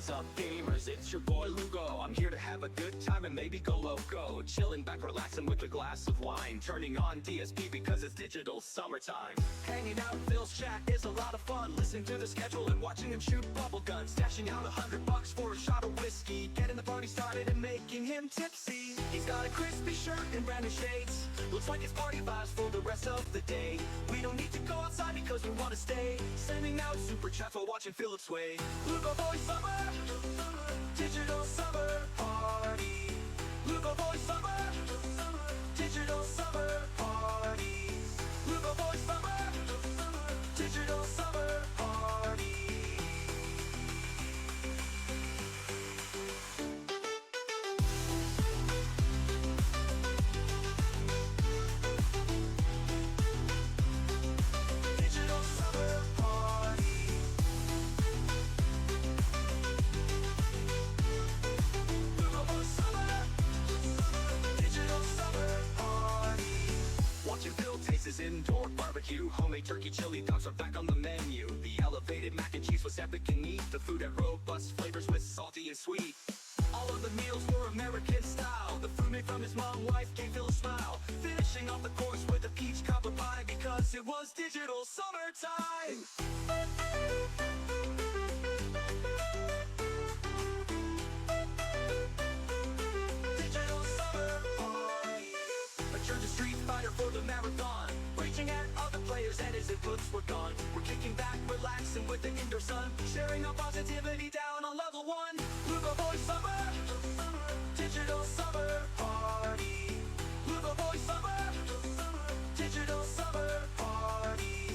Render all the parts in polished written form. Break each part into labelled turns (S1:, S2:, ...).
S1: What's up, gamers? It's your boy Lugo. I'm here to have a good time and maybe go loco. Chilling back, relaxing with a glass of wine. Turning on DSP because it's digital summertime. Hanging out in Phil's chat is a lot of fun. Listening to the schedule and watching him shoot bubble guns. Stashing out $100 for a shot of whiskey. Getting the party started and making him tipsy. He's got a crispy shirt and brand new shades. Looks like it's party vibes for the rest of the day. We don't need to go outside because we want to stay. Sending out super chats while watching Philip sway. Lugo Boy Summer, digital summer party. Lugo Boy Summer, digital summer party. Lugo Boy Summer, digital summer party. Digital summer party. Lugo Boy Summer, digital summer party. Watching Phil taste his indoor barbecue. Homemade turkey chili dogs are back on the menu. The elevated mac and cheese was epic and neat. The food had robust flavors with salty and sweet. All of the meals were American style. The food made from his mom wife gave Phil a smile. Finishing off the course with a peach cobbler pie because it was digital summertime. Digital summer party. A turn to Street Fighter for the marathon. Reaching at other players and his inputs were gone. We're kicking back, relaxing with the indoor sun. Sharing our positivity down on level 1. Lugo Boy Summer, digital summer party. Lugo Boy Summer, digital summer party.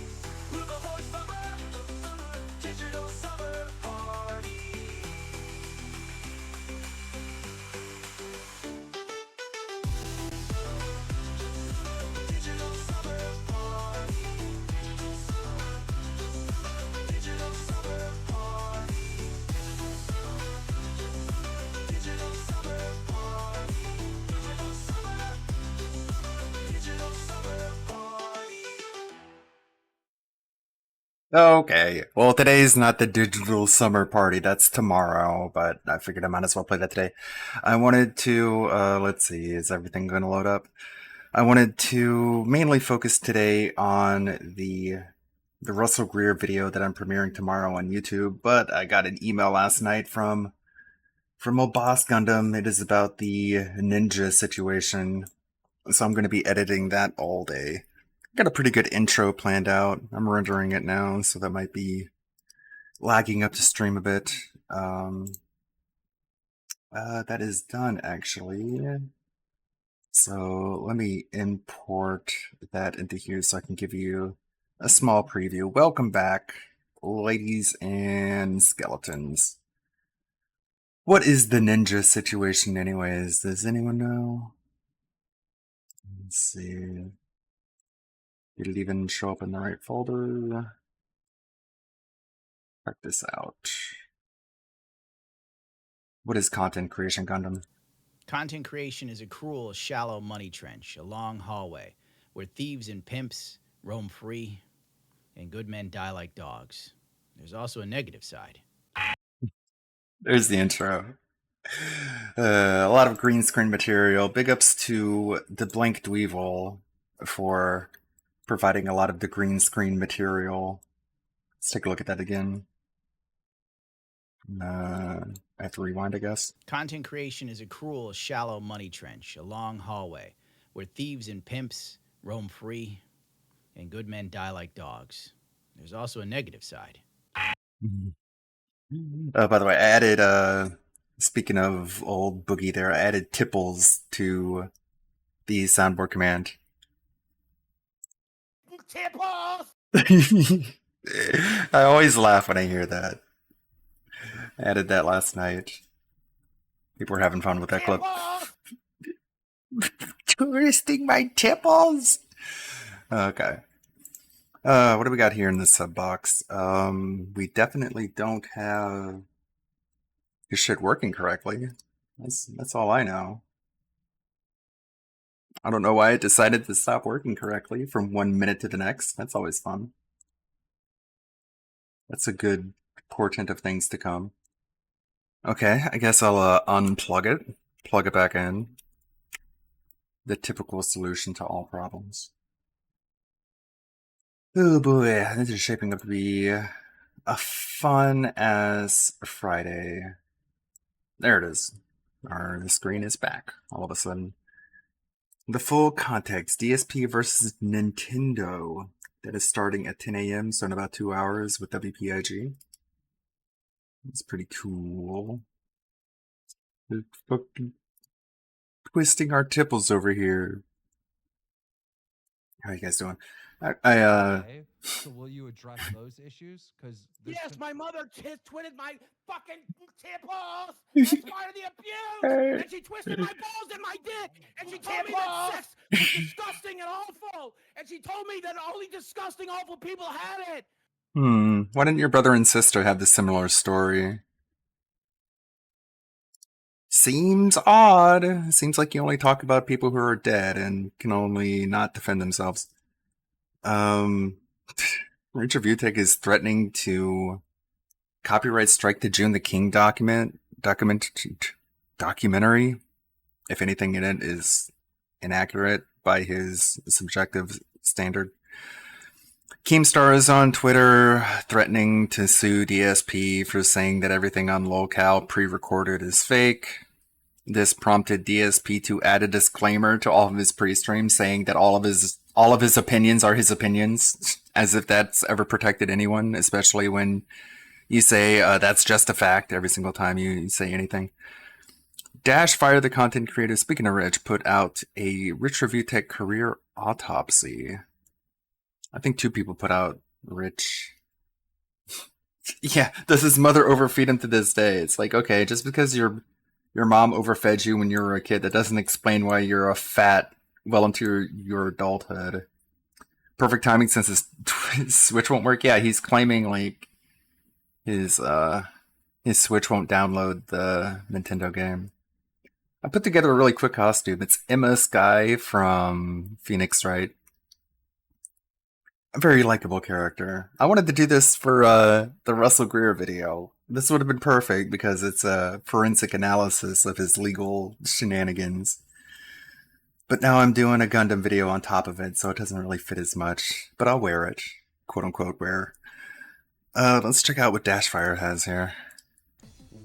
S1: Lugo Boy Summer, digital summer party. Digital summer party. Digital summer party. Digital summer party. Digital summer party.
S2: Okay, well today's not the digital summer party, that's tomorrow, but I figured I might as well play that today. I wanted to, let's see, is everything going to load up? I wanted to mainly focus today on the Russell Greer video that I'm premiering tomorrow on YouTube, but I got an email last night from old Boss Gundam. It is about the ninja situation, so I'm going to be editing that all day. Got a pretty good intro planned out. I'm rendering it now, so that might be lagging up to stream a bit. That is done, actually. So let me import that into here so I can give you a small preview. Welcome back, ladies and skeletons. What is the ninja situation anyways? Does anyone know? Let's see. Did it even show up in the right folder? Check this out. What is content creation, Gundam?
S3: Content creation is a cruel, shallow money trench, a long hallway, where thieves and pimps roam free, and good men die like dogs. There's also a negative side.
S2: There's the intro. A lot of green screen material. Big ups to the Blank Dweevil for providing a lot of the green screen material. Let's take a look at that again. I have to rewind, I guess.
S3: Content creation is a cruel, shallow money trench, a long hallway, where thieves and pimps roam free, and good men die like dogs. There's also a negative side.
S2: By the way, I added, speaking of old Boogie there, I added tipples to the soundboard command.
S3: Tipples!
S2: I always laugh when I hear that. I added that last night. People were having fun with that clip. Twisting my tipples! Okay. What do we got here in the sub box? We definitely don't have your shit working correctly. That's all I know. I don't know why it decided to stop working correctly from 1 minute to the next. That's always fun. That's a good portent of things to come. Okay, I guess I'll unplug it, plug it back in. The typical solution to all problems. Oh boy, this is shaping up to be a fun as Friday. There it is. The screen is back all of a sudden. The full context, DSP versus Nintendo. That is starting at 10 a.m., so in about 2 hours with WPIG. It's pretty cool. They're fucking twisting our tipples over here. How are you guys doing?
S4: Okay. So will you address those issues? Because
S3: Yes, my mother twitted my fucking tipples. That's part of the abuse. And she twisted my balls and my dick. And she told me that sex was disgusting and awful. And she told me that only disgusting, awful people had it.
S2: Why didn't your brother and sister have the similar story? Seems odd. Seems like you only talk about people who are dead and can only not defend themselves. Richard Vutek is threatening to copyright strike the June the King documentary if anything in it is inaccurate by his subjective standard. Keemstar is on Twitter threatening to sue DSP for saying that everything on Locale pre-recorded is fake. This prompted DSP to add a disclaimer to all of his pre-streams saying that all of his opinions are his opinions, as if that's ever protected anyone, especially when you say that's just a fact every single time you say anything. Dash Fire, the content creator, speaking of Rich, put out a Rich Review Tech career autopsy. I think 2 people put out Rich. Yeah, does his mother overfeed him to this day? It's like, okay, just because your mom overfed you when you were a kid, that doesn't explain why you're a fat well into your adulthood. Perfect timing since his Switch won't work. Yeah, he's claiming like his Switch won't download the Nintendo game. I put together a really quick costume. It's Emma Sky from Phoenix Wright. A very likable character. I wanted to do this for the Russell Greer video. This would have been perfect because it's a forensic analysis of his legal shenanigans. But now I'm doing a Gundam video on top of it, so it doesn't really fit as much. But I'll wear it. Quote unquote wear. Let's check out what Dashfire has here.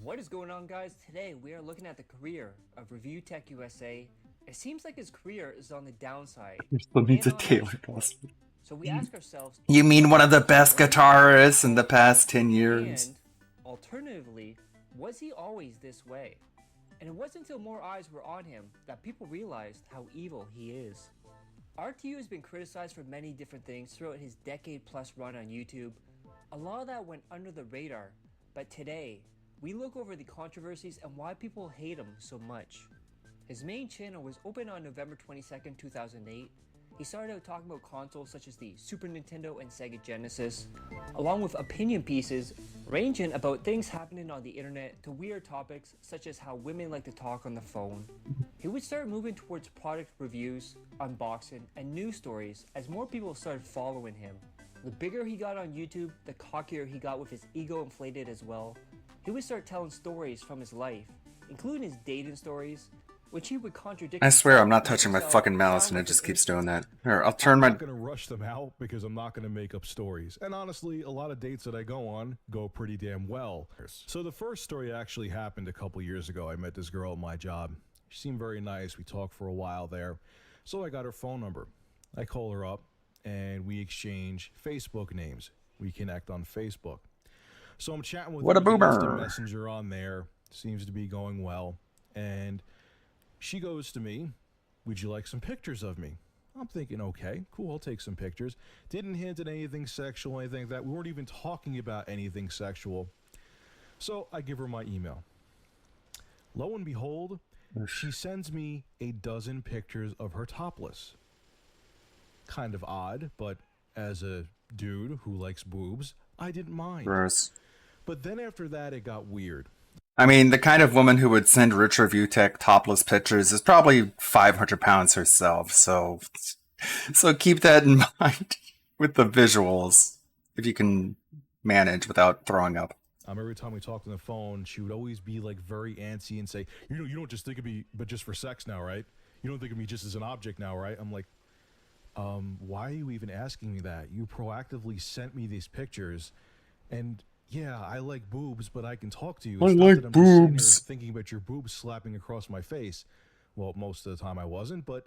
S5: What is going on, guys? Today we are looking at the career of Review Tech USA. It seems like his career is on the downside.
S2: Still needs a
S5: and on
S2: Taylor
S5: the upside.
S2: costume.
S5: So we ask ourselves,
S2: You mean one of the best guitarists in the past 10 years?
S5: and alternatively, was he always this way? And it wasn't until more eyes were on him that people realized how evil he is. RTU has been criticized for many different things throughout his decade-plus run on YouTube. A lot of that went under the radar, but today, we look over the controversies and why people hate him so much. His main channel was opened on November 22nd, 2008. He started out talking about consoles such as the Super Nintendo and Sega Genesis, along with opinion pieces ranging about things happening on the internet to weird topics such as how women like to talk on the phone. He would start moving towards product reviews, unboxing, and news stories as more people started following him. The bigger he got on YouTube, the cockier he got with his ego inflated as well. He would start telling stories from his life, including his dating stories, which he would contradict.
S2: I swear I'm not touching my fucking mouse and it just keeps doing that. Here, I'll turn my...
S6: I'm not going to rush them out because I'm not going to make up stories. And honestly, a lot of dates that I go on go pretty damn well. So the first story actually happened a couple years ago. I met this girl at my job. She seemed very nice. We talked for a while there. So I got her phone number. I call her up and we exchange Facebook names. We connect on Facebook. So I'm chatting with
S2: What a
S6: her via
S2: boomer.
S6: Instant Messenger on there. Seems to be going well. And she goes to me, would you like some pictures of me? I'm thinking, okay, cool, I'll take some pictures. Didn't hint at anything sexual, anything like that. We weren't even talking about anything sexual. So I give her my email. Lo and behold, she sends me a dozen pictures of her topless. Kind of odd, but as a dude who likes boobs, I didn't mind.
S2: Gross.
S6: But then after that, it got weird.
S2: I mean, the kind of woman who would send Rich Review Tech topless pictures is probably 500 pounds herself, so keep that in mind with the visuals, if you can manage without throwing up.
S6: Every time we talked on the phone, she would always be like very antsy and say, you don't just think of me, but just for sex now, right? You don't think of me just as an object now, right? I'm like, why are you even asking me that? You proactively sent me these pictures, and yeah, I like boobs, but I can talk to you. It's
S2: I
S6: not
S2: like
S6: that I'm just sitting here
S2: boobs.
S6: thinking about your boobs slapping across my face. Well, most of the time I wasn't, but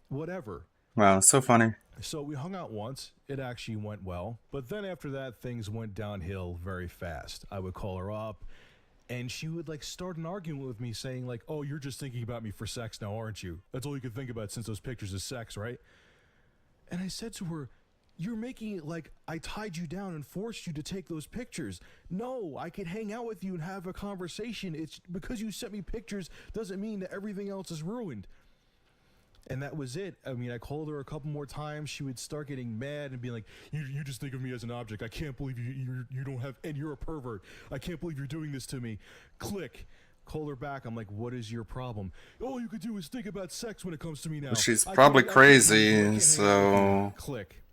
S6: whatever.
S2: Wow, so funny.
S6: So we hung out once. It actually went well. But then after that, things went downhill very fast. I would call her up, and she would like start an argument with me saying like, oh, you're just thinking about me for sex now, aren't you? That's all you can think about since those pictures is sex, right? And I said to her, you're making it like I tied you down and forced you to take those pictures. No, I could hang out with you and have a conversation. It's because you sent me pictures doesn't mean that everything else is ruined. And that was it. I mean, I called her a couple more times. She would start getting mad and be like, you just think of me as an object. I can't believe you don't have, and you're a pervert. I can't believe you're doing this to me. Click. Call her back. I'm like, what is your problem? All you could do is think about sex when it comes to me now.
S2: She's
S6: I
S2: probably
S6: can't- I can't believe you. I
S2: crazy,
S6: can't hang out with
S2: so...
S6: you. Click.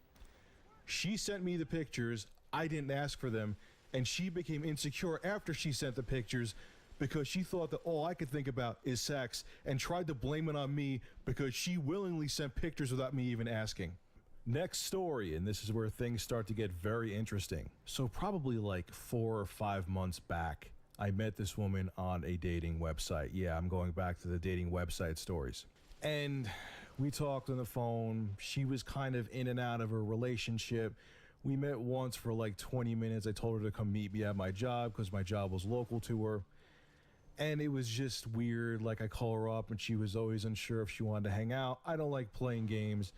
S6: She sent me the pictures. I didn't ask for them. And she became insecure after she sent the pictures because she thought that all I could think about is sex and tried to blame it on me because she willingly sent pictures without me even asking. Next story, and this is where things start to get very interesting. So probably like 4 or 5 months back, I met this woman on a dating website. Yeah, I'm going back to the dating website stories. And we talked on the phone. She was kind of in and out of a relationship. We met once for like 20 minutes. I told her to come meet me at my job because my job was local to her. And it was just weird. Like, I call her up and she was always unsure if she wanted to hang out. I don't like playing games.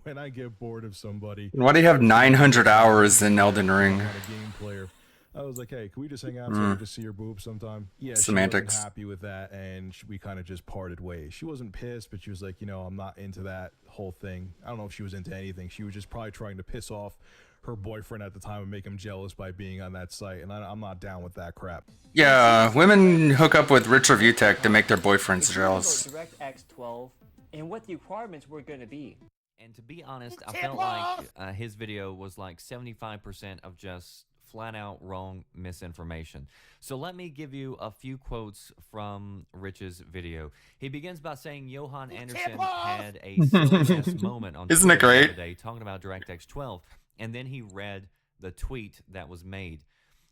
S6: When I get bored of somebody,
S2: Why do you have 900 hours in Elden Ring?
S6: I'm not a game player. I was like, hey, can we just hang out so I can just see your boobs sometime? Yeah,
S2: Semantics.
S6: she wasn't happy with that, and we kind of just parted ways. She wasn't pissed, but she was like, I'm not into that whole thing. I don't know if she was into anything. She was just probably trying to piss off her boyfriend at the time and make him jealous by being on that site, and I'm not down with that crap.
S2: Yeah, women hook up with rich review tech to make their boyfriends jealous.
S5: DirectX 12 and what the requirements were going to be.
S7: And to be honest, I felt like his video was like 75% of just flat out wrong misinformation. So let me give you a few quotes from Rich's video. He begins by saying Johan Anderson had a silly-ass moment on
S2: Isn't it
S7: Twitter the
S2: great?
S7: other day talking about DirectX 12, and then he read the tweet that was made.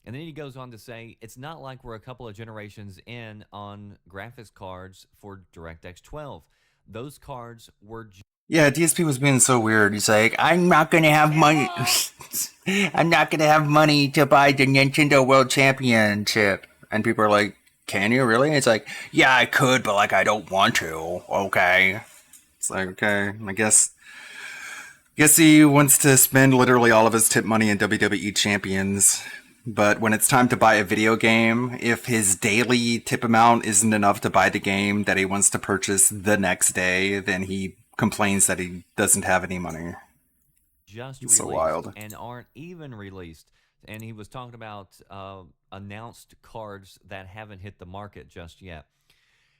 S7: And then he goes on to say, it's not like we're a couple of generations in on graphics cards for DirectX 12. Those cards were...
S2: Yeah, DSP was being so weird. He's like, I'm not gonna have money. I'm not gonna have money to buy the Nintendo World Championship. And people are like, can you really? And it's like, yeah, I could, but like, I don't want to. Okay. It's like, okay, I guess he wants to spend literally all of his tip money in WWE champions. But when it's time to buy a video game, if his daily tip amount isn't enough to buy the game that he wants to purchase the next day, then he complains that he doesn't have any money.
S7: Just
S2: It's so
S7: released
S2: wild.
S7: and aren't even released. And he was talking about announced cards that haven't hit the market just yet.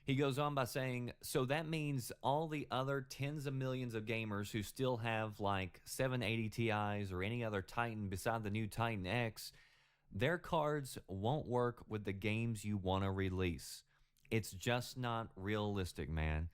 S7: He goes on by saying, so that means all the other tens of millions of gamers who still have like 780 Ti's or any other Titan beside the new Titan X, their cards won't work with the games you want to release. It's just not realistic, man.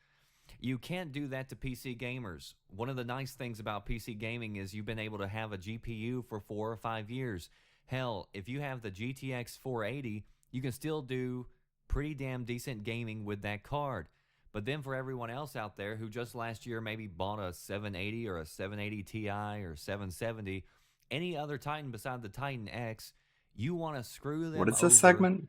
S7: You can't do that to PC gamers. One of the nice things about PC gaming is you've been able to have a GPU for 4 or 5 years. Hell, if you have the GTX 480, you can still do pretty damn decent gaming with that card. But then for everyone else out there who just last year maybe bought a 780 or a 780 Ti or 770, any other Titan beside the Titan X, you want to screw them
S2: What is this
S7: over
S2: segment?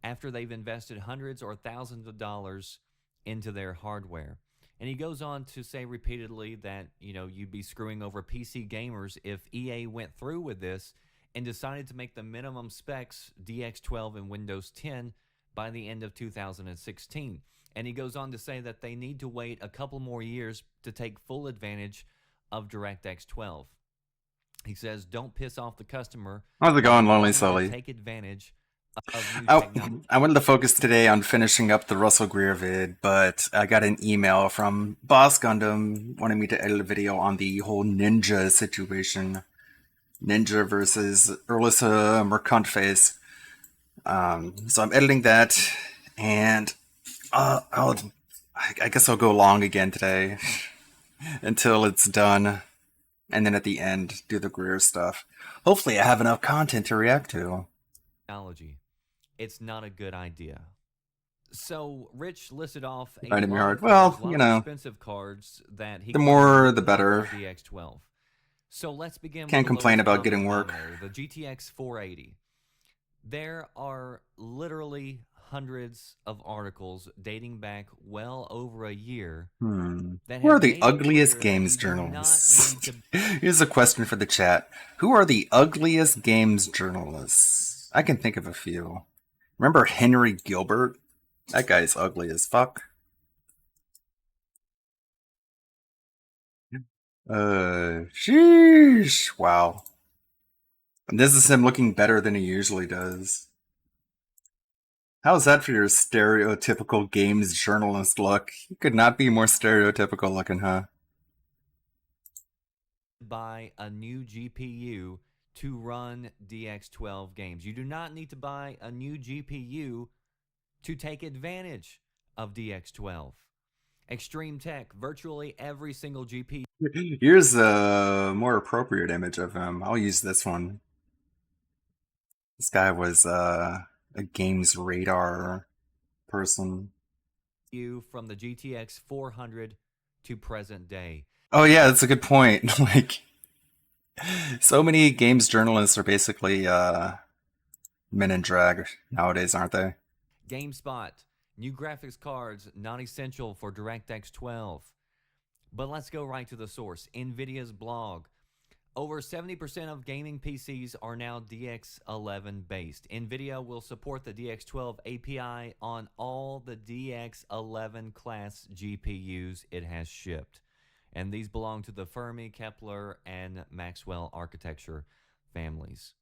S7: after they've invested hundreds or thousands of dollars into their hardware. And he goes on to say repeatedly that, you'd be screwing over PC gamers if EA went through with this and decided to make the minimum specs DX12 and Windows 10 by the end of 2016. And he goes on to say that they need to wait a couple more years to take full advantage of DirectX 12. He says, don't piss off the customer.
S2: How's it going, Lonely
S7: Want them to
S2: Sully?
S7: Take advantage of new technology.
S2: I wanted to focus today on finishing up the Russell Greer vid, but I got an email from Boss Gundam wanting me to edit a video on the whole ninja situation. Ninja versus Urlissa Mercantface. So I'm editing that, and I guess I'll go long again today until it's done, and then at the end do the Greer stuff. Hopefully, I have enough content to react to.
S7: Technology. It's not a good idea. So Rich listed off a
S2: Finding me
S7: lot
S2: hard.
S7: of cards,
S2: Well,
S7: a lot
S2: you
S7: of
S2: know,
S7: expensive cards that he
S2: the
S7: claimed
S2: more
S7: would
S2: the
S7: load
S2: better.
S7: up DX12. So let's begin with
S2: Can't
S7: the
S2: complain
S7: lowest
S2: about
S7: common
S2: getting work.
S7: denominator, the GTX 480. There are literally hundreds of articles dating back well over a year that
S2: Who are
S7: have
S2: the
S7: made it
S2: ugliest
S7: clear that
S2: games
S7: you do not
S2: journalists?
S7: need to
S2: Here's a question for the chat. Who are the ugliest games journalists? I can think of a few. Remember Henry Gilbert? That guy's ugly as fuck. Sheesh. Wow. And this is him looking better than he usually does. How's that for your stereotypical games journalist look? You could not be more stereotypical looking, huh?
S7: buy a new GPU to run DX12 games. You do not need to buy a new GPU to take advantage of DX12. Extreme Tech, virtually every single GPU
S2: Here's a more appropriate image of him. I'll use this one. This guy was a games radar person.
S7: from the GTX 400 to present day.
S2: Oh yeah, that's a good point. Like, so many games journalists are basically men in drag nowadays, aren't they?
S7: GameSpot, new graphics cards not essential for DirectX 12. But let's go right to the source, NVIDIA's blog. Over 70% of gaming PCs are now DX11 based. NVIDIA will support the DX12 API on all the DX11 class GPUs it has shipped. And these belong to the Fermi, Kepler, and Maxwell architecture families.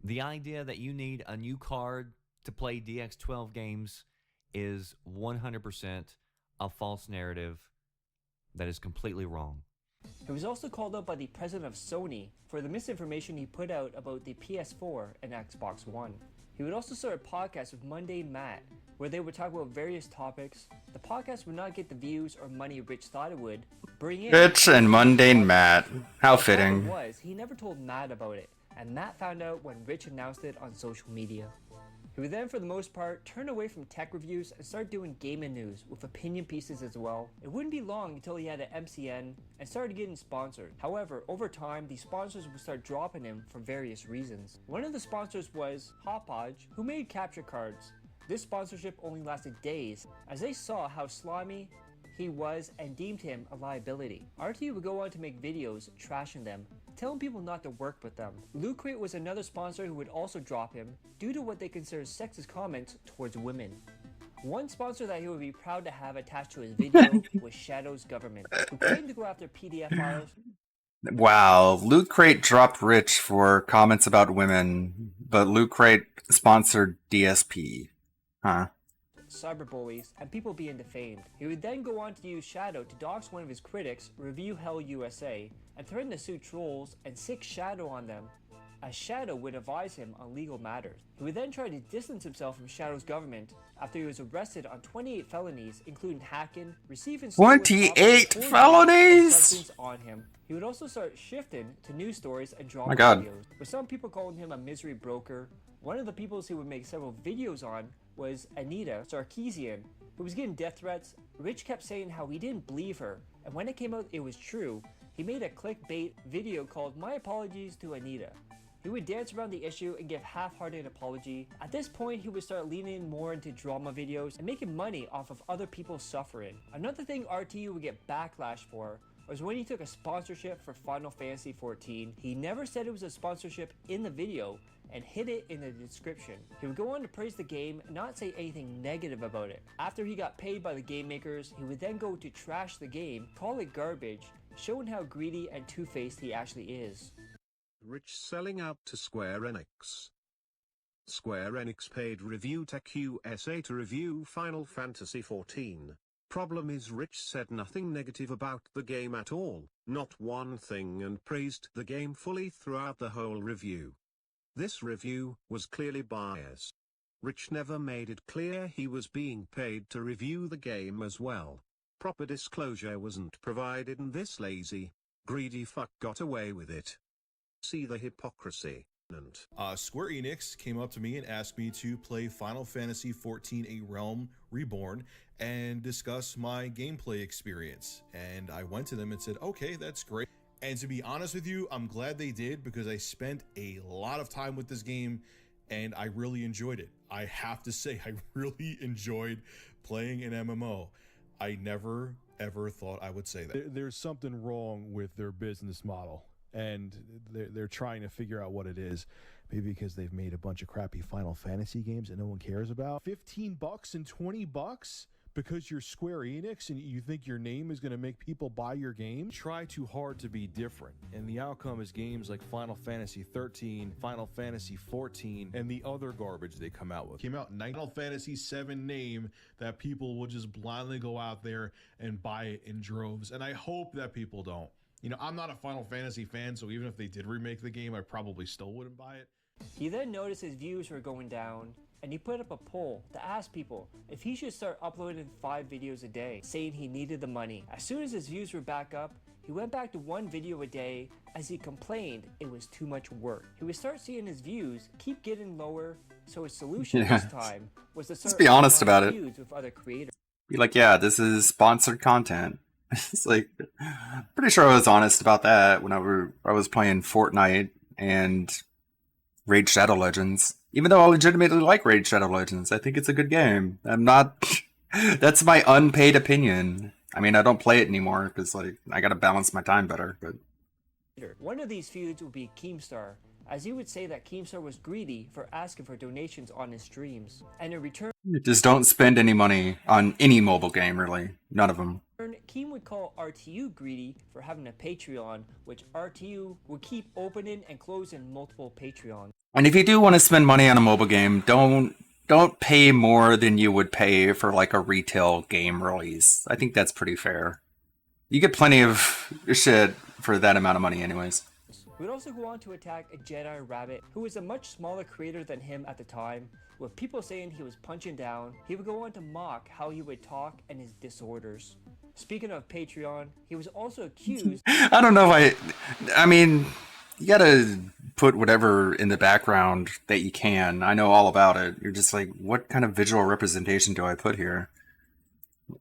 S7: The idea that you need a new card to play DX12 games is 100% a false narrative that is completely wrong.
S5: He was also called out by the president of Sony for the misinformation he put out about the PS4 and Xbox One. He would also start a podcast with Mundane Matt, where they would talk about various topics. The podcast would not get the views or money Rich thought it would bring in.
S2: Rich and Mundane Matt. How
S5: The problem
S2: fitting.
S5: was, he never told Matt about it, and Matt found out when Rich announced it on social media. He would then, for the most part, turn away from tech reviews and start doing gaming news with opinion pieces as well. It wouldn't be long until he had an MCN and started getting sponsored. However, over time, the sponsors would start dropping him for various reasons. One of the sponsors was Hopodge, who made capture cards. This sponsorship only lasted days, as they saw how slimy he was and deemed him a liability. RT would go on to make videos trashing them, telling people not to work with them. Loot Crate was another sponsor who would also drop him due to what they consider sexist comments towards women. One sponsor that he would be proud to have attached to his video was Shadow's Government, who claimed to go after PDF files.
S2: Wow, Loot Crate dropped Rich for comments about women, but Loot Crate sponsored DSP. Huh.
S5: Cyberbullies, and people being defamed. He would then go on to use Shadow to dox one of his critics, Review Hell USA, and threaten to sue trolls and sick Shadow on them, as Shadow would advise him on legal matters. He would then try to distance himself from Shadow's government after he was arrested on 28 felonies, including hacking, receiving
S2: 28 felonies?
S5: substance on him. He would also start shifting to news stories and drama
S2: My God.
S5: videos, with some people calling him a misery broker. One of the people he would make several videos on was Anita Sarkeesian, who was getting death threats. Rich kept saying how he didn't believe her, and when it came out it was true, he made a clickbait video called My Apologies to Anita. He would dance around the issue and give half-hearted apology. At this point, he would start leaning more into drama videos and making money off of other people's suffering. Another thing RTU would get backlash for was when he took a sponsorship for Final Fantasy XIV. He never said it was a sponsorship in the video and hid it in the description. He would go on to praise the game and not say anything negative about it. After he got paid by the game makers, he would then go to trash the game, call it garbage, showing how greedy and two-faced he actually is.
S8: Rich selling out to Square Enix. Square Enix paid Review Tech USA to review Final Fantasy XIV. Problem is Rich said nothing negative about the game at all, not one thing, and praised the game fully throughout the whole review. This review was clearly biased. Rich never made it clear he was being paid to review the game as well. Proper disclosure wasn't provided and this lazy, greedy fuck got away with it. See the hypocrisy.
S6: Square Enix came up to me and asked me to play Final Fantasy XIV A Realm Reborn and discuss my gameplay experience. And I went to them and said, okay, that's great. And to be honest with you, I'm glad they did because I spent a lot of time with this game and I really enjoyed it. I have to say, I really enjoyed playing an MMO. I never, ever thought I would say that. There's something wrong with their business model. And they're trying to figure out what it is. Maybe because they've made a bunch of crappy Final Fantasy games that no one cares about. $15 and $20 because you're Square Enix and you think your name is going to make people buy your game? Try too hard to be different. And the outcome is games like Final Fantasy 13, Final Fantasy 14, and the other garbage they come out with. Came out Final Fantasy 7 name that people will just blindly go out there and buy it in droves. And I hope that people don't. You know, I'm not a Final Fantasy fan, so even if they did remake the game, I probably still wouldn't buy it.
S5: He then noticed his views were going down, and he put up a poll to ask people if he should start uploading 5 videos a day, saying he needed the money. As soon as his views were back up, he went back to 1 video a day as he complained it was too much work. He would start seeing his views keep getting lower, so his solution this time was to start
S2: Just be honest about it.
S5: views with other creators.
S2: Be like, yeah, this is sponsored content. It's like, pretty sure I was honest about that when I was playing Fortnite and Raid Shadow Legends. Even though I legitimately like Raid Shadow Legends, I think it's a good game. I'm not. That's my unpaid opinion. I mean, I don't play it anymore because like I gotta balance my time better. But
S5: one of these feuds would be Keemstar, as he would say that Keemstar was greedy for asking for donations on his streams, and in return,
S2: just don't spend any money on any mobile game, really. None of them.
S5: Keem would call RTU greedy for having a Patreon, which RTU would keep opening and closing multiple Patreons.
S2: And if you do want to spend money on a mobile game, don't pay more than you would pay for like a retail game release. I think that's pretty fair. You get plenty of shit for that amount of money anyways.
S5: He would also go on to attack a Jedi Rabbit, who was a much smaller creator than him at the time, with people saying he was punching down. He would go on to mock how he would talk and his disorders. Speaking of Patreon, he was also accused.
S2: I don't know if I mean, you gotta put whatever in the background that you can. I know all about it. You're just like, what kind of visual representation do I put here?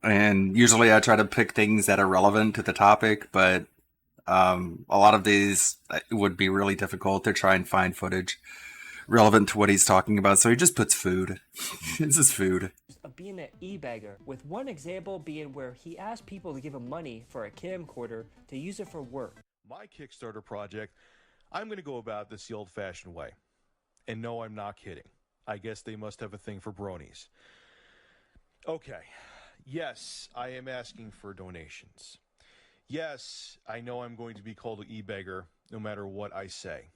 S2: And usually I try to pick things that are relevant to the topic, but a lot of these it would be really difficult to try and find footage relevant to what he's talking about. So he just puts food. This is food.
S5: Of being an e-bagger, with one example being where he asked people to give him money for a camcorder to use it for work.
S6: My Kickstarter project, I'm going to go about this the old-fashioned way. And no, I'm not kidding. I guess they must have a thing for bronies. Okay. Yes, I am asking for donations. Yes, I know I'm going to be called an e-beggar no matter what I say.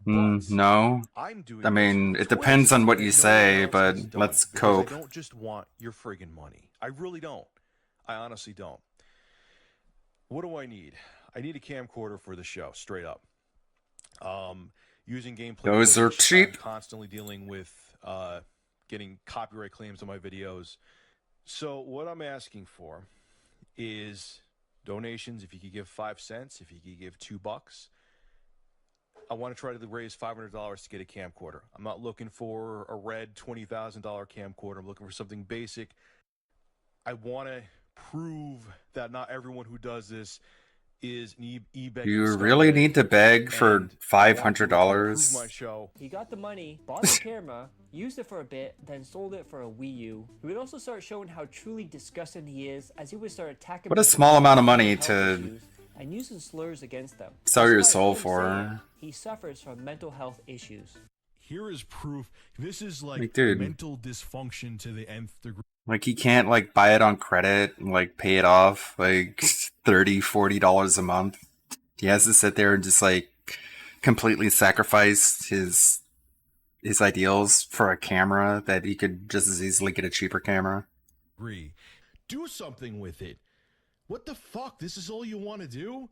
S2: No.
S6: I'm doing
S2: I mean,
S6: this
S2: it depends on what you say, but let's cope.
S6: I don't just want your friggin' money. I really don't. I honestly don't. What do I need? I need a camcorder for the show, straight up. Using gameplay.
S2: Those are
S6: footage,
S2: cheap.
S6: I'm constantly dealing with getting copyright claims on my videos. So what I'm asking for is donations. If you could give 5 cents, if you could give $2. I want to try to raise $500 to get a camcorder. I'm not looking for a red $20,000 camcorder. I'm looking for something basic. I want to prove that not everyone who does this is an e-begging.
S2: You really need to beg for $500?
S6: My show.
S5: He got the money, bought the camera, used it for a bit, then sold it for a Wii U. He would also start showing how truly disgusting he is as he would start attacking.
S2: What a small amount of money to
S5: issues and using slurs against them.
S2: sell your
S5: Despite
S2: soul
S5: him
S2: for.
S5: saying he suffers from mental health issues.
S6: Here is proof. This is like
S2: dude.
S6: mental dysfunction to the nth degree.
S2: Like, he can't, like, buy it on credit and, like, pay it off, like, $30, $40 a month. He has to sit there and just, like, completely sacrifice his ideals for a camera that he could just as easily get a cheaper camera.
S6: Do something with it. What the fuck? This is all you want to do?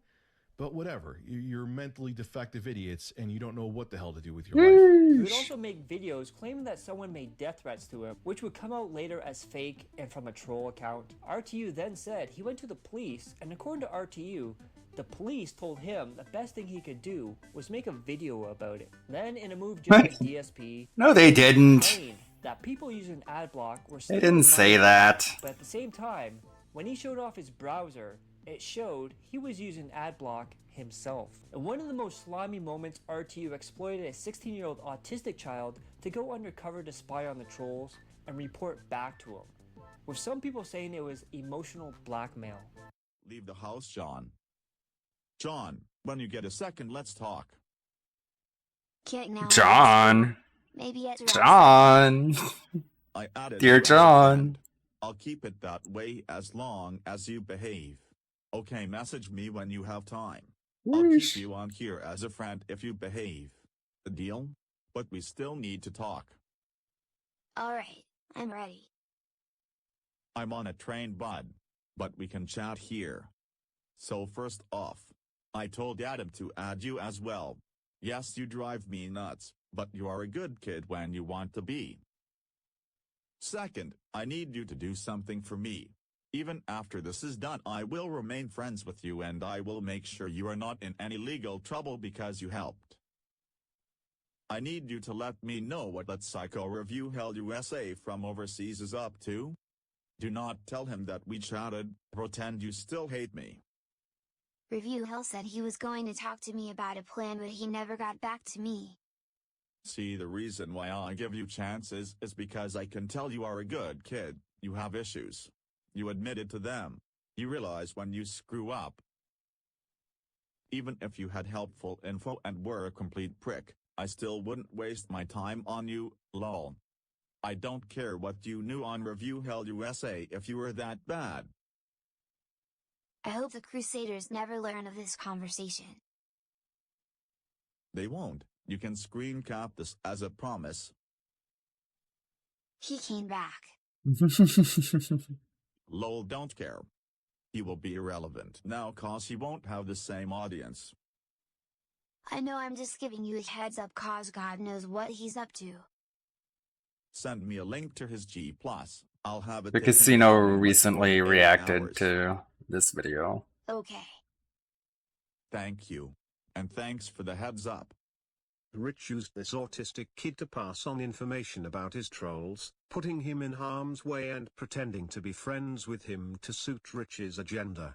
S6: But whatever. You're mentally defective idiots, and you don't know what the hell to do with your life.
S5: He would also make videos claiming that someone made death threats to him, which would come out later as fake and from a troll account. RTU then said he went to the police, and according to RTU, the police told him the best thing he could do was make a video about it. Then, in a move just like DSP,
S2: No, they didn't.
S5: complained that people using adblock were
S2: They
S5: stealing
S2: didn't say
S5: money.
S2: that.
S5: But at the same time, when he showed off his browser, it showed he was using adblock himself. In one of the most slimy moments, RTU exploited a 16-year-old autistic child to go undercover to spy on the trolls and report back to him, with some people saying it was emotional blackmail.
S9: Leave the house, John. John, when you get a second, let's talk.
S10: Can't now.
S2: John.
S10: Maybe it's
S2: John.
S9: I added
S2: Dear
S9: you as a
S2: John.
S9: friend. I'll keep it that way as long as you behave. Okay, message me when you have time. I'll keep you on here as a friend if you behave. A deal? But we still need to talk.
S10: Alright, I'm ready.
S9: I'm on a train, bud. But we can chat here. So first off, I told Adam to add you as well. Yes, you drive me nuts, but you are a good kid when you want to be. Second, I need you to do something for me. Even after this is done, I will remain friends with you and I will make sure you are not in any legal trouble because you helped. I need you to let me know what that psycho review hell USA from overseas is up to. Do not tell him that we chatted, pretend you still hate me.
S10: Review Hell said he was going to talk to me about a plan, but he never got back to me.
S9: See, the reason why I give you chances is because I can tell you are a good kid. You have issues. You admitted to them. You realize when you screw up. Even if you had helpful info and were a complete prick, I still wouldn't waste my time on you, lol. I don't care what you knew on Review Hell USA if you were that bad.
S10: I hope the Crusaders never learn of this conversation.
S9: They won't. You can screen cap this as a promise.
S10: He came back.
S9: Lol, don't care. He will be irrelevant now cause he won't have the same audience.
S10: I know, I'm just giving you a heads up cause God knows what he's up to.
S9: Send me a link to his G+. I'll have it.
S2: The
S9: taken
S2: casino
S9: care of in like
S2: recently
S9: 48
S2: reacted
S9: hours.
S2: to this video.
S10: Okay.
S9: Thank you. And thanks for the heads up.
S8: Rich used this autistic kid to pass on information about his trolls, putting him in harm's way and pretending to be friends with him to suit Rich's agenda.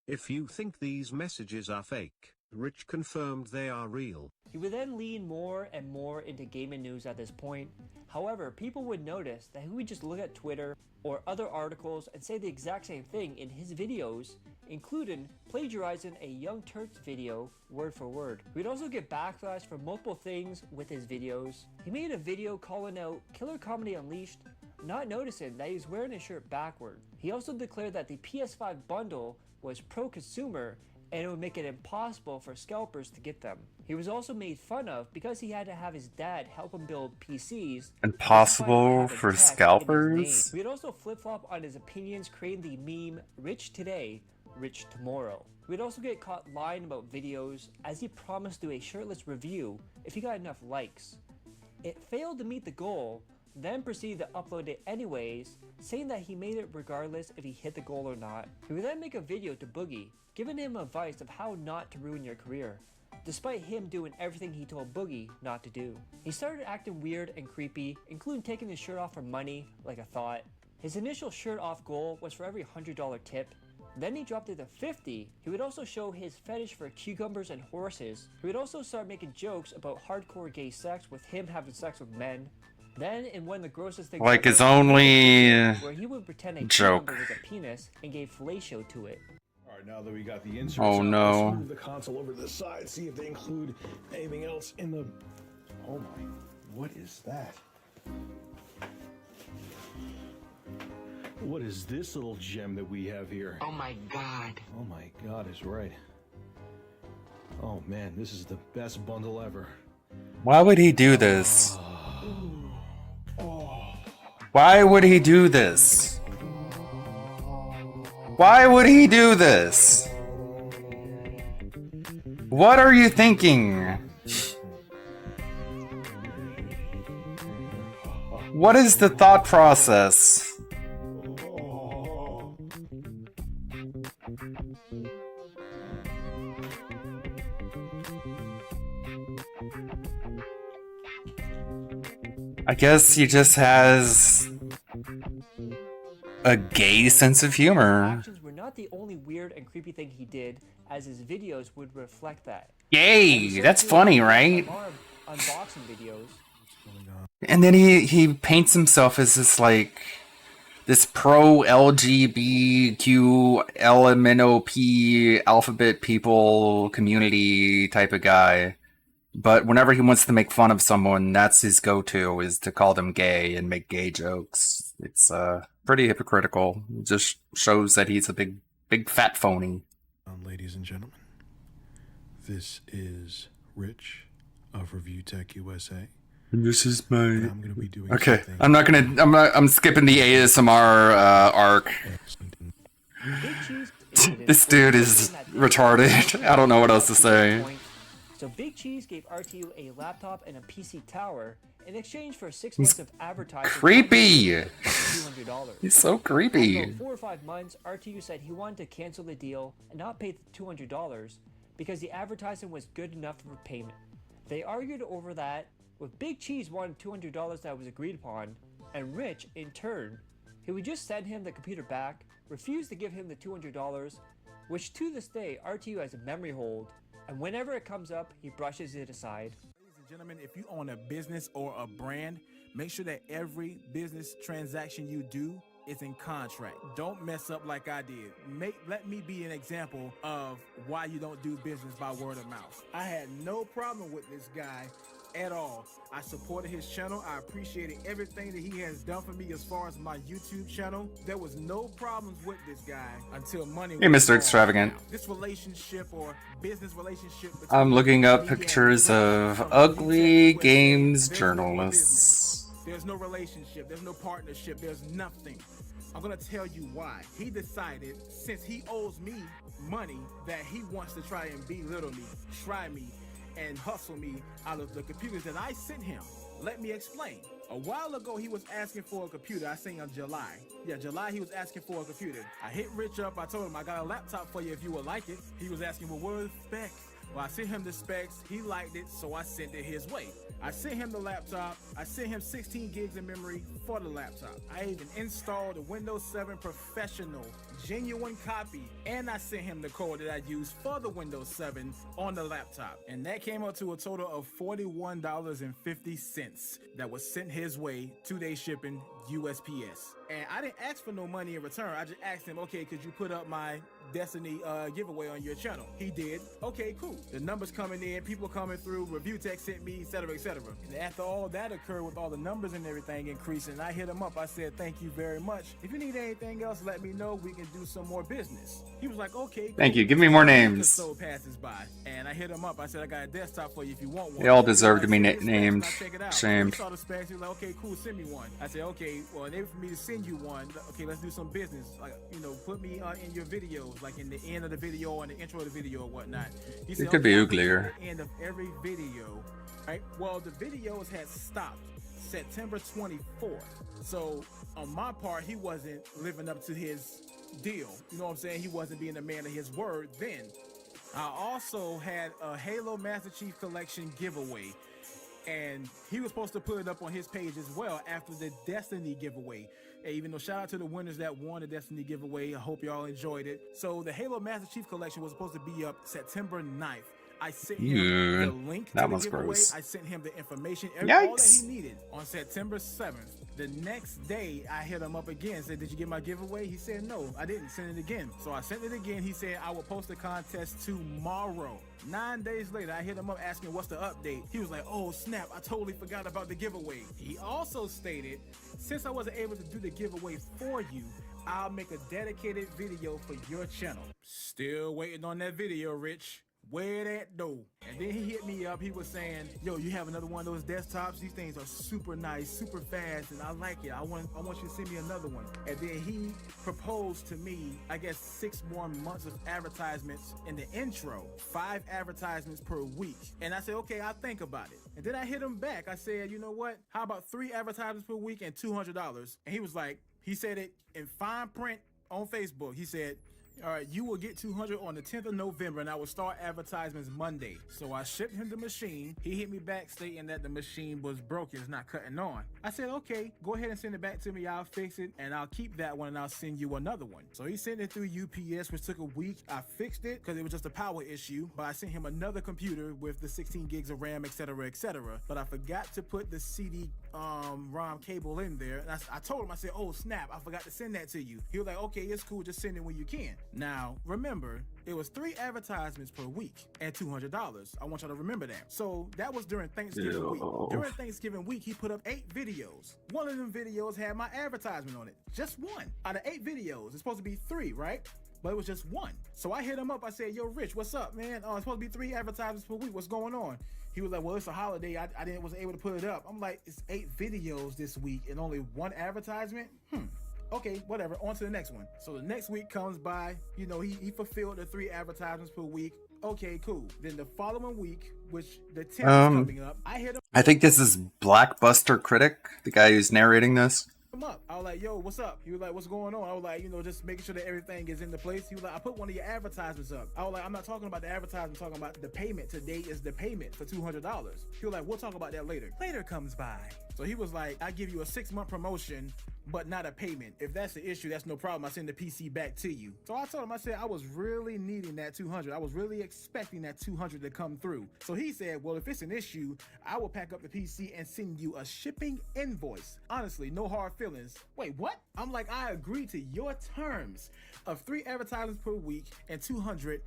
S8: If you think these messages are fake, Rich confirmed they are real.
S5: He would then lean more and more into gaming news at this point. However, people would notice that he would just look at Twitter or other articles and say the exact same thing in his videos, including plagiarizing a Young Turks video word for word. We'd also get backlash for multiple things with his videos. He made a video calling out Killer Comedy Unleashed, not noticing that he was wearing his shirt backward. He also declared that the PS5 bundle was pro-consumer and it would make it impossible for scalpers to get them. He was also made fun of because he had to have his dad help him build PCs.
S2: Impossible for scalpers?
S5: We'd also flip-flop on his opinions, creating the meme Rich Today, Rich Tomorrow. We'd also get caught lying about videos, as he promised to do a shirtless review if he got enough likes. It failed to meet the goal, then proceeded to upload it anyways, saying that he made it regardless if he hit the goal or not. He would then make a video to Boogie, giving him advice of how not to ruin your career, despite him doing everything he told Boogie not to do. He started acting weird and creepy, including taking his shirt off for money, like a thought. His initial shirt off goal was for every $100 tip. Then he dropped it to 50. He would also show his fetish for cucumbers and horses. He would also start making jokes about hardcore gay sex with him having sex with men. Then, in one of the grossest things
S2: Like
S5: ever,
S2: his only
S5: where he would pretend a
S2: joke.
S5: cucumber was a penis and gave fellatio to it.
S6: Alright, now that we got the inserts
S2: Oh,
S6: out,
S2: no.
S6: let's move the console over to the side, see if they include anything else in the... Oh my, what is that? What is this little gem that we have here?
S11: Oh my god.
S6: Oh my god is right. Oh man, this is the best bundle ever.
S2: Why would he do this? Why would he do this? Why would he do this? What are you thinking? What is the thought process? I guess he just has a gay sense of humor.
S5: Actions were not the only weird and creepy thing he did, as his videos would reflect that.
S2: Gay, that's funny, right?
S5: Unboxing videos.
S2: And then he paints himself as this like this pro LGBTQ LMNOP alphabet people community type of guy. But whenever he wants to make fun of someone, that's his go-to, is to call them gay and make gay jokes. It's pretty hypocritical. It just shows that he's a big fat phony.
S6: Ladies and gentlemen, this is Rich of Review Tech USA.
S2: And this is my...
S6: And I'm gonna be doing
S2: okay,
S6: something...
S2: I'm skipping the ASMR arc. This dude is retarded. I don't know what else to say.
S5: So Big Cheese gave RTU a laptop and a PC tower in exchange for 6 months of advertising.
S2: Creepy!
S5: $200.
S2: He's so creepy.
S5: After 4 or 5 months, RTU said he wanted to cancel the deal and not pay the $200 because the advertising was good enough for payment. They argued over that, with Big Cheese wanting $200 that was agreed upon, and Rich, in turn, he would just send him the computer back, refuse to give him the $200, which to this day RTU has a memory hold, and whenever it comes up, he brushes it aside.
S3: Ladies and gentlemen, if you own a business or a brand, make sure that every business transaction you do is in contract. Don't mess up like I did. Let me be an example of why you don't do business by word of mouth. I had no problem with this guy at all. I supported his channel. I appreciated everything that he has done for me as far as my YouTube channel. There was no problems with this guy until money.
S2: Hey, Mr. Extravagant.
S3: This relationship or business relationship.
S2: I'm looking up pictures of ugly games journalists.
S3: There's no relationship. There's no partnership. There's nothing. I'm gonna tell you why. He decided, since he owes me money, that he wants to try and belittle me, try me, and hustle me out of the computers that I sent him. Let me explain. A while ago, he was asking for a computer. I think in July. Yeah, July, he was asking for a computer. I hit Rich up. I told him, I got a laptop for you if you would like it. He was asking, well, what are the specs? Well, I sent him the specs. He liked it, so I sent it his way. I sent him the laptop. I sent him 16 gigs of memory for the laptop. I even installed a Windows 7 Professional genuine copy, and I sent him the code that I used for the Windows 7 on the laptop. And that came up to a total of $41.50 that was sent his way, 2-day shipping, USPS. And I didn't ask for no money in return. I just asked him, okay, could you put up my Destiny giveaway on your channel? He did. Okay, cool. The numbers coming in, people coming through, Review Tech sent me, etc., etc. And after all that occurred with all the numbers and everything increasing, I hit him up. I said, thank you very much. If you need anything else, let me know. We can do some more business. He was like, okay, cool.
S2: Thank you. Give me more names.
S3: So passes by, and I hit him up. I said, I got a desktop for you if you want one.
S2: They all deserve to be named. Shame.
S3: He saw the specs. He was like, okay, cool, send me one. I said, okay, well, in order for me to send you one, okay, let's do some business. Like, you know, put me in your videos, like in the end of the video or in the intro of the video or whatnot. He said,
S2: it could be
S3: okay,
S2: uglier.
S3: at the end of every video, right? Well, the videos had stopped September 24th. So on my part, he wasn't living up to his deal. You know what I'm saying? He wasn't being a man of his word then. I also had a Halo Master Chief Collection giveaway, and he was supposed to put it up on his page as well after the Destiny giveaway. Hey, even though shout out to the winners that won the Destiny giveaway. I hope y'all enjoyed it. So the Halo Master Chief Collection was supposed to be up September 9th. I sent him the link to the giveaway.
S2: Gross.
S3: I sent him the information, all that he needed on September 7th. The next day, I hit him up again, said, did you get my giveaway? He said, no, I didn't. Send it again. So I sent it again. He said, I will post the contest tomorrow. 9 days later, I hit him up asking what's the update. He was like, oh, snap, I totally forgot about the giveaway. He also stated, since I wasn't able to do the giveaway for you, I'll make a dedicated video for your channel. Still waiting on that video, Rich. Where that though? And then he hit me up. He was saying, yo, you have another one of those desktops? These things are super nice, super fast, and I like it. I want you to send me another one. And then he proposed to me, I guess, 6 more months of advertisements in the intro, 5 advertisements per week. And I said, okay, I'll think about it. And then I hit him back. I said, you know what? How about 3 advertisements per week and $200? And he was like, he said it in fine print on Facebook. He said, all right, you will get 200 on the 10th of November, and I will start advertisements Monday. So I shipped him the machine. He hit me back stating that the machine was broken, it's not cutting on. I said, okay, go ahead and send it back to me. I'll fix it, and I'll keep that one, and I'll send you another one. So he sent it through UPS, which took a week. I fixed it because it was just a power issue, but I sent him another computer with the 16 gigs of RAM, etc., etc. But I forgot to put the CD ROM cable in there. And I told him, I said, oh snap, I forgot to send that to you. He was like, okay, it's cool, just send it when you can. Now, remember, it was 3 advertisements per week and $200. I want y'all to remember that. So that was during Thanksgiving week. During Thanksgiving week, he put up 8 videos. One of them videos had my advertisement on it. Just one. Out of 8 videos, it's supposed to be 3, right? But it was just 1. So I hit him up. I said, yo, Rich, what's up, man? It's supposed to be 3 advertisements per week. What's going on? He was like, well, it's a holiday. I wasn't able to put it up. I'm like, it's 8 videos this week and only 1 advertisement? Okay, whatever, on to the next one. So the next week comes by, you know, he fulfilled the 3 advertisements per week. Okay, cool. Then the following week, which the 10th is coming up, I hit him.
S2: I think this is Blackbuster Critic, the guy who's narrating this.
S3: Up. I was like, yo, what's up? He was like, what's going on? I was like, you know, just making sure that everything is in the place. He was like, I put one of your advertisements up. I was like, I'm not talking about the advertisement, I'm talking about the payment. Today is the payment for $200. He was like, we'll talk about that later. Later comes by. So he was like, I give you a 6-month promotion, but not a payment. If that's the issue, that's no problem. I send the PC back to you. So I told him, I said, I was really needing that 200. I was really expecting that 200 to come through. So he said, well, if it's an issue, I will pack up the PC and send you a shipping invoice. Honestly, no hard feelings. Wait, what? I'm like, I agree to your terms of 3 advertisements per week and $200.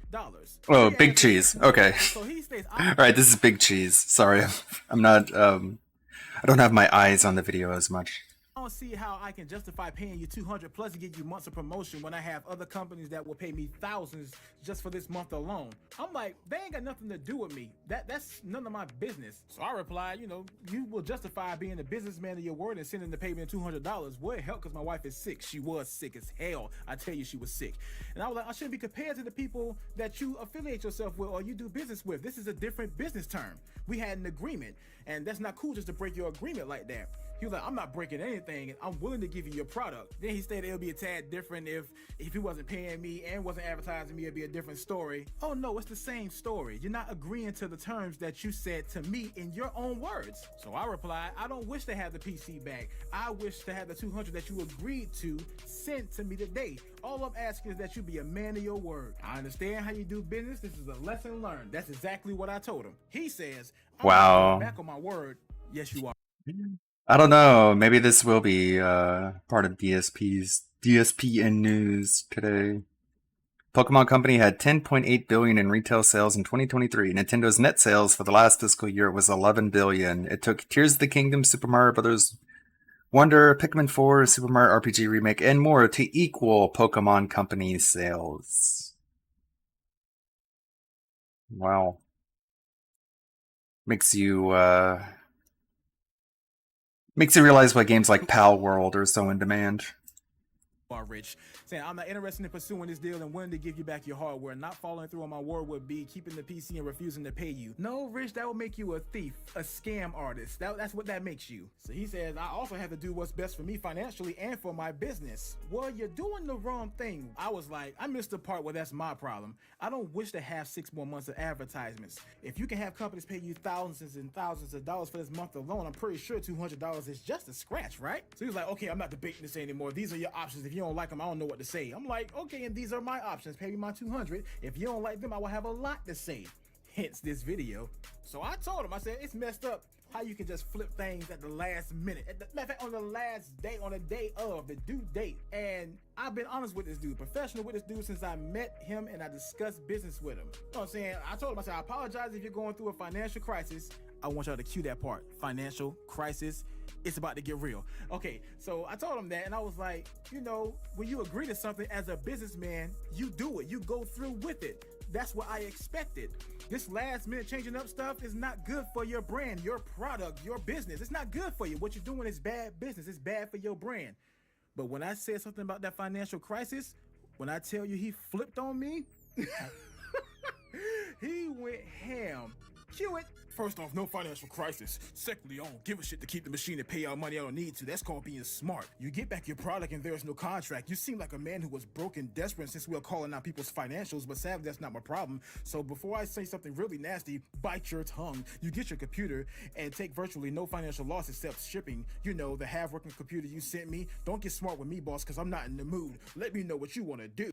S2: Oh, Big Cheese. Okay.
S3: So he states,
S2: all right, this is Big Cheese. Sorry, I'm not, I don't have my eyes on the video as much.
S3: I don't see how I can justify paying you $200 plus to get you months of promotion when I have other companies that will pay me thousands just for this month alone. I'm like, they ain't got nothing to do with me. That's none of my business. So I replied, you know, you will justify being a businessman of your word and sending the payment $200. Well, hell, because my wife is sick. She was sick as hell. I tell you, she was sick. And I was like, I shouldn't be compared to the people that you affiliate yourself with or you do business with. This is a different business term. We had an agreement, and that's not cool just to break your agreement like that. He was like, I'm not breaking anything, and I'm willing to give you your product. Then he stated it'll be a tad different if he wasn't paying me and wasn't advertising me, it'd be a different story. Oh no, it's the same story. You're not agreeing to the terms that you said to me in your own words. So I replied, I don't wish to have the PC back. I wish to have the 200 that you agreed to sent to me today. All I'm asking is that you be a man of your word. I understand how you do business. This is a lesson learned. That's exactly what I told him. He says, I'm
S2: wow.
S3: back on my word. Yes, you are.
S2: I don't know. Maybe this will be part of DSPN news today. Pokemon Company had 10.8 billion in retail sales in 2023. Nintendo's net sales for the last fiscal year was 11 billion. It took Tears of the Kingdom, Super Mario Bros. Wonder, Pikmin 4, Super Mario RPG Remake, and more to equal Pokemon Company sales. Wow. Makes you realize why games like Pal World are so in demand.
S3: Rich, saying I'm not interested in pursuing this deal and willing to give you back your hardware. Not following through on my word would be keeping the PC and refusing to pay you. No, Rich, that would make you a thief, a scam artist. That's what that makes you. So he says, I also have to do what's best for me financially and for my business. Well, you're doing the wrong thing. I was like, I missed the part where that's my problem. I don't wish to have 6 more months of advertisements. If you can have companies pay you thousands and thousands of dollars for this month alone, I'm pretty sure $200 is just a scratch, right? So he was like, okay, I'm not debating this anymore. These are your options. If you don't like them, I don't know what to say. I'm like, okay, and these are my options. Pay me my 200. If you don't like them, I will have a lot to say. Hence this video. So I told him, I said, it's messed up how you can just flip things at the last minute. Matter of fact, on the last day, on the day of the due date. And I've been honest with this dude, professional with this dude since I met him and I discussed business with him. You know what I'm saying? I told him, I said, I apologize if you're going through a financial crisis. I want y'all to cue that part. Financial crisis. It's about to get real. Okay, so I told him that, and I was like, you know, when you agree to something as a businessman, you do it. You go through with it. that's what I expected. This last minute changing up stuff is not good for your brand, your product, your business. It's not good for you. What you're doing is bad business. It's bad for your brand. But when I said something about that financial crisis, when I tell you he flipped on me, he went ham. Cue it. First off, no financial crisis. Secondly, I don't give a shit to keep the machine and pay out money I don't need to. That's called being smart. You get back your product and there's no contract. You seem like a man who was broke and desperate since we are calling out people's financials, but sadly that's not my problem. So before I say something really nasty, bite your tongue. You get your computer and take virtually no financial loss except shipping. You know, the half-working computer you sent me. Don't get smart with me, boss, because I'm not in the mood. Let me know what you want to do.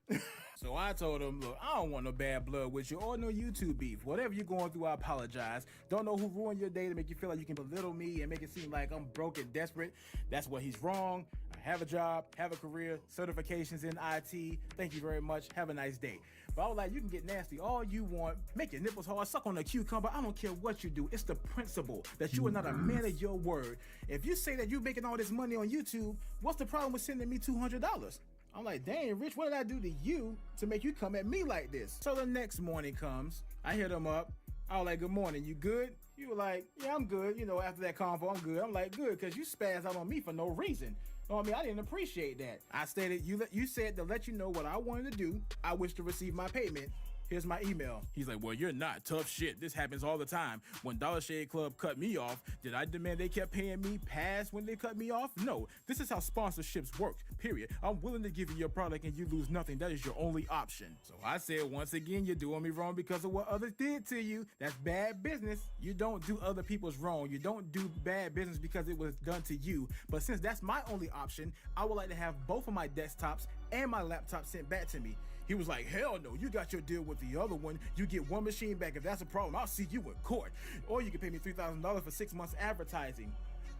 S3: So I told him, look, I don't want no bad blood with you or no YouTube beef. Whatever you're going through, I apologize. Don't know who ruined your day to make you feel like you can belittle me and make it seem like I'm broke and desperate. That's what he's wrong. I have a job, have a career, certifications in IT. Thank you very much. Have a nice day. But I was like, you can get nasty all you want. Make your nipples hard, suck on a cucumber. I don't care what you do. It's the principle that you are not a man of your word. If you say that you're making all this money on YouTube, what's the problem with sending me $200? I'm like, dang, Rich, what did I do to you to make you come at me like this? So the next morning comes, I hit him up. I was like, good morning, you good? You were like, yeah, I'm good. You know, after that convo, I'm good. I'm like, good, because you spazzed out on me for no reason. You know what I mean? I didn't appreciate that. I stated, you said to let you know what I wanted to do. I wish to receive my payment. Here's my email. He's like, well, you're not tough shit. This happens all the time. When Dollar Shave Club cut me off, did I demand they kept paying me past when they cut me off? No, this is how sponsorships work, period. I'm willing to give you your product and you lose nothing. That is your only option. So I said, once again, you're doing me wrong because of what others did to you. That's bad business. You don't do other people's wrong. You don't do bad business because it was done to you. But since that's my only option, I would like to have both of my desktops and my laptop sent back to me. He was like, hell no, you got your deal with the other one. You get one machine back. If that's a problem, I'll see you in court. Or you can pay me $3,000 for 6 months advertising.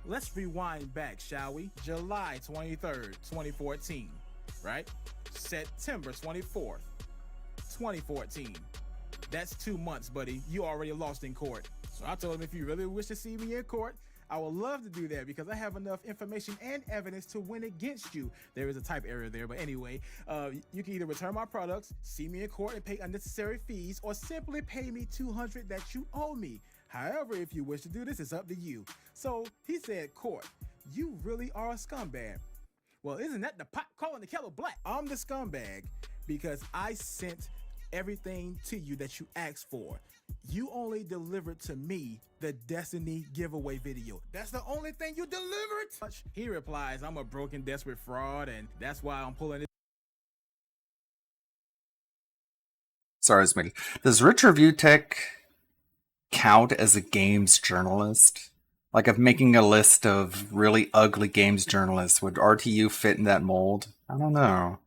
S3: Let's rewind back, shall we? July 23rd, 2014, right? September 24th, 2014. That's 2 months, buddy. You already lost in court. So I told him, if you really wish to see me in court, I would love to do that because I have enough information and evidence to win against you. There is a type error there, but anyway, you can either return my products, see me in court and pay unnecessary fees, or simply pay me $200 that you owe me. However, if you wish to do this, it's up to you. So he said, court, you really are a scumbag. Well, isn't that the pot calling the kettle black? I'm the scumbag because I sent everything to you that you asked for. You only delivered to me the Destiny giveaway video. That's the only thing you delivered? He replies, I'm a broken, desperate fraud, and that's why I'm pulling it.
S2: Sorry, Smitty. Does Rich Review Tech count as a games journalist? Like, if making a list of really ugly games journalists, would RTU fit in that mold? I don't know.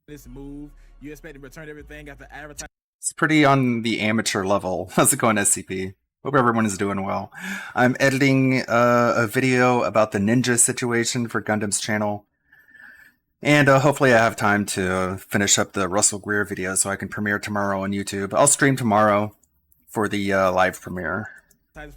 S3: This move, you expect to return everything after advertising.
S2: It's pretty on the amateur level. How's it going, SCP? Hope everyone is doing well. I'm editing a video about the ninja situation for Gundam's channel. And hopefully I have time to finish up the Russell Greer video so I can premiere tomorrow on YouTube. I'll stream tomorrow for the live premiere.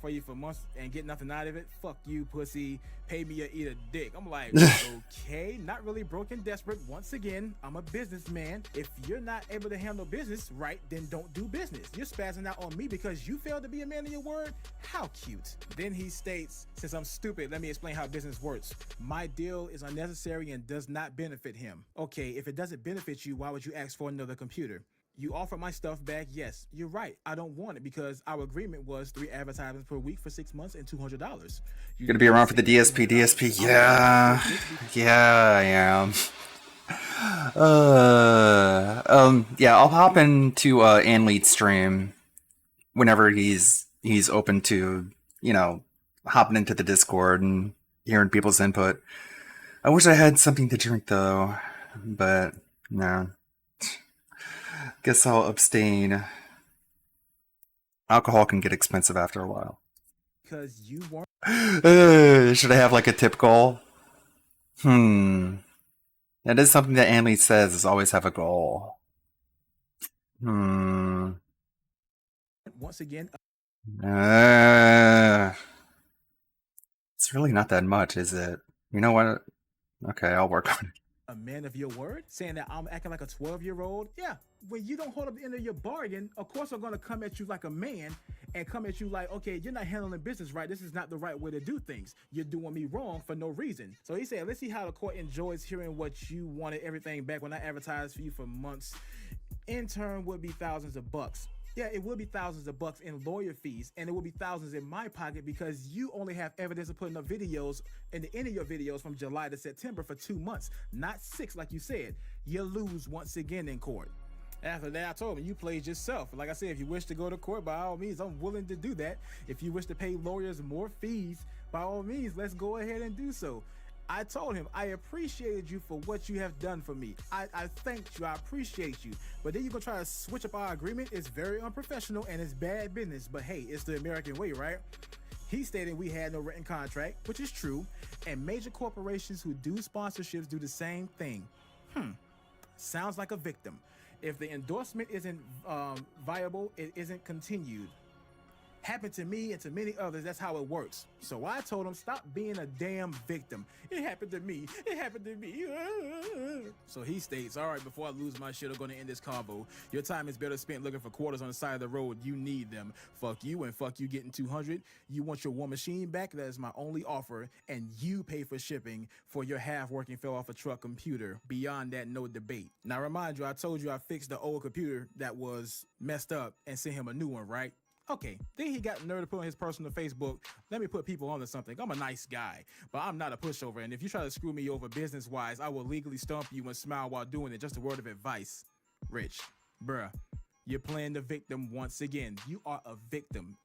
S3: For you for months and get nothing out of it. Fuck you, pussy. Pay me or eat a dick. I'm like, okay, not really broken, desperate. Once again, I'm a businessman. If you're not able to handle business right, then don't do business. You're spazzing out on me because you failed to be a man of your word? How cute. Then he states, since I'm stupid, let me explain how business works. My deal is unnecessary and does not benefit him. Okay, if it doesn't benefit you, why would you ask for another computer? You offer my stuff back, yes, you're right. I don't want it because our agreement was 3 advertisements per week for 6 months and $200.
S2: You're gonna be around for the DSP? Yeah, I am. Yeah, I'll hop into Anleet's stream whenever he's open to, you know, hopping into the Discord and hearing people's input. I wish I had something to drink though, but no. Guess I'll abstain. Alcohol can get expensive after a while.
S3: Because you weren't.
S2: Should I have like a tip goal? That is something that Anley says, is always have a goal.
S3: Once again.
S2: It's really not that much, is it? You know what? Okay, I'll work on it.
S3: a man of your word, saying that I'm acting like a 12-year-old. Yeah, when you don't hold up the end of your bargain, of course I'm gonna come at you like a man and come at you like, okay, you're not handling business right. This is not the right way to do things. You're doing me wrong for no reason. So he said, let's see how the court enjoys hearing what you wanted everything back when I advertised for you for months. In turn would be thousands of bucks. Yeah, it will be thousands of bucks in lawyer fees, and it will be thousands in my pocket because you only have evidence of putting up videos in the end of your videos from July to September for 2 months, not 6 like you said. You lose once again in court. After that, I told him, you played yourself. Like I said, if you wish to go to court, by all means, I'm willing to do that. If you wish to pay lawyers more fees, by all means, let's go ahead and do so. I told him I appreciated you for what you have done for me. I thanked you. I appreciate you. But then you're going to try to switch up our agreement. It's very unprofessional and it's bad business. But hey, it's the American way, right? He stated we had no written contract, which is true. And major corporations who do sponsorships do the same thing. Sounds like a victim. If the endorsement isn't viable, it isn't continued. Happened to me and to many others. That's how it works. So I told him, stop being a damn victim. It happened to me. It happened to me. So he states, all right, before I lose my shit, I'm going to end this convo. Your time is better spent looking for quarters on the side of the road. You need them. Fuck you and fuck you getting 200. You want your one machine back? That is my only offer. And you pay for shipping for your half working fell off a truck computer. Beyond that, no debate. Now remind you, I told you I fixed the old computer that was messed up and sent him a new one, right? Okay, then he got the nerve to put on his personal Facebook, let me put people onto something. I'm a nice guy, but I'm not a pushover. And if you try to screw me over business-wise, I will legally stomp you and smile while doing it. Just a word of advice. Rich, bruh, you're playing the victim once again. You are a victim.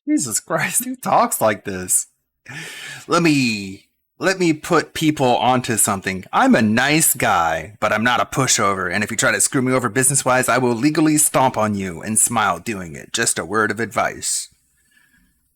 S2: Jesus Christ, who talks like this? Let me put people onto something. I'm a nice guy, but I'm not a pushover. And if you try to screw me over business-wise, I will legally stomp on you and smile doing it. Just a word of advice.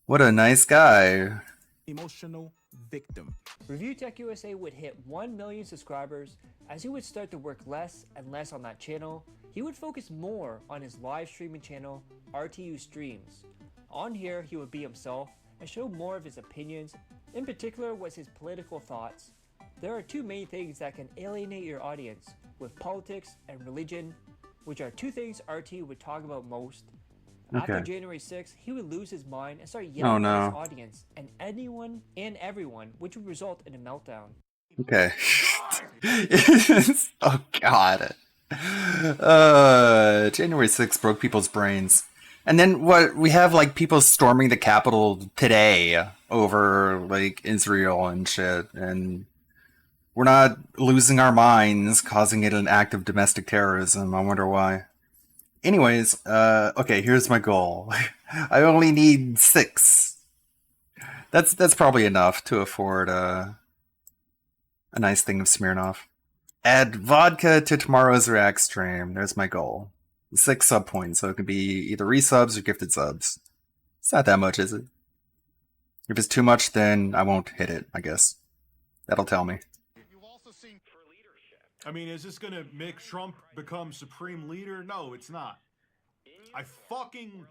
S2: What a nice guy.
S3: Emotional victim.
S5: Review Tech USA would hit 1 million subscribers as he would start to work less and less on that channel. He would focus more on his live streaming channel, RTU Streams. On here, he would be himself and show more of his opinions. In particular was his political thoughts. There are two main things that can alienate your audience, with politics and religion, which are two things RT would talk about most. After January 6th, he would lose his mind and start yelling at his audience and anyone and everyone, which would result in a meltdown.
S2: Okay. Oh God. January 6th broke people's brains. And then what, we have like people storming the Capitol today over like Israel and shit, and we're not losing our minds, causing it an act of domestic terrorism. I wonder why. Anyways, okay, here's my goal. I only need 6. That's probably enough to afford a nice thing of Smirnoff. Add vodka to tomorrow's React stream. There's my goal. 6 sub points, so it could be either resubs or gifted subs. It's not that much, is it? If it's too much, then I won't hit it, I guess. That'll tell me.
S11: You've also seen for leadership. I mean, is this gonna make Trump become supreme leader? No, it's not. I fucking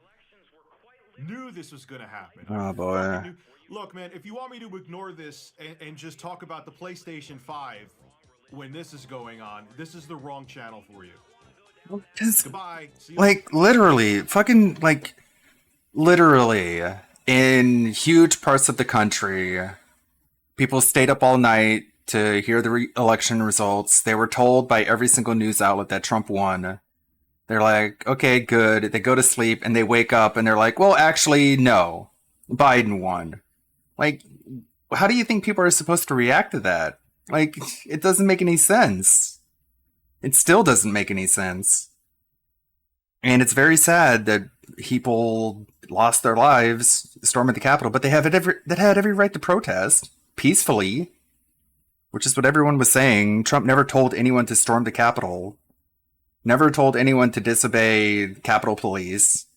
S11: knew this was gonna happen.
S2: Oh boy.
S11: Look, man, if you want me to ignore this and just talk about the PlayStation 5 when this is going on, this is the wrong channel for you. Goodbye. See you.
S2: Like, literally, fucking, like, literally, in huge parts of the country, people stayed up all night to hear the election results. They were told by every single news outlet that Trump won. They're like, okay, good. They go to sleep and they wake up and they're like, well, actually, no. Biden won. Like, how do you think people are supposed to react to that? Like, it doesn't make any sense. It still doesn't make any sense. And it's very sad that people lost their lives storming the Capitol, but they had every right to protest peacefully, which is what everyone was saying. Trump never told anyone to storm the Capitol, never told anyone to disobey Capitol Police.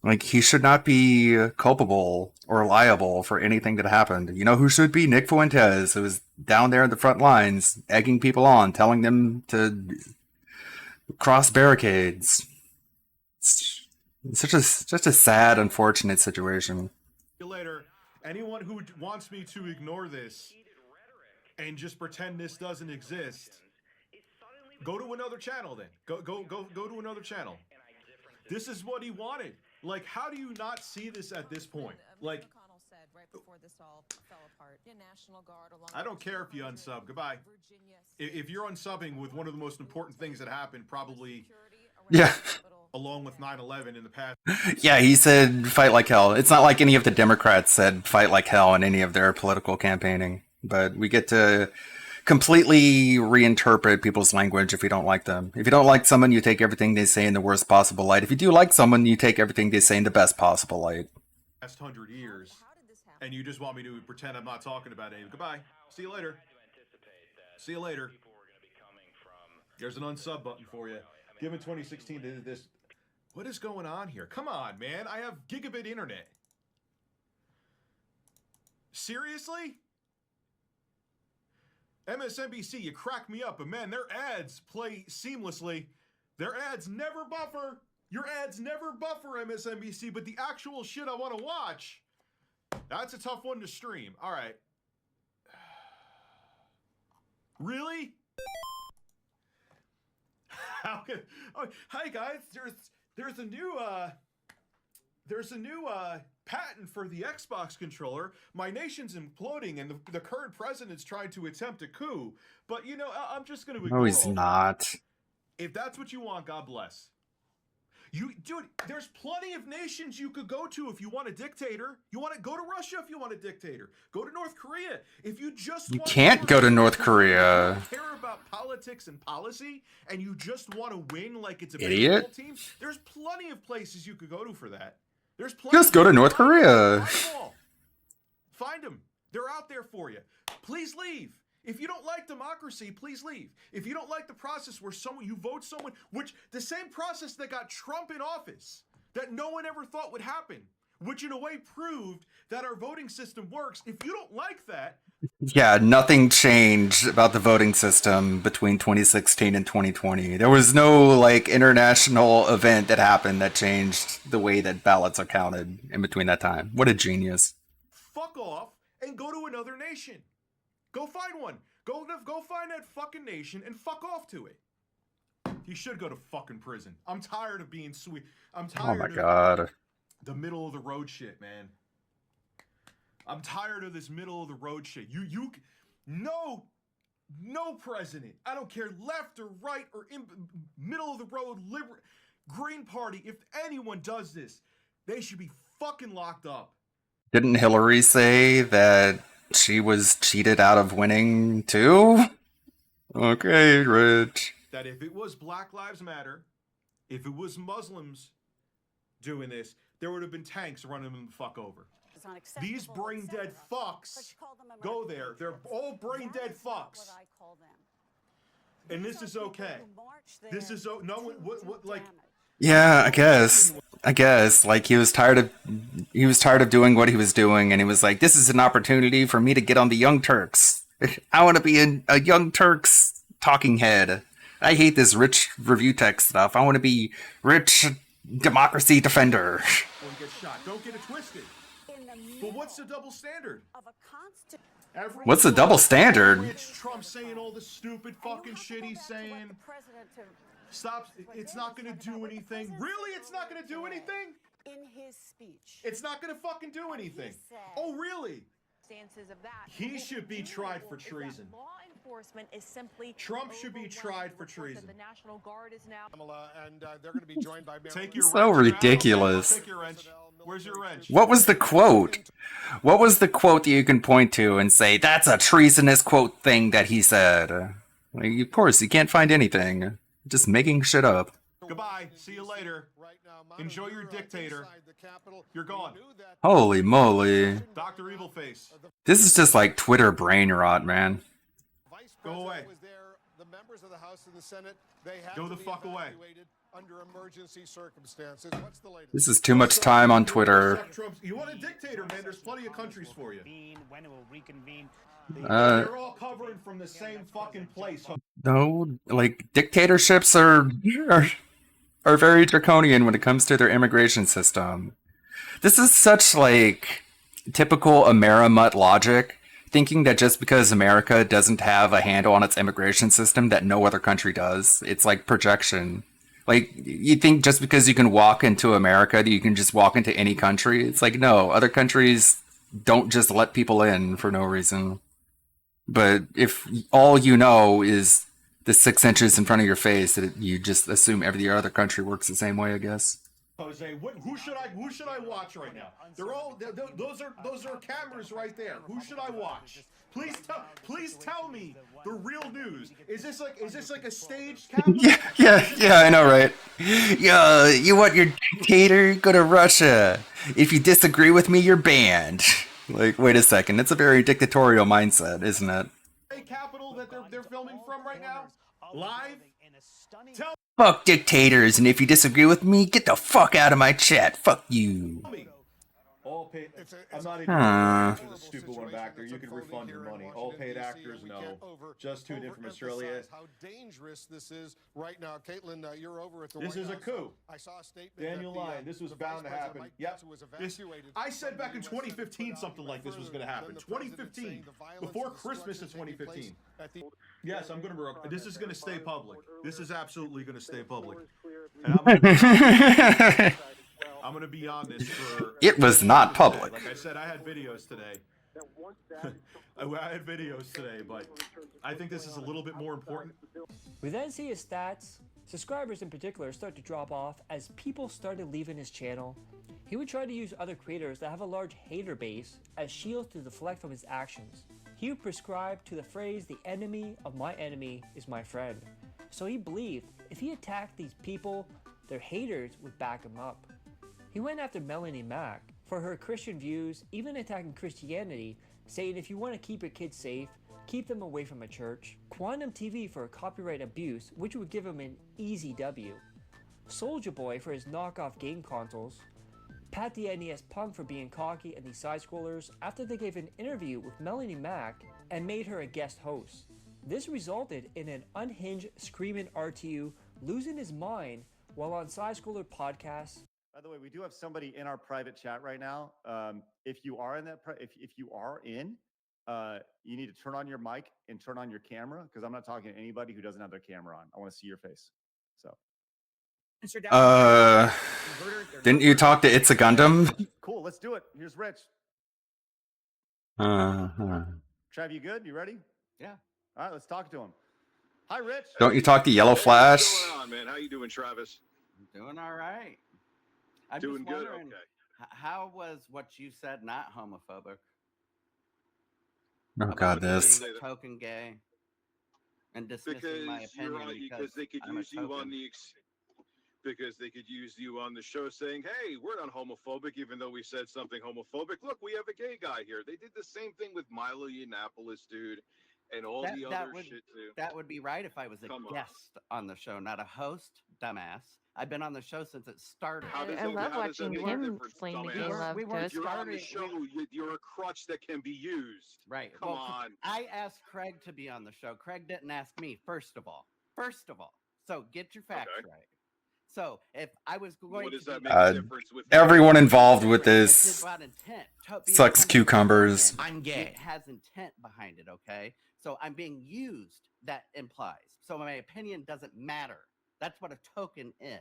S2: Like, he should not be culpable or liable for anything that happened. You know who should be? Nick Fuentes, who was down there in the front lines, egging people on, telling them to cross barricades. It's such a sad, unfortunate situation.
S11: See you later. Anyone who wants me to ignore this and just pretend this doesn't exist. Go to another channel then. Go to another channel. This is what he wanted. Like, how do you not see this at this point? Like, I don't care if you unsub. Goodbye. If you're unsubbing with one of the most important things that happened, probably,
S2: Yeah.
S11: along with 9/11 in the past.
S2: Yeah, he said fight like hell. It's not like any of the Democrats said fight like hell in any of their political campaigning, but we get to completely reinterpret people's language if we don't like them. If you don't like someone, you take everything they say in the worst possible light. If you do like someone, you take everything they say in the best possible light.
S11: Last 100 years, and you just want me to pretend I'm not talking about it. Goodbye. See you later. See you later. There's an unsub button for you. Given 2016 to this. What is going on here? Come on, man. I have gigabit internet. Seriously? MSNBC, you crack me up, but man, their ads play seamlessly. Their ads never buffer. Your ads never buffer, MSNBC, but the actual shit I want to watch, that's a tough one to stream. All right. Really? How can? Oh, hi guys. There's a new patent for the Xbox controller. My nation's imploding, and the current president's trying to attempt a coup. But you know, I'm just going to ignore.
S2: No, he's not.
S11: If that's what you want, God bless. Dude, there's plenty of nations you could go to if you want a dictator. You want to go to Russia if you want a dictator. Go to North Korea if you just.
S2: You can't go to North Korea.
S11: You care about politics and policy, and you just want to win like it's a
S2: Idiot.
S11: baseball team. There's plenty of places you could go to for that. There's plenty.
S2: Just go to North Korea.
S11: Find them. They're out there for you. Please leave. If you don't like democracy, please leave. If you don't like the process where you vote someone, which the same process that got Trump in office, that no one ever thought would happen, which in a way proved that our voting system works. If you don't like that.
S2: Yeah, nothing changed about the voting system between 2016 and 2020. There was no like international event that happened that changed the way that ballots are counted in between that time. What a genius.
S11: Fuck off and go to another nation. Go find one. Go find that fucking nation and fuck off to it. He should go to fucking prison. I'm tired of being sweet. I'm tired.
S2: Oh my god.
S11: The middle of the road shit, man. I'm tired of this middle of the road shit. No president. I don't care left or right or in middle of the road, Green Party. If anyone does this, they should be fucking locked up.
S2: Didn't Hillary say that she was cheated out of winning too? Okay, Rich.
S11: That if it was Black Lives Matter, if it was Muslims doing this, there would have been tanks running them the fuck over. These brain dead fucks go there. They're all brain dead fucks. And this is okay. This is no what like.
S2: Yeah, I guess like he was tired of doing what he was doing, and he was like, this is an opportunity for me to get on the Young Turks. I want to be a Young Turks talking head. I hate this rich review tech stuff. I want to be rich democracy defender.
S11: Don't get shot. Don't get it twisted. But what's the double standard?
S2: What's the double standard?
S11: Rich Trump saying all the stupid fucking shit he's saying. Stop. It's not going to do anything. Really? It's not going to do anything?
S12: In his speech.
S11: It's not going to fucking do anything. Oh, really? He should be tried for treason.
S12: Law enforcement is simply
S11: Trump should be tried for treason.
S12: The National Guard is now
S3: and they're going to be joined by
S11: Take your
S2: so
S11: wrench.
S2: ridiculous.
S11: Take your wrench. Where's your wrench?
S2: What was the quote? What was the quote that you can point to and say, that's a treasonous quote thing that he said? Like, of course, you can't find anything. Just making shit up.
S11: Goodbye. See you later. Enjoy your dictator. You're gone.
S2: Holy moly.
S11: Dr. Evilface.
S2: This is just like Twitter brain rot, man.
S11: Go away.
S3: The members of the House and the Senate, they have
S11: Go
S3: to
S11: the
S3: be
S11: fuck away.
S3: evaluated under emergency circumstances. What's the latest?
S2: This is too much time on Twitter.
S11: You want a dictator, man? There's plenty of countries for you.
S13: When it will reconvene.
S11: They're all covering from the same fucking place.
S2: No, like dictatorships are very draconian when it comes to their immigration system. This is such like typical Amerimut logic thinking that just because America doesn't have a handle on its immigration system that no other country does. It's like projection. Like, you think just because you can walk into America that you can just walk into any country? It's like, no, other countries don't just let people in for no reason. But if all you know is the 6 inches in front of your face, that you just assume every other country works the same way, I guess.
S11: Jose, who should I watch right now? Those are cameras right there. Who should I watch? Please tell me the real news. Is this like a staged capital?
S2: Yeah, I know, right? Yeah, you want your dictator? Go to Russia. If you disagree with me, you're banned. Like, wait a second. It's a very dictatorial mindset, isn't it?
S11: Capital that they're filming from right now? Live? Tell
S2: Fuck dictators, and if you disagree with me, get the fuck out of my chat. Fuck you.
S11: me. All paid. I'm not even
S2: Huh.
S11: going to answer the stupid one back there. You can refund your money. All paid actors, no. Just tuned in from Australia.
S13: How dangerous this is right now, Caitlin. You're over at the
S11: This
S13: White
S11: is a
S13: House.
S11: coup.
S13: I saw a statement.
S11: Daniel
S13: that the,
S11: Lyon, this was
S13: the
S11: bound to
S13: Vice President
S11: happen.
S13: Mike
S11: Yep.
S13: Pence was
S11: This,
S13: evacuated
S11: I said back in
S13: from the US
S11: 2015 something like this was going to happen. 2015, before Christmas of 2015. Yes, I'm going to. This is going to stay public. This is absolutely going to stay public. And I'm going to be on this for.
S2: It was not public.
S11: Like I said, I had videos today. I had videos today, but I think this is a little bit more important.
S5: We then see his stats. Subscribers in particular start to drop off as people started leaving his channel. He would try to use other creators that have a large hater base as shields to deflect from his actions. He would prescribe to the phrase, "the enemy of my enemy is my friend." So he believed if he attacked these people, their haters would back him up. He went after Melanie Mack for her Christian views, even attacking Christianity, saying if you want to keep your kids safe, keep them away from a church. Quantum TV for copyright abuse, which would give him an easy W. Soulja Boy for his knockoff game consoles. Pat the NES Punk for being cocky and these side-scrollers after they gave an interview with Melanie Mack and made her a guest host. This resulted in an unhinged screaming RTU losing his mind while on side-scroller podcasts.
S14: By the way, we do have somebody in our private chat right now. If you are in that, if you are in, you need to turn on your mic and turn on your camera because I'm not talking to anybody who doesn't have their camera on. I want to see your face. So.
S2: Didn't you talk to It's a Gundam?
S14: Cool. Let's do it. Here's Rich.
S2: Uh-huh.
S14: Trav, you good? You ready?
S15: Yeah.
S14: All right. Let's talk to him. Hi, Rich.
S2: Don't you talk to Yellow Flash?
S16: What's going on, man? How you doing, Travis?
S15: Doing all right. I'm
S16: Doing
S15: just
S16: good.
S15: wondering,
S16: Okay.
S15: how was what you said not homophobic?
S2: Oh
S15: About
S2: God,
S15: me
S2: this.
S15: being a token gay and dismissing my
S16: Because you're
S15: opinion
S16: right, because
S15: because
S16: they could
S15: I'm a
S16: use you on
S15: token.
S16: the because they could use you on the show saying, "Hey, we're not homophobic," even though we said something homophobic. Look, we have a gay guy here. They did the same thing with Milo Yiannopoulos, dude, and all the other shit too.
S15: That would be right if I was a
S16: Come on.
S15: guest on the show, not a host, dumbass. I've been on the show since it started.
S16: How does
S17: I
S16: that-
S17: love
S16: how does that
S17: watching
S16: make a
S17: him
S16: difference,
S17: explain the
S16: dumbass?
S17: gay love
S15: We
S17: to
S15: weren't
S17: us.
S16: You're on the
S15: starting-
S16: show. You're a crutch that can be used.
S15: Right.
S16: Come
S15: Well,
S16: on.
S15: I asked Craig to be on the show. Craig didn't ask me, first of all. So get your facts
S16: Okay.
S15: right. So if I was going
S16: What does
S15: to
S16: that
S15: be
S16: make a difference with
S2: Everyone involved with
S15: It's
S2: this
S15: about intent. Being
S2: sucks
S15: somebody
S2: cucumbers.
S15: token,
S3: I'm gay.
S15: It has intent behind it, okay? So I'm being used, that implies. So my opinion doesn't matter. That's what a token is.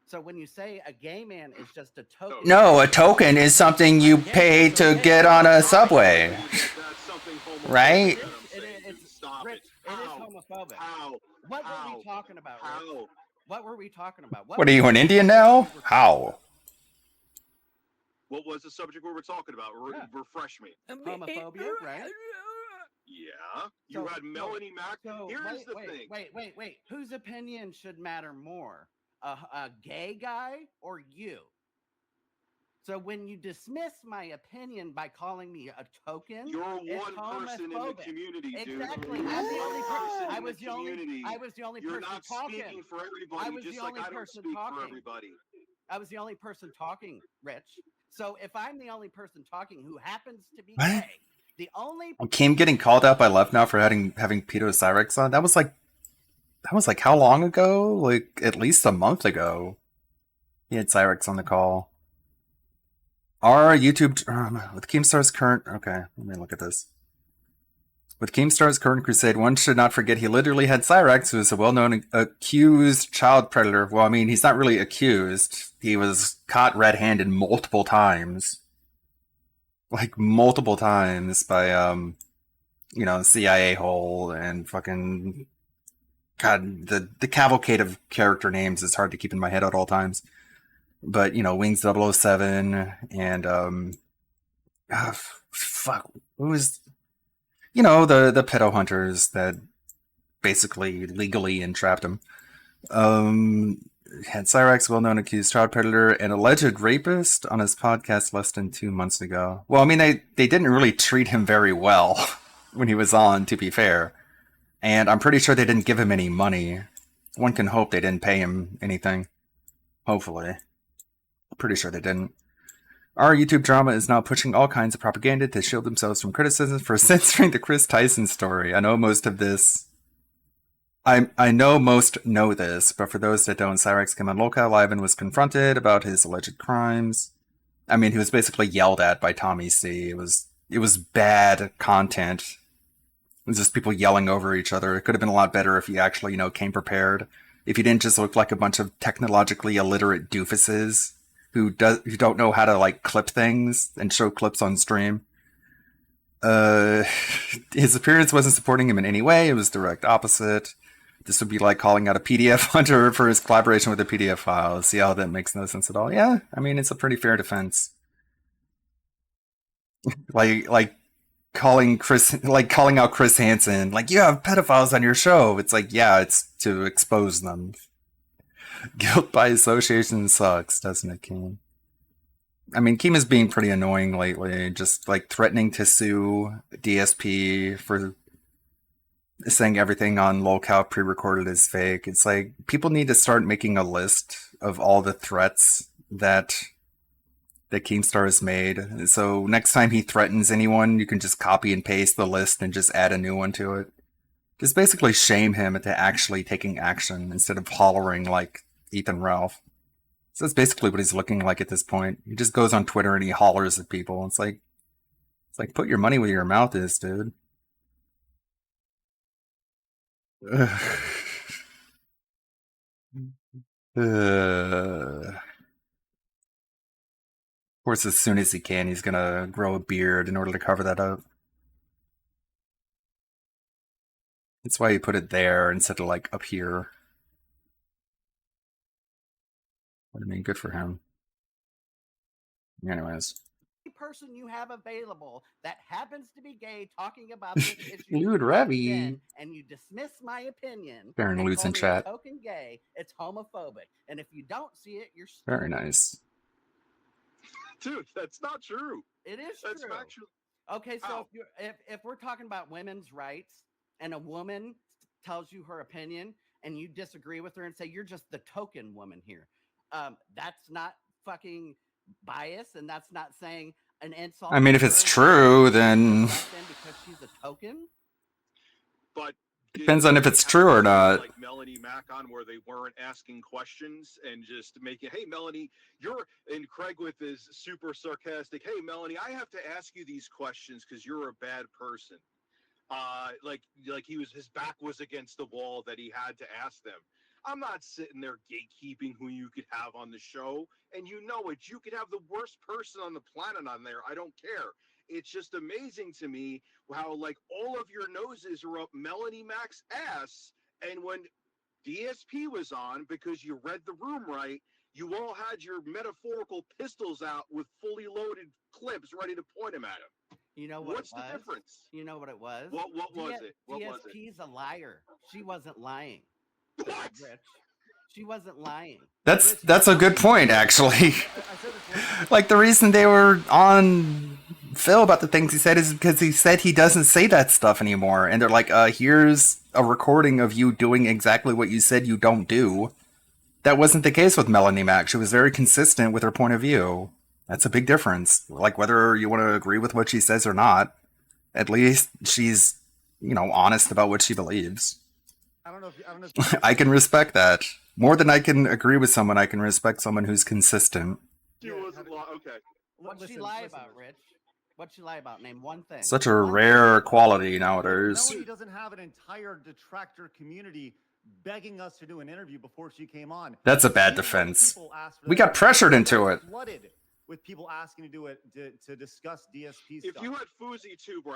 S15: So when you say a gay man is just a token.
S2: No, a token is something you pay to get on a subway.
S16: That's something homophobic
S2: Right?
S16: that I'm saying, dude. Stop
S15: Rich,
S16: it.
S15: it is
S16: How?
S15: homophobic.
S16: How?
S15: What were
S16: How?
S15: we talking about, Rich?
S16: How?
S15: What were we talking about?
S2: What are you, an Indian now? How?
S16: What was the subject we were talking about? Refresh me.
S15: Homophobia, right?
S16: Yeah. You had Melanie Mack. Here's the thing.
S15: Wait. Whose opinion should matter more? A gay guy or you? So when you dismiss my opinion by calling me a token,
S16: You're
S15: it's
S16: one person in the
S15: homophobic.
S16: community, dude.
S15: Exactly.
S16: You're
S15: I'm the
S16: one
S15: only
S16: person
S15: person. I
S16: in
S15: was
S16: the
S15: the only.
S16: community.
S15: I was the only
S16: You're
S15: person
S16: not
S15: talking.
S16: speaking for
S15: I
S16: everybody,
S15: was
S16: just
S15: the
S16: like
S15: only
S16: I don't
S15: person
S16: speak for
S15: talking.
S16: everybody.
S15: I was the only person talking, Rich. So if I'm the only person talking who happens to be
S2: What?
S15: gay, the only
S2: Kim getting called out by Left Now for having Peter Cyrex on. That was like how long ago? Like at least a month ago. He had Cyrex on the call. Our YouTube with Keemstar's current. Okay, let me look at this. With Keemstar's current crusade, one should not forget he literally had Cyrax, who is a well-known accused child predator. Well, I mean, he's not really accused. He was caught red-handed multiple times. Like, multiple times by, CIA hole and fucking... God, the cavalcade of character names is hard to keep in my head at all times. But, Wings 007 and, fuck, who was... the pedo hunters that basically legally entrapped him. Had Cyrax, well-known accused child predator, and alleged rapist on his podcast less than 2 months ago. Well, I mean, they didn't really treat him very well when he was on, to be fair. And I'm pretty sure they didn't give him any money. One can hope they didn't pay him anything. Hopefully. I'm pretty sure they didn't. Our YouTube drama is now pushing all kinds of propaganda to shield themselves from criticism for censoring the Chris Tyson story. I know most of this... I know most know this, but for those that don't, Cyrax came on Locale Live and was confronted about his alleged crimes. I mean, he was basically yelled at by Tommy C. It was bad content. It was just people yelling over each other. It could have been a lot better if he actually, came prepared. If he didn't just look like a bunch of technologically illiterate doofuses who don't know how to, like, clip things and show clips on stream. His appearance wasn't supporting him in any way. It was direct opposite. This would be like calling out a PDF hunter for his collaboration with a PDF file. See how that makes no sense at all? Yeah, I mean, it's a pretty fair defense. like calling out Chris Hansen, like, you have pedophiles on your show. It's like, yeah, it's to expose them. Guilt by association sucks, doesn't it, Keem? I mean, Keem is being pretty annoying lately, just like threatening to sue DSP for saying everything on Locale pre-recorded is fake. It's like, people need to start making a list of all the threats that Keemstar has made. So next time he threatens anyone, you can just copy and paste the list and just add a new one to it. Just basically shame him into actually taking action instead of hollering like Ethan Ralph. So that's basically what he's looking like at this point. He just goes on Twitter and he hollers at people. It's like put your money where your mouth is, dude. Of course, as soon as he can, he's gonna grow a beard in order to cover that up. That's why he put it there instead of, like, up here. But I mean, good for him. Anyways.
S15: Person you have available that happens to be gay talking about this issue
S2: Dude, Revy.
S15: and you dismiss my opinion
S2: Baron
S15: and
S2: Lutz
S15: call
S2: in
S15: me a
S2: chat.
S15: token gay, it's homophobic. And if you don't see it, you're stupid.
S2: Very nice.
S16: Dude, that's not true.
S15: It is
S16: That's
S15: true.
S16: factual.
S15: Okay, so
S16: How?
S15: if we're talking about women's rights and a woman tells you her opinion and you disagree with her and say you're just the token woman here, that's not fucking bias, and that's not saying an insult.
S2: I mean, if it's true, then
S15: because she's a token.
S16: But
S2: depends on if it's true or not.
S16: Like Melanie Mack on where they weren't asking questions and just making, hey Melanie, and Craig with his super sarcastic, hey Melanie, I have to ask you these questions because you're a bad person. Like his back was against the wall that he had to ask them. I'm not sitting there gatekeeping who you could have on the show, and you know it. You could have the worst person on the planet on there. I don't care. It's just amazing to me how, like, all of your noses are up Melanie Mack's ass, and when DSP was on, because you read the room right, you all had your metaphorical pistols out with fully loaded clips ready to point them at him.
S15: You know what?
S16: What's the difference?
S15: You know what it was?
S16: What was it? What was it?
S15: DSP's a liar. She wasn't lying.
S16: What?
S15: Rich. She wasn't lying.
S2: That's a good point, actually. Like, the reason they were on Phil about the things he said is because he said he doesn't say that stuff anymore. And they're like, here's a recording of you doing exactly what you said you don't do. That wasn't the case with Melanie Mack. She was very consistent with her point of view. That's a big difference. Like, whether you want to agree with what she says or not, at least she's, honest about what she believes.
S14: I don't know if
S2: I can respect that. More than I can agree with someone, I can respect someone who's consistent.
S16: She wasn't okay.
S15: What'd she lie about, Rich? What'd she lie about? Name one thing.
S2: Such a rare quality nowadays.
S14: Melanie doesn't have an entire detractor community begging us to do an interview before she came on.
S2: That's a bad defense. We got pressured into it.
S14: Flooded with people asking to do it to discuss DSP
S16: If
S14: stuff.
S16: you had FouseyTube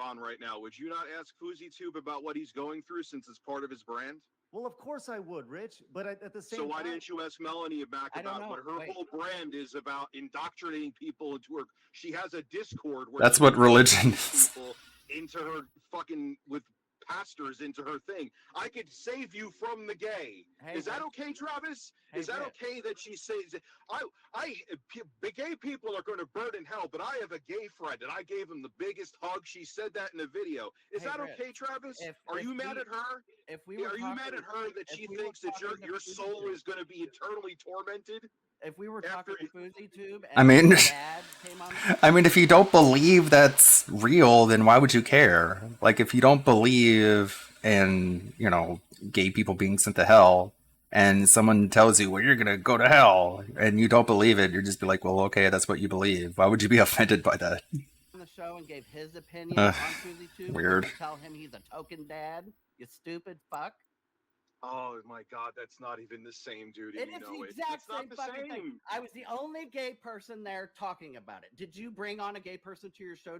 S16: on right now, would you not ask FouseyTube about what he's going through since it's part of his brand?
S14: Well, of course I would, Rich. But at the same
S16: So why
S14: time,
S16: didn't you ask Melanie back about what her whole brand is about, indoctrinating people into her? She has a Discord where
S2: That's
S16: she
S2: what religion
S16: indoctrinates
S2: is.
S16: people into her fucking with pastors into her thing. I could save you from the gay.
S15: Hey,
S16: is that
S15: Rich.
S16: okay, Travis?
S15: Hey,
S16: is that
S15: Rich.
S16: okay that she says the gay people are going to burn in hell, but I have a gay friend and I gave him the biggest hug. She said that in the video. Is
S15: Hey,
S16: that
S15: Rich,
S16: okay, Travis? Are
S15: if
S16: you mad
S15: we-
S16: at her?
S15: If we were
S16: Are you mad
S15: talking-
S16: at her that
S15: if
S16: she
S15: we were
S16: thinks that
S15: talking to
S16: your soul
S15: FouseyTube-
S16: is going to be eternally tormented?
S15: If we were talking to FouseyTube
S2: I
S15: and
S2: mean,
S15: her dad came on,
S2: I mean, if you don't believe that's real, then why would you care? Like, if you don't believe in, you know, gay people being sent to hell, and someone tells you, well, you're gonna go to hell, and you don't believe it, you're just be like, well, okay, that's what you believe. Why would you be offended by that?
S15: on the show and gave his opinion
S2: Ugh,
S15: on FouseyTube,
S2: weird.
S15: and you tell him he's a token dad, you stupid fuck.
S16: Oh my God, that's not even the same, dude.
S15: It
S16: You
S15: is
S16: know
S15: the
S16: it.
S15: exact
S16: It's not
S15: same
S16: the
S15: fucking thing.
S16: same.
S15: I was the only gay person there talking about it. Did you bring on a gay person to your show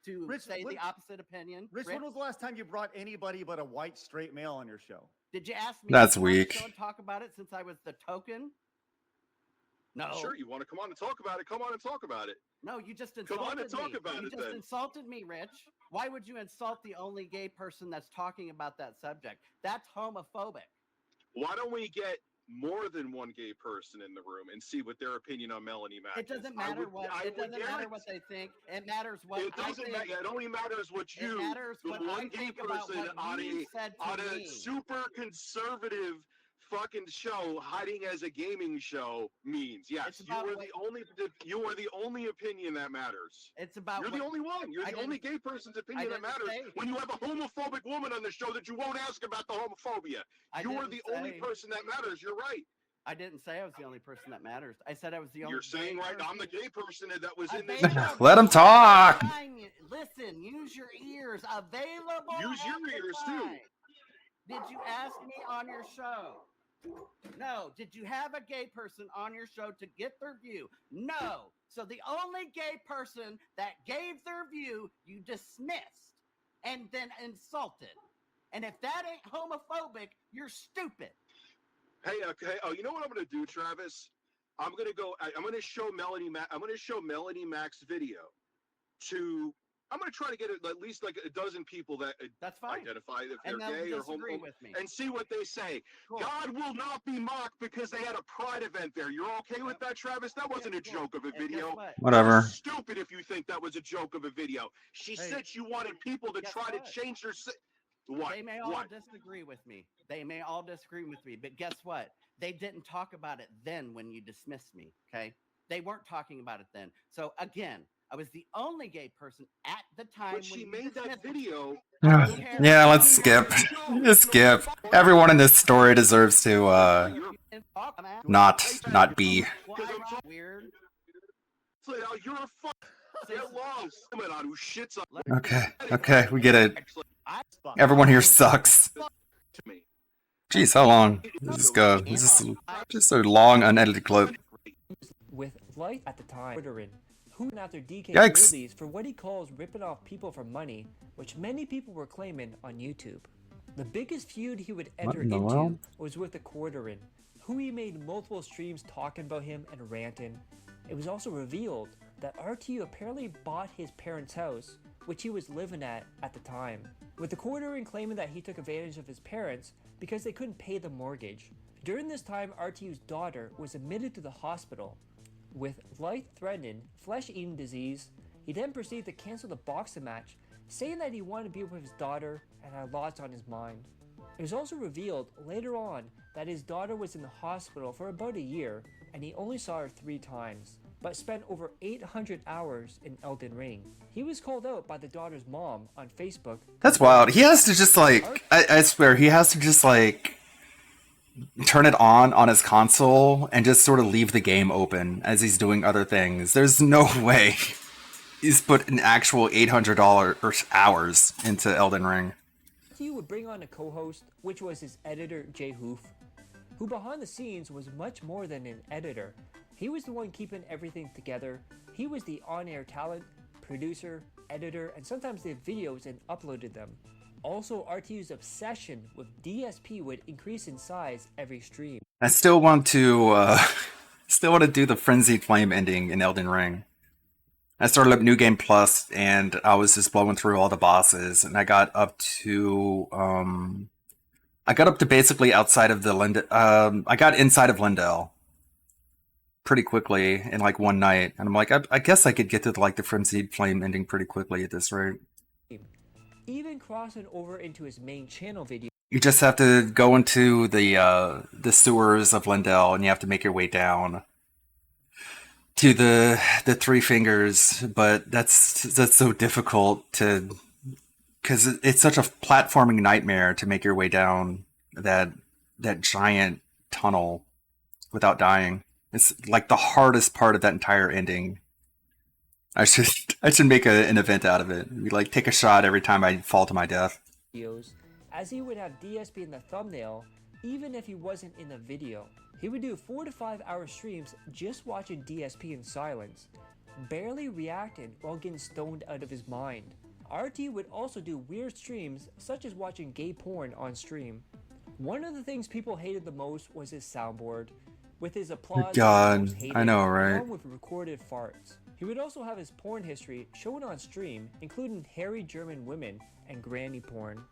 S15: to
S14: Rich,
S15: say
S14: what-
S15: the opposite opinion?
S14: Rich, when was the last time you brought anybody but a white straight male on your show?
S15: Did you ask me
S2: That's
S15: to come on the
S2: weak.
S15: show and talk about it since I was the token? No.
S16: Sure, you want to come on and talk about it? Come on and talk about it.
S15: No, you just
S16: Come
S15: insulted
S16: on and talk
S15: me.
S16: about
S15: You
S16: it
S15: just
S16: then.
S15: insulted me, Rich. Why would you insult the only gay person that's talking about that subject? That's homophobic.
S16: Why don't we get more than one gay person in the room and see what their opinion on Melanie Mack
S15: It doesn't
S16: is? I
S15: matter
S16: would-
S15: what
S16: I
S15: it
S16: would
S15: doesn't matter what they think. It matters what
S16: It
S15: I
S16: doesn't
S15: think.
S16: matter. It only matters what
S15: It
S16: you,
S15: matters
S16: the
S15: what I
S16: one gay
S15: think about
S16: person
S15: what
S16: on
S15: you
S16: a
S15: said to
S16: on a
S15: me.
S16: super conservative fucking show hiding as a gaming show means. Yes,
S15: It's
S16: you
S15: about
S16: are
S15: what-
S16: you are the only opinion that matters.
S15: It's about
S16: You're the
S15: what-
S16: only one. You're
S15: I
S16: the only
S15: didn't-
S16: gay person's opinion that
S15: didn't
S16: matters.
S15: say-
S16: When you have a homophobic woman on the show that you won't ask about the homophobia,
S15: I
S16: you are
S15: didn't
S16: the only
S15: say-
S16: person that matters. You're right.
S15: I didn't say I was the only person that matters. I said I was the only.
S16: You're saying
S15: gay
S16: right. I'm
S15: person.
S16: the gay person that was in this
S15: Available-
S16: chat.
S2: Let him talk.
S15: Listen, use your ears. Available.
S16: Use your
S15: at the
S16: ears, too.
S15: time. Did you ask me on your show? No. Did you have a gay person on your show to get their view? No. So the only gay person that gave their view, you dismissed and then insulted. And if that ain't homophobic, you're stupid.
S16: Hey, okay. Oh, you know what I'm going to do, Travis? I'm going to go. I'm going to show Melanie. I'm going to show Melanie Mack's video to. I'm going to try to get at least like a dozen people that
S15: That's fine.
S16: identify if
S15: And
S16: they're
S15: they'll
S16: gay or
S15: disagree
S16: homo,
S15: with me.
S16: and see what they say.
S15: Cool.
S16: God will not be mocked because they had a pride event there. You're okay with that, Travis? That wasn't a joke of a
S15: And guess
S16: video.
S15: what?
S2: Whatever.
S16: You're stupid if you think that was a joke of a video. She
S15: Hey,
S16: said you wanted people to
S15: guess
S16: try
S15: what?
S16: to change their. What?
S15: They may all
S16: What?
S15: disagree with me. They may all disagree with me, but guess what? They didn't talk about it then when you dismissed me, okay? They weren't talking about it then. So again, I was the only gay person at the time.
S16: But she
S15: when you
S16: made that
S15: dismissed me.
S16: video.
S2: Yeah, let's skip. Just skip. Everyone in this story deserves to not be.
S15: Weird.
S16: You're a fuck. Get lost. On who shits on.
S2: Okay, we get it. Everyone here sucks. Jeez, how long does this go? This is just a long, unedited clip.
S5: With light at the time, Twittering, who went after DK
S2: Yikes.
S5: Movies for what he calls ripping off people for money, which many people were claiming on YouTube. The biggest feud he would enter
S2: in the
S5: into
S2: world?
S5: was with the Quarterin, who he made multiple streams talking about him and ranting. It was also revealed that RTU apparently bought his parents' house, which he was living at the time, with the Quarterin claiming that he took advantage of his parents because they couldn't pay the mortgage. During this time, RTU's daughter was admitted to the hospital with life-threatening flesh-eating disease. He then proceeded to cancel the boxing match, saying that he wanted to be with his daughter and had lots on his mind. It was also revealed later on that his daughter was in the hospital for about a year and he only saw her 3 times, but spent over 800 hours in Elden Ring. He was called out by the daughter's mom on Facebook.
S2: That's wild. He has to just like, I swear, he has to just like turn it on his console and just sort of leave the game open as he's doing other things. There's no way he's put an actual $800 hours into Elden Ring.
S5: He would bring on a co-host, which was his editor, Jay Hoof, who behind the scenes was much more than an editor. He was the one keeping everything together. He was the on-air talent, producer, editor, and sometimes did videos and uploaded them. Also, RTU's obsession with DSP would increase in size every stream.
S2: I still want to do the Frenzied Flame ending in Elden Ring. I started up New Game Plus and I was just blowing through all the bosses, and I got up to basically outside of the I got inside of Lindell pretty quickly in like one night, and I'm like, I guess I could get to like the Frenzied Flame ending pretty quickly at this rate.
S5: Even crossing over into his main channel video.
S2: You just have to go into the sewers of Lindell, and you have to make your way down to the Three Fingers, but that's so difficult to, because it's such a platforming nightmare to make your way down that giant tunnel without dying. It's like the hardest part of that entire ending. I should make an event out of it. We like take a shot every time I fall to my death.
S5: As he would have DSP in the thumbnail, even if he wasn't in the video. He would do 4 to 5 hour streams just watching DSP in silence, barely reacting while getting stoned out of his mind. RT would also do weird streams such as watching gay porn on stream. One of the things people hated the most was his soundboard, with his applause
S2: God, I know, right?
S5: along with recorded farts. He would also have his porn history shown on stream, including hairy German women and granny porn.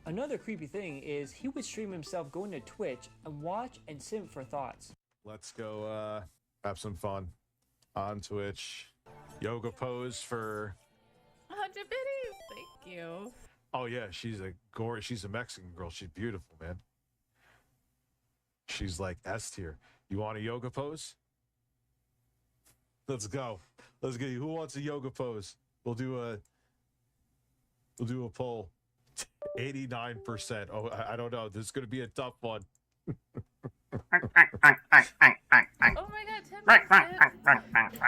S5: Another creepy thing is he would stream himself going to Twitch and watch and simp for thoughts.
S6: Let's go have some fun on Twitch. Yoga pose for...
S17: 100 biddies. Thank you.
S6: Oh yeah, she's a Mexican girl. She's beautiful, man. She's like S tier. You want a yoga pose? Let's go. Let's get you. Who wants a yoga pose? We'll do a poll. 89%. Oh, I don't know. This is going to be a tough one.
S17: Oh my god, 10 minutes.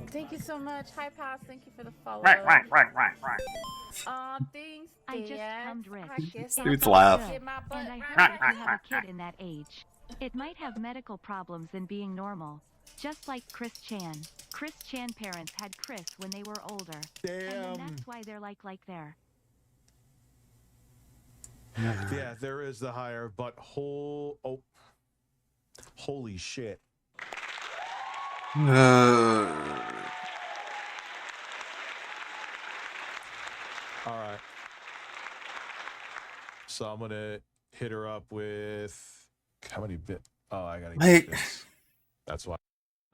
S17: Thank you so much. Hi, Pass. Thank you for the follow.
S2: Right.
S17: Thanks,
S18: I just hummed Rich.
S2: Dude's laugh.
S18: And I heard if you have a kid in that age, it might have medical problems than being normal. Just like Chris Chan. Chris Chan parents had Chris when they were older.
S6: Damn.
S18: And then that's why they're like there.
S6: Yeah, there is the higher, but holy shit. All right. So I'm gonna hit her up with how many bit? Oh, I gotta get this. That's why.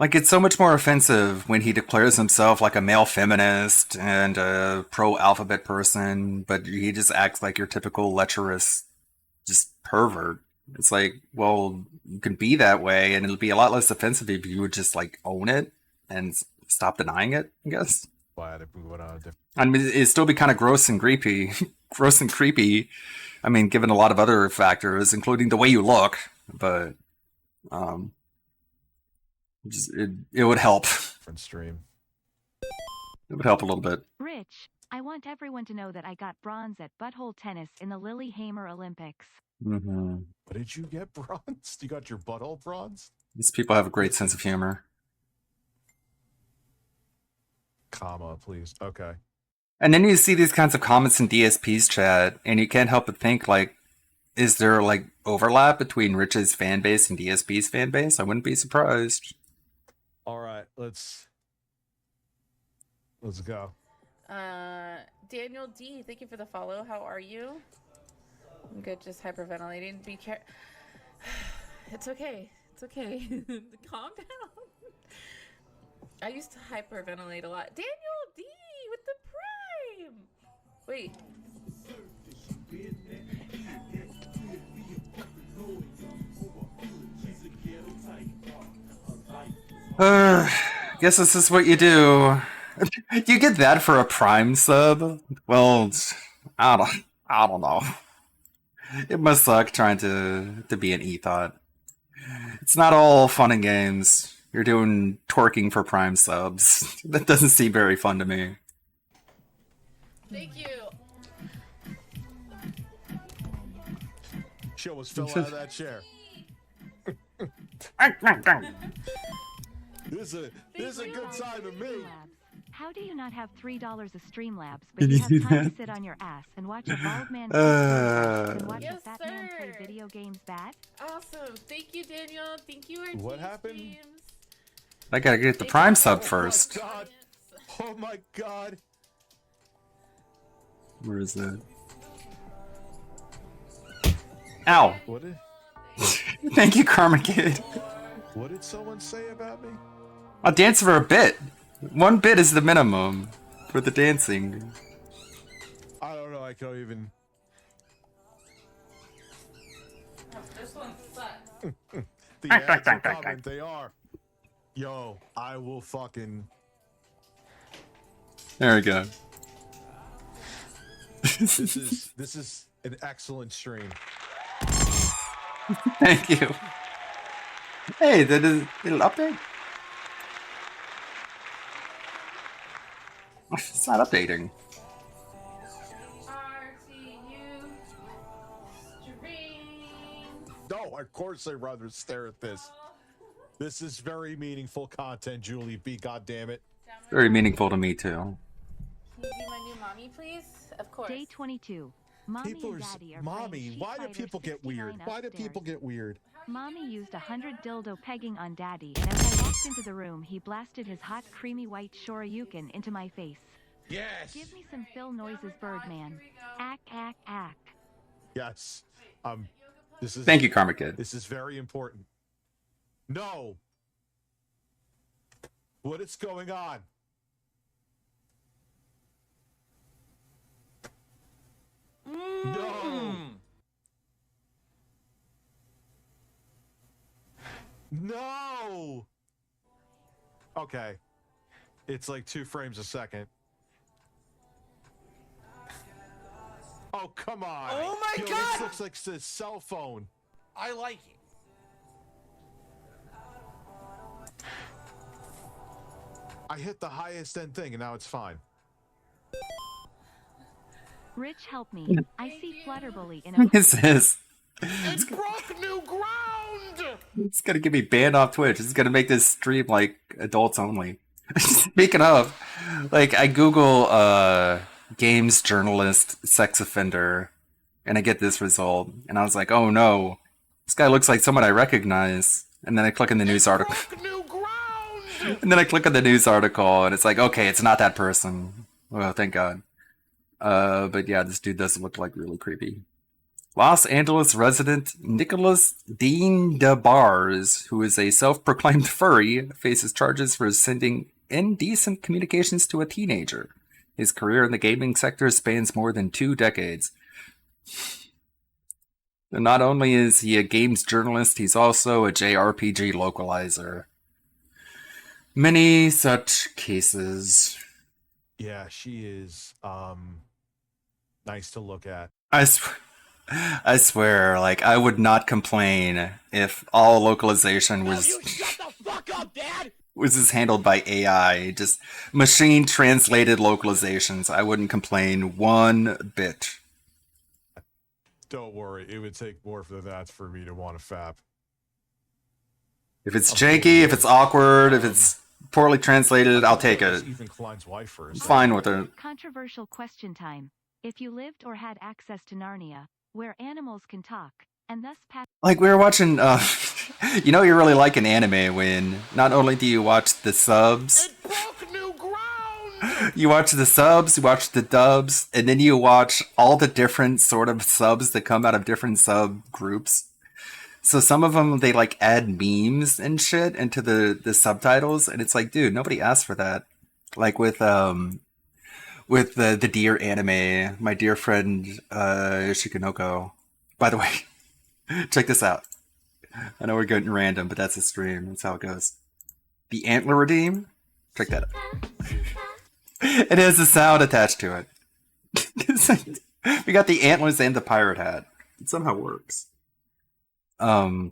S2: Like, it's so much more offensive when he declares himself like a male feminist and a pro-alphabet person, but he just acts like your typical lecherous, just pervert. It's like, well, you can be that way, and it'll be a lot less offensive if you would just, like, own it and stop denying it, I guess.
S6: Why did we went on a different...
S2: I mean, it'd still be kind of gross and creepy. Gross and creepy. I mean, given a lot of other factors, including the way you look, but... it would help.
S6: Different stream.
S2: It would help a little bit.
S18: Rich, I want everyone to know that I got bronze at butthole tennis in the Lillehammer Olympics.
S2: Mm-hmm.
S6: What did you get bronze? You got your butthole bronze?
S2: These people have a great sense of humor.
S6: Comma, please. Okay.
S2: And then you see these kinds of comments in DSP's chat, and you can't help but think, like, is there, like, overlap between Rich's fan base and DSP's fan base? I wouldn't be surprised.
S6: All right, let's go.
S17: Daniel D, thank you for the follow. How are you? I'm good, just hyperventilating. Be careful. It's okay. It's okay. Calm down. I used to hyperventilate a lot. Daniel D with the prime. Wait.
S2: Guess this is what you do. You get that for a Prime sub? Well, I don't know. It must suck trying to be an e-thought. It's not all fun and games. You're doing twerking for Prime subs. That doesn't seem very fun to me.
S17: Thank you.
S13: She almost fell out of that chair. This is a good time to me.
S18: How do you not have $3 of Streamlabs, but
S2: Can
S18: you
S2: you
S18: have
S2: do
S18: time
S2: that?
S18: to sit on your ass and watch a bald man and watch
S17: Yes,
S18: a fat man play
S17: sir.
S18: video games bad?
S17: Awesome. Thank you, Daniel. Thank you, our
S13: What
S17: team
S13: happened?
S17: streams.
S2: I gotta get the Prime sub first.
S13: God. Oh my God.
S2: Where is it? Ow!
S13: What did
S2: Thank you, Karma Kid.
S13: What did someone say about me?
S2: I'll dance for a bit. 1 bit is the minimum for the dancing.
S13: I don't know. I can't even.
S17: This one sucks.
S13: The ads are coming. They are. Yo, I will fucking.
S2: There we go.
S13: This is an excellent stream.
S2: Thank you. Hey, it'll update? It's not updating.
S13: No, of course I'd rather stare at this. This is very meaningful content, Julie B. God damn it.
S2: Very meaningful to me, too.
S17: Can you be my new mommy, please? Of course.
S18: Day 22. Mommy
S13: People
S18: and
S13: are.
S18: Daddy are
S13: Mommy,
S18: playing
S13: why do
S18: Street
S13: people
S18: Fighter
S13: get weird?
S18: 69
S13: Why do
S18: upstairs.
S13: people get weird?
S18: Mommy used 100 dildo pegging on Daddy, and as I walked into the room, he blasted his hot, creamy white Shoryuken into my face.
S13: Yes.
S18: Give me some Phil Noises, Birdman. Ack, ack, ack.
S13: Yes. This is.
S2: Thank you, Karma Kid.
S13: This is very important. No. What is going on? No. No. Okay. It's like 2 frames a second. Oh, come on.
S3: Oh my
S13: Yo,
S3: God!
S13: This looks like a cell phone.
S3: I like it.
S13: I hit the highest end thing and now it's fine.
S18: Rich, help me. I see Flutterbully in a
S2: What is this?
S3: It broke new ground!
S2: It's gonna get me banned off Twitch. It's gonna make this stream like adults only. Speaking of, like I Google games journalist sex offender and I get this result and I was like, oh no, this guy looks like someone I recognize. And then I click in the news article. And then I click on the news article and it's like, okay, it's not that person. Well, thank God. But yeah, this dude does look like really creepy. Los Angeles resident Nicholas Dean DeBars, who is a self-proclaimed furry, faces charges for sending indecent communications to a teenager. His career in the gaming sector spans more than 2 decades. And not only is he a games journalist, he's also a JRPG localizer. Many such cases.
S13: Yeah, she is nice to look at.
S2: I swear, like, I would not complain if all localization was was just handled by AI, just machine translated localizations. I wouldn't complain 1 bit.
S13: Don't worry, it would take more than that for me to want to fap.
S2: If it's janky, if it's awkward, if it's poorly translated, I'll take it.
S13: Even Klein's wife for a
S2: I'm
S13: second.
S2: fine with it.
S18: controversial question time. If you lived or had access to Narnia, where animals can talk, and thus pass.
S2: Like, we were watching, you know you really like an anime when not only do you watch the subs, you watch the subs, you watch the dubs, and then you watch all the different sort of subs that come out of different subgroups. So some of them, they like add memes and shit into the subtitles, and it's like, dude, nobody asked for that. Like with the deer anime, my dear friend Shikanoko. By the way, check this out. I know we're getting random, but that's a stream. That's how it goes. The Antler Redeem. Check that out. It has a sound attached to it. We got the antlers and the pirate hat. It somehow works. But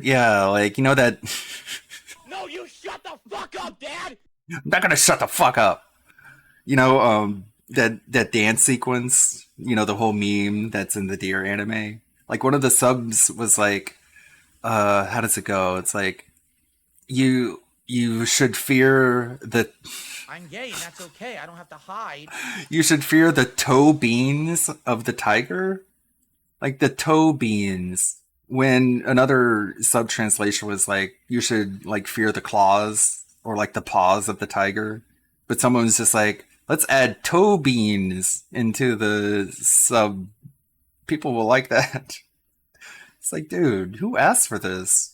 S2: yeah, like, you know that.
S3: No, you shut the fuck up, Dad!
S2: I'm not gonna shut the fuck up. You know, that dance sequence. You know, the whole meme that's in the Deer anime. Like, one of the subs was like, how does it go? It's like, you should fear the
S3: I'm gay and that's okay. I don't have to hide.
S2: you should fear the toe beans of the tiger. Like the toe beans. When another sub translation was like, you should like fear the claws or like the paws of the tiger. But someone was just like, let's add toe beans into the sub. People will like that. It's like, dude, who asked for this?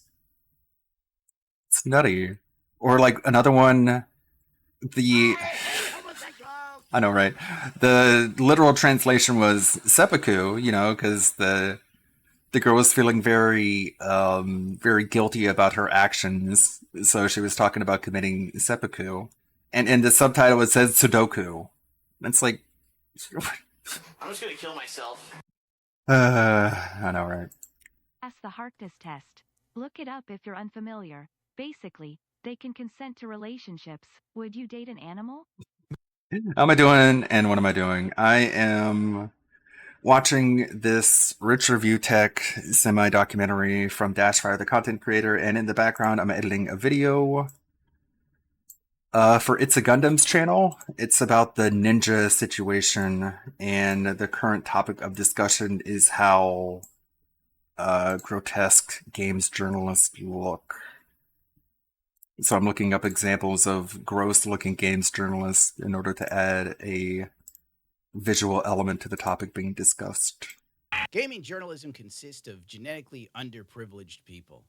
S2: It's nutty. Or like another one, the I know, right? The literal translation was seppuku, you know, because the girl was feeling very very guilty about her actions, so she was talking about committing seppuku, and in the subtitle it says Sudoku. And it's like,
S3: I'm just gonna kill myself.
S2: I know, right?
S18: Pass the Harkness test. Look it up if you're unfamiliar. Basically, they can consent to relationships. Would you date an animal?
S2: How am I doing, and what am I doing? I am watching this Rich Review Tech semi-documentary from Dashfire, the content creator, and in the background I'm editing a video for It's a Gundam's channel. It's about the ninja situation, and the current topic of discussion is how grotesque games journalists look. So I'm looking up examples of gross-looking games journalists in order to add a visual element to the topic being discussed.
S3: Gaming journalism consists of genetically underprivileged people.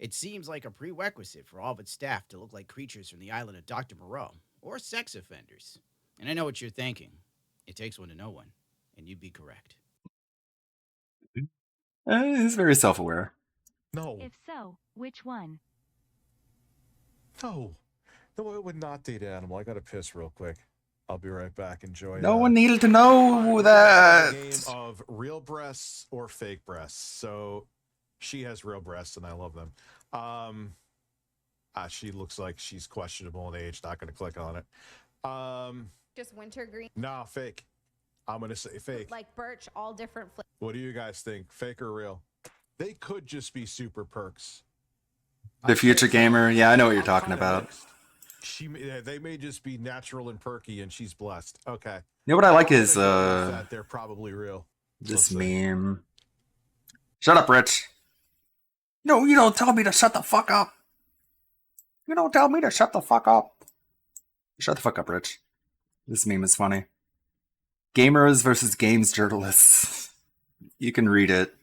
S3: It seems like a prerequisite for all of its staff to look like creatures from the island of Dr. Moreau, or sex offenders. And I know what you're thinking. It takes one to know one, and you'd be correct.
S2: He's very self-aware.
S13: No.
S18: If so, which one?
S13: No. No, I would not date an animal. I gotta piss real quick. I'll be right back. Enjoy.
S2: No one needed to know that.
S13: Game of real breasts or fake breasts. So she has real breasts, and I love them. She looks like she's questionable in age. Not going to click on it.
S19: Just wintergreen.
S13: Nah, fake. I'm going to say fake.
S19: Like birch, all different flavors.
S13: What do you guys think? Fake or real? They could just be super perks.
S2: The future gamer. Yeah, I know what you're talking about.
S13: They may just be natural and perky, and she's blessed. Okay.
S2: You know what I like is
S13: that they're probably real.
S2: this meme. Shut up, Rich. No, you don't tell me to shut the fuck up. You don't tell me to shut the fuck up. Shut the fuck up, Rich. This meme is funny. Gamers versus games journalists. You can read it.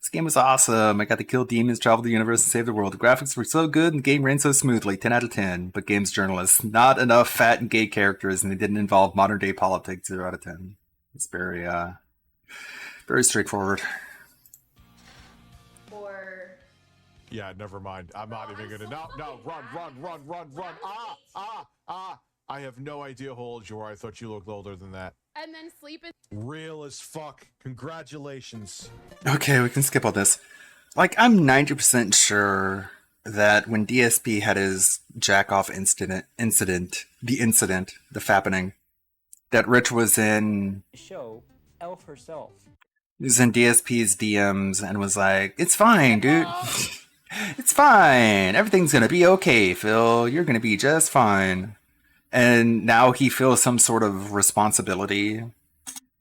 S2: This game was awesome. I got to kill demons, travel the universe, and save the world. The graphics were so good and the game ran so smoothly. 10 out of 10. But games journalists. Not enough fat and gay characters, and they didn't involve modern day politics. 0 out of 10. It's very, very straightforward.
S19: Or...
S13: Yeah, never mind. I'm not even going to... No, run. I have no idea how old you are. I thought you looked older than that.
S19: And then sleep in...
S13: Real as fuck. Congratulations.
S2: Okay, we can skip all this. Like, I'm 90% sure that when DSP had his jack-off incident, the fappening, that Rich was in...
S5: Show Elf herself.
S2: He was in DSP's DMs and was like, it's fine, dude. It's fine. Everything's gonna be okay, Phil. You're gonna be just fine. And now he feels some sort of responsibility.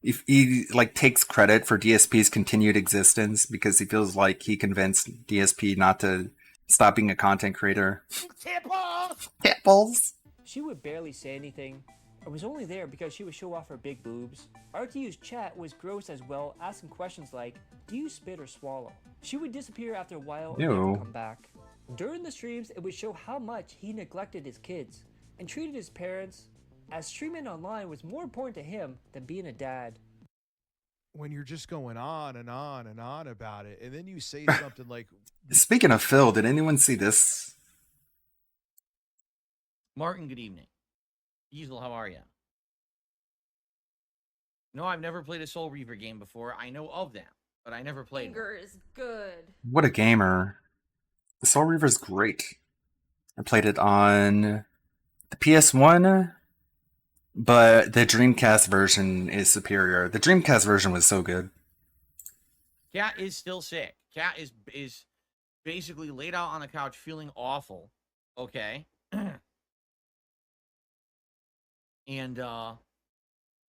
S2: He like takes credit for DSP's continued existence because he feels like he convinced DSP not to stop being a content creator. Tipples!
S5: She would barely say anything. I was only there because she would show off her big boobs. RTU's chat was gross as well, asking questions like, do you spit or swallow? She would disappear after a while and never come back. During the streams, it would show how much he neglected his kids and treated his parents as streaming online was more important to him than being a dad.
S6: When you're just going on and on and on about it, and then you say something like...
S2: Speaking of Phil, did anyone see this?
S3: Martin, good evening. Easel, how are you? No, I've never played a Soul Reaver game before. I know of them, but I never played one.
S17: Anger is good.
S2: What a gamer. The Soul Reaver's great. I played it on the PS1, but the Dreamcast version is superior. The Dreamcast version was so good.
S3: Cat is still sick. Cat is basically laid out on the couch feeling awful. Okay. And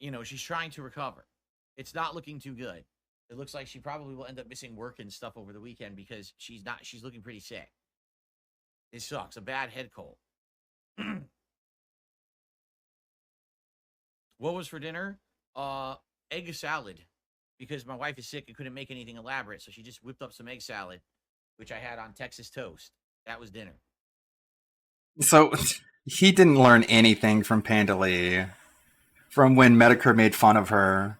S3: you know, she's trying to recover. It's not looking too good. It looks like she probably will end up missing work and stuff over the weekend because she's looking pretty sick. It sucks. A bad head cold. What was for dinner? Egg salad. Because my wife is sick and couldn't make anything elaborate, so she just whipped up some egg salad, which I had on Texas toast. That was dinner.
S2: So he didn't learn anything from Panda Lee, from when Medicare made fun of her,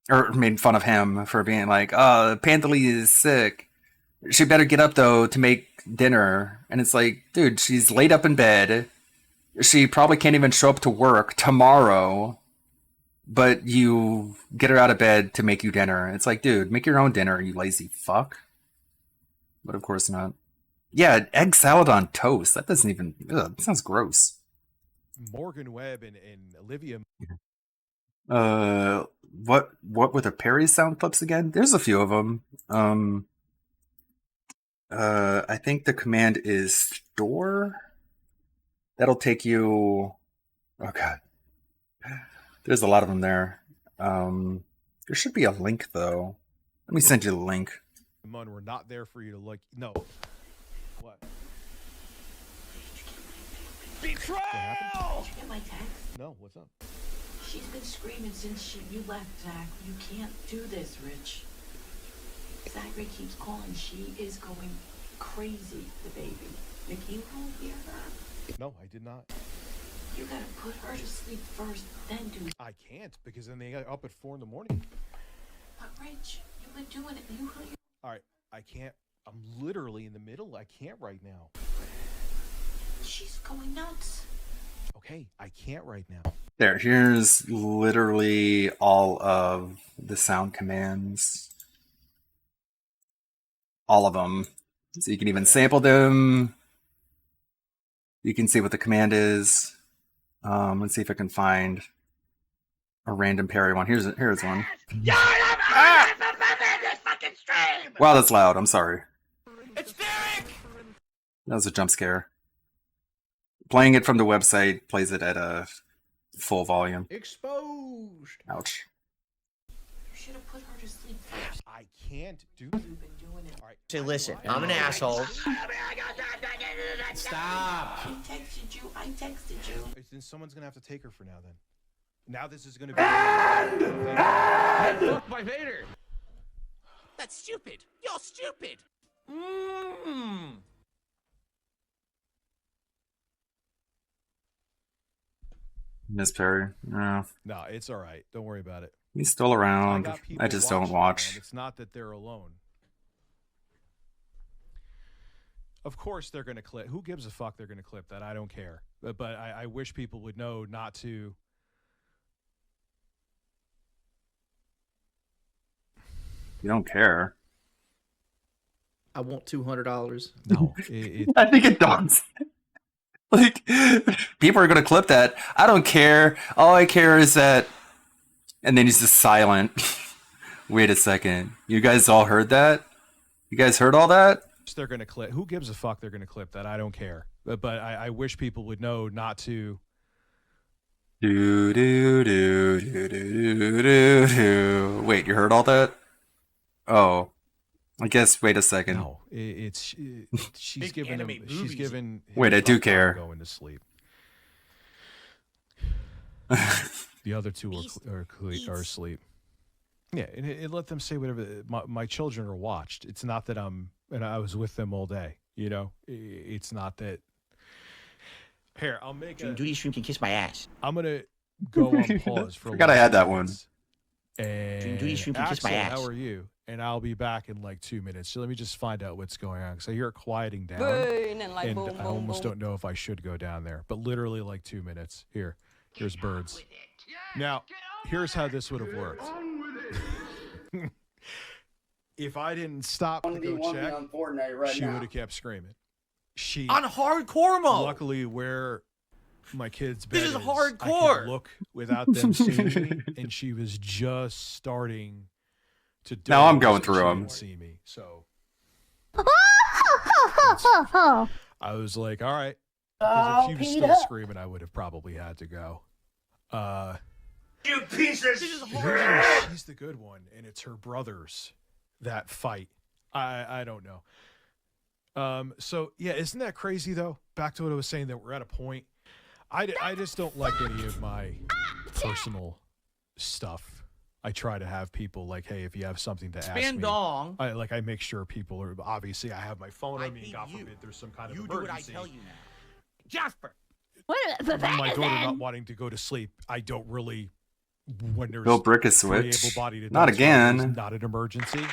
S2: or made fun of him for being like, "Oh, Panda Lee is sick. She better get up though to make dinner." And it's like, dude, she's laid up in bed. She probably can't even show up to work tomorrow, but you get her out of bed to make you dinner. It's like, dude, make your own dinner, you lazy fuck. But of course not. Yeah, egg salad on toast. That doesn't even... Ugh, that sounds gross.
S6: Morgan Webb and Olivia.
S2: What were the Perry sound clips again? There's a few of them. I think the command is store. That'll take you... Oh god. There's a lot of them there. There should be a link though. Let me send you the link.
S6: Mon, we're not there for you to like. No. What?
S3: Betrayal!
S20: Did you get my text?
S6: No. What's up?
S20: She's been screaming since you left, Zach. You can't do this, Rich. Zachary keeps calling. She is going crazy, the baby. Nick, you won't hear her.
S6: No, I did not.
S20: You gotta put her to sleep first, then do.
S6: I can't because then they got up at 4 in the morning.
S20: But Rich, you've been doing it. You.
S6: All right, I can't. I'm literally in the middle. I can't right now.
S20: She's going nuts.
S6: Okay, I can't right now.
S2: Here's literally all of the sound commands. All of them. So you can even sample them. You can see what the command is. Let's see if I can find a random Perry one. Here's one. Wow, that's loud. I'm sorry.
S3: It's Derek!
S2: That was a jump scare. Playing it from the website plays it at a full volume.
S11: Exposed.
S2: Ouch.
S20: You should have put her to sleep first.
S6: I can't do.
S20: You've been doing it.
S6: All right.
S3: Say, listen, I'm an asshole.
S20: Stop. I texted you.
S6: Then someone's gonna have to take her for now. Then. Now this is gonna be.
S3: Fuck by Vader. That's stupid. You're stupid.
S2: Miss Perry. No.
S6: No, it's all right. Don't worry about it.
S2: He's still around.
S6: got people
S2: I just don't
S6: watching,
S2: watch.
S6: man. It's not that they're alone. Of course they're going to clip. Who gives a fuck they're going to clip that? I don't care. But I wish people would know not to.
S2: You don't care.
S21: I want $200.
S6: No.
S2: I think it does. Like, people are going to clip that. I don't care. All I care is that... And then he's just silent. Wait a second. You guys all heard that? You guys heard all that?
S6: They're going to clip. Who gives a fuck they're going to clip that? I don't care. But I wish people would know not to.
S2: Do do do do do do do. Wait, you heard all that? Oh, I guess. Wait a second.
S6: No, she's given him. She's given.
S2: Wait, I do care.
S6: Going to sleep. The other two are asleep. Yeah, and it let them say whatever. My children are watched. It's not that I was with them all day. You know, it's not that. Here, I'll make a...
S3: Duty Stream can kiss my ass.
S6: I'm going to go on pause for a
S2: Forgot I had that one.
S6: And
S3: Duty Stream can kiss my
S6: Axel,
S3: ass.
S6: how are you? And I'll be back in like 2 minutes. So let me just find out what's going on. Because I hear it quieting down.
S17: Boom, and like boom,
S6: I
S17: boom,
S6: almost
S17: boom.
S6: don't know if I should go down there. But literally like 2 minutes. Here's birds. Now, here's how this would have worked. If I didn't stop to go check,
S1: on Fortnite right
S6: she
S1: now.
S6: would have kept screaming. She
S3: On hardcore mode.
S6: Luckily, where my kids' bed
S3: This is
S6: I
S3: hardcore.
S6: could look without them seeing me, and she was just starting to.
S2: Now I'm
S6: doze,
S2: going
S6: and
S2: through
S6: she
S2: 'em.
S6: didn't see me, so I was like, "All right." Because if she was still screaming, I would have probably had to go.
S3: You piece of
S6: Usually she's the good one, and it's her brothers that fight. I don't know. So yeah, isn't that crazy though? Back to what I was saying, that we're at a point. I just don't like any of my personal stuff. I try to have people like, hey, if you have something to ask me,
S3: dong.
S6: I make sure people are, obviously I have my phone on me. God forbid there's some kind of
S3: You do what I
S6: emergency.
S3: tell you now. Jasper.
S6: My daughter not wanting to go to sleep, I don't really. When there's
S2: Bill Brick is
S6: three
S2: switch.
S6: able-bodied
S2: Not
S6: adults around,
S2: again.
S6: it's not an emergency.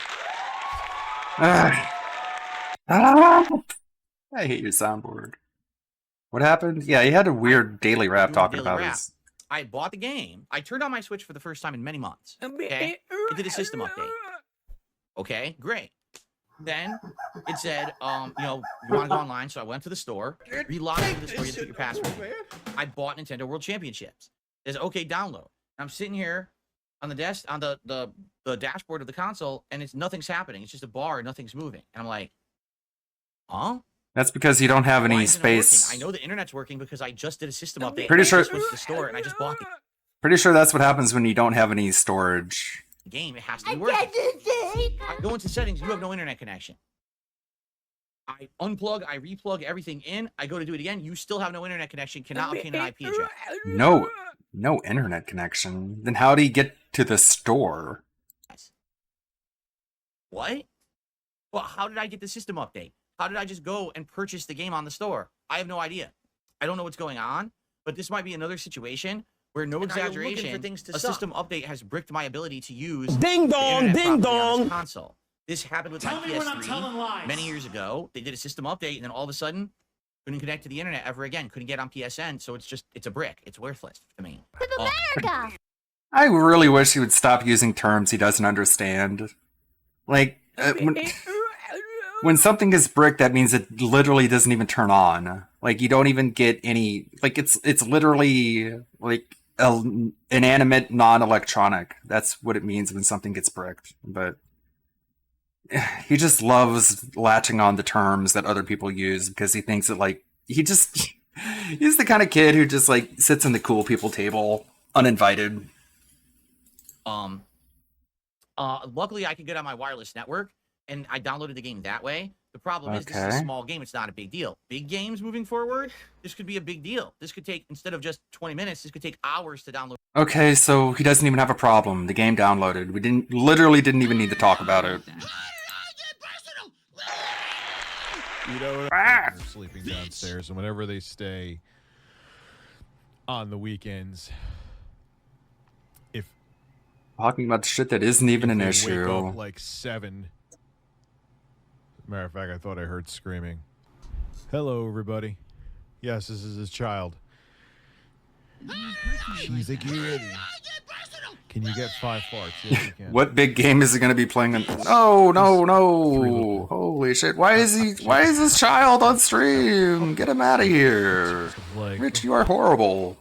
S2: I hate your soundboard. What happened? Yeah, he had a weird daily rap
S3: doing
S2: talking
S3: daily
S2: about
S3: rap.
S2: his.
S3: I bought the game. I turned on my Switch for the first time in many months. Okay, it did a system update. Okay, great. Then it said, you want to go online, so I went to the store, relogged into the store, you have to put your password in. I bought Nintendo World Championships. It says, okay, download. I'm sitting here on the desk, on the dashboard of the console, and nothing's happening. It's just a bar, and nothing's moving. And I'm like, huh?
S2: That's because you don't have
S3: Why
S2: any
S3: isn't it working?
S2: space.
S3: I know the internet's working because I just did a system update.
S2: Pretty
S3: I
S2: sure-
S3: just went to the store and I just bought the
S2: Pretty sure that's what happens when you don't have any storage.
S3: game. It has to be working. I go into settings. You have no internet connection. I unplug. I replug everything in. I go to do it again. You still have no internet connection. Cannot obtain an IP address.
S2: No internet connection. Then how do you get to the store?
S3: What? Well, how did I get the system update? How did I just go and purchase the game on the store? I have no idea. I don't know what's going on, but this might be another situation where, no
S22: And now you're looking for
S3: exaggeration,
S22: things to
S3: a
S22: suck.
S3: system update has bricked my ability to use
S22: Ding
S3: the
S22: dong,
S3: internet
S22: ding
S3: property on this
S22: dong.
S3: console. This happened with
S22: Tell
S3: my
S22: me when I'm telling
S3: PS3
S22: lies.
S3: many years ago. They did a system update, and then all of a sudden, couldn't connect to the internet ever again. Couldn't get on PSN, so it's a brick. It's worthless to me.
S2: I really wish he would stop using terms he doesn't understand. Like, when something is brick, that means it literally doesn't even turn on. Like, you don't even get any. Like, it's literally like inanimate, non-electronic. That's what it means when something gets bricked. But he just loves latching on to terms that other people use because he thinks that, like, he's the kind of kid who just, like, sits in the cool people table uninvited.
S3: Luckily, I could get on my wireless network, and I downloaded the game that way. The problem is, this is a
S2: Okay.
S3: small game. It's not a big deal. Big games moving forward, this could be a big deal. This could take, instead of just 20 minutes, this could take hours to download.
S2: Okay, so he doesn't even have a problem. The game downloaded. We literally didn't even need to talk about it.
S6: You know, they're sleeping downstairs, and whenever they stay on the weekends, if
S2: Talking about shit that isn't even an
S6: they
S2: issue.
S6: wake up like 7. Matter of fact, I thought I heard screaming. Hello, everybody. Yes, this is his child. She's a kid. Can you get 5 farts? Yes, you can.
S2: What big game is he going to be playing? No! Holy shit! Why is this child on stream? Get him out of here! Rich, you are horrible.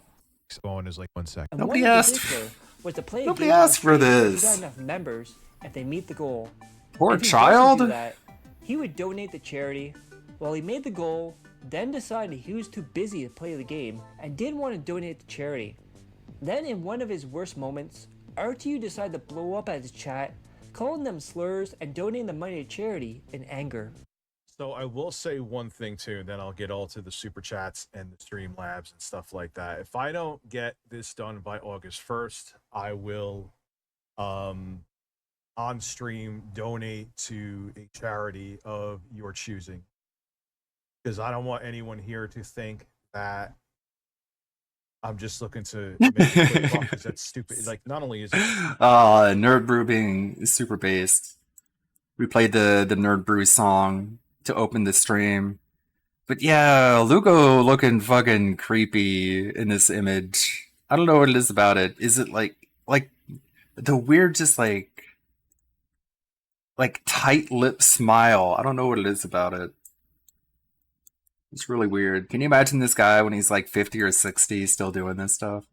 S6: Phone is like 1 second.
S5: And
S2: Nobody
S5: one in
S2: asked-
S5: particular was to play a
S2: nobody
S5: game on
S2: asked for
S5: stream if
S2: this.
S5: He got enough members if they meet the goal.
S2: Poor
S5: If he
S2: child.
S5: doesn't do that, he would donate to charity. Well, he made the goal, then decided he was too busy to play the game and didn't want to donate to charity. Then, in one of his worst moments, RTU decided to blow up at his chat, calling them slurs and donating the money to charity in anger.
S6: So I will say one thing too, then I'll get all to the super chats and the stream labs and stuff like that. If I don't get this done by August 1st, I will on stream donate to a charity of your choosing. Because I don't want anyone here to think that I'm just looking to make a quick buck, 'cause that's stupid. Like, not only is it
S2: Nerd Brew being super based. We played the Nerd Brew song to open the stream. But yeah, Lugo looking fucking creepy in this image. I don't know what it is about it. Is it like like the weird, just like tight lip smile. I don't know what it is about it. It's really weird. Can you imagine this guy when he's like 50 or 60 still doing this stuff?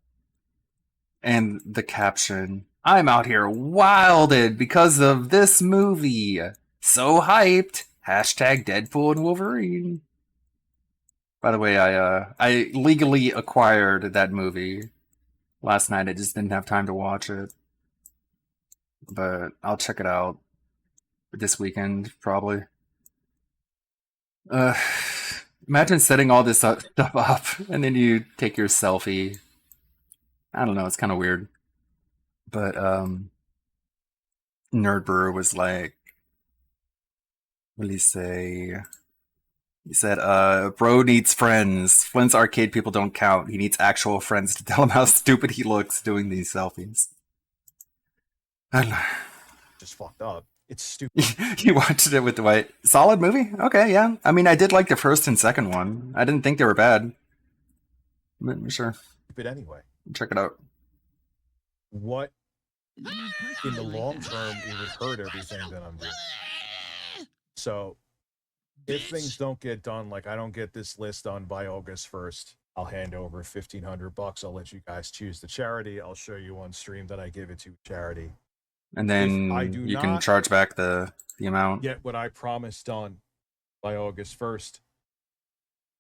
S2: And the caption, I'm out here wilded because of this movie. So hyped. Hashtag Deadpool and Wolverine. By the way, I legally acquired that movie last night. I just didn't have time to watch it. But I'll check it out this weekend, probably. Uh, Imagine setting all this stuff up and then you take your selfie. I don't know, it's kind of weird. But Nerdbrewer was like, what did he say? He said, bro needs friends. Flint's arcade people don't count. He needs actual friends to tell him how stupid he looks doing these selfies. I don't know.
S6: Just fucked up. It's stupid.
S2: You watched it with Dwight. Solid movie? Okay, yeah. I mean, I did like the first and second one. I didn't think they were bad. But sure.
S6: Stupid anyway.
S2: Check it out.
S6: What in the long term it would hurt everything that I'm doing. So if things don't get done, like I don't get this list done by August 1st, I'll hand over $1,500. I'll let you guys choose the charity. I'll show you on stream that I give it to charity.
S2: And then you can charge back the amount.
S6: Get what I promised done by August 1st.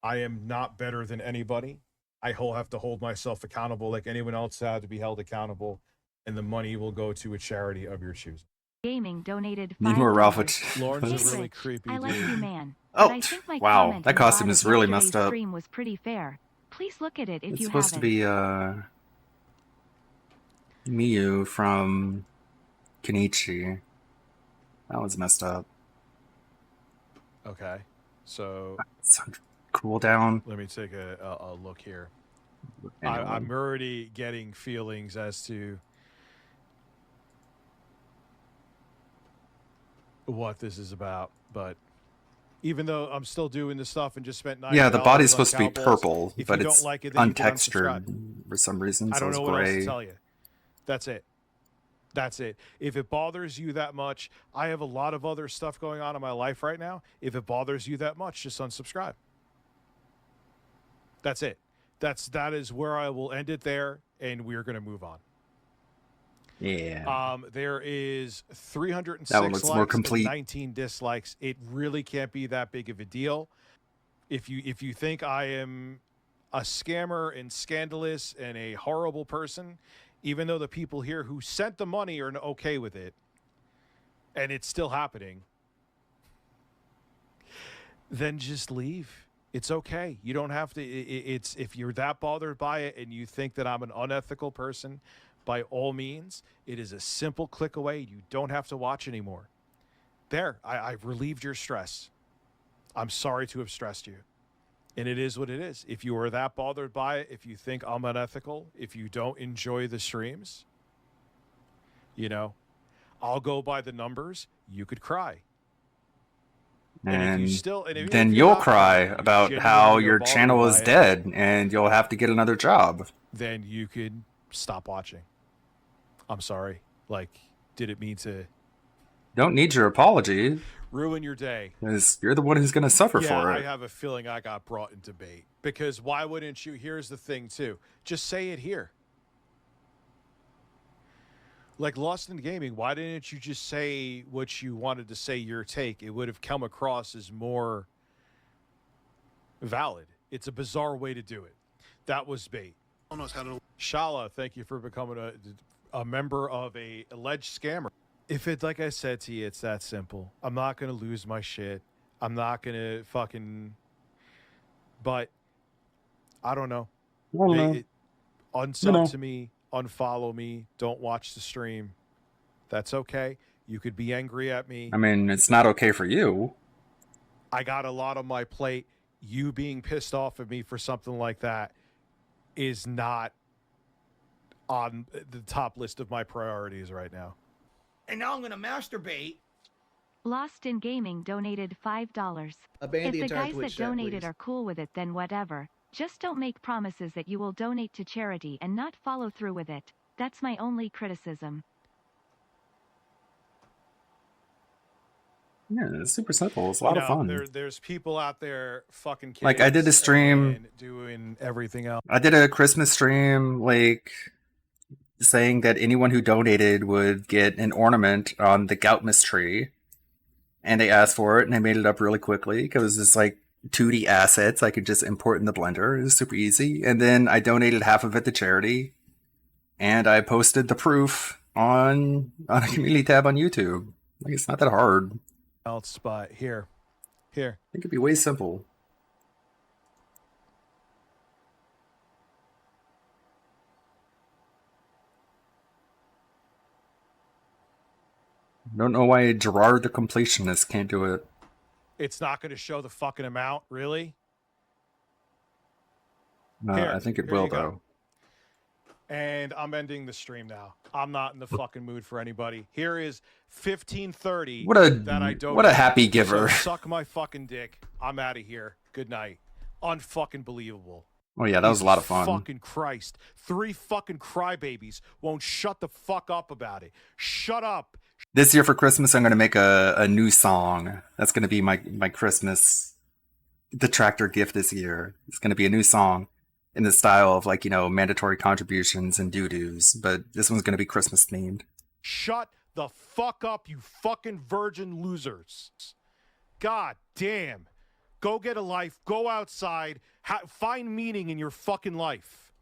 S6: I am not better than anybody. I will have to hold myself accountable like anyone else had to be held accountable, and the money will go to a charity of your choosing.
S18: Gaming donated
S2: Need
S18: $5.
S2: more Ralph.
S6: Lauren's a really creepy
S18: I like
S6: dude.
S18: you, man.
S2: Oh,
S18: But I think my
S2: wow,
S18: comment
S2: that
S18: in the
S2: costume
S18: bot
S2: is
S18: of
S2: really
S18: yesterday's
S2: messed up.
S18: Stream was pretty fair. Please look at it if
S2: It's
S18: you
S2: supposed to
S18: haven't.
S2: be Miyu from Kenichi. That was messed up.
S6: Okay, so
S2: Cool down.
S6: let me take a look here. I'm already getting feelings as to what this is about, but even though I'm still doing this stuff and just spent $90
S2: Yeah, the body's
S6: on
S2: supposed to be
S6: Cowballs,
S2: purple,
S6: if
S2: but
S6: you
S2: it's
S6: don't like it, then you can
S2: untextured
S6: unsubscribe.
S2: for some reason,
S6: I
S2: so
S6: don't
S2: it's
S6: know what else to
S2: gray.
S6: tell you. That's it. That's it. If it bothers you that much, I have a lot of other stuff going on in my life right now. If it bothers you that much, just unsubscribe. That's it. That is where I will end it there, and we're going to move on.
S2: Yeah.
S6: There is 306
S2: That one looks
S6: likes
S2: more
S6: and
S2: complete.
S6: 19 dislikes. It really can't be that big of a deal. If you think I am a scammer and scandalous and a horrible person, even though the people here who sent the money are okay with it, and it's still happening, then just leave. It's okay. You don't have to. It's if you're that bothered by it and you think that I'm an unethical person, by all means, it is a simple click away. You don't have to watch anymore. There, I've relieved your stress. I'm sorry to have stressed you. And it is what it is. If you are that bothered by it, if you think I'm unethical, if you don't enjoy the streams, I'll go by the numbers. You could cry.
S2: And
S6: if you're
S2: then you'll
S6: not
S2: cry
S6: bothered,
S2: about
S6: genuinely
S2: how
S6: are
S2: your
S6: bothered
S2: channel
S6: by
S2: is
S6: it,
S2: dead and you'll have to get another job.
S6: then you could stop watching. I'm sorry. Didn't mean to
S2: Don't need your apology,
S6: ruin your day.
S2: because you're the one who's going to suffer
S6: Yeah,
S2: for
S6: I
S2: it.
S6: have a feeling I got brought into bait. Because why wouldn't you? Here's the thing, too. Just say it here. Like Lost in Gaming, why didn't you just say what you wanted to say, your take? It would have come across as more valid. It's a bizarre way to do it. That was bait. Shala, thank you for becoming a member of a alleged scammer. If it's like I said to you, it's that simple. I'm not going to lose my shit. I'm not going to fucking... But, I don't know. Unsub to me, unfollow me, don't watch the stream. That's okay. You could be angry at me.
S2: I mean, it's not okay for you.
S6: I got a lot on my plate. You being pissed off at me for something like that is not on the top list of my priorities right now.
S3: And now I'm gonna masturbate.
S18: Lost in Gaming donated $5.
S21: Abandon
S18: If
S21: the
S18: the
S21: entire
S18: guys
S21: Twitch
S18: that
S21: chat,
S18: donated
S21: please.
S18: are cool with it, then whatever. Just don't make promises that you will donate to charity and not follow through with it. That's my only criticism.
S2: Yeah, it's super simple. It's a lot of fun.
S13: There's people out there fucking kids.
S2: Like, I did a stream.
S13: And doing everything else.
S2: I did a Christmas stream, like, saying that anyone who donated would get an ornament on the Goutmas tree. And they asked for it, and I made it up really quickly because it's like 2D assets I could just import in the Blender. It was super easy. And then I donated half of it to charity. And I posted the proof on a community tab on YouTube. Like, it's not that hard.
S13: Else, but here.
S2: It could be way simple. Don't know why Gerard the Completionist can't do it.
S13: It's not going to show the fucking amount, really?
S2: No, I think it will, though.
S13: And I'm ending the stream now. I'm not in the fucking mood for anybody. Here is 1530
S2: What a
S13: that I donated.
S2: what a happy giver.
S13: So suck my fucking dick. I'm out of here. Good night. Unfucking believable.
S2: Oh yeah, that was a lot of fun.
S13: Fucking Christ. 3 fucking crybabies won't shut the fuck up about it. Shut up.
S2: This year for Christmas, I'm going to make a new song. That's going to be my Christmas detractor gift this year. It's going to be a new song in the style of, like, you know, mandatory contributions and doo-doos. But this one's going to be Christmas themed.
S13: Shut the fuck up, you fucking virgin losers. God damn. Go get a life. Go outside. Find meaning in your fucking life.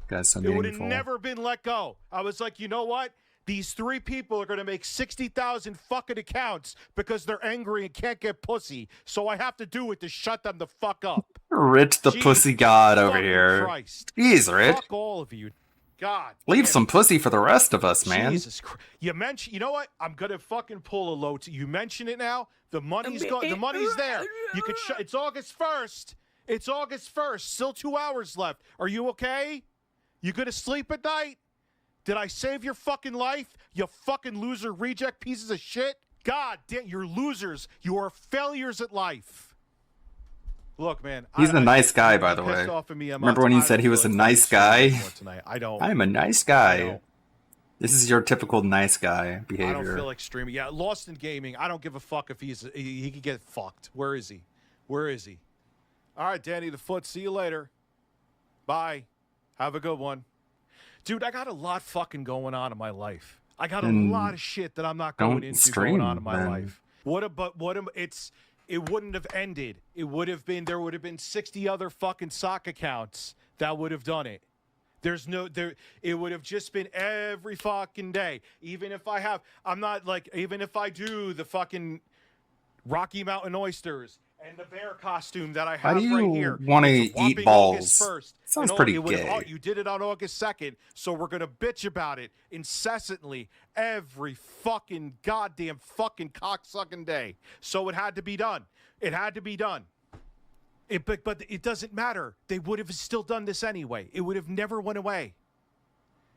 S2: Guys, so
S13: It would have
S2: meaningful.
S13: never been let go. I was like, you know what? These 3 people are going to make 60,000 fucking accounts because they're angry and can't get pussy. So I have to do it to shut them the fuck up.
S2: Rich the pussy god over
S13: fucking
S2: here.
S13: Christ.
S2: Jeez, Rich.
S13: Fuck all of you. God.
S2: Leave
S13: damn
S2: some
S13: it.
S2: pussy for the rest of us, man.
S13: Jesus Christ. You mention, you know what? I'm going to fucking pull a low. You mention it now. The money's the money's there. You could it's August 1st. It's August 1st. Still 2 hours left. Are you okay? You going to sleep at night? Did I save your fucking life? You fucking loser reject pieces of shit? God damn, you're losers. You are failures at life. Look, man.
S2: He's a nice guy, by the
S13: pissed
S2: way.
S13: off of me.
S2: Remember when he said he was a nice guy?
S13: Tonight. I don't.
S2: I'm a nice guy. This is your typical nice guy behavior.
S13: I don't feel like streaming. Yeah, Lost in Gaming. I don't give a fuck if he could get fucked. Where is he? Where is he? All right, Danny the Foot. See you later. Bye. Have a good one. Dude, I got a lot fucking going on in my life. I got a lot of shit that I'm not going into going on in my life. It wouldn't have ended. There would have been 60 other fucking sock accounts that would have done it. It would have just been every fucking day. Even if I do the fucking Rocky Mountain oysters and the bear costume that I have
S2: Why do
S13: right
S2: you
S13: here.
S2: want to
S13: It's
S2: eat
S13: whopping
S2: balls?
S13: August 1st.
S2: Sounds
S13: And
S2: pretty
S13: it would have-
S2: gay.
S13: You did it on August 2nd, so we're going to bitch about it incessantly every fucking goddamn fucking cocksucking day. So it had to be done. It had to be done. But it doesn't matter. They would have still done this anyway. It would have never went away.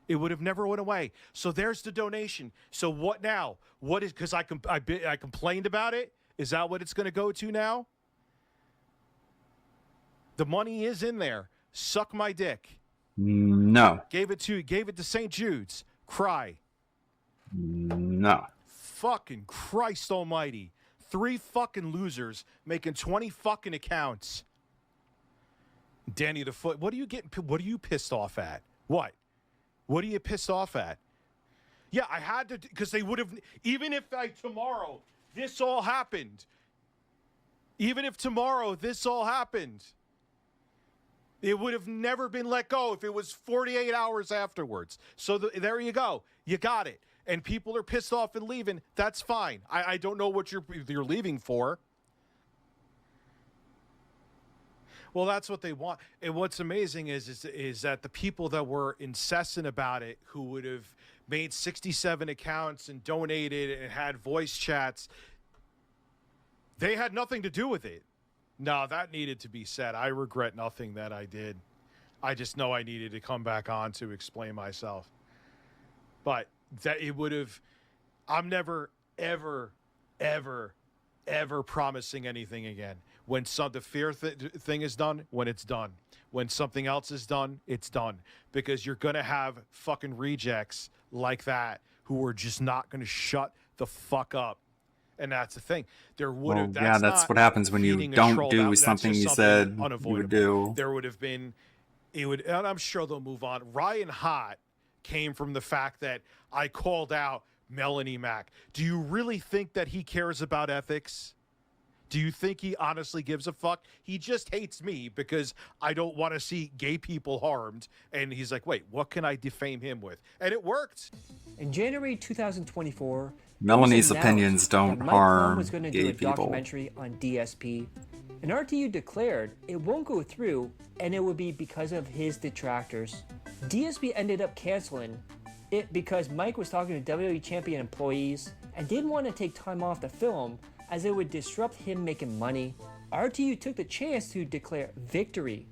S13: It would have never went away. So there's the donation. So what now? What is, because I complained about it? Is that what it's going to go to now? The money is in there. Suck my dick.
S2: No.
S13: Gave it to St. Jude's. Cry.
S2: No.
S13: Fucking Christ almighty. 3 fucking losers making 20 fucking accounts. Danny the Foot, what are you pissed off at? What are you pissed off at? Yeah, I had to, because they would have, even if tomorrow this all happened, it would have never been let go if it was 48 hours afterwards. So there you go. You got it. And people are pissed off and leaving. That's fine. I don't know what you're leaving for. Well, that's what they want. And what's amazing is that the people that were incessant about it, who would have made 67 accounts and donated and had voice chats, they had nothing to do with it. No, that needed to be said. I regret nothing that I did. I just know I needed to come back on to explain myself. But that it would have, I'm never, ever, ever, ever promising anything again. When the fear thing is done, when it's done. When something else is done, it's done. Because you're going to have fucking rejects like that who are just not going to shut the fuck up. And that's the thing. There would have.
S2: Well, yeah, that's what happens when you don't do something you said you would do.
S13: There would have been. It would, and I'm sure they'll move on. Ryan Hott came from the fact that I called out Melanie Mack. Do you really think that he cares about ethics? Do you think he honestly gives a fuck? He just hates me because I don't want to see gay people harmed. And he's like, wait, what can I defame him with? And it worked.
S5: In January 2024,
S2: Melanie's opinions don't harm
S5: was going to
S2: gay
S5: do a
S2: people.
S5: documentary on DSP. And RTU declared it won't go through, and it would be because of his detractors. DSP ended up canceling it because Mike was talking to WWE Champion employees and didn't want to take time off the film as it would disrupt him making money. RTU took the chance to declare victory,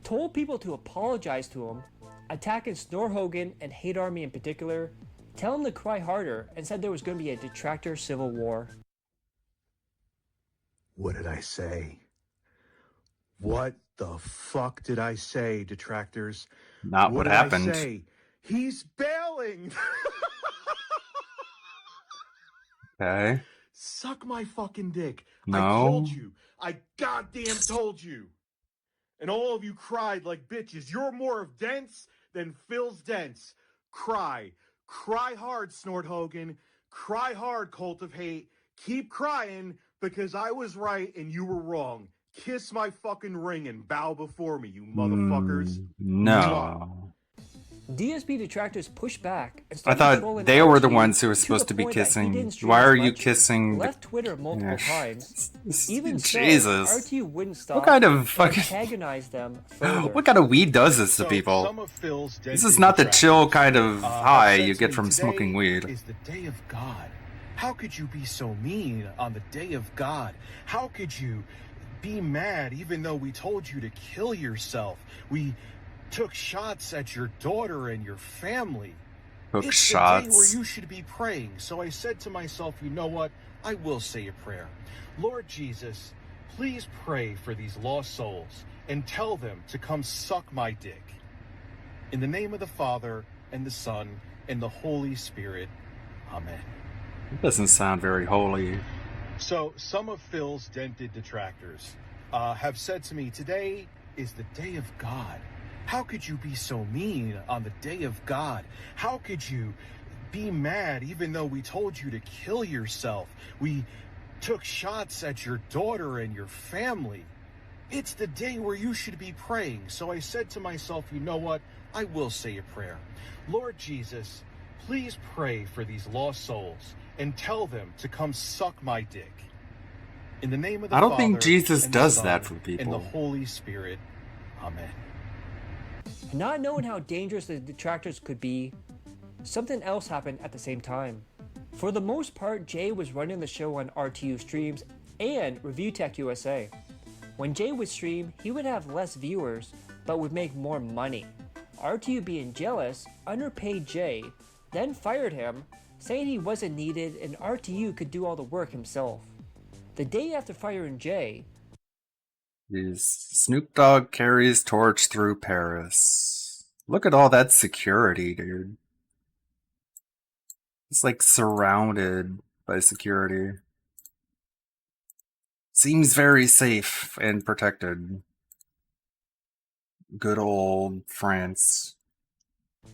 S5: told people to apologize to him, attacking Snore Hogan and Hate Army in particular, tell him to cry harder, and said there was going to be a detractor civil war.
S1: What did I say? What the fuck did I say, detractors?
S2: Not what
S1: did
S2: happened.
S1: I say? He's bailing!
S2: Okay.
S1: Suck my fucking dick.
S2: No.
S1: I told you. I goddamn told you. And all of you cried like bitches. You're more of dents than Phil's dents. Cry. Cry hard, Snort Hogan. Cry hard, Cult of Hate. Keep crying because I was right and you were wrong. Kiss my fucking ring and bow before me, you motherfuckers.
S2: No.
S5: DSP detractors pushed back and
S2: I
S5: started
S2: thought
S5: trolling
S2: they were the
S5: RTU
S2: ones who were
S5: to
S2: supposed to
S5: the
S2: be
S5: point that he
S2: kissing.
S5: didn't stream
S2: Why
S5: as
S2: are you
S5: much,
S2: kissing?
S5: left Twitter multiple times. Even so,
S2: Jesus.
S5: RTU wouldn't stop.
S2: What kind of
S5: and
S2: fucking?
S5: antagonized them further.
S2: What kind of weed does this to people? This is not the chill kind of high you get from smoking weed.
S6: Is the day of God. How could you be so mean on the day of God? How could you be mad even though we told you to kill yourself? We took shots at your daughter and your family.
S2: Took
S6: it's
S2: shots.
S6: the day where you should be praying. So I said to myself, you know what? I will say a prayer. Lord Jesus, please pray for these lost souls and tell them to come suck my dick. In the name of the Father and the Son and the Holy Spirit. Amen.
S2: It doesn't sound very holy.
S6: So some of Phil's dented detractors have said to me, today is the day of God. How could you be so mean on the day of God? How could you be mad even though we told you to kill yourself? We took shots at your daughter and your family. It's the day where you should be praying. So I said to myself, you know what? I will say a prayer. Lord Jesus, please pray for these lost souls and tell them to come suck my dick. In the name of the
S2: I don't
S6: Father
S2: think Jesus
S6: and the
S2: does
S6: Son
S2: that for
S6: and
S2: people.
S6: the Holy Spirit. Amen.
S5: Not knowing how dangerous the detractors could be, something else happened at the same time. For the most part, Jay was running the show on RTU streams and Review Tech USA. When Jay would stream, he would have less viewers, but would make more money. RTU, being jealous, underpaid Jay, then fired him, saying he wasn't needed and RTU could do all the work himself. The day after firing Jay,
S2: Snoop Dogg carries torch through Paris. Look at all that security, dude. It's like surrounded by security. Seems very safe and protected. Good old France.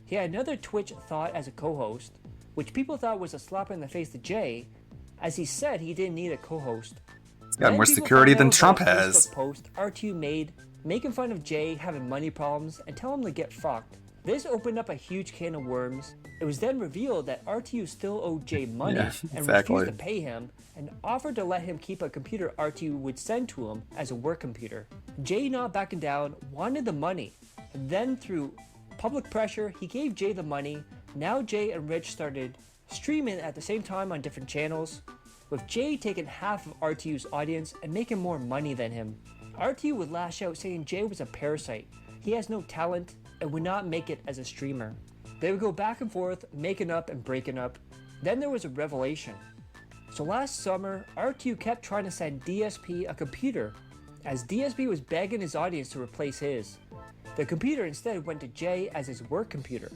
S5: he had another Twitch thought as a co-host, which people thought was a slap in the face to Jay, as he said he didn't need a co-host.
S2: He's got
S5: Then
S2: more
S5: people
S2: security
S5: found
S2: than
S5: out
S2: Trump
S5: about a
S2: has.
S5: Facebook post RTU made making fun of Jay having money problems and tell him to get fucked. This opened up a huge can of worms. It was then revealed that RTU still owed Jay money
S2: Yeah,
S5: and
S2: exactly.
S5: refused to pay him and offered to let him keep a computer RTU would send to him as a work computer. Jay, not backing down, wanted the money. And then through public pressure, he gave Jay the money. Now Jay and Rich started streaming at the same time on different channels, with Jay taking half of RTU's audience and making more money than him. RTU would lash out saying Jay was a parasite. He has no talent and would not make it as a streamer. They would go back and forth, making up and breaking up. Then there was a revelation. So last summer, RTU kept trying to send DSP a computer, as DSP was begging his audience to replace his. The computer instead went to Jay as his work computer.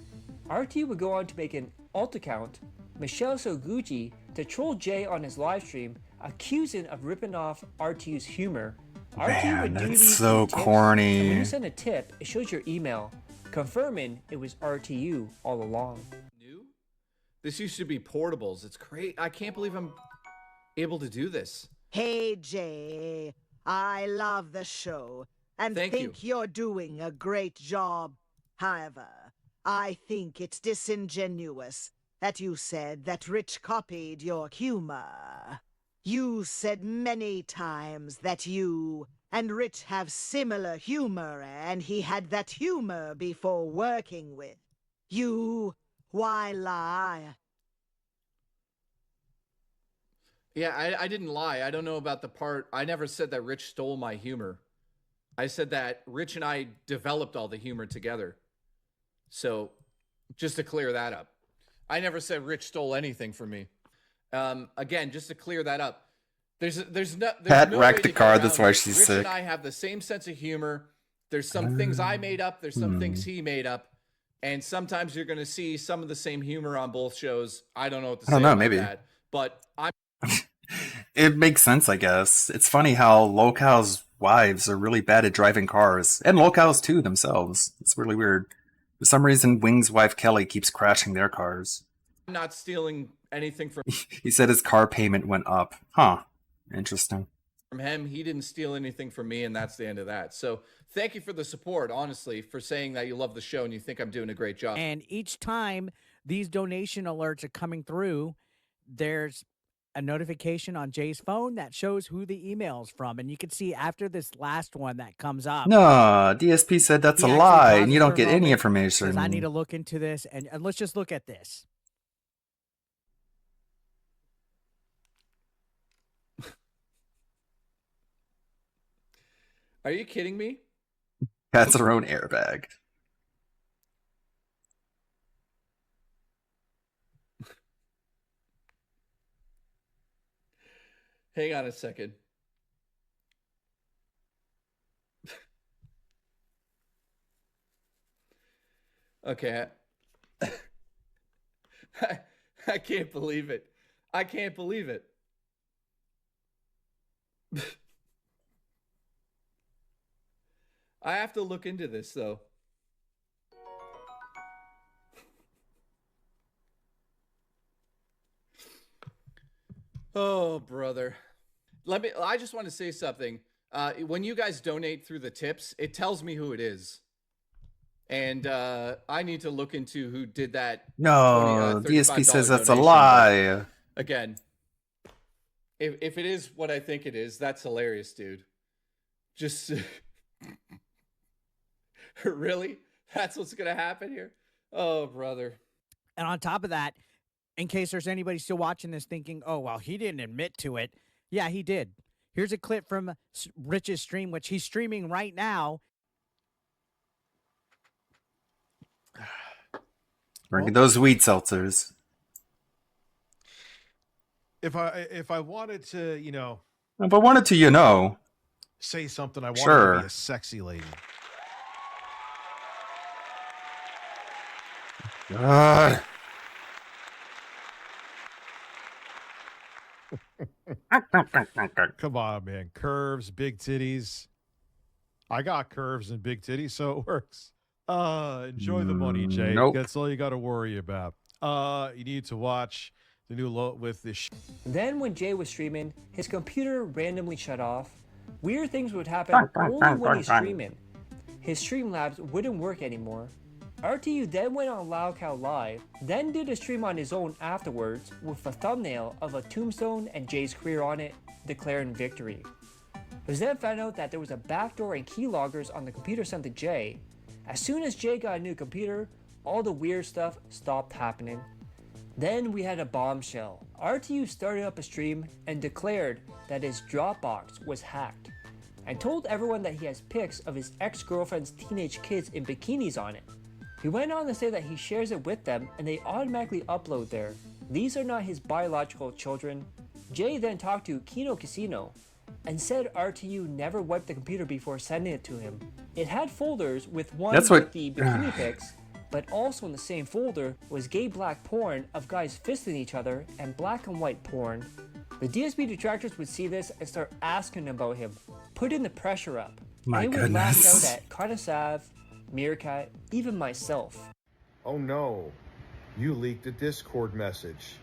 S5: RTU would go on to make an alt account, Michelle Soguchi, to troll Jay on his livestream, accusing of ripping off RTU's humor. RTU
S2: Man,
S5: would do
S2: that's
S5: these
S2: so
S5: through tips,
S2: corny.
S5: and when you send a tip, it shows your email, confirming it was RTU all along.
S4: This used to be portables. It's great. I can't believe I'm able to do this.
S22: Hey, Jay. I love the show and
S4: Thank
S22: think you're doing a great job. However, I think it's disingenuous that you said that Rich copied your humor. You said many times that you and Rich have similar humor and he had that humor before working with you. Why lie?
S4: Yeah, I didn't lie. I don't know about the part. I never said that Rich stole my humor. I said that Rich and I developed all the humor together. So, just to clear that up. I never said Rich stole anything from me. Again, just to clear that up. There's
S2: Pat
S4: no
S2: wrecked
S4: way
S2: the
S4: to get
S2: car,
S4: around
S2: that's why
S4: it.
S2: she's
S4: Rich
S2: sick.
S4: and I have the same sense of humor. There's some things I made up. There's some things he made up. And sometimes you're going to see some of the same humor on both shows. I don't know what to say
S2: I don't know,
S4: about
S2: maybe.
S4: that. But I'm
S2: It makes sense, I guess. It's funny how locals' wives are really bad at driving cars, and locals too themselves. It's really weird. For some reason, Wing's wife Kelly keeps crashing their cars.
S4: not stealing anything from
S2: He said his car payment went up. Huh. Interesting.
S4: him. He didn't steal anything from me, and that's the end of that. So thank you for the support, honestly, for saying that you love the show and you think I'm doing a great job.
S3: And each time these donation alerts are coming through, there's a notification on Jay's phone that shows who the email's from. And you can see after this last one that comes up.
S2: No, DSP said that's
S3: he
S2: a
S3: actually
S2: lie, and
S3: pauses
S2: you
S3: for
S2: don't
S3: a
S2: get any
S3: moment,
S2: information.
S3: Says, I need to look into this. And let's just look at this.
S4: Are you kidding me?
S2: That's her own airbag.
S4: Hang on a second. Okay. I can't believe it. I can't believe it. I have to look into this though. Oh, brother. I just want to say something. When you guys donate through the tips, it tells me who it is. And I need to look into who did that.
S2: No, DSP says that's a
S4: donation,
S2: lie.
S4: but again, if it is what I think it is, that's hilarious, dude. Just really? That's what's going to happen here? Oh, brother.
S3: And on top of that, in case there's anybody still watching this thinking, oh, well, he didn't admit to it. Yeah, he did. Here's a clip from Rich's stream, which he's streaming right now.
S2: Drinking those wheat seltzers.
S13: If I wanted to, you know,
S2: If I wanted to, you know.
S13: say something, I wanted
S2: Sure.
S13: to be a sexy lady.
S2: God.
S13: Come on, man. Curves, big titties. I got curves and big titties, so it works. Enjoy the money, Jay.
S2: Nope.
S13: That's all you got to worry about. You need to watch the new with this.
S5: Then when Jay was streaming, his computer randomly shut off. Weird things would happen only when he's streaming. His Streamlabs wouldn't work anymore. RTU then went on LowCow Live, then did a stream on his own afterwards with a thumbnail of a tombstone and Jay's career on it, declaring victory. It was then found out that there was a backdoor and keyloggers on the computer sent to Jay. As soon as Jay got a new computer, all the weird stuff stopped happening. Then we had a bombshell. RTU started up a stream and declared that his Dropbox was hacked, and told everyone that he has pics of his ex-girlfriend's teenage kids in bikinis on it. He went on to say that he shares it with them and they automatically upload there. These are not his biological children. Jay then talked to Kino Casino, and said RTU never wiped the computer before sending it to him. It had folders with one
S2: That's
S5: with
S2: what-
S5: the bikini pics, but also in the same folder was gay black porn of guys fisting each other and black and white porn. The DSP detractors would see this and start asking about him, putting the pressure up.
S2: My
S5: and they would lash
S2: goodness.
S5: out at Karnasav, Meerkat, even myself.
S13: Oh no, you leaked a Discord message.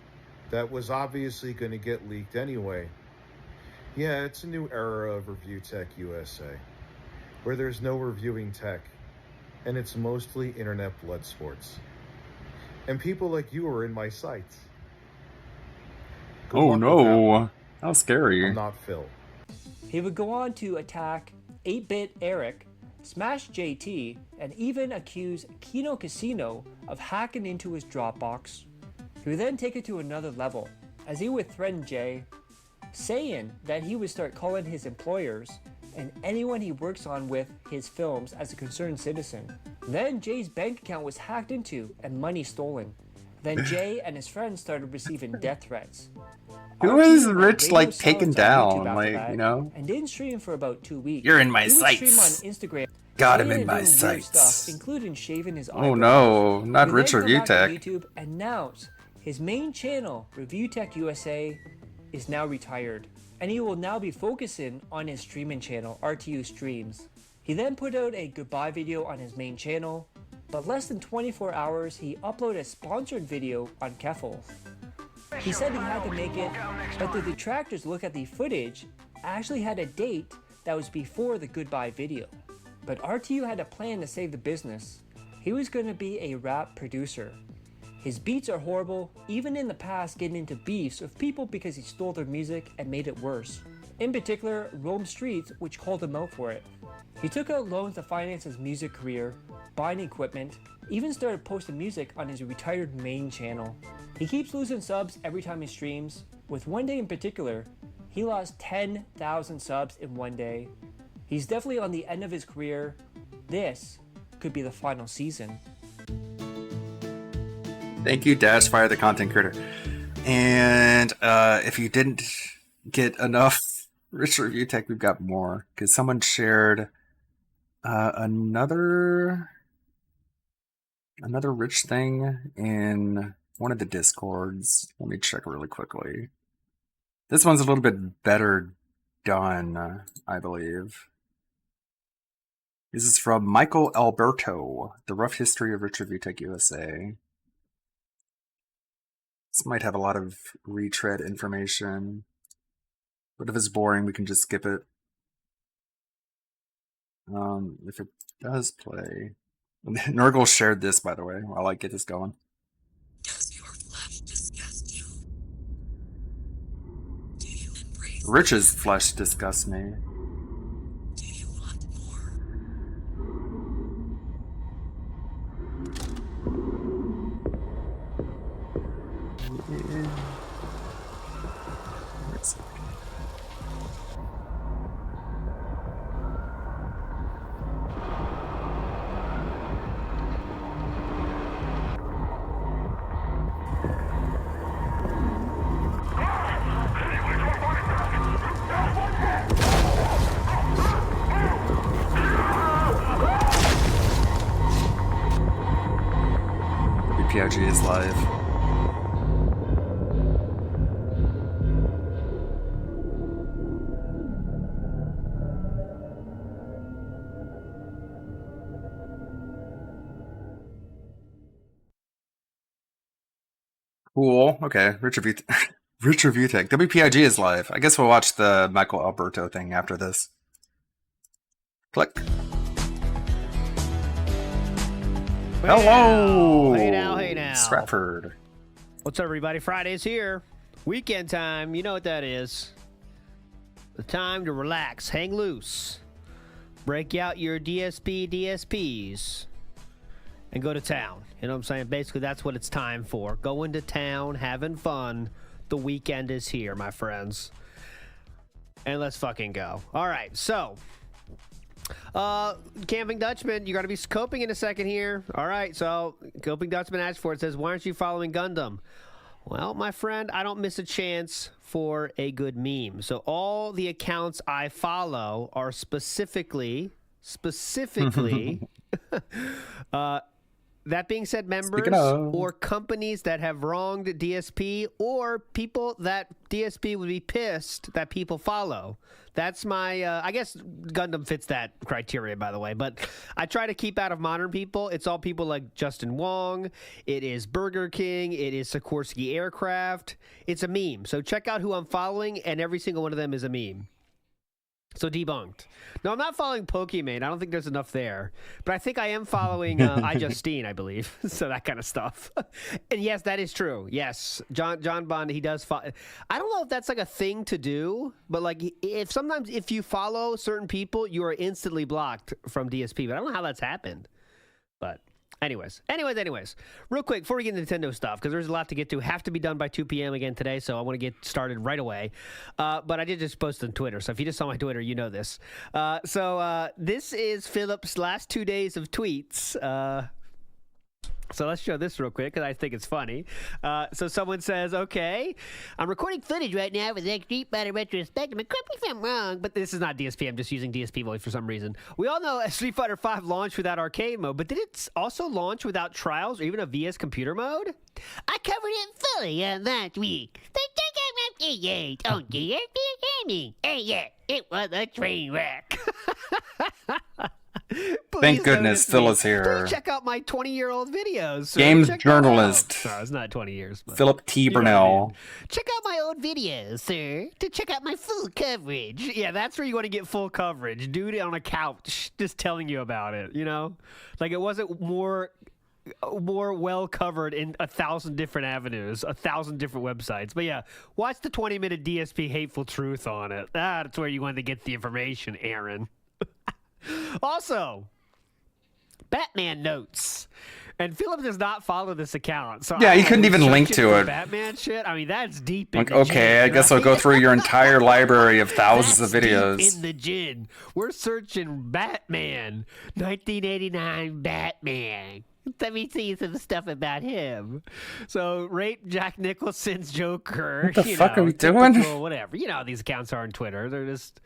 S13: That was obviously going to get leaked anyway. Yeah, it's a new era of Review Tech USA, where there's no reviewing tech, and it's mostly internet blood sports. And people like you are in my sights. Good
S2: Oh
S13: luck with that
S2: no,
S13: one.
S2: how scary.
S13: I'm not Phil.
S5: He would go on to attack 8-Bit Eric, smash JT, and even accuse Kino Casino of hacking into his Dropbox. He would then take it to another level, as he would threaten Jay, saying that he would start calling his employers and anyone he works on with his films as a concerned citizen. Then Jay's bank account was hacked into and money stolen. Then Jay and his friends started receiving death threats.
S2: Who is
S5: RTU
S2: Rich
S5: radio
S2: like
S5: silence
S2: taken
S5: on
S2: down?
S5: YouTube after
S2: Like,
S5: that,
S2: you know?
S5: and didn't stream for about 2 weeks.
S2: You're in my
S5: he would
S2: sights.
S5: stream on Instagram.
S2: Got him
S5: saying
S2: in
S5: and
S2: my
S5: doing weird
S2: sights.
S5: Stuff, including shaving his
S2: Oh
S5: eyebrows.
S2: no, not
S5: He
S2: Rich
S5: then come
S2: Review
S5: back to
S2: Tech.
S5: YouTube announced his main channel, Review Tech USA, is now retired, and he will now be focusing on his streaming channel, RTU Streams. He then put out a goodbye video on his main channel, but less than 24 hours he uploaded a sponsored video on Keffel. He said he had to make it, but the detractors look at the footage actually had a date that was before the goodbye video. But RTU had a plan to save the business. He was going to be a rap producer. His beats are horrible, even in the past getting into beefs with people because he stole their music and made it worse. In particular, Rome Streets, which called him out for it. He took out loans to finance his music career, buying equipment, even started posting music on his retired main channel. He keeps losing subs every time he streams. With one day in particular, he lost 10,000 subs in one day. He's definitely on the end of his career. This could be the final season.
S2: Thank you, Dashfire, the content creator. And if you didn't get enough Rich Review Tech, we've got more. Because someone shared another Rich thing in one of the Discords. Let me check really quickly. This one's a little bit better done, I believe. This is from Michael Alberto, The Rough History of Rich Review Tech USA. This might have a lot of retread information, but if it's boring, we can just skip it. If it does play... Nurgle shared this, by the way, while I get this going.
S7: Does your flesh disgust you? Do you embrace
S2: Rich's flesh disgusts me.
S7: Do you want more?
S2: Where's it? WPIG is live. Cool. Okay. Rich Review Tech. WPIG is live. I guess we'll watch the Michael Alberto thing after this. Click. Hello.
S10: Hey now.
S2: Stratford.
S10: What's up, everybody? Friday's here. Weekend time. You know what that is. The time to relax, hang loose, break out your DSPs, and go to town. You know what I'm saying? Basically, that's what it's time for. Going to town, having fun. The weekend is here, my friends. And let's fucking go. All right, so... Camping Dutchman, you're going to be scoping in a second here. All right, so Camping Dutchman asked for it. Says, why aren't you following Gundam? Well, my friend, I don't miss a chance for a good meme. So all the accounts I follow are specifically, that being said, members
S2: of.
S10: or companies that have wronged DSP or people that DSP would be pissed that people follow. That's my, I guess Gundam fits that criteria, by the way. But I try to keep out of modern people. It's all people like Justin Wong. It is Burger King. It is Sikorsky Aircraft. It's a meme. So check out who I'm following, and every single one of them is a meme. So debunked. No, I'm not following Pokimane. I don't think there's enough there. But I think I am following iJustine, I believe. So that kind of stuff. And yes, that is true. Yes, John Bond, he does follow. I don't know if that's like a thing to do, but like if you follow certain people, you are instantly blocked from DSP. But I don't know how that's happened. But anyways, real quick before we get into Nintendo stuff, because there's a lot to get to. Have to be done by 2 p.m. again today, so I want to get started right away. But I did just post on Twitter, so if you just saw my Twitter, you know this. So this is Philip's last 2 days of tweets. So let's show this real quick because I think it's funny. So someone says, okay, I'm recording footage right now for the next Street Fighter retrospective. Correct me if I'm wrong, but this is not DSP. I'm just using DSP voice for some reason. We all know Street Fighter V launched without arcade mode, but did it also launch without trials or even a VS computer mode? I covered it fully last week. On DSP Gaming. And yeah, it was a train wreck.
S2: Thank goodness Phil is here.
S10: Please check out my 20-year-old videos.
S2: Games journalist.
S10: No, it's not 20 years. But
S2: Philip T. Burnell.
S10: Check out my old videos, sir, to check out my full coverage. Yeah, that's where you want to get full coverage. Dude on a couch just telling you about it, you know? Like it wasn't more well covered in 1,000 different avenues, 1,000 different websites. But yeah, watch the 20-minute DSP Hateful Truth on it. That's where you want to get the information, Aaron. Also, Batman notes. And Philip does not follow this account. So
S2: yeah, he couldn't even link to it.
S10: Batman shit? I mean, that's deep in
S2: like,
S10: the
S2: okay,
S10: gin,
S2: I guess
S10: right?
S2: I'll go through your entire library of thousands of videos.
S10: Deep in the gin. We're searching Batman. 1989 Batman. Let me see some stuff about him. So, rate Jack Nicholson's Joker.
S2: What the fuck are we doing?
S10: Whatever. You know how these accounts are on Twitter. They're just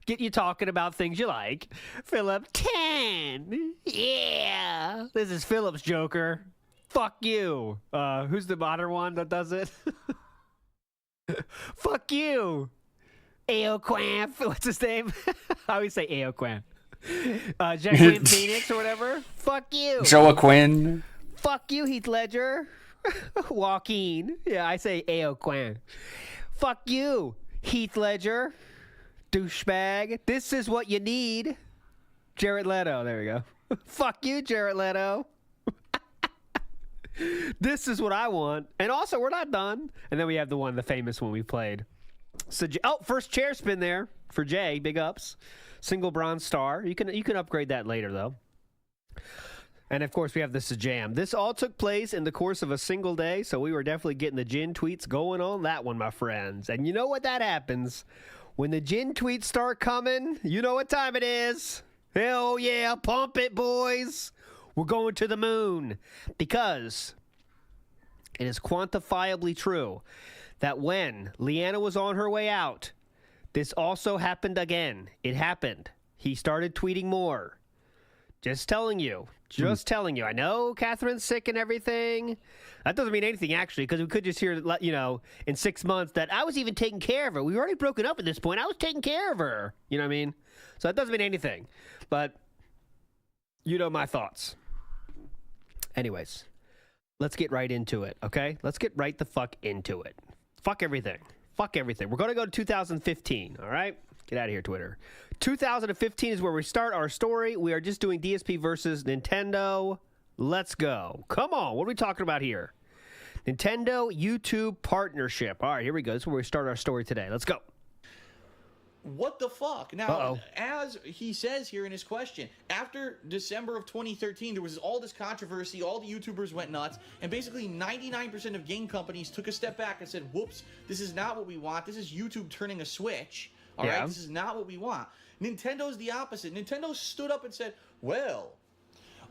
S10: get you talking about things you like. Philip 10. Yeah. This is Philip's Joker. Fuck you. Who's the modern one that does it? Fuck you. Aoquam. What's his name? I always say Aoquam. Jacqueline Phoenix or whatever. Fuck you.
S2: Joaquin.
S10: Fuck you, Heath Ledger. Joaquin. Yeah, I say Aoquam. Fuck you, Heath Ledger. Douchebag. This is what you need. Jared Leto. There we go. Fuck you, Jared Leto. This is what I want. And also, we're not done. And then we have the famous one we played. So, first chair spin there for Jay. Big ups. Single bronze star. You can upgrade that later, though. And, of course, we have the Sajam. This all took place in the course of a single day, so we were definitely getting the Jin tweets going on that one, my friends. And you know what that happens. When the Jin tweets start coming, you know what time it is. Hell yeah, pump it, boys. We're going to the moon. Because it is quantifiably true that when Leanna was on her way out, this also happened again. It happened. He started tweeting more. Just telling you. Just telling you. I know Catherine's sick and everything. That doesn't mean anything, actually, because we could just hear, in 6 months that I was even taking care of her. We were already broken up at this point. I was taking care of her. You know what I mean? So that doesn't mean anything. But you know my thoughts. Anyways, let's get right into it, okay? Let's get right the fuck into it. Fuck everything. Fuck everything. We're going to go to 2015, all right? Get out of here, Twitter. 2015 is where we start our story. We are just doing DSP versus Nintendo. Let's go. Come on. What are we talking about here? Nintendo YouTube partnership. All right, here we go. This is where we start our story today. Let's go.
S8: What the fuck? Now, as he says here in his question, after December of 2013, there was all this controversy, all the YouTubers went nuts, and basically 99% of game companies took a step back and said, whoops, this is not what we want. This is YouTube turning a switch. All right, this is not what we want. Nintendo's the opposite. Nintendo stood up and said, well,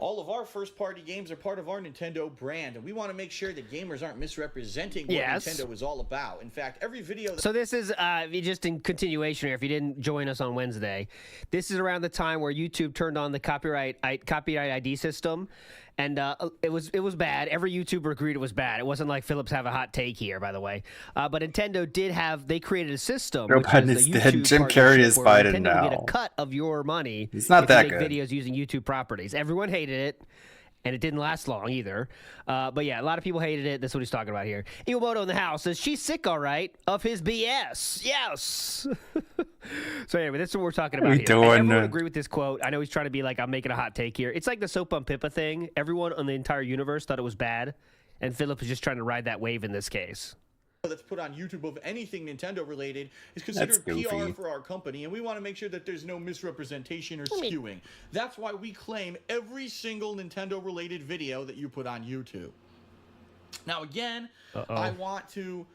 S8: All of our first-party games are part of our Nintendo brand, and we want to make sure that gamers aren't misrepresenting what Nintendo is all about. In fact, every video that
S10: So this is just in continuation here. If you didn't join us on Wednesday, this is around the time where YouTube turned on the copyright ID system, and it was bad. Every YouTuber agreed it was bad. It wasn't like Phillips have a hot take here, by the way. But Nintendo they created a system.
S2: Joe
S10: which
S2: Biden
S10: the
S2: is dead.
S10: YouTube
S2: Jim Carrey
S10: partnership
S2: is
S10: where
S2: Biden
S10: Nintendo will get
S2: now.
S10: a cut of your money.
S2: He's not
S10: if
S2: that
S10: you make
S2: good.
S10: videos using YouTube properties. Everyone hated it. And it didn't last long either. But yeah, a lot of people hated it. That's what he's talking about here. Iwamoto in the house says, she's sick, all right, of his BS. Yes. So anyway, this is what we're talking about here. And everyone agree with this quote. I know he's trying to be like, I'm making a hot take here. It's like the Soap on Pippa thing. Everyone on the entire universe thought it was bad. And Philip is just trying to ride that wave in this case.
S8: that's put on YouTube of anything Nintendo related is considered PR for our company, and we want to make sure that there's no misrepresentation or skewing. That's why we claim every single Nintendo related video that you put on YouTube. Now again, I want to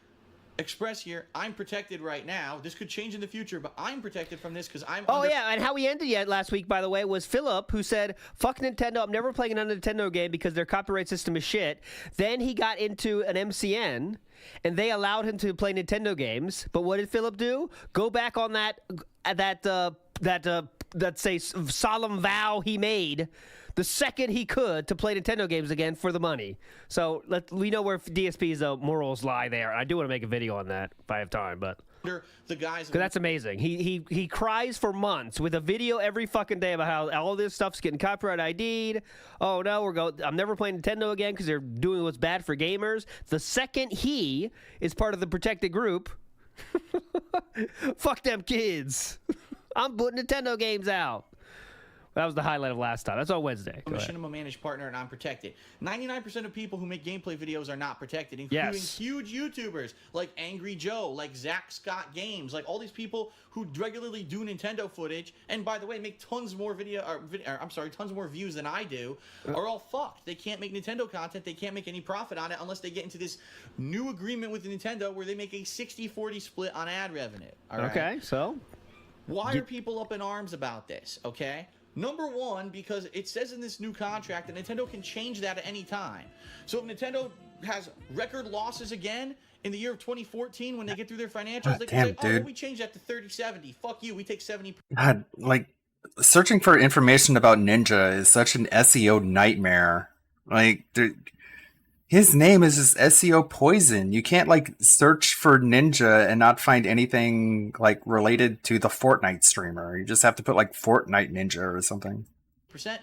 S8: express here, I'm protected right now. This could change in the future, but I'm protected from this because I'm
S10: yeah, and how we ended yet last week, by the way, was Philip, who said, fuck Nintendo, I'm never playing another Nintendo game because their copyright system is shit. Then he got into an MCN, and they allowed him to play Nintendo games. But what did Philip do? Go back on that say solemn vow he made the second he could to play Nintendo games again for the money. So we know where DSP's morals lie there. I do want to make a video on that if I have time, but
S8: the guys,
S10: because that's amazing. He cries for months with a video every fucking day about how all this stuff's getting copyright ID'd. Oh no, I'm never playing Nintendo again because they're doing what's bad for gamers. The second he is part of the protected group, fuck them kids. I'm putting Nintendo games out. That was the highlight of last time. That's on Wednesday.
S8: I'm a Machinima managed partner and I'm protected. 99% of people who make gameplay videos are not protected, including huge YouTubers like Angry Joe, like Zach Scott Games, like all these people who regularly do Nintendo footage, and by the way, make tons more tons more views than I do, are all fucked. They can't make Nintendo content. They can't make any profit on it unless they get into this new agreement with Nintendo where they make a 60-40 split on ad revenue. All right?
S10: Okay, so
S8: why are people up in arms about this? Okay. Number one, because it says in this new contract that Nintendo can change that at any time. So if Nintendo has record losses again in the year of 2014 when they get through their financials, they can say, oh, we changed that to 30-70. Fuck you, we take 70%.
S2: God, like, searching for information about Ninja is such an SEO nightmare. Like, his name is just SEO poison. You can't, like, search for Ninja and not find anything, like, related to the Fortnite streamer. You just have to put, like, Fortnite Ninja or something.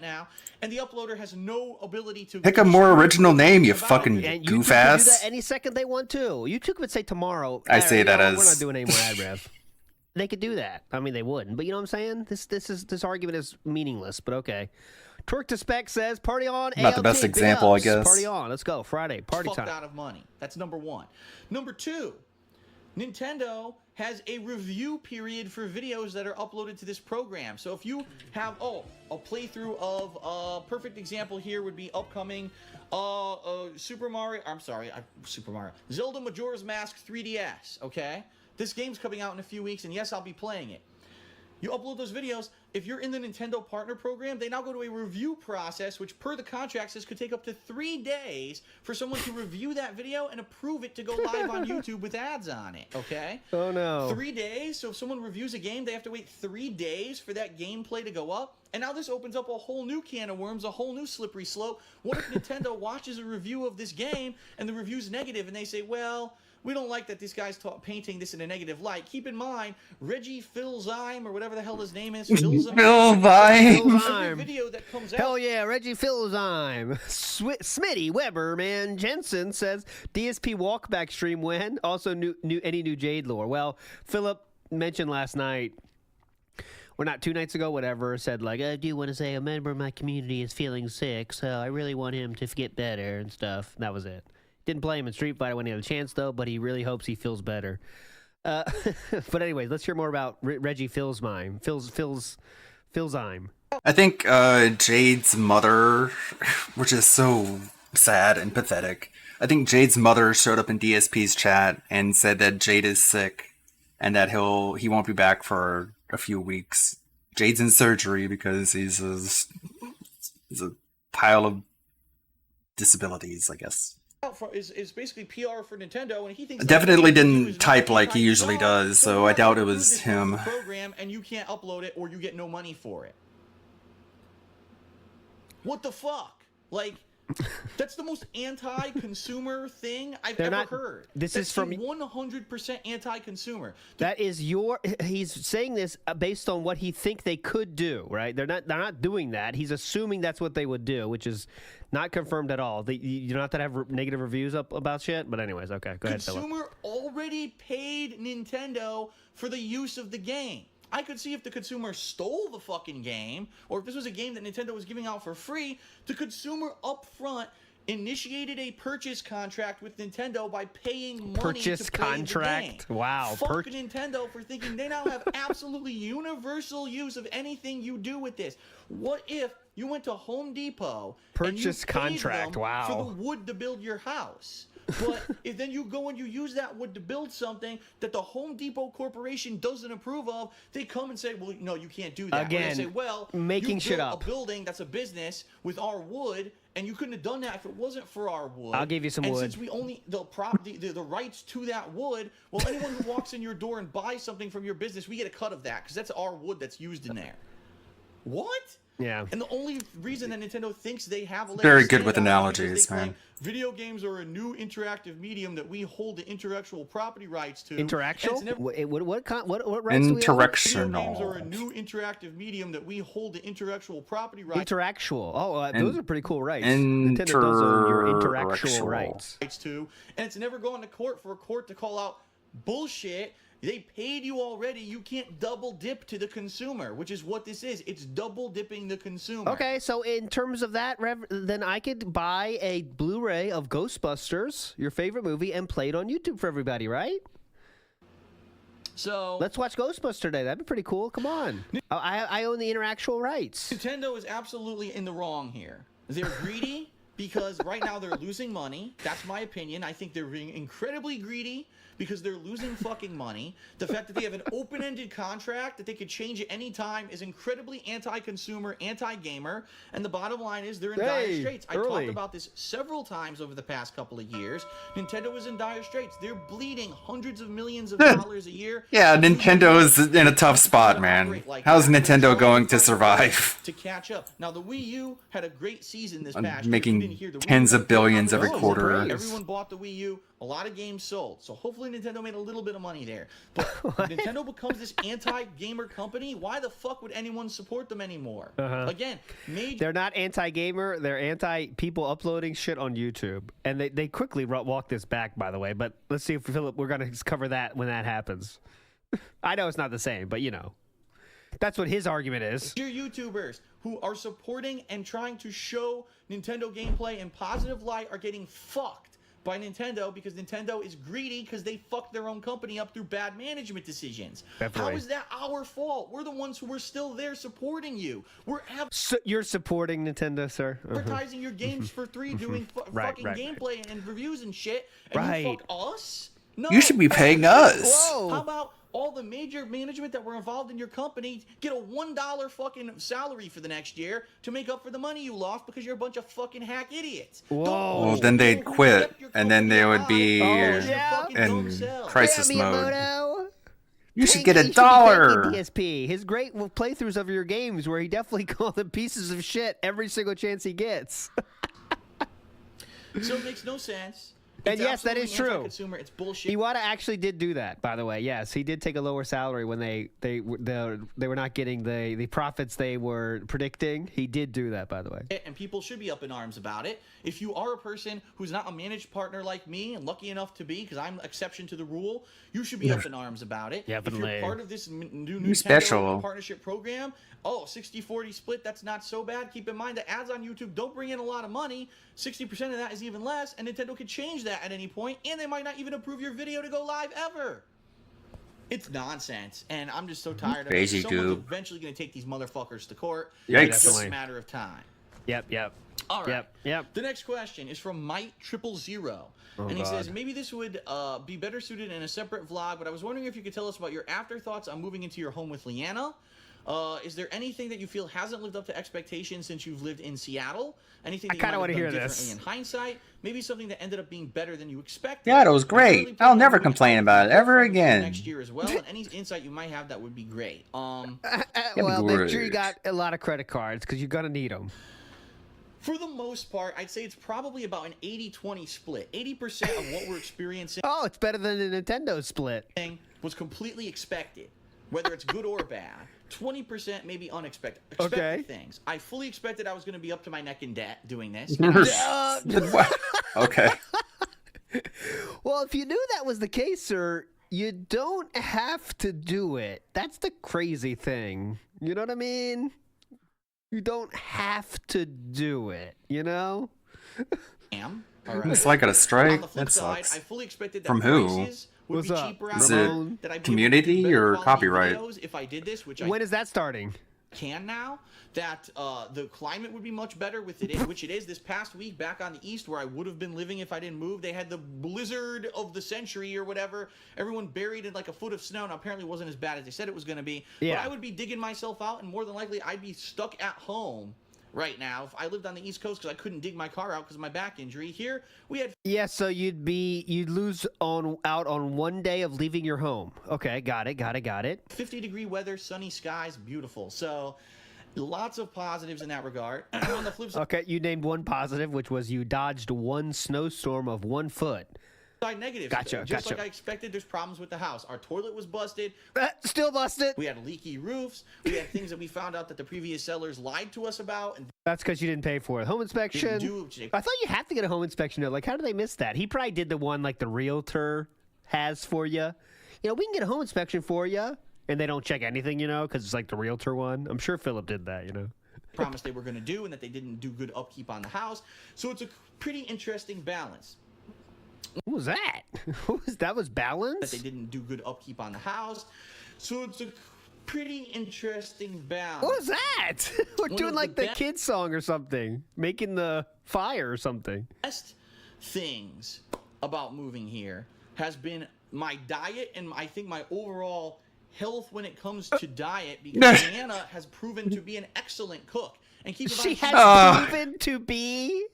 S8: Now, and the uploader has no ability to
S2: pick a more original name, you fucking goof ass.
S10: YouTube can do that any second they want to. YouTube would say tomorrow.
S2: I say that as
S10: we're not doing any more ad rev. They could do that. I mean, they wouldn't, but you know what I'm saying? This argument is meaningless. But okay. Twerk to Spec says, party on.
S2: Not
S10: ALT,
S2: the best example, I guess.
S10: Party on. Let's go. Friday. Party time.
S8: Out of money. That's number one. Number two, Nintendo has a review period for videos that are uploaded to this program. So if you have, a playthrough of, perfect example here would be upcoming Zelda Majora's Mask 3DS, okay? This game's coming out in a few weeks, and yes, I'll be playing it. You upload those videos. If you're in the Nintendo Partner Program, they now go to a review process, which per the contract says could take up to 3 days for someone to review that video and approve it to go live on YouTube with ads on it, okay?
S10: Oh, no.
S8: 3 days? So if someone reviews a game, they have to wait 3 days for that gameplay to go up? And now this opens up a whole new can of worms, a whole new slippery slope. What if Nintendo watches a review of this game and the review's negative and they say, well, we don't like that this guy's painting this in a negative light. Keep in mind, Reggie Philzyme, or whatever the hell his name is,
S2: Philzyme.
S8: Video that comes out.
S10: Hell yeah, Reggie Philzyme. Smitty Weber, man. Jensen says, DSP walkback stream when? Also, any new Jade lore. Well, Philip mentioned last night, or not 2 nights ago, whatever, said like, I do want to say a member of my community is feeling sick, so I really want him to get better and stuff. And that was it. Didn't play him in Street Fighter when he had a chance, though, but he really hopes he feels better. But anyways, let's hear more about Reggie Philzyme.
S2: I think Jade's mother, which is so sad and pathetic, I think Jade's mother showed up in DSP's chat and said that Jade is sick and that he won't be back for a few weeks. Jade's in surgery because he's a pile of disabilities, I guess.
S8: Is basically PR for Nintendo, and he thinks
S2: Definitely
S8: that everything you do
S2: didn't
S8: is
S2: type like he
S8: anti-God,
S2: usually does, so
S8: we
S2: I
S8: have to
S2: doubt it
S8: approve
S2: was
S8: this
S2: him.
S8: program, and you can't upload it, or you get no money for it. What the fuck? Like, that's the most anti-consumer thing I've
S10: They're
S8: ever
S10: not-
S8: heard.
S10: this
S8: That's
S10: is from-
S8: 100% anti-consumer.
S10: That is your. He's saying this based on what he think they could do, right? They're not doing that. He's assuming that's what they would do, which is not confirmed at all. You don't have to have negative reviews up about shit. But anyways, okay, go ahead, Philip.
S8: Consumer already paid Nintendo for the use of the game. I could see if the consumer stole the fucking game, or if this was a game that Nintendo was giving out for free, the consumer up front initiated a purchase contract with Nintendo by paying money
S10: Purchase
S8: to play
S10: contract?
S8: the game.
S10: Wow.
S8: Fuck Nintendo for thinking they now have absolutely universal use of anything you do with this. What if you went to Home Depot and you
S10: Purchase
S8: paid
S10: contract,
S8: them
S10: wow.
S8: for the wood to build your house? But if then you go and you use that wood to build something that the Home Depot Corporation doesn't approve of, they come and say, well, no, you can't do that. Or
S10: Again,
S8: they say, well,
S10: making
S8: you
S10: shit
S8: built
S10: up.
S8: a building that's a business with our wood, and you couldn't have done that if it wasn't for our wood.
S10: I'll give you some
S8: and
S10: wood.
S8: since we only the rights to that wood, well, anyone who walks in your door and buys something from your business, we get a cut of that because that's our wood that's used in there. What?
S10: Yeah.
S8: And the only reason that Nintendo thinks they have a leg
S2: Very
S8: to
S2: good
S8: stand
S2: with
S8: on is
S2: analogies,
S8: because they claim
S2: man.
S8: video games are a new interactive medium that we hold the intellectual property rights to.
S10: Interactual?
S8: And it's never-
S10: What rights do we own?
S8: Video games are a new interactive medium that we hold the intellectual property rights.
S10: Interactual. Oh,
S2: And-
S10: those are pretty cool rights. Nintendo does own your interactual
S2: Interactual.
S10: rights.
S8: To, and it's never gone to court for a court to call out bullshit. They paid you already. You can't double dip to the consumer, which is what this is. It's double dipping the consumer.
S10: Okay, so in terms of that, then I could buy a Blu-ray of Ghostbusters, your favorite movie, and play it on YouTube for everybody, right?
S8: So
S10: let's watch Ghostbusters today. That'd be pretty cool. Come on, I own the interactual rights.
S8: Nintendo is absolutely in the wrong here. They're greedy because right now they're losing money. That's my opinion. I think they're being incredibly greedy because they're losing fucking money. The fact that they have an open-ended contract that they could change at any time is incredibly anti-consumer, anti-gamer. And the bottom line is they're in dire straits. I talked about this several times over the past couple of years. Nintendo is in dire straits. They're bleeding hundreds of millions of dollars a year.
S2: Yeah, Nintendo is in a tough spot, man. How's Nintendo going to survive?
S8: To catch up. Now the Wii U had a great season this past year.
S2: Making
S8: You didn't hear the Wii
S2: tens
S8: U.
S2: of billions every
S8: Oh,
S2: quarter.
S8: Everyone bought the Wii U. A lot of games sold. So hopefully Nintendo made a little bit of money there. But Nintendo becomes this anti-gamer company. Why the fuck would anyone support them anymore? Again,
S10: They're not anti-gamer. They're anti-people uploading shit on YouTube. And they quickly walk this back, by the way. But let's see if Philip, we're going to cover that when that happens. I know it's not the same, but you know. That's what his argument is.
S8: Your YouTubers who are supporting and trying to show Nintendo gameplay in positive light are getting fucked by Nintendo because Nintendo is greedy because they fucked their own company up through bad management decisions.
S10: Definitely.
S8: How is that our fault? We're the ones who were still there supporting you. We're
S10: So you're supporting Nintendo, sir?
S8: advertising your games for free, doing fucking gameplay and reviews and shit, and you
S10: Right.
S8: fuck us? No.
S2: You should be paying us.
S8: How about all the major management that were involved in your company get a $1 fucking salary for the next year to make up for the money you lost because you're a bunch of fucking hack idiots?
S2: Well, then they'd quit, and then they would be in crisis mode. You should get
S10: He
S2: $1.
S10: be thanking DSP. His great playthroughs of your games where he definitely called them pieces of shit every single chance he gets.
S8: So it makes no sense.
S10: And
S8: It's
S10: yes, that is
S8: absolutely
S10: true.
S8: anti-consumer. It's bullshit.
S10: Iwata actually did do that, by the way. Yes, he did take a lower salary when they were not getting the profits they were predicting. He did do that, by the way.
S8: And people should be up in arms about it. If you are a person who's not a managed partner like me, and lucky enough to be, because I'm exception to the rule, you should be up in arms about it. If
S10: Definitely.
S8: you're part of this new
S2: You
S8: Nintendo
S2: special.
S8: partnership program, 60-40 split, that's not so bad. Keep in mind that ads on YouTube don't bring in a lot of money. 60% of that is even less, and Nintendo could change that at any point, and they might not even approve your video to go live ever. It's nonsense, and I'm just so tired of it.
S2: Crazy
S8: Someone's
S2: goob.
S8: eventually going to take these motherfuckers to court.
S2: Yikes.
S8: It's just a matter of time.
S10: Yep.
S8: All right.
S10: Yep.
S8: The next question is from Mike000.
S10: Oh,
S8: and he
S10: God.
S8: says, maybe this would be better suited in a separate vlog, but I was wondering if you could tell us about your afterthoughts on moving into your home with Leanna. Is there anything that you feel hasn't lived up to expectations since you've lived in Seattle? Anything
S10: I
S8: that you
S10: kinda
S8: might
S10: wanna
S8: have done
S10: hear
S8: differently
S10: this.
S8: in hindsight? Maybe something that ended up being better than you expected.
S2: Yeah, it was
S8: I'm currently
S2: great. I'll
S8: planning on
S2: never
S8: moving
S2: complain
S8: out
S2: about it
S8: with my
S2: ever
S8: girlfriend within
S2: again.
S8: next year as well, and any insight you might have that would be great.
S10: Well, make sure you got a lot of credit cards because you're gonna need them.
S8: For the most part, I'd say it's probably about an 80-20 split. 80% of what we're experiencing
S10: Oh, it's better than the Nintendo split.
S8: was completely expected, whether it's good or bad. 20% maybe unexpected.
S10: Okay.
S8: Things. I fully expected I was going to be up to my neck in debt doing this.
S2: Okay.
S10: Well, if you knew that was the case, sir, you don't have to do it. That's the crazy thing. You know what I mean? You don't have to do it, you know?
S8: All right.
S2: It's like a
S8: On
S2: strike.
S8: the flip
S2: That
S8: side,
S2: sucks.
S8: I fully expected that
S2: From who?
S8: prices would
S10: What's
S8: be
S10: up?
S8: cheaper out
S2: Is
S8: there,
S2: it
S8: that I'd be able to do
S2: community
S8: better
S2: or
S8: quality
S2: copyright?
S8: videos if I did this, which
S10: When
S8: I
S10: is that starting?
S8: can now, that the climate would be much better with it, which it is. This past week back on the east where I would have been living if I didn't move, they had the blizzard of the century or whatever. Everyone buried in like a foot of snow, and apparently it wasn't as bad as they said it was going to be.
S10: Yeah.
S8: But I would be digging myself out, and more than likely I'd be stuck at home right now if I lived on the East Coast because I couldn't dig my car out because of my back injury. Here we had
S10: Yeah, so you'd lose out on one day of leaving your home. Okay, got it.
S8: 50-degree weather, sunny skies, beautiful. So lots of positives in that regard. On the flip side,
S10: Okay, you named one positive, which was you dodged one snowstorm of 1 foot.
S8: negatives.
S10: Gotcha.
S8: Just like I expected, there's problems with the house. Our toilet was busted.
S10: Still busted.
S8: We had leaky roofs. We had things that we found out that the previous sellers lied to us about. And
S10: That's because you didn't pay for it. Home inspection. I thought you have to get a home inspection note. Like, how did they miss that? He probably did the one like the realtor has for you. You know, we can get a home inspection for you, and they don't check anything, you know, because it's like the realtor one. I'm sure Philip did that, you know.
S8: promised they were going to do, and that they didn't do good upkeep on the house. So it's a pretty interesting balance.
S10: What was that? That was balance?
S8: That they didn't do good upkeep on the house. So it's a pretty interesting balance.
S10: What was that? We're
S8: One
S10: doing
S8: of
S10: like
S8: the
S10: the kids song or something. Making the fire or something.
S8: Best things about moving here has been my diet and I think my overall health when it comes to diet, because Anna has proven to be an excellent cook. And keep in mind,
S10: She has proven to be...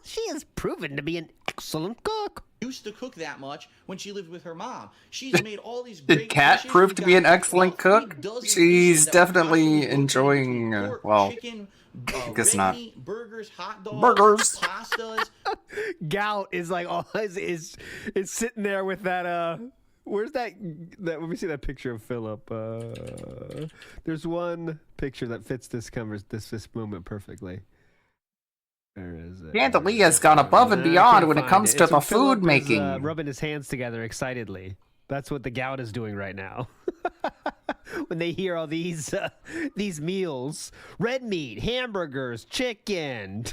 S10: She has proven to be an excellent cook.
S8: Used to cook that much when she lived with her mom. She's made all these
S2: Did
S8: great
S2: Kat
S8: dishes.
S2: prove
S8: We've
S2: to be an
S8: got
S2: excellent cook? She's definitely enjoying, well,
S8: chicken,
S2: I guess not.
S8: meat, burgers, hot dogs,
S2: Burgers.
S8: pastas.
S10: Gout is like is sitting there with that where's that let me see that picture of Philip. There's one picture that fits this moment perfectly. Where is it?
S2: Chandelia's gone above and beyond when it comes to
S10: It's
S2: the
S10: when Philip
S2: food making.
S10: is, rubbing his hands together excitedly. That's what the gout is doing right now. When they hear all these meals, red meat, hamburgers, chicken.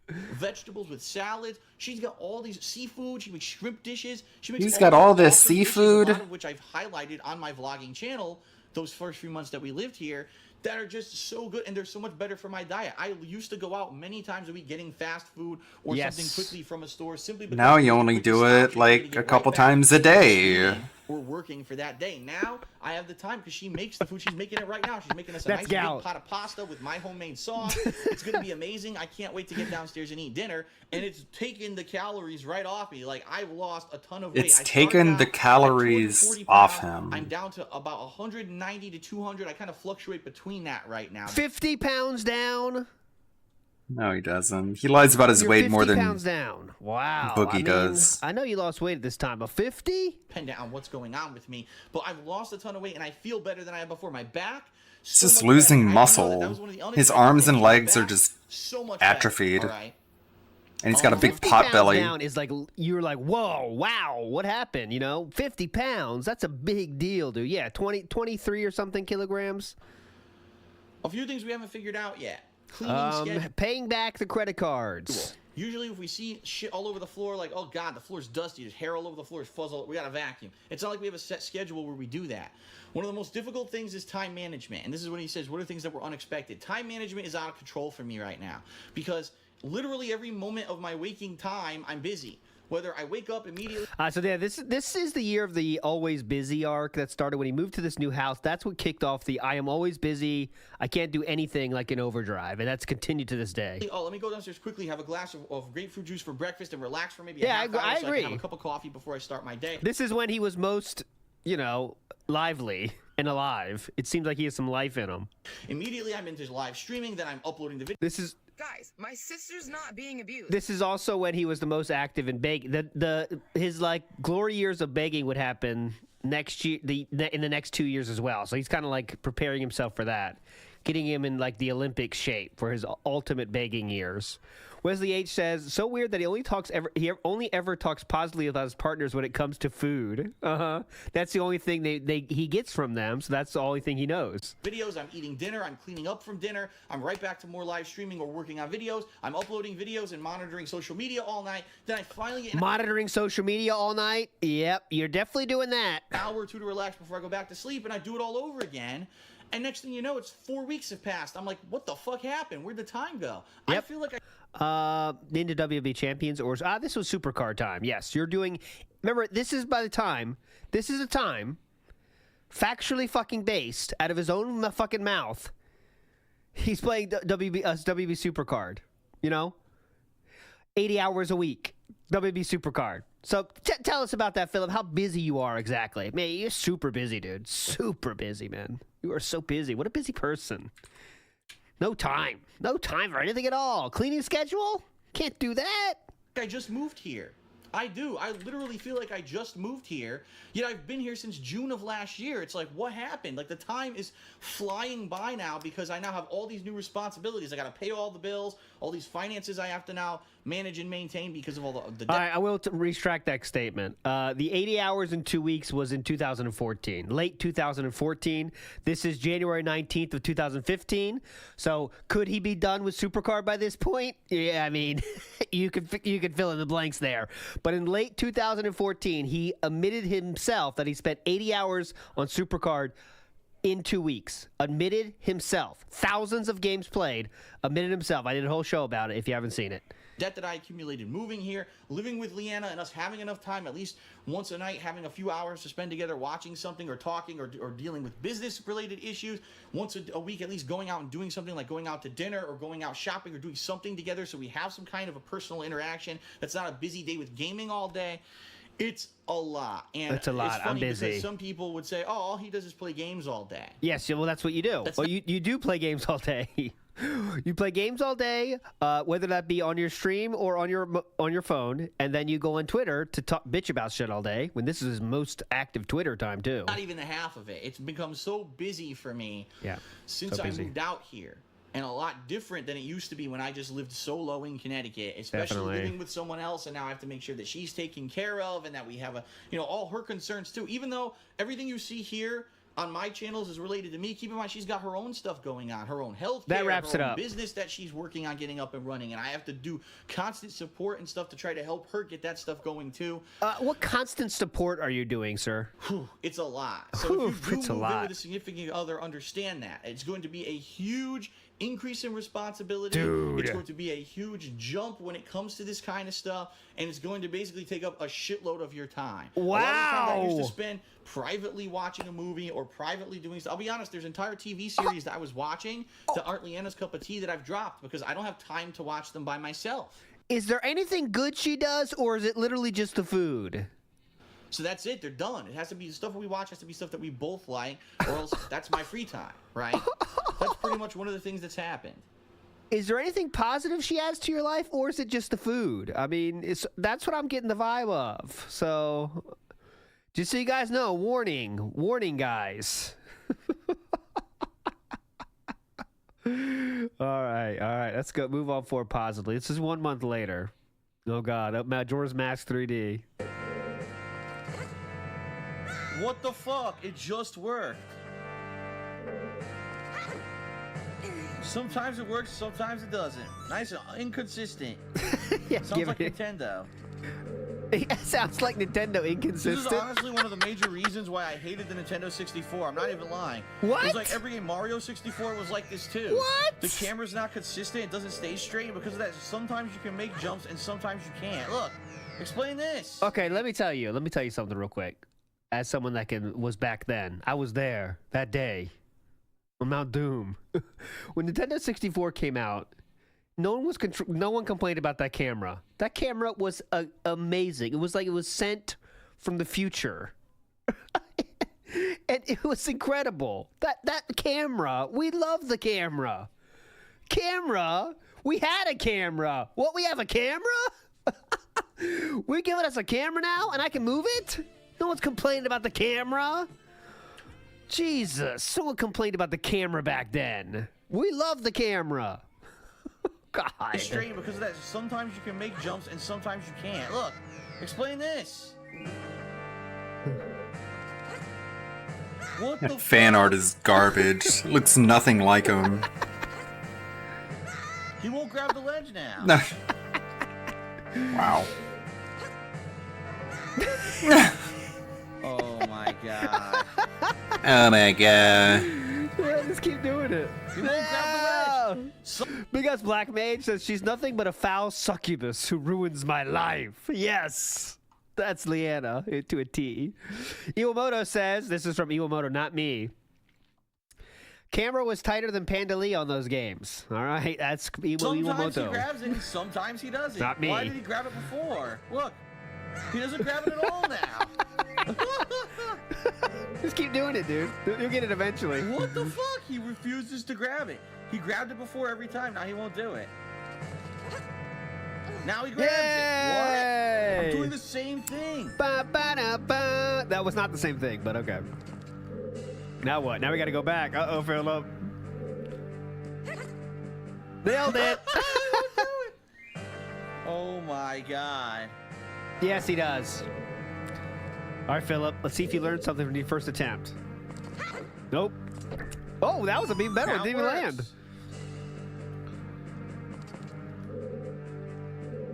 S8: Vegetables with salads. She's got all these seafood. She makes shrimp dishes. She makes
S2: He's got all this
S8: awesome dishes,
S2: seafood.
S8: a lot of which I've highlighted on my vlogging channel those first few months that we lived here, that are just so good, and they're so much better for my diet. I used to go out many times a week getting fast food or something quickly from a store simply because
S2: Now you only do it like a couple times a day.
S8: we're working for that day. Now I have the time because she makes the food. She's making it right now. She's making us a
S10: That's
S8: nice big
S10: gout.
S8: pot of pasta with my homemade sauce. It's going to be amazing. I can't wait to get downstairs and eat dinner. And it's taking the calories right off me. Like, I've lost a ton of weight.
S2: It's
S8: I started
S2: taken
S8: out
S2: the
S8: at
S2: calories
S8: 240
S2: off
S8: pounds.
S2: him.
S8: I'm down to about 190 to 200. I kind of fluctuate between that right now.
S10: 50 pounds down.
S2: No, he doesn't. He lies about his
S10: You're
S2: weight
S10: 50
S2: more than
S10: pounds down. Wow.
S2: Boogie does.
S10: I know you lost weight at this time, but 50?
S8: Depending on what's going on with me, but I've lost a ton of weight and I feel better than I had before. My back,
S2: He's just losing muscle. His arms and legs are just
S8: so much
S2: atrophied.
S8: better, all right?
S2: And he's got a big
S10: 50
S2: pot
S10: pounds
S2: belly.
S10: down is like, you're like, whoa, wow, what happened? You know, 50 pounds, that's a big deal, dude. Yeah, 23 or something kilograms.
S8: A few things we haven't figured out yet. Cleaning schedule.
S10: Paying back the credit cards.
S8: Usually if we see shit all over the floor, like, oh God, the floor's dusty, there's hair all over the floor, there's fuzz all we got to vacuum. It's not like we have a set schedule where we do that. One of the most difficult things is time management. And this is when he says, what are things that were unexpected? Time management is out of control for me right now. Because literally every moment of my waking time, I'm busy. Whether I wake up immediately.
S10: So yeah, this is the year of the always busy arc that started when he moved to this new house. That's what kicked off the I am always busy. I can't do anything like an overdrive, and that's continued to this day.
S8: Oh, let me go downstairs quickly, have a glass of grapefruit juice for breakfast, and relax for maybe
S10: Yeah,
S8: a half hour
S10: I
S8: so
S10: agree.
S8: I can have a cup of coffee before I start my day.
S10: This is when he was most, lively and alive. It seems like he has some life in him.
S8: Immediately, I'm into live streaming. Then I'm uploading the video.
S9: Guys, my sister's not being abused.
S10: This is also when he was the most active in begging. His glory years of begging would happen next year, in the next 2 years as well. So he's kind of like preparing himself for that, getting him in like the Olympic shape for his ultimate begging years. Wesley H says, so weird that he only ever talks positively about his partners when it comes to food. That's the only thing he gets from them, so that's the only thing he knows.
S8: Videos, I'm eating dinner, I'm cleaning up from dinner, I'm right back to more live streaming or working on videos, I'm uploading videos and monitoring social media all night, then I finally get
S10: Monitoring social media all night? Yep, you're definitely doing that.
S8: an hour or two to relax before I go back to sleep, and I do it all over again. And next thing you know, it's 4 weeks have passed. I'm like, what the fuck happened? Where'd the time go?
S10: Yep.
S8: I feel like
S10: into WB Champions, or this was Supercard time. Yes, you're doing. Remember, this is a time factually fucking based out of his own fucking mouth. He's playing WB Supercard. 80 hours a week, WB Supercard. So tell us about that, Philip. How busy you are exactly? Man, you're super busy, dude. Super busy, man. You are so busy. What a busy person. No time for anything at all. Cleaning schedule? Can't do that.
S8: I just moved here. I do. I literally feel like I just moved here. Yet I've been here since June of last year. It's like, what happened? Like, the time is flying by now because I now have all these new responsibilities. I got to pay all the bills, all these finances I have to now manage and maintain because of all the debt.
S10: All right, I will retract that statement. The 80 hours in 2 weeks was in 2014, late 2014. This is January 19th of 2015. So could he be done with Supercard by this point? Yeah, I mean, you could fill in the blanks there. But in late 2014, he admitted himself that he spent 80 hours on Supercard in 2 weeks. Admitted himself. Thousands of games played. Admitted himself. I did a whole show about it if you haven't seen it.
S8: Debt that I accumulated moving here, living with Leanna, and us having enough time, at least once a night, having a few hours to spend together watching something or talking or dealing with business-related issues. Once a week, at least going out and doing something like going out to dinner or going out shopping or doing something together so we have some kind of a personal interaction that's not a busy day with gaming all day. It's a lot. And
S10: it's a lot.
S8: It's funny
S10: I'm busy.
S8: Because some people would say, oh, all he does is play games all day.
S10: Yes, well, that's what you do. You do play games all day. You play games all day, whether that be on your stream or on your phone, and then you go on Twitter to bitch about shit all day. When this is his most active Twitter time too.
S8: Not even the half of it. It's become so busy for me.
S10: Yeah.
S8: Since
S10: so
S8: I
S10: busy.
S8: moved out here, and a lot different than it used to be when I just lived solo in Connecticut, especially
S10: Definitely.
S8: living with someone else, and now I have to make sure that she's taken care of and that we have all her concerns too. Even though everything you see here on my channels is related to me, keep in mind she's got her own stuff going on, her own health care,
S10: That wraps
S8: her
S10: it
S8: own
S10: up.
S8: business that she's working on getting up and running, and I have to do constant support and stuff to try to help her get that stuff going too.
S10: What constant support are you doing, sir?
S8: It's a lot. So if you do
S10: It's a
S8: move
S10: lot.
S8: in with a significant other, understand that. It's going to be a huge increase in responsibility.
S10: Dude.
S8: It's going to be a huge jump when it comes to this kind of stuff, and it's going to basically take up a shitload of your time. A lot of the time I used to
S10: Wow.
S8: spend privately watching a movie or privately doing stuff. I'll be honest, there's entire TV series that I was watching that aren't Leanna's cup of tea that I've dropped because I don't have time to watch them by myself.
S10: Is there anything good she does, or is it literally just the food?
S8: So that's it. They're done. It has to be the stuff we watch has to be stuff that we both like, or else that's my free time, right? That's pretty much one of the things that's happened.
S10: Is there anything positive she adds to your life, or is it just the food? I mean, that's what I'm getting the vibe of. So, just so you guys know, warning, guys. All right. Let's go. Move on forward positively. This is 1 month later. Oh God, Majora's Mask 3D.
S8: What the fuck? It just worked. Sometimes it works, sometimes it doesn't. Nice and inconsistent.
S10: Yeah,
S8: Sounds
S10: give
S8: like
S10: it-
S8: Nintendo.
S10: It sounds like Nintendo inconsistent.
S8: This is honestly one of the major reasons why I hated the Nintendo 64. I'm not even lying.
S10: What?
S8: It was like every game Mario 64 was like this too.
S10: What?
S8: The camera's not consistent. It doesn't stay straight. And because of that, sometimes you can make jumps and sometimes you can't. Look, Explain this.
S10: Okay, let me tell you something real quick. As someone that was back then, I was there that day on Mount Doom. When Nintendo 64 came out, no one complained about that camera. That camera was amazing. It was like it was sent from the future. And it was incredible. That camera, we love the camera. We had a camera. What, we have a camera? We're giving us a camera now and I can move it? No one's complaining about the camera. Jesus, someone complained about the camera back then. We love the camera. God.
S8: It's strange because of that. Sometimes you can make jumps and sometimes you can't. Look, explain this. What the
S2: Fan art is garbage. Looks nothing like him.
S8: He won't grab the ledge now.
S2: Wow.
S8: Oh my god.
S2: Oh my god.
S10: Yeah, just keep doing it.
S8: He won't grab the ledge.
S10: Big Us Black Mage says she's nothing but a foul succubus who ruins my life. Yes. That's Leanna to a T. Iwamoto says, this is from Iwamoto, not me. Camera was tighter than Panda Lee on those games. All right, that's
S8: Sometimes
S10: Iwamoto.
S8: he grabs it and sometimes he doesn't.
S10: Not me.
S8: Why did he grab it before? Look, he doesn't grab it at all now.
S10: Just keep doing it, dude. You'll get it eventually.
S8: What the fuck? He refuses to grab it. He grabbed it before every time. Now he won't do it. Now he grabs it. What? I'm doing the same thing.
S10: Ba, ba, da, ba. That was not the same thing, but okay. Now what? Now we got to go back. Uh-oh, Philip. Nailed it.
S8: Oh my god.
S10: Yes, he does. All right, Philip. Let's see if you learned something from your first attempt. Nope. Oh, that was a beat better. It didn't even land.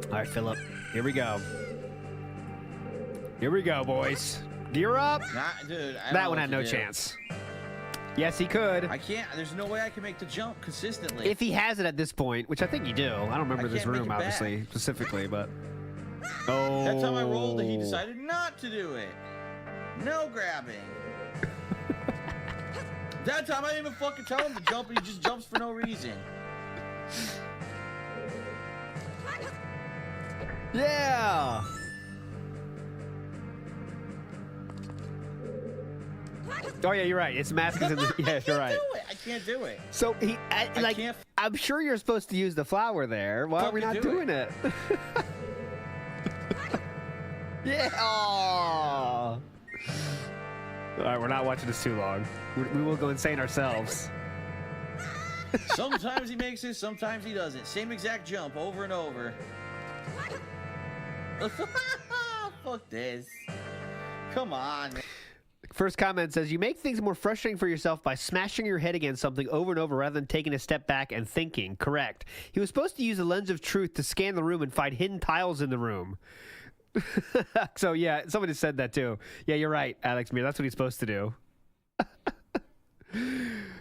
S10: All right, Philip. Here we go. Here we go, boys. Gear up.
S8: Dude, I don't
S10: That
S8: know
S10: one
S8: what
S10: had
S8: to
S10: no
S8: do.
S10: chance. Yes, he could.
S8: I can't. There's no way I can make the jump consistently.
S10: If he has it at this point, which I think you do. I don't remember
S8: I
S10: this
S8: can't make
S10: room,
S8: it back.
S10: obviously, specifically, but... Oh.
S8: That time I rolled it, he decided not to do it. No grabbing. That time I didn't even fucking tell him to jump, and he just jumps for no reason.
S10: Yeah! Oh, yeah, you're right. Its mask is in the... Yeah, you're right.
S8: I can't do it.
S10: So, I'm sure you're supposed to use the flower there. Why are we not doing it? Yeah! Aww. All right, we're not watching this too long. We will go insane ourselves.
S8: Sometimes he makes it, sometimes he doesn't. Same exact jump over and over. Fuck this. Come on, man.
S10: First comment says, you make things more frustrating for yourself by smashing your head against something over and over rather than taking a step back and thinking. Correct. He was supposed to use the lens of truth to scan the room and find hidden tiles in the room. So, yeah, somebody said that too. Yeah, you're right, Alex Mir. That's what he's supposed to do.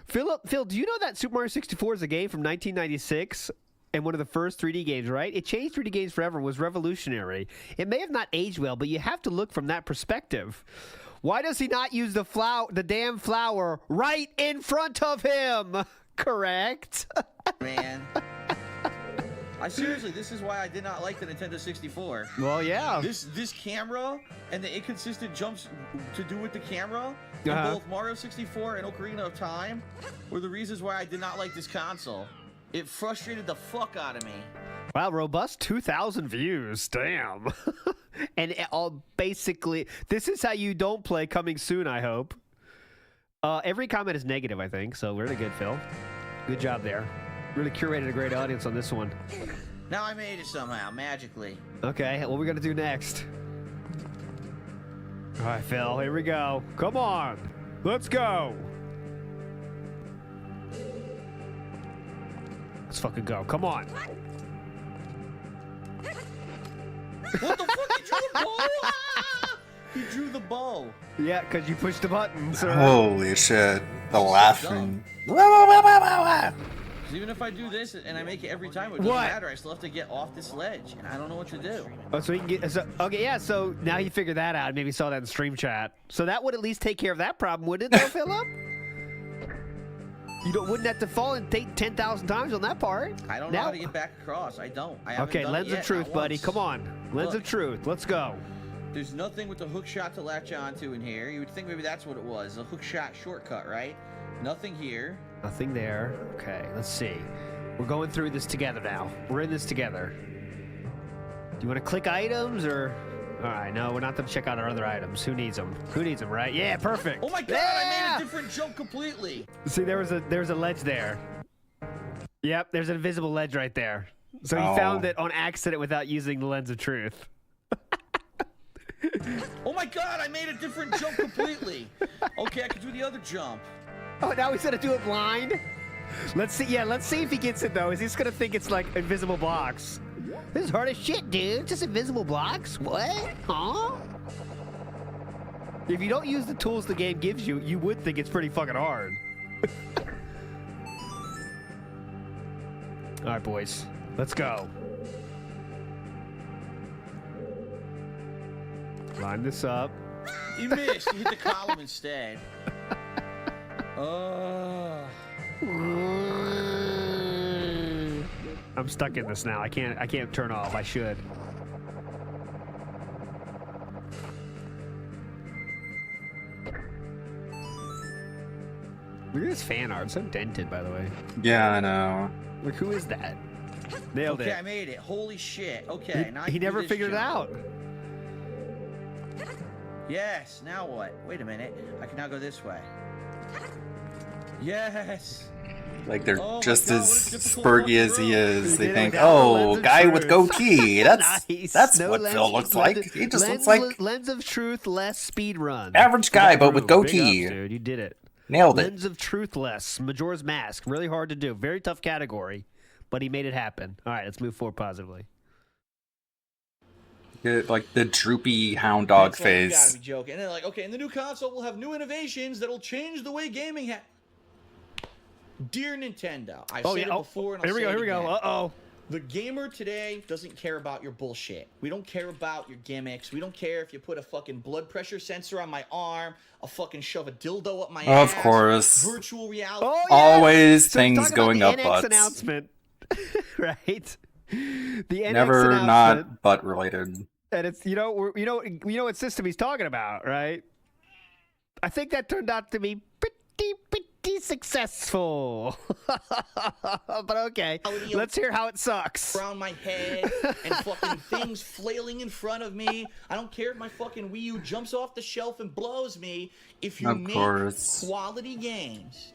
S10: Phil, do you know that Super Mario 64 is a game from 1996? And one of the first 3D games, right? It changed 3D games forever and was revolutionary. It may have not aged well, but you have to look from that perspective. Why does he not use the damn flower right in front of him? Correct.
S8: Man. Seriously, this is why I did not like the Nintendo 64.
S10: Well, yeah.
S8: This camera and the inconsistent jumps to do with the camera in both Mario 64 and Ocarina of Time were the reasons why I did not like this console. It frustrated the fuck out of me.
S10: Wow, robust 2,000 views. Damn. And it all basically, this is how you don't play coming soon, I hope. Every comment is negative, I think, so really good, Phil. Good job there. Really curated a great audience on this one.
S8: Now I made it somehow, magically.
S10: Okay, what are we going to do next? All right, Phil, here we go. Come on. Let's go. Let's fucking go. Come on.
S8: What the fuck? He drew a bow? He drew the bow.
S10: Yeah, because you pushed the button, sir.
S2: Holy shit. The laughing.
S8: even if I do this and I make it every time, it doesn't matter. I still have to get off this ledge, and I don't know what to do.
S10: Oh, so we can get. So, okay, yeah. So now you figured that out. Maybe saw that in stream chat. So that would at least take care of that problem, wouldn't it, though, Philip? Wouldn't have to fall and take 10,000 times on that part.
S8: I don't know how to get back across. I don't. I haven't
S10: Okay,
S8: done
S10: lens
S8: it yet,
S10: of truth,
S8: not
S10: buddy.
S8: once.
S10: Come on, lens
S8: Look.
S10: of truth. Let's go.
S8: There's nothing with the hook shot to latch onto in here. You would think maybe that's what it was, a hook shot shortcut, right? Nothing here.
S10: Nothing there. Okay, let's see. We're going through this together now. We're in this together. Do you want to click items or? All right, no, we're not going to check out our other items. Who needs them? Who needs them, right? Yeah, perfect.
S8: Oh my god, I made a different jump completely.
S10: See, there was a ledge there. Yep, there's an invisible ledge right there. So he found it on accident without using the lens of truth.
S8: Oh my god, I made a different jump completely. Okay, I can do the other jump.
S10: Oh, now he's gonna do it blind? Let's see. Yeah, let's see if he gets it though. Is he just gonna think it's like invisible blocks? This is hard as shit, dude. Just invisible blocks? What? Huh? If you don't use the tools the game gives you, you would think it's pretty fucking hard. All right, boys. Let's go. Line this up.
S8: You missed. You hit the column instead.
S10: I'm stuck in this now. I can't turn off. I should. Look at this fan art. It's so dented, by the way.
S2: Yeah, I know.
S10: Look, who is that? Nailed
S8: okay,
S10: it.
S8: I made it. Holy shit. Okay, now I
S10: He
S8: can do
S10: never
S8: this
S10: figured it
S8: jump.
S10: out.
S8: Yes, now what? Wait a minute. I can now go this way. Yes.
S2: Like they're
S8: Oh my
S2: just
S8: God,
S2: as
S8: what a difficult
S2: spurgy as he
S8: road.
S2: is. They
S10: did it
S2: think,
S10: without the
S2: oh,
S10: lens of
S2: guy with
S10: truth."
S2: goatee. That's
S10: Nice.
S2: that's
S10: No
S2: what
S10: lens-
S2: Phil looks
S10: lens-
S2: like. He just
S10: lens,
S2: looks like
S10: lens of truth, less speed run.
S2: average guy, but with
S10: Big
S2: goatee.
S10: ups, dude. You did it.
S2: Nailed it.
S10: Lens of truthless. Majora's Mask. Really hard to do. Very tough category, but he made it happen. All right, let's move forward positively.
S2: Like the droopy hound dog
S8: It's like, you
S2: face.
S8: gotta be joking. And they're like, okay, in the new console, we'll have new innovations that'll change the way gaming Dear Nintendo, I've said it before and I'll
S10: Here we
S8: say
S10: go.
S8: it
S10: Here we go.
S8: again.
S10: Uh-oh.
S8: The gamer today doesn't care about your bullshit. We don't care about your gimmicks. We don't care if you put a fucking blood pressure sensor on my arm, a fucking shove a dildo up my ass.
S2: Of course.
S8: Virtual reality.
S10: Oh, yeah.
S2: Always
S10: So
S2: things
S10: talk about
S2: going
S10: the
S2: up
S10: NX
S2: butts.
S10: announcement, right? The NX
S2: Never
S10: announcement,
S2: not butt related.
S10: and it's you know what system he's talking about, right? I think that turned out to be pretty successful. But okay, let's hear how it sucks.
S8: Around my head and fucking things flailing in front of me. I don't care if my fucking Wii U jumps off the shelf and blows me. If you
S2: Of
S8: make
S2: course.
S8: quality games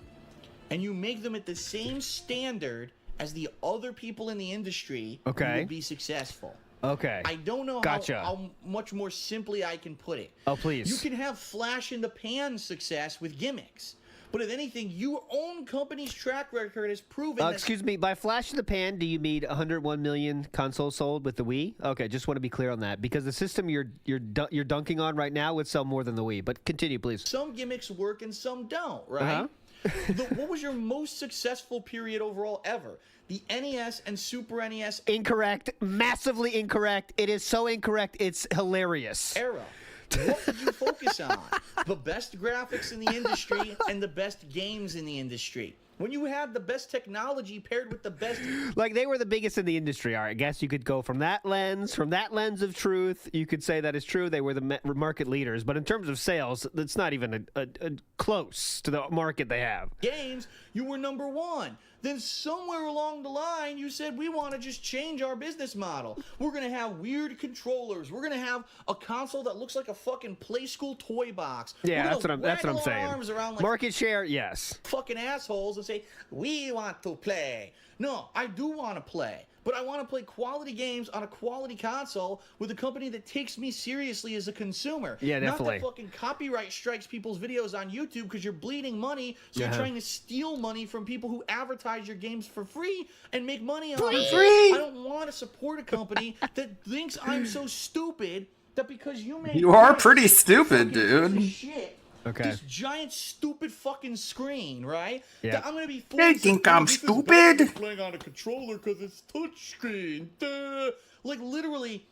S8: and you make them at the same standard as the other people in the industry,
S10: Okay.
S8: you will be successful.
S10: Okay.
S8: I don't know
S10: Gotcha.
S8: how much more simply I can put it.
S10: Oh, please.
S8: You can have flash in the pan success with gimmicks. But if anything, your own company's track record has proven that
S10: Excuse me, by flash in the pan, do you mean 101 million consoles sold with the Wii? Okay, just want to be clear on that because the system you're dunking on right now would sell more than the Wii. But continue, please.
S8: some gimmicks work and some don't, right? What was your most successful period overall ever? The NES and Super NES
S10: Incorrect. Massively incorrect. It is so incorrect. It's hilarious.
S8: era. What did you focus on? The best graphics in the industry and the best games in the industry. When you had the best technology paired with the best...
S10: Like, they were the biggest in the industry. All right, I guess you could go from that lens of truth. You could say that is true. They were the market leaders. But in terms of sales, it's not even a close to the market they have.
S8: games, you were number one. Then somewhere along the line, you said, we want to just change our business model. We're going to have weird controllers. We're going to have a console that looks like a fucking play school toy box.
S10: Yeah,
S8: We're
S10: that's
S8: gonna
S10: what I'm
S8: waggle our
S10: saying.
S8: arms around like
S10: Market share, yes.
S8: fucking assholes and say, we want to play. No, I do want to play. But I want to play quality games on a quality console with a company that takes me seriously as a consumer.
S10: Yeah, definitely.
S8: Not that fucking copyright strikes people's videos on YouTube because you're bleeding money, so
S10: Yeah.
S8: you're trying to steal money from people who advertise your games for free and make money on
S2: For
S8: it.
S2: free?
S8: I don't want to support a company that thinks I'm so stupid that because you make
S2: You are pretty stupid, dude.
S8: shit
S10: Okay.
S8: This giant, stupid fucking screen, right?
S2: Yeah.
S8: That I'm gonna be.
S2: They think I'm stupid.
S8: Playing on a controller because it's touchscreen. Duh. Like literally,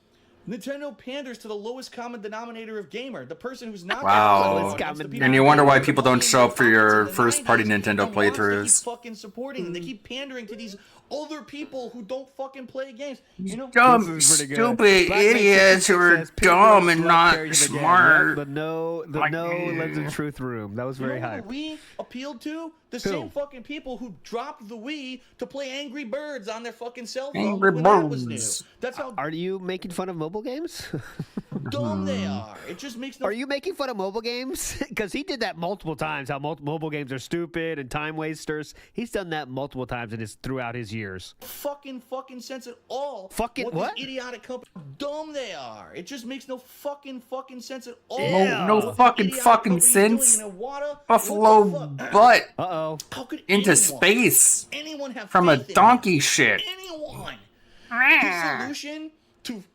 S8: Nintendo panders to the lowest common denominator of gamer. The person who's not.
S2: Wow. And you wonder why people don't show up for your first-party Nintendo
S8: Keep
S2: playthroughs.
S8: fucking supporting them. They keep pandering to these other people who don't fucking play games. You know,
S2: Dumb, stupid idiots who are dumb and not smart.
S10: The no Legends of Truth room. That was very
S8: you know
S10: high.
S8: who we appealed to? The
S10: Who?
S8: same fucking people who dropped the Wii to play Angry Birds on their fucking cell phone
S2: Angry
S8: when that was new.
S2: Birds.
S8: That's how
S10: Are you making fun of mobile games?
S8: dumb they are. It just makes no.
S10: Are you making fun of mobile games? Because he did that multiple times. How mobile games are stupid and time wasters. He's done that multiple times throughout his years.
S8: fucking sense at all.
S10: Fucking what?
S8: This idiotic company. Dumb they are. It just makes no fucking sense at all.
S2: No
S8: What
S2: fucking
S8: idiotic
S2: fucking
S8: company's doing
S2: sense.
S8: in Iwata?
S2: Buffalo
S8: What the fuck?
S2: butt
S10: Uh-oh.
S8: How could
S2: into
S8: anyone,
S2: space
S8: anyone have
S2: from a
S8: faith in
S2: donkey shit.
S8: anyone? His solution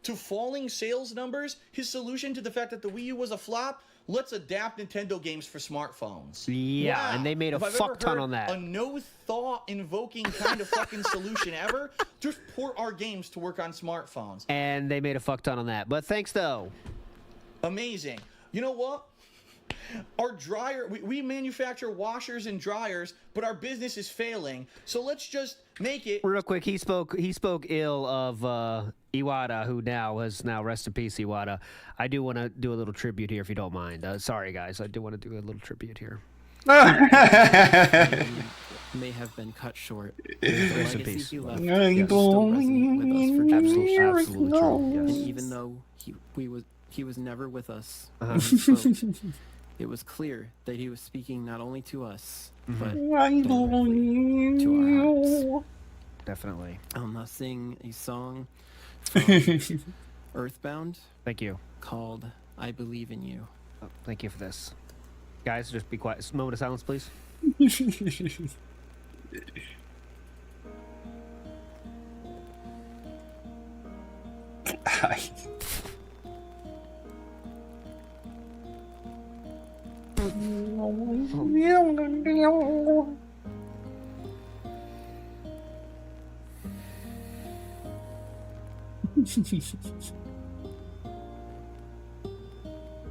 S8: to falling sales numbers, his solution to the fact that the Wii U was a flop, let's adapt Nintendo games for smartphones.
S10: Yeah,
S8: Wow.
S10: and they made a
S8: If I've
S10: fuck
S8: ever
S10: ton
S8: heard
S10: on that.
S8: A no thought invoking kind of fucking solution ever, just port our games to work on smartphones.
S10: And they made a fuck ton on that. But thanks, though.
S8: Amazing. You know what? Our dryer, we manufacture washers and dryers, but our business is failing. So let's just make it.
S10: Real quick, he spoke ill of Iwata, who now rest in peace, Iwata. I do want to do a little tribute here, if you don't mind. Sorry, guys, I do want to do a little tribute here.
S12: May have been cut short.
S10: Rest in peace.
S12: He left
S10: Yes.
S12: is still resonant with us for
S10: Absolutely,
S12: generations.
S10: absolutely true. Yes.
S12: And even though he was never with us
S10: Uh-huh.
S12: when he spoke, it was clear that he was speaking not only to us, but directly to our hearts.
S10: Definitely.
S12: I'll now sing a song from Earthbound.
S10: Thank you.
S12: Called "I Believe in You."
S10: Oh, thank you for this. Guys, just be quiet. Just a moment of silence, please.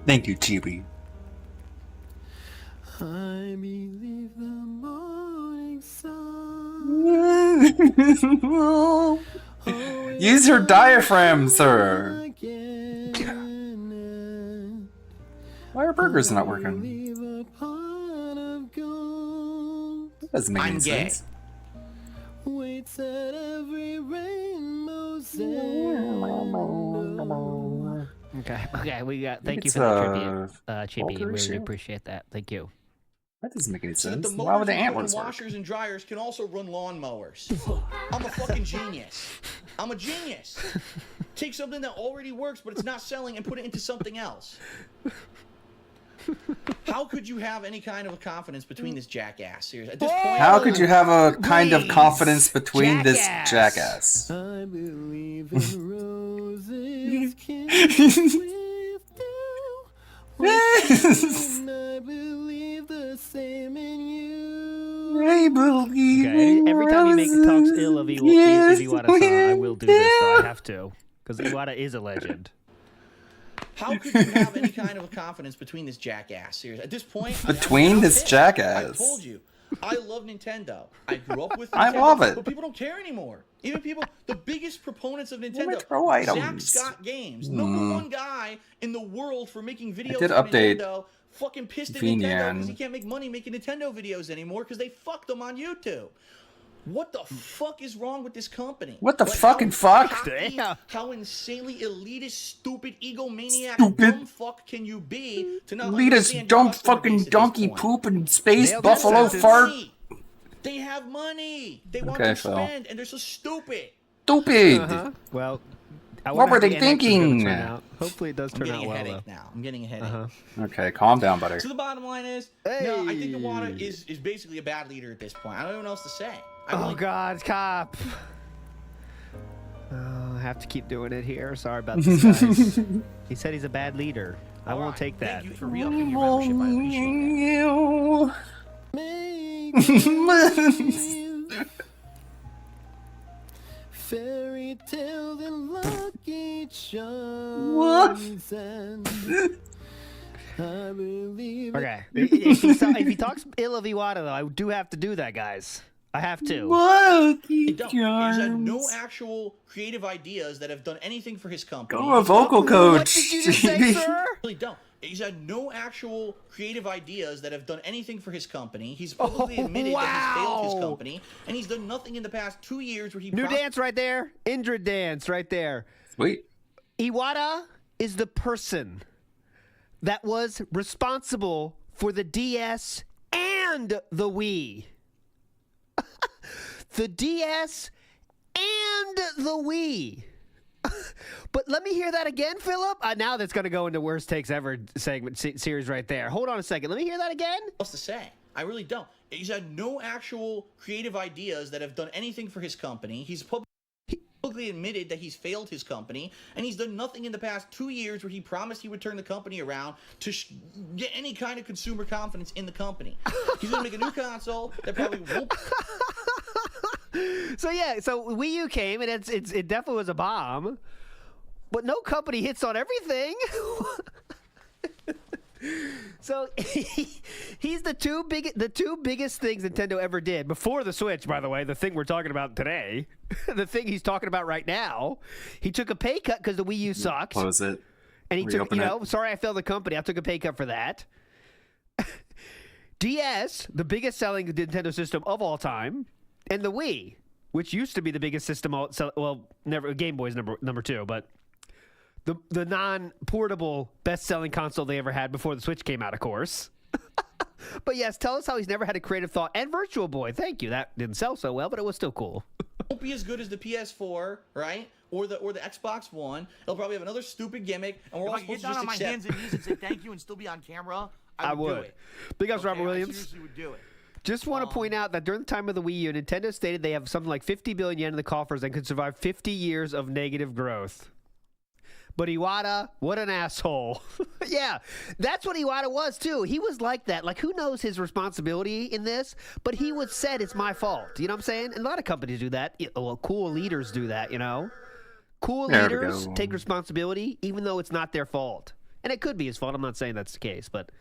S2: Thank you, Chibi.
S12: I believe the morning sun.
S2: Use your diaphragm, sir. Why are burgers not working? That doesn't make any sense.
S12: Waits at every rainbow's
S10: Okay, we got. Thank you
S2: It's,
S10: for that tribute, Chibi.
S2: Walker
S10: Really
S2: shit.
S10: appreciate that. Thank you.
S2: That doesn't make any
S8: So that
S2: sense.
S8: the
S2: Why would
S8: motors
S2: the
S8: we put in
S2: antlers work?
S8: washers and dryers can also run lawnmowers. I'm a fucking genius. I'm a genius. Take something that already works, but it's not selling, and put it into something else. How could you have any kind of a confidence between this jackass? Seriously, at this point,
S2: How could you have a kind of confidence between this jackass?
S12: I believe in roses kissed with dew. I believe the same in you.
S2: I believe
S10: Okay. Every time he talks ill of Iwata-san, I will do this. Though. I have to, because Iwata is a legend.
S8: how could you have any kind of a confidence between this jackass? Seriously, at this point,
S2: Between
S8: I'm
S2: this
S8: pissed.
S2: jackass.
S8: I told you, I love Nintendo. I grew up with Nintendo,
S2: I love it.
S8: but people don't care anymore. Even people, the biggest proponents of Nintendo,
S2: Retro
S8: Zach
S2: items.
S8: Scott Games,
S2: Hmm.
S8: number one guy in the world for making videos
S2: did
S8: for
S2: update
S8: Nintendo, fucking pissed at
S2: Vinian.
S8: Nintendo because he can't make money making Nintendo videos anymore because they fucked him on YouTube. What the fuck is wrong with this company?
S2: What the
S8: Like,
S2: fucking
S8: how
S2: fuck?
S8: cocky, how insanely elitist, stupid, egomaniac,
S2: Stupid.
S8: dumb fuck can you be to not
S2: Lead us
S8: understand your
S2: dumb
S8: customer
S2: fucking
S8: base at this
S2: donkey
S8: point?
S2: poop in space
S10: Nailed
S2: buffalo
S10: that
S2: fart.
S8: They have money. They want
S2: Okay,
S8: to
S2: Phil.
S8: spend, and they're so stupid.
S2: Stupid.
S10: Well, I
S2: What
S10: wonder
S2: were
S10: how
S2: they
S10: the NX is gonna
S2: thinking?
S10: turn out. Hopefully, it does
S8: I'm
S10: turn
S8: getting
S10: out
S8: a
S10: well.
S8: headache
S10: Though.
S8: now. I'm getting a headache.
S2: Okay, calm down, buddy.
S8: So the bottom line is, no, I think Iwata is basically a bad leader at this point. I don't know what else to say.
S10: Oh God, cop! Oh, I have to keep doing it here. Sorry about this, guys. He said he's a bad leader. I won't take that.
S8: Thank you for re-upping your membership. I appreciate that.
S12: Fairy tale and lucky
S2: What?
S12: charms and I believe
S10: Okay. If he talks ill of Iwata, though, I do have to do that, guys. I have to.
S8: He's had no actual creative ideas that have done anything for his company.
S2: Go a vocal coach.
S10: What did you just say, sir?
S8: Really don't. He's had no actual creative ideas that have done anything for his company. He's publicly admitted that he's failed his company, and he's done nothing in the past 2 years where he.
S10: New dance right there. Indra dance right there.
S2: Sweet.
S10: Iwata is the person that was responsible for the DS and the Wii. The DS and the Wii. But let me hear that again, Philip. Now that's going to go into worst takes ever segment series right there. Hold on a second. Let me hear that again.
S8: What's to say? I really don't. He's had no actual creative ideas that have done anything for his company. He's publicly admitted that he's failed his company, and he's done nothing in the past 2 years where he promised he would turn the company around to get any kind of consumer confidence in the company. He's going to make a new console that probably won't.
S10: So yeah, so Wii U came and it definitely was a bomb, but no company hits on everything. So he's the two biggest things Nintendo ever did before the Switch. By the way, the thing we're talking about today, the thing he's talking about right now, he took a pay cut because the Wii U sucks.
S2: Close it.
S10: And he took,
S2: Reopen it.
S10: sorry I failed the company. I took a pay cut for that. DS, the biggest selling Nintendo system of all time. And the Wii, which used to be the biggest system, never Game Boy's number 2, but the non-portable best-selling console they ever had before the Switch came out, of course. But yes, tell us how he's never had a creative thought. And Virtual Boy, thank you. That didn't sell so well, but it was still cool.
S8: Won't be as good as the PS4, right? Or the Xbox One. It'll probably have another stupid gimmick, and we're all
S3: If I could
S8: supposed
S3: get
S8: to
S3: down
S8: just
S3: on my
S8: accept.
S3: hands and knees and say thank you and still be on camera, I would. Do it.
S10: Big ups, Robert
S3: I
S10: Williams.
S3: seriously would do it.
S10: Just want to point out that during the time of the Wii U, Nintendo stated they have something like 50 billion yen in the coffers and could survive 50 years of negative growth. But Iwata, what an asshole. Yeah, that's what Iwata was, too. He was like that. Like, who knows his responsibility in this? But he would said it's my fault. You know what I'm saying? And a lot of companies do that. Well, cool leaders do that, you know? Cool leaders take responsibility, even though it's not their fault. And it could be his fault. I'm not saying that's the case, but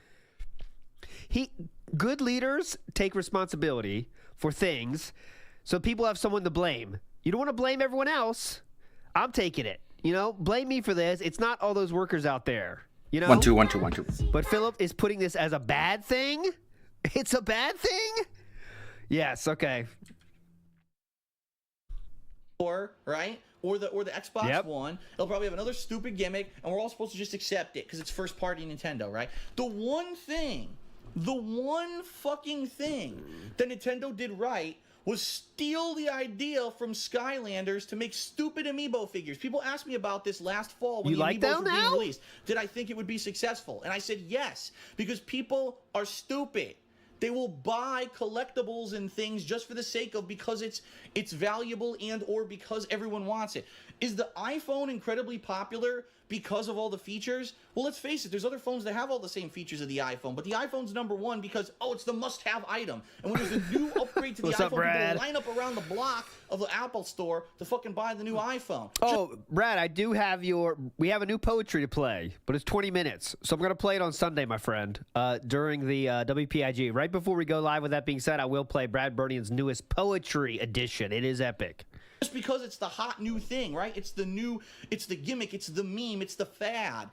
S10: good leaders take responsibility for things so people have someone to blame. You don't want to blame everyone else. I'm taking it. You know, blame me for this. It's not all those workers out there. You know?
S2: 1 2 1 2 1 2.
S10: But Philip is putting this as a bad thing? It's a bad thing? Yes, okay.
S8: Right? Or the Xbox One. It'll probably have another stupid gimmick, and we're all supposed to just accept it because it's first party Nintendo, right? The one fucking thing that Nintendo did right was steal the idea from Skylanders to make stupid amiibo figures. People asked me about this last fall when the amiibos were being released. Did I think it would be successful? And I said yes, because people are stupid. They will buy collectibles and things just for the sake of because it's valuable and or because everyone wants it. Is the iPhone incredibly popular because of all the features? Well, let's face it, there's other phones that have all the same features of the iPhone, but the iPhone's number one because, it's the must-have item. And when there's a new upgrade to the iPhone, people line up around the block of the Apple store to fucking buy the new iPhone.
S10: Oh, Brad, we have a new poetry to play, but it's 20 minutes. So I'm going to play it on Sunday, my friend, during the WPIG. Right before we go live, with that being said, I will play Brad Burnian's newest poetry edition. It is epic.
S8: Just because it's the hot new thing, right? It's the gimmick, it's the meme, it's the fad.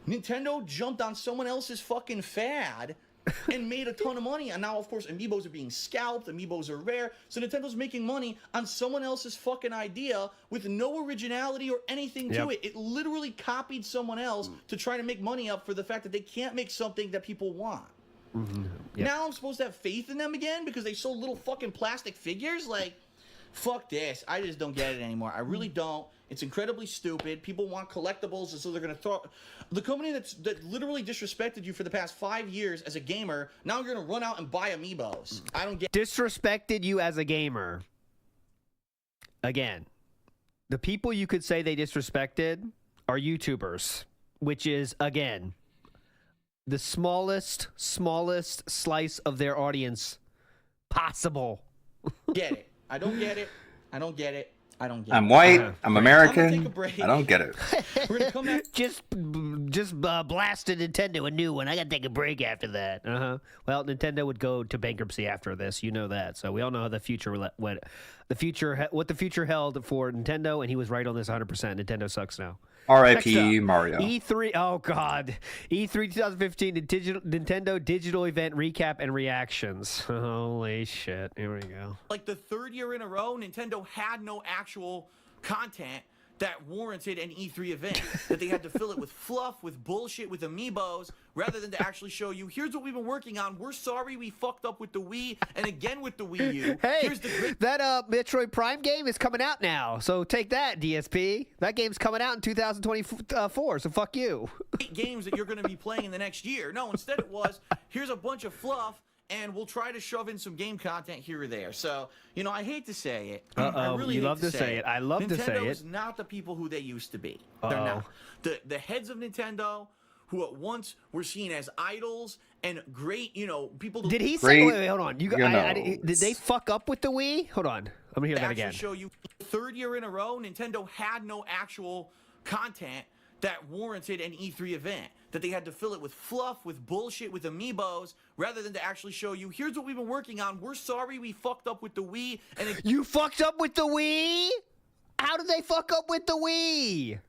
S8: Nintendo jumped on someone else's fucking fad and made a ton of money. And now, of course, amiibos are being scalped, amiibos are rare. So Nintendo's making money on someone else's fucking idea with no originality or anything to it. It literally copied someone else to try to make money up for the fact that they can't make something that people want. Now I'm supposed to have faith in them again because they sold little fucking plastic figures? Like, fuck this. I just don't get it anymore. I really don't. It's incredibly stupid. People want collectibles, and so they're going to throw... The company that literally disrespected you for the past 5 years as a gamer, now you're going to run out and buy amiibos. I don't get...
S10: Disrespected you as a gamer. Again, the people you could say they disrespected are YouTubers, which is, again, the smallest slice of their audience possible.
S8: Get it. I don't get it. I don't get it. I don't get
S2: I'm
S8: it.
S2: white. I'm American.
S8: I'm gonna take a break.
S2: I don't get it.
S8: We're gonna come back.
S10: Just blasted Nintendo a new one. I gotta take a break after that. Well, Nintendo would go to bankruptcy after this. You know that. So we all know how the future what the future held for Nintendo, and he was right on this 100%. Nintendo sucks now.
S2: R.I.P. Mario.
S10: E3. Oh God. E3 2015 Nintendo digital event recap and reactions. Holy shit. Here we go.
S8: Like the third year in a row, Nintendo had no actual content that warranted an E3 event. That they had to fill it with fluff, with bullshit, with amiibos, rather than to actually show you, here's what we've been working on. We're sorry we fucked up with the Wii, and again with the Wii U.
S10: Hey,
S8: here's the great
S10: that Metroid Prime game is coming out now. So take that, DSP. That game's coming out in 2024, so fuck you.
S8: games that you're going to be playing in the next year. No, instead it was, here's a bunch of fluff, and we'll try to shove in some game content here or there. So, you know, I hate to say it. I really
S10: you
S8: hate
S10: love to say it. I love
S8: Nintendo
S10: to say it.
S8: is not the people who they used to be. They're not. The heads of Nintendo, who at once were seen as idols and great, you know, people.
S10: Did he say? Wait, hold on. Did they fuck up with the Wii? Hold on. Let me hear that again.
S8: Show you, third year in a row, Nintendo had no actual content that warranted an E3 event. That they had to fill it with fluff, with bullshit, with amiibos, rather than to actually show you, here's what we've been working on. We're sorry we fucked up with the Wii. And
S10: you fucked up with the Wii? How did they fuck up with the Wii?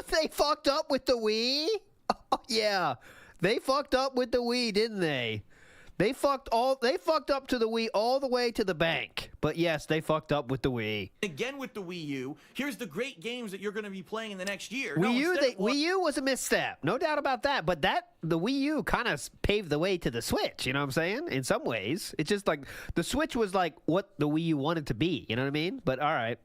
S10: They fucked up with the Wii? Oh, yeah. They fucked up with the Wii, didn't they? They fucked up to the Wii all the way to the bank. But yes, they fucked up with the Wii.
S8: Again with the Wii U, here's the great games that you're going to be playing in the next year.
S10: Wii U was a misstep. No doubt about that. But the Wii U kind of paved the way to the Switch, you know what I'm saying? In some ways. It's just like the Switch was like what the Wii U wanted to be, you know what I mean? But all right.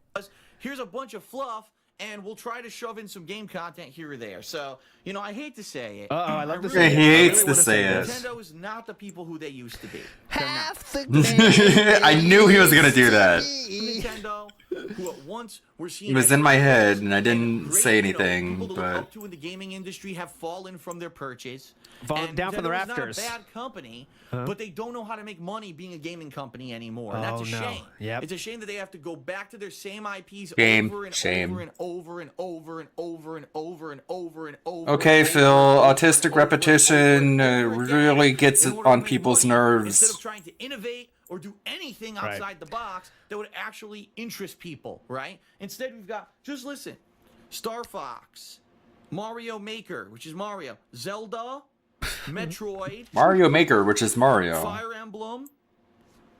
S8: Here's a bunch of fluff, and we'll try to shove in some game content here or there. So, you know, I hate to say it.
S10: I love to
S2: say it. He hates to say it.
S8: Nintendo is not the people who they used to be.
S10: Half the
S2: game. I knew he was going to do that.
S8: Nintendo, who at once were seen
S2: It was in my head, and I didn't say anything,
S8: people to look
S2: but...
S8: up to in the gaming industry have fallen from their perches.
S10: Fallen down from the
S8: Nintendo's
S10: rafters.
S8: Not a bad company, but they don't know how to make money being a gaming company anymore. And that's a shame.
S10: Yep.
S8: It's a shame that they have to go back to their same IPs
S2: Shame.
S8: over and
S2: Shame.
S8: over and over and over and over and over and over and over.
S2: Okay, Phil, autistic repetition really gets on people's nerves.
S8: Instead of trying to innovate or do anything outside the box that would actually interest people, right? Instead, we've got, just listen, Star Fox, Mario Maker, which is Mario, Zelda, Metroid,
S2: Mario Maker, which is Mario.
S8: Fire Emblem,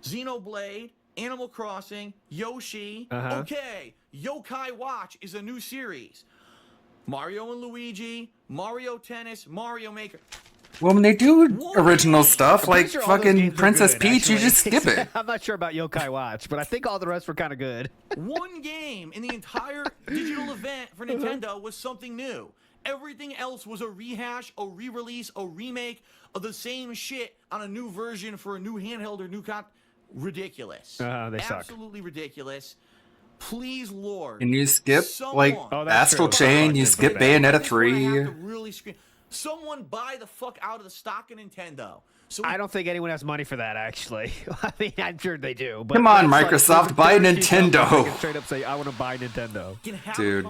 S8: Xenoblade, Animal Crossing, Yoshi. Okay, Yokai Watch is a new series. Mario and Luigi, Mario Tennis, Mario Maker.
S2: Well, when they do original stuff, like fucking Princess Peach, you just skip it.
S10: I'm not sure about Yokai Watch, but I think all the rest were kind of good.
S8: One game in the entire digital event for Nintendo was something new. Everything else was a rehash, a re-release, a remake of the same shit on a new version for a new handheld or new ridiculous.
S10: They suck.
S8: Absolutely ridiculous. Please, Lord.
S2: And you skip, like, Astral Chain, you skip Bayonetta 3.
S8: Someone buy the fuck out of the stock of Nintendo. So
S10: I don't think anyone has money for that, actually. I mean, I'm sure they do. But
S2: come on, Microsoft, buy Nintendo.
S10: Straight up say, I want to buy Nintendo.
S2: Dude,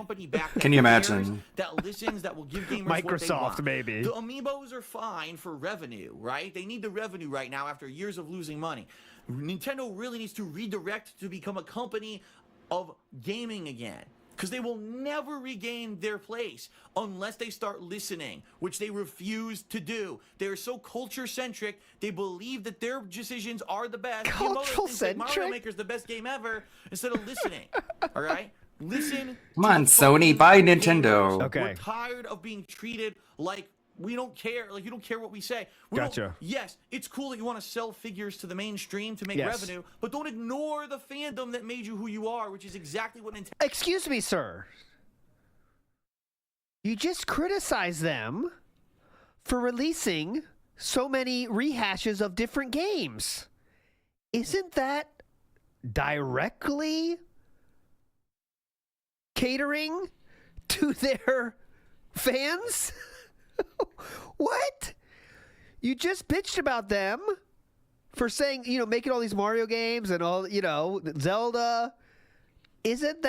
S2: can you imagine?
S8: That listens, that will give gamers
S10: Microsoft,
S8: what they want.
S10: maybe.
S8: The amiibos are fine for revenue, right? They need the revenue right now after years of losing money. Nintendo really needs to redirect to become a company of gaming again. Because they will never regain their place unless they start listening, which they refuse to do. They are so culture-centric, they believe that their decisions are the best.
S10: Culture-centric?
S8: Mario Maker's the best game ever, instead of listening. All right? Listen.
S2: Come on, Sony, buy Nintendo.
S10: Okay.
S8: We're tired of being treated like we don't care. Like, you don't care what we say.
S10: Gotcha.
S8: Yes, it's cool that you want to sell figures to the mainstream to make revenue, but don't ignore the fandom that made you who you are, which is exactly what Nintendo...
S10: Excuse me, sir. You just criticized them for releasing so many rehashes of different games. Isn't that directly catering to their fans? What? You just bitched about them for saying, you know, making all these Mario games and all, you know, Zelda. Isn't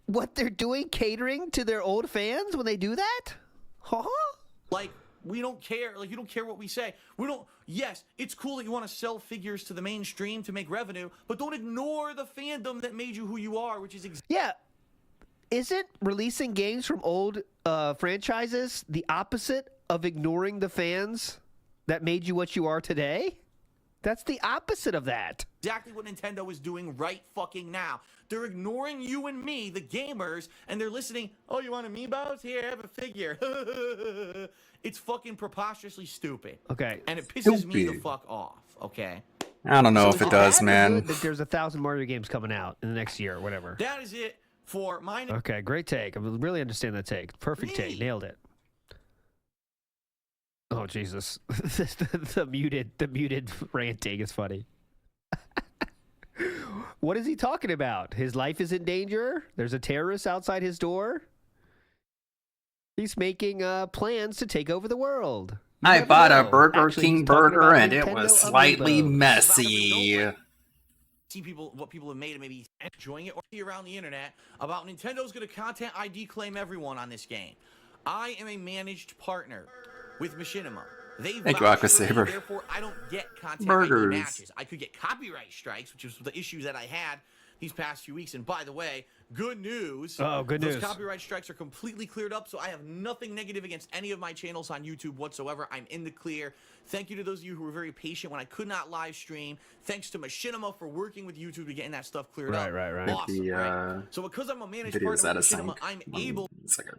S10: what they're doing catering to their old fans when they do that? Huh?
S8: Like, we don't care. Like, you don't care what we say. We don't. Yes, it's cool that you want to sell figures to the mainstream to make revenue, but don't ignore the fandom that made you who you are, which is
S10: yeah. Isn't releasing games from old franchises the opposite of ignoring the fans that made you what you are today? That's the opposite of that.
S8: exactly what Nintendo is doing right fucking now. They're ignoring you and me, the gamers, and they're listening. Oh, you want amiibos? Here, have a figure. It's fucking preposterously stupid.
S10: Okay.
S8: And it pisses me the fuck off, okay?
S2: I don't know if
S10: is
S2: it does,
S10: bad or
S2: man.
S10: good that there's 1,000 Mario games coming out in the next year or whatever.
S8: That is it for my...
S10: Okay, great take. I really understand that take. Perfect take. Nailed it. Oh, Jesus. the muted ranting is funny. What is he talking about? His life is in danger? There's a terrorist outside his door? He's making plans to take over the world. You
S2: I
S10: never
S2: bought a
S10: know.
S2: Burger
S10: Actually,
S2: King
S10: he's talking
S2: burger
S10: about
S2: and it
S10: Nintendo
S2: was slightly
S10: amiibos.
S2: messy.
S8: See what people have made and maybe enjoying it, or see around the internet about Nintendo's going to content ID claim everyone on this game. I am a managed partner with Machinima. They
S2: Thank you,
S8: vouch for me,
S2: Aquasaver.
S8: therefore I don't get content
S2: Burgers.
S8: ID matches. I could get copyright strikes, which is the issues that I had these past few weeks. And by the way, good news.
S10: Oh, good
S8: those
S10: news.
S8: Copyright strikes are completely cleared up, so I have nothing negative against any of my channels on YouTube whatsoever. I'm in the clear. Thank you to those of you who were very patient when I could not live stream. Thanks to Machinima for working with YouTube to getting that stuff cleared up.
S10: Right.
S8: Awesome,
S2: The,
S8: right? So because I'm a managed
S2: video's
S8: partner
S2: out
S8: with
S2: of
S8: Machinima,
S2: sync.
S8: I'm able
S2: It's like a...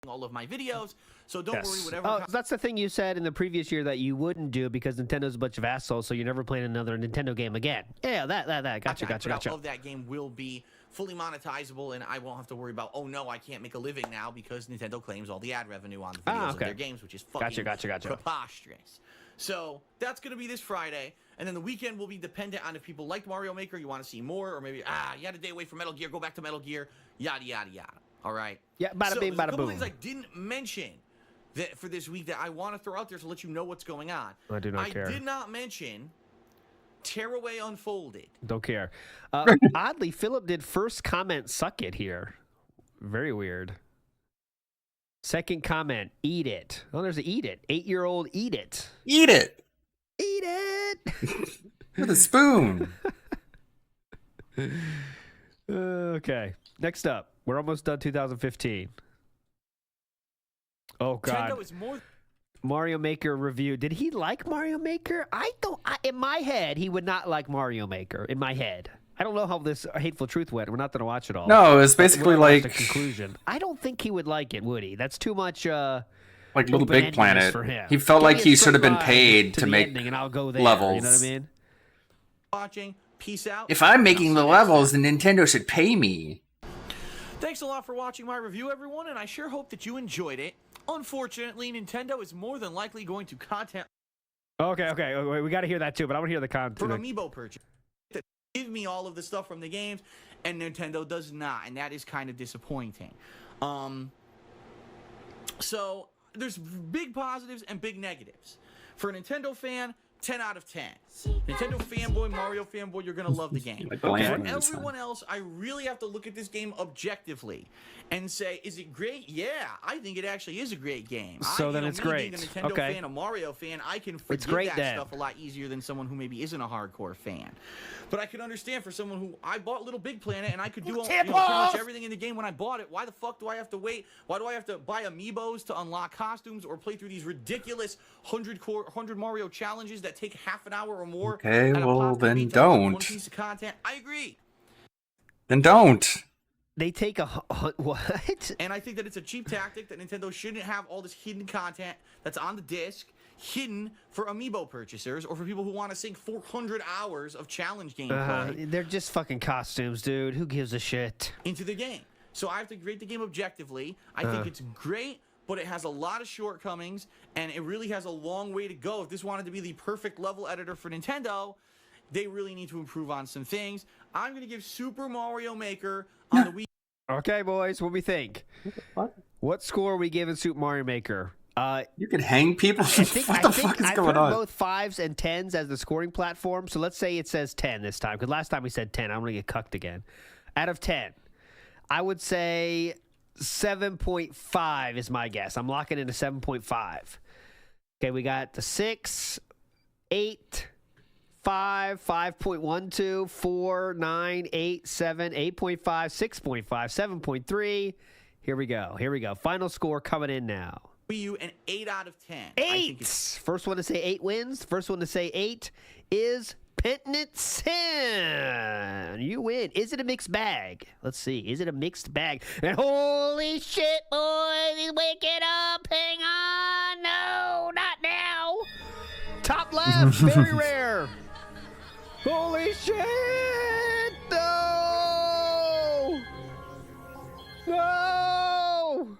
S8: all of my videos. So don't worry, whatever.
S10: Oh, that's the thing you said in the previous year that you wouldn't do because Nintendo's a bunch of assholes, so you're never playing another Nintendo game again. Yeah, that. Gotcha.
S8: Of that game will be fully monetizable, and I won't have to worry about, oh no, I can't make a living now because Nintendo claims all the ad revenue on the videos of their games, which is fucking
S10: Gotcha.
S8: preposterous. So that's going to be this Friday, and then the weekend will be dependent on if people like Mario Maker, you want to see more, or maybe, you had a day away from Metal Gear, go back to Metal Gear, yada, yada, yada. All right?
S10: Yeah, bada bing,
S8: there's a
S10: bada
S8: couple
S10: boom.
S8: things I didn't mention that for this week that I want to throw out there to let you know what's going on.
S10: I do not care.
S8: I did not mention Tearaway Unfolded.
S10: Don't care. Oddly, Philip did first comment, suck it here. Very weird. Second comment, eat it. Oh, there's an eat it. 8-year-old eat it.
S2: Eat it!
S10: Eat it!
S2: With a spoon.
S10: Okay. Next up. We're almost done 2015. Oh, God.
S8: Nintendo is more...
S10: Mario Maker review. Did he like Mario Maker? In my head, he would not like Mario Maker. In my head. I don't know how this Hateful Truth went. We're not going to watch it all.
S2: No, it's basically like...
S10: The conclusion. I don't think he would like it, would he? That's too much... like
S2: Little Big
S10: open-endedness
S2: Planet.
S10: for him.
S2: He felt
S10: Give
S2: like
S10: me a
S2: he should have been
S10: straight
S2: paid
S10: ride
S2: to
S10: the
S2: make
S10: ending and I'll go there,
S2: levels.
S10: You know what I mean?
S8: Watching. Peace out.
S2: If I'm making the levels, then Nintendo should pay me.
S8: Thanks a lot for watching my review, everyone, and I sure hope that you enjoyed it. Unfortunately, Nintendo is more than likely going to content...
S10: Okay. Wait, we got to hear that too, but I want to hear the content.
S8: For amiibo purchase. Give me all of the stuff from the games, and Nintendo does not, and that is kind of disappointing. So, there's big positives and big negatives. For a Nintendo fan, 10 out of 10. Nintendo fanboy, Mario fanboy, you're going to love the game.
S2: Like
S8: For
S2: bland.
S8: everyone else, I really have to look at this game objectively and say, is it great? Yeah, I think it actually is a great game.
S10: So then it's great.
S8: Being a Nintendo
S10: Okay.
S8: fan, a Mario fan, I can forgive
S10: great
S8: that
S10: then.
S8: stuff a lot easier than someone who maybe isn't a hardcore fan. But I can understand for someone who, I bought Little Big Planet and I could do pretty much everything in the game when I bought it. Why the fuck do I have to wait? Why do I have to buy amiibos to unlock costumes or play through these ridiculous 100 Mario challenges that take half an hour or more?
S2: Okay,
S8: at a
S2: well
S8: pop
S2: then
S8: to beat them with one
S2: don't.
S8: piece of content? I agree.
S2: Then don't.
S10: They take a... What?
S8: And I think that it's a cheap tactic that Nintendo shouldn't have all this hidden content that's on the disc hidden for amiibo purchasers or for people who want to sink 400 hours of challenge gameplay
S10: They're just fucking costumes, dude. Who gives a shit?
S8: into the game. So I have to rate the game objectively. I think it's great, but it has a lot of shortcomings, and it really has a long way to go. If this wanted to be the perfect level editor for Nintendo, they really need to improve on some things. I'm going to give Super Mario Maker on the Wii.
S10: Okay, boys, what we think? What score are we giving Super Mario Maker?
S2: You can hang people? What the fuck is
S10: I've
S2: going
S10: heard
S2: on?
S10: both 5s and 10s as the scoring platform. So let's say it says 10 this time, because last time we said 10. I don't want to get cucked again. Out of 10, I would say 7.5 is my guess. I'm locking into 7.5. Okay, we got the 6, 8, 5, 5.12, 4, 9, 8, 7, 8.5, 6.5, 7.3. Here we go. Final score coming in now.
S8: Wii U an 8 out of 10.
S10: 8! First one to say 8 wins. First one to say 8 is Penitent Sin. You win. Is it a mixed bag? Let's see. Is it a mixed bag? And holy shit, boys, he's waking up. Hang on. No, not now. Top left, very rare. Holy shit! No! No!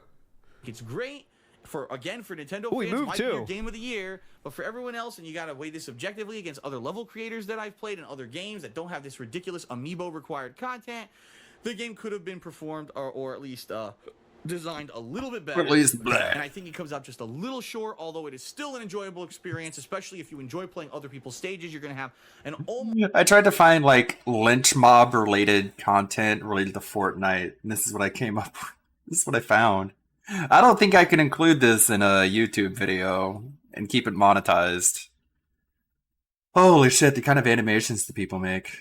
S8: It's great for Nintendo
S10: Ooh, he
S8: fans.
S10: moved
S8: Might be your
S10: too.
S8: game of the year, but for everyone else, and you got to weigh this objectively against other level creators that I've played and other games that don't have this ridiculous amiibo required content. The game could have been performed or at least designed a little bit better.
S2: At least
S8: and I think it comes out just a little short, although it is still an enjoyable experience, especially if you enjoy playing other people's stages. You're going to have an almost...
S2: I tried to find like lynch mob related content related to Fortnite, and this is what I came up with. This is what I found. I don't think I can include this in a YouTube video and keep it monetized. Holy shit, the kind of animations the people make.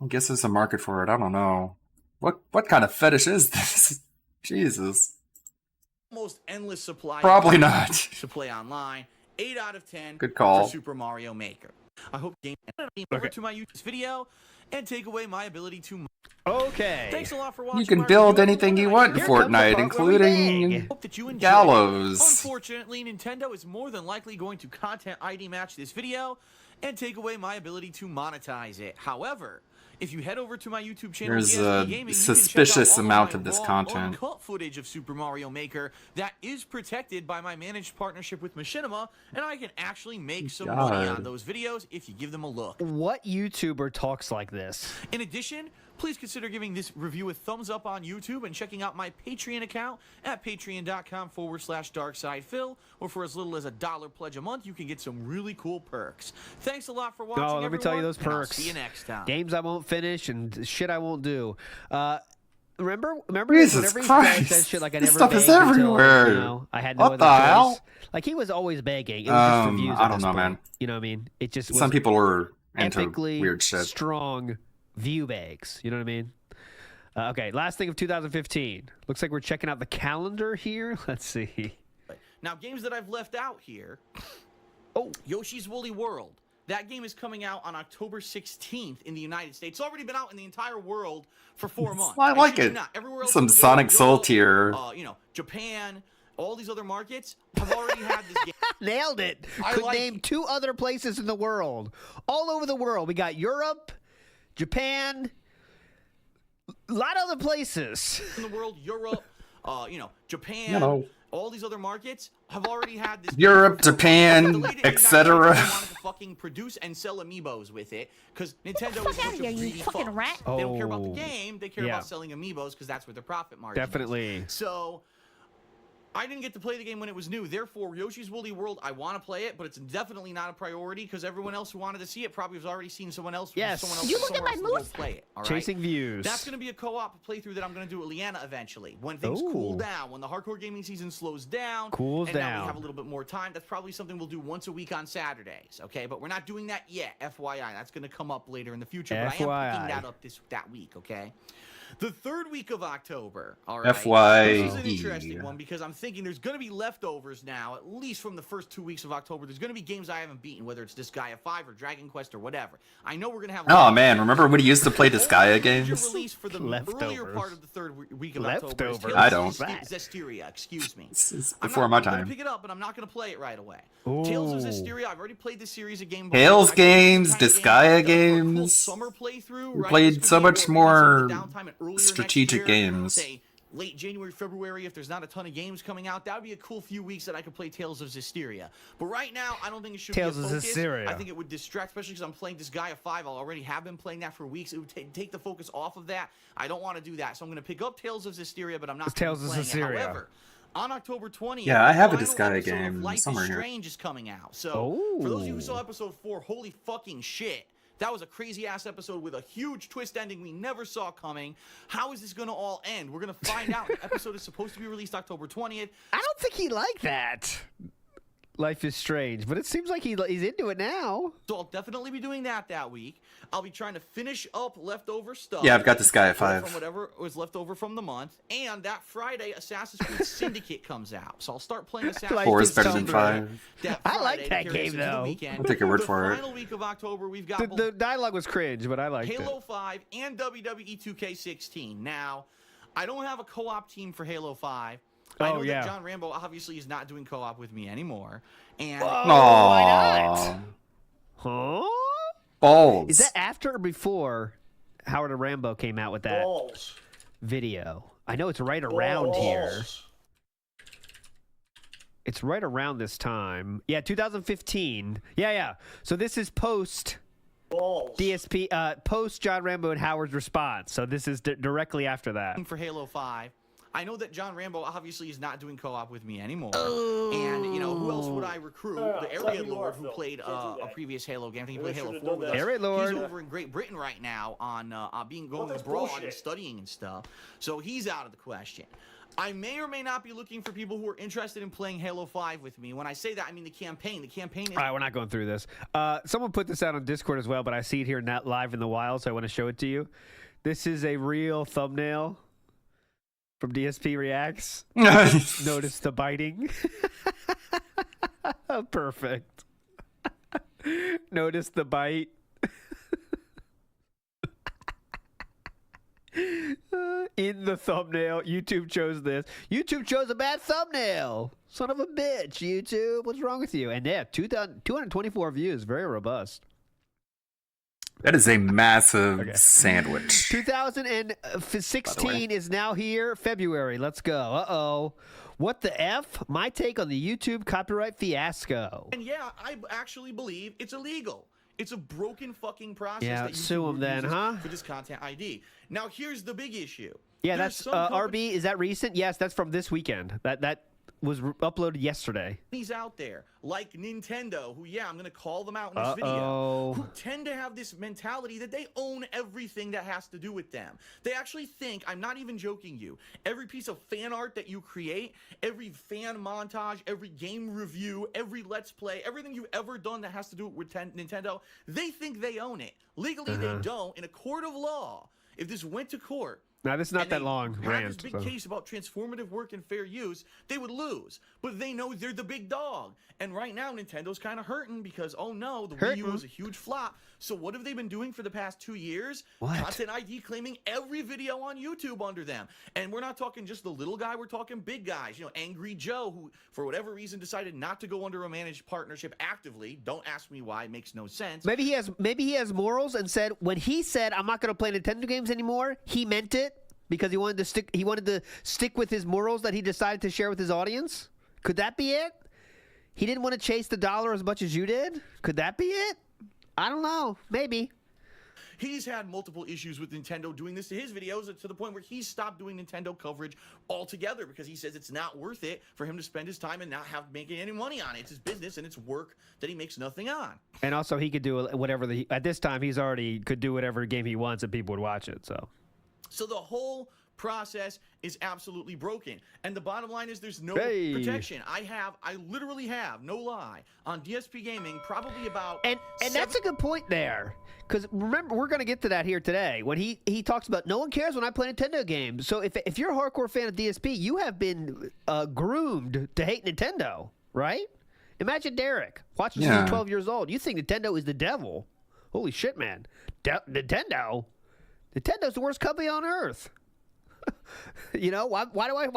S2: I guess there's a market for it. I don't know. What kind of fetish is this? Jesus.
S8: Almost endless supply.
S2: Probably not.
S8: To play online. 8 out of 10.
S2: Good call.
S8: For Super Mario Maker. I hope game over to my YouTube video and take away my ability to.
S10: Okay.
S8: Thanks a lot for watching.
S2: You can build anything you want in
S8: Here comes the
S2: Fortnite,
S8: part where we
S2: including
S8: hope that you enjoyed it.
S2: gallows.
S8: Unfortunately, Nintendo is more than likely going to content ID match this video and take away my ability to monetize it. However, if you head over to my YouTube channel,
S2: There's
S8: DSP
S2: a
S8: Gaming,
S2: suspicious
S8: you can check out all
S2: amount
S8: my
S2: of this
S8: raw,
S2: content.
S8: uncut footage of Super Mario Maker that is protected by my managed partnership with Machinima, and I can actually make some money on those videos if you give them a look.
S10: What YouTuber talks like this?
S8: In addition, please consider giving this review a thumbs up on YouTube and checking out my Patreon account at patreon.com/darksidephil, where for as little as $1 pledge a month, you can get some really cool perks. Thanks a lot for watching,
S10: Let me tell you those
S8: and I'll
S10: perks.
S8: see you next time.
S10: Games I won't finish and shit I won't do. Remember
S2: Jesus
S10: whenever he
S2: Christ.
S10: said shit like I
S2: This
S10: never
S2: stuff is
S10: begged until,
S2: everywhere.
S10: you know, I had no
S2: What
S10: other
S2: the
S10: choice.
S2: hell?
S10: Like he was always begging. It was just for views.
S2: I
S10: at
S2: don't
S10: this
S2: know,
S10: point.
S2: man.
S10: You know what I mean? It just was
S2: Some people were into
S10: epically
S2: weird shit.
S10: strong view bags. You know what I mean? Okay, last thing of 2015. Looks like we're checking out the calendar here. Let's see.
S8: Now, games that I've left out here. Yoshi's Woolly World. That game is coming out on October 16th in the United States. It's already been out in the entire world for 4 months.
S2: I like
S8: shit you
S2: it.
S8: not. Everywhere else
S2: Some
S8: in the
S2: Sonic
S8: world,
S2: Soul
S8: Europe,
S2: tier.
S8: Japan, all these other markets have already had this game.
S10: Nailed it.
S8: I
S10: Could
S8: like
S10: name 2 other places in the world. All over the world. We got Europe, Japan, a lot of other places.
S8: In the world, Europe, Japan,
S2: You know.
S8: all these other markets have already had this.
S2: Europe,
S8: game for 4
S2: Japan,
S8: months.
S2: etc.
S8: They wanted to fucking produce and sell amiibos with it because Nintendo is such a greedy fuck. They don't care about the game; they care
S10: yeah.
S8: about selling amiibos because that's where their profit margin.
S10: Definitely.
S8: Is. So. I didn't get to play the game when it was new. Therefore, Yoshi's Woolly World, I want to play it, but it's definitely not a priority because everyone else who wanted to see it probably has already seen someone else.
S10: Yes.
S8: Someone else
S10: You look at my
S8: else will
S10: moose.
S8: play it. All right?
S10: Chasing views.
S8: That's going to be a co-op playthrough that I'm going to do with Leanna eventually. When things cool
S10: Ooh.
S8: down, when the hardcore gaming season slows down,
S10: Cools
S8: and now
S10: down.
S8: we have a little bit more time. That's probably something we'll do once a week on Saturdays. Okay, but we're not doing that yet. FYI, that's going to come up later in the future. But I am
S10: FYI.
S8: picking that up that week. Okay. The third week of October, all right.
S2: FYE.
S8: This is an interesting one because I'm thinking there's going to be leftovers now, at least from the first 2 weeks of October. There's going to be games I haven't beaten, whether it's Disgaea 5 or Dragon Quest or whatever. I know we're going to have.
S2: Oh man, remember when he used to play Disgaea games?
S8: Release for the earlier part of the third week of October. is
S10: Leftovers.
S8: Tales
S2: I
S8: of
S2: don't.
S8: Zestiria, excuse me.
S2: It's
S8: I'm
S2: before my
S8: going to
S2: time.
S8: pick it up, but I'm not going to play it right away.
S10: Ooh.
S8: Tales of Zestiria, I've already played this series of games. before.
S2: Tales
S8: I played
S2: games,
S8: this kind of
S2: Disgaea
S8: game, done for a cool
S2: games.
S8: summer playthrough,
S2: We
S8: right?
S2: played
S8: This could
S2: so
S8: be
S2: much
S8: maybe
S2: more
S8: some of the downtime and earlier next
S2: strategic
S8: year,
S2: games.
S8: Say late January, February, if there's not a ton of games coming out, that would be a cool few weeks that I could play Tales of Zestiria. But right now, I don't think it should
S10: Tales
S8: be a
S10: of
S8: focus.
S10: Zestiria.
S8: I think it would distract, especially because I'm playing Disgaea 5. I already have been playing that for weeks. It would take the focus off of that. I don't want to do that. So I'm going to pick up Tales of Zestiria, but I'm not
S10: Tales
S8: gonna
S10: of
S8: be playing it.
S10: Zestiria.
S8: However, On October 20th,
S2: Yeah, I have a
S8: the final
S2: Disgaea
S8: episode of
S2: game
S8: Life
S2: somewhere
S8: is
S2: here.
S8: Strange is coming out. So for those of you who saw
S10: Oh.
S8: episode 4, holy fucking shit. That was a crazy ass episode with a huge twist ending we never saw coming. How is this going to all end? We're going to find out. The episode is supposed to be released October 20th.
S10: I don't think he liked that. Life is Strange, but it seems like he's into it now.
S8: So I'll definitely be doing that week. I'll be trying to finish up leftover stuff.
S2: Yeah, I've got Disgaea at 5.
S8: From whatever was left over from the month. And that Friday, Assassin's Creed Syndicate comes out. So I'll start playing Assassin's Creed
S2: 4 is better than
S8: Syndicate
S2: 5.
S10: I like that game, though.
S2: I'll take your word for
S8: The
S2: it.
S8: final week of October, we've got
S10: The dialogue was cringe, but I liked
S8: Halo
S10: it.
S8: 5 and WWE 2K16. Now, I don't have a co-op team for Halo 5. I know that John Rambo obviously is not doing co-op with me anymore. And
S10: why not? Huh?
S2: Balls.
S10: Is that after or before Howard and Rambo came out with that
S11: Balls.
S10: video? I know it's right around here.
S11: Balls.
S10: It's right around this time. Yeah, 2015. Yeah. So this is post
S11: Balls.
S10: DSP, post John Rambo and Howard's response. So this is directly after that.
S8: for Halo 5. I know that John Rambo obviously is not doing co-op with me anymore. And, you know, who else would I recruit? The Area Lord, who played a previous Halo game. I think he played Halo 4 with us.
S10: Area Lord.
S8: He's over in Great Britain right now on going abroad and studying and stuff. So he's out of the question. I may or may not be looking for people who are interested in playing Halo 5 with me. When I say that, I mean the campaign. The campaign is...
S10: All right, we're not going through this. Someone put this out on Discord as well, but I see it here not live in the wild, so I want to show it to you. This is a real thumbnail from DSP Reacts. Notice the biting. Perfect. Notice the bite. In the thumbnail, YouTube chose this. YouTube chose a bad thumbnail. Son of a bitch, YouTube. What's wrong with you? And yeah, 224 views. Very robust.
S2: That is a massive sandwich.
S10: 2016 is now here. February. Let's go. Uh-oh. What the F? My take on the YouTube copyright fiasco.
S8: And yeah, I actually believe it's illegal. It's a broken fucking process.
S10: Yeah,
S8: that
S10: sue 'em then, huh?
S8: For this content ID. Now, here's the big issue.
S10: Yeah,
S8: There's
S10: that's
S8: some
S10: RB. Is that recent? Yes, that's from this weekend. That was uploaded yesterday.
S8: Companies out there like Nintendo, who, yeah, I'm going to call them out in this video, who tend to have this mentality that they own everything that has to do with them. They actually think, I'm not even joking you, every piece of fan art that you create, every fan montage, every game review, every Let's Play, everything you've ever done that has to do with Nintendo, they think they own it. Legally, they don't. In a court of law, if this went to court,
S10: now, this is not that long
S8: had
S10: rant.
S8: this big case about transformative work and fair use, they would lose. But they know they're the big dog. And right now, Nintendo's kind of hurting because, oh no, the Wii U was a huge flop. So what have they been doing for the past 2 years?
S10: What?
S8: Content ID claiming every video on YouTube under them. And we're not talking just the little guy, we're talking big guys. You know, Angry Joe, who for whatever reason decided not to go under a managed partnership actively. Don't ask me why, it makes no sense.
S10: Maybe he has morals and said, when he said, I'm not going to play Nintendo games anymore, he meant it. Because he wanted to stick with his morals that he decided to share with his audience? Could that be it? He didn't want to chase the dollar as much as you did? Could that be it? I don't know. Maybe.
S8: He's had multiple issues with Nintendo doing this to his videos to the point where he's stopped doing Nintendo coverage altogether because he says it's not worth it for him to spend his time and not have making any money on it. It's his business and it's work that he makes nothing on.
S10: And also he could do whatever at this time he's already could do whatever game he wants and people would watch it.
S8: So the whole process is absolutely broken. And the bottom line is there's no protection. I literally have, no lie, on DSP Gaming probably about...
S10: And that's a good point there. Because remember, we're going to get to that here today. When he talks about no one cares when I play Nintendo games. So if you're a hardcore fan of DSP, you have been groomed to hate Nintendo, right? Imagine Derek watching since he's 12 years old. You think Nintendo is the devil. Holy shit, man. Nintendo? Nintendo's the worst company on earth. You know, why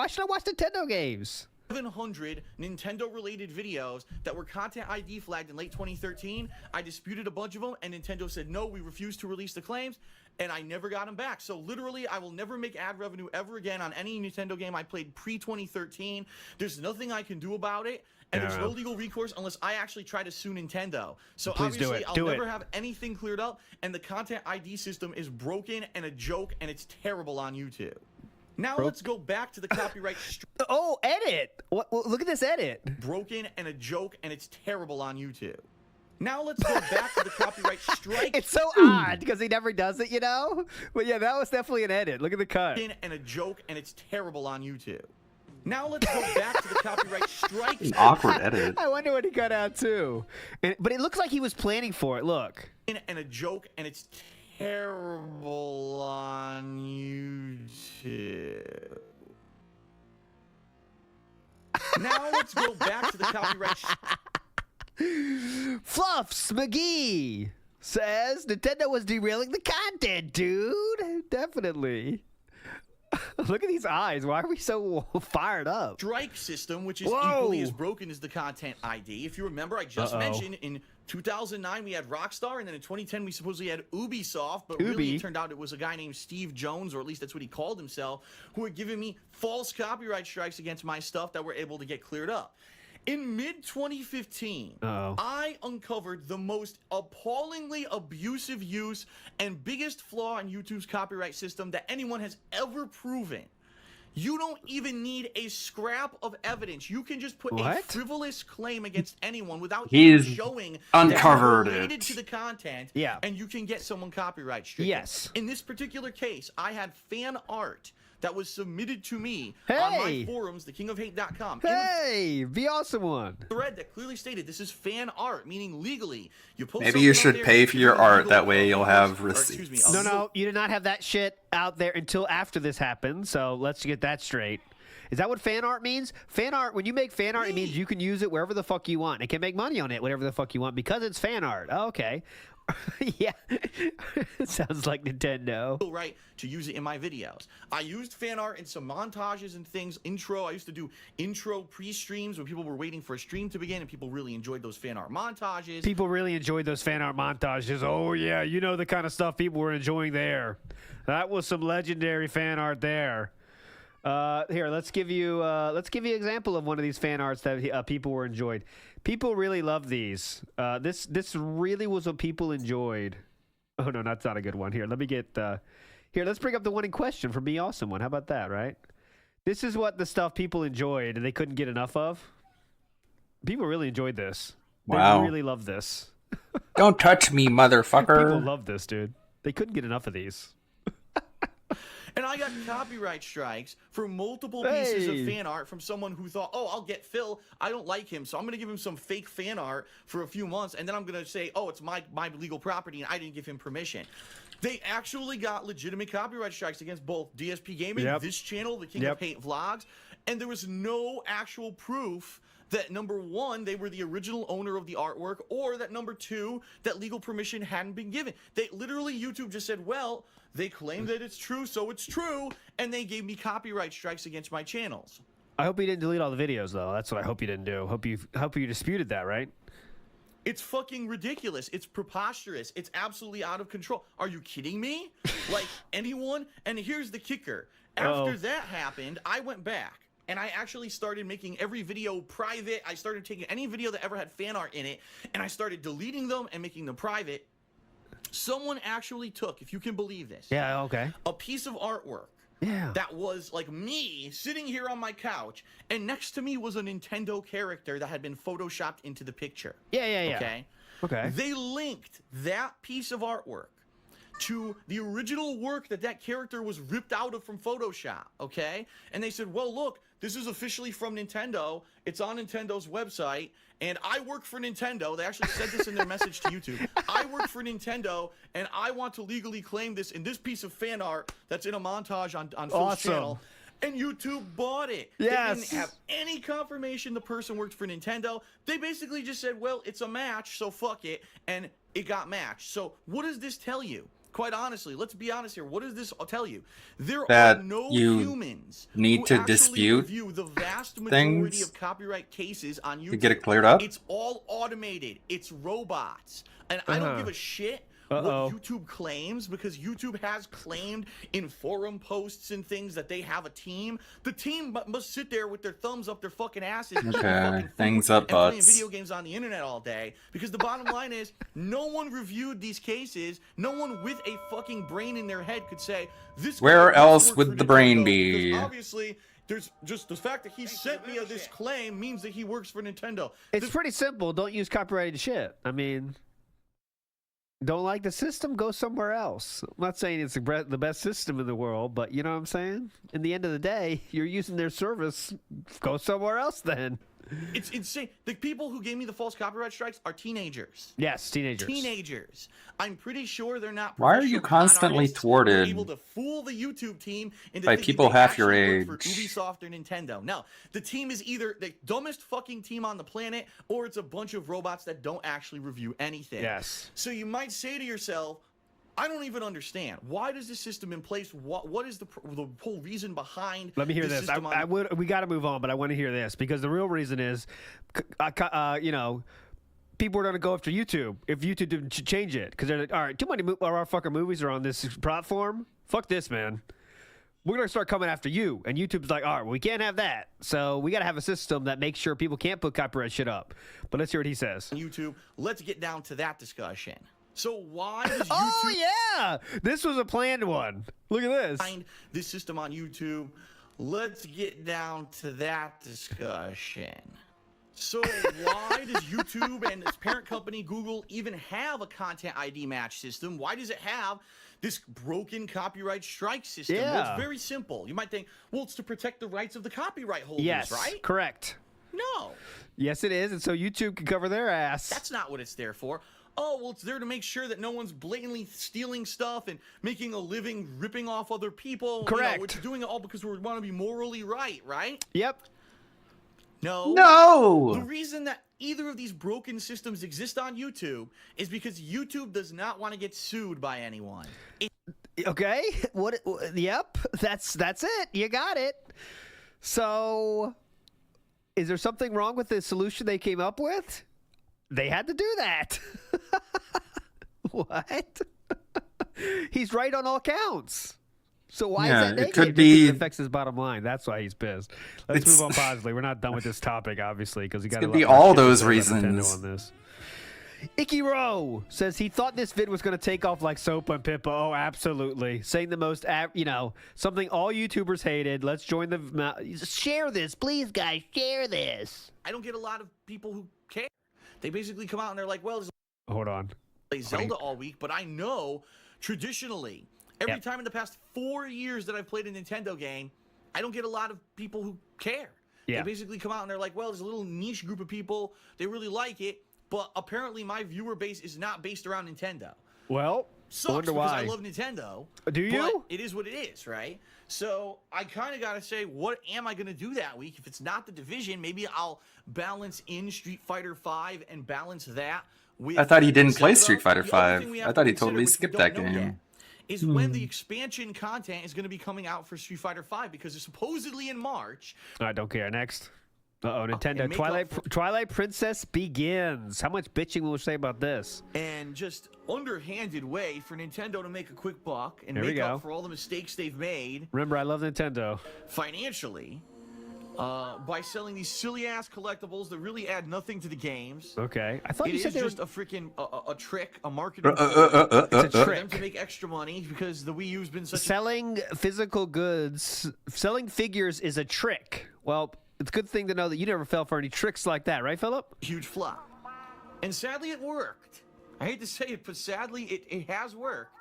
S10: should I watch Nintendo games?
S8: 700 Nintendo-related videos that were content ID flagged in late 2013. I disputed a bunch of them, and Nintendo said, no, we refuse to release the claims, and I never got them back. So literally, I will never make ad revenue ever again on any Nintendo game I played pre-2013. There's nothing I can do about it, and there's no legal recourse unless I actually try to sue Nintendo. So obviously, I'll never have anything cleared up, and the content ID system is broken and a joke, and it's terrible on YouTube. Now let's go back to the copyright.
S10: Oh, edit! What? Look at this edit.
S8: Broken and a joke, and it's terrible on YouTube. Now let's go back to the copyright strike.
S10: It's so odd because he never does it, you know? But yeah, that was definitely an edit. Look at the cut.
S8: And a joke, and it's terrible on YouTube. Now let's go back to the copyright strike.
S2: An awkward edit.
S10: I wonder what he cut out too. But it looks like he was planning for it. Look.
S8: And a joke, and it's terrible on YouTube. Now let's go back to the copyright.
S10: Fluffs McGee says Nintendo was derailing the content, dude. Definitely. Look at these eyes. Why are we so fired up?
S8: Strike system, which is equally as broken as the content ID. If you remember, I just mentioned in 2009 we had Rockstar, and then in 2010 we supposedly had Ubisoft, but really it turned out it was a guy named Steve Jones, or at least that's what he called himself, who had given me false copyright strikes against my stuff that were able to get cleared up. In mid-2015, I uncovered the most appallingly abusive use and biggest flaw in YouTube's copyright system that anyone has ever proven. You don't even need a scrap of evidence. You can just put a frivolous claim against anyone without even showing
S2: uncovered
S8: that it's related
S2: it.
S8: to the content,
S10: yeah,
S8: and you can get someone copyright stricken.
S10: Yes.
S8: In this particular case, I had fan art that was submitted to me on my forums, thekingofhate.com.
S10: Hey, the awesome one.
S8: Thread that clearly stated this is fan art, meaning legally. You post
S2: Maybe you
S8: something
S2: should
S8: out
S2: pay
S8: there,
S2: for your art. That way you'll have
S8: excuse me,
S2: receipts.
S10: No, you did not have that shit out there until after this happened. So let's get that straight. Is that what fan art means? Fan art, when you make fan art, it means you can use it wherever the fuck you want. It can make money on it, whatever the fuck you want, because it's fan art. Oh, okay. Yeah. Sounds like Nintendo.
S8: Right, to use it in my videos. I used fan art in some montages and things. I used to do intro pre-streams when people were waiting for a stream to begin, and people really enjoyed those fan art montages.
S10: People really enjoyed those fan art montages. Oh, yeah, you know the kind of stuff people were enjoying there. That was some legendary fan art there. Here, let's give you an example of one of these fan arts that people were enjoyed. People really love these. This really was what people enjoyed. Oh no, that's not a good one. Here, let me get. Here, let's bring up the one in question from Me Awesome One. How about that? Right. This is what the stuff people enjoyed and they couldn't get enough of. People really enjoyed this.
S2: Wow.
S10: They really love this.
S2: Don't touch me, motherfucker.
S10: People love this, dude. They couldn't get enough of these.
S8: And I got copyright strikes for multiple pieces of fan art from someone who thought, oh, I'll get Phil. I don't like him, so I'm going to give him some fake fan art for a few months, and then I'm going to say, oh, it's my legal property, and I didn't give him permission. They actually got legitimate copyright strikes against both DSP Gaming, this channel, the King of Hate Vlogs, and there was no actual proof that, number one, they were the original owner of the artwork, or that, number two, that legal permission hadn't been given. They literally, YouTube just said, well, they claim that it's true, so it's true, and they gave me copyright strikes against my channels.
S10: I hope you didn't delete all the videos, though. That's what I hope you didn't do. Hope you disputed that, right?
S8: It's fucking ridiculous. It's preposterous. It's absolutely out of control. Are you kidding me? Like, anyone? And here's the kicker. After that happened, I went back. And I actually started making every video private. I started taking any video that ever had fan art in it, and I started deleting them and making them private. Someone actually took, if you can believe this, a piece of artwork that was like me sitting here on my couch, and next to me was a Nintendo character that had been photoshopped into the picture. Okay? They linked that piece of artwork to the original work that character was ripped out of from Photoshop, okay? And they said, well, look, this is officially from Nintendo. It's on Nintendo's website, and I work for Nintendo. They actually said this in their message to YouTube. I work for Nintendo, and I want to legally claim this in this piece of fan art that's in a montage on Phil's channel. And YouTube bought it.
S10: Yes.
S8: They didn't have any confirmation the person worked for Nintendo. They basically just said, well, it's a match, so fuck it, and it got matched. So what does this tell you? Quite honestly, let's be honest here. What does this tell you? There
S2: that
S8: are no
S2: you
S8: humans
S2: need
S8: who
S2: to
S8: actually
S2: dispute
S8: review the vast majority
S2: things
S8: of copyright cases on YouTube.
S2: to get it cleared up.
S8: It's all automated. It's robots. And I don't give a shit
S10: Uh-oh.
S8: what YouTube claims, because YouTube has claimed in forum posts and things that they have a team. The team must sit there with their thumbs up their fucking asses, eating
S2: Okay,
S8: fucking food
S2: things up
S8: and playing
S2: butts.
S8: video games on the internet all day. Because the bottom line is, no one reviewed these cases. No one with a fucking brain in their head could say this.
S2: Where
S8: guy
S2: else
S8: works
S2: would
S8: for
S2: the brain
S8: Nintendo,
S2: be?
S8: because obviously, there's just the fact that he sent me this claim means that he works for Nintendo.
S10: It's pretty simple. Don't use copyrighted shit. I mean, don't like the system? Go somewhere else. I'm not saying it's the best system in the world, but you know what I'm saying? In the end of the day, you're using their service. Go somewhere else then.
S8: It's insane. The people who gave me the false copyright strikes are teenagers.
S10: Yes, teenagers.
S8: Teenagers. I'm pretty sure they're not.
S2: Why are you constantly thwarted
S8: able to fool the YouTube team into
S2: by
S8: thinking
S2: people
S8: they
S2: half your
S8: actually
S2: age?
S8: work for Ubisoft or Nintendo. No, the team is either the dumbest fucking team on the planet, or it's a bunch of robots that don't actually review anything.
S10: Yes.
S8: So you might say to yourself, I don't even understand. Why does this system in place? What is the whole reason behind?
S10: Let me hear this.
S8: system
S10: We got to move on, but I want to hear this because the real reason is, you know, people are going to go after YouTube if YouTube didn't change it because they're like, all right, too many of our fucking movies are on this platform. Fuck this, man. We're going to start coming after you. And YouTube's like, all right, well, we can't have that. So we got to have a system that makes sure people can't put copyright shit up. But let's hear what he says.
S8: YouTube. Let's get down to that discussion. So why does YouTube...
S10: Oh, yeah! This was a planned one. Look at this.
S8: Find this system on YouTube. Let's get down to that discussion. So why does YouTube and its parent company, Google, even have a content ID match system? Why does it have this broken copyright strike system? Well,
S10: Yeah.
S8: it's very simple. You might think, well, it's to protect the rights of the copyright holders,
S10: Yes,
S8: right?
S10: correct.
S8: No.
S10: Yes, it is. And so YouTube can cover their ass.
S8: That's not what it's there for. Oh, well, it's there to make sure that no one's blatantly stealing stuff and making a living ripping off other people.
S10: Correct.
S8: You know, it's doing it all because we want to be morally right, right?
S10: Yep.
S8: No.
S2: No.
S8: The reason that either of these broken systems exist on YouTube is because YouTube does not want to get sued by anyone.
S10: Okay. What? Yep. That's it. You got it. So, is there something wrong with the solution they came up with? They had to do that. What? He's right on all counts. So why is that
S2: it
S10: negative?
S2: could
S10: Because
S2: be.
S10: it affects his bottom line. That's why he's pissed. Let's
S2: It's-
S10: move on positively. We're not done with this topic, obviously, because he got
S2: could
S10: a
S2: be
S10: lot more
S2: all
S10: shit to
S2: those
S10: say about Nintendo
S2: reasons.
S10: on this. Icky Rowe says he thought this vid was going to take off like soap on Pippa. Oh, absolutely. Saying the most, something all YouTubers hated. Let's join the... Share this. Please, guys, share this.
S8: I don't get a lot of people who care. They basically come out and they're like, well, there's
S10: Hold on.
S8: play Zelda all week, but I know traditionally, every time in the past 4 years that I've played a Nintendo game, I don't get a lot of people who care.
S10: Yeah.
S8: They basically come out and they're like, well, there's a little niche group of people, they really like it, but apparently my viewer base is not based around Nintendo.
S10: Well,
S8: Sucks
S10: I wonder
S8: because
S10: why.
S8: I love Nintendo.
S10: Do you?
S8: But it is what it is, right? So I kind of got to say, what am I going to do that week? If it's not the Division, maybe I'll balance in Street Fighter V and balance that with...
S2: I thought he didn't play
S8: Zelda.
S2: Street Fighter
S8: The other thing
S2: V.
S8: we
S2: I
S8: have
S2: thought
S8: to
S2: he
S8: consider,
S2: totally
S8: which we
S2: skipped
S8: don't
S2: that
S8: know yet,
S2: game.
S8: is when the expansion content is going to be coming out for Street Fighter V, because it's supposedly in March.
S10: I don't care. Next. Uh-oh, Nintendo.
S8: and make up
S10: Twilight Princess begins. How much bitching will we say about this?
S8: And just underhanded way for Nintendo to make a quick buck and
S10: There we
S8: make
S10: go.
S8: up for all the mistakes they've made
S10: Remember, I love Nintendo.
S8: financially by selling these silly-ass collectibles that really add nothing to the games.
S10: Okay. I thought
S8: It
S10: you said
S8: is
S10: they were...
S8: just a freaking a trick, a marketing
S10: It's a
S8: for them
S10: trick.
S8: to make extra money because the Wii U's been such
S10: Selling physical goods, selling figures is a trick. Well, it's a good thing to know that you never fell for any tricks like that, right, Philip?
S8: a huge flop. And sadly, it worked. I hate to say it, but sadly, it has worked.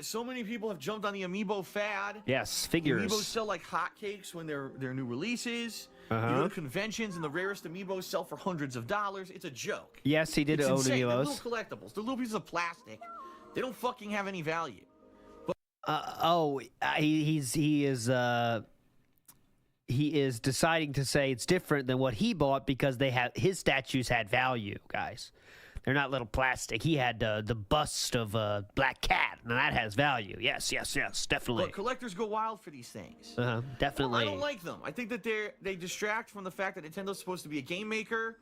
S8: So many people have jumped on the Amiibo fad.
S10: Yes,
S8: The
S10: figures.
S8: Amiibos sell like hotcakes when they're new releases. You
S10: Uh-huh.
S8: go to conventions and the rarest Amiibos sell for hundreds of dollars. It's a joke.
S10: Yes, he did
S8: It's
S10: own
S8: insane. They're
S10: Amiibos.
S8: little collectibles. They're little pieces of plastic. They don't fucking have any value.
S10: He is deciding to say it's different than what he bought because his statues had value, guys. They're not little plastic. He had the bust of a black cat, and that has value. Yes, definitely.
S8: But collectors go wild for these things.
S10: Definitely.
S8: I don't like them. I think that they distract from the fact that Nintendo's supposed to be a game maker.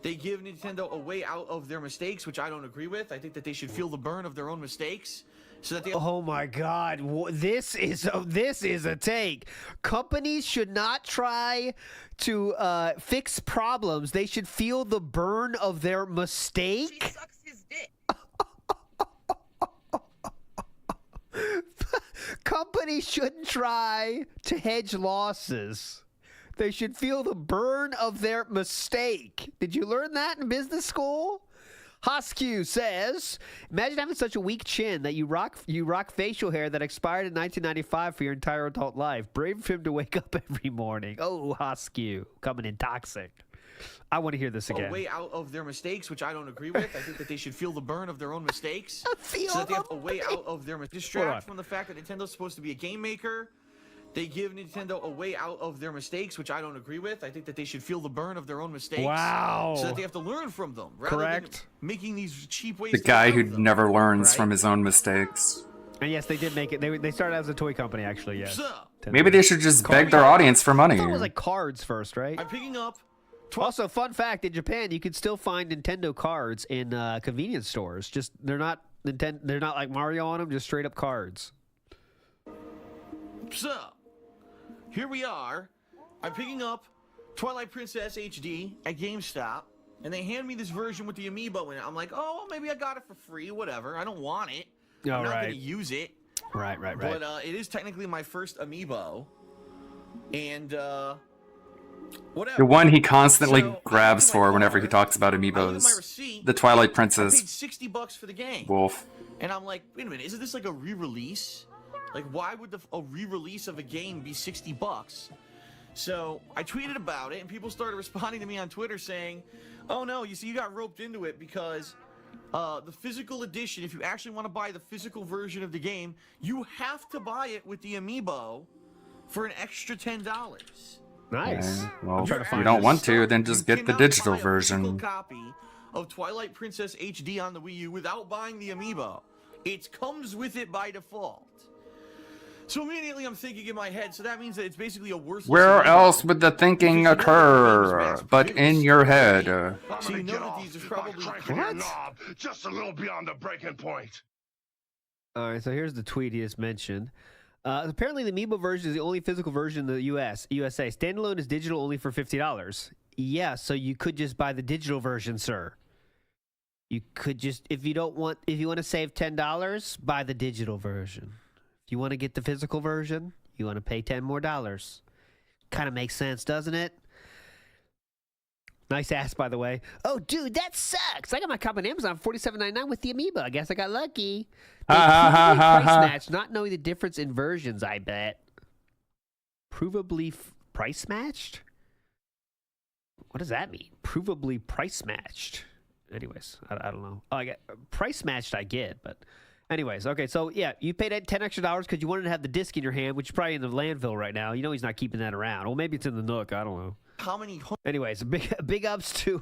S8: They give Nintendo a way out of their mistakes, which I don't agree with. I think that they should feel the burn of their own mistakes. So that they
S10: Oh my God! This is a take. Companies should not try to fix problems. They should feel the burn of their mistake.
S9: She sucks his dick.
S10: Companies shouldn't try to hedge losses. They should feel the burn of their mistake. Did you learn that in business school? Hoskew says, imagine having such a weak chin that you rock facial hair that expired in 1995 for your entire adult life. Brave of him to wake up every morning. Oh, Hoskew, coming in toxic. I want to hear this again.
S8: A way out of their mistakes, which I don't agree with. I think that they should feel the burn of their own mistakes.
S10: Feel
S8: so that they have a way out of their mistakes.
S10: Hold on.
S8: Distract from the fact that Nintendo's supposed to be a game maker. They give Nintendo a way out of their mistakes, which I don't agree with. I think that they should feel the burn of their own mistakes.
S10: Wow.
S8: So that they have to learn from them. Rather
S10: Correct.
S8: Than making these cheap ways
S2: The
S8: to
S2: guy
S8: get out
S2: who
S8: of them.
S2: never learns from his own mistakes.
S10: And yes, they did make it. They started as a toy company, actually. Yes.
S2: Maybe they should just beg their audience for money.
S10: I thought it was like cards first, right?
S8: I'm picking up.
S10: Also, fun fact: in Japan, you can still find Nintendo cards in convenience stores. Just they're not like Mario on them. Just straight up cards.
S8: So, here we are. I'm picking up Twilight Princess HD at GameStop, and they hand me this version with the amiibo in it. I'm like, oh, maybe I got it for free, whatever. I don't want it. I'm not
S10: right.
S8: going to use it.
S10: Right.
S8: But it is technically my first amiibo, and whatever.
S2: The one he constantly
S8: So,
S2: grabs for whenever he talks about
S8: I look at my
S2: amiibos.
S8: receipt.
S2: The Twilight
S8: I paid
S2: Princess
S8: $60 for the game.
S2: Wolf.
S8: And I'm like, wait a minute, isn't this like a re-release? Like, why would a re-release of a game be $60? So I tweeted about it, and people started responding to me on Twitter saying, "Oh no, you see, you got roped into it because the physical edition. If you actually want to buy the physical version of the game, you have to buy it with the amiibo for an extra $10."
S10: Nice.
S2: Okay, well,
S10: trying to
S2: if
S10: find
S2: you don't
S10: this.
S2: want to, then just
S8: You
S2: get the
S8: cannot
S2: digital
S8: buy a physical
S2: version.
S8: copy of Twilight Princess HD on the Wii U without buying the amiibo. It comes with it by default. So immediately I'm thinking in my head, so that means that it's basically a worthless
S2: Where
S8: amiibo.
S2: else would the thinking occur but in your head?
S8: So you know that these are probably
S14: knob just a little beyond the breaking point.
S10: All right, so here's the tweet he just mentioned. Apparently, the Amiibo version is the only physical version in the USA. Standalone is digital only for $50. Yeah, so you could just buy the digital version, sir. You could just, if you want to save $10, buy the digital version. If you want to get the physical version, you want to pay $10 more. Kind of makes sense, doesn't it? Nice ass, by the way. Oh, dude, that sucks. I got my copy on Amazon for $47.99 with the Amiibo. I guess I got lucky. They provably price matched, not knowing the difference in versions, I bet. Provably price matched? What does that mean? Provably price matched. Anyways, I don't know. Oh, I get price matched. I get, but anyways, okay. So yeah, you paid $10 extra because you wanted to have the disc in your hand, which is probably in the landfill right now. You know he's not keeping that around. Well, maybe it's in the Nook. I don't know.
S8: how many?
S10: Anyways, big ups to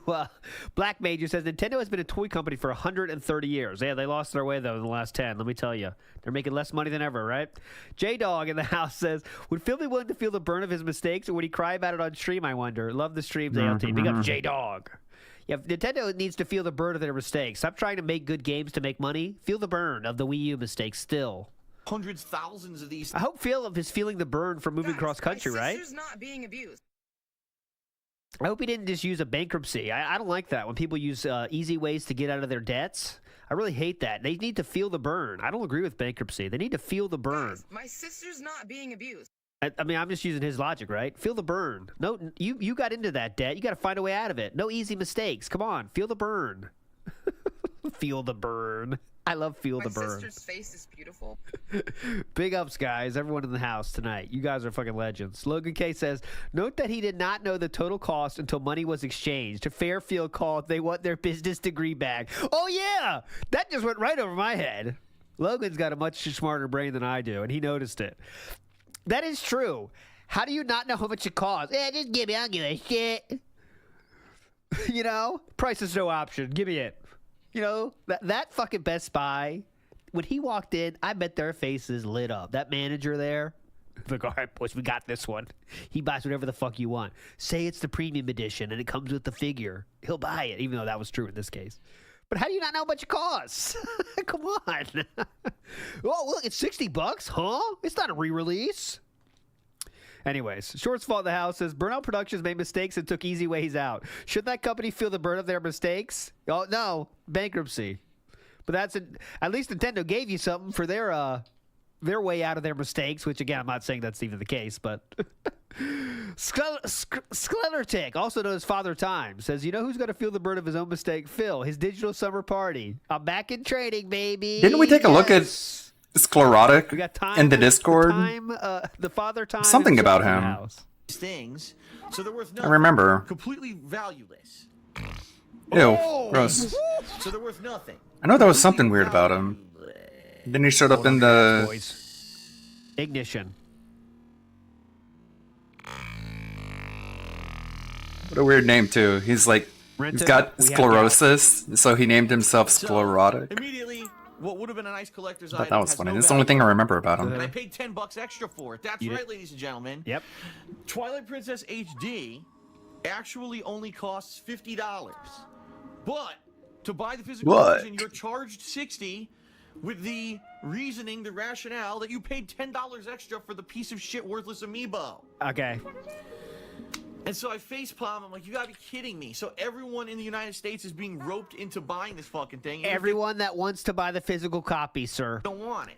S10: Black Major says Nintendo has been a toy company for 130 years. Yeah, they lost their way though in the last 10. Let me tell you, they're making less money than ever, right? J Dog in the house says, would Phil be willing to feel the burn of his mistakes, or would he cry about it on stream? I wonder. Love the streams, ALT. Big up J Dog. Yeah, Nintendo needs to feel the burn of their mistakes. Stop trying to make good games to make money. Feel the burn of the Wii U mistakes still.
S8: Hundreds, thousands of these.
S10: I hope Phil is feeling the burn from moving cross country, right?
S9: My sister's not being abused.
S10: I hope he didn't just use a bankruptcy. I don't like that when people use easy ways to get out of their debts. I really hate that. They need to feel the burn. I don't agree with bankruptcy. They need to feel the burn.
S9: My sister's not being abused.
S10: I mean, I'm just using his logic, right? Feel the burn. No, you got into that debt. You got to find a way out of it. No easy mistakes. Come on, feel the burn. Feel the burn. I love feel the burn.
S9: My sister's face is beautiful.
S10: Big ups, guys. Everyone in the house tonight. You guys are fucking legends. Logan K says, note that he did not know the total cost until money was exchanged. Fairfield called, they want their business degree back. Oh, yeah. That just went right over my head. Logan's got a much smarter brain than I do, and he noticed it. That is true. How do you not know how much it costs? Yeah, just give me, I'll give a shit. You know? Price is no option. Give me it. You know, that fucking Best Buy, when he walked in, I bet their faces lit up. That manager there, Like, all right, boys, we got this one. He buys whatever the fuck you want. Say it's the premium edition and it comes with the figure. He'll buy it, even though that was true in this case. But how do you not know how much it costs? Come on. Oh, look, it's $60, huh? It's not a re-release. Anyways, Short's Fault in the House says, Burnout Productions made mistakes and took easy ways out. Should that company feel the burden of their mistakes? Oh, no. Bankruptcy. But at least Nintendo gave you something for their way out of their mistakes, which, again, I'm not saying that's even the case, but... Sklelertic, also known as Father Time, says, you know who's going to feel the burden of his own mistake? Phil, his digital summer party. I'm back in training, baby.
S2: Didn't we take a look at Sclerotic in the Discord?
S10: The Father Time.
S2: Something about him.
S8: Things, so they're worth
S2: I remember.
S8: Completely valueless.
S2: Ew, gross.
S8: So they're worth nothing.
S2: I know there was something weird about him. Then he showed up in the...
S10: Ignition.
S2: What a weird name, too. He's like... He's got sclerosis, so he named himself Sclerotic.
S8: Immediately, what would have been a nice collector's
S2: I thought
S8: item
S2: that was
S8: has
S2: funny.
S8: no
S2: That's the only
S8: value.
S2: thing I remember about him.
S8: And I paid $10 extra for it. That's right, ladies and gentlemen.
S10: Yep.
S8: Twilight Princess HD actually only costs $50. But to buy the physical version, you're charged $60 with the reasoning, the rationale that you paid $10 extra for the piece of shit worthless amiibo.
S10: Okay.
S8: And so I facepalm. I'm like, you gotta be kidding me. So everyone in the United States is being roped into buying this fucking thing.
S10: Everyone that wants to buy the physical copy, sir.
S8: Don't want it.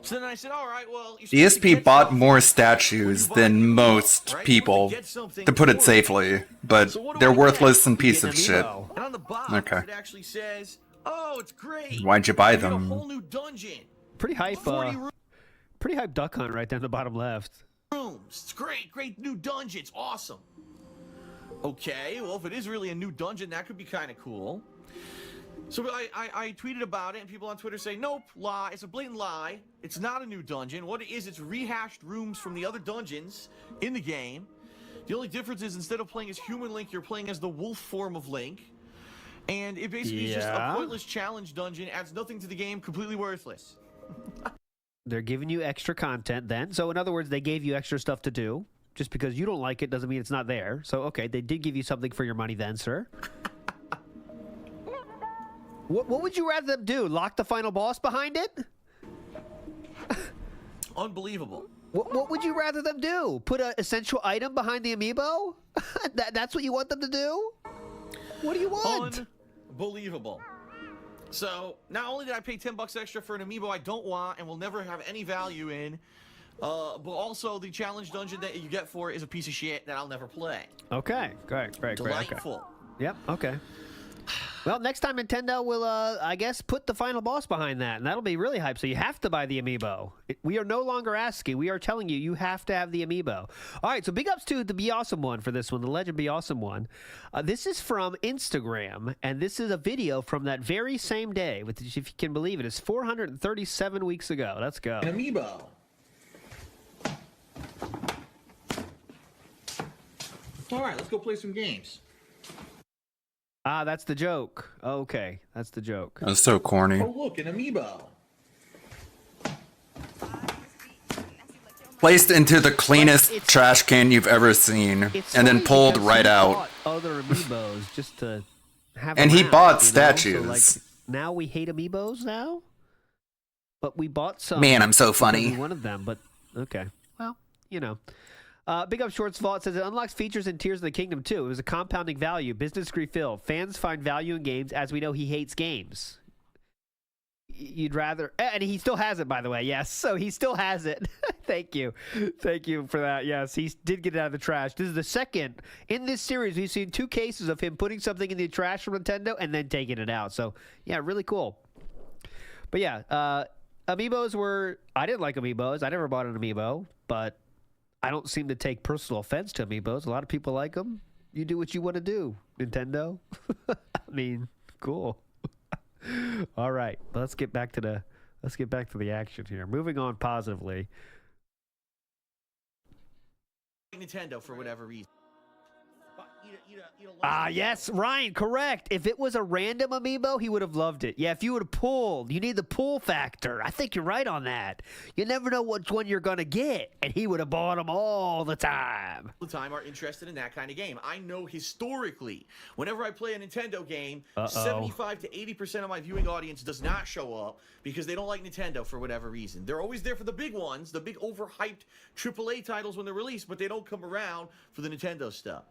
S8: So then I said, all right, well...
S2: ESP bought more statues than most people, to put it safely, but they're worthless and piece of shit.
S8: And on the box, it actually says, oh, it's great.
S2: Why'd you buy
S8: You get a
S2: them?
S8: whole new dungeon.
S10: Pretty hype, pretty hype duck hunt right down the bottom left.
S8: Rooms. It's great new dungeon. It's awesome. Okay, well, if it is really a new dungeon, that could be kind of cool. So I tweeted about it, and people on Twitter say, nope, lie. It's a blatant lie. It's not a new dungeon. What it is, it's rehashed rooms from the other dungeons in the game. The only difference is instead of playing as human Link, you're playing as the wolf form of Link. And it basically is just a pointless challenge dungeon, adds nothing to the game, completely worthless.
S10: They're giving you extra content then. So in other words, they gave you extra stuff to do. Just because you don't like it doesn't mean it's not there. So, okay, they did give you something for your money then, sir. What would you rather them do? Lock the final boss behind it?
S8: Unbelievable.
S10: What would you rather them do? Put an essential item behind the amiibo? That's what you want them to do? What do you want?
S8: Unbelievable. So, not only did I pay $10 extra for an amiibo I don't want and will never have any value in, but also the challenge dungeon that you get for it is a piece of shit that I'll never play.
S10: Okay, great.
S8: Delightful.
S10: Okay. Yep, okay. Well, next time Nintendo will, I guess, put the final boss behind that, and that'll be really hype. So you have to buy the amiibo. We are no longer asking. We are telling you, you have to have the amiibo. All right, so big ups to the Be Awesome one for this one, the Legend Be Awesome one. This is from Instagram, and this is a video from that very same day, which, if you can believe it, is 437 weeks ago. Let's go.
S8: An amiibo. All right, let's go play some games.
S10: Ah, that's the joke. Okay, that's the joke.
S2: That's so corny.
S8: Oh, look, an amiibo.
S2: Placed into the cleanest trash can you've ever seen, and then pulled right out.
S10: Other amiibos just to have.
S2: And he
S10: around,
S2: bought
S10: you know?
S2: statues.
S10: So, like, now we hate amiibos now, but we bought some.
S2: Man, I'm so
S10: because
S2: funny.
S10: we wanted them, but okay. Well, you know. Big Up Shorts Vault says it unlocks features in Tears of the Kingdom too. It was a compounding value. Business degree Phil. Fans find value in games, as we know he hates games. You'd rather, and he still has it, by the way. Yes, so he still has it. Thank you for that. Yes, he did get it out of the trash. This is the second in this series. We've seen 2 cases of him putting something in the trash from Nintendo and then taking it out. So yeah, really cool. But yeah, amiibos were. I didn't like amiibos. I never bought an amiibo, but I don't seem to take personal offense to amiibos. A lot of people like them. You do what you want to do, Nintendo. I mean, cool. All right, let's get back to the action here. Moving on positively.
S8: Nintendo for whatever reason.
S10: Yes, Ryan, correct. If it was a random amiibo, he would have loved it. Yeah, if you would have pulled, you need the pull factor. I think you're right on that. You never know which one you're going to get, and he would have bought them all the time.
S8: The time are interested in that kind of game. I know historically, whenever I play a Nintendo game, 75 to 80% of my viewing audience does not show up because they don't like Nintendo for whatever reason. They're always there for the big ones, the big overhyped AAA titles when they're released, but they don't come around for the Nintendo stuff.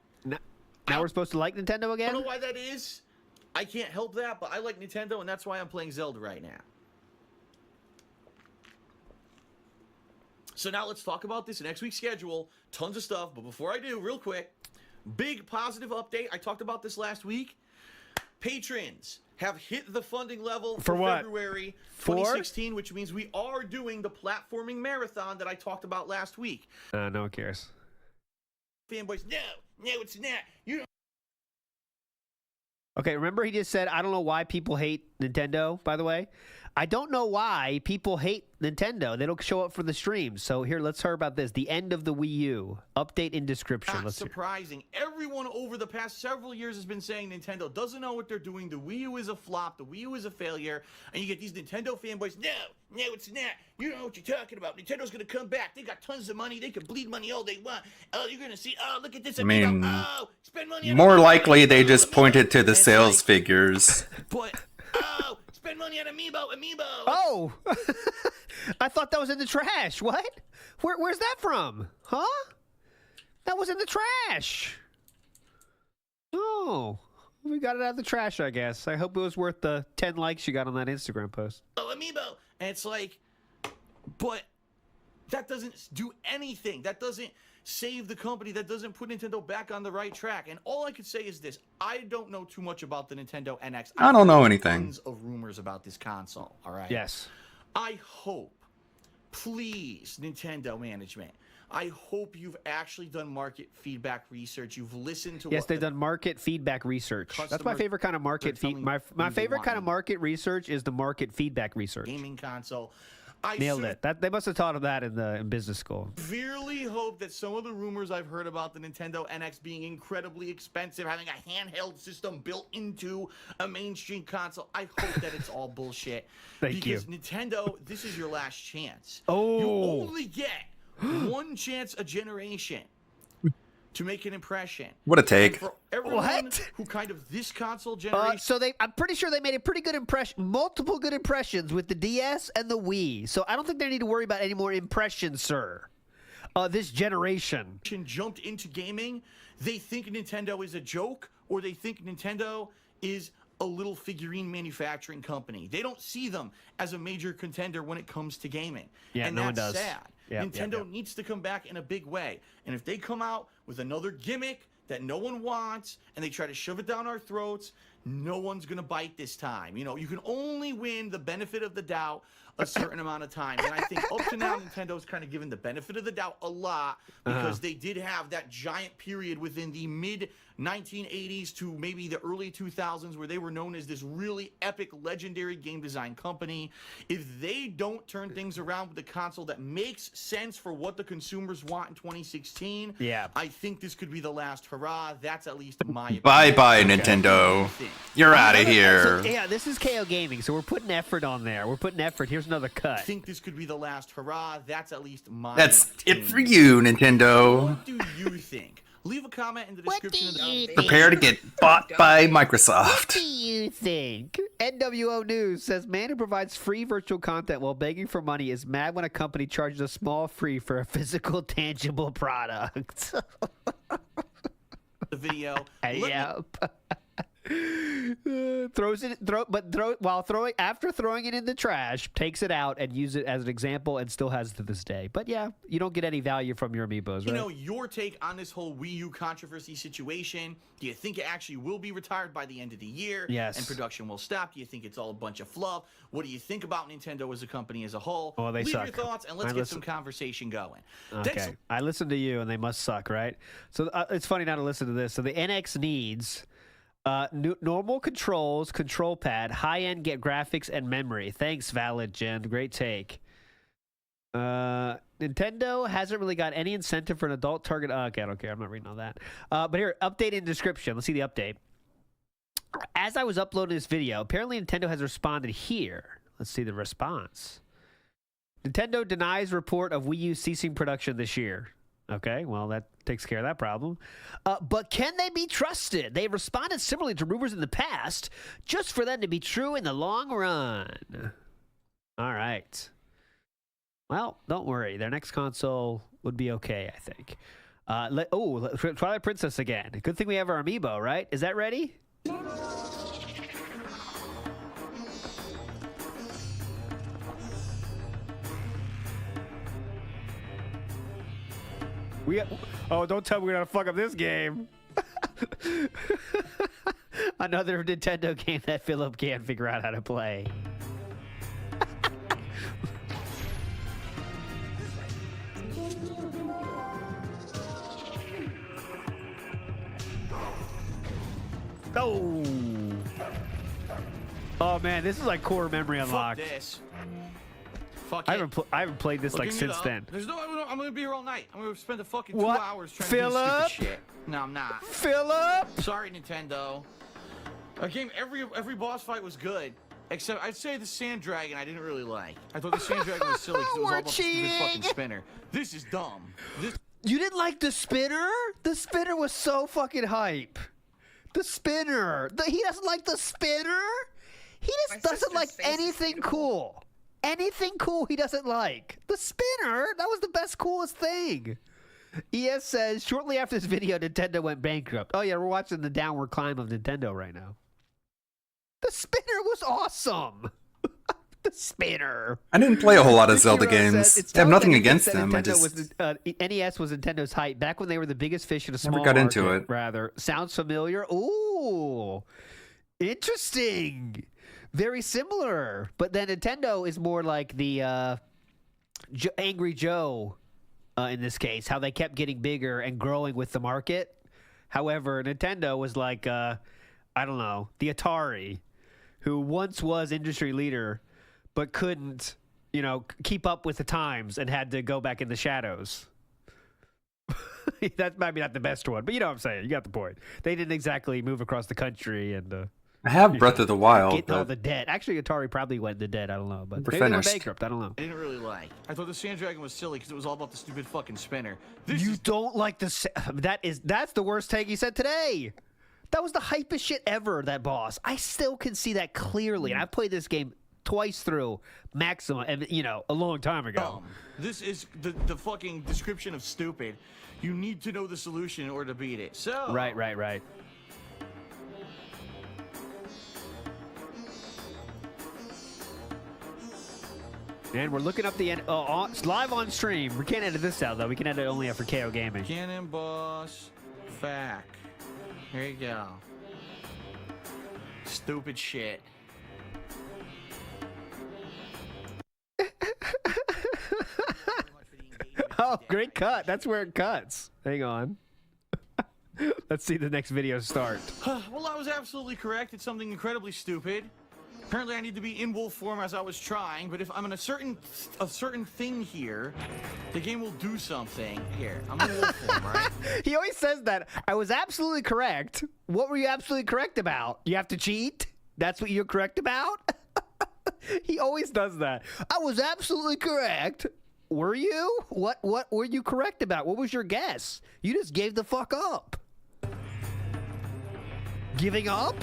S10: Now we're supposed to like Nintendo again?
S8: I don't know why that is. I can't help that, but I like Nintendo, and that's why I'm playing Zelda right now. So now let's talk about this next week's schedule. Tons of stuff, but before I do, real quick, big positive update. I talked about this last week. Patrons have hit the funding level for February 2016, which means we are doing the platforming marathon that I talked about last week.
S10: No one cares.
S8: Fanboys, no, it's not. You don't.
S10: Okay, remember he just said, I don't know why people hate Nintendo, by the way. I don't know why people hate Nintendo. They don't show up for the streams. So here, let's hear about this. The end of the Wii U. Update in description.
S8: Not surprising. Everyone over the past several years has been saying Nintendo doesn't know what they're doing. The Wii U is a flop. The Wii U is a failure. And you get these Nintendo fanboys, no, it's not. You don't know what you're talking about. Nintendo's going to come back. They got tons of money. They can bleed money all they want. Oh, you're going to see, oh, look at this.
S2: I mean,
S8: spend money on
S2: more likely they just pointed to the sales figures.
S8: But, spend money on Amiibo.
S10: Oh, I thought that was in the trash. What? Where's that from? Huh? That was in the trash. Oh, we got it out of the trash, I guess. I hope it was worth the 10 likes you got on that Instagram post.
S8: Oh, Amiibo. And it's like, but that doesn't do anything. That doesn't save the company. That doesn't put Nintendo back on the right track. And all I could say is this. I don't know too much about the Nintendo NX.
S2: I don't know anything.
S8: Tons of rumors about this console, all right?
S10: Yes.
S8: I hope, please, Nintendo management, I hope you've actually done market feedback research. You've listened to
S10: they've done market feedback research. That's my favorite kind of market my favorite kind of market research is the market feedback research.
S8: Gaming console.
S10: Nailed it. They must have taught him that in business school.
S8: Severely hope that some of the rumors I've heard about the Nintendo NX being incredibly expensive, having a handheld system built into a mainstream console, I hope that it's all bullshit.
S10: Thank you.
S8: Because Nintendo, this is your last chance.
S10: Oh.
S8: You only get one chance a generation to make an impression.
S2: What a take.
S8: And for everyone who kind of this console generation.
S10: I'm pretty sure they made a pretty good impression, multiple good impressions with the DS and the Wii. So I don't think they need to worry about any more impressions, sir. This generation
S8: jumped into gaming. They think Nintendo is a joke, or they think Nintendo is a little figurine manufacturing company. They don't see them as a major contender when it comes to gaming.
S10: Yeah,
S8: and
S10: no one
S8: that's
S10: does.
S8: sad. Nintendo needs to come back in a big way. And if they come out with another gimmick that no one wants and they try to shove it down our throats, no one's going to bite this time. You know, you can only win the benefit of the doubt a certain amount of time. And I think up to now, Nintendo's kind of given the benefit of the doubt a lot because they did have that giant period within the mid 1980s to maybe the early 2000s where they were known as this really epic, legendary game design company. If they don't turn things around with a console that makes sense for what the consumers want in 2016, I think this could be the last hurrah. That's at least my opinion.
S2: Bye-bye, Nintendo. You're out of here.
S10: So, yeah, this is KO Gaming, so we're putting effort on there. We're putting effort. Here's another cut.
S8: I think this could be the last hurrah. That's at least my
S2: That's
S8: opinion.
S2: it for you, Nintendo.
S8: What do you think? Leave a comment in the description of the video.
S2: Prepare to get bought by Microsoft.
S10: What do you think? NWO News says man who provides free virtual content while begging for money is mad when a company charges a small fee for a physical, tangible product.
S8: The video.
S10: Yep. After throwing it in the trash, takes it out and use it as an example and still has it to this day. But yeah, you don't get any value from your amiibos, right?
S8: You know, your take on this whole Wii U controversy situation. Do you think it actually will be retired by the end of the year?
S10: Yes.
S8: And production will stop? Do you think it's all a bunch of fluff? What do you think about Nintendo as a company as a whole?
S10: Well, they
S8: Leave
S10: suck.
S8: your thoughts and let's get some conversation going.
S10: Okay. I listen to you and they must suck, right? So it's funny now to listen to this. So the NX needs normal controls, control pad, high-end get graphics and memory. Thanks, Valid Gen. Great take. Nintendo hasn't really got any incentive for an adult target. Okay, I don't care. I'm not reading all that. But here, update in description. Let's see the update. As I was uploading this video, apparently Nintendo has responded here. Let's see the response. Nintendo denies report of Wii U ceasing production this year. Okay, well, that takes care of that problem. But can they be trusted? They responded similarly to rumors in the past, just for them to be true in the long run. All right. Well, don't worry. Their next console would be okay, I think. Twilight Princess again. Good thing we have our amiibo, right? Is that ready? Don't tell me we're gonna fuck up this game. Another Nintendo game that Philip can't figure out how to play. Oh man, this is like core memory unlocked.
S8: Fuck this. Fuck
S10: I
S8: it.
S10: haven't played this like since then.
S8: There's no. I'm gonna be here all night. I'm gonna spend the fucking
S10: What?
S8: 2 hours trying to do
S10: Phillip?
S8: stupid shit. No, I'm not.
S10: Philip.
S8: Sorry, Nintendo. A game. Every boss fight was good, except I'd say the Sand Dragon I didn't really like. I thought the Sand Dragon was silly because it was all about the stupid fucking spinner. This is dumb.
S10: You didn't like the spinner? The spinner was so fucking hype. The spinner. He doesn't like the spinner? He just doesn't like anything cool. Anything cool he doesn't like. The spinner, that was the best, coolest thing. ES says, shortly after this video, Nintendo went bankrupt. Oh yeah, we're watching the downward climb of Nintendo right now. The spinner was awesome. The spinner.
S2: I didn't play a whole lot of Zelda
S10: Hero
S2: games.
S10: says,
S2: I have nothing
S10: telling
S2: against
S10: that
S2: them. I
S10: Nintendo
S2: just
S10: was, NES was Nintendo's hype back when they were the biggest fish in a small
S2: never got into
S10: market,
S2: it.
S10: rather. Sounds familiar? Ooh, interesting. Very similar. But then Nintendo is more like the Angry Joe in this case, how they kept getting bigger and growing with the market. However, Nintendo was like, I don't know, the Atari, who once was industry leader, but couldn't, keep up with the times and had to go back in the shadows. That might be not the best one, but you know what I'm saying. You got the point. They didn't exactly move across the country and...
S2: I have Breath of the Wild.
S10: Get all
S2: But
S10: the debt. Actually, Atari probably went into debt. I don't know, but
S2: Never
S10: maybe they were
S2: finished.
S10: bankrupt. I don't know.
S8: I didn't really like. I thought the Sand Dragon was silly because it was all about the stupid fucking spinner.
S10: You don't like the... That's the worst take he said today. That was the hypest shit ever, that boss. I still can see that clearly, and I played this game twice through maximum, and a long time ago.
S8: This is the fucking description of stupid. You need to know the solution in order to beat it. So
S10: Right. And we're looking up the end. It's live on stream. We can't edit this out, though. We can edit only after KO Gaming.
S8: Cannon Boss Fac. There you go. Stupid shit.
S10: Oh, great cut. That's where it cuts. Hang on. Let's see the next video start.
S8: Well, I was absolutely correct. It's something incredibly stupid. Apparently, I need to be in wolf form as I was trying, but if I'm in a certain thing here, the game will do something. Here, I'm in wolf form, right?
S10: He always says that. I was absolutely correct. What were you absolutely correct about? You have to cheat? That's what you're correct about? He always does that. I was absolutely correct. Were you? What were you correct about? What was your guess? You just gave the fuck up. Giving up?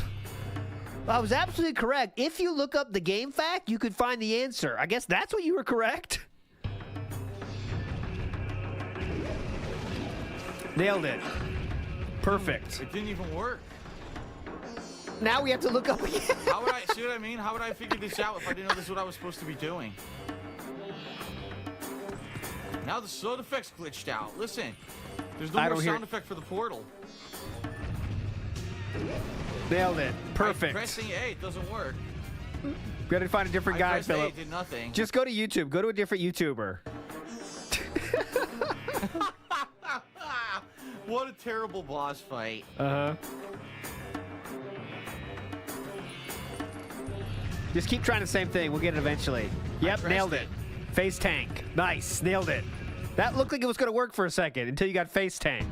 S10: I was absolutely correct. If you look up the game fact, you could find the answer. I guess that's what you were correct. Nailed it. Perfect.
S8: It didn't even work.
S10: Now we have to look up again.
S8: How would I see what I mean? How would I figure this out if I didn't know this is what I was supposed to be doing? Now the sound effects glitched out. Listen, there's no more sound effect for the portal.
S10: Nailed it. Perfect.
S8: Pressing A, it doesn't work.
S10: We gotta find a different guy,
S8: pressed A,
S10: Philip.
S8: it did nothing.
S10: Just go to YouTube. Go to a different YouTuber.
S8: What a terrible boss fight.
S10: Uh-huh. Just keep trying the same thing. We'll get it eventually. Yep, nailed it. face tank. Nice, nailed it. That looked like it was gonna work for a second until you got face tank.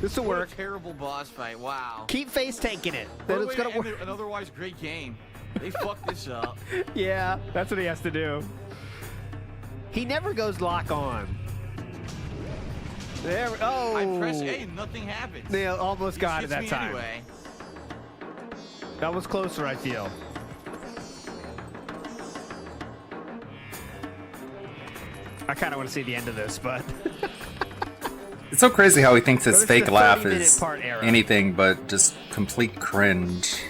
S10: This will work.
S8: What a terrible boss fight. Wow.
S10: Keep face tanking it.
S8: What
S10: Then
S8: a
S10: it's
S8: way
S10: gonna
S8: to end
S10: work.
S8: an otherwise great game. They fucked this up.
S10: Yeah, that's what he has to do. He never goes lock on. There we go.
S8: I press A, nothing happens.
S10: They almost got
S8: He
S10: it that
S8: hits me
S10: time.
S8: Anyway.
S10: That was closer, I feel. I kind of want to see the end of this, but
S2: It's so crazy how he thinks his
S10: So this
S2: fake
S10: is a
S2: laugh
S10: 30-minute
S2: is
S10: part era.
S2: anything but just complete cringe.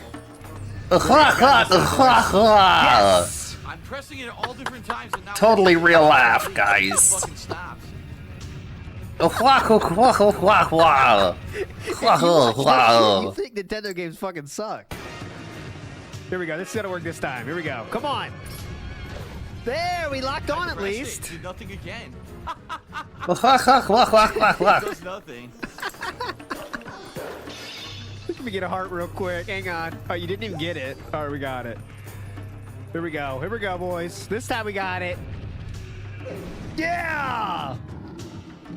S10: Yes!
S8: I'm pressing it all different times and now
S2: Totally real laugh, guys.
S8: fucking stops.
S10: You think Nintendo games fucking suck. Here we go. This is gonna work this time. Here we go. Come on. There, we locked on at
S8: Press it,
S10: least.
S8: did nothing again.
S2: Does
S8: Does nothing.
S10: Let me get a heart real quick. Hang on. Oh, you didn't even get it. All right, we got it. Here we go. Here we go, boys. This time we got it. Yeah!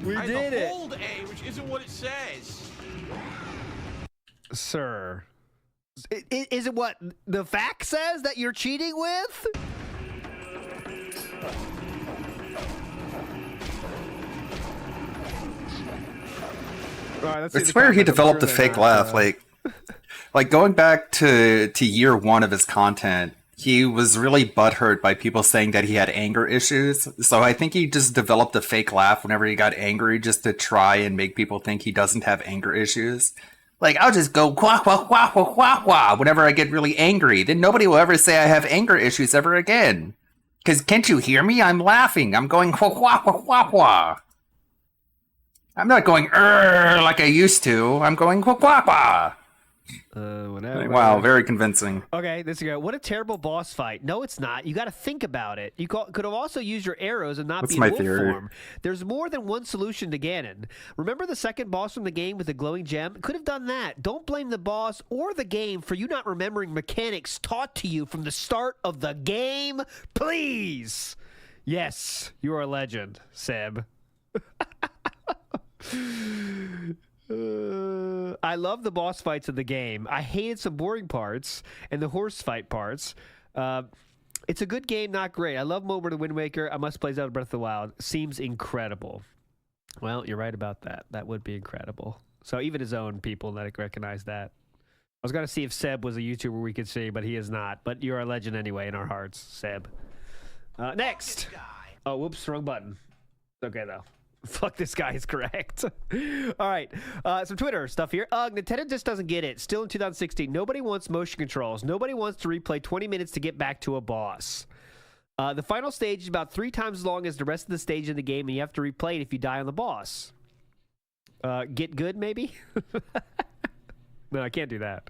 S10: We
S8: I
S10: did it.
S8: Hold A, which isn't what it says.
S10: Sir. Is it what the fact says that you're cheating with? All right, let's see
S2: I
S10: the
S2: swear he
S10: comments. I'm
S2: developed
S10: sure
S2: a
S10: they're
S2: fake
S10: not,
S2: laugh. Like going back to year one of his content, he was really butthurt by people saying that he had anger issues. So I think he just developed a fake laugh whenever he got angry just to try and make people think he doesn't have anger issues. Like, I'll just go quack, quack, quack, quack, quack, quack whenever I get really angry. Then nobody will ever say I have anger issues ever again. Because can't you hear me? I'm laughing. I'm going quack, quack, quack, quack, quack. I'm not going like I used to. I'm going quack, quack, quack.
S10: Whatever.
S2: Wow, very convincing.
S10: Okay, this is good. What a terrible boss fight. No, it's not. You got to think about it. You could have also used your arrows and not
S2: That's
S10: be in
S2: my
S10: wolf
S2: theory.
S10: form. There's more than one solution to Ganon. Remember the second boss from the game with the glowing gem? Could have done that. Don't blame the boss or the game for you not remembering mechanics taught to you from the start of the game. Please. Yes, you are a legend, Seb. I love the boss fights of the game. I hated some boring parts and the horse fight parts. It's a good game, not great. I love Moment of Wind Waker. I must play Zelda Breath of the Wild. Seems incredible. Well, you're right about that. That would be incredible. So even his own people recognize that. I was going to see if Seb was a YouTuber we could see, but he is not. But you're a legend anyway in our hearts, Seb. Next. Oh, whoops, wrong button. It's okay, though. Fuck this guy is correct. All right. Some Twitter stuff here. Nintendo just doesn't get it. Still in 2016, nobody wants motion controls. Nobody wants to replay 20 minutes to get back to a boss. The final stage is about 3 times as long as the rest of the stage in the game, and you have to replay it if you die on the boss. Get good, maybe? No, I can't do that.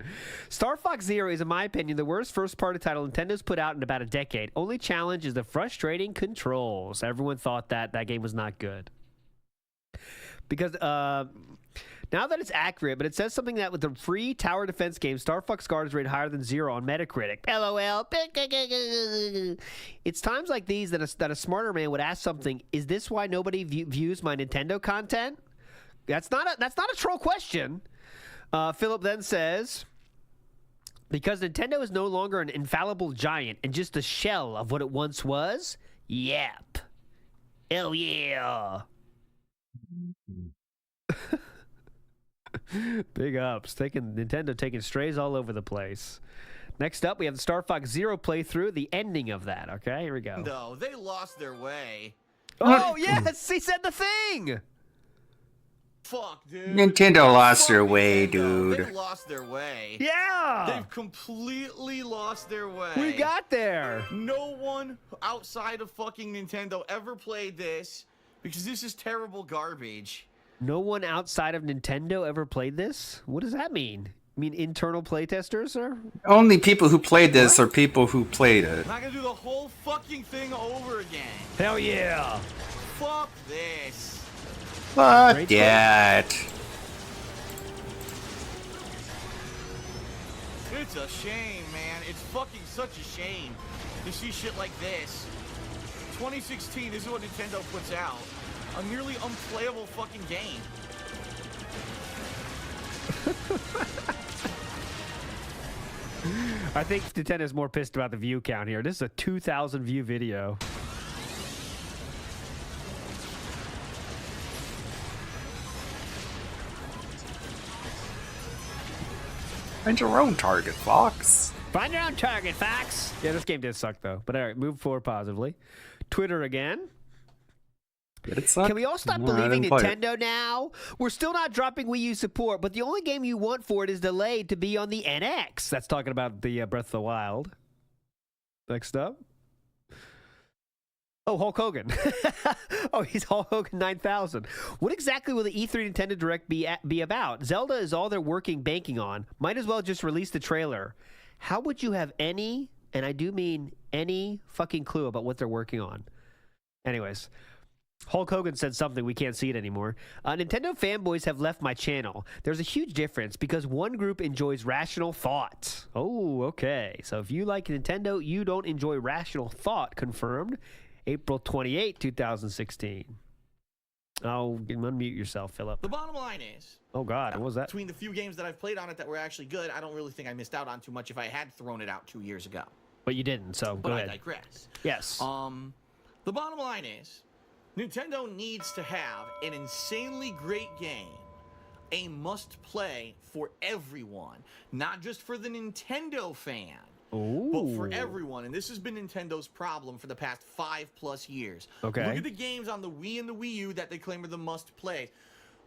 S10: Star Fox Zero is, in my opinion, the worst first-party title Nintendo's put out in about a decade. Only challenge is the frustrating controls. Everyone thought that game was not good. Because now that it's accurate, but it says something that with the free tower defense game, Star Fox Guard is rated higher than 0 on Metacritic. LOL. It's times like these that a smarter man would ask something. Is this why nobody views my Nintendo content? That's not a troll question. Philip then says, because Nintendo is no longer an infallible giant and just a shell of what it once was. Yep. Hell yeah. Big ups. Nintendo taking strays all over the place. Next up, we have the Star Fox Zero playthrough, the ending of that. Okay, here we go.
S8: No, they lost their way.
S10: Oh, yes! He said the thing!
S8: Fuck, dude.
S2: Nintendo lost their way,
S8: Nintendo.
S2: dude.
S8: They lost their way.
S10: Yeah!
S8: They've completely lost their way.
S10: We got there.
S8: No one outside of fucking Nintendo ever played this because this is terrible garbage.
S10: No one outside of Nintendo ever played this? What does that mean? You mean internal playtesters, sir?
S2: Only people who played this are people who played it.
S8: I'm not gonna do the whole fucking thing over again.
S10: Hell yeah!
S8: Fuck this.
S2: Fuck that.
S8: It's a shame, man. It's fucking such a shame to see shit like this. 2016, this is what Nintendo puts out. A nearly unplayable fucking game.
S10: I think Nintendo's more pissed about the view count here. This is a 2,000 view video.
S2: Find your own target, Fox.
S10: Find your own target, Fox. Yeah, this game did suck, though. But all right, move forward positively. Twitter again.
S2: Did it suck?
S10: Can we all stop
S2: No, I
S10: believing
S2: didn't play it.
S10: Nintendo now? We're still not dropping Wii U support, but the only game you want for it is delayed to be on the NX. That's talking about the Breath of the Wild. Next up. Oh, Hulk Hogan. Oh, he's Hulk Hogan 9000. What exactly will the E3 Nintendo Direct be about? Zelda is all they're banking on. Might as well just release the trailer. How would you have any, and I do mean any, fucking clue about what they're working on? Anyways. Hulk Hogan said something, we can't see it anymore. Nintendo fanboys have left my channel. There's a huge difference because one group enjoys rational thought. Oh, okay. So if you like Nintendo, you don't enjoy rational thought. Confirmed. April 28, 2016. Oh, unmute yourself, Philip.
S8: The bottom line is...
S10: Oh, God. What was that?
S8: Between the few games that I've played on it that were actually good, I don't really think I missed out on too much if I had thrown it out 2 years ago.
S10: But you didn't, so
S8: But
S10: go
S8: I
S10: ahead.
S8: digress.
S10: Yes.
S8: The bottom line is... Nintendo needs to have an insanely great game, a must-play for everyone, not just for the Nintendo fan, but for everyone. And this has been Nintendo's problem for the past 5+ years.
S10: Okay.
S8: Look at the games on the Wii and the Wii U that they claim are the must-play.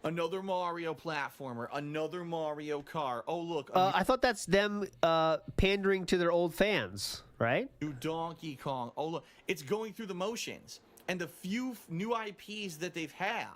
S8: Another Mario platformer, another Mario Kart. Oh, look.
S10: I thought that's them pandering to their old fans, right?
S8: New Donkey Kong. Oh, look. It's going through the motions. And the few new IPs that they've had,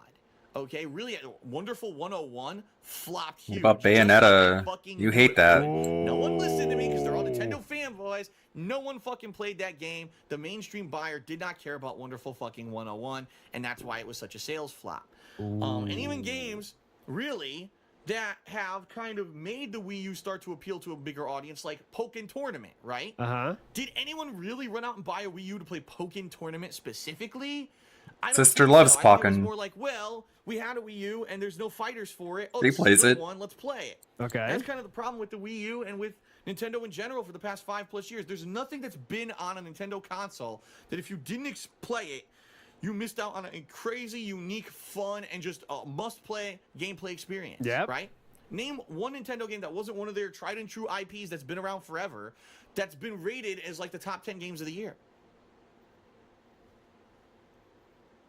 S8: okay, really, Wonderful 101 flopped huge.
S2: What about Bayonetta? You hate that.
S8: No one listened to me because they're all Nintendo fanboys. No one fucking played that game. The mainstream buyer did not care about Wonderful fucking 101, and that's why it was such a sales flop. And even games, really, that have kind of made the Wii U start to appeal to a bigger audience, like Pokken Tournament, right?
S10: Uh-huh.
S8: Did anyone really run out and buy a Wii U to play Pokken Tournament specifically? I don't
S2: Sister
S8: think
S2: loves
S8: so. I think it was
S2: Pokken.
S8: more like, well, we had a Wii U and there's no fighters for it. Oh,
S2: He
S8: this
S2: plays
S8: is a good
S2: it.
S8: one. Let's play it.
S10: Okay.
S8: That's kind of the problem with the Wii U and with Nintendo in general for the past 5+ years. There's nothing that's been on a Nintendo console that if you didn't play it, you missed out on a crazy, unique, fun, and just a must-play gameplay experience.
S10: Yep.
S8: Right? Name one Nintendo game that wasn't one of their tried and true IPs that's been around forever, that's been rated as like the top 10 games of the year.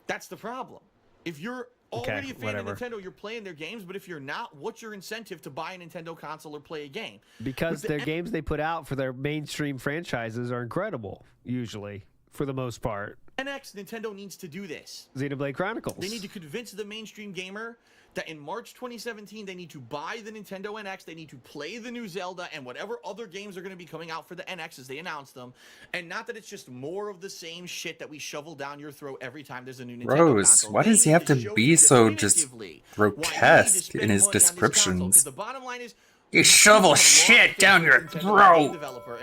S8: That's the problem. If you're already a fan of Nintendo, you're playing their games, but if you're not, what's your incentive to buy a Nintendo console or play a game?
S10: Because their games they put out for their mainstream franchises are incredible, usually, for the most part.
S8: NX, Nintendo needs to do this.
S10: Xenoblade Chronicles.
S8: They need to convince the mainstream gamer that in March 2017, they need to buy the Nintendo NX, they need to play the new Zelda, and whatever other games are going to be coming out for the NX as they announce them, and not that it's just more of the same shit that we shovel down your throat every time there's a new Nintendo
S2: Rose,
S8: console.
S2: why
S8: They
S2: does he
S8: need
S2: have to
S8: show
S2: be
S8: you
S2: so just
S8: definitively
S2: grotesque
S8: why you
S2: in
S8: need to
S2: his
S8: spend money on this console, 'cause
S2: descriptions?
S8: the bottom line is,
S2: You shovel shit down your throat.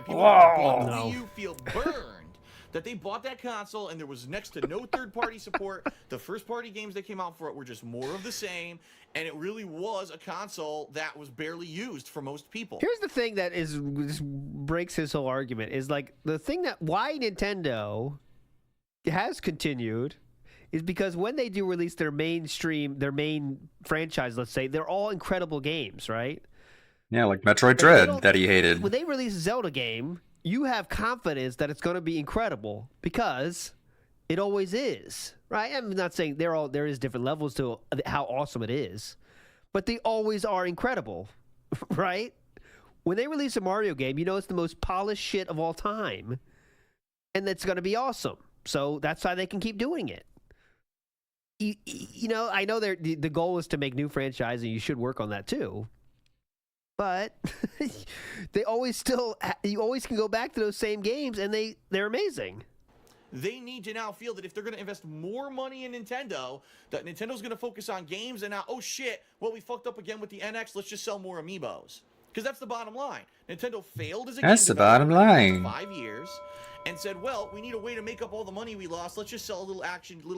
S8: Whoa. You feel burned that they bought that console and there was next to no third-party support. The first-party games that came out for it were just more of the same, and it really was a console that was barely used for most people.
S10: Here's the thing that just breaks his whole argument is like the thing that why Nintendo has continued is because when they do release their main franchise, let's say, they're all incredible games, right?
S2: Yeah, like Metroid Dread that he hated.
S10: When they release a Zelda game, you have confidence that it's going to be incredible because it always is, right? I'm not saying there is different levels to how awesome it is, but they always are incredible, right? When they release a Mario game, you know it's the most polished shit of all time, and it's going to be awesome. So that's why they can keep doing it. You know, I know the goal is to make new franchises, and you should work on that too. But you always can go back to those same games, and they're amazing.
S8: They need to now feel that if they're going to invest more money in Nintendo, that Nintendo's going to focus on games and not, oh shit, well, we fucked up again with the NX, let's just sell more amiibos. Because that's the bottom line. Nintendo failed as a
S2: That's
S8: game
S2: the bottom
S8: developer in the
S2: line.
S8: last 5 years and said, well, we need a way to make up all the money we lost. Let's just sell little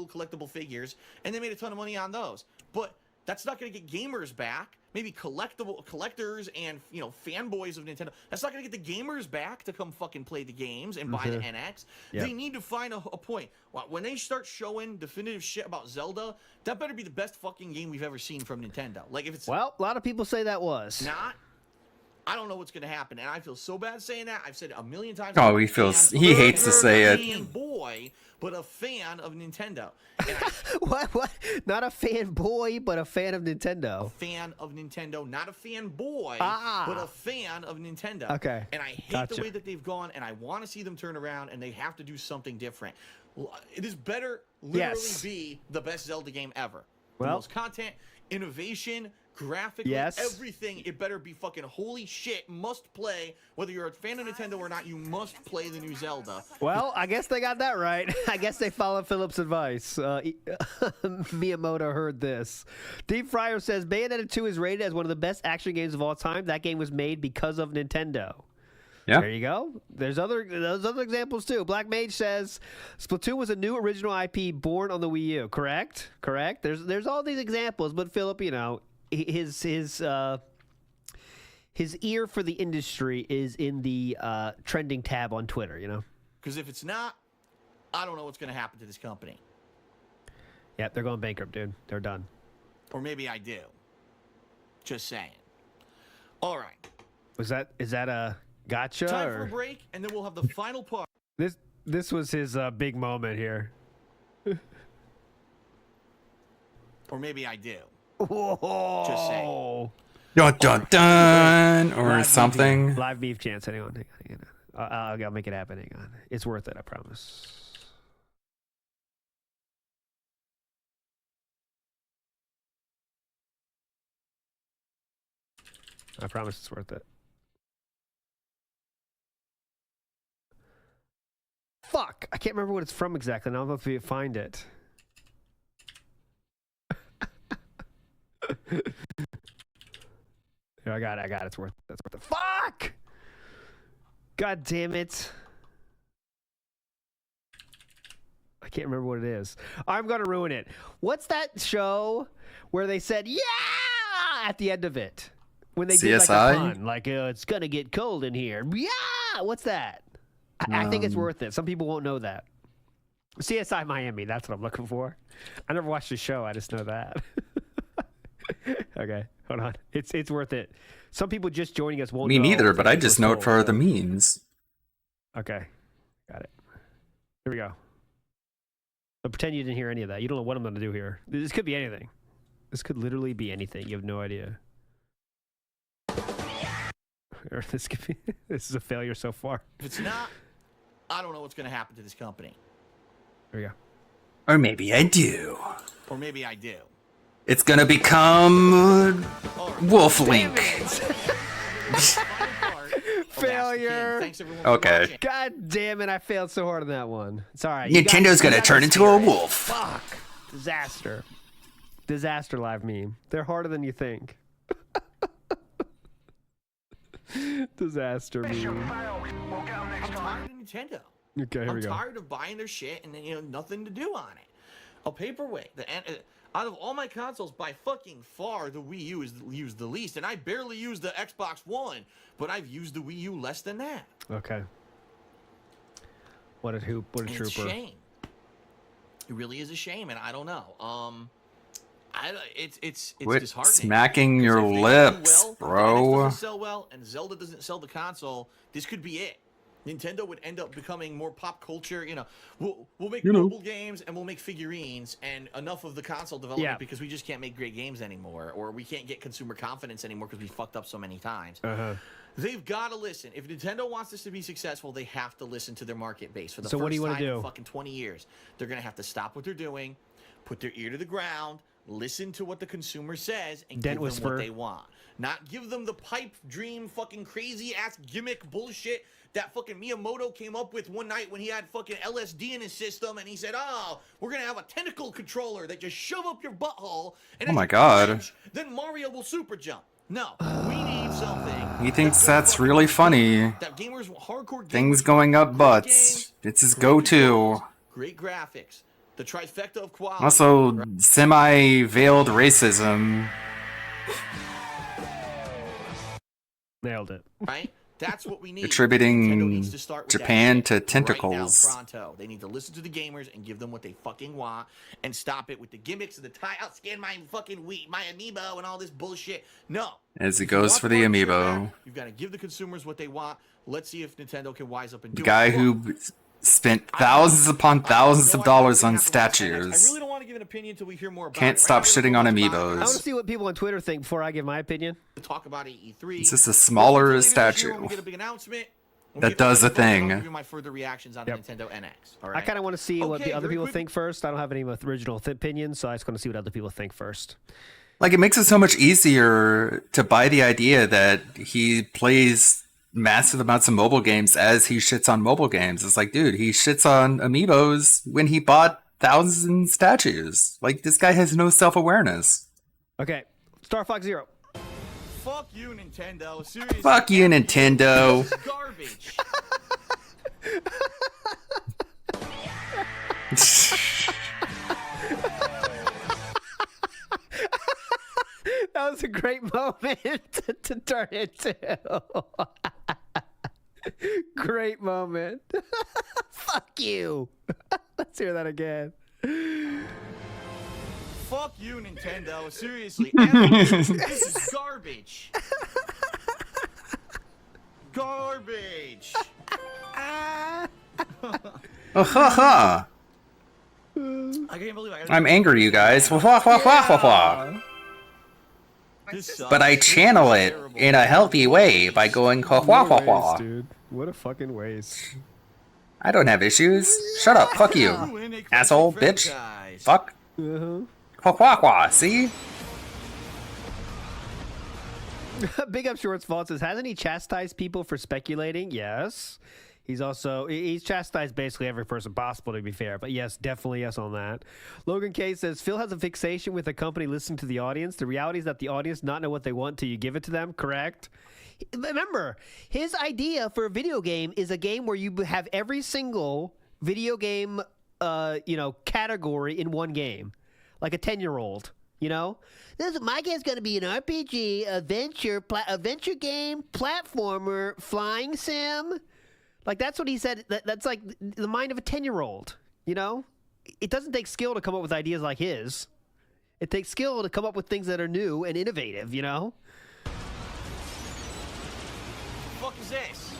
S8: collectible figures. And they made a ton of money on those. But that's not going to get gamers back. Maybe collectors and, you know, fanboys of Nintendo. That's not going to get the gamers back to come fucking play the games and buy the NX.
S10: Yep.
S8: They need to find a point. When they start showing definitive shit about Zelda, that better be the best fucking game we've ever seen from Nintendo. Like, if it's
S10: Well, a lot of people say that was.
S8: not, I don't know what's going to happen. And I feel so bad saying that. I've said it a million times.
S2: Oh,
S8: I'm
S2: he
S8: a
S2: feels-
S8: fan
S2: he
S8: of
S2: hates to say it.
S8: Fanboy, but a fan of Nintendo.
S10: What? Not a fanboy, but a fan of Nintendo.
S8: Fan of Nintendo, not a fanboy,
S10: Ah.
S8: but a fan of Nintendo.
S10: Okay,
S8: And I hate
S10: gotcha.
S8: the way that they've gone, and I want to see them turn around, and they have to do something different. This better literally
S10: Yes.
S8: be the best Zelda game ever. The
S10: Well-
S8: most content, innovation, graphically,
S10: Yes.
S8: everything. It better be fucking holy shit, must play. Whether you're a fan of Nintendo or not, you must play the new Zelda.
S10: Well, I guess they got that right. I guess they followed Philip's advice. Miyamoto heard this. Deep Fryer says Bayonetta 2 is rated as one of the best action games of all time. That game was made because of Nintendo.
S2: Yeah.
S10: There you go. There's other examples too. Black Mage says Splatoon was a new original IP born on the Wii U. Correct. There's all these examples, but Philip, you know, his ear for the industry is in the trending tab on Twitter. You know.
S8: Because if it's not, I don't know what's going to happen to this company.
S10: Yeah, they're going bankrupt, dude. They're done.
S8: Or maybe I do. Just saying. All right.
S10: Is that a gotcha?
S8: Time
S10: or?
S8: for a break, and then we'll have the final part.
S10: This was his big moment here.
S8: Or maybe I do.
S10: Whoa.
S8: Just saying.
S2: Dun dun dun, or
S10: Live
S2: something.
S10: Beef, live beef chance. Hang on. I'll make it happen. Hang on. It's worth it. I promise. I promise it's worth it. Fuck! I can't remember what it's from exactly. Now I'll have to find it. Yeah, I got it. It's worth it. That's worth it. Fuck! God damn it. I can't remember what it is. I'm going to ruin it. What's that show where they said, yeah, at the end of it? When they did like
S2: CSI?
S10: a pun. Like, it's going to get cold in here. Yeah! What's that? I think it's worth it. Some people won't know that. CSI Miami. That's what I'm looking for. I never watched the show. I just know that. Okay, hold on. It's worth it. Some people just joining us won't
S2: Me
S10: know.
S2: neither, but I
S10: Think
S2: just
S10: we're
S2: know it
S10: told,
S2: for
S10: so-
S2: the memes.
S10: Okay, got it. Here we go. But pretend you didn't hear any of that. You don't know what I'm going to do here. This could be anything. This could literally be anything. You have no idea. Or this could be. This is a failure so far.
S8: If it's not, I don't know what's going to happen to this company.
S10: Here we go.
S2: Or maybe I do.
S8: Or maybe I do.
S2: It's gonna become Wolf Link.
S10: Failure.
S8: Thanks everyone for
S2: Okay.
S8: watching.
S10: God damn it! I failed so hard on that one. It's all right. You
S2: Nintendo's
S10: got
S2: gonna turn
S10: the
S2: into a
S10: spirit.
S2: wolf.
S10: Fuck. Disaster. Disaster live meme. They're harder than you think. Disaster meme.
S8: I'm tired of Nintendo.
S10: Okay, here we go.
S8: I'm tired of buying their shit and then, you know, nothing to do on it. A paperweight. Out of all my consoles, by fucking far, the Wii U is used the least, and I barely use the Xbox One, but I've used the Wii U less than that.
S10: Okay. What a hoop! What a
S8: And
S10: trooper!
S8: It's a shame. It really is a shame, and I don't know. It's
S2: Quit
S8: disheartening.
S2: smacking your
S8: If they do
S2: lips,
S8: well, if the NX
S2: bro.
S8: doesn't sell well, and Zelda doesn't sell the console, this could be it. Nintendo would end up becoming more pop culture. You know, we'll make mobile games and we'll make figurines, and enough of the console development because we just can't make great games anymore, or we can't get consumer confidence anymore because we fucked up so many times. They've got to listen. If Nintendo wants this to be successful, they have to listen to their market base. For the
S10: So
S8: first
S10: what do you wanna
S8: time
S10: do?
S8: in fucking 20 years, they're gonna have to stop what they're doing, put their ear to the ground, listen to what the consumer says, and
S10: Dent
S8: give them
S10: whisper.
S8: what they want. Not give them the pipe dream fucking crazy ass gimmick bullshit that fucking Miyamoto came up with one night when he had fucking LSD in his system, and he said, "Oh, we're gonna have a tentacle controller that just shove up your butthole, and
S2: Oh
S8: if
S2: my
S8: you
S2: God.
S8: clench, then Mario will super jump." No, we need something.
S2: He thinks that's really funny.
S8: That gamers, hardcore gamers,
S2: Things going up
S8: great
S2: butts.
S8: games,
S2: It's his
S8: great
S2: go-to.
S8: controls, great graphics, the trifecta of quality.
S2: Also, semi-veiled racism.
S10: Nailed it.
S8: Right? That's what we need.
S2: Attributing
S8: Nintendo needs to start with
S2: Japan
S8: that
S2: to
S8: shit
S2: tentacles.
S8: Right now, pronto. They need to listen to the gamers and give them what they fucking want and stop it with the gimmicks of the tie. I'll scan my fucking my amiibo and all this bullshit. No.
S2: As it goes for the amiibo.
S8: You've got to give the consumers what they want. Let's see if Nintendo can wise up and do
S2: The guy
S8: it.
S2: who spent thousands upon thousands of dollars on statues.
S8: I really don't want to give an opinion until we hear more about
S2: Can't
S8: it.
S2: stop shitting on
S10: I want to
S2: amiibos.
S10: see what people on Twitter think before I give my opinion.
S8: Talk about E3.
S2: It's just a smaller
S8: Later this year
S2: statue
S8: when we get a big announcement. When we
S2: that
S8: get
S2: does the
S8: I'll give you
S2: thing.
S8: my further reactions on the Nintendo NX. All
S10: I
S8: right.
S10: kind of want to see what the
S8: Okay,
S10: other
S8: very
S10: people
S8: quick-
S10: think first. I don't have any original opinions, so I just want to see what other people think first.
S2: Like, it makes it so much easier to buy the idea that he plays massive amounts of mobile games as he shits on mobile games. It's like, dude, he shits on amiibos when he bought thousands of statues. Like, this guy has no self-awareness.
S10: Okay, Star Fox Zero.
S8: Fuck you, Nintendo. Seriously.
S2: Fuck you, Nintendo.
S8: This is garbage.
S10: That was a great moment to turn it to. Great moment. Fuck you. Let's hear that again.
S8: Fuck you, Nintendo. Seriously. This is garbage. Garbage.
S2: Oh, ha ha.
S8: I can't believe
S2: I'm angry, you guys. Wah, wah, wah, wah, wah, wah. But I channel it in a healthy way by going wah, wah, wah, wah.
S10: Dude, what a fucking waste.
S2: I don't have issues. Shut up. Fuck you. Asshole, bitch. Fuck. Wah, wah, wah. See?
S10: Big Up Shorts Fault says, hasn't he chastised people for speculating? Yes. He's chastised basically every person possible, to be fair. But yes, definitely yes on that. Logan K says, Phil has a fixation with the company listening to the audience. The reality is that the audience not know what they want till you give it to them. Correct? Remember, his idea for a video game is a game where you have every single video game, category in one game. Like a 10-year-old, you know? My game's going to be an RPG, adventure game, platformer, flying sim. Like, that's what he said. That's like the mind of a 10-year-old, you know? It doesn't take skill to come up with ideas like his. It takes skill to come up with things that are new and innovative, you know?
S8: What the fuck is this?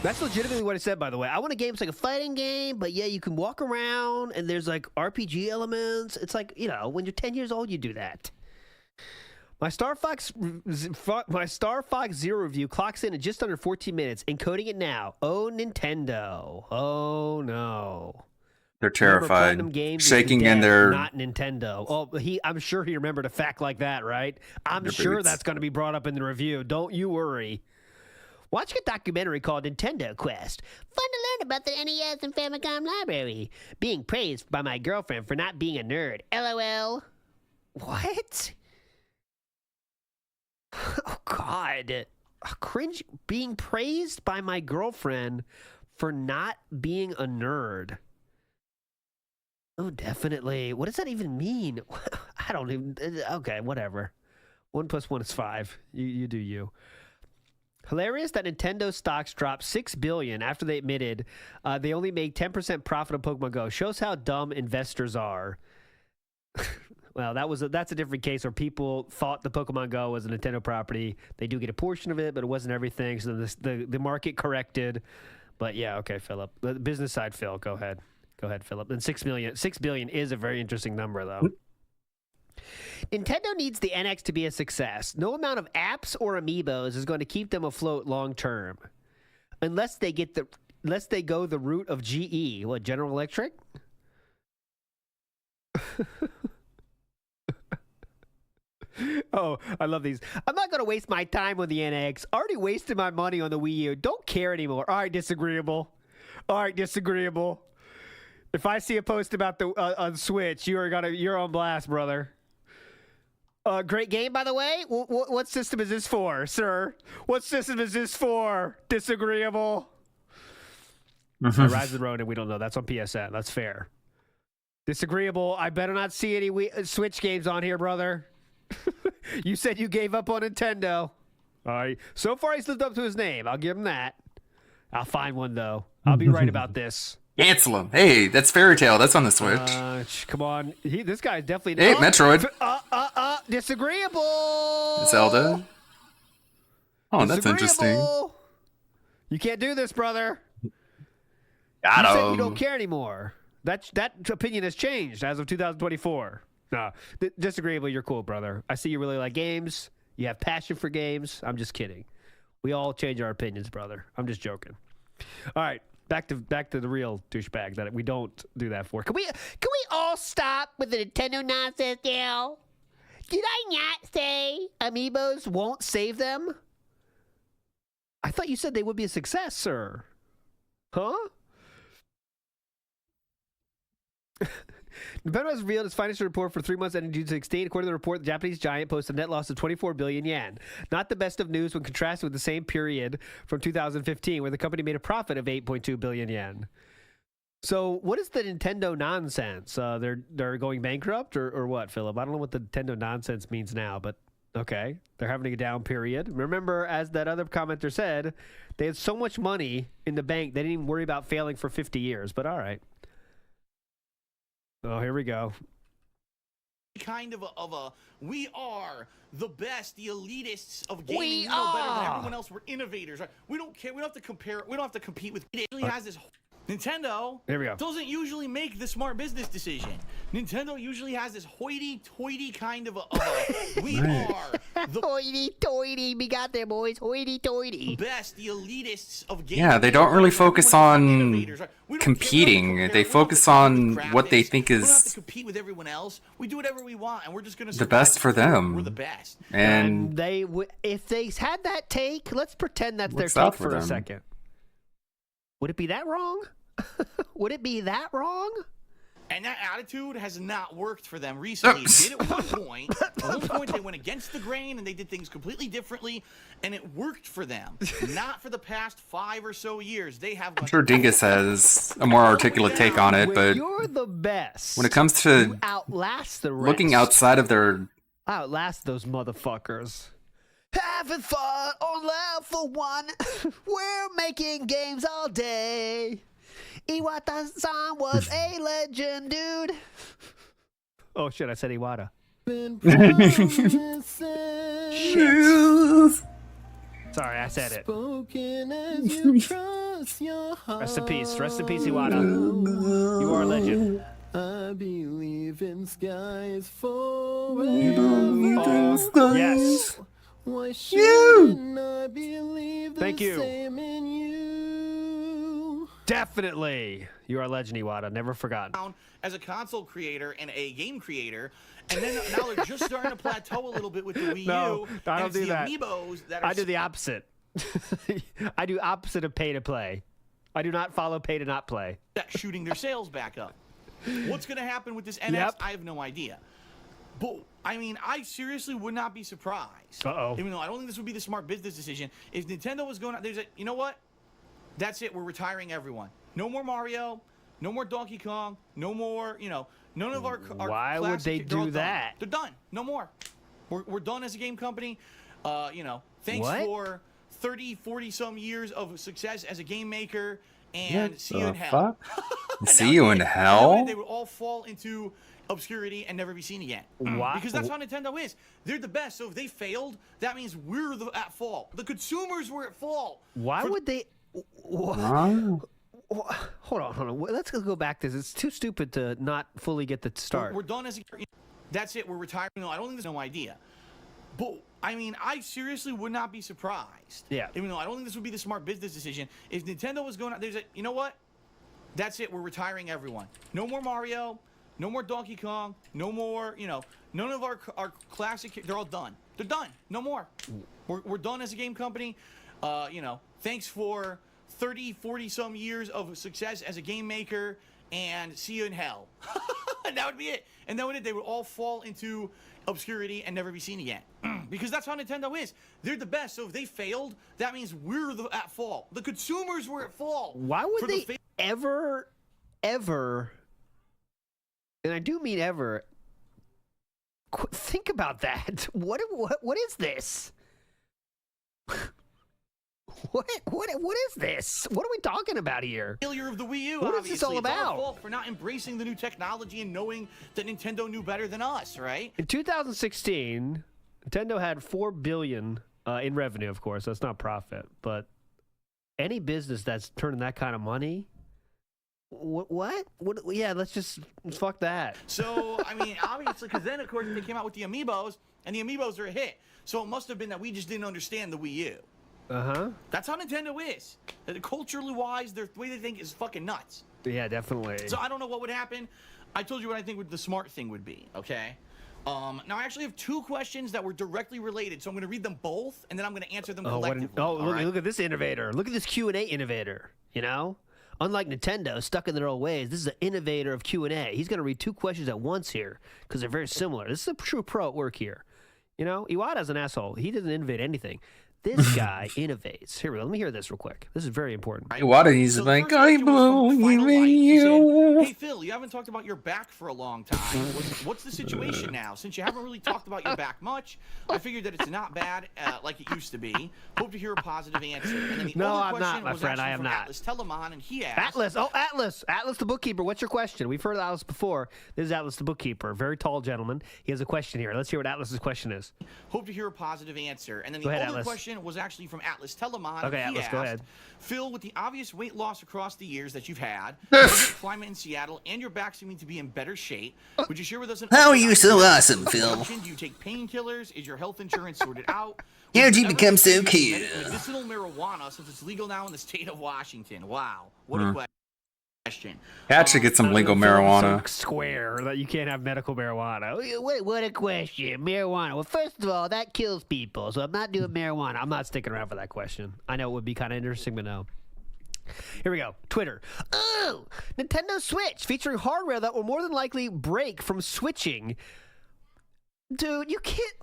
S10: That's legitimately what I said, by the way. I want a game that's like a fighting game, but yeah, you can walk around and there's like RPG elements. It's like, when you're 10 years old, you do that. My Star Fox Zero review clocks in just under 14 minutes. Encoding it now. Oh, Nintendo. Oh, no.
S2: They're
S10: Remember,
S2: terrified.
S10: Platinum Games is
S2: Shaking
S10: the
S2: in
S10: dead,
S2: their...
S10: not Nintendo. Oh, I'm sure he remembered a fact like that, right? I'm
S2: Their
S10: sure
S2: boots.
S10: that's going to be brought up in the review. Don't you worry. Watching a documentary called Nintendo Quest. Fun to learn about the NES and Famicom library. Being praised by my girlfriend for not being a nerd. LOL. What? Oh, God. Cringe. Being praised by my girlfriend for not being a nerd. Oh, definitely. What does that even mean? I don't even... Okay, whatever. 1 + 1 is 5. You do you. Hilarious that Nintendo stocks dropped $6 billion after they admitted they only made 10% profit on Pokemon Go. Shows how dumb investors are. Well, that's a different case where people thought the Pokemon Go was a Nintendo property. They do get a portion of it, but it wasn't everything. So the market corrected. But yeah, okay, Philip. The business side, Phil, go ahead. Go ahead, Philip. And $6 billion is a very interesting number, though. Nintendo needs the NX to be a success. No amount of apps or amiibos is going to keep them afloat long term, unless they go the route of GE. What, General Electric? Oh, I love these. I'm not going to waste my time on the NX. Already wasted my money on the Wii U. Don't care anymore. All right, disagreeable. If I see a post about the on Switch, you're on blast, brother. Great game, by the way. What system is this for, sir? What system is this for? Disagreeable. Rise of the Ronin, we don't know. That's on PSN. That's fair. Disagreeable. I better not see any Switch games on here, brother. You said you gave up on Nintendo. All right. So far, he's lived up to his name. I'll give him that. I'll find one, though. I'll be right about this.
S2: Cancel him. Hey, that's Fairy Tale. That's on the Switch.
S10: Come on. This guy's definitely...
S2: Hey, Metroid.
S10: Disagreeable.
S2: Zelda. Oh, that's interesting.
S10: You can't do this, brother.
S2: Got
S10: you
S2: him.
S10: said you don't care anymore. That opinion has changed as of 2024. No, disagreeable. You're cool, brother. I see you really like games. You have passion for games. I'm just kidding. We all change our opinions, brother. I'm just joking. All right, back to the real douchebag that we don't do that for. Can we all stop with the Nintendo nonsense now? Did I not say Amiibos won't save them? I thought you said they would be a success, sir. Huh? Nintendo has revealed its financial report for 3 months ending June 16. According to the report, the Japanese giant posted a net loss of 24 billion yen. Not the best of news when contrasted with the same period from 2015, where the company made a profit of 8.2 billion yen. So, what is the Nintendo nonsense? They're going bankrupt or what, Philip? I don't know what the Nintendo nonsense means now, but okay, they're having a down period. Remember, as that other commenter said, they had so much money in the bank they didn't even worry about failing for 50 years. But all right. Oh, here we go.
S8: Kind of a we are the best, the elitists of gaming. We know better than everyone else. We're innovators, right? We don't care. We don't have to compare. We don't have to compete with. It usually has this. Nintendo
S10: Here we go.
S8: doesn't usually make the smart business decision. Nintendo usually has this hoity-toity kind of a we are the
S10: hoity-toity. We got there, boys. Hoity-toity.
S8: Best, the elitists of gaming.
S2: Yeah, they don't really focus on competing. They focus on what they think
S8: We don't have
S2: is
S8: to compete with everyone else. We do whatever we want, and we're just gonna
S2: the best for them.
S8: We're the best.
S2: And
S10: they if they had that take, let's pretend that's their
S2: What's up
S10: take
S2: for
S10: for a
S2: them?
S10: second. Would it be that wrong? Would it be that wrong?
S8: And that attitude has not worked for them recently. It did at one point. At one point, they went against the grain and they did things completely differently, and it worked for them. Not for the past 5 or so years. They have.
S2: I'm sure Dingus has a more articulate take on it, but
S10: You're the best.
S2: when it comes to
S10: Outlast the rest.
S2: looking outside of their
S10: Outlast those motherfuckers. Having fun on level 1. We're making games all day. Iwata-san was a legend, dude. Oh shit, I said Iwata. Shit. Sorry, I said it. Rest in peace. Rest in peace, Iwata. You are a legend.
S12: I believe in skies
S10: Oh,
S12: forever.
S10: yes.
S12: Why shouldn't I believe the
S10: Thank you.
S12: same in you?
S10: Definitely. You are a legend, Iwata. Never forgotten.
S8: As a console creator and a game creator, and then now they're just starting to plateau a little bit with the Wii
S10: No,
S8: U.
S10: I
S8: and
S10: don't
S8: it's
S10: do
S8: the
S10: that.
S8: Amiibos that are
S10: I do the opposite. I do opposite of pay to play. I do not follow pay to not play.
S8: shooting their sales back up. What's going to happen with this NX?
S10: Yep.
S8: I have no idea. But, I mean, I seriously would not be surprised.
S10: Uh-oh.
S8: Even though I don't think this would be the smart business decision. If Nintendo was going to, you know what? That's it. We're retiring everyone. No more Mario. No more Donkey Kong. No more, none of our
S10: Why would
S8: classic-
S10: they
S8: they're all
S10: do
S8: done.
S10: that?
S8: They're done. No more. We're done as a game company. Thanks
S10: What?
S8: for 30, 40 some years of success as a game maker. And
S2: What
S8: see you in
S2: the
S8: hell.
S2: fuck? See you in hell?
S8: They would all fall into obscurity and never be seen again.
S10: Why-
S8: Because that's how Nintendo is. They're the best. So if they failed, that means we're at fault. The consumers were at fault.
S10: Why would they?
S2: Huh?
S10: Hold on. Let's go back to this. It's too stupid to not fully get the start.
S8: We're done as a. That's it. We're retiring. No, I don't think there's no idea. But I mean, I seriously would not be surprised.
S10: Yeah.
S8: Even though I don't think this would be the smart business decision. If Nintendo was going to, you know what? That's it. We're retiring everyone. No more Mario. No more Donkey Kong. No more, none of our classic. They're all done. They're done. No more. We're done as a game company. Thanks for 30, 40 some years of success as a game maker. and see you in hell. And that would be it. And then they would all fall into obscurity and never be seen again. Because that's how Nintendo is. They're the best. So if they failed, that means we're at fault. The consumers were at fault.
S10: Why would they ever, and I do mean ever, think about that. What is this? What is this? What are we talking about here?
S8: Failure of the Wii U.
S10: What is
S8: obviously.
S10: this all
S8: It's our
S10: about?
S8: fault for not embracing the new technology and knowing that Nintendo knew better than us, right?
S10: In 2016, Nintendo had $4 billion in revenue. Of course, that's not profit, but any business that's turning that kind of money, what? Yeah, let's just fuck that.
S8: So I mean, obviously, because then of course they came out with the Amiibos, and the Amiibos are a hit. So it must have been that we just didn't understand the Wii U. That's how Nintendo is. Culturally wise, the way they think is fucking nuts.
S10: Yeah, definitely.
S8: So I don't know what would happen. I told you what I think the smart thing would be, okay? Now I actually have 2 questions that were directly related, so I'm going to read them both, and then I'm going to answer them collectively.
S10: Look at this innovator. Look at this Q&A innovator, you know? Unlike Nintendo, stuck in their old ways, this is an innovator of Q&A. He's going to read 2 questions at once here, because they're very similar. This is a true pro at work here. You know, Iwata's an asshole. He doesn't innovate anything. This guy innovates. Here we go. Let me hear this real quick. This is very important.
S2: Iwata, he's like, I believe in you.
S8: Hey, Phil, you haven't talked about your back for a long time. What's the situation now? Since you haven't really talked about your back much, I figured that it's not bad like it used to be. Hope to hear a positive answer. And then the
S10: No,
S8: other
S10: I'm
S8: question
S10: not, my
S8: was
S10: friend.
S8: actually
S10: I am
S8: from
S10: not.
S8: Atlas Telemon, and he asked...
S10: Atlas. Oh, Atlas. Atlas the bookkeeper. What's your question? We've heard of Atlas before. This is Atlas the bookkeeper. Very tall gentleman. He has a question here. Let's hear what Atlas's question is.
S8: Hope to hear a positive answer. And then
S10: Go
S8: the
S10: ahead,
S8: other
S10: Atlas.
S8: question was actually from Atlas Telemon.
S10: Okay,
S8: and he
S10: Atlas, go
S8: asked,
S10: ahead.
S8: Phil, with the obvious weight loss across the years that you've had, the climate in Seattle, and your back seeming to be in better shape, would you share with us an
S2: How are
S8: update
S2: you
S8: on
S2: so
S8: your
S2: awesome,
S8: condition?
S2: Phil?
S8: Do you take painkillers? Is your health insurance sorted out?
S2: How'd you
S8: Ever
S2: become so
S8: consider
S2: cute?
S8: medicinal marijuana since it's legal now in the state of Washington? Wow, what a question.
S2: Had to get some legal
S10: So
S2: marijuana.
S10: square that you can't have medical marijuana. What a question. Marijuana. Well, first of all, that kills people, so I'm not doing marijuana. I'm not sticking around for that question. I know it would be kind of interesting, but no. Here we go. Twitter. Ooh, Nintendo Switch featuring hardware that will more than likely break from switching. Dude, you can't...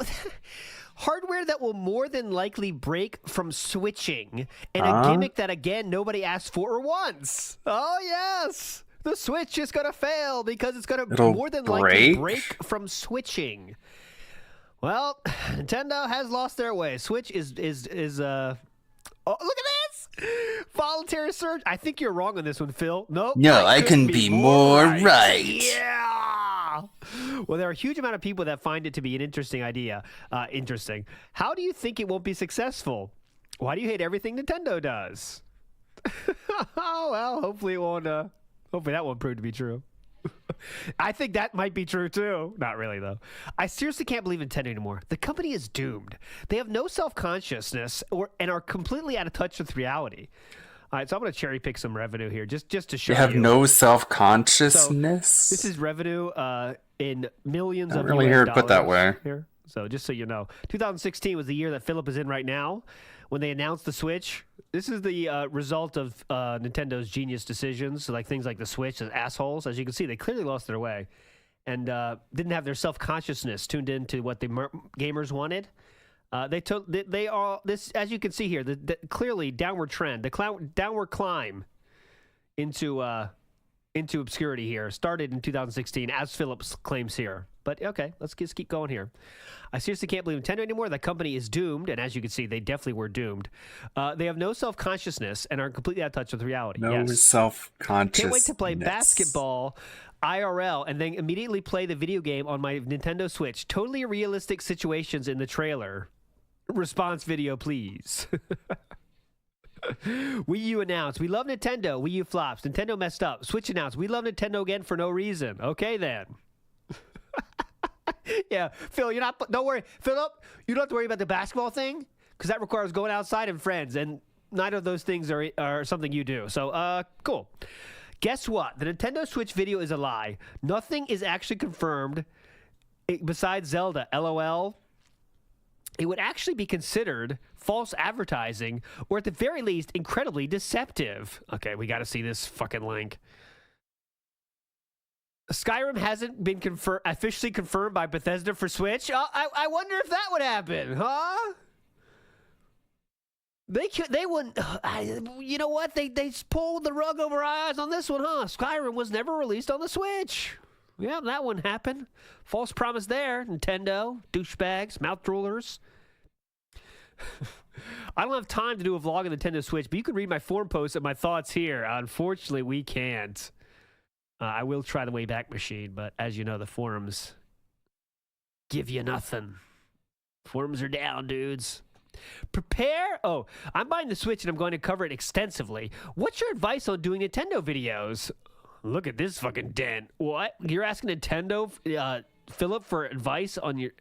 S10: Hardware that will more than likely break from switching, and a gimmick that, again, nobody asked for or wants. Oh, yes. The Switch is going to fail because it's going to more than likely break from switching. Well, Nintendo has lost their way. Switch is oh, look at this! Voluntary surge. I think you're wrong on this one, Phil. Nope.
S2: No, I couldn't be more right.
S10: Yeah. Well, there are a huge amount of people that find it to be an interesting idea. Interesting. How do you think it won't be successful? Why do you hate everything Nintendo does? Oh, well, hopefully it won't. Hopefully that won't prove to be true. I think that might be true too. Not really though. I seriously can't believe Nintendo anymore. The company is doomed. They have no self-consciousness and are completely out of touch with reality. All right, so I'm going to cherry pick some revenue here just to show you.
S2: They have no self-consciousness?
S10: So, this is revenue in millions
S2: I
S10: of
S2: really
S10: US
S2: hear it put that
S10: dollars
S2: way.
S10: here. So just so you know, 2016 was the year that Philip is in right now when they announced the Switch. This is the result of Nintendo's genius decisions, like things like the Switch and assholes. As you can see, they clearly lost their way and didn't have their self-consciousness tuned into what the gamers wanted. They are this, as you can see here, the clearly downward trend, the downward climb into obscurity here started in 2016, as Phillips claims here. But okay, let's just keep going here. I seriously can't believe Nintendo anymore. The company is doomed, and as you can see, they definitely were doomed. They have no self-consciousness and are completely out of touch with reality.
S2: No self-consciousness.
S10: Can't wait to play basketball IRL and then immediately play the video game on my Nintendo Switch. Totally realistic situations in the trailer. Response video, please. Wii U announced, we love Nintendo. Wii U flops. Nintendo messed up. Switch announced, we love Nintendo again for no reason. Okay, then. Yeah, Phil, don't worry. Philip, you don't have to worry about the basketball thing because that requires going outside and friends, and neither of those things are something you do. So, cool. Guess what? The Nintendo Switch video is a lie. Nothing is actually confirmed besides Zelda. LOL. It would actually be considered false advertising, or at the very least, incredibly deceptive. Okay, we got to see this fucking link. Skyrim hasn't been officially confirmed by Bethesda for Switch. I wonder if that would happen, huh? They wouldn't. You know what? They pulled the rug over our eyes on this one, huh? Skyrim was never released on the Switch. Yeah, that wouldn't happen. False promise there. Nintendo, douchebags, mouth droolers. I don't have time to do a vlog on the Nintendo Switch, but you can read my forum posts and my thoughts here. Unfortunately, we can't. I will try the Wayback Machine, but as you know, the forums give you nothing. Forums are down, dudes. Prepare. Oh, I'm buying the Switch and I'm going to cover it extensively. What's your advice on doing Nintendo videos? Look at this fucking dent. What? You're asking Nintendo, Philip, for advice on your...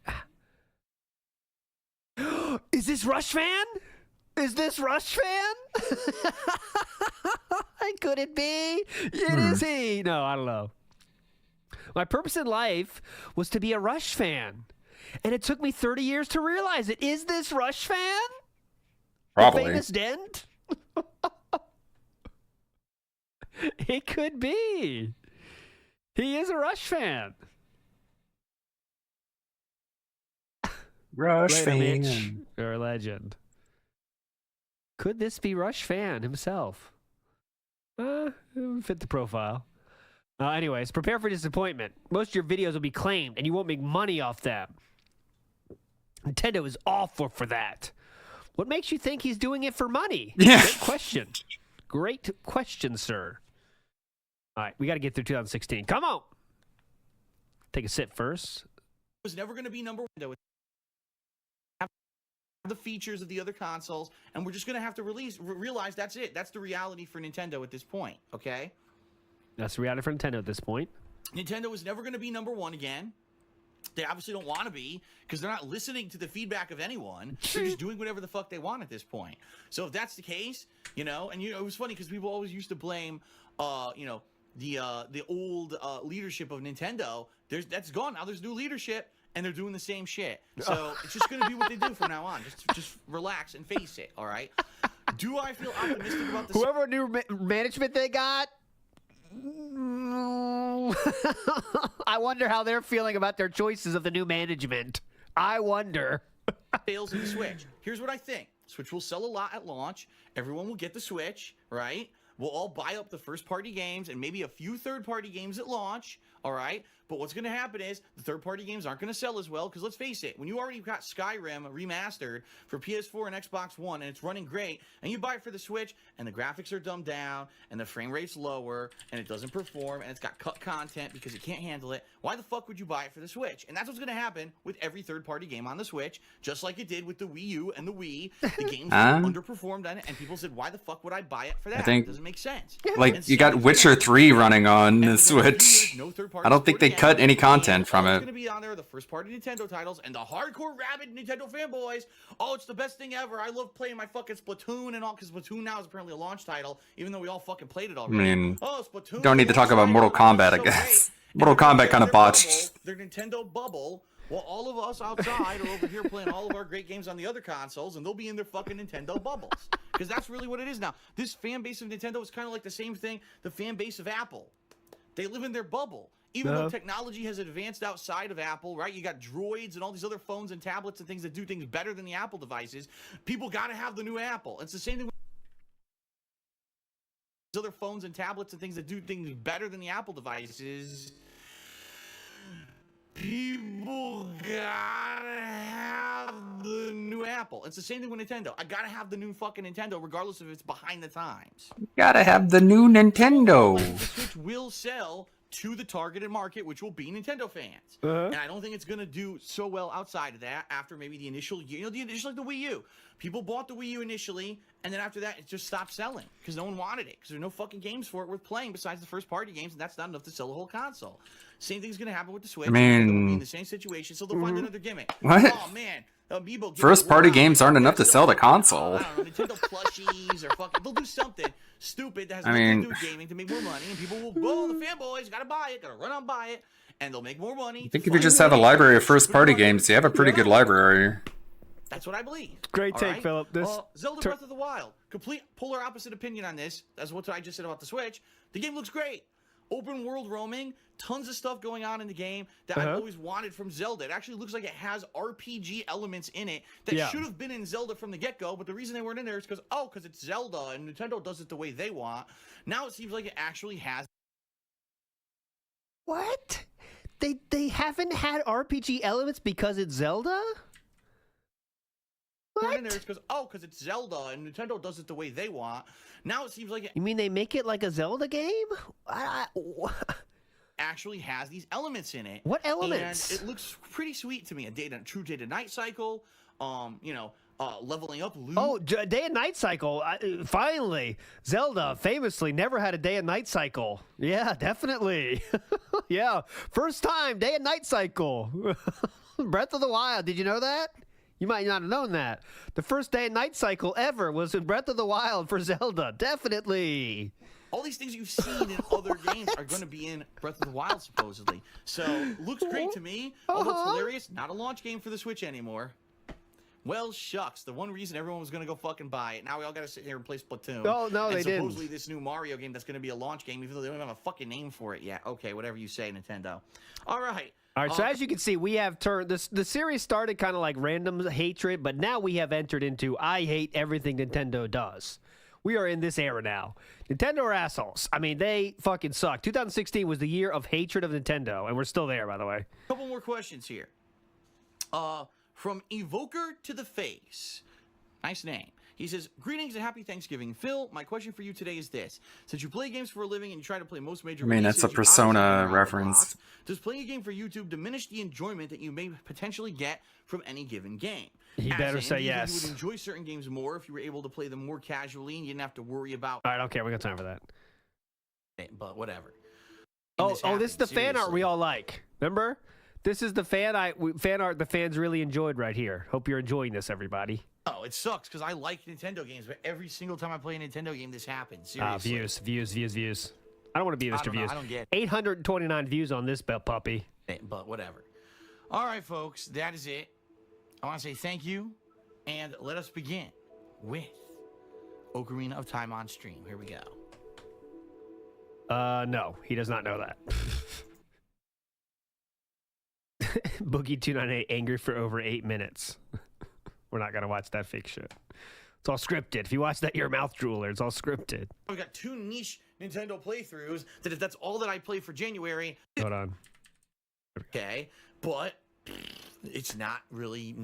S10: Is this Rush Fan? Is this Rush Fan? Could it be? It is he. No, I don't know. My purpose in life was to be a Rush fan. And it took me 30 years to realize it. Is this Rush Fan?
S2: Probably.
S10: The famous dent? It could be. He is a Rush fan.
S2: Rush
S10: Later,
S2: fan.
S10: Mitch, or a legend. Could this be Rush Fan himself? Fit the profile. Anyways, prepare for disappointment. Most of your videos will be claimed, and you won't make money off them. Nintendo is awful for that. What makes you think he's doing it for money?
S2: Yeah.
S10: Great question. Great question, sir. All right, we got to get through 2016. Come on. Take a sip first.
S8: It was never going to be number one. Have the features of the other consoles, and we're just going to have to realize that's it. That's the reality for Nintendo at this point, okay?
S10: That's the reality for Nintendo at this point.
S8: Nintendo is never going to be number one again. They obviously don't want to be because they're not listening to the feedback of anyone. They're just doing whatever the fuck they want at this point. So if that's the case, it was funny because people always used to blame, the old leadership of Nintendo. That's gone now. There's new leadership, and they're doing the same shit. So it's just going to be what they do from now on. Just relax and face it. All right. Do I feel optimistic about this?
S10: Whoever new management they got. I wonder how they're feeling about their choices of the new management. I wonder.
S8: Sales of the Switch. Here's what I think. Switch will sell a lot at launch. Everyone will get the Switch, right? We'll all buy up the first-party games and maybe a few third-party games at launch, all right? But what's going to happen is the third-party games aren't going to sell as well because let's face it, when you already got Skyrim remastered for PS4 and Xbox One and it's running great, and you buy it for the Switch and the graphics are dumbed down and the frame rate's lower and it doesn't perform and it's got cut content because it can't handle it, why the fuck would you buy it for the Switch? And that's what's going to happen with every third-party game on the Switch, just like it did with the Wii U and the Wii. The games underperformed on it, and people said, why the fuck would I buy it for that? It doesn't make sense.
S2: Like, you got Witcher 3 running on the Switch. I don't think they cut any content from
S8: It's
S2: it.
S8: going to be on there, the first-party Nintendo titles, and the hardcore rabid Nintendo fanboys. Oh, it's the best thing ever. I love playing my fucking Splatoon and all, because Splatoon now is apparently a launch title, even though we all fucking played it already.
S2: I mean,
S8: Splatoon.
S2: don't need to talk about Mortal Kombat, I guess. Mortal Kombat kind of botched.
S8: Their Nintendo bubble, while all of us outside are over here playing all of our great games on the other consoles, and they'll be in their fucking Nintendo bubbles. Because that's really what it is now. This fan base of Nintendo is kind of like the same thing, the fan base of Apple. They live in their bubble. Even though technology has advanced outside of Apple, right? You got droids and all these other phones and tablets and things that do things better than the Apple devices. People got to have the new Apple. It's the same thing with other phones and tablets and things that do things better than the Apple devices. People gotta have the new Apple. It's the same thing with Nintendo. I gotta have the new fucking Nintendo, regardless if it's behind the times.
S2: Gotta have the new Nintendo.
S8: The Switch will sell to the targeted market, which will be Nintendo fans. And I don't think it's going to do so well outside of that after maybe the initial, just like the Wii U. People bought the Wii U initially, and then after that, it just stopped selling because no one wanted it because there are no fucking games for it worth playing besides the first-party games, and that's not enough to sell the whole console. Same thing's going to happen with the Switch.
S2: I mean,
S8: they'll be in the same situation, so they'll find another gimmick.
S2: What?
S8: Oh, man. Amiibo
S2: First-party games aren't enough to sell the console.
S8: I don't know, Nintendo plushies or fucking... They'll do something stupid that has nothing to do with gaming to make more money, and people will, the fanboys, gotta buy it, gotta run out and buy it, and they'll make more money.
S2: I think if you just have a library of first-party games, you have a pretty good library.
S8: That's what I believe.
S10: Great take, Philip.
S8: Zelda Breath of the Wild. Complete polar opposite opinion on this. That's what I just said about the Switch. The game looks great. open world roaming, tons of stuff going on in the game that I've always wanted from Zelda. It actually looks like it has RPG elements in it that should have been in Zelda from the get-go, but the reason they weren't in there is because it's Zelda and Nintendo does it the way they want. Now it seems like it actually has.
S10: What? They haven't had RPG elements because it's Zelda?
S8: What? In there is because it's Zelda and Nintendo does it the way they want. Now it seems like it
S10: You mean they make it like a Zelda game?
S8: actually has these elements in it.
S10: What elements?
S8: And it looks pretty sweet to me. A true day to night cycle. Leveling up loot.
S10: Oh, day and night cycle. Finally, Zelda famously never had a day and night cycle. Yeah, definitely. Yeah, first time day and night cycle. Breath of the Wild. Did you know that? You might not have known that. The first day and night cycle ever was in Breath of the Wild for Zelda. Definitely.
S8: All these things you've seen in other games are going to be in Breath of the Wild, supposedly. So, looks great to me. Although it's hilarious, not a launch game for the Switch anymore. Well, shucks. The one reason everyone was going to go fucking buy it. Now we all got to sit here and play Splatoon.
S10: Oh, no, they didn't.
S8: Supposedly this new Mario game that's going to be a launch game, even though they don't have a fucking name for it yet. Okay, whatever you say, Nintendo. All right.
S10: All right, so as you can see, we have turned this. The series started kind of like random hatred, but now we have entered into I hate everything Nintendo does. We are in this era now. Nintendo are assholes. I mean, they fucking suck. 2016 was the year of hatred of Nintendo, and we're still there, by the way.
S8: Couple more questions here. From Evoker to the Face. Nice name. He says, greetings and happy Thanksgiving. Phil, my question for you today is this. Since you play games for a living and you try to play most major
S2: that's a Persona reference.
S8: Does playing a game for YouTube diminish the enjoyment that you may potentially get from any given game?
S10: He better say yes.
S8: You would enjoy certain games more if you were able to play them more casually and you didn't have to worry about...
S10: All right, okay, we got time for that.
S8: But whatever.
S10: This is the fan art we all like. Remember? This is the fan art the fans really enjoyed right here. Hope you're enjoying this, everybody.
S8: Oh, it sucks because I like Nintendo games, but every single time I play a Nintendo game, this happens. Seriously.
S10: Views. I don't want to be Mr. Views.
S8: I don't get it.
S10: 829 views on this puppy.
S8: But whatever. All right, folks, that is it. I want to say thank you, and let us begin with Ocarina of Time on stream. Here we go.
S10: No, he does not know that. Boogie298 angry for over 8 minutes. We're not gonna watch that fake shit. It's all scripted. If you watch that, you're a mouth drooler. It's all scripted.
S8: We've got 2 niche Nintendo playthroughs that if that's all that I play for January.
S10: Hold on.
S8: Okay, but it's not really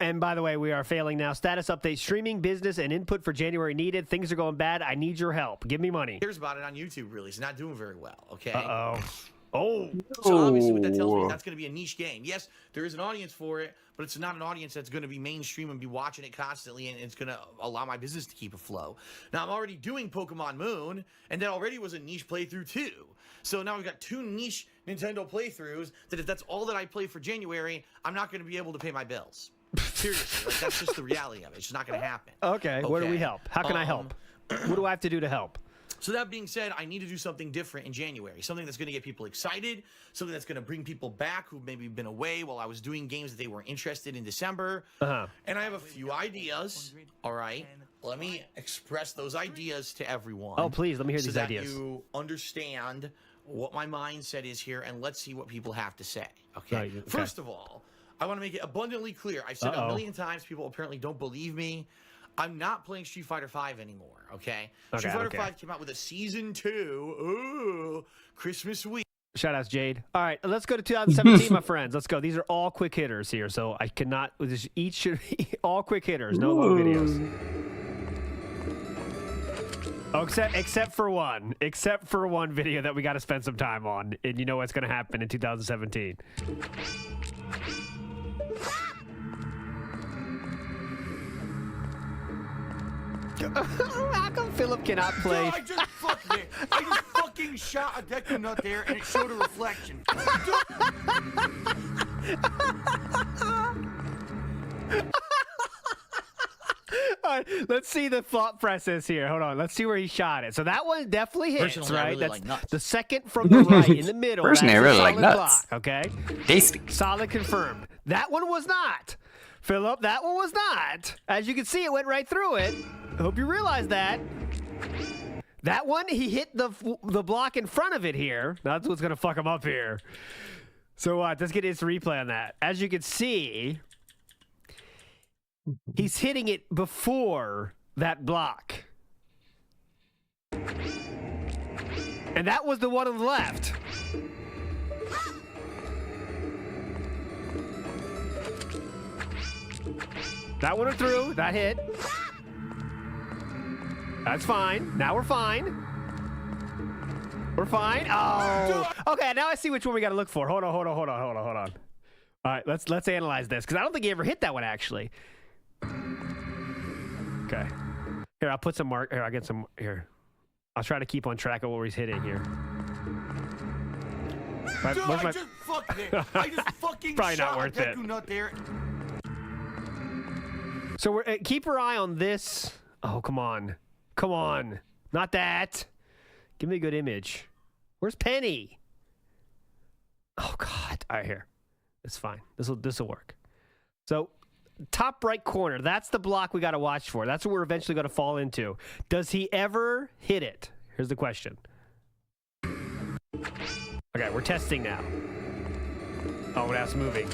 S10: and by the way, we are failing now. Status update: streaming, business, and input for January needed. Things are going bad. I need your help. Give me money.
S8: Here's about it on YouTube. Really, it's not doing very well. Okay.
S10: Oh.
S8: So obviously what that tells me is that's going to be a niche game. Yes, there is an audience for it, but it's not an audience that's going to be mainstream and be watching it constantly, and it's going to allow my business to keep afloat. Now, I'm already doing Pokemon Moon, and that already was a niche playthrough too. So now we've got 2 niche Nintendo playthroughs that if that's all that I play for January, I'm not going to be able to pay my bills. Seriously, that's just the reality of it. It's just not going to happen.
S10: Okay, where do we help? How can I help? What do I have to do to help?
S8: So that being said, I need to do something different in January. Something that's going to get people excited. Something that's going to bring people back who've maybe been away while I was doing games that they weren't interested in December. And I have a few ideas. All right. Let me express those ideas to everyone.
S10: Oh, please. Let me hear these
S8: so
S10: ideas.
S8: that you understand what my mindset is here, and let's see what people have to say. Okay. First of all, I want to make it abundantly clear. I've said it a million times. People apparently don't believe me. I'm not playing Street Fighter V anymore, okay? Street Fighter V came out with a Season 2, ooh, Christmas week.
S10: Shout outs, Jade. All right, let's go to 2017, my friends. Let's go. These are all quick hitters here, so I cannot, each should be all quick hitters, no long videos. Oh, except for one video that we got to spend some time on, and you know what's going to happen in 2017. How come Philip cannot play?
S8: No, I just fucking shot a deck of nut there, and it showed a reflection.
S10: All right, let's see the thought process here. Hold on. Let's see where he shot it. So that one definitely hits,
S8: Personally,
S10: right?
S8: I really
S10: That's
S8: like nuts.
S10: the second from the right in the middle.
S2: Personally, I
S10: that's
S2: really
S10: a
S2: like
S10: solid
S2: nuts.
S10: block, okay?
S2: Tasty.
S10: Solid confirmed. That one was not. Philip, that one was not. As you can see, it went right through it. I hope you realize that. That one, he hit the block in front of it here. That's what's going to fuck him up here. So let's get his replay on that. As you can see, he's hitting it before that block. And that was the one on the left. That one went through. That hit. That's fine. Now we're fine. We're fine. Oh. Okay, now I see which one we got to look for. Hold on. All right, let's analyze this, because I don't think he ever hit that one, actually. Okay. Here, I'll put some mark. Here, I'll get some. Here. I'll try to keep on track of where he's hitting here.
S3: Dude, I just fucking
S10: Probably
S3: shot
S10: not worth
S3: a
S10: it.
S3: Deku Nut there.
S10: So we're keep your eye on this. Oh, come on. Not that. Give me a good image. Where's Penny? Oh God. All right, here. It's fine. This will work. So, top right corner. That's the block we got to watch for. That's what we're eventually going to fall into. Does he ever hit it? Here's the question. Okay, we're testing now. Oh, that's moving.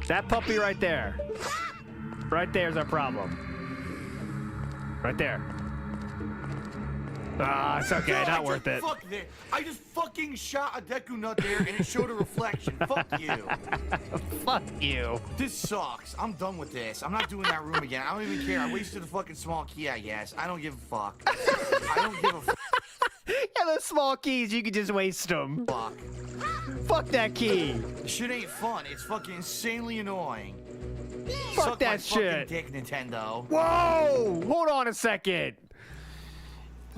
S10: That puppy right there. Right there's our problem. Right there. Ah, it's okay.
S3: Dude,
S10: Not worth it.
S3: Fuck this. I just fucking shot a Deku Nut there and it showed a reflection. Fuck you.
S10: Fuck you.
S3: This sucks. I'm done with this. I'm not doing that room again. I don't even care. I wasted a fucking small key, I guess. I don't give a fuck. I don't give a fuck.
S10: Yeah, those small keys, you can just waste them. Fuck that key.
S3: Shit ain't fun. It's fucking insanely annoying.
S10: Fuck
S3: Suck
S10: that
S3: my
S10: shit.
S3: fucking dick, Nintendo.
S10: Whoa! Hold on a second.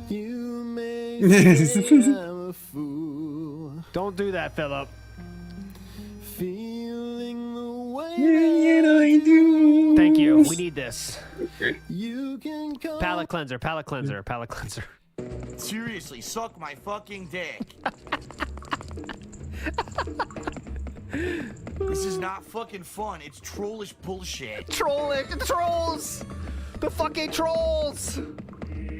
S12: You may say I'm a fool.
S10: Don't do that, Philip.
S12: Feeling the way
S2: I do.
S10: Thank you. We need this.
S12: you can come.
S10: Palate cleanser.
S3: Seriously, suck my fucking dick. This is not fucking fun. It's trollish bullshit.
S10: Trolls! The fucking trolls!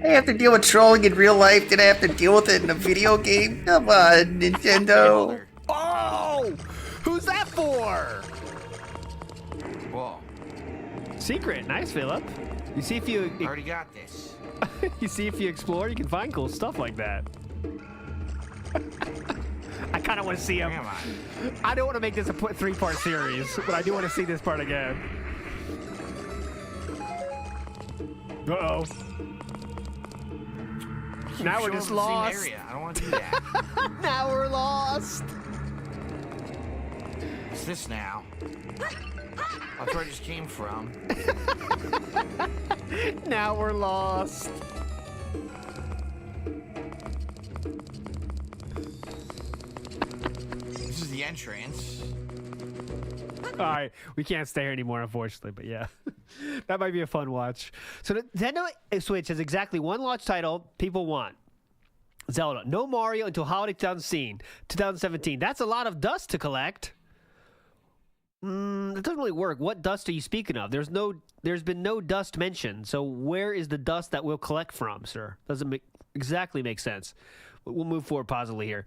S2: I have to deal with trolling in real life. Did I have to deal with it in a video game? Come on, Nintendo.
S10: Oh! Who's that for?
S3: Whoa.
S10: Secret. Nice, Philip. You see if you...
S3: I already got this.
S10: You see if you explore, you can find cool stuff like that. I kind of want to see him. I don't want to make this a 3-part series, but I do want to see this part again. Uh-oh. Now we're just lost.
S3: I don't want to do that.
S10: Now we're lost.
S3: What's this now? That's where I just came from.
S10: Now we're lost.
S3: This is the entrance.
S10: All right, we can't stay here anymore, unfortunately, but yeah. That might be a fun watch. So Nintendo Switch has exactly one launch title people want. Zelda. No Mario until holiday 2017. That's a lot of dust to collect. That doesn't really work. What dust are you speaking of? There's been no dust mentioned. So where is the dust that we'll collect from, sir? Doesn't exactly make sense. We'll move forward positively here.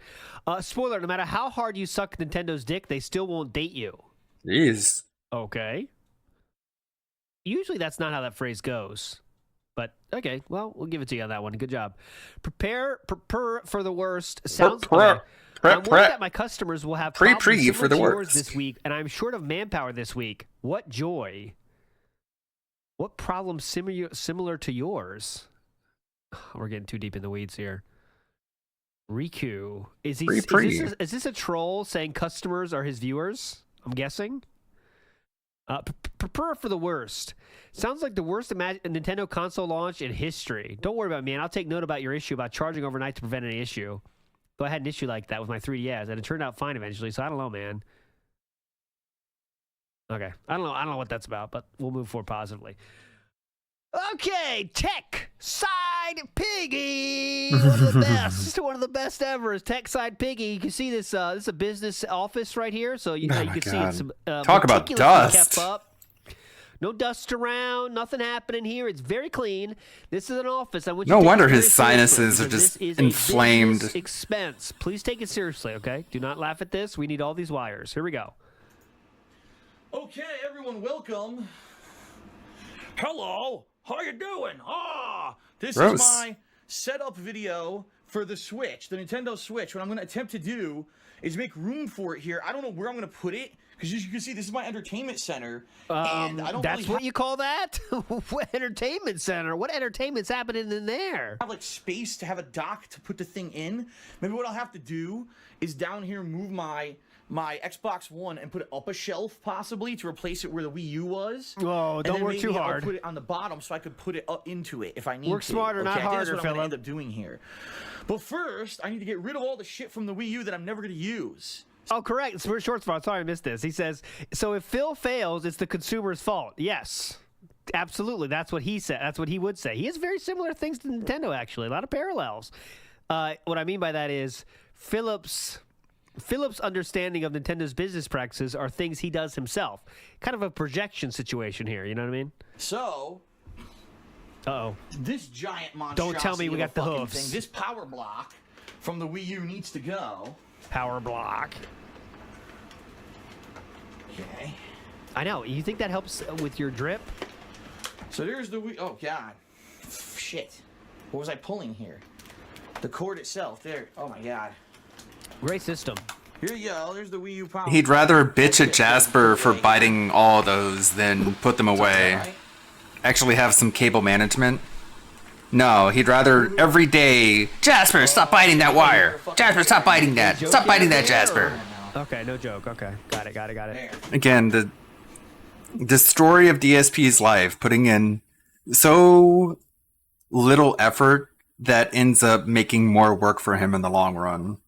S10: Spoiler, no matter how hard you suck Nintendo's dick, they still won't date you.
S2: Jeez.
S10: Okay. Usually that's not how that phrase goes. But, okay, well, we'll give it to you on that one. Good job. Prepare for the worst. Sounds okay. I'm worried that my customers will have problems similar
S2: for the
S10: to yours
S2: worst
S10: this week, and I'm short of manpower this week. What joy. What problem similar to yours? We're getting too deep in the weeds here. Riku. Is this a troll saying customers are his viewers? I'm guessing. Prepare for the worst. Sounds like the worst Nintendo console launch in history. Don't worry about me, man. I'll take note about your issue about charging overnight to prevent any issue. Though I had an issue like that with my 3DS, and it turned out fine eventually, so I don't know, man. Okay. I don't know what that's about, but we'll move forward positively. Okay, Tech Side Piggy, one of the best, one of the best ever is Tech Side Piggy. You can see this. This is a business office right here, so you can see it's
S2: talk about dust.
S10: kept up. No dust around, nothing happening here. It's very clean. This is an office. I want you
S2: No
S10: to take
S2: wonder
S10: it
S2: his
S10: very seriously,
S2: sinuses are
S10: because
S2: just
S10: this is a
S2: inflamed.
S10: business expense. Please take it seriously, okay? Do not laugh at this. We need all these wires. Here we go.
S8: Okay, everyone, welcome. Hello, how you doing? This
S2: Gross.
S8: is my setup video for the Switch, the Nintendo Switch. What I'm going to attempt to do is make room for it here. I don't know where I'm going to put it, because as you can see, this is my entertainment center. And I don't
S10: That's
S8: really
S10: what you call that? What entertainment center? What entertainment's happening in there?
S8: have like space to have a dock to put the thing in. Maybe what I'll have to do is down here move my Xbox One and put it up a shelf, possibly, to replace it where the Wii U was.
S10: Oh,
S8: And
S10: don't
S8: then
S10: work
S8: maybe
S10: too
S8: I'll
S10: hard.
S8: put it on the bottom so I could put it up into it if I need
S10: Work
S8: to.
S10: smarter, not
S8: I think
S10: harder,
S8: that's what I'm gonna
S10: Philip.
S8: end up doing here. But first, I need to get rid of all the shit from the Wii U that I'm never going to use.
S10: Oh, correct. It's short spot. Sorry, I missed this. He says, so if Phil fails, it's the consumer's fault. Yes. Absolutely. That's what he said. That's what he would say. He has very similar things to Nintendo, actually. A lot of parallels. What I mean by that is Philip's understanding of Nintendo's business practices are things he does himself. Kind of a projection situation here. You know what I mean?
S8: So,
S10: Uh-oh.
S8: this giant monstrosity
S10: Don't tell me we
S8: of a
S10: got the
S8: fucking
S10: hoofs.
S8: thing, this power block from the Wii U needs to go.
S10: Power block.
S8: Okay.
S10: I know. You think that helps with your drip?
S8: So there's the Wii. Oh, God. Shit. What was I pulling here? The cord itself. There. Oh, my God.
S10: Great system.
S8: Here you go. There's the Wii U power.
S2: He'd rather bitch at Jasper for biting all those than put them away. Actually have some cable management. No, he'd rather every day, Jasper, stop biting that wire. Jasper, stop biting that. Stop biting that, Jasper.
S10: Okay, no joke. Okay. Got it.
S2: Again, the story of DSP's life, putting in so little effort that ends up making more work for him in the long run.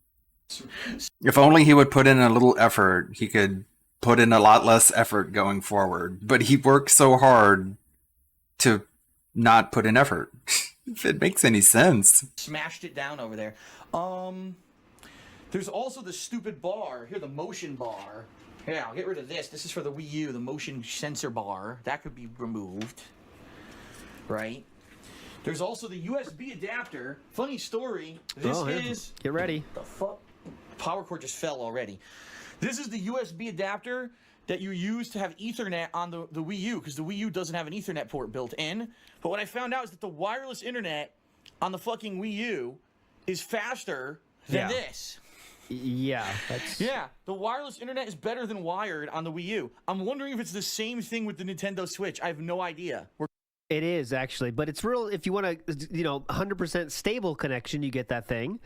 S2: If only he would put in a little effort, he could put in a lot less effort going forward. But he works so hard to not put in effort. If it makes any sense.
S8: Smashed it down over there. There's also the stupid bar. Here, the motion bar. Yeah, I'll get rid of this. This is for the Wii U, the motion sensor bar. That could be removed. Right? There's also the USB adapter. Funny story. This is...
S10: Get ready.
S8: The fuck? Power cord just fell already. This is the USB adapter that you use to have Ethernet on the Wii U, because the Wii U doesn't have an Ethernet port built in. But what I found out is that the wireless internet on the fucking Wii U is faster than this.
S10: Yeah, that's...
S8: Yeah, the wireless internet is better than wired on the Wii U. I'm wondering if it's the same thing with the Nintendo Switch. I have no idea.
S10: It is, actually. But it's real, if you want a 100% stable connection, you get that thing.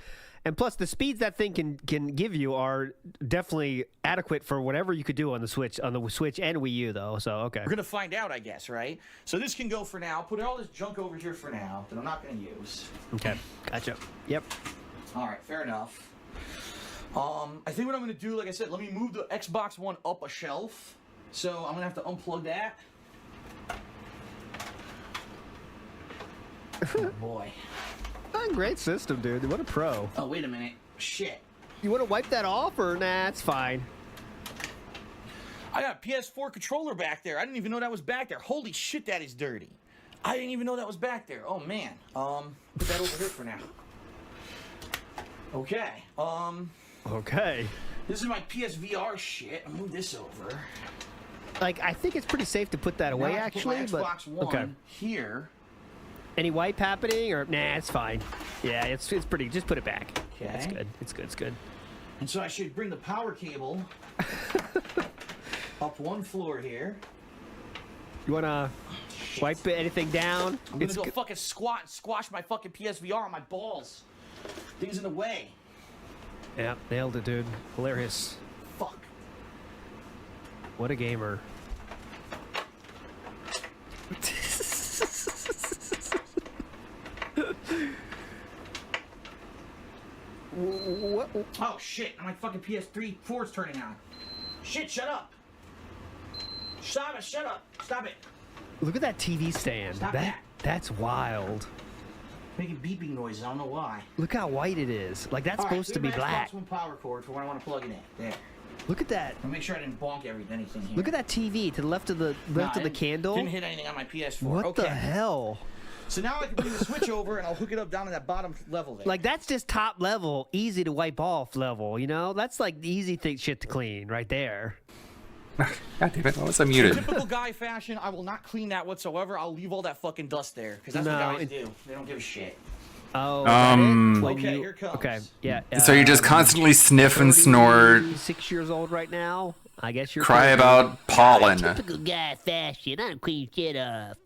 S10: And plus, the speeds that thing can give you are definitely adequate for whatever you could do on the Switch and Wii U, though. So, okay.
S8: We're going to find out, I guess, right? So this can go for now. Put all this junk over here for now that I'm not going to use.
S10: Okay, gotcha. Yep.
S8: All right, fair enough. I think what I'm going to do, like I said, let me move the Xbox One up a shelf. So I'm going to have to unplug that. Oh, boy.
S10: Great system, dude. What a pro.
S8: Oh, wait a minute. Shit.
S10: You want to wipe that off, or nah, it's fine.
S8: I got a PS4 controller back there. I didn't even know that was back there. Holy shit, that is dirty. I didn't even know that was back there. Oh, man. Put that over here for now. Okay.
S10: Okay.
S8: This is my PSVR shit. I'll move this over.
S10: Like, I think it's pretty safe to put that away, actually.
S8: Put my Xbox One here.
S10: Any wipe happening, or nah? It's fine. Yeah, it's pretty. Just put it back.
S8: Okay.
S10: Yeah, it's good. It's good.
S8: And so I should bring the power cable up one floor here.
S10: You wanna wipe anything down?
S8: I'm gonna go fucking squat and squash my fucking PSVR on my balls. Things in the way.
S10: Yeah, nailed it, dude. Hilarious.
S8: Fuck.
S10: What a gamer. What?
S8: Oh shit, my fucking PS3 4's turning on. Shit, shut up. Stop it, shut up. Stop it.
S10: Look at that TV stand.
S8: Stop that.
S10: That's wild.
S8: Making beeping noises, I don't know why.
S10: Look how white it is. Like, that's supposed to be black.
S8: Xbox One power cord for when I want to plug it in. There.
S10: Look at that.
S8: I'll make sure I didn't bonk anything here.
S10: Look at that TV to the left of the candle.
S8: Didn't hit anything on my PS4.
S10: What
S8: okay.
S10: the hell?
S8: So now I can bring the Switch over and I'll hook it up down to that bottom level there.
S10: Like, that's just top level, easy to wipe off level, you know? That's like the easy shit to clean right there.
S2: God damn it, why was I muted?
S8: In typical guy fashion, I will not clean that whatsoever. I'll leave all that fucking dust there because that's what guys do. They don't give a shit.
S10: Oh,
S8: okay, here comes.
S10: Okay, yeah.
S2: So you just constantly sniff and snort.
S10: 6 years old right now. I guess you're.
S2: Cry about pollen.
S10: Typical guy fashion. I don't clean shit up.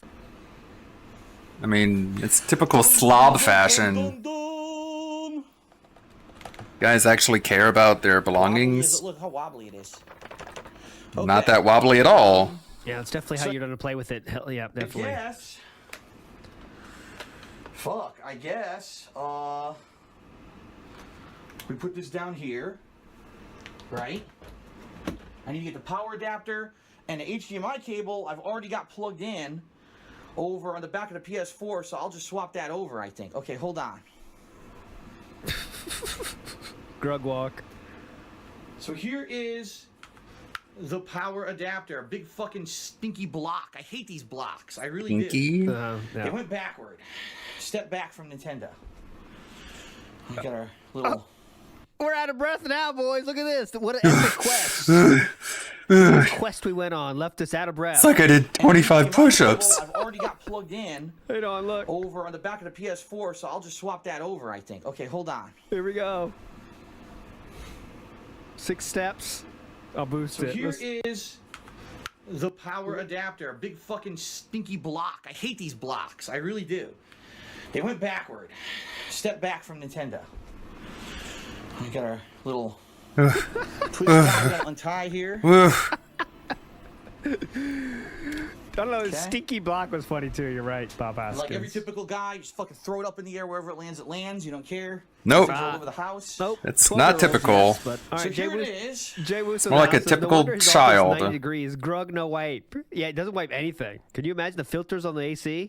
S2: I mean, it's typical slob fashion. Guys actually care about their belongings.
S8: Look how wobbly it is.
S2: Not that wobbly at all.
S10: Yeah, it's definitely how you're gonna play with it. Hell yeah, definitely.
S8: Yes. Fuck, I guess. We put this down here, right? I need to get the power adapter and the HDMI cable. I've already got plugged in over on the back of the PS4, so I'll just swap that over, I think. Okay, hold on.
S10: Grug walk.
S8: So here is the power adapter. A big fucking stinky block. I hate these blocks. I really
S2: Stinky?
S8: do.
S10: Yeah.
S8: They went backward. Step back from Nintendo. We got our little...
S10: We're out of breath now, boys. Look at this. What an epic quest. What quest we went on left us out of breath.
S2: It's like I did 25 push-ups.
S8: I've already got plugged in.
S10: Hold on, look.
S8: Over on the back of the PS4, so I'll just swap that over, I think. Okay, hold on.
S10: Here we go. 6 steps. I'll boost it.
S8: So here is the power adapter. A big fucking stinky block. I hate these blocks. I really do. They went backward. Step back from Nintendo. We got our little twist untie here.
S10: I don't know, the stinky block was funny too. You're right, Bob Hoskins.
S8: Like every typical guy, you just fucking throw it up in the air wherever it lands. It lands. You don't care.
S2: Nope.
S8: It's all over the house.
S10: Nope.
S2: It's not typical.
S10: But, all
S8: So
S10: right,
S8: here it is.
S10: Jay Woo's
S2: More like a typical child.
S10: 90 degrees. Grug no wipe. Yeah, it doesn't wipe anything. Can you imagine the filters on the AC?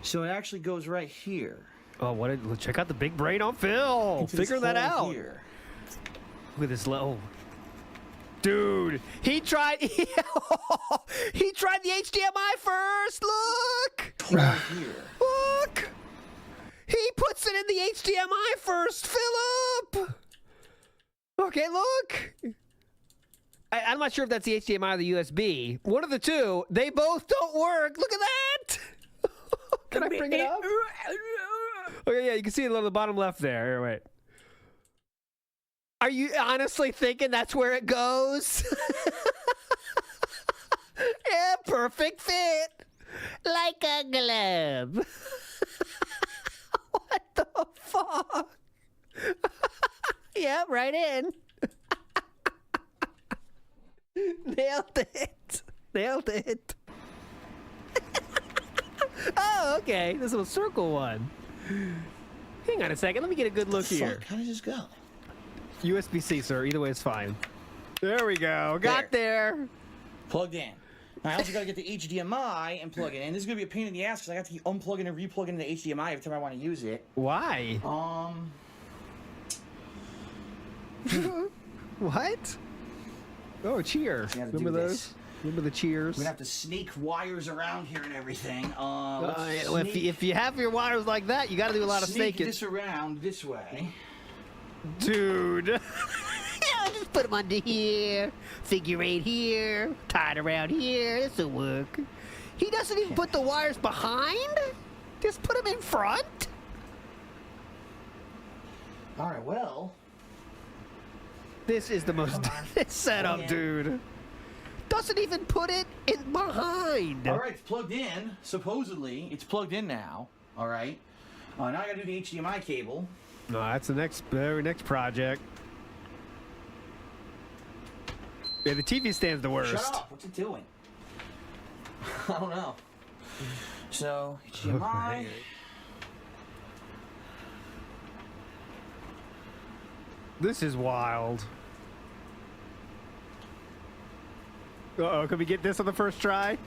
S8: So it actually goes right here.
S10: Oh, check out the big brain on Phil. Figure that out.
S8: Here.
S10: Look at this low. Dude, he tried he tried the HDMI first. Look.
S8: Here.
S10: Look. He puts it in the HDMI first, Philip. Okay, look. I'm not sure if that's the HDMI or the USB. One of the two. They both don't work. Look at that. Can I bring it up? Okay, yeah, you can see it on the bottom left there. Here, wait. Are you honestly thinking that's where it goes? Yeah, perfect fit. Like a glove. What the fuck? Yeah, right in. Nailed it. Nailed it. Oh, okay. This little circle one. Hang on a second. Let me get a good look here.
S8: How does this go?
S10: USB-C, sir. Either way is fine. There we go. Got there.
S8: Plugged in. Now, I also got to get the HDMI and plug it in. This is going to be a pain in the ass because I got to keep unplugging and replugging the HDMI every time I want to use it.
S10: Why? What? Oh, cheer. Remember those? Remember the cheers?
S8: We're going to have to snake wires around here and everything.
S10: If you have your wires like that, you got to do a lot of snaking.
S8: This around this way.
S10: Dude. Yeah, just put them under here. Figure 8 here. Tie it around here. This'll work. He doesn't even put the wires behind? Just put them in front?
S8: All right, well.
S10: This is the most setup, dude. Doesn't even put it in behind.
S8: All right, it's plugged in. Supposedly, it's plugged in now. All right. Now I got to do the HDMI cable.
S10: No, that's the very next project. Yeah, the TV stand's the worst.
S8: Shut up. What's it doing? I don't know. So, HDMI.
S10: This is wild. Uh-oh, can we get this on the first try?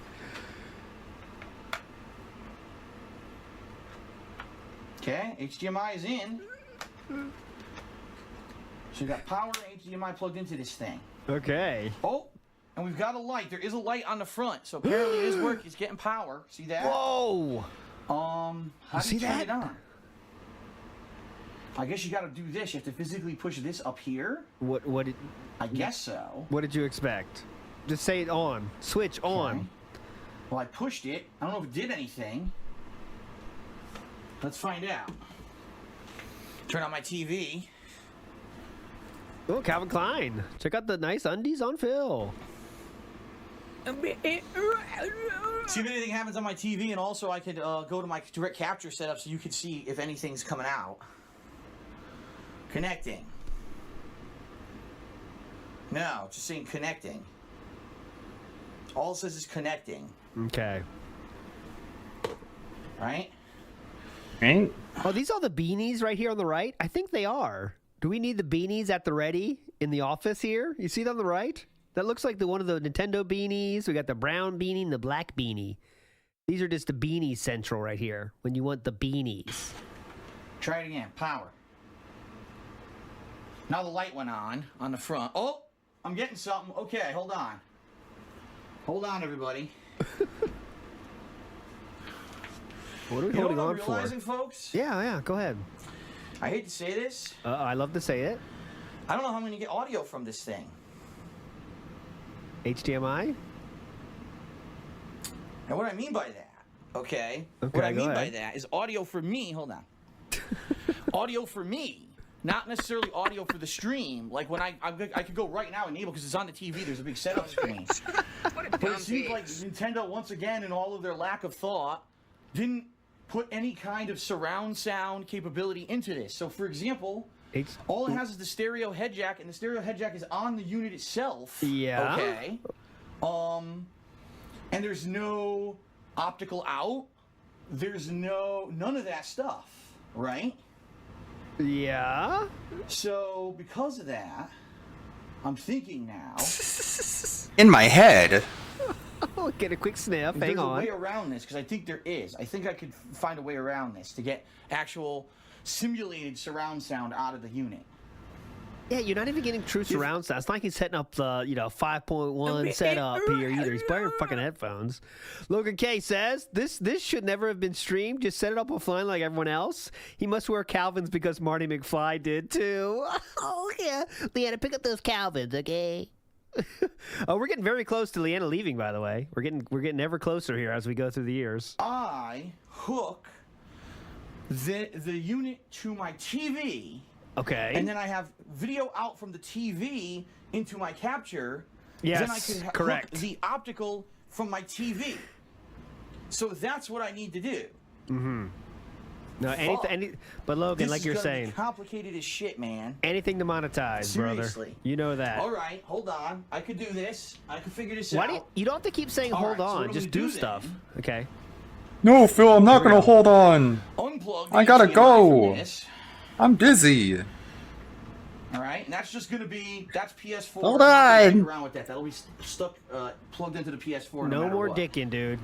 S8: Okay, HDMI is in. So you got power and HDMI plugged into this thing.
S10: Okay.
S8: Oh, and we've got a light. There is a light on the front, so apparently it is working. It's getting power. See that?
S10: Whoa!
S8: How do
S10: see
S8: you turn
S10: that?
S8: it on? I guess you got to do this. You have to physically push this up here.
S10: What did?
S8: I guess so.
S10: What did you expect? Just say it on. Switch on.
S8: Okay. Well, I pushed it. I don't know if it did anything. Let's find out. Turn on my TV.
S10: Oh, Calvin Klein. Check out the nice undies on Phil.
S8: See if anything happens on my TV, and also I could go to my direct capture setup so you can see if anything's coming out. Connecting. No, just saying connecting. All it says is connecting.
S10: Okay.
S8: Right?
S2: Right?
S10: Are these all the beanies right here on the right? I think they are. Do we need the beanies at the ready in the office here? You see it on the right? That looks like one of the Nintendo beanies. We got the brown beanie and the black beanie. These are just the beanie central right here when you want the beanies.
S8: Try it again. Power. Now the light went on the front. Oh, I'm getting something. Okay, hold on. Hold on, everybody.
S10: What are we
S8: You know
S10: holding
S8: what I'm
S10: on for?
S8: realizing, folks?
S10: Yeah, go ahead.
S8: I hate to say this.
S10: I love to say it.
S8: I don't know how I'm going to get audio from this thing.
S10: HDMI?
S8: And what I mean by that, okay?
S10: Okay,
S8: What I
S10: go
S8: mean by
S10: ahead.
S8: that is audio for me. Hold on. Audio for me, not necessarily audio for the stream. Like when I could go right now and enable because it's on the TV. There's a big setup screen. But it seems like Nintendo once again, in all of their lack of thought, didn't put any kind of surround sound capability into this. So, for example, all it has is the stereo head jack, and the stereo head jack is on the unit itself.
S10: Yeah.
S8: Okay. And there's no optical out. There's none of that stuff, right?
S10: Yeah.
S8: So, because of that, I'm thinking now.
S2: In my head.
S10: Oh, get a quick sniff.
S8: There's
S10: Hang on.
S8: a way around this, because I think there is. I think I could find a way around this to get actual simulated surround sound out of the unit.
S10: Yeah, you're not even getting true surround sound. It's not like he's setting up the 5.1 setup here either. He's wearing fucking headphones. Logan K says this should never have been streamed. Just set it up offline like everyone else. He must wear Calvins because Marty McFly did too. Oh yeah, Leanna, pick up those Calvins, okay? Oh, we're getting very close to Leanna leaving. By the way, we're getting ever closer here as we go through the years.
S8: I hook the unit to my TV.
S10: Okay.
S8: And then I have video out from the TV into my capture.
S10: Yes,
S8: then I can
S10: correct.
S8: hook the optical from my TV. So that's what I need to do.
S10: Mm-hmm. No,
S8: Fuck.
S10: but Logan,
S8: This
S10: like
S8: is
S10: you're
S8: gonna be
S10: saying,
S8: complicated as shit, man.
S10: anything to monetize,
S8: Seriously.
S10: brother. You know that.
S8: All right, hold on. I could do this. I could figure this
S10: Why
S8: out.
S10: do you don't have to keep saying
S8: All
S10: hold
S8: right, so what
S10: on.
S8: I'm
S10: Just
S8: gonna
S10: do
S8: do
S10: stuff.
S8: then-
S10: Okay.
S2: No, Phil, I'm not gonna hold on.
S8: Unplug.
S2: I
S8: the
S2: gotta
S8: HDMI
S2: go.
S8: from this.
S2: I'm dizzy.
S8: All right, and that's just gonna be PS4.
S2: Hold
S8: I'm not gonna
S2: on.
S8: fuck around with that. That'll be stuck, plugged into the PS4.
S10: No
S8: matter
S10: more
S8: what.
S10: dicking, dude.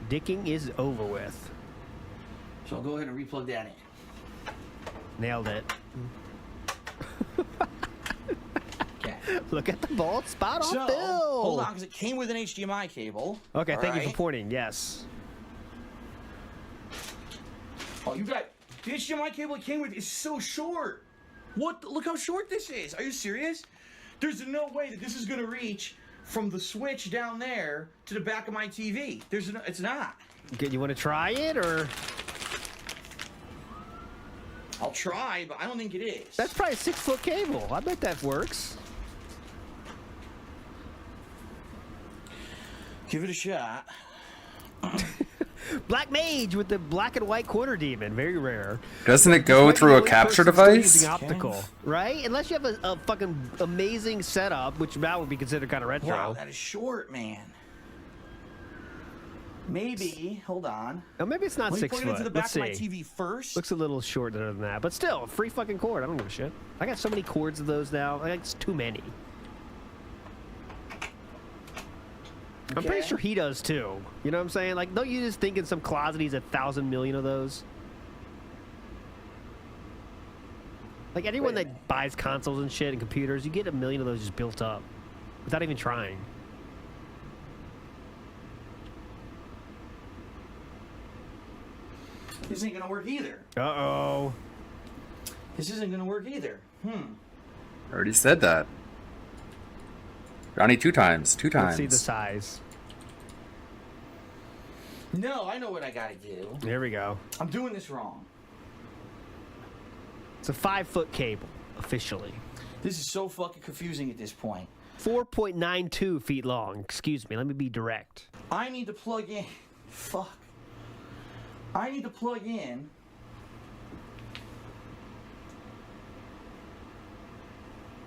S10: Dicking is over with.
S8: So I'll go ahead and replug that in.
S10: Nailed it.
S8: Okay.
S10: Look at the bald spot on
S8: So
S10: Phil.
S8: hold on, because it came with an HDMI cable.
S10: Okay,
S8: All
S10: thank you
S8: right?
S10: for pointing. Yes.
S8: Oh, you got the HDMI cable it came with is so short. What? Look how short this is. Are you serious? There's no way that this is gonna reach from the switch down there to the back of my TV. It's not.
S10: You want to try it or?
S8: I'll try, but I don't think it is.
S10: That's probably a 6-foot cable. I bet that works.
S8: Give it a shot.
S10: Black Mage with the black and white quarter demon. Very rare.
S2: Doesn't it go
S10: Might be
S2: through
S10: the
S2: a
S10: only
S2: capture
S10: person still
S2: device?
S10: using optical, right? Unless you have a fucking amazing setup, which that would be considered kind of retro.
S8: Wow, that is short, man. Maybe. Hold on.
S10: Oh, maybe it's not
S8: Let me
S10: 6
S8: plug
S10: foot.
S8: it into the back
S10: Let's
S8: of my
S10: see.
S8: TV first.
S10: Looks a little shorter than that, but still, free fucking cord. I don't give a shit. I got so many cords of those now. Like, it's too many. I'm pretty
S8: Okay.
S10: sure he does too. You know what I'm saying? Like, don't you just think in some closet he's 1,000 million of those? Like anyone that buys consoles and shit and computers, you get a million of those just built up without even trying.
S8: This ain't gonna work either.
S10: Uh-oh.
S8: This isn't gonna work either.
S2: Already said that. Johnny, 2 times. 2 times.
S10: Let's see the size.
S8: No, I know what I gotta do.
S10: There we go.
S8: I'm doing this wrong.
S10: It's a 5-foot cable, officially.
S8: This is so fucking confusing at this point.
S10: 4.92 feet long. Excuse me, let me be direct.
S8: I need to plug in. Fuck. I need to plug in.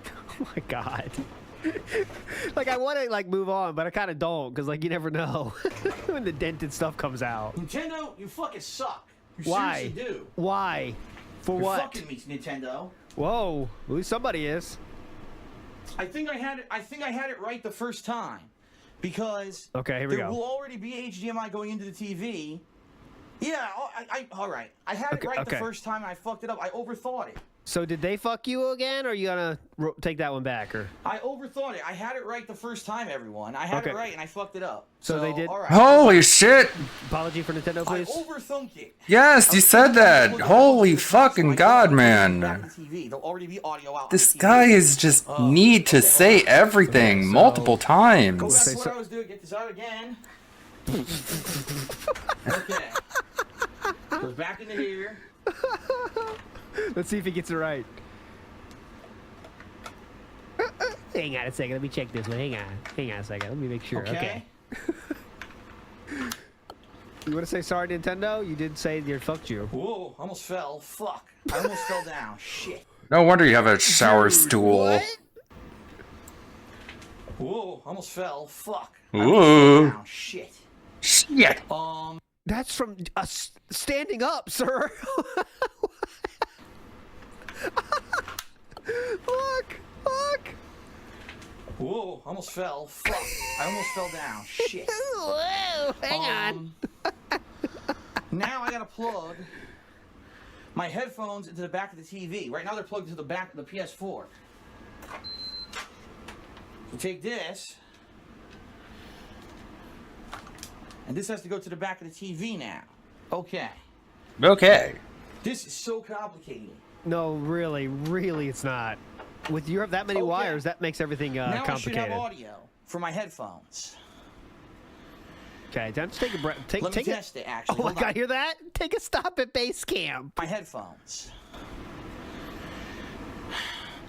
S10: Oh my god. Like I want to like move on, but I kind of don't, because like you never know when the dented stuff comes out.
S8: Nintendo, you fucking suck. You
S10: Why?
S8: seriously do.
S10: Why? For
S8: You're
S10: what?
S8: fucking me, Nintendo.
S10: Whoa, at least somebody is.
S8: I think I had it right the first time, because
S10: okay, here we
S8: there
S10: go.
S8: will already be HDMI going into the TV. Yeah, all right. I had it right the first time, and I fucked it up. I overthought it.
S10: So did they fuck you again, or are you gonna take that one back, or?
S8: I overthought it. I had it right the first time, everyone. I had it right, and I fucked it up.
S10: So they did.
S8: All right.
S2: Holy shit!
S10: Apology for Nintendo, please.
S8: I overthunk it.
S2: Yes, you said that. Holy fucking god, man.
S8: TV. There'll already be audio out.
S2: This guy is just need to say everything multiple times.
S8: Go back to what I was doing. Get this out again. Okay. Goes back into here.
S10: Let's see if he gets it right. Hang on a second. Let me check this one. Hang on a second. Let me make sure. Okay. You want to say sorry, Nintendo? You did say they fucked you.
S8: Whoa! Almost fell. Fuck! I almost fell down. Shit.
S2: No wonder you have a shower stool.
S10: What?
S8: Whoa! Almost fell. Fuck!
S2: Ooh.
S8: I almost fell down. Shit.
S2: Shit.
S10: That's from us standing up, sir. Look.
S8: Whoa, almost fell. Fuck. I almost fell down. Shit.
S10: Whoa, hang on.
S8: Now I gotta plug my headphones into the back of the TV. Right now they're plugged into the back of the PS4. So take this. And this has to go to the back of the TV now. Okay.
S2: Okay.
S8: This is so complicated.
S10: No, really, it's not. With you have that many wires, that makes everything
S8: now
S10: complicated.
S8: I should have audio for my headphones.
S10: Okay, time to take a breath.
S8: Let me test it, actually.
S10: Oh my god, hear that? Take a stop at base camp.
S8: My headphones.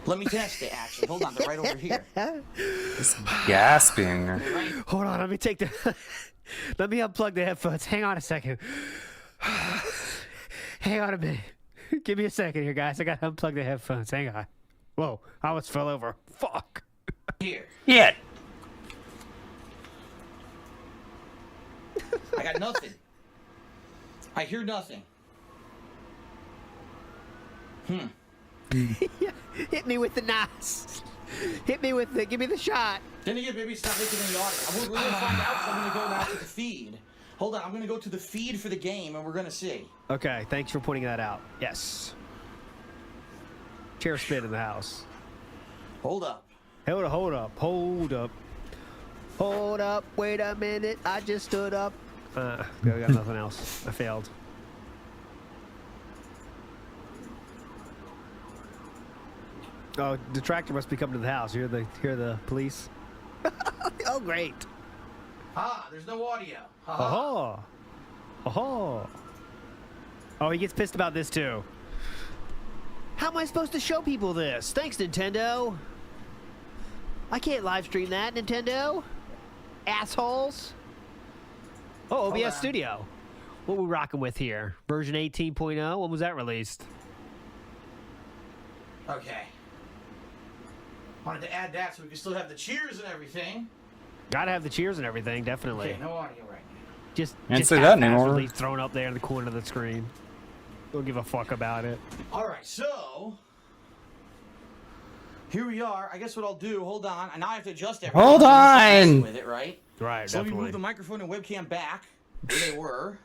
S8: Let me test it, actually. Hold on, they're right over here.
S2: Just gasping.
S10: Hold on, let me take the... Let me unplug the headphones. Hang on a second. Hang on a minute. Give me a second here, guys. I gotta unplug the headphones. Hang on. Whoa, I almost fell over. Fuck.
S8: Here.
S2: Yeah.
S8: I got nothing. I hear nothing.
S10: Hit me with the NOS. Hit me with the... Give me the shot.
S8: Then again, maybe it's not making any audio. We're gonna find out, so I'm gonna go now to the feed. Hold on, I'm gonna go to the feed for the game, and we're gonna see.
S10: Okay, thanks for pointing that out. Yes. Chair spin in the house.
S8: Hold up.
S10: Hold up. Wait a minute. I just stood up. I got nothing else. I failed. Oh, the tractor must be coming to the house. Hear the police? Oh, great.
S8: There's no audio.
S10: Oh, he gets pissed about this too. How am I supposed to show people this? Thanks, Nintendo. I can't live stream that, Nintendo. Assholes. Oh, OBS Studio. What we rocking with here? Version 18.0? When was that released?
S8: Okay. Wanted to add that so we can still have the cheers and everything.
S10: Gotta have the cheers and everything, definitely.
S8: Okay, no audio right now.
S10: Just
S2: say that anymore.
S10: casually thrown up there in the corner of the screen. Don't give a fuck about it.
S8: Alright, so here we are. I guess what I'll do, hold on. And now I have to adjust everything.
S2: Hold on!
S8: With it, right?
S10: Right,
S8: so
S10: definitely.
S8: let me move the microphone and webcam back where they were.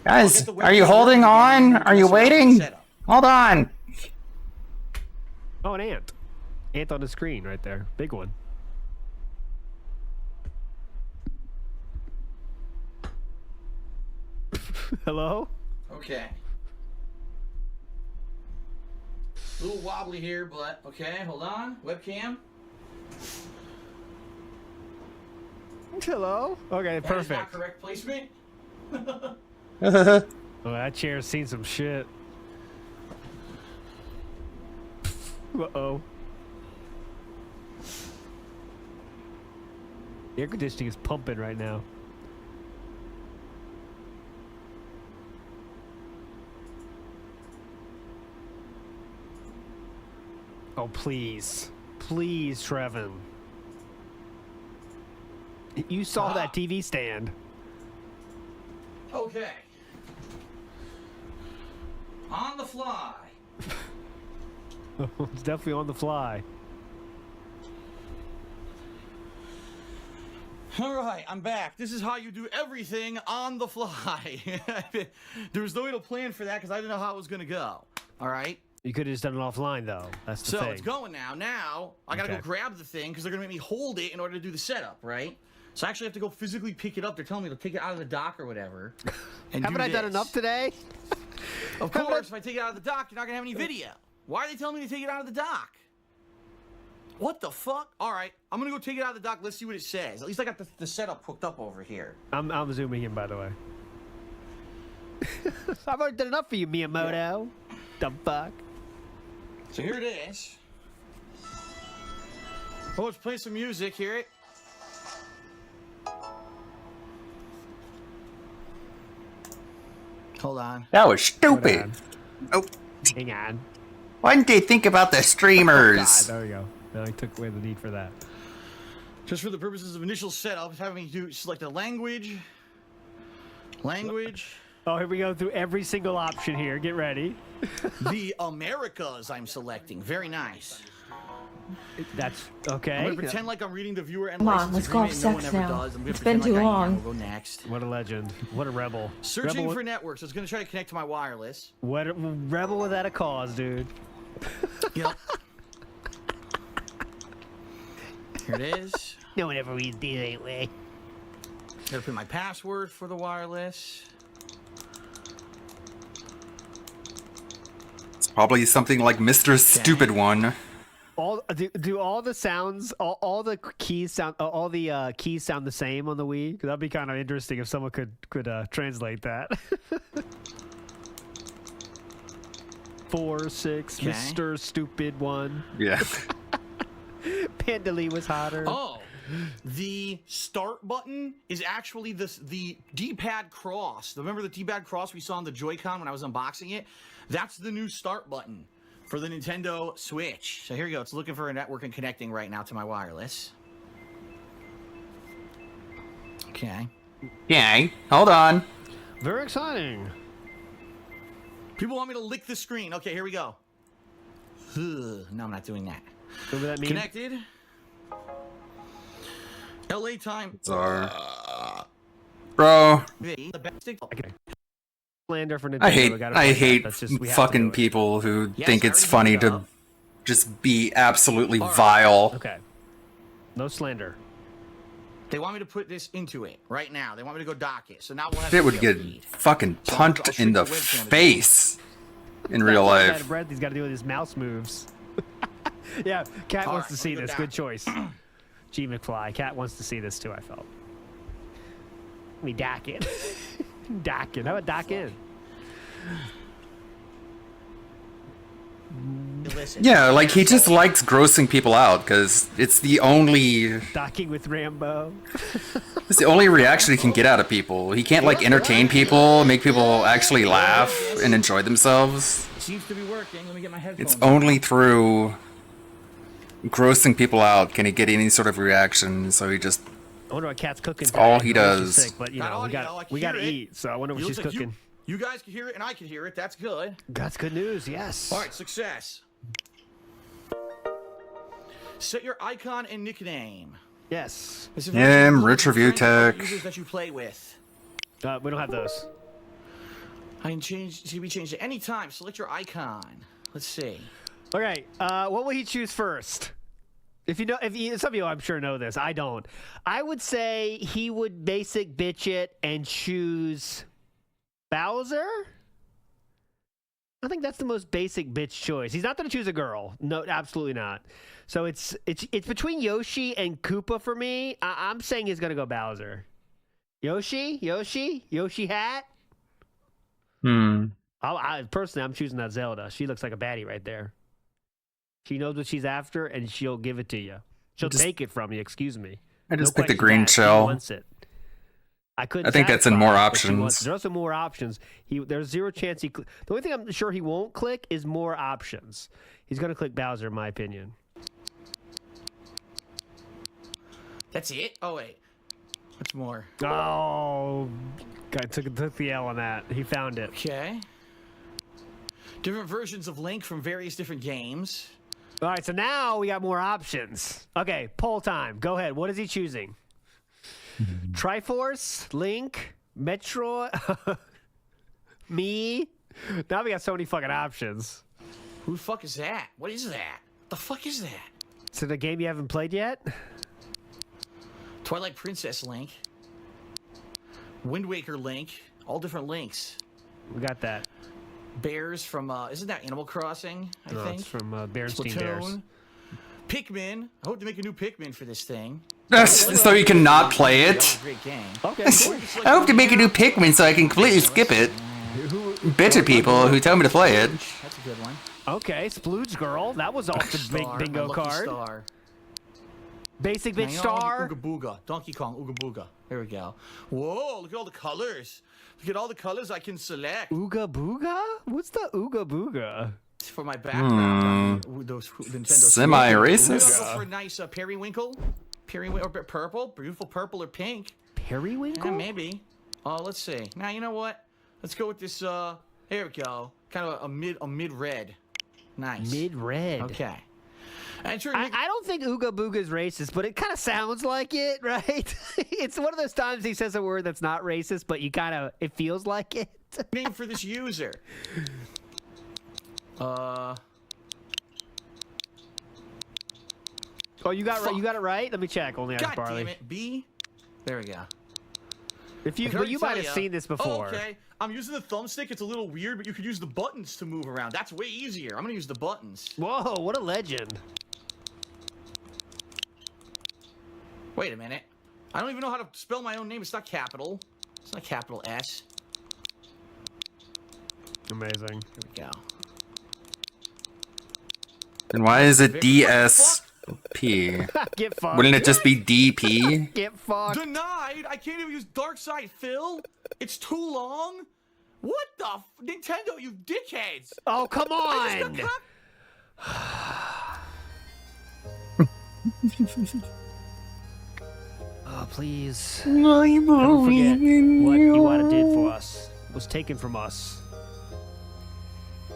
S2: Guys, are you holding on? Are you waiting? Hold on.
S10: Oh, an ant. Ant on the screen right there. Big one. Hello?
S8: Okay. A little wobbly here, but okay, hold on. Webcam.
S10: Hello? Okay,
S8: That is
S10: perfect.
S8: not correct placement.
S10: Oh, that chair's seen some shit. Uh-oh. The air conditioning is pumping right now. Oh, please. Please, Trevin. You saw that TV stand.
S8: Okay. On the fly.
S10: It's definitely on the fly.
S8: All right, I'm back. This is how you do everything on the fly. There was no way to plan for that because I didn't know how it was going to go. All right?
S10: You could have just done it offline, though. That's the
S8: So
S10: thing.
S8: it's going now. Now, I got to go grab the thing because they're going to make me hold it in order to do the setup, right? So I actually have to go physically pick it up. They're telling me to take it out of the dock or whatever. And
S10: Haven't I done enough today?
S8: Of course, if I take it out of the dock, you're not going to have any video. Why are they telling me to take it out of the dock? What the fuck? All right, I'm going to go take it out of the dock. Let's see what it says. At least I got the setup hooked up over here.
S10: I'm zooming in, by the way. I've already done enough for you, Miyamoto. The fuck?
S8: So here it is. Oh, let's play some music. Hear it? Hold on.
S2: That was stupid. Oh.
S10: Hang on.
S2: Why didn't they think about the streamers?
S10: God, there we go. No, he took away the need for that.
S8: Just for the purposes of initial setup, it's having me do select a language. Language.
S10: Oh, here we go through every single option here. Get ready.
S8: The Americas I'm selecting. Very nice.
S10: That's okay.
S8: I'm gonna pretend like I'm reading the viewer and
S15: Come on,
S8: license
S15: let's go
S8: agreement.
S15: have
S8: No one
S15: sex
S8: ever
S15: now.
S8: does. I'm gonna
S15: It's
S8: pretend
S15: been
S8: like
S15: too
S8: I am.
S15: long.
S8: We'll go next.
S10: What a legend. What a rebel.
S8: Searching
S10: rebel
S8: for networks. I was gonna try to connect to my wireless.
S10: What a rebel without a cause, dude.
S8: Yep. Here it is.
S10: No one ever reads these anyway.
S8: Gotta put my password for the wireless.
S2: It's probably something like Mr. Stupid One.
S10: All do all the sounds, all the keys sound, all the keys sound the same on the Wii? 'Cause that'd be kind of interesting if someone could translate that. 4, 6,
S8: Okay.
S10: Mr. Stupid One.
S2: Yeah.
S10: Pandali was hotter.
S8: Oh, the start button is actually the D-pad cross. Remember the D-pad cross we saw on the Joy-Con when I was unboxing it? That's the new start button for the Nintendo Switch. So here we go. It's looking for a network and connecting right now to my wireless. Okay.
S2: Okay, hold on.
S10: Very exciting.
S8: People want me to lick the screen. Okay, here we go. No, I'm not doing that.
S10: What would that mean?
S8: Connected. LA time.
S2: It's bro.
S10: Slander for Nintendo.
S2: I hate
S10: we gotta play that.
S2: hate
S10: That's just- we have to
S2: fucking
S10: do it.
S2: people who
S8: Yes,
S2: think
S8: I
S2: it's
S8: already
S2: funny
S8: looked it
S2: to
S8: up.
S2: just be absolutely vile.
S10: Okay. No slander.
S8: They want me to put this into it right now. They want me to go dock it. So now we'll have
S2: It would
S8: video
S2: get
S8: feed.
S2: fucking
S8: So I'll
S2: punched
S8: shrink
S2: in the
S8: the webcam as
S2: face in real
S10: That
S2: life.
S10: breath he's got to do with his mouse moves. Yeah, Cat
S8: All
S10: wants
S8: right,
S10: to see
S8: let me go
S10: this.
S8: down.
S10: Good choice. G McFly. Cat wants to see this too, I felt. Let me dock it. Dock it. How about dock in?
S8: Listen.
S2: Yeah, like he just likes grossing people out because it's the only
S10: Docking with Rambo.
S2: it's the only reaction he can get out of people. He can't like entertain people, make people actually laugh and enjoy themselves.
S8: Seems to be working. Let me get my headphones.
S2: It's only through grossing people out can he get any sort of reaction. So he just
S10: I wonder what Cat's cooking.
S2: That's all
S10: today.
S2: he
S10: I know she's
S2: does.
S10: Sick, but you
S8: Got
S10: know,
S8: audio,
S10: we
S8: I
S10: got
S8: can
S10: to
S8: hear it.
S10: eat. So I wonder what
S8: You
S10: she's
S8: look like
S10: cooking.
S8: You guys can hear it and I can hear it. That's good.
S10: That's good news. Yes.
S8: All right, success. Set your icon and nickname.
S10: Yes.
S8: This is
S2: Rich Review
S8: friends and other
S2: Tech.
S8: users that you play with.
S10: We don't have those.
S8: I can change. See, we change it anytime. Select your icon. Let's see.
S10: Okay, what will he choose first? If you know, some of you I'm sure know this. I don't. I would say he would basic bitch it and choose Bowser. I think that's the most basic bitch choice. He's not going to choose a girl. No, absolutely not. So it's between Yoshi and Koopa for me. I'm saying he's going to go Bowser. Yoshi hat. Personally, I'm choosing that Zelda. She looks like a baddie right there. She knows what she's after, and she'll give it to you. She'll take it from you. Excuse me.
S2: I just
S10: No
S2: picked the
S10: questions
S2: green
S10: asked. She
S2: shell.
S10: wants it. I
S2: think that's in more options.
S10: There's also more options. There's zero chance he. The only thing I'm sure he won't click is more options. He's going to click Bowser, in my opinion.
S8: That's it? Oh, wait. What's more?
S10: Oh, guy took the L on that. He found it.
S8: Okay. Different versions of Link from various different games.
S10: All right, so now we got more options. Okay, poll time. Go ahead. What is he choosing? Triforce, Link, Metro, me. Now we got so many fucking options.
S8: Who the fuck is that? What is that? The fuck is that?
S10: Is it a game you haven't played yet?
S8: Twilight Princess Link. Wind Waker Link. All different links.
S10: We got that.
S8: Bears from, isn't that Animal Crossing, I think?
S10: It's from Berenstain Bears.
S8: Pikmin. I hope to make a new Pikmin for this thing.
S2: So you can not play it.
S8: Great game.
S10: Okay, cool.
S2: I hope to make a new Pikmin so I can completely skip it. Bitch at people who tell me to play it.
S8: That's a good one.
S10: Okay, Splooge Girl. That was off the big bingo card.
S8: Star.
S10: Basic bitch star.
S8: Ooga Booga. Donkey Kong. Ooga Booga. There we go. Whoa, look at all the colors. Look at all the colors I can select.
S10: Ooga Booga? What's the Ooga Booga?
S8: For my background. Those Nintendo.
S2: Semi-racist.
S8: Go for a nice periwinkle. Periwinkle or purple. Beautiful purple or pink.
S10: Periwinkle?
S8: Yeah, maybe. Let's see. Now, you know what? Let's go with this, here we go. Kind of a mid red. Nice.
S10: Mid red.
S8: Okay.
S10: I don't think Ooga Booga is racist, but it kind of sounds like it, right? It's one of those times he says a word that's not racist, but it feels like it.
S8: Name for this user.
S10: Oh, you got it right. Let me check. Only
S8: God
S10: Barley.
S8: damn it, B. There we go.
S10: But you might have seen this before.
S8: Oh, okay. I'm using the thumbstick. It's a little weird, but you could use the buttons to move around. That's way easier. I'm gonna use the buttons.
S10: Whoa, what a legend.
S8: Wait a minute. I don't even know how to spell my own name. It's not capital. It's not capital S.
S10: Amazing.
S8: Here we go.
S2: And why is it DSP?
S10: Get fucked.
S2: Wouldn't it just be DP?
S10: Get fucked.
S8: Denied. I can't even use Dark Side Phil. It's too long. What the Nintendo, you dickheads!
S10: Oh, come on! Oh, please. Don't forget what Iwata did for us. Was taken from us.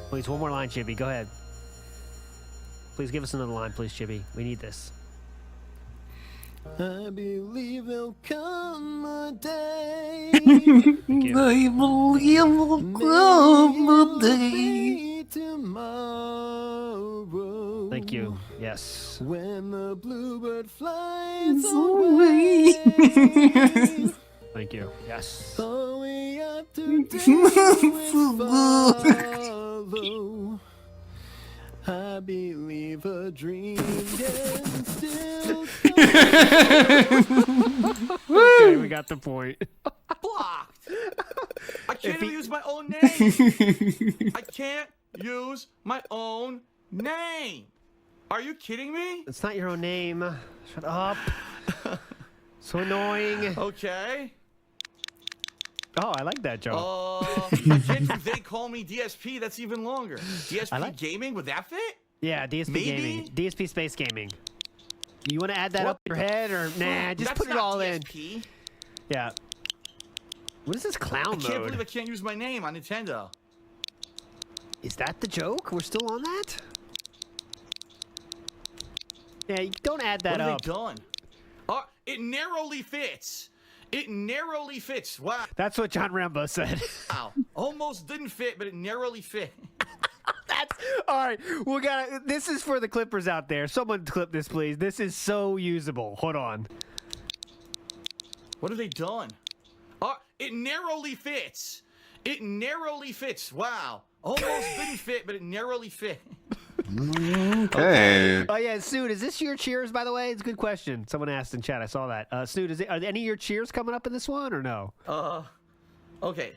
S10: Please, one more line, Chibi. Go ahead. Please give us another line, please, Chibi. We need this.
S12: I believe there'll come a day.
S2: I believe there'll come a day.
S12: Tomorrow.
S10: Thank you. Yes.
S12: When the bluebird flies away.
S10: Thank you. Yes.
S12: All we have to do is follow. I believe a dream can still
S10: Okay, we got the point.
S8: Blocked. I can't even use my own name. I can't use my own name. Are you kidding me?
S10: It's not your own name. Shut up. So annoying.
S8: Okay.
S10: Oh, I like that joke.
S8: I can't do they call me DSP. That's even longer. DSP Gaming, would that fit?
S10: Yeah, DSP
S8: Maybe?
S10: Gaming. DSP Space Gaming. You want to add that up your head or nah? Just
S8: That's
S10: put it
S8: not
S10: all
S8: DSP.
S10: in. Yeah. What is this clown
S8: I can't
S10: mode?
S8: believe I can't use my name on Nintendo.
S10: Is that the joke? We're still on that? Yeah, don't add that
S8: What have
S10: up.
S8: they done? It narrowly fits. It narrowly fits. Wow.
S10: That's what John Rambo said.
S8: Wow. Almost didn't fit, but it narrowly fit.
S10: All right, we got. This is for the clippers out there. Someone clip this, please. This is so usable. Hold on.
S8: What have they done? It narrowly fits. It narrowly fits. Wow. Almost didn't fit, but it narrowly fit.
S2: Okay.
S10: Oh yeah, Snood, is this your cheers? By the way, it's a good question. Someone asked in chat. I saw that. Snood, are any of your cheers coming up in this one or no?
S8: Okay.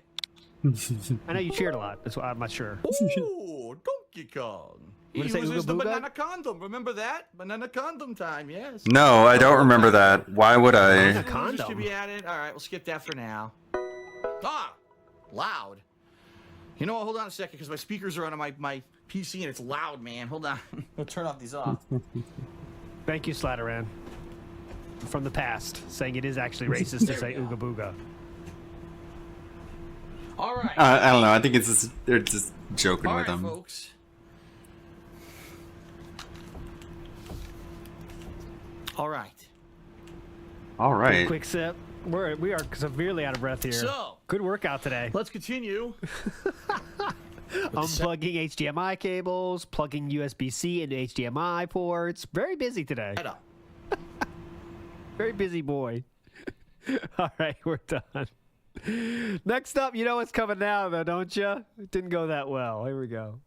S10: I know you cheered a lot. That's why I'm not sure.
S8: Ooh, Donkey Kong. He
S10: What is that,
S8: uses the
S10: Ooga Booga?
S8: banana condom. Remember that? Banana condom time, yes.
S2: No, I don't remember that. Why would I?
S8: Condom should be added. All right, we'll skip that for now. Loud. You know what? Hold on a second, because my speakers are on my PC and it's loud, man. Hold on. I'll turn off these off.
S10: Thank you, Slatteran. From the past, saying it is actually racist to say Ooga Booga.
S8: All right.
S2: I don't know. I think it's just, they're just joking
S8: All
S2: with
S8: right,
S2: them.
S8: folks. All right.
S2: All right.
S10: Quick sip. We are severely out of breath here.
S8: So,
S10: good workout today.
S8: Let's continue.
S10: Unplugging HDMI cables, plugging USB-C into HDMI ports. Very busy today. Very busy boy. All right, we're done. Next up, you know what's coming now, though, don't you? It didn't go that well. Here we go.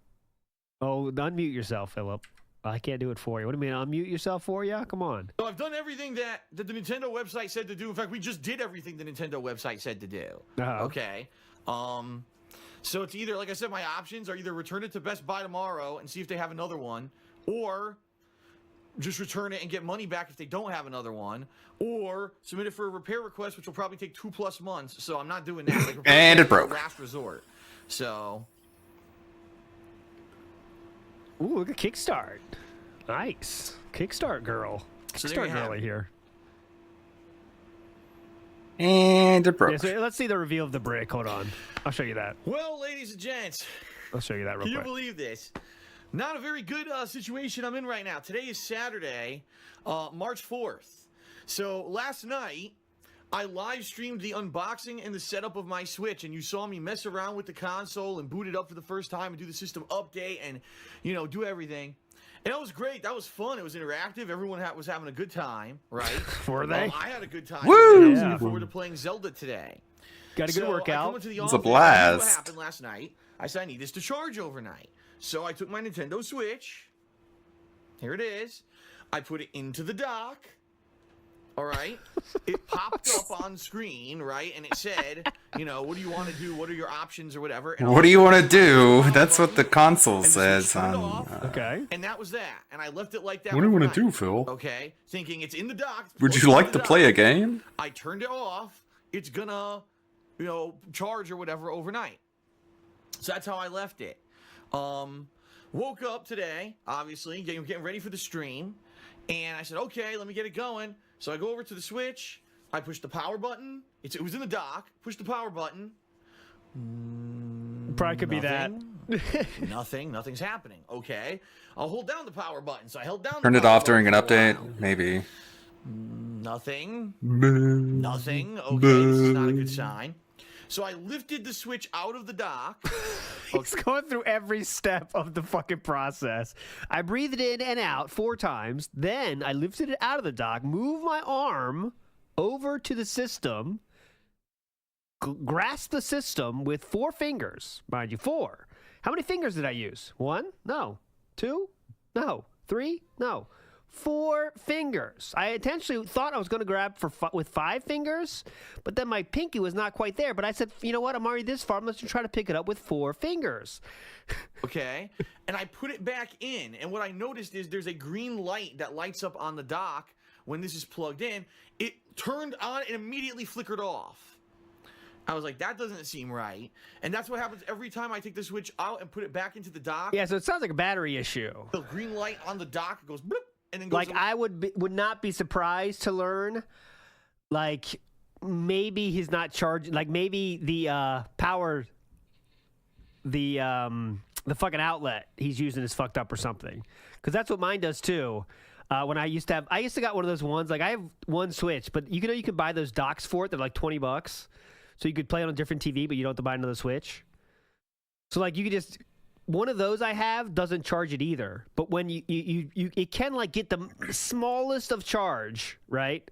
S10: Oh, unmute yourself, Philip. I can't do it for you. What do you mean, unmute yourself for you? Come on.
S8: So I've done everything that the Nintendo website said to do. In fact, we just did everything the Nintendo website said to do. Okay. So it's either, like I said, my options are either return it to Best Buy tomorrow and see if they have another one, or just return it and get money back if they don't have another one, or submit it for a repair request, which will probably take 2+ months. So I'm not doing that. Like,
S2: And it broke.
S8: Last resort. So.
S10: Ooh, look at Kickstart. Nice. Kickstart girl.
S8: So there
S10: Kickstart
S8: you have
S10: girly
S8: it.
S10: here.
S2: And it broke.
S10: Yeah, so let's see the reveal of the brick. Hold on. I'll show you that.
S8: Well, ladies and gents.
S10: I'll show you that real
S8: Can you
S10: quick.
S8: believe this? Not a very good situation I'm in right now. Today is Saturday, March 4th. So last night, I live streamed the unboxing and the setup of my Switch, and you saw me mess around with the console and boot it up for the first time and do the system update and, you know, do everything. And that was great. That was fun. It was interactive. Everyone was having a good time, right?
S10: Were they?
S8: I had a good time.
S2: Woo!
S8: I was
S2: Yeah.
S8: looking forward to playing Zelda today.
S10: Got a good
S8: So
S10: workout.
S8: I come into the
S2: It was a
S8: office, I knew what
S2: blast.
S8: happened last night. I said I need this to charge overnight. So I took my Nintendo Switch. Here it is. I put it into the dock. All right. It popped up on screen, right? And it said, you know, what do you want to do? What are your options or whatever? And
S2: What do you want to do? That's what the console says on.
S10: Okay.
S8: And that was that. And I left it like that.
S2: What do you want
S8: overnight,
S2: to do, Phil?
S8: Okay. Thinking it's in the dock.
S2: Would you like to play a game?
S8: I turned it off. It's gonna, you know, charge or whatever overnight. So that's how I left it. Woke up today, obviously, getting ready for the stream. And I said, okay, let me get it going. So I go over to the Switch. I push the power button. It was in the dock. Push the power button.
S10: Probably could be that.
S8: Nothing's happening. Okay. I'll hold down the power button. So I held down
S2: Turn
S8: the
S2: it
S8: power
S2: off during an
S8: button for a while.
S2: update, maybe.
S8: Nothing. Nothing. Okay, this is not a good sign. So I lifted the Switch out of the dock.
S10: He's going through every step of the fucking process. I breathed it in and out 4 times. Then I lifted it out of the dock, moved my arm over to the system, grasped the system with 4 fingers. Mind you, 4. How many fingers did I use? 1? No. 2? No. 3? No. 4 fingers. I intentionally thought I was going to grab with 5 fingers, but then my pinky was not quite there. But I said, you know what? I'm already this far. I'm going to try to pick it up with 4 fingers.
S8: Okay. And I put it back in. And what I noticed is there's a green light that lights up on the dock when this is plugged in. It turned on and immediately flickered off. I was like, that doesn't seem right. And that's what happens every time I take the Switch out and put it back into the dock.
S10: Yeah, so it sounds like a battery issue.
S8: The green light on the dock goes bloop. And then goes
S10: Like, I would not be surprised to learn, like, maybe he's not charging. Like, maybe the power, the fucking outlet he's using is fucked up or something. Because that's what mine does too. When I used to got one of those ones. Like I have one Switch, but you can buy those docks for it. They're like $20, so you could play it on a different TV, but you don't have to buy another Switch. So like you could just one of those I have doesn't charge it either. But when you it can like get the smallest of charge, right?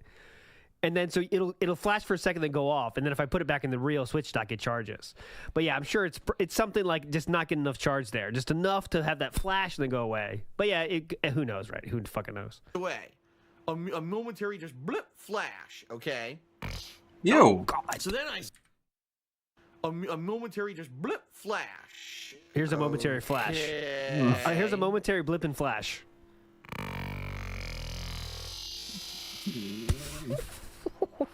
S10: And then so it'll flash for a second, then go off, and then if I put it back in the real Switch dock, it charges. But yeah, I'm sure it's something like just not getting enough charge there, just enough to have that flash and then go away. But yeah, who knows, right? Who fucking knows?
S8: Away, a momentary just blip flash. Okay.
S2: Yo.
S8: Oh, God. So then a momentary just blip flash.
S10: Here's a momentary flash. Here's a momentary blip and flash.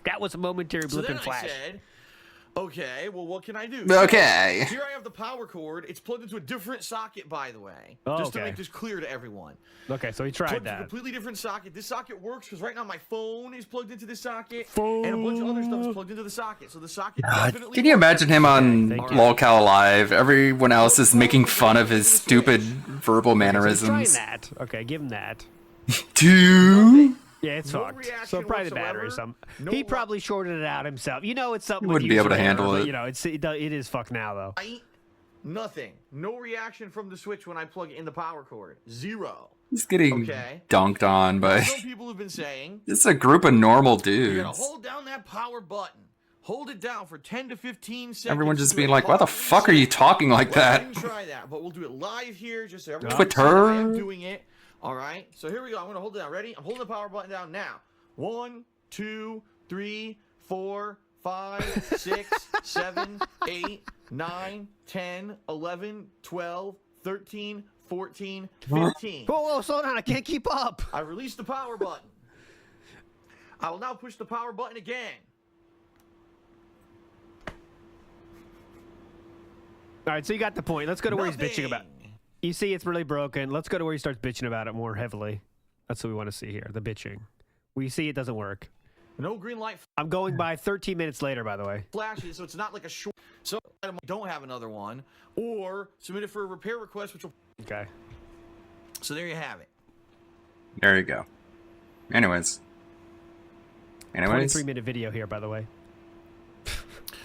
S10: That was a momentary blip and flash.
S8: I said, okay, well, what can I do?
S2: Okay.
S8: So here I have the power cord. It's plugged into a different socket, by the way.
S10: Oh,
S8: just to
S10: okay.
S8: make this clear to everyone.
S10: Okay, so he tried
S8: Plugged
S10: that.
S8: into a completely different socket. This socket works because right now my phone is plugged into this socket. And a bunch of other stuff is plugged into the socket. So the socket definitely
S2: Can you imagine him on
S10: Thank you.
S2: Lolcow Live? Everyone else is making fun of his stupid verbal
S10: So he's
S2: mannerisms.
S10: trying that. Okay, give him that.
S2: Two?
S10: Yeah, it's
S8: No
S10: fucked.
S8: reaction
S10: So probably the
S8: whatsoever.
S10: battery. Some
S8: No
S10: he probably shorted it out himself. You know, it's something.
S2: He
S10: with
S2: wouldn't be able to
S10: user error,
S2: handle
S10: but,
S2: it.
S10: You know, it is fucked now though.
S8: Nothing. No reaction from the Switch when I plug in the power cord. Zero.
S2: He's getting
S8: Okay.
S2: dunked on by.
S8: Some people have been saying
S2: It's a group of normal
S8: you gotta
S2: dudes.
S8: hold down that power button. Hold it down for 10 to 15 seconds.
S2: Everyone just
S8: to
S2: being like, "Why the fuck are you talking like
S8: Well, I
S2: that?"
S8: didn't try that, but we'll do it live here just so everyone
S2: Twitter.
S8: can see that I am doing it. All right. So here we go. I'm gonna hold it down. Ready? I'm holding the power button down now. 1, 2, 3, 4, 5, 6, 7, 8, 9, 10, 11, 12, 13, 14, 15.
S10: Whoa, slow down! I can't keep up.
S8: I released the power button. I will now push the power button again.
S10: All right, so you got the point. Let's go to where he's bitching
S8: Nothing.
S10: about. You see, it's really broken. Let's go to where he starts bitching about it more heavily. That's what we want to see here. The bitching. We see it doesn't work.
S8: No green light
S10: I'm going by 13 minutes later, by the way.
S8: flashes, so it's not like a short. So I don't have another one, or submit it for a repair request, which will.
S10: Okay.
S8: So there you have it.
S2: There you go. Anyways.
S10: 23-minute video here, by the way.
S8: So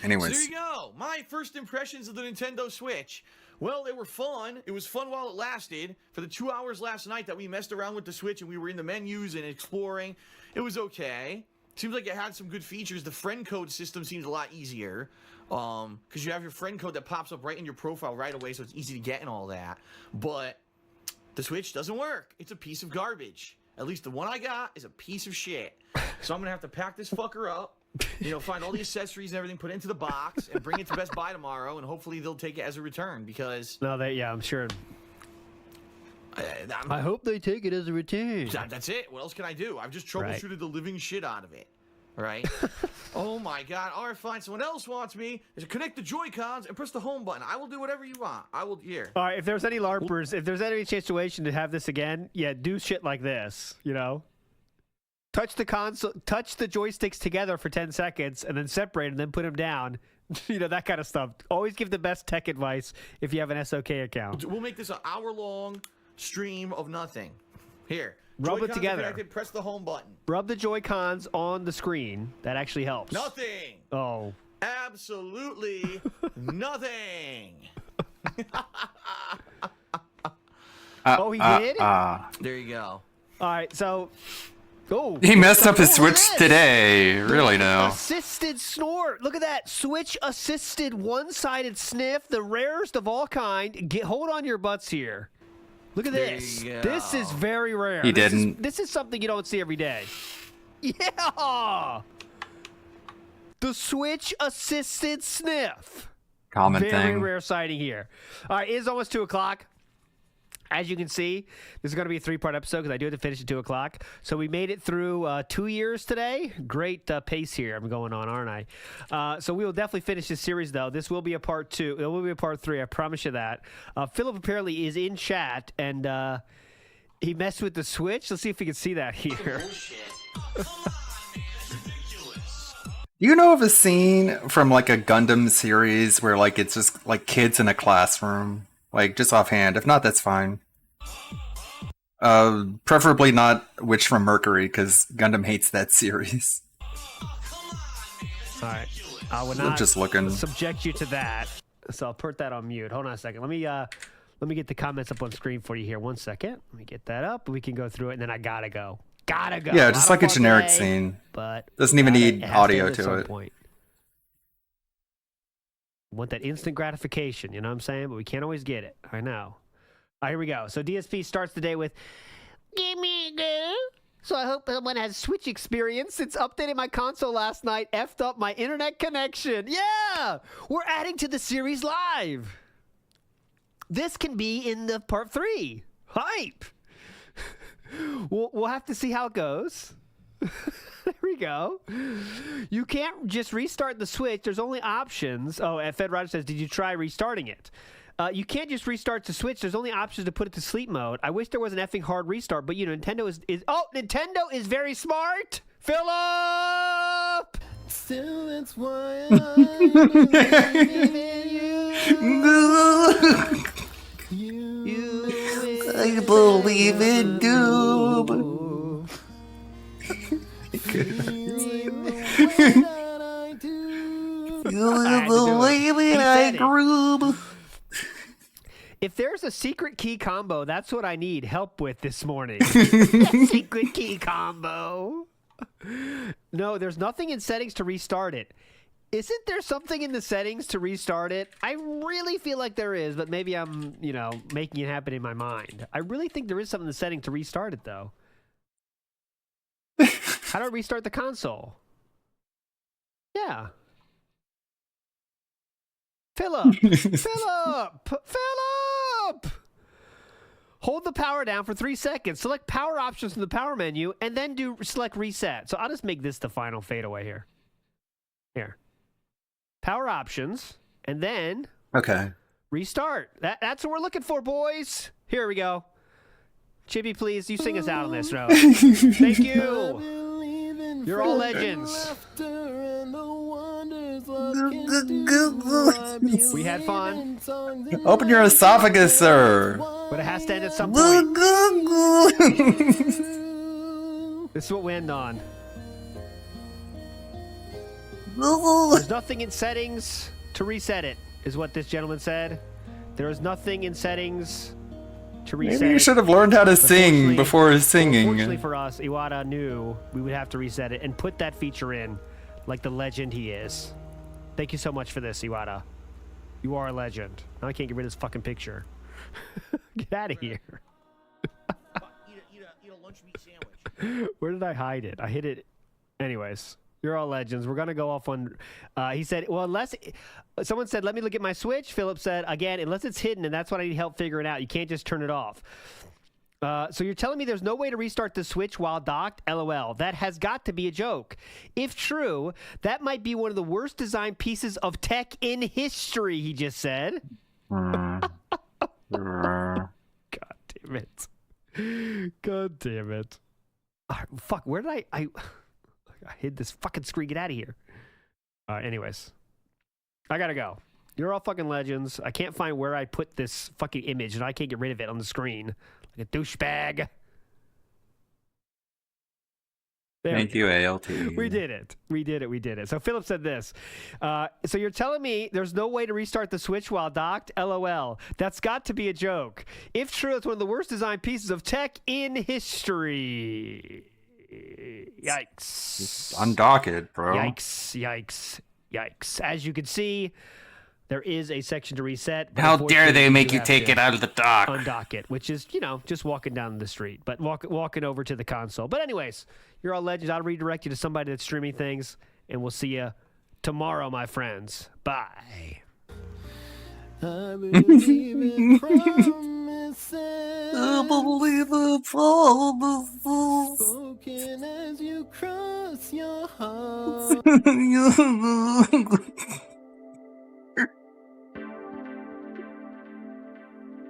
S2: Anyways.
S8: there you go. My first impressions of the Nintendo Switch. Well, they were fun. It was fun while it lasted. For the 2 hours last night that we messed around with the Switch and we were in the menus and exploring, it was okay. Seems like it had some good features. The friend code system seems a lot easier. Because you have your friend code that pops up right in your profile right away, so it's easy to get and all that. But the Switch doesn't work. It's a piece of garbage. At least the one I got is a piece of shit. So I'm going to have to pack this fucker up, find all the accessories and everything, put it into the box, and bring it to Best Buy tomorrow, and hopefully they'll take it as a return, because...
S10: No, I'm sure. I hope they take it as a return.
S8: That's it. What else can I do? I've just troubleshooted the living shit out of it. Right? Oh my god. All right, fine. Someone else wants me to connect the Joy-Cons and press the home button. I will do whatever you want. I will, here.
S10: All right, if there's any LARPers, if there's any situation to have this again, yeah, do shit like this, Touch the console, touch the joysticks together for 10 seconds, and then separate and then put them down. That kind of stuff. Always give the best tech advice if you have an SOK account.
S8: We'll make this an hour-long stream of nothing. Here.
S10: Rub
S8: Joy-Cons
S10: it together.
S8: connected, press the home button.
S10: Rub the Joy-Cons on the screen. That actually helps.
S8: Nothing.
S10: Oh.
S8: Absolutely nothing.
S10: Oh, he did?
S8: There you go.
S10: All right, so... Oh,
S2: He messed up his Switch today. Really now.
S10: Assisted snort. Look at that. Switch assisted one-sided sniff, the rarest of all kind. Hold on your butts here. Look at
S8: There
S10: this.
S8: you go.
S10: This is very rare.
S2: He
S10: This
S2: didn't.
S10: This is something you don't see every day. Yeah. The Switch assisted sniff.
S2: Common
S10: Very
S2: thing.
S10: rare sighting here. All right, it is almost 2 o'clock. As you can see, this is going to be a 3-part episode because I do have to finish at 2 o'clock. So we made it through 2 years today. Great pace here I'm going on, aren't I? So we will definitely finish this series, though. This will be a part 2. It will be a part 3. I promise you that. Philip apparently is in chat, and he messed with the Switch. Let's see if we can see that here.
S2: Do you know of a scene from like a Gundam series where like it's just like kids in a classroom? Like just offhand. If not, that's fine. Preferably not Witch from Mercury, because Gundam hates that series.
S10: All right, I will
S2: I'm
S10: not
S2: just looking.
S10: subject you to that. So I'll put that on mute. Hold on a second. Let me get the comments up on screen for you here. 1 second. Let me get that up. We can go through it, and then I gotta go. Gotta go.
S2: Yeah, just like a generic
S10: play,
S2: scene.
S10: But
S2: doesn't even need
S10: it has
S2: audio
S10: end at
S2: to
S10: some
S2: it.
S10: Point. Want that instant gratification, you know what I'm saying? But we can't always get it. I know. All right, here we go. So DSP starts the day with, "Give me a go." So I hope someone has Switch experience. Since updating my console last night, effed up my internet connection. Yeah! We're adding to the series live. This can be in the part 3. Hype! We'll have to see how it goes. There we go. You can't just restart the Switch. There's only options. Oh, and Fed Roger says, did you try restarting it? You can't just restart the Switch. There's only options to put it to sleep mode. I wish there was an effing hard restart, but you know, Nintendo is very smart. Philip!
S12: So that's why
S2: I believe in doom. You believe in I groove.
S10: If there's a secret key combo, that's what I need help with this morning. Secret key combo. No, there's nothing in settings to restart it. Isn't there something in the settings to restart it? I really feel like there is, but maybe I'm, making it happen in my mind. I really think there is something in the setting to restart it, though. How do I restart the console? Yeah. Philip! Hold the power down for 3 seconds. Select power options from the power menu, and then select reset. So I'll just make this the final fadeaway here. Here. Power options, and then restart. That's what we're looking for, boys. Here we go. Chibi, please, you sing us out on this road. Thank you. You're all legends. We had fun.
S2: Open your esophagus, sir.
S10: But it has to end at some point. This is what we end on. There's nothing in settings to reset it, is what this gentleman said. There is nothing in settings to reset.
S2: Maybe you should have learned how to sing before singing.
S10: Unfortunately for us, Iwata knew we would have to reset it and put that feature in like the legend he is. Thank you so much for this, Iwata. You are a legend. Now I can't get rid of this fucking picture. Get out of here.
S3: Eat a lunch meat sandwich.
S10: Where did I hide it? I hid it. Anyways, you're all legends. We're going to go off on... he said, well, unless... Someone said, let me look at my Switch. Philip said, again, unless it's hidden, and that's what I need help figuring out. You can't just turn it off. So you're telling me there's no way to restart the Switch while docked? LOL. That has got to be a joke. If true, that might be one of the worst designed pieces of tech in history, he just said. God damn it. God damn it. Fuck, where did I hid this fucking screen. Get out of here. Anyways. I gotta go. You're all fucking legends. I can't find where I put this fucking image, and I can't get rid of it on the screen. Like a douchebag.
S2: Thank you, ALT.
S10: We did it. So Philip said this. So you're telling me there's no way to restart the Switch while docked? LOL. That's got to be a joke. If true, it's one of the worst designed pieces of tech in history. Yikes.
S2: Just undock it, bro.
S10: Yikes. As you can see, there is a section to reset.
S2: How dare they make you take it out of the dock?
S10: Undock it, which is, just walking down the street, but walking over to the console. But anyways, you're all legends. I'll redirect you to somebody that's streaming things, and we'll see you tomorrow, my friends. Bye.
S12: I believe in promises.
S2: I believe in promises.
S12: Spoken as you cross your heart.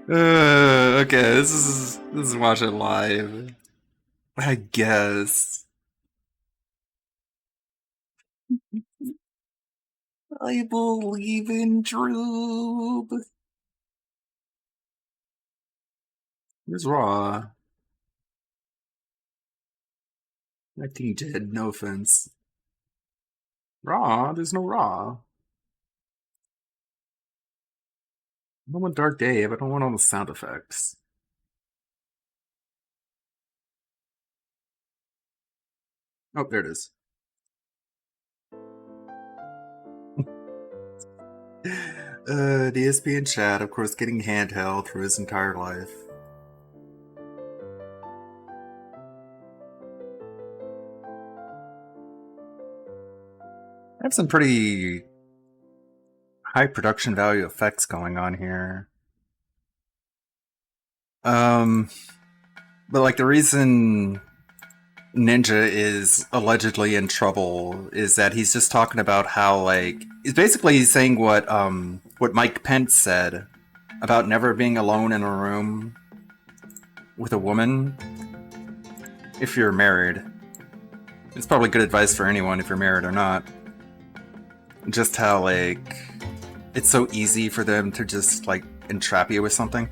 S2: Okay, this is watch it live. I guess. I believe in Droob. Where's Raw? I think you did. No offense. Raw? There's no Raw. I don't want Dark Dave. I don't want all the sound effects. Oh, there it is. DSP in chat, of course, getting handheld through his entire life. I have some pretty high production value effects going on here. But like the reason Ninja is allegedly in trouble is that he's just talking about how like he's saying what Mike Pence said about never being alone in a room with a woman if you're married. It's probably good advice for anyone if you're married or not. Just how like it's so easy for them to just like entrap you with something.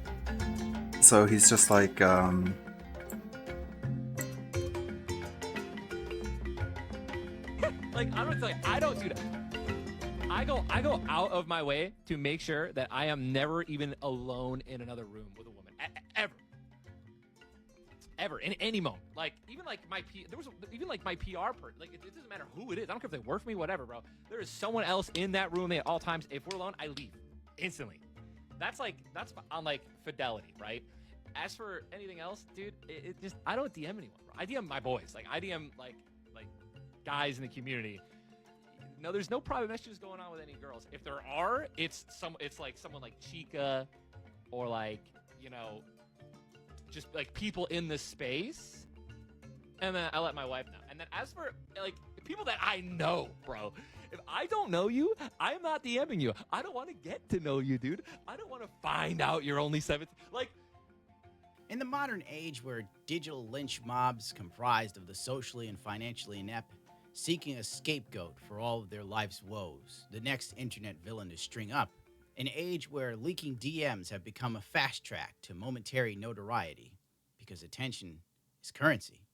S2: So he's just like
S15: like I don't do that. I go out of my way to make sure that I am never even alone in another room with a woman ever in any moment. Like even like my PR person. Like it doesn't matter who it is. I don't care if they work for me, whatever, bro. There is someone else in that room at all times. If we're alone, I leave instantly. That's on like fidelity, right? As for anything else, dude, it just I don't DM anyone, bro. I DM my boys. Like I DM like guys in the community. No, there's no private messages going on with any girls. If there are, it's like someone like Chica or like, you know, just like people in the space. And then I let my wife know. And then as for like people that I know, bro, if I don't know you, I'm not DMing you. I don't want to get to know you, dude. I don't want to find out you're only 17. Like,
S3: in the modern age where digital lynch mobs comprised of the socially and financially inept seeking a scapegoat for all of their life's woes, the next internet villain to string up, an age where leaking DMs have become a fast track to momentary notoriety because attention is currency,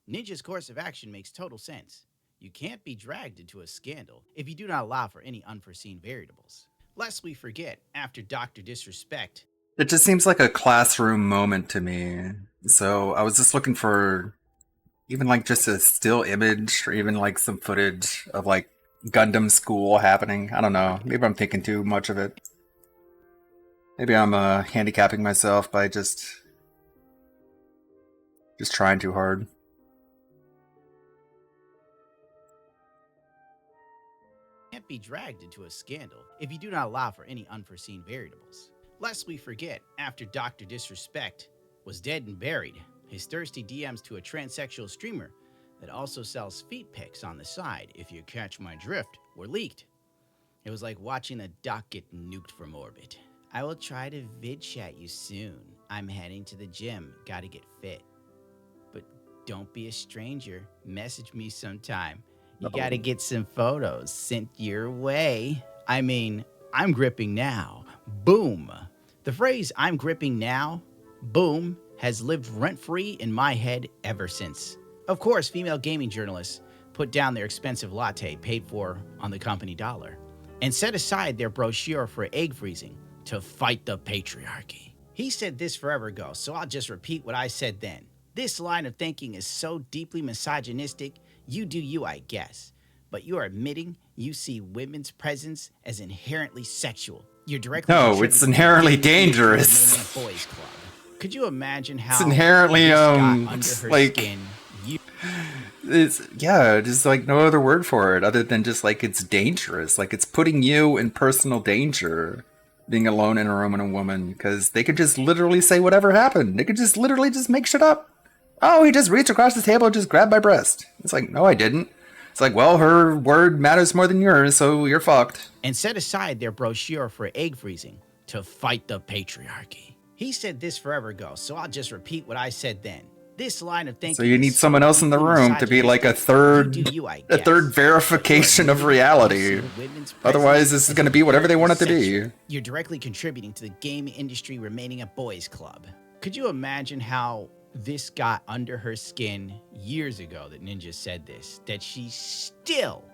S3: Ninja's course of action makes total sense. You can't be dragged into a scandal if you do not allow for any unforeseen variables. Lest we forget, after Dr. Disrespect,
S2: it just seems like a classroom moment to me. So I was just looking for even like just a still image or even like some footage of like Gundam school happening. I don't know. Maybe I'm thinking too much of it. Maybe I'm handicapping myself by just trying too hard.
S3: can't be dragged into a scandal if you do not allow for any unforeseen variables. Lest we forget, after Dr. Disrespect was dead and buried, his thirsty DMs to a transsexual streamer that also sells feet pics on the side, if you catch my drift, were leaked. It was like watching a dock get nuked from orbit. I will try to vid chat you soon. I'm heading to the gym, gotta get fit. But don't be a stranger, message me sometime. You gotta get some photos sent your way. I mean, I'm gripping now. Boom. The phrase, I'm gripping now, boom, has lived rent-free in my head ever since. Of course, female gaming journalists put down their expensive latte paid for on the company dollar and set aside their brochure for egg freezing to fight the patriarchy. He said this forever ago, so I'll just repeat what I said then. This line of thinking is so deeply misogynistic, you do you, I guess. But you're admitting you see women's presence as inherently sexual. You're directly
S2: No, it's inherently dangerous.
S3: Boys Club. Could you imagine how
S2: it's inherently
S3: under her
S2: like
S3: skin?
S2: It's just like no other word for it other than just like it's dangerous. Like it's putting you in personal danger being alone in a room with a woman because they could just literally say whatever happened. They could just literally just make shit up. Oh, he just reached across the table and just grabbed my breast. It's like, no, I didn't. It's like, well, her word matters more than yours, so you're fucked.
S3: And set aside their brochure for egg freezing to fight the patriarchy. He said this forever ago, so I'll just repeat what I said then. This line of thinking.
S2: So you need someone else in the room to be like a third verification of reality. Otherwise, this is going to be whatever they want it to be.
S3: You're directly contributing to the gaming industry remaining a boys' club. Could you imagine how this got under her skin years ago that Ninja said this, that she still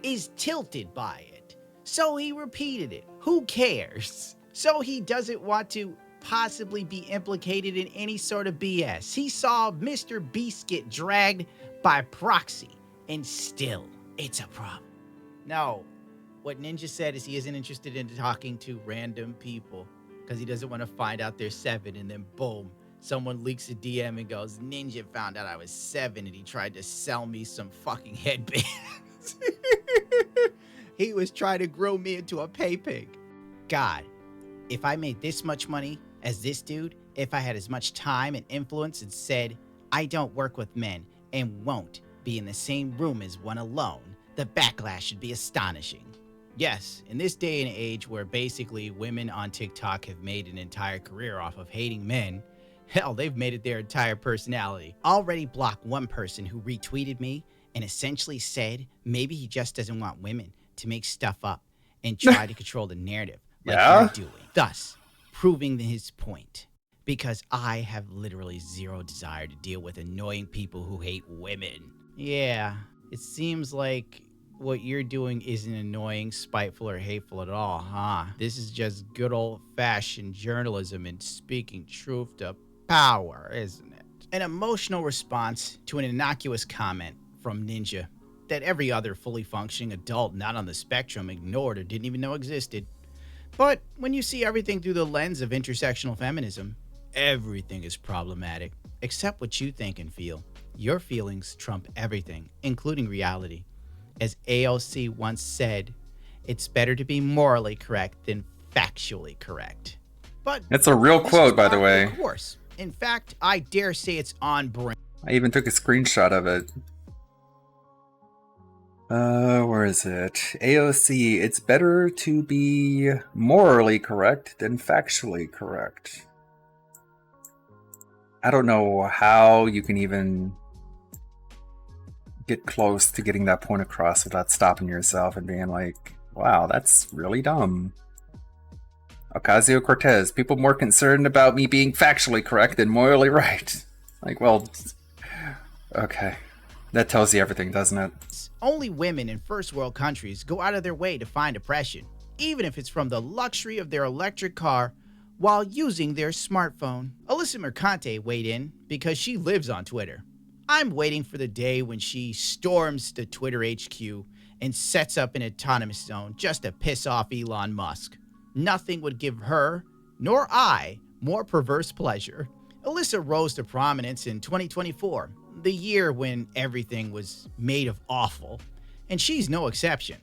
S3: is tilted by it. So he repeated it. Who cares? So he doesn't want to possibly be implicated in any sort of BS. He saw Mr. Beast get dragged by proxy, and still, it's a problem. No, what Ninja said is he isn't interested in talking to random people because he doesn't want to find out they're 7 and then boom, someone leaks a DM and goes, Ninja found out I was 7 and he tried to sell me some fucking headbands. He was trying to grow me into a pay pig. God, if I made this much money as this dude, if I had as much time and influence and said, I don't work with men and won't be in the same room as one alone, the backlash should be astonishing. Yes, in this day and age where basically women on TikTok have made an entire career off of hating men, hell, they've made it their entire personality. Already blocked one person who retweeted me and essentially said maybe he just doesn't want women to make stuff up and try to control the narrative like you're doing, thus proving his point. Because I have literally zero desire to deal with annoying people who hate women. Yeah, it seems like what you're doing isn't annoying, spiteful, or hateful at all, huh? This is just good old-fashioned journalism and speaking truth to power, isn't it? An emotional response to an innocuous comment from Ninja that every other fully functioning adult not on the spectrum ignored or didn't even know existed. But when you see everything through the lens of intersectional feminism, everything is problematic, except what you think and feel. Your feelings trump everything, including reality. As AOC once said, it's better to be morally correct than factually correct. But
S2: That's a real quote, by the way.
S3: of course. In fact, I dare say it's on brand.
S2: I even took a screenshot of it. Where is it? AOC, it's better to be morally correct than factually correct. I don't know how you can even get close to getting that point across without stopping yourself and being like, wow, that's really dumb. Ocasio-Cortez, people more concerned about me being factually correct than morally right. Like, well, okay. That tells you everything, doesn't it?
S3: Only women in first world countries go out of their way to find oppression, even if it's from the luxury of their electric car while using their smartphone. Alyssa Mercante weighed in because she lives on Twitter. I'm waiting for the day when she storms the Twitter HQ and sets up an autonomous zone just to piss off Elon Musk. Nothing would give her, nor I, more perverse pleasure. Alyssa rose to prominence in 2024, the year when everything was made of awful, and she's no exception.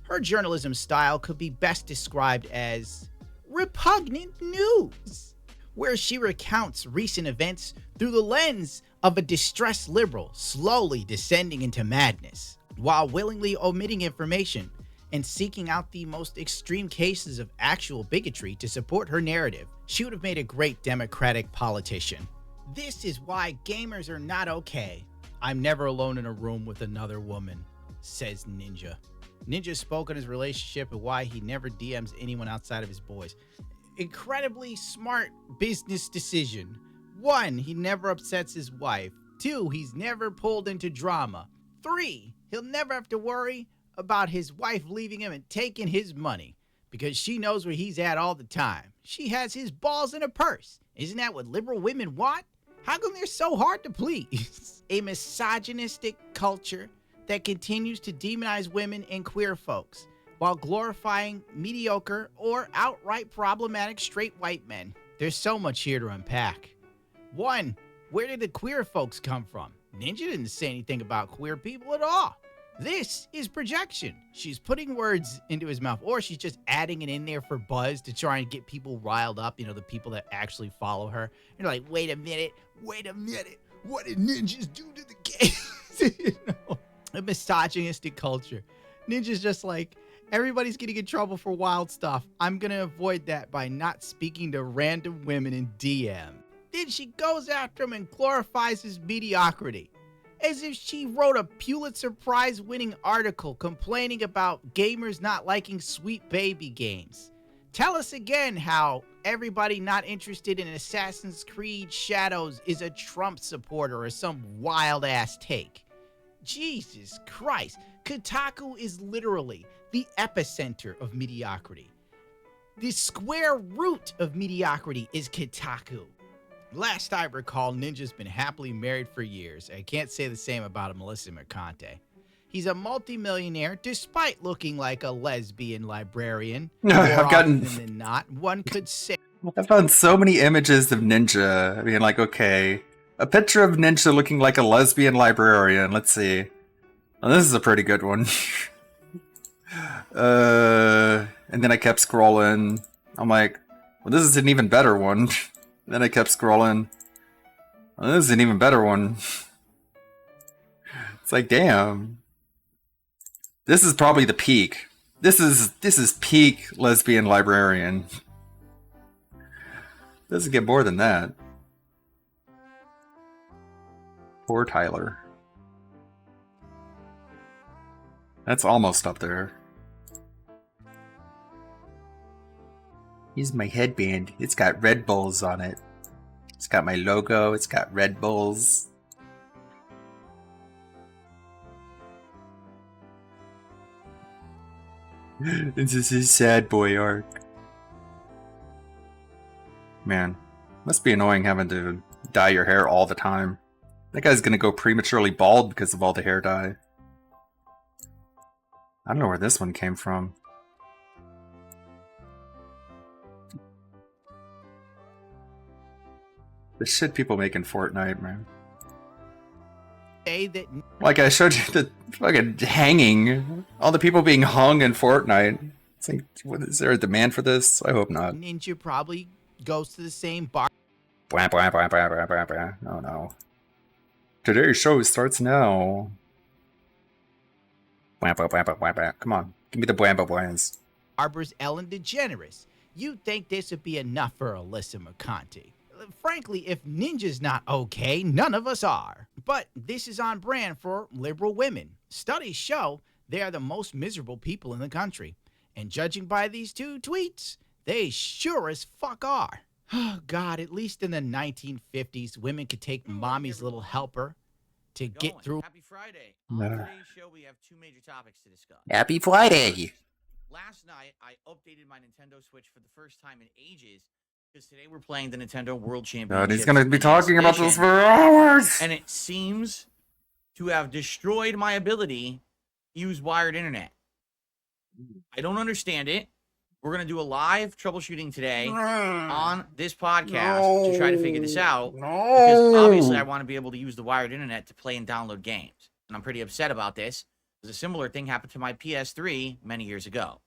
S3: Her journalism style could be best described as repugnant news, where she recounts recent events through the lens of a distressed liberal slowly descending into madness, while willingly omitting information and seeking out the most extreme cases of actual bigotry to support her narrative. She would have made a great Democratic politician. This is why gamers are not okay. I'm never alone in a room with another woman, says Ninja. Ninja spoke on his relationship and why he never DMs anyone outside of his boys. Incredibly smart business decision. 1, he never upsets his wife. 2, he's never pulled into drama. 3, he'll never have to worry about his wife leaving him and taking his money because she knows where he's at all the time. She has his balls in her purse. Isn't that what liberal women want? How come they're so hard to please? A misogynistic culture that continues to demonize women and queer folks while glorifying mediocre or outright problematic straight white men. There's so much here to unpack. 1, where did the queer folks come from? Ninja didn't say anything about queer people at all. This is projection. She's putting words into his mouth, or she's just adding it in there for buzz to try and get people riled up, you know, the people that actually follow her. You're like, wait a minute, what did ninjas do to the gays? You know? A misogynistic culture. Ninja's just like, everybody's getting in trouble for wild stuff. I'm gonna avoid that by not speaking to random women in DM. Then she goes after him and glorifies his mediocrity, as if she wrote a Pulitzer Prize winning article complaining about gamers not liking Sweet Baby games. Tell us again how everybody not interested in Assassin's Creed Shadows is a Trump supporter or some wild-ass take. Jesus Christ. Kotaku is literally the epicenter of mediocrity. The square root of mediocrity is Kotaku. Last I recall, Ninja's been happily married for years. I can't say the same about Melissa Mercante. He's a multimillionaire despite looking like a lesbian librarian.
S2: I've gotten-
S3: often than not, one could say.
S2: I found so many images of Ninja. I mean, like, okay, a picture of Ninja looking like a lesbian librarian. Let's see. Oh, this is a pretty good one. And then I kept scrolling. I'm like, well, this is an even better one. Then I kept scrolling. Oh, this is an even better one. It's like, damn. This is probably the peak. This is peak lesbian librarian. Doesn't get more than that. Poor Tyler. That's almost up there. Here's my headband. It's got Red Bulls on it. It's got my logo. It's got Red Bulls. This is his sad boy arc. Man, must be annoying having to dye your hair all the time. That guy's gonna go prematurely bald because of all the hair dye. I don't know where this one came from. The shit people make in Fortnite, man.
S3: That
S2: Like I showed you the fucking hanging. All the people being hung in Fortnite. It's like, what, is there a demand for this? I hope not.
S3: Ninja probably goes to the same bar.
S2: Blah, blah, blah, blah, blah, blah, blah. Oh no. Today's show starts now. Blah, blah, blah, blah, blah, blah. Come on, give me the blah, blah, blahs.
S3: Harbors Ellen DeGeneres. You'd think this would be enough for Alyssa Mercante. Frankly, if Ninja's not okay, none of us are. But this is on brand for liberal women. Studies show they are the most miserable people in the country. And judging by these two tweets, they sure as fuck are. Oh, God, at least in the 1950s, women could take mommy's little helper to get through.
S8: Happy Friday. On today's show, we have two major topics to discuss.
S2: Happy Friday.
S8: Last night, I updated my Nintendo Switch for the first time in ages because today we're playing the Nintendo World Championship.
S2: God, he's gonna be talking about this for hours.
S8: And it seems to have destroyed my ability to use wired internet. I don't understand it. We're going to do a live troubleshooting today on this podcast to try to figure this out. Because obviously I want to be able to use the wired internet to play and download games. And I'm pretty upset about this. Because a similar thing happened to my PS3 many years ago.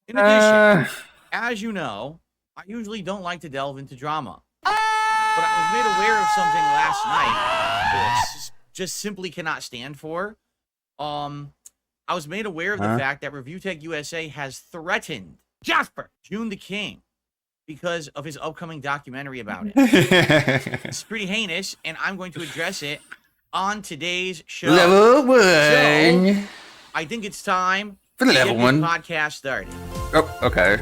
S8: In addition, as you know, I usually don't like to delve into drama. But I was made aware of something last night that I just simply cannot stand for. I was made aware of the fact that Review Tech USA has threatened Jasper June the King because of his upcoming documentary about it. It's pretty heinous, and I'm going to address it on today's show.
S2: Level 1.
S8: So, I think it's time
S2: For the
S8: to
S2: level
S8: get
S2: one.
S8: this podcast started.
S2: Oh, okay.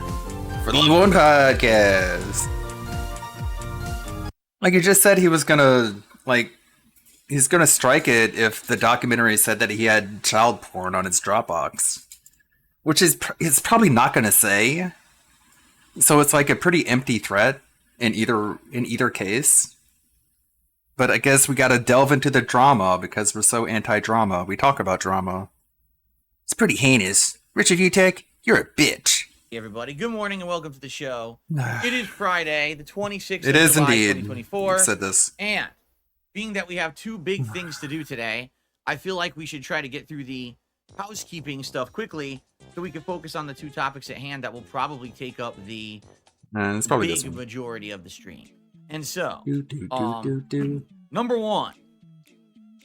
S2: For the Level 1 podcast. Like you just said, he was gonna, like, he's gonna strike it if the documentary said that he had child porn on his Dropbox. Which is, it's probably not gonna say. So it's like a pretty empty threat in either case. But I guess we gotta delve into the drama because we're so anti-drama. We talk about drama. It's pretty heinous. Richard Utek, you're a bitch.
S8: Hey everybody, good morning and welcome to the show. It is Friday, the 26th
S2: It
S8: of
S2: is
S8: July,
S2: indeed.
S8: 2024.
S2: You've said this.
S8: And being that we have two big things to do today, I feel like we should try to get through the housekeeping stuff quickly so we can focus on the two topics at hand that will probably take up the
S2: It's probably this
S8: big
S2: one.
S8: majority of the stream. And so,
S2: Do.
S8: number one,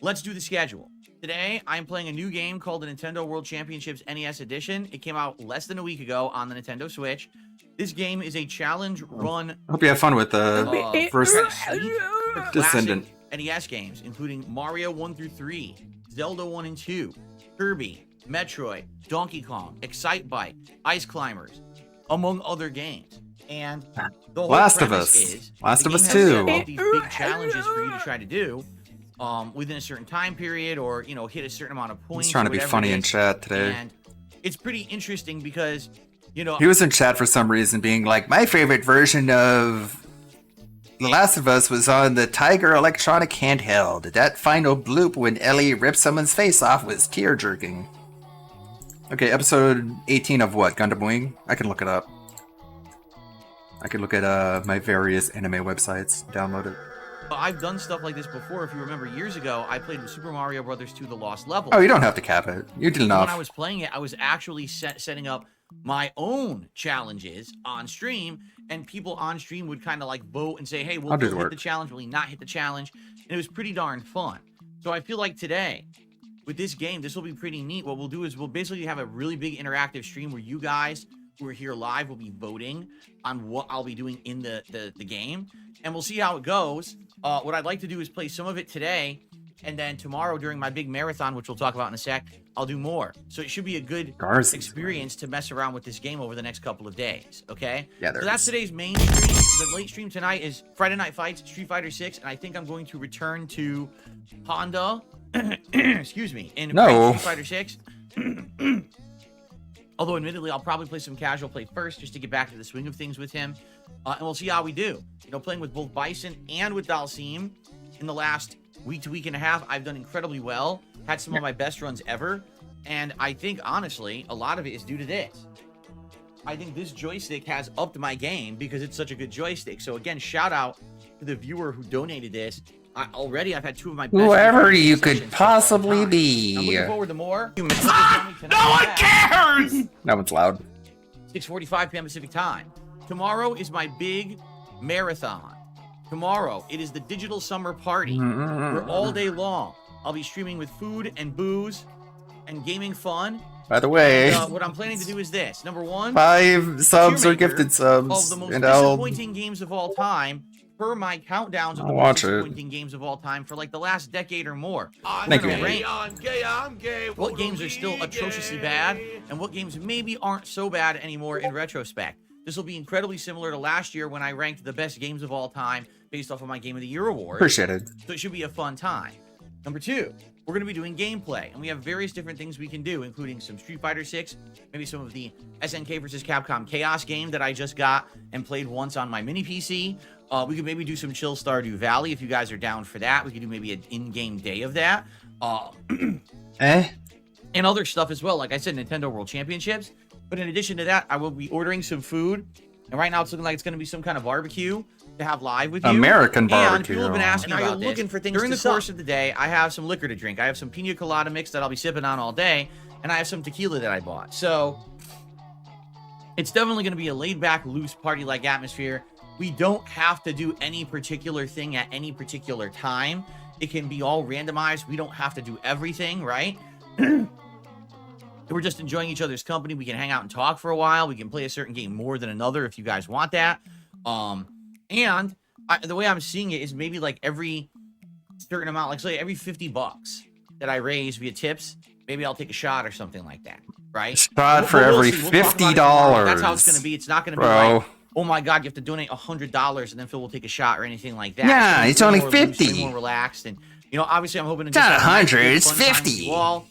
S8: let's do the schedule. Today, I'm playing a new game called the Nintendo World Championships NES Edition. It came out less than a week ago on the Nintendo Switch. This game is a challenge run.
S2: I hope you have fun with the first Descendant.
S8: NES games, including Mario 1 through 3, Zelda 1 and 2, Kirby, Metroid, Donkey Kong, Excite Bike, Ice Climbers, among other games. And the whole
S2: Last of
S8: premise
S2: Us.
S8: is
S2: Last
S8: the
S2: of Us
S8: game has
S2: 2.
S8: all these big challenges for you to try to do within a certain time period, or hit a certain amount of points.
S2: He's trying to be funny in chat today.
S8: And it's pretty interesting because
S2: He was in chat for some reason being like, my favorite version of The Last of Us was on the Tiger electronic handheld. That final bloop when Ellie ripped someone's face off was tear-jerking. Okay, episode 18 of what? Gundam Wing? I can look it up. I could look at my various anime websites, download it.
S8: I've done stuff like this before. If you remember years ago, I played with Super Mario Brothers 2 The Lost Level.
S2: Oh, you don't have to cap it. You did enough.
S8: When I was playing it, I was actually setting up my own challenges on stream, and people on stream would kind of like vote and say, hey, will he hit the challenge? Will he not hit the challenge? And it was pretty darn fun. So I feel like today, with this game, this will be pretty neat. What we'll do is we'll basically have a really big interactive stream where you guys who are here live will be voting on what I'll be doing in the game, and we'll see how it goes. What I'd like to do is play some of it today, and then tomorrow during my big marathon, which we'll talk about in a sec, I'll do more. So it should be a good experience to mess around with this game over the next couple of days, okay?
S2: Yeah,
S8: so that's today's main stream. The late stream tonight is Friday Night Fights, Street Fighter 6, and I think I'm going to return to Honda, excuse me, in Street Fighter 6. Although, admittedly, I'll probably play some casual play first just to get back to the swing of things with him. And we'll see how we do. Playing with both Bison and with Dalsim in the last week to week and a half, I've done incredibly well. Had some of my best runs ever. And I think, honestly, a lot of it is due to this. I think this joystick has upped my game because it's such a good joystick. So, again, shout out to the viewer who donated this. Already, I've had two of my best.
S2: Whoever you could possibly be.
S8: I'm looking forward to more.
S2: No one cares! That one's loud.
S8: 6:45 p.m. Pacific time. Tomorrow is my big marathon. Tomorrow, it is the digital summer party. Where all day long, I'll be streaming with food and booze and gaming fun.
S2: By the way,
S8: what I'm planning to do is this. Number one,
S2: 5 subs or gifted subs,
S8: of the most
S2: and I'll
S8: disappointing games of all time. Per my countdowns of the
S2: watch
S8: most
S2: it.
S8: disappointing games of all time for like the last decade or more.
S2: Thank you,
S8: Rank
S2: Andy.
S11: I'm gay.
S8: what games are still atrociously bad and what games maybe aren't so bad anymore in retrospect. This will be incredibly similar to last year when I ranked the best games of all time based off of my Game of the Year award.
S2: Appreciate it.
S8: So it should be a fun time. Number two, we're going to be doing gameplay, and we have various different things we can do, including some Street Fighter 6, maybe some of the SNK versus Capcom Chaos game that I just got and played once on my mini PC. We could maybe do some Chill Stardew Valley if you guys are down for that. We could do maybe an in-game day of that. And other stuff as well. Like I said, Nintendo World Championships. But in addition to that, I will be ordering some food. And right now it's looking like it's going to be some kind of barbecue to have live with you.
S2: American
S8: And
S2: barbecue.
S8: people have been asking
S2: Are you
S8: about this.
S2: looking for things
S8: During
S2: to
S8: the course of the day, I have some liquor to drink. I have some pina colada mix that I'll be sipping on all day. And I have some tequila that I bought. So it's definitely going to be a laid-back, loose, party-like atmosphere. We don't have to do any particular thing at any particular time. It can be all randomized. We don't have to do everything, right? We're just enjoying each other's company. We can hang out and talk for a while. We can play a certain game more than another if you guys want that. And the way I'm seeing it is maybe like every certain amount, like say every $50 that I raise via tips, maybe I'll take a shot or something like that, right?
S2: Shot for every
S8: see. We'll talk about it
S2: $50.
S8: tomorrow. That's how it's going to be. It's not going to be
S2: Bro.
S8: like, oh my God, you have to donate $100 and then Phil will take a shot or anything like that.
S2: Yeah, it's only
S8: more loose,
S2: 50.
S8: more relaxed, and obviously I'm hoping to
S2: It's not
S8: just have a nice,
S2: 100,
S8: good,
S2: it's
S8: fun time with
S2: 50.
S8: you all.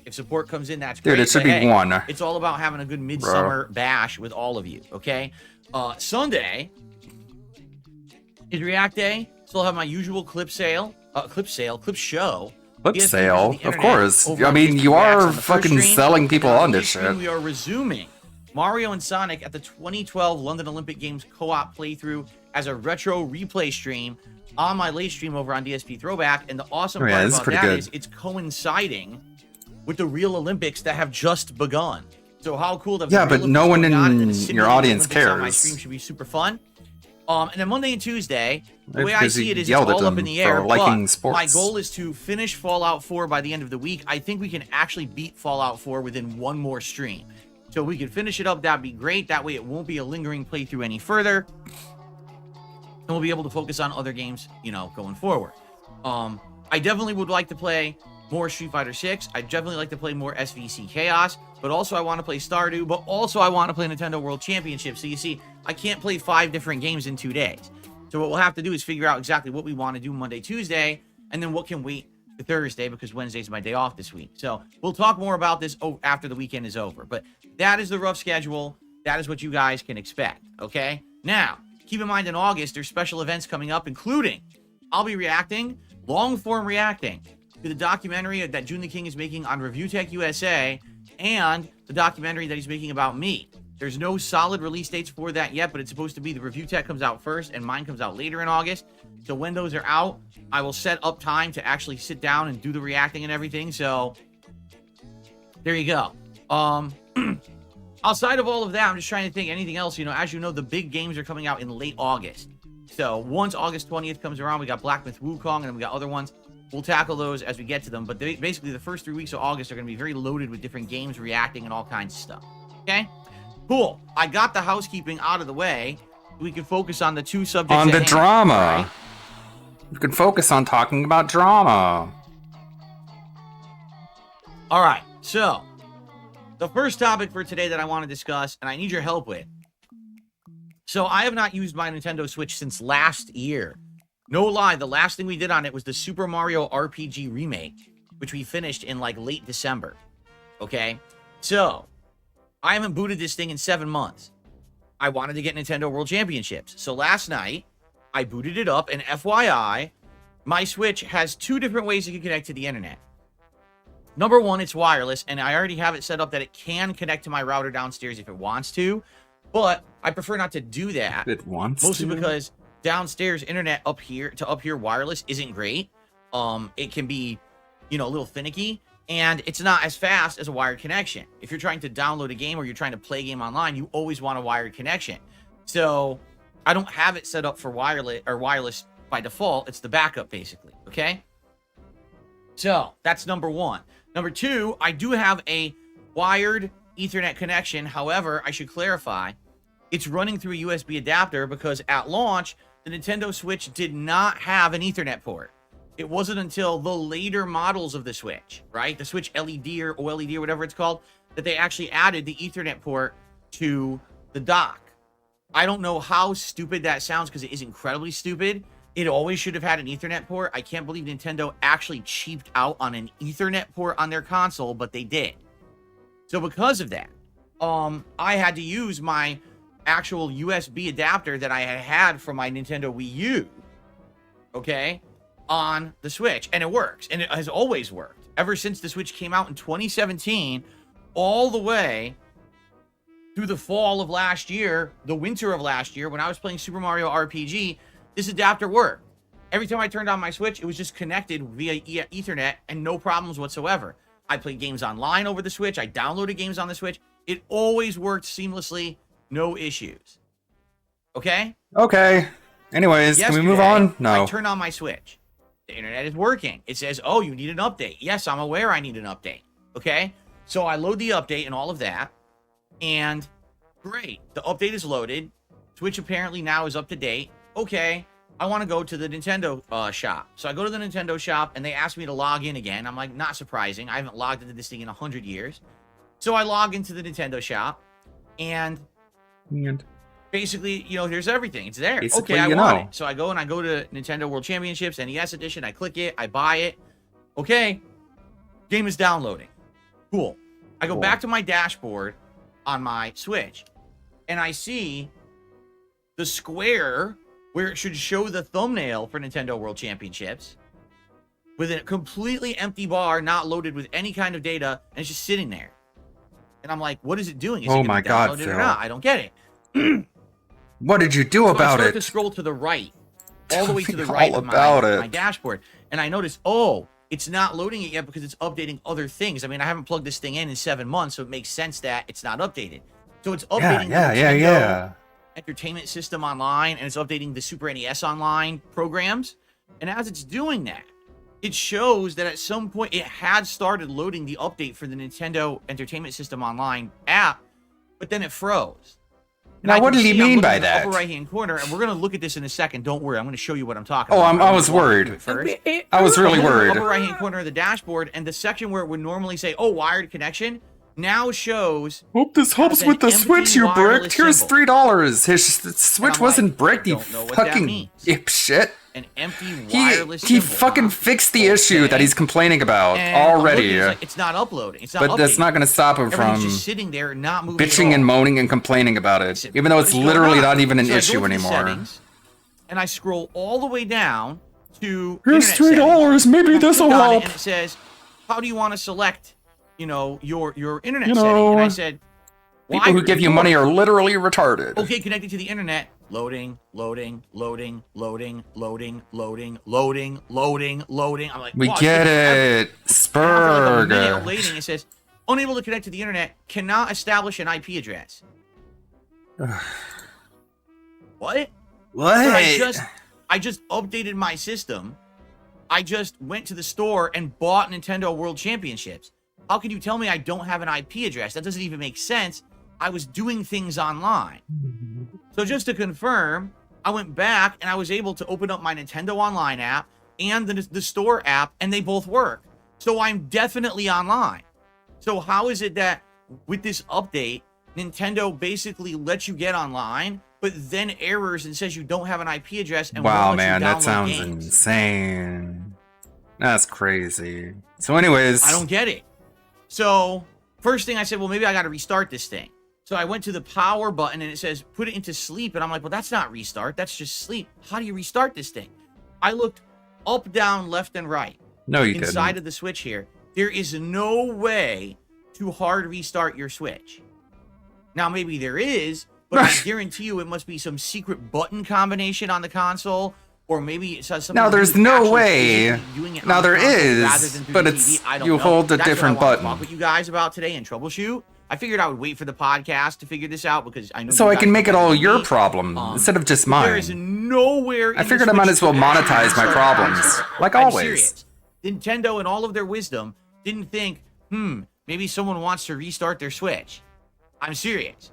S8: If support comes in, that's
S2: Dude,
S8: great.
S2: it should
S8: but
S2: be
S8: hey,
S2: 1.
S8: It's all about having a good midsummer bash with all of you, okay? Sunday is React Day. Still have my usual clip show.
S2: Clip
S8: ESPN
S2: sale,
S8: the
S2: of
S8: internet
S2: course.
S8: over
S2: I
S8: on
S2: mean,
S8: ESPN
S2: you
S8: Reacts
S2: are
S8: on the first
S2: fucking
S8: stream.
S2: selling people
S8: And
S2: on
S8: this
S2: this
S8: stream,
S2: shit.
S8: We are resuming Mario and Sonic at the 2012 London Olympic Games co-op playthrough as a retro replay stream on my late stream over on DSP Throwback. And the awesome
S2: Oh, yeah,
S8: part
S2: this is
S8: about
S2: pretty
S8: that
S2: good.
S8: is it's coinciding with the real Olympics that have just begun. So how cool that
S2: Yeah, but no one in your audience
S8: on my
S2: cares.
S8: stream should be super fun. And then Monday and Tuesday, the
S2: Maybe
S8: way I
S2: because
S8: see
S2: you
S8: it is it's
S2: yelled at
S8: all up
S2: them
S8: in the
S2: for
S8: air.
S2: liking
S8: But
S2: sports.
S8: my goal is to finish Fallout 4 by the end of the week. I think we can actually beat Fallout 4 within one more stream. So if we can finish it up, that'd be great. That way it won't be a lingering playthrough any further. And we'll be able to focus on other games, going forward. I definitely would like to play more Street Fighter 6. I'd definitely like to play more SVC Chaos. but also I want to play Stardew, but also I want to play Nintendo World Championship. So you see, I can't play 5 different games in 2 days. So what we'll have to do is figure out exactly what we want to do Monday, Tuesday, and then what can wait to Thursday, because Wednesday's my day off this week. So we'll talk more about this after the weekend is over. But that is the rough schedule. That is what you guys can expect, okay? Now, keep in mind in August, there's special events coming up, including I'll be reacting, long-form reacting, to the documentary that June the King is making on Review Tech USA and the documentary that he's making about me. There's no solid release dates for that yet, but it's supposed to be the Review Tech comes out first and mine comes out later in August. So when those are out, I will set up time to actually sit down and do the reacting and everything. So there you go. Outside of all of that, I'm just trying to think anything else. You know, as you know, the big games are coming out in late August. So once August 20th comes around, we got Black Myth Wukong, and then we got other ones. We'll tackle those as we get to them. But basically, the first 3 weeks of August are going to be very loaded with different games, reacting, and all kinds of stuff. Okay? Cool. I got the housekeeping out of the way. We can focus on the 2 subjects
S2: On the
S8: hand,
S2: drama.
S8: right?
S2: We can focus on talking about drama.
S8: All right. So, the first topic for today that I want to discuss, and I need your help with. So, I have not used my Nintendo Switch since last year. No lie, the last thing we did on it was the Super Mario RPG remake, which we finished in like late December. Okay? So, I haven't booted this thing in 7 months. I wanted to get Nintendo World Championships. So last night, I booted it up, and FYI, my Switch has 2 different ways you can connect to the internet. Number 1, it's wireless, and I already have it set up that it can connect to my router downstairs if it wants to, but I prefer not to do that.
S2: It wants
S8: mostly
S2: to?
S8: because downstairs internet up here wireless isn't great. It can be, you know, a little finicky, and it's not as fast as a wired connection. If you're trying to download a game or you're trying to play a game online, you always want a wired connection. So I don't have it set up for wireless by default. It's the backup basically. Okay. So that's number 1. Number 2, I do have a wired Ethernet connection. However, I should clarify, it's running through a USB adapter because at launch, the Nintendo Switch did not have an Ethernet port. It wasn't until the later models of the Switch, right? The Switch LED or OLED or whatever it's called, that they actually added the Ethernet port to the dock. I don't know how stupid that sounds because it is incredibly stupid. It always should have had an Ethernet port. I can't believe Nintendo actually cheaped out on an Ethernet port on their console, but they did. So because of that, I had to use my actual USB adapter that I had from my Nintendo Wii U, okay, on the Switch, and it works, and it has always worked ever since the Switch came out in 2017 all the way through the fall of last year, the winter of last year, when I was playing Super Mario RPG. This adapter worked. Every time I turned on my Switch, it was just connected via Ethernet and no problems whatsoever. I played games online over the Switch. I downloaded games on the Switch. It always worked seamlessly. No issues. Okay?
S2: Okay. Anyways, can we move on? No.
S8: I turn on my Switch. The internet is working. It says, oh, you need an update. Yes, I'm aware I need an update. Okay? So I load the update and all of that. And great. The update is loaded. Switch apparently now is up to date. Okay. I want to go to the Nintendo shop. So I go to the Nintendo shop and they ask me to log in again. I'm like, not surprising. I haven't logged into this thing in 100 years. So I log into the Nintendo shop and basically, you know, here's everything. It's there.
S2: Basically,
S8: okay, I want it. So I go to Nintendo World Championships, NES Edition. I click it. I buy it. Okay. Game is downloading. Cool. I go back to my dashboard on my Switch and I see the square where it should show the thumbnail for Nintendo World Championships with a completely empty bar, not loaded with any kind of data, and it's just sitting there. And I'm like, what is it doing? Is it
S2: my God,
S8: it
S2: Phil.
S8: or not? I don't get it.
S2: What did you do
S8: So
S2: about
S8: I start
S2: it?
S8: to scroll to the right, all the way to the
S2: All
S8: right of
S2: about
S8: my
S2: it.
S8: dashboard. And I notice, oh, it's not loading it yet because it's updating other things. I mean, I haven't plugged this thing in 7 months, so it makes sense that it's not updated. So it's updating the Nintendo Entertainment System online, and it's updating the Super NES Online programs. And as it's doing that, it shows that at some point it had started loading the update for the Nintendo Entertainment System Online app, but then it froze. And
S2: Now,
S8: I
S2: what
S8: can
S2: did he
S8: see I'm
S2: mean
S8: looking
S2: by
S8: in the
S2: that?
S8: upper right-hand corner, and we're going to look at this in a second. Don't worry. I'm going to show you what I'm talking
S2: Oh,
S8: about.
S2: I was worried. I was really
S8: I'm looking in
S2: worried.
S8: the upper right-hand corner of the dashboard, and the section where it would normally say, oh, wired connection, now shows.
S2: Hope this helps
S8: as
S2: with
S8: an
S2: the Switch
S8: empty
S2: you
S8: wireless
S2: bricked. Here's
S8: symbol.
S2: $3. His Switch
S8: I'm
S2: wasn't
S8: like,
S2: bricked,
S8: I
S2: you
S8: don't know what that
S2: fucking
S8: means.
S2: dipshit.
S8: An empty
S2: He
S8: wireless
S2: he
S8: symbol.
S2: fucking fixed the issue that he's complaining about
S8: And I'm
S2: already.
S8: looking, it's like, it's not uploading. It's not
S2: But that's
S8: updating.
S2: not going to stop him
S8: Everything's
S2: from
S8: just sitting there, not moving at
S2: bitching
S8: all.
S2: and moaning and complaining about it, even though
S8: What
S2: it's
S8: is going
S2: literally
S8: on?
S2: not even an
S8: So I go
S2: issue
S8: to the
S2: anymore.
S8: settings, and I scroll all the way down to
S2: Here's
S8: internet
S2: $3.
S8: settings,
S2: Maybe
S8: and I
S2: this'll
S8: click on it,
S2: help.
S8: And it says, "How do you want to select, your internet
S2: You
S8: setting?" And I
S2: know,
S8: said,
S2: People who give you money are literally retarded.
S8: Okay, connected to the internet. Loading, loading, loading, loading, loading, loading, loading, loading, loading. I'm like,
S2: We
S8: wow,
S2: get
S8: it's
S2: it.
S8: taking forever. And after like a minute
S2: Spurg.
S8: of waiting, it says, unable to connect to the internet, cannot establish an IP address. What?
S2: What?
S8: So I just updated my system. I just went to the store and bought Nintendo World Championships. How can you tell me I don't have an IP address? That doesn't even make sense. I was doing things online. So just to confirm, I went back and I was able to open up my Nintendo Online app and the store app, and they both work. So I'm definitely online. So how is it that with this update, Nintendo basically lets you get online, but then errors and says you don't have an IP address and
S2: Wow,
S8: won't let you
S2: man, that
S8: download
S2: sounds
S8: games?
S2: insane. That's crazy. So, anyways,
S8: I don't get it. So first thing I said, well, maybe I got to restart this thing. So I went to the power button and it says, put it into sleep. And I'm like, well, that's not restart. That's just sleep. How do you restart this thing? I looked up, down, left, and right.
S2: No, you
S8: inside
S2: didn't.
S8: of the Switch here. There is no way to hard restart your Switch. Now, maybe there is, but I guarantee you it must be some secret button combination on the console. Or maybe it says something.
S2: Now,
S8: to do
S2: there's
S8: with
S2: no
S8: actually
S2: way.
S8: physically doing it
S2: Now,
S8: on the
S2: there
S8: console rather
S2: is,
S8: than through
S2: but
S8: the
S2: it's
S8: TV. I don't
S2: you
S8: know.
S2: hold a
S8: That's
S2: different
S8: what I wanted to
S2: button.
S8: talk with you guys about today and troubleshoot. I figured I would wait for the podcast to figure this out because I know.
S2: So
S8: you
S2: I
S8: guys
S2: can make it
S8: don't
S2: all
S8: like
S2: your
S8: me.
S2: problem instead of just mine.
S8: There is nowhere.
S2: I figured I might as well monetize my problems, like
S8: I'm
S2: always.
S8: serious. Nintendo, in all of their wisdom, didn't think, maybe someone wants to restart their Switch. I'm serious.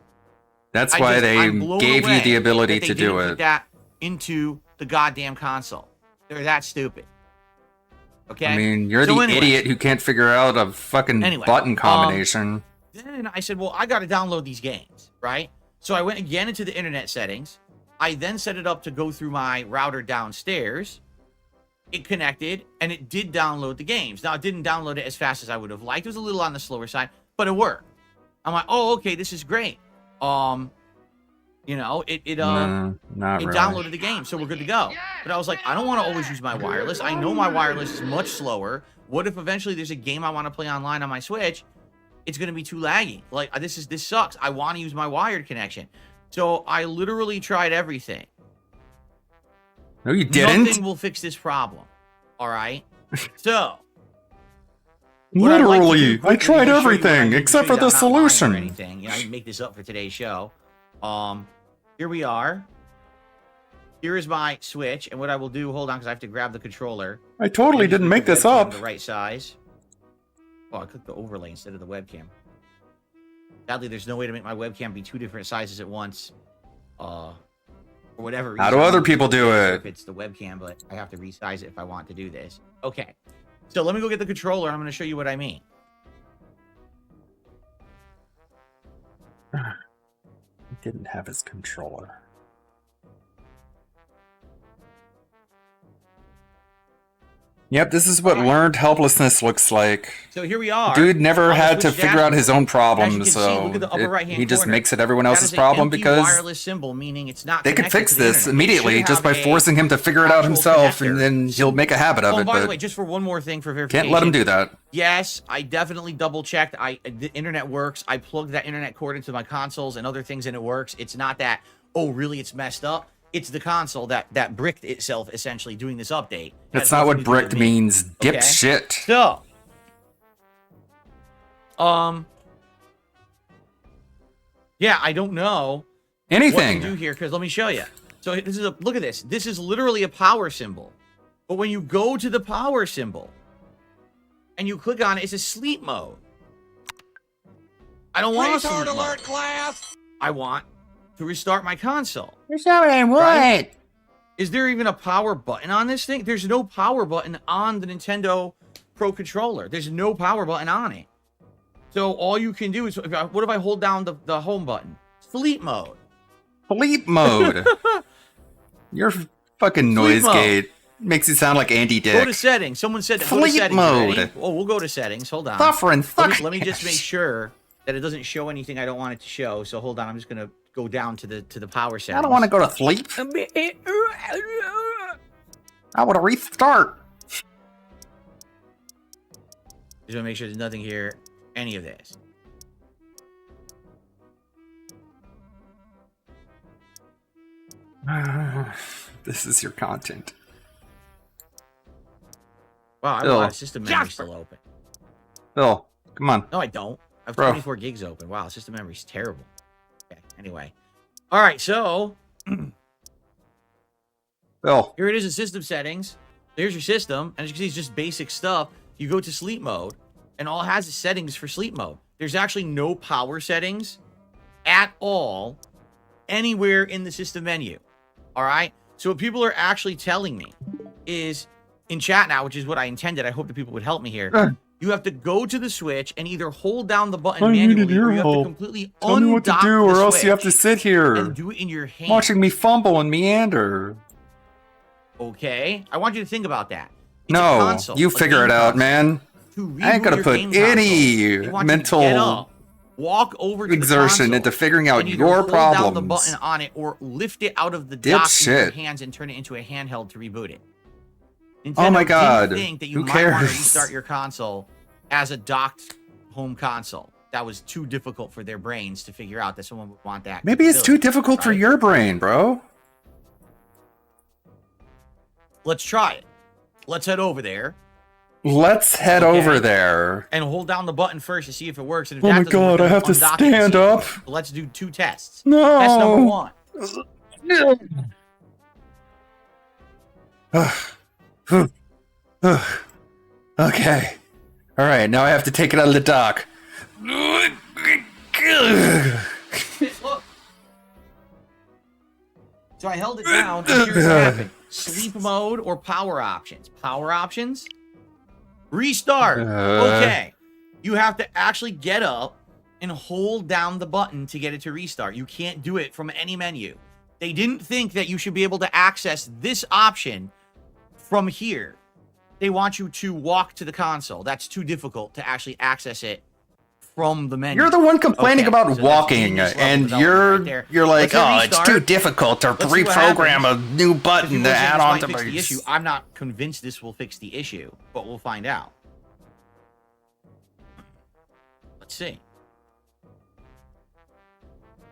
S2: That's why
S8: I'm
S2: they
S8: blown
S2: gave you
S8: away
S2: the ability
S8: that they
S2: to do
S8: didn't put
S2: it.
S8: that into the goddamn console. They're that stupid. Okay.
S2: I mean, you're
S8: So
S2: the
S8: anyway,
S2: idiot who can't figure out a fucking button combination.
S8: Then I said, well, I got to download these games, right? So I went again into the internet settings. I then set it up to go through my router downstairs. It connected, and it did download the games. Now, it didn't download it as fast as I would have liked. It was a little on the slower side, but it worked. I'm like, oh, okay, this is great.
S2: Not
S8: It
S2: really.
S8: downloaded the game, so we're good to go. But I was like, I don't want to always use my wireless. I know my wireless is much slower. What if eventually there's a game I want to play online on my Switch? It's going to be too laggy. Like, this sucks. I want to use my wired connection. So I literally tried everything.
S2: No, you didn't.
S8: Nothing will fix this problem. All right? So. what I'd like to
S2: Literally,
S8: do
S2: I
S8: quickly
S2: tried
S8: is show you what I
S2: everything
S8: need to
S2: except
S8: show
S2: for
S8: you
S2: the
S8: that I'm not lying or
S2: solution.
S8: anything. I didn't make this up for today's show. Here we are. Here is my Switch, and what I will do, hold on, because I have to grab the controller.
S2: I totally
S8: Let me
S2: didn't
S8: just
S2: make
S8: the
S2: this
S8: webcam
S2: up.
S8: The right size. Oh, I clicked the overlay instead of the webcam. Sadly, there's no way to make my webcam be two different sizes at once. For whatever reason.
S2: How do other people do it?
S8: If it's the webcam, but I have to resize it if I want to do this. Okay. So let me go get the controller, and I'm going to show you what I mean.
S2: He didn't have his controller. Yep, this is what learned helplessness looks like.
S8: So here we are.
S2: Dude never
S8: on the
S2: had to
S8: Switch
S2: figure out his own
S8: As you
S2: problems,
S8: can see,
S2: so
S8: look at the upper right-hand
S2: he just
S8: corner.
S2: makes it everyone
S8: That
S2: else's
S8: is an
S2: problem
S8: empty
S2: because
S8: wireless symbol, meaning it's not
S2: they could
S8: connected
S2: fix
S8: to the
S2: this
S8: internet. It
S2: immediately
S8: should
S2: just by
S8: have a
S2: forcing him to figure it out
S8: actual
S2: himself,
S8: connector.
S2: and then he'll make a habit of
S8: Oh,
S2: it.
S8: by the
S2: But
S8: way, just for one more thing for verification.
S2: can't let him do that.
S8: Yes, I definitely double checked. The internet works. I plugged that internet cord into my consoles and other things, and it works. It's not that, oh, really, it's messed up. It's the console that bricked itself, essentially, doing this update.
S2: That's
S8: Has
S2: not
S8: nothing
S2: what
S8: to do
S2: bricked
S8: with me.
S2: means,
S8: Okay?
S2: dipshit.
S8: So, yeah, I don't know
S2: Anything.
S8: what to do here, because let me show you. So this is look at this. This is literally a power symbol. But when you go to the power symbol and you click on it, it's a sleep mode. I don't want a sleep mode.
S3: Class.
S8: I want to restart my console.
S2: Restoring what?
S8: Right? Is there even a power button on this thing? There's no power button on the Nintendo Pro Controller. There's no power button on it. So all you can do is, what if I hold down the home button? Sleep mode.
S2: Sleep mode. Your fucking noise
S8: mode.
S2: gate makes you sound like Andy Dick.
S8: Go to settings. Someone said go to
S2: Sleep
S8: settings.
S2: mode.
S8: Ready? Oh, we'll go to settings. Hold on.
S2: Suffering.
S8: Let me just make sure that it doesn't show anything I don't want it to show. So hold on. I'm just gonna go down to the power settings.
S2: I don't want to go to sleep. I want to restart.
S8: Just want to make sure there's nothing here. Any of this.
S2: This is your content.
S8: Wow, I have a lot of system memory still open.
S2: Phil, come on.
S8: No, I don't. I have
S2: Bro.
S8: 24 gigs open. Wow, system memory's terrible. Okay, anyway. All right, so
S2: Phil.
S8: Here it is in system settings. There's your system, and as you can see, it's just basic stuff. You go to sleep mode, and all it has is settings for sleep mode. There's actually no power settings at all anywhere in the system menu. All right? So what people are actually telling me is in chat now, which is what I intended. I hope that people would help me here. You have to go to the Switch and either hold down the button manually, or you have to completely
S2: Tell me what to
S8: undock
S2: do,
S8: the
S2: or else you have to
S8: Switch
S2: sit here
S8: and do it in your hand.
S2: watching me fumble and meander.
S8: Okay? I want you to think about that. It's a
S2: No,
S8: console,
S2: you
S8: a
S2: figure
S8: game
S2: it out,
S8: console.
S2: man.
S8: To
S2: I ain't
S8: reboot
S2: gonna
S8: your
S2: put
S8: game console,
S2: any
S8: they want you to get
S2: mental
S8: up, walk over to the
S2: exertion
S8: console,
S2: into figuring out
S8: and either
S2: your
S8: hold down the
S2: problems.
S8: button on it or lift it out of the dock into your
S2: Dipshit.
S8: hands and turn it into a handheld to reboot it.
S2: Oh my
S8: Nintendo
S2: God,
S8: didn't think that you
S2: who
S8: might want to
S2: cares?
S8: restart your console as a docked home console. That was too difficult for their brains to figure out that someone would want that.
S2: Maybe it's too
S8: capability,
S2: difficult for
S8: right?
S2: your brain, bro.
S8: Let's try it. Let's head over there
S2: Let's head over there.
S8: and hold down the button first to see if it works. And if
S2: Oh
S8: that
S2: my
S8: doesn't work,
S2: God, I
S8: then
S2: have to
S8: undock it and
S2: stand
S8: see if it
S2: up.
S8: works. Let's do 2 tests.
S2: No.
S8: Test number 1.
S2: Okay. All right, now I have to take it out of the dock.
S8: Look. So I held it down, and here's what happened. Sleep mode or power options. Power options. Restart. Okay. You have to actually get up and hold down the button to get it to restart. You can't do it from any menu. They didn't think that you should be able to access this option from here. They want you to walk to the console. That's too difficult to actually access it from the menu.
S2: You're the one complaining
S8: Okay,
S2: about
S8: so that's
S2: walking,
S8: genius level
S2: and
S8: development right there.
S2: you're like,
S8: Let's hit
S2: oh, it's
S8: restart.
S2: too difficult to
S8: Let's see what
S2: reprogram
S8: happens.
S2: a new
S8: If
S2: button
S8: people
S2: to
S8: say
S2: add
S8: this
S2: on
S8: might
S2: to
S8: fix
S2: my.
S8: the issue, I'm not convinced this will fix the issue, but we'll find out. Let's see.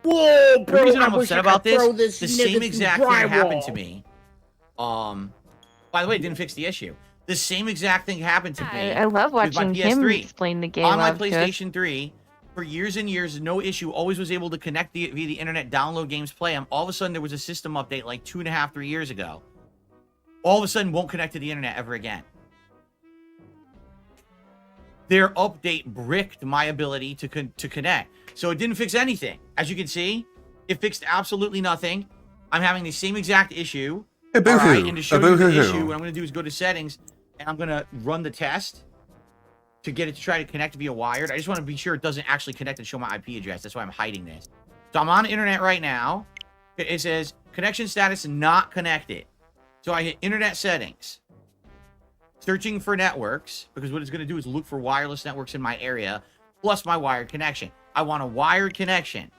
S3: Whoa,
S8: The reason I'm
S3: I wish
S8: upset
S3: I
S8: about
S3: could throw
S8: this, the
S3: nigga
S8: same
S3: through
S8: exact thing happened
S3: drywall.
S8: to me. By the way, it didn't fix the issue. The same exact thing happened to me.
S16: I love
S8: with my
S16: watching him
S8: PS3.
S16: explain the game
S8: On my
S16: love to us.
S8: PlayStation 3, for years and years, no issue. Always was able to connect via the internet, download games, play them. All of a sudden, there was a system update like 2.5, 3 years ago. All of a sudden, won't connect to the internet ever again. Their update bricked my ability to connect. So it didn't fix anything. As you can see, it fixed absolutely nothing. I'm having the same exact issue.
S2: A boo-hoo.
S8: All right, and to show you the
S2: boo-hoo.
S8: issue, what I'm going to do is go to settings, and I'm going to run the test to get it to try to connect via wired. I just want to be sure it doesn't actually connect and show my IP address. That's why I'm hiding this. So I'm on the internet right now. It says connection status not connected. So I hit internet settings. Searching for networks, because what it's going to do is look for wireless networks in my area, plus my wired connection. I want a wired connection.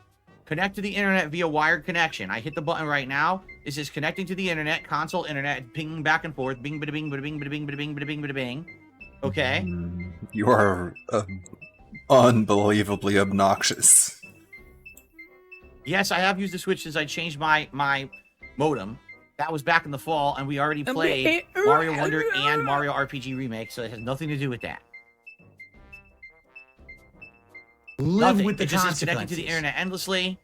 S8: Connect to the internet via wired connection. I hit the button right now. It says connecting to the internet, console internet, pinging back and forth, bing, bada, bing, bada, bing, bada, bing, bada, bing, bada, bing, bada, bing. Okay.
S2: You are unbelievably obnoxious.
S8: Yes, I have used the Switch since I changed my modem. That was back in the fall, and we already played Mario Wonder and Mario RPG Remake, so it has nothing to do with that.
S3: Live
S8: Nothing.
S3: with the
S8: It just is connected to
S3: consequences.
S8: the internet endlessly.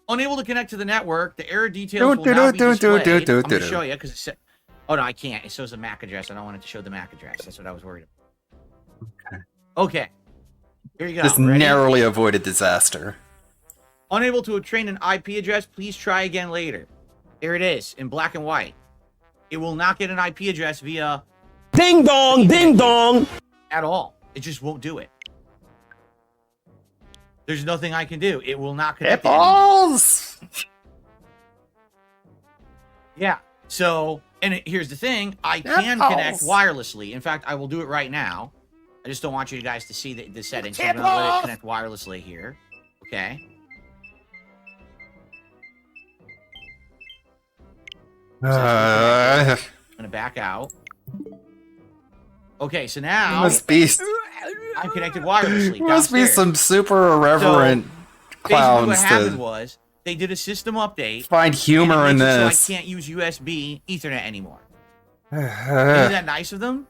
S8: Unable to connect to the network. The error details will now be displayed. I'm going to show you because it said... Oh, no, I can't. It shows the MAC address. I don't want it to show the MAC address. That's what I was worried about. Okay. Here you go.
S2: This
S8: Ready?
S2: narrowly avoided disaster.
S8: Unable to obtain an IP address, please try again later. There it is, in black and white. It will not get an IP address via...
S3: Ding dong, ding dong.
S8: at all. It just won't do it. There's nothing I can do. It will not connect.
S2: Balls.
S8: Yeah. So, and here's the thing: I can connect wirelessly. In fact, I will do it right now. I just don't want you guys to see the settings. So I'm gonna let it connect wirelessly here. Okay. I'm gonna back out. Okay, so now
S2: must be.
S8: I'm connected wirelessly.
S2: Must be
S8: downstairs.
S2: some super irreverent
S8: Basically,
S2: clowns
S8: what happened
S2: to
S8: was they did a system update.
S2: find humor in
S8: and it makes it
S2: this.
S8: So I can't use USB Ethernet anymore. Isn't that nice of them?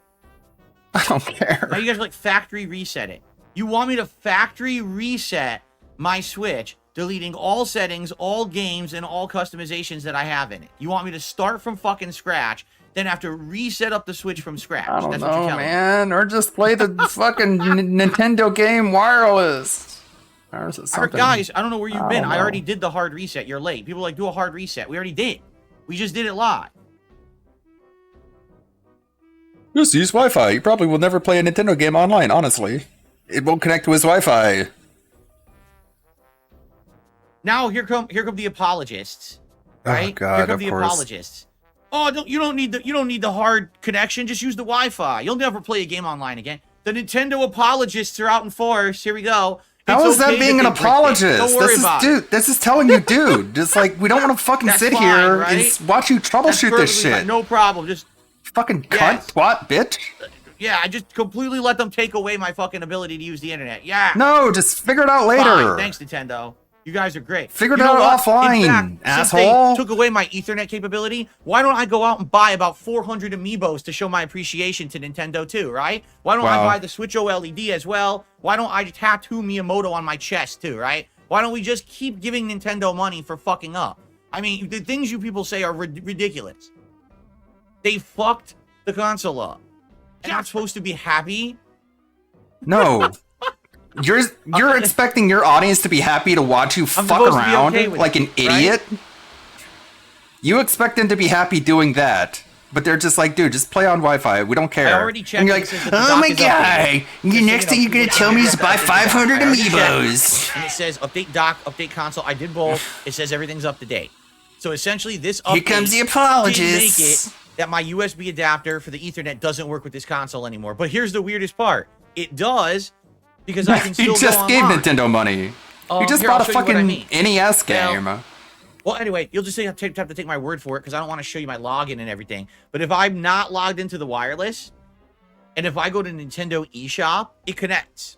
S2: I don't care.
S8: Now you guys are like factory reset it. You want me to factory reset my Switch, deleting all settings, all games, and all customizations that I have in it. You want me to start from fucking scratch, then have to reset up the Switch from scratch.
S2: I don't
S8: That's what you're
S2: know,
S8: telling me.
S2: man. Or just play the fucking Nintendo game wireless. Or is it something?
S8: Guys, I don't know where you've been.
S2: don't
S8: I
S2: know.
S8: already did the hard reset. You're late. People are like, do a hard reset. We already did. We just did it live.
S2: Just use Wi-Fi. You probably will never play a Nintendo game online, honestly. It won't connect to his Wi-Fi.
S8: Now here come the apologists. Right?
S2: Oh God,
S8: here come
S2: of
S8: the
S2: course.
S8: apologists. Oh, you don't need the hard connection. Just use the Wi-Fi. You'll never play a game online again. The Nintendo apologists are out in force. Here we go.
S2: How
S8: It's
S2: is that
S8: okay
S2: being
S8: that
S2: an
S8: they bricked it.
S2: apologist?
S8: Don't worry
S2: This is,
S8: about it.
S2: dude. This is telling you, dude. Just like we don't want to fucking
S8: That's
S2: sit
S8: fine,
S2: here
S8: right?
S2: and watch you
S8: That's
S2: troubleshoot this
S8: perfectly fine.
S2: shit.
S8: No problem. Just
S2: fucking
S8: Yes.
S2: cunt, twat, bitch.
S8: yeah, I just completely let them take away my fucking ability to use the internet. Yeah.
S2: No, just figure it out
S8: Fine.
S2: later.
S8: Thanks, Nintendo. You guys are great.
S2: Figure it
S8: You know
S2: out
S8: what?
S2: offline,
S8: In fact,
S2: asshole.
S8: since they took away my Ethernet capability, why don't I go out and buy about 400 amiibos to show my appreciation to Nintendo too, right? Why don't I
S2: Wow.
S8: buy the Switch OLED as well? Why don't I tattoo Miyamoto on my chest too, right? Why don't we just keep giving Nintendo money for fucking up? I mean, the things you people say are ridiculous. They fucked the console up. And I'm supposed to be happy?
S2: No. You're expecting your audience to be happy to watch you fuck
S8: supposed to be
S2: around
S8: okay with
S2: like
S8: it,
S2: an idiot? You expect them to be happy doing that, but they're just like, dude, just play on Wi-Fi. We don't care.
S8: I already checked.
S2: And you're
S8: it
S2: like,
S8: says that the
S2: oh
S8: dock
S2: my
S8: is
S2: god,
S8: updated.
S2: the next thing you're gonna tell me is to buy 500
S8: I already checked.
S2: amiibos.
S8: And it says update dock, update console. I did both. It says everything's up to date. So essentially, this update
S2: Here comes the
S8: did
S2: apologists.
S8: make it that my USB adapter for the Ethernet doesn't work with this console anymore. But here's the weirdest part: it does because I can still
S2: You just
S8: go
S2: gave
S8: online.
S2: Nintendo money. You just
S8: Here, I'll
S2: bought a
S8: show you what I
S2: fucking
S8: mean.
S2: NES game.
S8: Well, anyway, you'll just have to take my word for it because I don't want to show you my login and everything. But if I'm not logged into the wireless, and if I go to Nintendo eShop, it connects.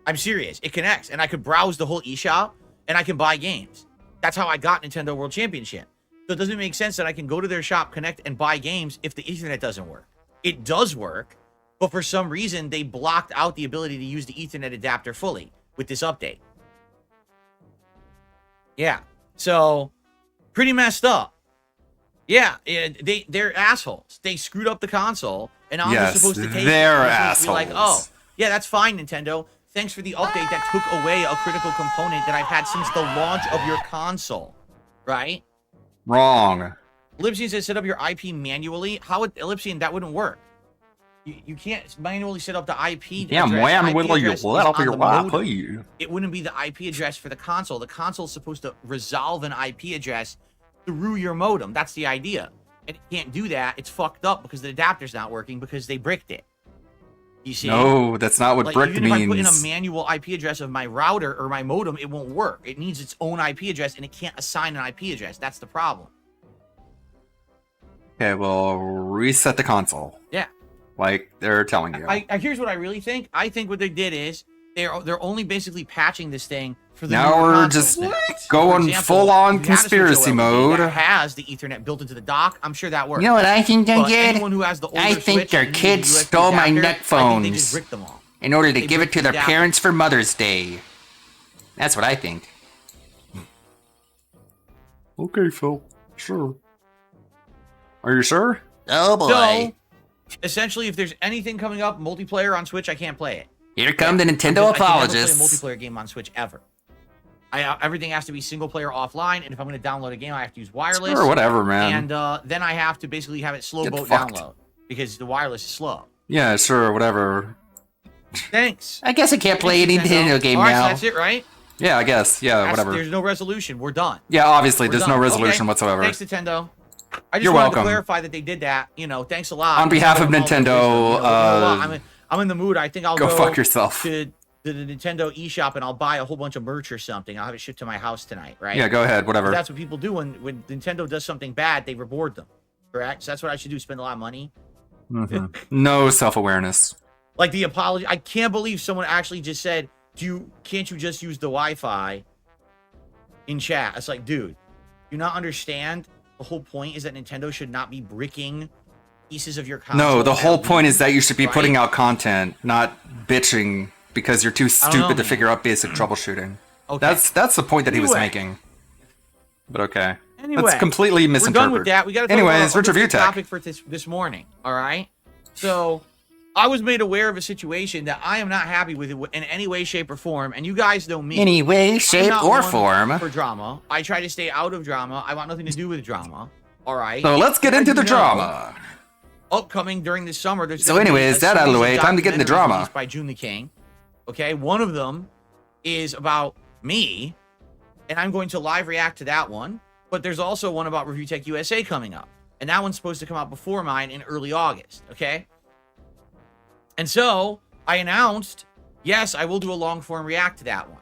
S8: I'm serious. It connects. And I could browse the whole eShop, and I can buy games. That's how I got Nintendo World Championship. So it doesn't make sense that I can go to their shop, connect, and buy games if the Ethernet doesn't work. It does work, but for some reason, they blocked out the ability to use the Ethernet adapter fully with this update. Yeah. So, pretty messed up. Yeah, they're assholes. They screwed up the console, and I'm just supposed to take
S2: they're
S8: it.
S2: assholes.
S8: Be like, oh, yeah, that's fine, Nintendo. Thanks for the update that took away a critical component that I've had since the launch of your console. Right?
S2: Wrong.
S8: Ellipsian says set up your IP manually. How would Ellipsian, that wouldn't work. You can't manually set up the IP
S2: Yeah,
S8: address.
S2: man,
S8: The IP
S2: will you
S8: address
S2: let
S8: is
S2: up
S8: on
S2: your
S8: the modem.
S2: IP?
S8: It wouldn't be the IP address for the console. The console is supposed to resolve an IP address through your modem. That's the idea. And it can't do that. It's fucked up because the adapter's not working because they bricked it. You see?
S2: No, that's not what
S8: Like,
S2: bricked
S8: even if I put in a
S2: means.
S8: manual IP address of my router or my modem, it won't work. It needs its own IP address, and it can't assign an IP address. That's the problem.
S2: Okay, well, reset the console.
S8: Yeah.
S2: Like they're telling you.
S8: Here's what I really think. I think what they did is they're only basically patching this thing for the
S2: Now
S8: newer
S2: we're
S8: consoles.
S2: just
S8: For
S2: going
S8: example,
S2: full-on
S8: you had a Switch
S2: conspiracy
S8: OLED
S2: mode.
S8: that has the Ethernet built into the dock. I'm sure that works.
S2: You know what I think they
S8: But
S2: did?
S8: anyone who has the older
S2: I think
S8: Switch
S2: their
S8: and
S2: kids
S8: uses the USB
S2: stole my
S8: adapter,
S2: nut
S8: I think they just
S2: phones
S8: bricked them all.
S2: in order to
S8: They
S2: give it
S8: bricked
S2: to
S8: the
S2: their
S8: adapter.
S2: parents for Mother's Day. That's what I think. Okay, Phil. Sure. Are you sure? Oh boy.
S8: So, essentially, if there's anything coming up multiplayer on Switch, I can't play it.
S2: Here come the Nintendo
S8: I can never
S2: apologists.
S8: play a multiplayer game on Switch ever. Everything has to be single player offline, and if I'm going to download a game, I have to use wireless.
S2: Sure, whatever, man.
S8: And then I have to basically have it slow
S2: Get
S8: boat
S2: fucked.
S8: download because the wireless is slow.
S2: Yeah, sure, whatever.
S8: Thanks.
S2: I guess I can't play any Nintendo game
S8: All right,
S2: now.
S8: so that's it, right?
S2: Yeah, I guess. Yeah, whatever.
S8: There's no resolution. We're done.
S2: Yeah, obviously,
S8: We're
S2: there's
S8: done.
S2: no resolution
S8: Okay.
S2: whatsoever.
S8: Thanks, Nintendo. I just
S2: You're
S8: wanted
S2: welcome.
S8: to clarify that they did that. You know, thanks a lot.
S2: On behalf of
S8: All their wisdom,
S2: Nintendo,
S8: I'm in the mood. I think I'll
S2: go fuck yourself.
S8: to the Nintendo eShop and I'll buy a whole bunch of merch or something. I'll have it shipped to my house tonight, right?
S2: Yeah, go ahead, whatever.
S8: That's what people do when Nintendo does something bad. They reward them, correct? So that's what I should do. Spend a lot of money.
S2: Mhm. No self-awareness.
S8: Like the apology. I can't believe someone actually just said, can't you just use the Wi-Fi in chat? It's like, dude, you not understand? The whole point is that Nintendo should not be bricking pieces of your console.
S2: No, the whole
S8: at
S2: point is that you should be
S8: right?
S2: putting out content, not bitching because you're too
S8: I don't know,
S2: stupid to
S8: man.
S2: figure out basic troubleshooting.
S8: Okay.
S2: That's the point that he was
S8: Anyway.
S2: making. But okay.
S8: Anyway,
S2: That's completely misinterpreted.
S8: We're done with that. We got to
S2: Anyways,
S8: talk
S2: Rich
S8: about
S2: Review
S8: the
S2: Tech.
S8: topic for this morning. All right. So, I was made aware of a situation that I am not happy with in any way, shape, or form. And you guys know me.
S2: Any way,
S8: I'm
S2: shape,
S8: not
S2: or
S8: one
S2: form.
S8: for drama. I try to stay out of drama. I want nothing to do with drama. All right.
S2: So let's get
S8: As
S2: into
S8: you
S2: the
S8: know,
S2: drama.
S8: Upcoming during the summer. There's
S2: So
S8: gonna be
S2: anyways,
S8: a
S2: that out of the
S8: series
S2: way, time to get into
S8: documentaries
S2: drama.
S8: released by June the King. Okay, one of them is about me, and I'm going to live react to that one. But there's also one about Review Tech USA coming up, and that one's supposed to come out before mine in early August. Okay, and so I announced, yes, I will do a long form react to that one.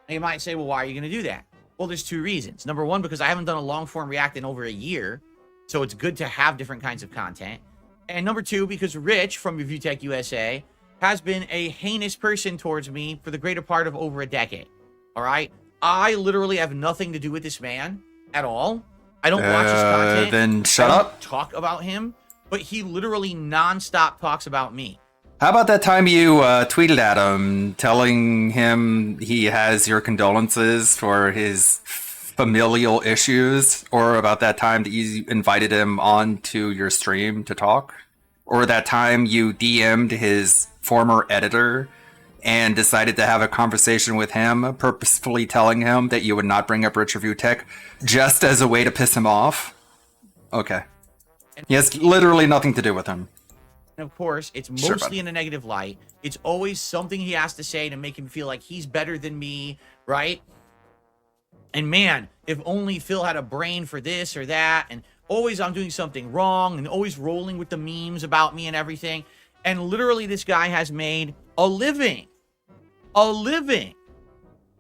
S8: And you might say, well, why are you going to do that? Well, there's two reasons. Number one, because I haven't done a long form react in over a year, so it's good to have different kinds of content. And number two, because Rich from Review Tech USA has been a heinous person towards me for the greater part of over a decade. All right? I literally have nothing to do with this man at all. I don't watch his content.
S2: Then shut
S8: I don't
S2: up.
S8: talk about him, but he literally nonstop talks about me.
S2: How about that time you tweeted at him, telling him he has your condolences for his familial issues, or about that time that you invited him on to your stream to talk, or that time you DM'd his former editor and decided to have a conversation with him, purposefully telling him that you would not bring up Rich Review Tech just as a way to piss him off? Okay. He has literally nothing to do with him.
S8: And of course, it's
S2: Sure,
S8: mostly
S2: bud.
S8: in a negative light. It's always something he has to say to make him feel like he's better than me, right? And man, if only Phil had a brain for this or that, and always I'm doing something wrong, and always rolling with the memes about me and everything. And literally, this guy has made a living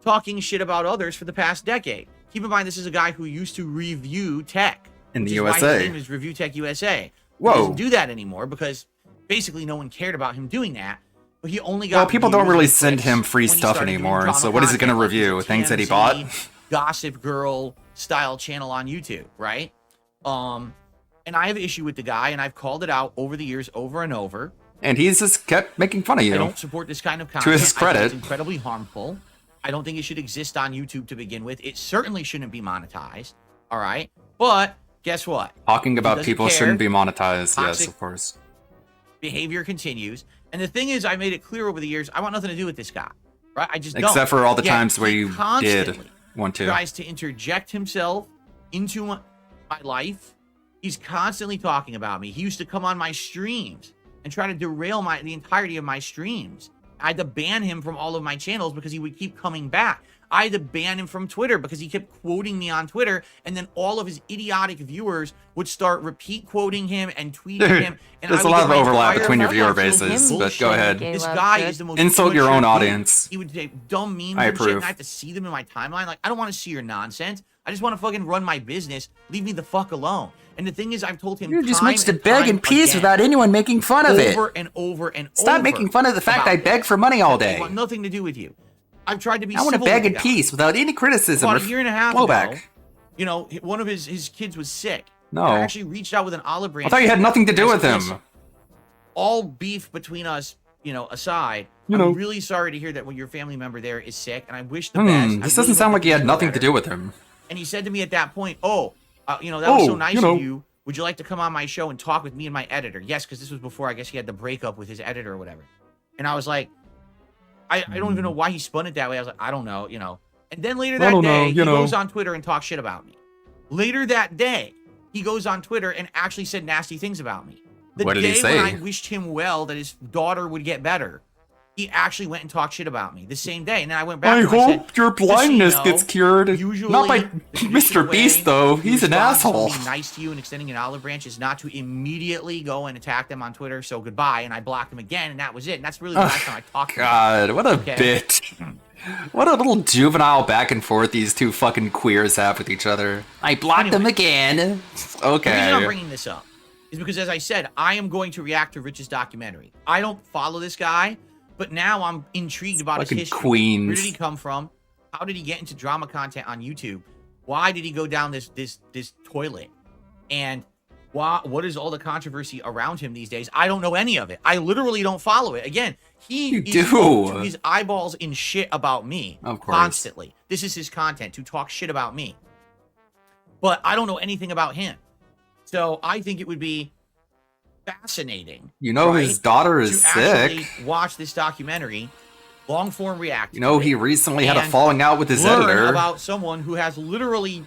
S8: talking shit about others for the past decade. Keep in mind, this is a guy who used to review tech.
S2: In the
S8: which is why
S2: USA.
S8: his name is Review Tech USA.
S2: Whoa.
S8: He doesn't do that anymore because basically no one cared about him doing that. But he only got
S2: Well, people don't
S8: views
S2: really
S8: and
S2: send
S8: clicks
S2: him free
S8: when he
S2: stuff
S8: started doing
S2: anymore,
S8: drama
S2: so what is he going to
S8: content, like
S2: review?
S8: his
S2: Things that he
S8: TMZ
S2: bought?
S8: Gossip Girl style channel on YouTube, right? And I have issue with the guy, and I've called it out over the years, over and over.
S2: And he's just kept making fun of you.
S8: I don't support this kind of content.
S2: To his
S8: I think
S2: credit.
S8: it's incredibly harmful. I don't think it should exist on YouTube to begin with. It certainly shouldn't be monetized. All right, but guess what?
S2: Talking
S8: He
S2: about
S8: doesn't
S2: people
S8: care.
S2: shouldn't be monetized. Yes,
S8: Toxic
S2: of course.
S8: behavior continues. And the thing is, I made it clear over the years, I want nothing to do with this guy. Right? I just don't.
S2: Except for all the
S8: Yet
S2: times where
S8: he
S2: you did
S8: constantly
S2: want to.
S8: tries to interject himself into my life. He's constantly talking about me. He used to come on my streams and try to derail the entirety of my streams. I had to ban him from all of my channels because he would keep coming back. I had to ban him from Twitter because he kept quoting me on Twitter, and then all of his idiotic viewers would start repeat quoting him and tweeting him. And
S2: There's
S8: I
S2: a
S8: would
S2: lot
S8: get
S2: of
S8: my
S2: overlap
S8: entire
S2: between your viewer
S8: fucking
S2: bases, but
S8: bullshit.
S2: go ahead.
S8: This guy is the most
S2: Insult your
S8: immature
S2: own
S8: dude.
S2: audience.
S8: He would take dumb memes
S2: I
S8: and shit, and
S2: approve.
S8: I have to see them in my timeline. Like, I don't want to see your nonsense. I just want to fucking run my business. Leave me the fuck alone. And the thing is, I've told him
S2: You just
S8: time
S2: makes to
S8: and
S2: beg
S8: time
S2: in peace
S8: again,
S2: without anyone making fun of it.
S8: over and over and
S2: Stop
S8: over
S2: making fun of the fact I
S8: about
S2: beg for money all
S8: I
S2: day.
S8: want nothing to do with you. I've tried to be
S2: I want to
S8: civil
S2: beg
S8: with
S2: in
S8: the guy.
S2: peace without any criticism
S8: About
S2: or
S8: a year and a half
S2: blowback.
S8: ago, you know, one of his kids was sick.
S2: No.
S8: And I actually reached out with an olive branch.
S2: I thought you had nothing to do
S8: I
S2: with
S8: said,
S2: him.
S8: "Listen, all beef between us, you know, aside,
S2: You know.
S8: I'm really sorry to hear that when your family member there is sick, and I wish the best. I
S2: This
S8: really
S2: doesn't
S8: hope
S2: sound
S8: that
S2: like he had
S8: do
S2: nothing to
S8: better."
S2: do with him.
S8: And he said to me at that point, you know, that was so
S2: Oh,
S8: nice
S2: you know.
S8: of you. Would you like to come on my show and talk with me and my editor? Yes, because this was before, I guess, he had the breakup with his editor or whatever. And I was like, I don't even know why he spun it that way. I was like, I don't know, you know. And then later
S2: I
S8: that
S2: don't know,
S8: day,
S2: you
S8: he
S2: know.
S8: goes on Twitter and talks shit about me. Later that day, he goes on Twitter and actually said nasty things about me. The
S2: What did he
S8: day
S2: say?
S8: when I wished him well that his daughter would get better,
S3: he actually went and talked shit about me the same day. And then I went back
S2: I
S3: and
S2: hope
S3: I said,
S2: your
S3: "Just so you
S2: blindness
S3: know,
S2: gets cured.
S3: usually
S2: Not by
S3: the traditional
S2: Mr. Beast,
S3: way
S2: though.
S3: you
S2: He's an
S3: respond to someone
S2: asshole.
S3: being nice to you and extending an olive branch is not to immediately go and attack them on Twitter. So goodbye." And I blocked him again, and that was it. And that's really the last time I talked to him.
S2: God, what a
S3: Okay?
S2: bitch. What a little juvenile back and forth these two fucking queers have with each other. I blocked them again.
S3: The reason I'm
S2: Okay.
S3: bringing this up is because, as I said, I am going to react to Rich's documentary. I don't follow this guy, but now I'm intrigued about his
S2: Fucking
S3: history.
S2: queens.
S3: Where did he come from? How did he get into drama content on YouTube? Why did he go down this toilet? And what is all the controversy around him these days? I don't know any of it. I literally don't follow it. Again, he is to his eyeballs in shit about me
S2: Of course.
S3: constantly. This is his content, to talk shit about me. But I don't know anything about him. So I think it would be fascinating.
S2: You know his daughter is
S3: to actually
S2: sick.
S3: watch this documentary, long form react.
S2: You know
S3: to
S2: he
S3: it,
S2: recently had a
S3: and
S2: falling out with his
S3: learn
S2: editor.
S3: about someone who has literally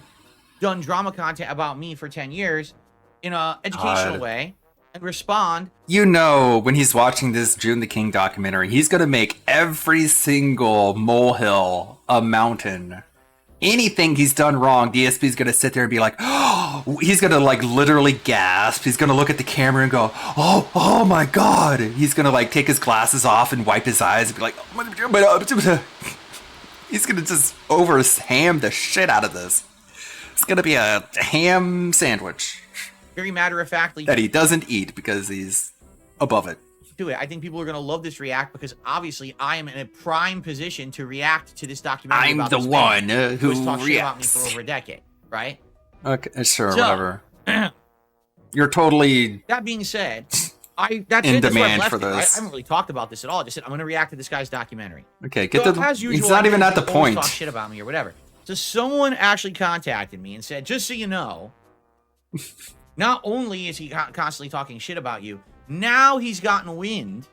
S3: done drama content about me for 10 years in a educational
S2: God.
S3: way and respond.
S2: You know, when he's watching this June the King documentary, he's gonna make every single molehill a mountain. Anything he's done wrong, DSP's gonna sit there and be like, oh, he's gonna like literally gasp. He's gonna look at the camera and go, oh my God. He's gonna like take his glasses off and wipe his eyes and be like, he's gonna just ham the shit out of this. It's gonna be a ham sandwich
S3: Very matter of factly
S2: that he doesn't eat because he's above it.
S3: do it. I think people are going to love this react because obviously I am in a prime position to react to this documentary.
S2: I'm
S3: about
S2: the
S3: this
S2: one
S3: man
S2: who
S3: has talked shit about me
S2: reacts.
S3: for over a decade, right?
S2: Okay, sure,
S3: So-
S2: whatever. You're totally
S3: That being said, that's
S2: in
S3: it. That's where I've
S2: demand
S3: left
S2: for
S3: it. I
S2: this.
S3: haven't really talked about this at all. I just said I'm going to react to this guy's documentary.
S2: Okay, get
S3: So,
S2: the.
S3: as usual,
S2: He's not even at the
S3: people always
S2: point.
S3: Talk shit about me or whatever. So someone actually contacted me and said, just so you know, not only is he constantly talking shit about you, now he's gotten wind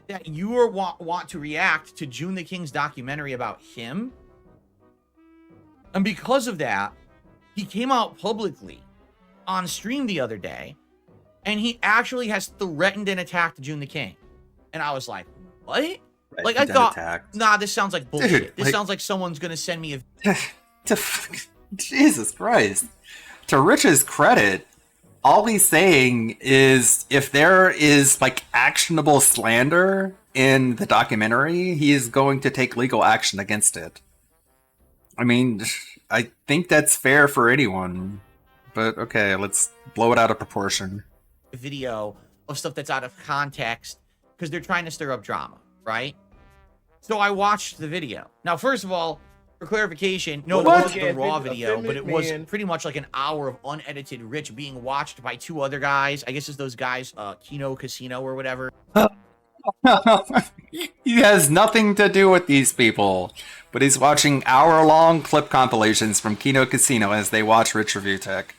S3: that you are want to react to June the King's documentary about him. And because of that, he came out publicly on stream the other day, and he actually has threatened and attacked June the King. And I was like, what? Like, I
S2: Threatened and
S3: thought,
S2: attacked.
S3: nah, this sounds like bullshit.
S2: Dude,
S3: This
S2: like-
S3: sounds like someone's going to send me a...
S2: Jesus Christ. To Rich's credit, all he's saying is if there is like actionable slander in the documentary, he is going to take legal action against it. I mean, I think that's fair for anyone. But okay, let's blow it out of proportion.
S3: video of stuff that's out of context because they're trying to stir up drama, right? So I watched the video. Now, first of all, for clarification, no, it
S2: What?
S3: wasn't the raw video, but it was pretty much like an hour of unedited Rich being watched by two other guys. I guess it's those guys, Kino Casino or whatever.
S2: He has nothing to do with these people, but he's watching hour-long clip compilations from Kino Casino as they watch Rich Review Tech.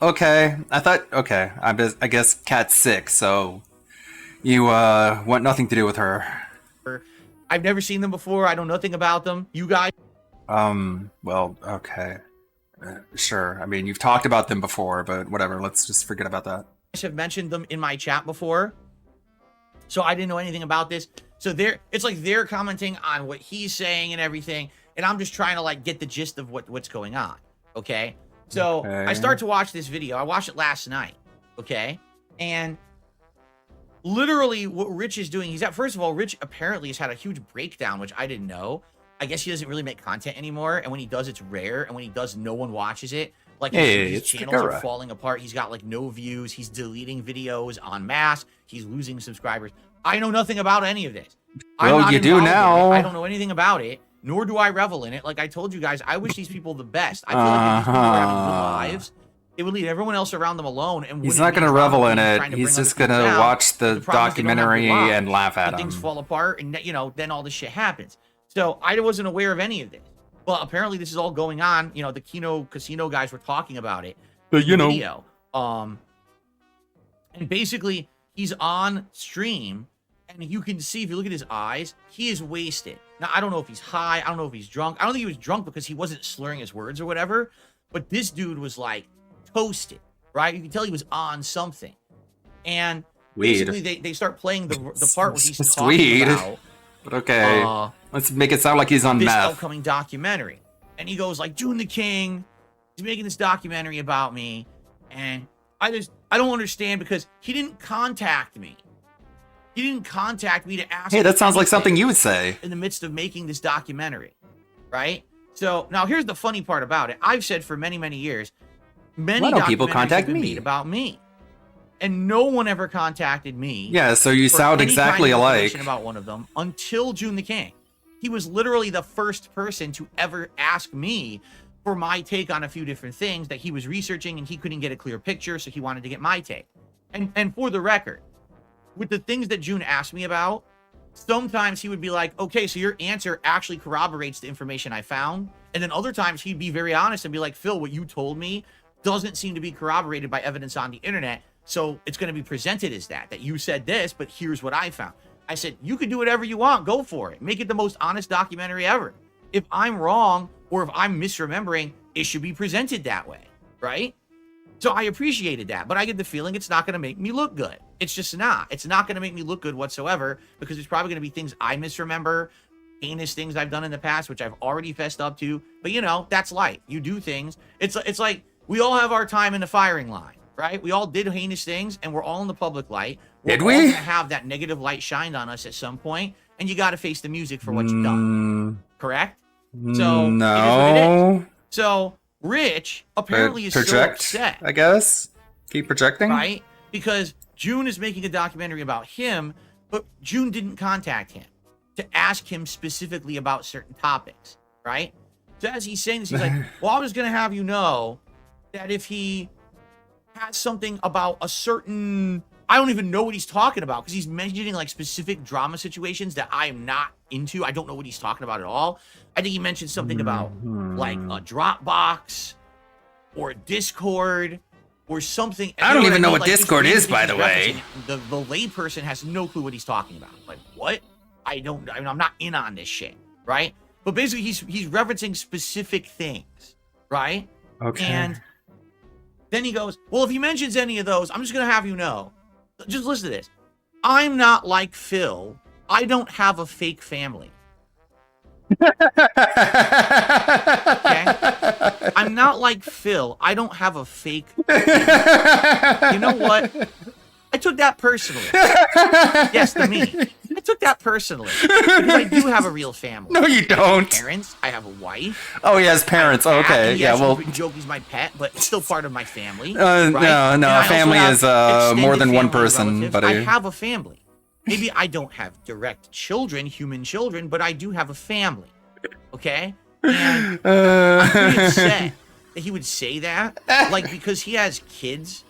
S2: Okay, I guess Kat's sick, so you want nothing to do with her.
S3: I've never seen them before. I know nothing about them. You guys
S2: Well, okay. Sure. I mean, you've talked about them before, but whatever. Let's just forget about that.
S3: have mentioned them in my chat before, so I didn't know anything about this. So it's like they're commenting on what he's saying and everything, and I'm just trying to like get the gist of what's going on. Okay, so I
S2: Okay.
S3: start to watch this video. I watched it last night. Okay, and literally what Rich is doing, first of all, Rich apparently has had a huge breakdown, which I didn't know. I guess he doesn't really make content anymore, and when he does, it's rare, and when he does, no one watches it. Like,
S2: Hey,
S3: his
S2: it's
S3: channels are
S2: Takara.
S3: falling apart. He's got, like, no views. He's deleting videos en masse. He's losing subscribers. I know nothing about any of this. I'm
S2: Well,
S3: not
S2: you do
S3: involved in it.
S2: now.
S3: I don't know anything about it, nor do I revel in it. Like I told you guys, I wish these people the best. I feel like if these people were having good lives, it would leave everyone else around them alone. And
S2: He's
S3: wouldn't
S2: not
S3: be
S2: going to
S3: around
S2: revel
S3: them
S2: in
S3: trying
S2: it.
S3: to
S2: He's
S3: bring
S2: just
S3: other
S2: going to
S3: people down.
S2: watch the
S3: The problem is they don't have
S2: documentary
S3: good lives,
S2: and laugh at
S3: and things
S2: him.
S3: fall apart, and then all this shit happens. So I wasn't aware of any of this. Well, apparently this is all going on. You know, the Kino Casino guys were talking about it.
S2: But,
S3: in
S2: you
S3: the
S2: know.
S3: video. And basically he's on stream, and you can see if you look at his eyes, he is wasted. Now I don't know if he's high. I don't know if he's drunk. I don't think he was drunk because he wasn't slurring his words or whatever. But this dude was like toasted, right? You can tell he was on something. And
S2: Weed.
S8: Basically, they start playing the part where he's
S2: It's
S8: talking
S2: weed.
S8: about
S2: But okay. Let's make it sound like he's on
S8: this
S2: meth.
S8: upcoming documentary. And he goes like, June the King, he's making this documentary about me. And I don't understand because he didn't contact me. He didn't contact me to ask.
S2: Hey, that sounds like
S8: anything
S2: something you would say.
S8: in the midst of making this documentary, right? So now here's the funny part about it. I've said for many, many years, many
S2: Why don't people
S8: documentaries
S2: contact
S8: have been
S2: me?
S8: made about me. And no one ever contacted me.
S2: Yeah, so you
S8: for
S2: sound
S8: any
S2: exactly
S8: kind of
S2: alike.
S8: information about one of them until June the King. He was literally the first person to ever ask me for my take on a few different things that he was researching, and he couldn't get a clear picture, so he wanted to get my take. And for the record, with the things that June asked me about, sometimes he would be like, okay, so your answer actually corroborates the information I found. And then other times he'd be very honest and be like, Phil, what you told me doesn't seem to be corroborated by evidence on the internet. So it's going to be presented as that you said this, but here's what I found. I said, you can do whatever you want. Go for it. Make it the most honest documentary ever. If I'm wrong or if I'm misremembering, it should be presented that way, right? So I appreciated that, but I get the feeling it's not going to make me look good. It's just not. It's not going to make me look good whatsoever because there's probably going to be things I misremember, heinous things I've done in the past, which I've already fessed up to. But, you know, that's life. You do things. It's like we all have our time in the firing line, right? We all did heinous things, and we're all in the public light.
S2: Did
S8: We're
S2: we?
S8: all going to have that negative light shined on us at some point, and you got to face the music for what you've done. Correct? So, it is what it is. So, Rich apparently is so
S2: Project,
S8: upset.
S2: I guess. Keep projecting.
S8: Right? Because June is making a documentary about him, but June didn't contact him to ask him specifically about certain topics, right? So as he's saying this, he's like, well, I was going to have you know that if he has something about a certain, I don't even know what he's talking about because he's mentioning like specific drama situations that I am not into. I don't know what he's talking about at all. I think he mentioned something about like a Dropbox or Discord or something.
S2: I don't
S8: You
S2: even know what
S8: Like, just
S2: Discord is,
S8: reading
S2: by
S8: things
S2: the
S8: he's
S2: way.
S8: referencing, The layperson has no clue what he's talking about. Like, what? I'm not in on this shit, right? But basically, he's referencing specific things, right?
S2: Okay.
S8: And then he goes, well, if he mentions any of those, I'm just going to have you know. Just listen to this. I'm not like Phil. I don't have a fake family. Okay? I'm not like Phil. I don't have a fake family. You know what? I took that personally. Yes, to me. I took that personally. Because I do have a real family.
S2: No, you don't.
S8: I have parents. I have a wife.
S2: Oh, he has parents. Okay. Yeah, well.
S8: Joke, my pet, but it's still part of my family.
S2: No,
S8: right?
S2: no. Family is more than one person,
S8: relatives.
S2: buddy.
S8: I have a family. Maybe I don't have direct children, human children, but I do have a family. Okay? And I'm pretty upset that he would say that. Like, because he has kids,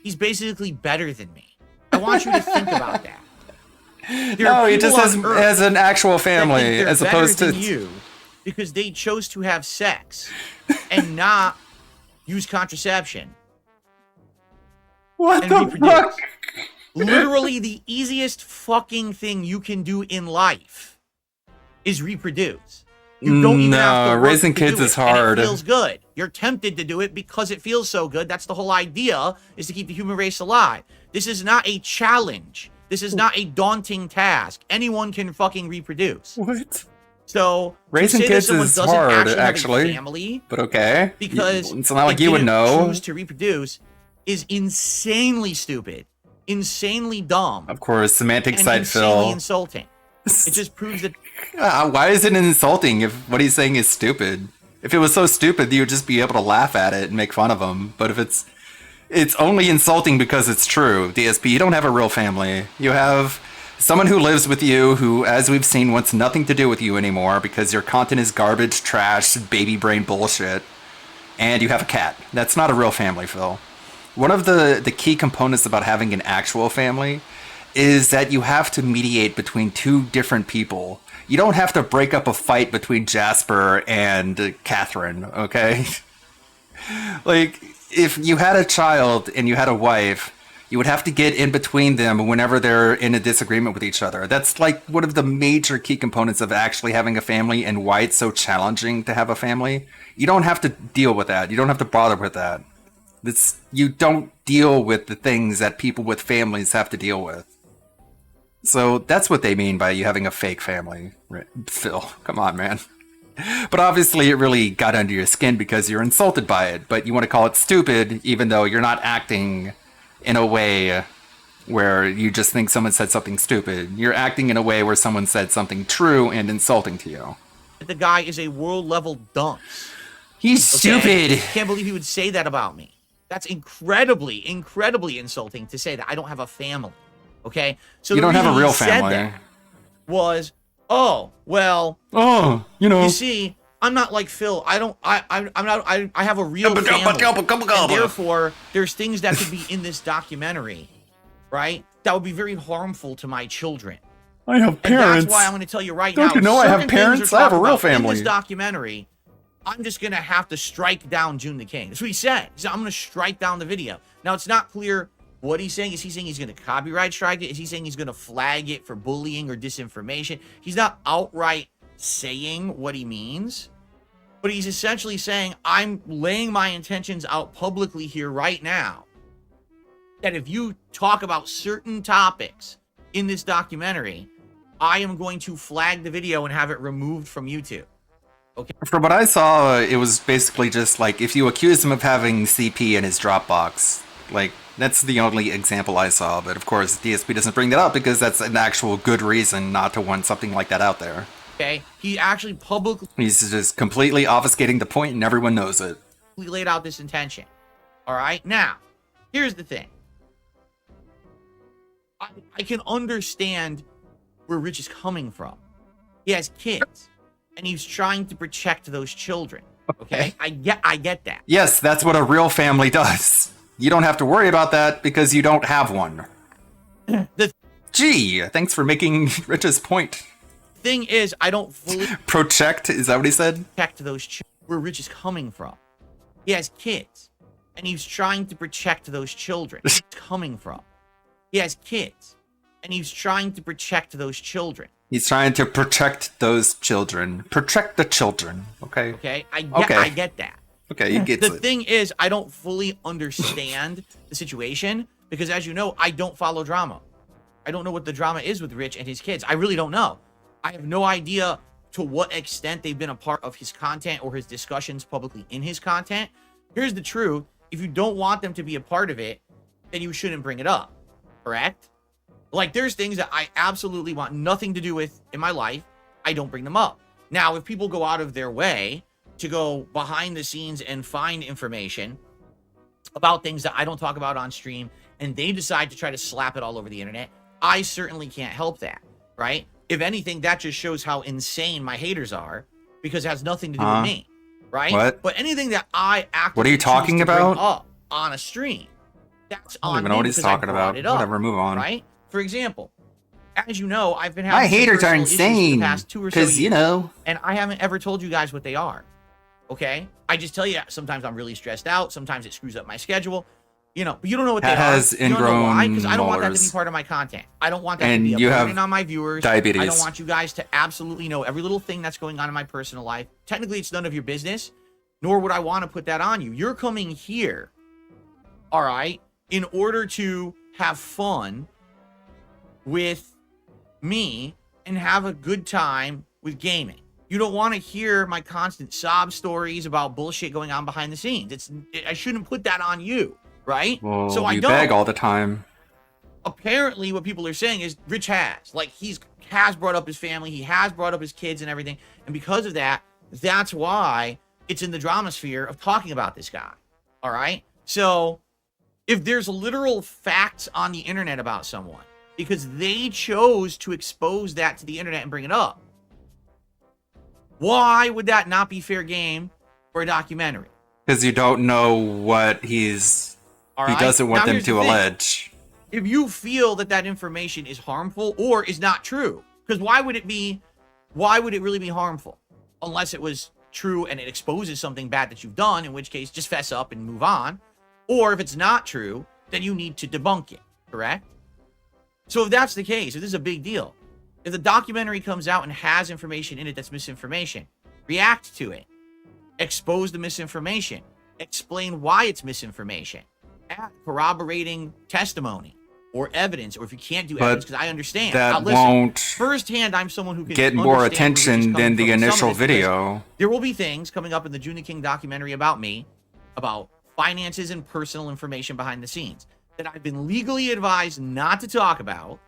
S8: he's basically better than me. I want you to think about that.
S2: No, he just has an actual family as opposed to
S8: you because they chose to have sex and not use contraception.
S2: What
S8: and
S2: the
S8: reproduce.
S2: fuck?
S8: Literally the easiest fucking thing you can do in life is reproduce. You don't even have to work
S2: raising
S8: to
S2: kids
S8: do
S2: is
S8: it, and
S2: hard.
S8: It feels good. You're tempted to do it because it feels so good. That's the whole idea, is to keep the human race alive. This is not a challenge. This is not a daunting task. Anyone can fucking reproduce.
S2: What?
S8: So
S2: Raising kids is hard, actually.
S8: Have a family
S2: but okay.
S8: because
S2: it's not like
S8: they
S2: you would
S8: didn't
S2: know.
S8: Choose to reproduce is insanely stupid, insanely dumb.
S2: Of course, semantic
S8: and
S2: side
S8: insanely
S2: Phil.
S8: insulting. It just proves that.
S2: Why is it insulting if what he's saying is stupid? If it was so stupid, you would just be able to laugh at it and make fun of him. But if it's only insulting because it's true. DSP, you don't have a real family. You have someone who lives with you who, as we've seen, wants nothing to do with you anymore because your content is garbage, trash, baby brain bullshit. And you have a cat. That's not a real family, Phil. One of the key components about having an actual family is that you have to mediate between two different people. You don't have to break up a fight between Jasper and Catherine, okay? Like, if you had a child and you had a wife, you would have to get in between them whenever they're in a disagreement with each other. That's like one of the major key components of actually having a family and why it's so challenging to have a family. You don't have to deal with that. You don't have to bother with that. You don't deal with the things that people with families have to deal with. So that's what they mean by you having a fake family, right? Phil, come on, man. But obviously it really got under your skin because you're insulted by it, but you want to call it stupid even though you're not acting in a way where you just think someone said something stupid. You're acting in a way where someone said something true and insulting to you.
S8: The guy is a world-level dunce.
S2: He's stupid.
S8: I can't believe he would say that about me. That's incredibly, incredibly insulting to say that I don't have a family. Okay? So
S2: You
S8: the
S2: don't have a
S8: reason he
S2: real
S8: said
S2: family.
S8: that was, oh, well,
S2: you know.
S8: You see, I'm not like Phil. I have a real family. And therefore, there's things that could be in this documentary, right? That would be very harmful to my children.
S2: I have
S8: And
S2: parents.
S8: that's why I'm going to tell you right
S2: Don't
S8: now.
S2: you know I have
S8: certain things
S2: parents?
S8: are
S2: I have a
S8: talked
S2: real
S8: about In
S2: family.
S8: this documentary, I'm just going to have to strike down June the King. That's what he said. He said, I'm going to strike down the video. Now, it's not clear what he's saying. Is he saying he's going to copyright strike it? Is he saying he's going to flag it for bullying or disinformation? He's not outright saying what he means, but he's essentially saying, I'm laying my intentions out publicly here right now, that if you talk about certain topics in this documentary, I am going to flag the video and have it removed from YouTube. Okay.
S2: From what I saw, it was basically just like if you accuse him of having CP in his Dropbox, like that's the only example I saw. But of course, DSP doesn't bring that up because that's an actual good reason not to want something like that out there.
S8: Okay. He actually publicly
S2: He's just completely obfuscating the point, and everyone knows it.
S8: laid out this intention. All right. Now, here's the thing. I can understand where Rich is coming from. He has kids, and he's trying to protect those children. Okay, I get that.
S2: Yes, that's what a real family does. You don't have to worry about that because you don't have one. Gee, thanks for making Rich's point.
S8: Thing is, I don't fully
S2: Protect, is that what he said?
S8: protect those children. Where Rich is coming from. He has kids, and he's trying to protect those children. Coming from. He has kids, and he's trying to protect those children.
S2: He's trying to protect those children. Protect the children, okay?
S8: Okay, I get that.
S2: Okay, he gets
S8: The
S2: it.
S8: thing is, I don't fully understand the situation because, as you know, I don't follow drama. I don't know what the drama is with Rich and his kids. I really don't know. I have no idea to what extent they've been a part of his content or his discussions publicly in his content. Here's the truth. If you don't want them to be a part of it, then you shouldn't bring it up. Correct? Like, there's things that I absolutely want nothing to do with in my life. I don't bring them up. Now, if people go out of their way to go behind the scenes and find information about things that I don't talk about on stream, and they decide to try to slap it all over the internet, I certainly can't help that, right? If anything, that just shows how insane my haters are, because it has nothing to do with me, right?
S2: What?
S8: But anything that I actively
S2: What are you talking
S8: choose to bring
S2: about?
S8: up on a stream, that's
S2: I don't
S8: on
S2: even
S8: me
S2: know what he's
S8: because I
S2: talking
S8: brought
S2: about.
S8: it up,
S2: Whatever, move on.
S8: right? For example, as you know, I've been having
S2: My
S8: some
S2: haters are
S8: personal issues for the
S2: insane,
S8: past 2 or so
S2: 'cause, you
S8: years,
S2: know.
S8: and I haven't ever told you guys what they are. Okay, I just tell you sometimes I'm really stressed out. Sometimes it screws up my schedule. You know, but you don't know what they
S2: Has
S8: are. You don't know why? Because I don't want that to be
S2: molars.
S8: part of my content. I don't want that
S2: And
S8: to be
S2: you
S8: a
S2: have
S8: burden on my viewers.
S2: diabetes.
S8: I don't want you guys to absolutely know every little thing that's going on in my personal life. Technically, it's none of your business, nor would I want to put that on you. You're coming here, all right, in order to have fun with me and have a good time with gaming. You don't want to hear my constant sob stories about bullshit going on behind the scenes. I shouldn't put that on you, right?
S2: Well,
S8: so I
S2: you
S8: don't.
S2: beg all the time.
S8: Apparently, what people are saying is Rich has brought up his family, he has brought up his kids and everything, and because of that, that's why it's in the drama sphere of talking about this guy. All right. So if there's literal facts on the internet about someone because they chose to expose that to the internet and bring it up, why would that not be fair game for a documentary?
S2: Because you don't know what he's...
S8: All
S2: He
S8: right?
S2: doesn't want
S8: Now,
S2: them
S8: here's
S2: to
S8: the thing.
S2: allege.
S8: If you feel that that information is harmful or is not true, because why would it really be harmful? Unless it was true and it exposes something bad that you've done, in which case just fess up and move on. Or if it's not true, then you need to debunk it, correct? So if that's the case, if this is a big deal, if the documentary comes out and has information in it that's misinformation, react to it. Expose the misinformation. explain why it's misinformation, add corroborating testimony or evidence, or if you can't do evidence, because I understand.
S2: That
S8: listen,
S2: won't
S8: firsthand, I'm someone who can
S2: get more
S8: understand where Rich is
S2: attention
S8: coming
S2: than the
S8: from with some of
S2: initial
S8: this, because
S2: video.
S8: There will be things coming up in the Juna King documentary about me, about finances and personal information behind the scenes that I've been legally advised not to talk about.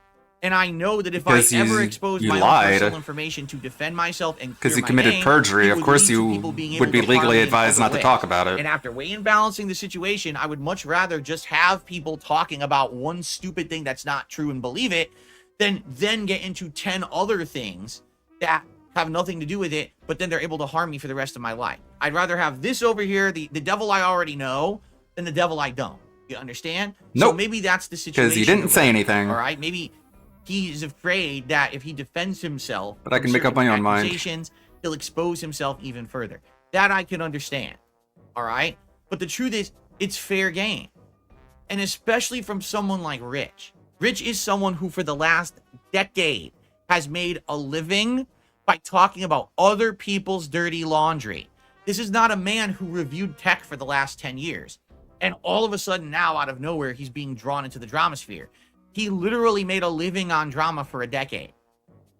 S8: And I know that if
S2: Because
S8: I ever
S2: you
S8: expose my own
S2: lied.
S8: personal information to defend myself and
S2: Because
S8: clear
S2: you
S8: my
S2: committed
S8: name,
S2: perjury,
S8: it
S2: of
S8: would
S2: course
S8: lead to
S2: you
S8: people being
S2: would
S8: able
S2: be
S8: to harm
S2: legally
S8: me in
S2: advised
S8: other
S2: not to
S8: ways.
S2: talk about it.
S8: And after weighing balancing the situation, I would much rather just have people talking about one stupid thing that's not true and believe it than then get into 10 other things that have nothing to do with it, but then they're able to harm me for the rest of my life. I'd rather have this over here, the devil I already know, than the devil I don't. You understand? So
S2: Nope.
S8: maybe that's the situation.
S2: Because you didn't say anything.
S8: All right? Maybe he's afraid that if he defends himself,
S2: But I
S8: from
S2: can make up
S8: certain
S2: my own mind.
S8: accusations, he'll expose himself even further. That I can understand. All right? But the truth is, it's fair game. And especially from someone like Rich. Rich is someone who, for the last decade, has made a living by talking about other people's dirty laundry. This is not a man who reviewed tech for the last 10 years. And all of a sudden now, out of nowhere, he's being drawn into the drama sphere. He literally made a living on drama for a decade.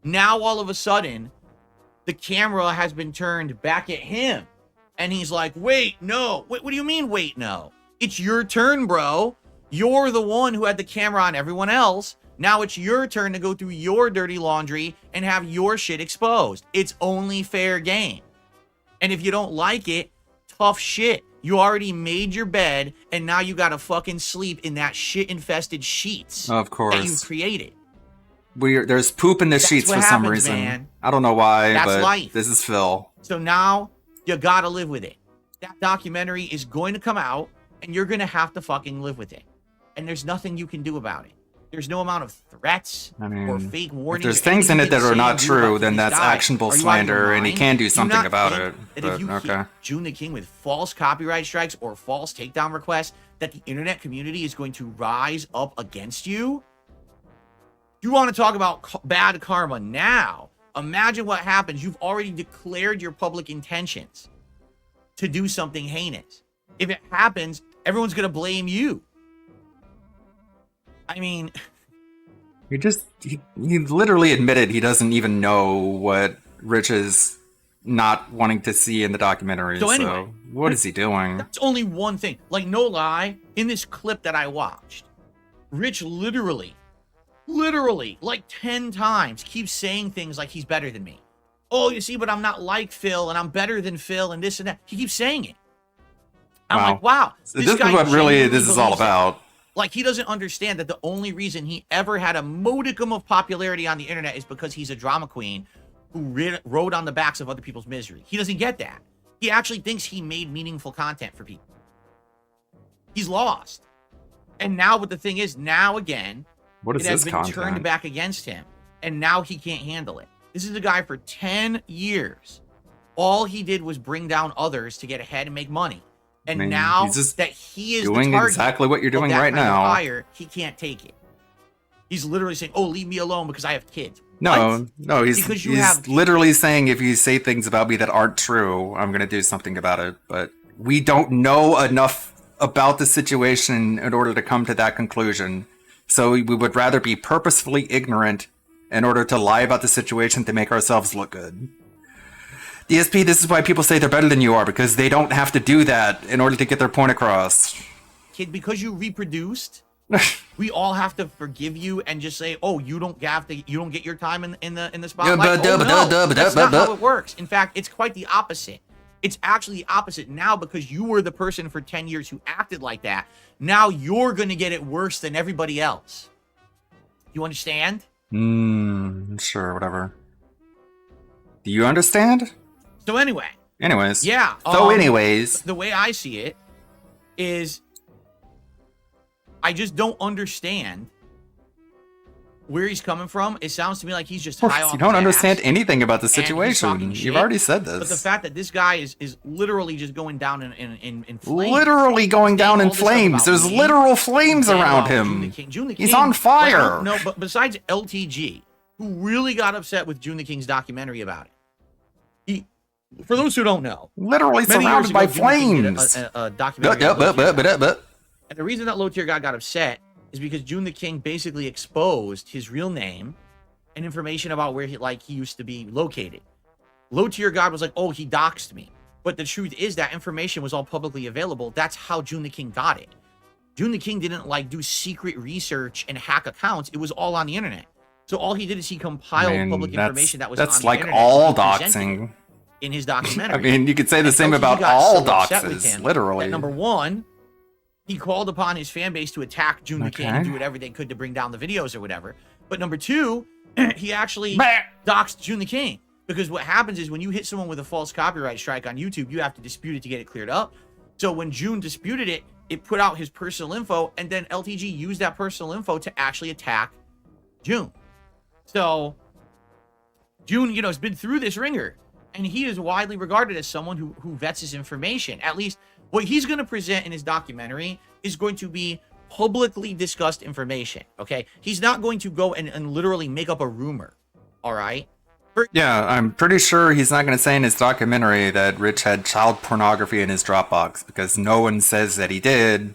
S8: Now, all of a sudden, the camera has been turned back at him. And he's like, wait, no. Wait, what do you mean, wait, no? It's your turn, bro. You're the one who had the camera on everyone else. Now it's your turn to go through your dirty laundry and have your shit exposed. It's only fair game. And if you don't like it, tough shit. You already made your bed, and now you gotta fucking sleep in that shit-infested sheets
S2: Of
S8: that you
S2: course.
S8: created.
S2: There's poop in the sheets
S8: what
S2: for some
S8: happens,
S2: reason.
S8: man.
S2: I don't know why,
S8: That's
S2: but
S8: life.
S2: this is Phil.
S8: So now you gotta live with it. That documentary is going to come out, and you're gonna have to fucking live with it. And there's nothing you can do about it. There's no amount of threats
S2: I mean,
S8: or fake
S2: if
S8: warnings.
S2: there's
S8: or
S2: things in
S8: anything
S2: it that
S8: you
S2: are
S8: can
S2: not
S8: say or do
S2: true,
S8: about
S2: then
S8: Tony's
S2: that's
S8: diet.
S2: actionable
S8: Are you out of your
S2: slander, and he
S8: mind?
S2: can do
S8: you
S2: something
S8: not
S2: about
S8: think
S2: it.
S8: that
S2: But
S8: if you
S2: okay.
S8: hit Juna King with false copyright strikes or false takedown requests, that the internet community is going to rise up against you? You want to talk about bad karma now? Imagine what happens. You've already declared your public intentions to do something heinous. If it happens, everyone's going to blame you. I mean,
S2: He literally admitted he doesn't even know what Rich is not wanting to see in the documentary.
S8: So anyway,
S2: what is he doing?
S8: that's only one thing. Like, no lie, in this clip that I watched, Rich literally, like 10 times keeps saying things like he's better than me. Oh, you see, but I'm not like Phil, and I'm better than Phil, and this and that. He keeps saying it. I'm like, wow.
S2: So this is what really
S8: genuinely
S2: this is all
S8: believes it.
S2: about.
S8: Like, he doesn't understand that the only reason he ever had a modicum of popularity on the internet is because he's a drama queen who rode on the backs of other people's misery. He doesn't get that. He actually thinks he made meaningful content for people. He's lost. And now what the thing is, now again,
S2: What is
S8: it has
S2: this
S8: been
S2: content?
S8: turned back against him. And now he can't handle it. This is a guy for 10 years. All he did was bring down others to get ahead and make money. And
S2: I mean,
S8: now
S2: he's just
S8: that he is
S2: doing
S8: the target
S2: exactly what you're
S8: of
S2: doing
S8: that
S2: right
S8: kind of
S2: now.
S8: fire, he can't take it. He's literally saying, "Oh, leave me alone because I have kids."
S2: No,
S8: What?
S2: no,
S8: Because you
S2: he's
S8: have
S2: literally saying if you say things about me that aren't true, I'm gonna do something about it. But we don't know enough about the situation in order to come to that conclusion. So we would rather be purposefully ignorant in order to lie about the situation to make ourselves look good. DSP, this is why people say they're better than you are, because they don't have to do that in order to get their point across.
S8: kid, because you reproduced, we all have to forgive you and just say, "Oh, you don't get your time in the spotlight." Oh, no, that's not how it works. In fact, it's quite the opposite. It's actually the opposite now because you were the person for 10 years who acted like that. Now you're going to get it worse than everybody else. You understand?
S2: Sure, whatever. Do you understand?
S8: So anyway.
S2: Anyways.
S8: Yeah.
S2: Anyways.
S8: The way I see it is I just don't understand where he's coming from. It sounds to me like he's just high off
S2: You don't
S8: his
S2: understand
S8: ass,
S2: anything about the
S8: and he's
S2: situation.
S8: talking
S2: You've
S8: shit.
S2: already said
S8: But the
S2: this.
S8: fact that this guy is literally just going down in flames.
S2: Literally going down in
S8: all this stuff
S2: flames.
S8: about
S2: There's
S8: me,
S2: literal flames
S8: and
S2: around
S8: about
S2: him.
S8: Juna
S2: He's
S8: King,
S2: on fire.
S8: Like, no, but besides LTG, who really got upset with Juna King's documentary about it, for those who don't know,
S2: Literally
S8: many years
S2: surrounded by
S8: ago, June King did
S2: flames.
S8: a documentary. on Low Tier God.
S2: But
S8: And the reason that Low Tier God got upset is because June the King basically exposed his real name and information about where he used to be located. Low Tier God was like, oh, he doxed me. But the truth is that information was all publicly available. That's how June the King got it. June the King didn't do secret research and hack accounts. It was all on the internet. So all he did is he compiled public information that was on the internet.
S2: That's like all doxing.
S8: In his documentary.
S2: I mean, you could say the same about all doxes, literally.
S8: Number one, he called upon his fan base to attack June the King and do whatever they could to bring down the videos or whatever. But number two, he actually doxed June the King. Because what happens is when you hit someone with a false copyright strike on YouTube, you have to dispute it to get it cleared up. So when June disputed it, it put out his personal info, and then LTG used that personal info to actually attack June. So June, has been through this ringer, and he is widely regarded as someone who vets his information. At least what he's going to present in his documentary is going to be publicly discussed information, okay? He's not going to go and literally make up a rumor, all right?
S2: Yeah, I'm pretty sure he's not going to say in his documentary that Rich had child pornography in his Dropbox, because no one says that he did.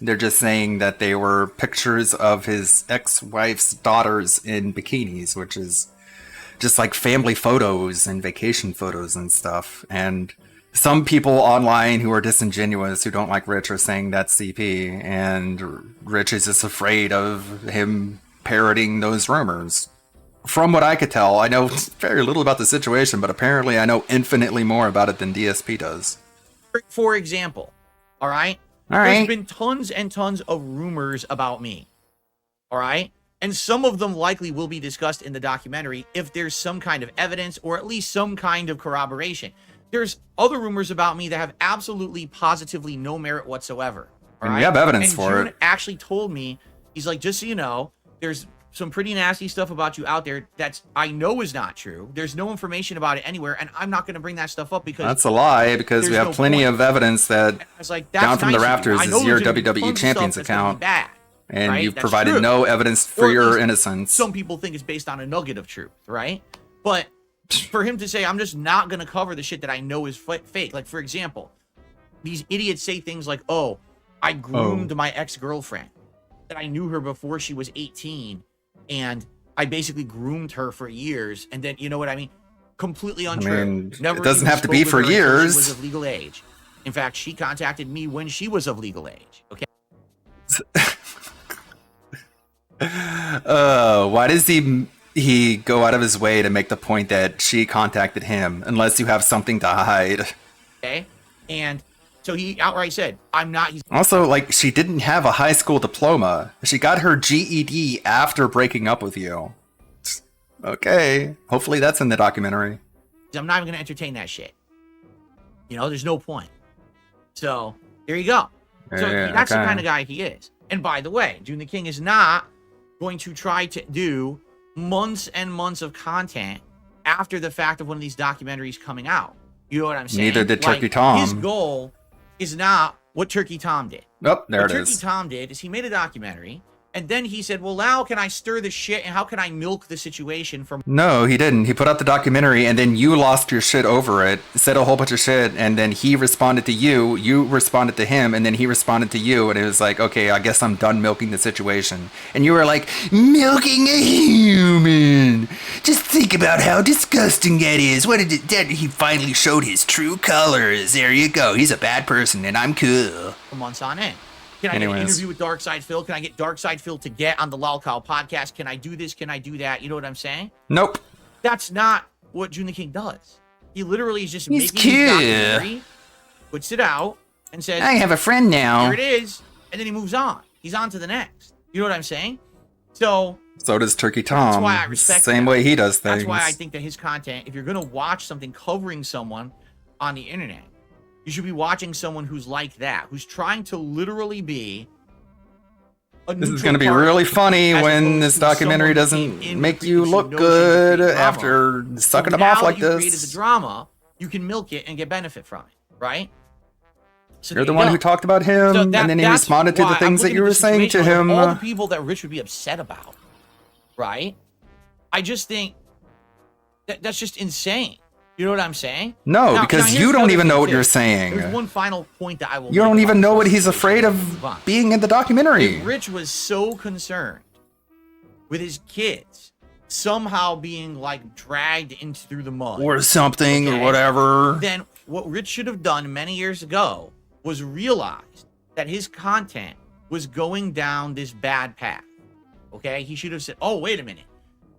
S2: They're just saying that they were pictures of his ex-wife's daughters in bikinis, which is just like family photos and vacation photos and stuff. And some people online who are disingenuous, who don't like Rich, are saying that's CP, and Rich is just afraid of him parroting those rumors. From what I could tell, I know very little about the situation, but apparently I know infinitely more about it than DSP does.
S8: For example, all right? There's been tons and tons of rumors about me, all right? And some of them likely will be discussed in the documentary if there's some kind of evidence or at least some kind of corroboration. There's other rumors about me that have absolutely, positively no merit whatsoever, all right?
S2: And you have evidence for
S8: June
S2: it.
S8: actually told me, he's like, just so you know, there's some pretty nasty stuff about you out there that's I know is not true. There's no information about it anywhere, and I'm not going to bring that stuff up because
S2: That's a lie, because we have plenty of evidence that
S8: I was like, that's
S2: Down from the
S8: nice of you.
S2: Rafters
S8: I know
S2: is your
S8: there's gonna be
S2: WWE
S8: tons of
S2: Champions
S8: stuff that's gonna be
S2: account,
S8: bad,
S2: and
S8: right?
S2: you've
S8: That's
S2: provided
S8: true.
S2: no evidence
S8: Or
S2: for
S8: at
S2: your
S8: least
S2: innocence.
S8: Some people think it's based on a nugget of truth, right? But for him to say, I'm just not going to cover the shit that I know is fake. Like, for example, these idiots say things like, oh, I groomed my ex-girlfriend, that I knew her before she was 18, and I basically groomed her for years, and then, you know what I mean? Completely untrue.
S2: mean,
S8: Never
S2: it doesn't
S8: even
S2: have to be
S8: spoke
S2: for
S8: with her until
S2: years.
S8: She was of legal age. In fact, she contacted me when she was of legal age, okay?
S2: Why does he go out of his way to make the point that she contacted him, unless you have something to hide?
S8: Okay? And so he outright said, I'm not...
S2: Also, like, she didn't have a high school diploma. She got her GED after breaking up with you. Okay. Hopefully that's in the documentary.
S8: I'm not even going to entertain that shit. There's no point. So, there you go. So, that's the kind of guy he is. And by the way, June the King is not going to try to do months and months of content after the fact of one of these documentaries coming out. You know what I'm saying?
S2: Neither did Turkey Tom.
S8: His goal is not what Turkey Tom did.
S2: Oh, there
S8: what
S2: it
S8: Turkey
S2: is.
S8: Tom did is he made a documentary, and then he said, well, how can I stir the shit, and how can I milk the situation from...
S2: No, he didn't. He put out the documentary, and then you lost your shit over it, said a whole bunch of shit, and then he responded to you, you responded to him, and then he responded to you, and it was like, okay, I guess I'm done milking the situation. And you were like, milking a human! Just think about how disgusting that is. What did it... That he finally showed his true colors. There you go. He's a bad person, and I'm cool.
S8: months on end. Can I get an interview with Darkside Phil? Can I get Darkside Phil to get on the Lolcow podcast? Can I do this? Can I do that? You know what I'm saying?
S2: Nope.
S8: That's not what June the King does. He literally is just
S2: He's
S8: making his
S2: cool.
S8: documentary, puts it out, and says,
S2: I have a friend now.
S8: Here it is. And then he moves on. He's on to the next. You know what I'm saying? So
S2: does Turkey Tom.
S8: that's why I respect
S2: Same
S8: him.
S2: way he does things.
S8: That's why I think that his content, if you're going to watch something covering someone on the internet, you should be watching someone who's like that, who's trying to literally be a
S2: This is
S8: neutral
S2: going to be
S8: party,
S2: really funny
S8: as
S2: when
S8: opposed
S2: this
S8: to
S2: documentary
S8: someone who
S2: doesn't
S8: came in
S2: make
S8: with
S2: you
S8: preconceived
S2: look
S8: notions to
S2: good
S8: create drama.
S2: after sucking
S8: So
S2: them off
S8: now
S2: like
S8: you created
S2: this.
S8: the drama, you can milk it and get benefit from it, right? So
S2: You're
S8: there
S2: the
S8: you
S2: one
S8: go.
S2: who talked about him,
S8: So
S2: and then he
S8: that's
S2: responded to
S8: why
S2: the
S8: I'm
S2: things that
S8: looking
S2: you
S8: at
S2: were
S8: the
S2: saying to
S8: situation
S2: him.
S8: of all the people that Rich would be upset about, right? I just think that's just insane. You know what I'm saying?
S2: No,
S8: Now,
S2: because
S8: here's
S2: you don't
S8: another
S2: even
S8: thing,
S2: know what
S8: too.
S2: you're saying.
S8: There's one final point that I will.
S2: You
S8: make
S2: don't even
S8: about
S2: know
S8: this
S2: what he's
S8: situation
S2: afraid
S8: before we move
S2: of
S8: on.
S2: being in the documentary.
S8: If Rich was so concerned with his kids somehow being like dragged into through the mud
S2: Or something, or whatever.
S8: then what Rich should have done many years ago was realize that his content was going down this bad path. Okay, he should have said, "Oh, wait a minute.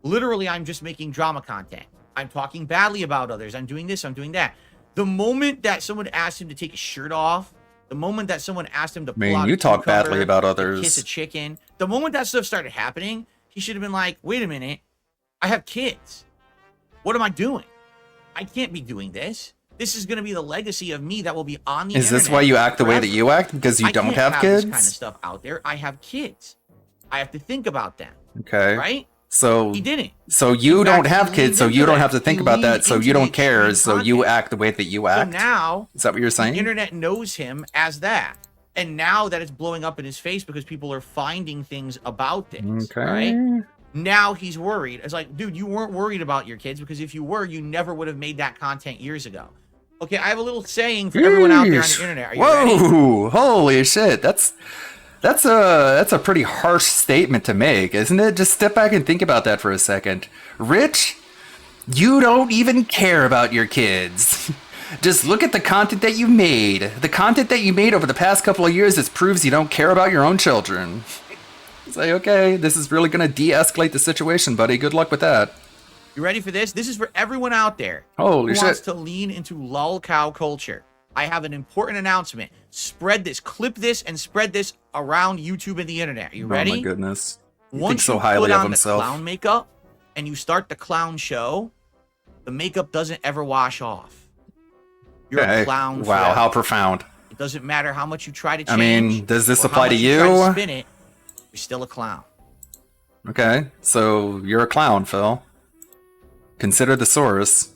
S8: Literally, I'm just making drama content. I'm talking badly about others. I'm doing this. I'm doing that." The moment that someone asked him to take his shirt off, the moment that someone asked him to pull out
S2: You
S8: a
S2: talk
S8: cucumber,
S2: badly about
S8: to
S2: others.
S8: kiss a chicken, the moment that stuff started happening, he should have been like, "Wait a minute. I have kids. What am I doing? I can't be doing this. This is going to be the legacy of me that will be on the
S2: Is
S8: internet
S2: this why you act the way that
S8: forever.
S2: you act? Because you
S8: I
S2: don't
S8: can't
S2: have
S8: This
S2: kids?
S8: kind of stuff out there. I have kids. I have to think about them.
S2: Okay.
S8: Right?
S2: So
S8: He didn't.
S2: So you
S8: In
S2: don't
S8: fact,
S2: have
S8: he
S2: kids, so
S8: leaned
S2: you
S8: into
S2: don't
S8: that.
S2: have to think
S8: He
S2: about that,
S8: leaned
S2: so
S8: into
S2: you
S8: the
S2: don't care,
S8: extreme
S2: so you
S8: content.
S2: act the way that you
S8: So
S2: act.
S8: now
S2: Is that what you're saying?
S8: the internet knows him as that. And now that it's blowing up in his face because people are finding things about this,
S2: Okay.
S8: right? Now he's worried. It's like, dude, you weren't worried about your kids because if you were, you never would have made that content years ago. Okay, I have a little saying for everyone out there on
S2: Yeesh.
S8: the internet. Are you ready?
S2: Whoa! Holy shit! That's a pretty harsh statement to make, isn't it? Just step back and think about that for a second. Rich, you don't even care about your kids. Just look at the content that you made. The content that you made over the past couple of years just proves you don't care about your own children. It's like, okay, this is really gonna de-escalate the situation, buddy. Good luck with that.
S8: You ready for this? This is for everyone out there
S2: Holy
S8: who wants
S2: shit.
S8: to lean into lol cow culture. I have an important announcement. Spread this, clip this, and spread this around YouTube and the internet. Are you ready?
S2: Oh my goodness. He
S8: Once
S2: thinks so
S8: you
S2: highly
S8: put
S2: of
S8: on
S2: himself.
S8: the clown makeup and you start the clown show, the makeup doesn't ever wash off. You're
S2: Okay.
S8: a clown.
S2: Wow,
S8: forever.
S2: how profound.
S8: It doesn't matter how much you try to change.
S2: I mean, does this
S8: or how
S2: apply to
S8: much you? Try to
S2: you?
S8: spin it, you're still a clown.
S2: Okay, so you're a clown, Phil. Consider the source.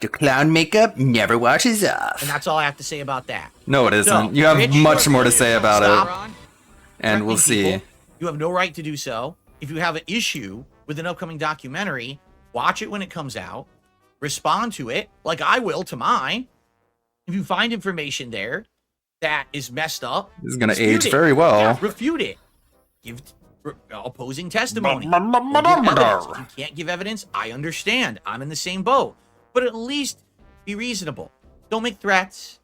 S2: The clown makeup never washes off.
S8: And that's all I have to say about that.
S2: No, it isn't.
S8: So,
S2: You have
S8: Rich,
S2: much more to say about
S8: stop
S2: it. And we'll
S8: threatening
S2: see.
S8: people. You have no right to do so. If you have an issue with an upcoming documentary, watch it when it comes out. Respond to it, like I will to mine. If you find information there that is messed up,
S2: This is gonna
S8: dispute
S2: age
S8: it.
S2: very well.
S8: Yeah, refute it. Give opposing testimony. Or give evidence. If you can't give evidence, I understand. I'm in the same boat. But at least be reasonable. Don't make threats.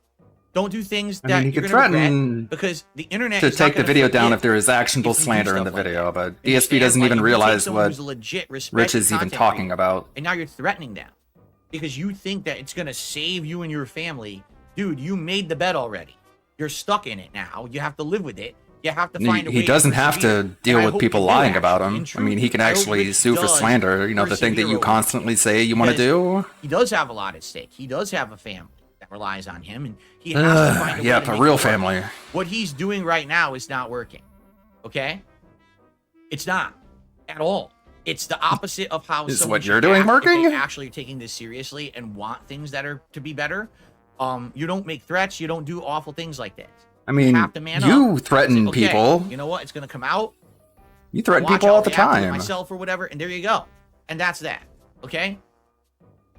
S8: Don't do things
S2: I
S8: that
S2: mean, he
S8: you're
S2: could
S8: going to regret
S2: threaten
S8: because the internet
S2: to
S8: is not
S2: take the
S8: gonna
S2: video down
S8: forgive
S2: if there is actionable
S8: if you do
S2: slander in the
S8: stuff like
S2: video,
S8: that.
S2: but
S8: Understand?
S2: DSP doesn't
S8: Like,
S2: even
S8: if you take
S2: realize
S8: someone
S2: what
S8: who's a legit,
S2: Rich
S8: respected
S2: is even
S8: content
S2: talking
S8: creator,
S2: about.
S8: and now you're threatening them because you think that it's going to save you and your family. Dude, you made the bet already. You're stuck in it now. You have to live with it. You have to find a way
S2: He doesn't
S8: to
S2: have
S8: persevere.
S2: to deal
S8: And I
S2: with
S8: hope
S2: people
S8: you do,
S2: lying about
S8: actually.
S2: him.
S8: In
S2: I mean, he
S8: truth,
S2: can
S8: I hope
S2: actually
S8: Rich
S2: sue for
S8: does
S2: slander, you know, the thing that
S8: persevere
S2: you
S8: over
S2: constantly say you want to
S8: because
S2: do.
S8: He does have a lot at stake. He does have a family that relies on him, and he has to find a way
S2: Yeah,
S8: to
S2: a
S8: make
S2: real
S8: it work.
S2: family.
S8: What he's doing right now is not working. Okay? It's not at all. It's the opposite of how
S2: Is
S8: someone
S2: what you're
S8: should
S2: doing
S8: act if
S2: working?
S8: they actually are taking this seriously and want things that are to be better. You don't make threats. You don't do awful things like this.
S2: I mean,
S8: you have to man
S2: you
S8: up.
S2: threaten
S8: Say, okay,
S2: people.
S8: You know what? It's going to come out.
S2: You threaten
S8: Watch,
S2: people
S8: I'll
S2: all the
S8: react to it
S2: time.
S8: myself or whatever, and there you go. And that's that. Okay?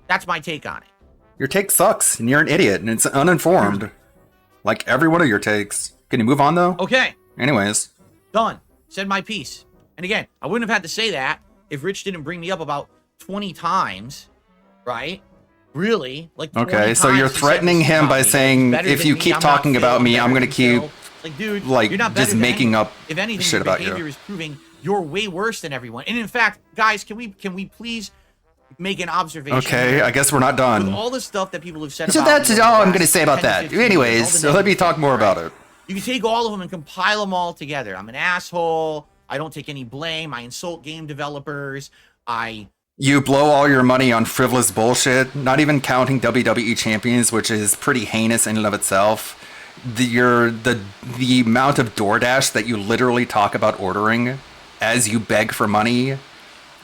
S8: That's my take on it.
S2: Your take sucks, and you're an idiot, and it's uninformed. Like every one of your takes. Can you move on, though?
S8: Okay.
S2: Anyways.
S8: Done. Said my piece. And again, I wouldn't have had to say that if Rich didn't bring me up about 20 times, right? Really? Like 20
S2: Okay, so you're
S8: times he said
S2: threatening
S8: this
S2: him
S8: about
S2: by
S8: me. He's
S2: saying,
S8: better
S2: if
S8: than
S2: you
S8: me,
S2: keep
S8: I'm not
S2: talking
S8: Phil,
S2: about me,
S8: better
S2: I'm gonna
S8: than
S2: keep,
S8: Phil. Like, dude,
S2: like,
S8: you're not better
S2: just
S8: than
S2: making
S8: anyone.
S2: up
S8: If anything,
S2: shit
S8: your
S2: about you.
S8: behavior is proving you're way worse than everyone. And in fact, guys, can we please make an observation?
S2: Okay,
S8: here?
S2: I guess we're not
S8: With
S2: done.
S8: all the stuff that people have said
S2: So
S8: about
S2: that's
S8: me over
S2: all
S8: the
S2: I'm
S8: last
S2: gonna say about
S8: 10 to
S2: that.
S8: 15 years,
S2: Anyways,
S8: all the
S2: so let me
S8: negative
S2: talk
S8: stuff,
S2: more about
S8: right?
S2: it.
S8: You can take all of them and compile them all together. I'm an asshole. I don't take any blame. I insult game developers.
S2: You blow all your money on frivolous bullshit, not even counting WWE champions, which is pretty heinous in and of itself. The amount of DoorDash that you literally talk about ordering as you beg for money,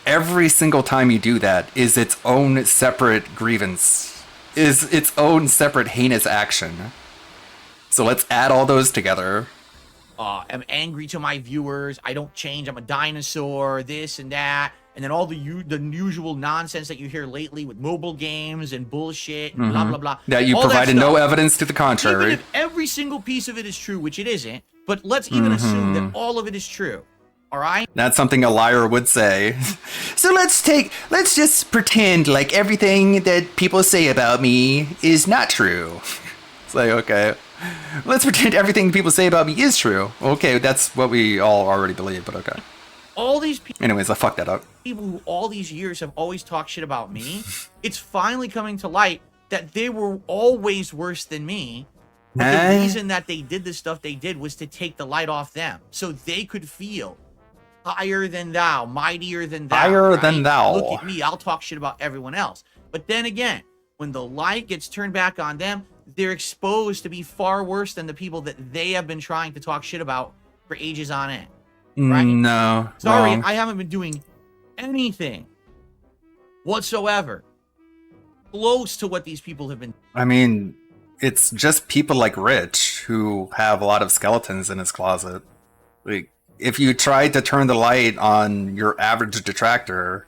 S2: every single time you do that is its own separate grievance, is its own separate heinous action. So let's add all those together.
S8: I'm angry to my viewers. I don't change. I'm a dinosaur. This and that. and then all the usual nonsense that you hear lately with mobile games and bullshit and blah blah blah.
S2: That you
S8: all
S2: provided
S8: that
S2: no
S8: stuff,
S2: evidence to the contrary.
S8: even if every single piece of it is true, which it isn't, but let's even assume that all of it is true. All right?
S2: That's something a liar would say. So let's just pretend like everything that people say about me is not true. It's like, okay, let's pretend everything people say about me is true. Okay, that's what we all already believe, but okay.
S8: All these people.
S2: Anyways, I fucked that up.
S8: People who all these years have always talked shit about me, it's finally coming to light that they were always worse than me. But the reason that they did the stuff they did was to take the light off them, so they could feel higher than thou, mightier than thou.
S2: Higher
S8: right?
S2: than thou.
S8: Look at me, I'll talk shit about everyone else. But then again, when the light gets turned back on them, they're exposed to be far worse than the people that they have been trying to talk shit about for ages on end. Right?
S2: No.
S8: Sorry,
S2: wrong.
S8: I haven't been doing anything whatsoever close to what these people have been.
S2: I mean, it's just people like Rich who have a lot of skeletons in his closet. Like, if you tried to turn the light on your average detractor,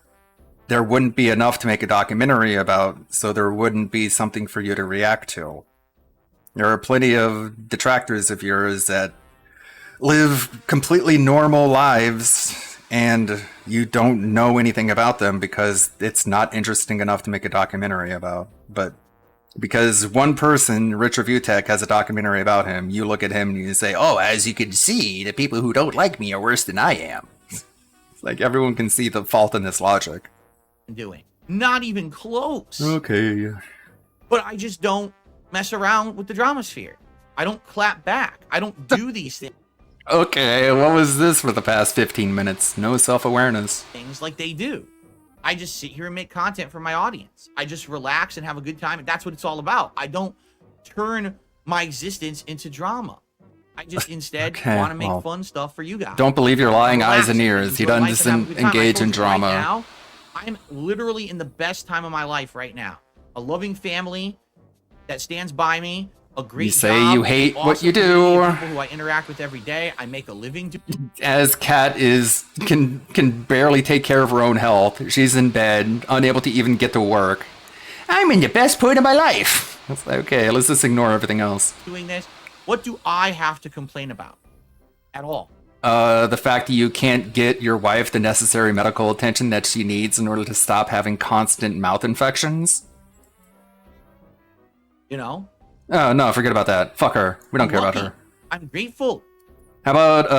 S2: there wouldn't be enough to make a documentary about, so there wouldn't be something for you to react to. There are plenty of detractors of yours that live completely normal lives and you don't know anything about them because it's not interesting enough to make a documentary about. But because one person, Rich Review Tech, has a documentary about him, you look at him and you say, oh, as you can see, the people who don't like me are worse than I am. It's like everyone can see the fault in this logic.
S8: Doing. Not even close.
S2: Okay.
S8: But I just don't mess around with the drama sphere. I don't clap back. I don't do these things.
S2: Okay, what was this for the past 15 minutes? No self-awareness.
S8: Things like they do. I just sit here and make content for my audience. I just relax and have a good time, and that's what it's all about. I don't turn my existence into drama. I just instead want to make fun stuff for you guys.
S2: Don't believe your lying eyes and ears. He
S8: Enjoy life
S2: doesn't
S8: and have a good time. I
S2: engage
S8: told
S2: in
S8: you right
S2: drama.
S8: now, I'm literally in the best time of my life right now. A loving family that stands by me. A great
S2: You say
S8: job,
S2: you hate
S8: awesome
S2: what you
S8: community of
S2: do.
S8: People who I interact with every day. I make a living.
S2: As Kat can barely take care of her own health. She's in bed, unable to even get to work. I'm in the best point of my life. It's like, okay, let's just ignore everything else.
S8: Doing this. What do I have to complain about? At all?
S2: The fact that you can't get your wife the necessary medical attention that she needs in order to stop having constant mouth infections.
S8: You know?
S2: Oh, no, forget about that. Fuck her. We don't care about her.
S8: I'm grateful.
S2: How about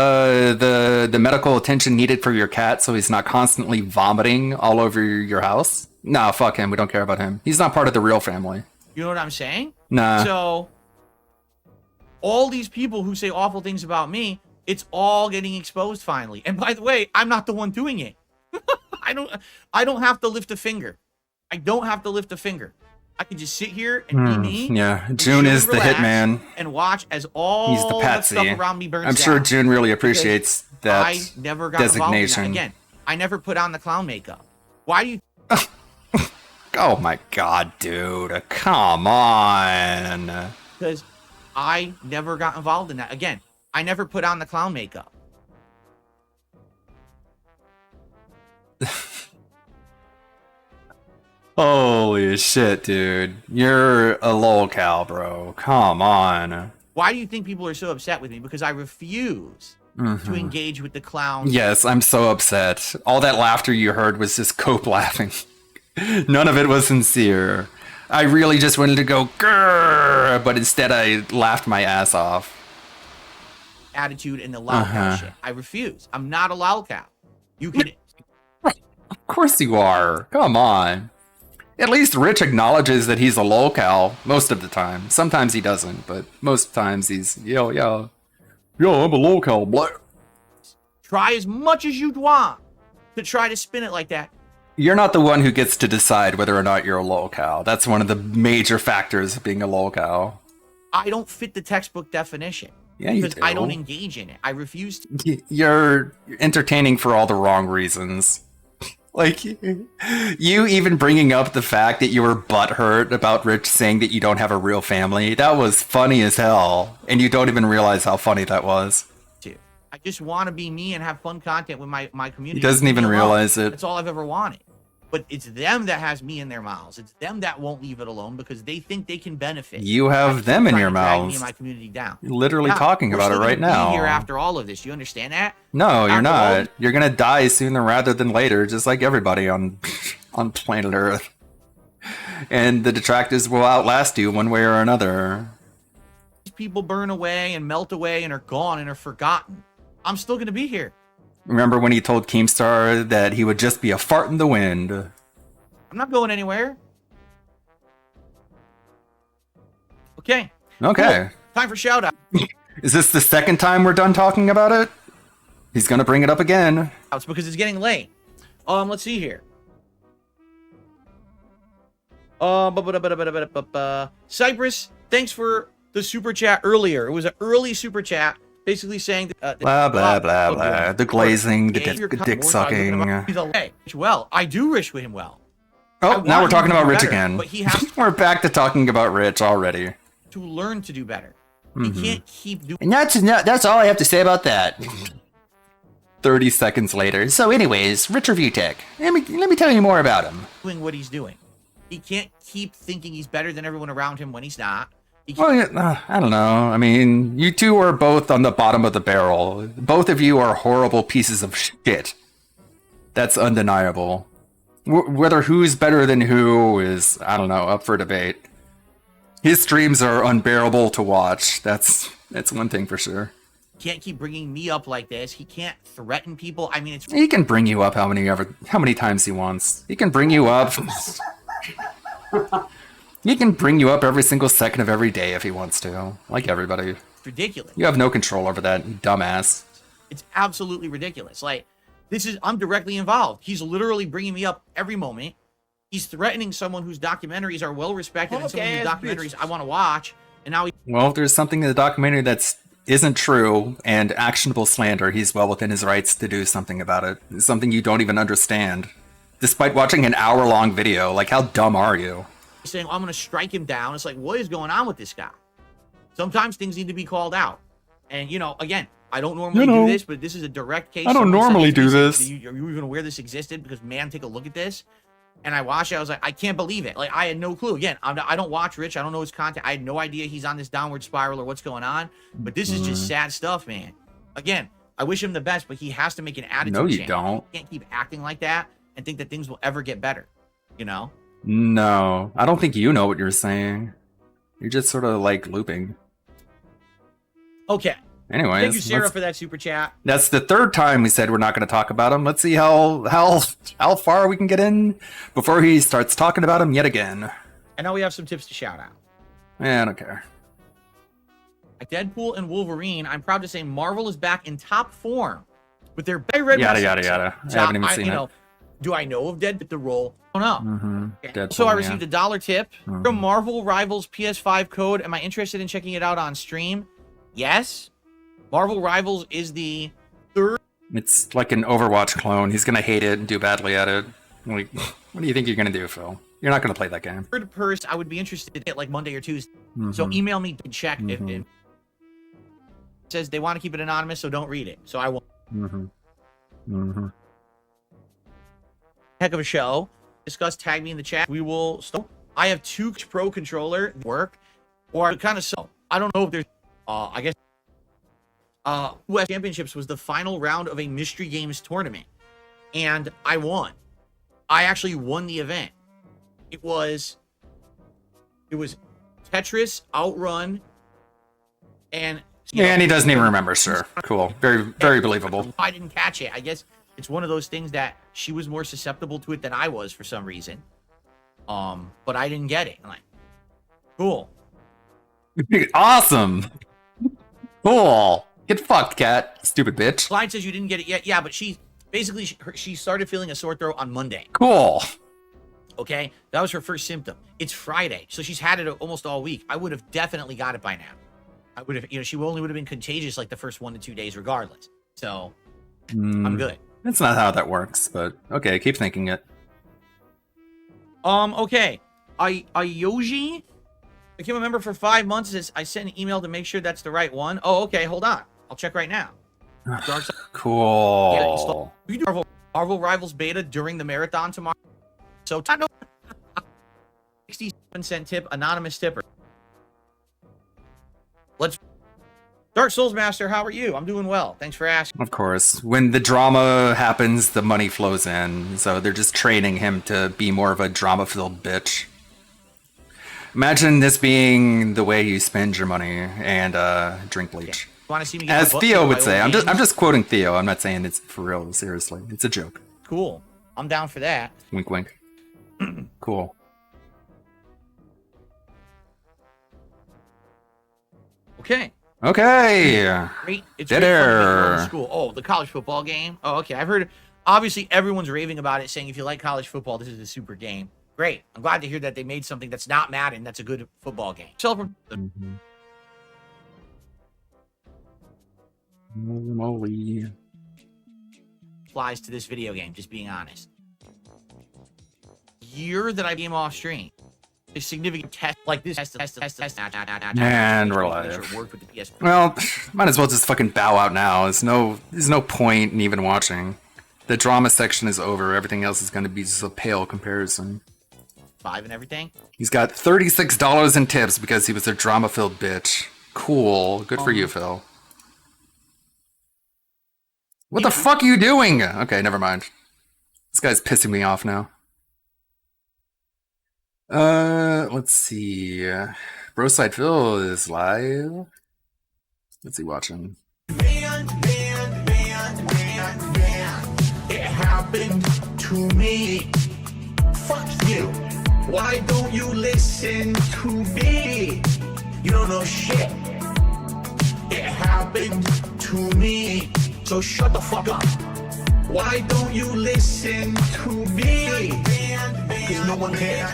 S2: the medical attention needed for your cat so he's not constantly vomiting all over your house? Nah, fuck him. We don't care about him. He's not part of the real family.
S8: You know what I'm saying?
S2: Nah.
S8: So, all these people who say awful things about me, it's all getting exposed finally. And by the way, I'm not the one doing it. I don't have to lift a finger. I don't have to lift a finger. I can just sit here and be me.
S2: Yeah,
S8: and
S2: June
S8: chill
S2: is
S8: and
S2: the
S8: relax
S2: hitman.
S8: and watch as all
S2: He's the patsy.
S8: stuff around me burns
S2: I'm sure
S8: down.
S2: June really
S8: Because
S2: appreciates that
S8: I never got involved in that.
S2: designation.
S8: Again, I never put on the clown makeup. Why do you?
S2: Oh my god, dude. Come on.
S8: Because I never got involved in that. Again, I never put on the clown makeup.
S2: Holy shit, dude. You're a lolcow, bro. Come on.
S8: Why do you think people are so upset with me? Because I refuse to engage with the clowns.
S2: Yes, I'm so upset. All that laughter you heard was just Cope laughing. None of it was sincere. I really just wanted to go grrr, but instead I laughed my ass off.
S8: Attitude and the lolcow shit. I refuse. I'm not a lolcow. You can.
S2: Of course you are. Come on. At least Rich acknowledges that he's a lolcow most of the time. Sometimes he doesn't, but most times he's, yo, I'm a lolcow, blah.
S8: Try as much as you'd want to try to spin it like that.
S2: You're not the one who gets to decide whether or not you're a lolcow. That's one of the major factors of being a lolcow.
S8: I don't fit the textbut definition.
S2: Yeah, you
S8: because
S2: do.
S8: I don't engage in it. I refuse to.
S2: You're entertaining for all the wrong reasons. Like, you even bringing up the fact that you were butthurt about Rich saying that you don't have a real family, that was funny as hell. And you don't even realize how funny that was.
S8: I just want to be me and have fun content with my community.
S2: He doesn't
S8: Leave me
S2: even
S8: alone.
S2: realize it.
S8: That's all I've ever wanted. But it's them that has me in their mouths. It's them that won't leave it alone because they think they can benefit.
S2: You have them in your
S8: Trying to drag me
S2: mouths.
S8: and my community down.
S2: You're literally
S8: Yeah,
S2: talking
S8: we're
S2: about it
S8: still
S2: right
S8: gonna be
S2: now.
S8: Here after all of this, you understand that?
S2: No, you're
S8: After all
S2: not. You're gonna die sooner rather than later, just like everybody on on planet Earth. And the detractors will outlast you one way or another.
S8: these people burn away and melt away and are gone and are forgotten, I'm still gonna be here.
S2: Remember when he told Keemstar that he would just be a fart in the wind?
S8: I'm not going anywhere. Okay.
S2: Okay.
S8: Cool. Time for shout out.
S2: Is this the second time we're done talking about it? He's gonna bring it up again.
S8: It's because it's getting late. Let's see here. Cypress, thanks for the super chat earlier. It was an early super chat, basically saying
S2: Blah blah blah blah. The glazing, the dick sucking.
S8: Well, I do wish him well.
S2: Oh, now we're talking about Rich
S8: better,
S2: again.
S8: but he has
S2: We're back to talking about Rich already.
S8: to learn to do better.
S2: Mhm.
S8: He can't keep doing.
S2: And that's all I have to say about that. 30 seconds later. So anyways, Rich Review Tech. Let me tell you more about him.
S8: Doing what he's doing. He can't keep thinking he's better than everyone around him when he's not.
S2: Well, yeah, I don't know. I mean, you two are both on the bottom of the barrel. Both of you are horrible pieces of shit. That's undeniable. Whether who's better than who is, I don't know, up for debate. His streams are unbearable to watch. That's one thing for sure.
S8: Can't keep bringing me up like this. He can't threaten people. I mean, it's
S2: He can bring you up how many times he wants. He can bring you up. He can bring you up every single second of every day if he wants to, like everybody.
S8: ridiculous.
S2: You have no control over that, you dumbass.
S8: It's absolutely ridiculous. Like, I'm directly involved. He's literally bringing me up every moment. He's threatening someone whose documentaries are well respected and someone whose documentaries I want to watch. And now
S2: Well, if there's something in the documentary that's isn't true and actionable slander, he's well within his rights to do something about it. It's something you don't even understand. Despite watching an hour-long video, like how dumb are you?
S8: he's saying, I'm going to strike him down. It's like, what is going on with this guy? Sometimes things need to be called out. And, again, I don't normally do this, but this is a direct case.
S2: I don't normally do this.
S8: Are you even aware this existed? Because, man, take a look at this. And I watched it. I was like, I can't believe it. Like, I had no clue. Again, I don't watch Rich. I don't know his content. I had no idea he's on this downward spiral or what's going on. But this is just sad stuff, man. Again, I wish him the best, but he has to make an attitude
S2: No, you
S8: change.
S2: don't.
S8: He can't keep acting like that and think that things will ever get better.
S2: No, I don't think you know what you're saying. You're just sort of like looping.
S8: Okay.
S2: Anyways,
S8: Thank you, Sarah,
S2: let's-
S8: for that super chat.
S2: That's the third time we said we're not going to talk about him. Let's see how far we can get in before he starts talking about him yet again.
S8: And now we have some tips to shout out.
S2: I don't care.
S8: Like Deadpool and Wolverine, I'm proud to say Marvel is back in top form with their very red
S2: Yada,
S8: wrestling.
S2: yada, yada.
S8: So
S2: I haven't even seen it.
S8: Do I know of Deadpool the role? I don't know.
S2: Deadpool,
S8: So I
S2: yeah.
S8: received a $1 tip from Marvel Rivals PS5 code. Am I interested in checking it out on stream? Yes. Marvel Rivals is the third.
S2: It's like an Overwatch clone. He's going to hate it and do badly at it. Like, what do you think you're going to do, Phil? You're not going to play that game.
S8: Third person I would be interested in it like Monday or Tuesday. So email me to check if it says they want to keep it anonymous, so don't read it. So I won't. Heck of a show. Discuss, tag me in the chat. We will start. I have 2 Pro controller work, or kind of so. I don't know if there's. I guess. US Championships was the final round of a Mystery Games tournament, and I won. I actually won the event. It was Tetris, Outrun, and
S2: And he doesn't even remember, sir. Cool. Very, very believable.
S8: I didn't catch it. I guess it's one of those things that she was more susceptible to it than I was for some reason. But I didn't get it. I'm like, cool.
S2: Awesome. Cool. Get fucked, cat. Stupid bitch.
S8: Clyde says you didn't get it yet. Yeah, but she started feeling a sore throat on Monday.
S2: Cool.
S8: Okay, that was her first symptom. It's Friday, so she's had it almost all week. I would have definitely got it by now. I would have, she only would have been contagious like the first 1 to 2 days, regardless. So I'm good.
S2: That's not how that works, but okay, keep thinking it.
S8: Okay. Ayoji became a member for 5 months. I sent an email to make sure that's the right one. Oh, okay. Hold on. I'll check right now. Dark Side.
S2: Cool.
S8: We can do Marvel Rivals beta during the marathon tomorrow. So, 67-cent tip, anonymous tipper. Let's. Dark Souls Master, how are you? I'm doing well. Thanks for asking.
S2: Of course. When the drama happens, the money flows in. So they're just training him to be more of a drama-filled bitch. Imagine this being the way you spend your money and drink bleach.
S8: Want to see me get
S2: As
S8: my butt
S2: Theo
S8: beat
S2: would
S8: by
S2: say.
S8: old
S2: I'm
S8: games?
S2: just quoting Theo. I'm not saying it's for real. Seriously, it's a joke.
S8: Cool. I'm down for that.
S2: Wink, wink. Cool.
S8: Okay.
S2: Okay.
S8: Great. It's
S2: Dead
S8: great fun to get
S2: air.
S8: to school. Oh, the college football game. Oh, okay. I've heard. Obviously, everyone's raving about it, saying if you like college football, this is a super game. Great. I'm glad to hear that they made something that's not Madden. That's a good football game.
S2: Moly.
S8: Applies to this video game. Just being honest. Year that I came off stream. A significant test like this.
S2: And we're live. Well, might as well just fucking bow out now. There's no point in even watching. The drama section is over. Everything else is going to be just a pale comparison.
S8: 5 and everything.
S2: He's got $36 in tips because he was a drama-filled bitch. Cool. Good for you, Phil. What the fuck are you doing? Okay, never mind. This guy's pissing me off now. Let's see. Broside Phil is live. What's he watching?
S16: It happened to me. Fuck you. Why don't you listen to me? You don't know shit. It happened to me. So shut the fuck up. Why don't you listen to me? Cause no one cares.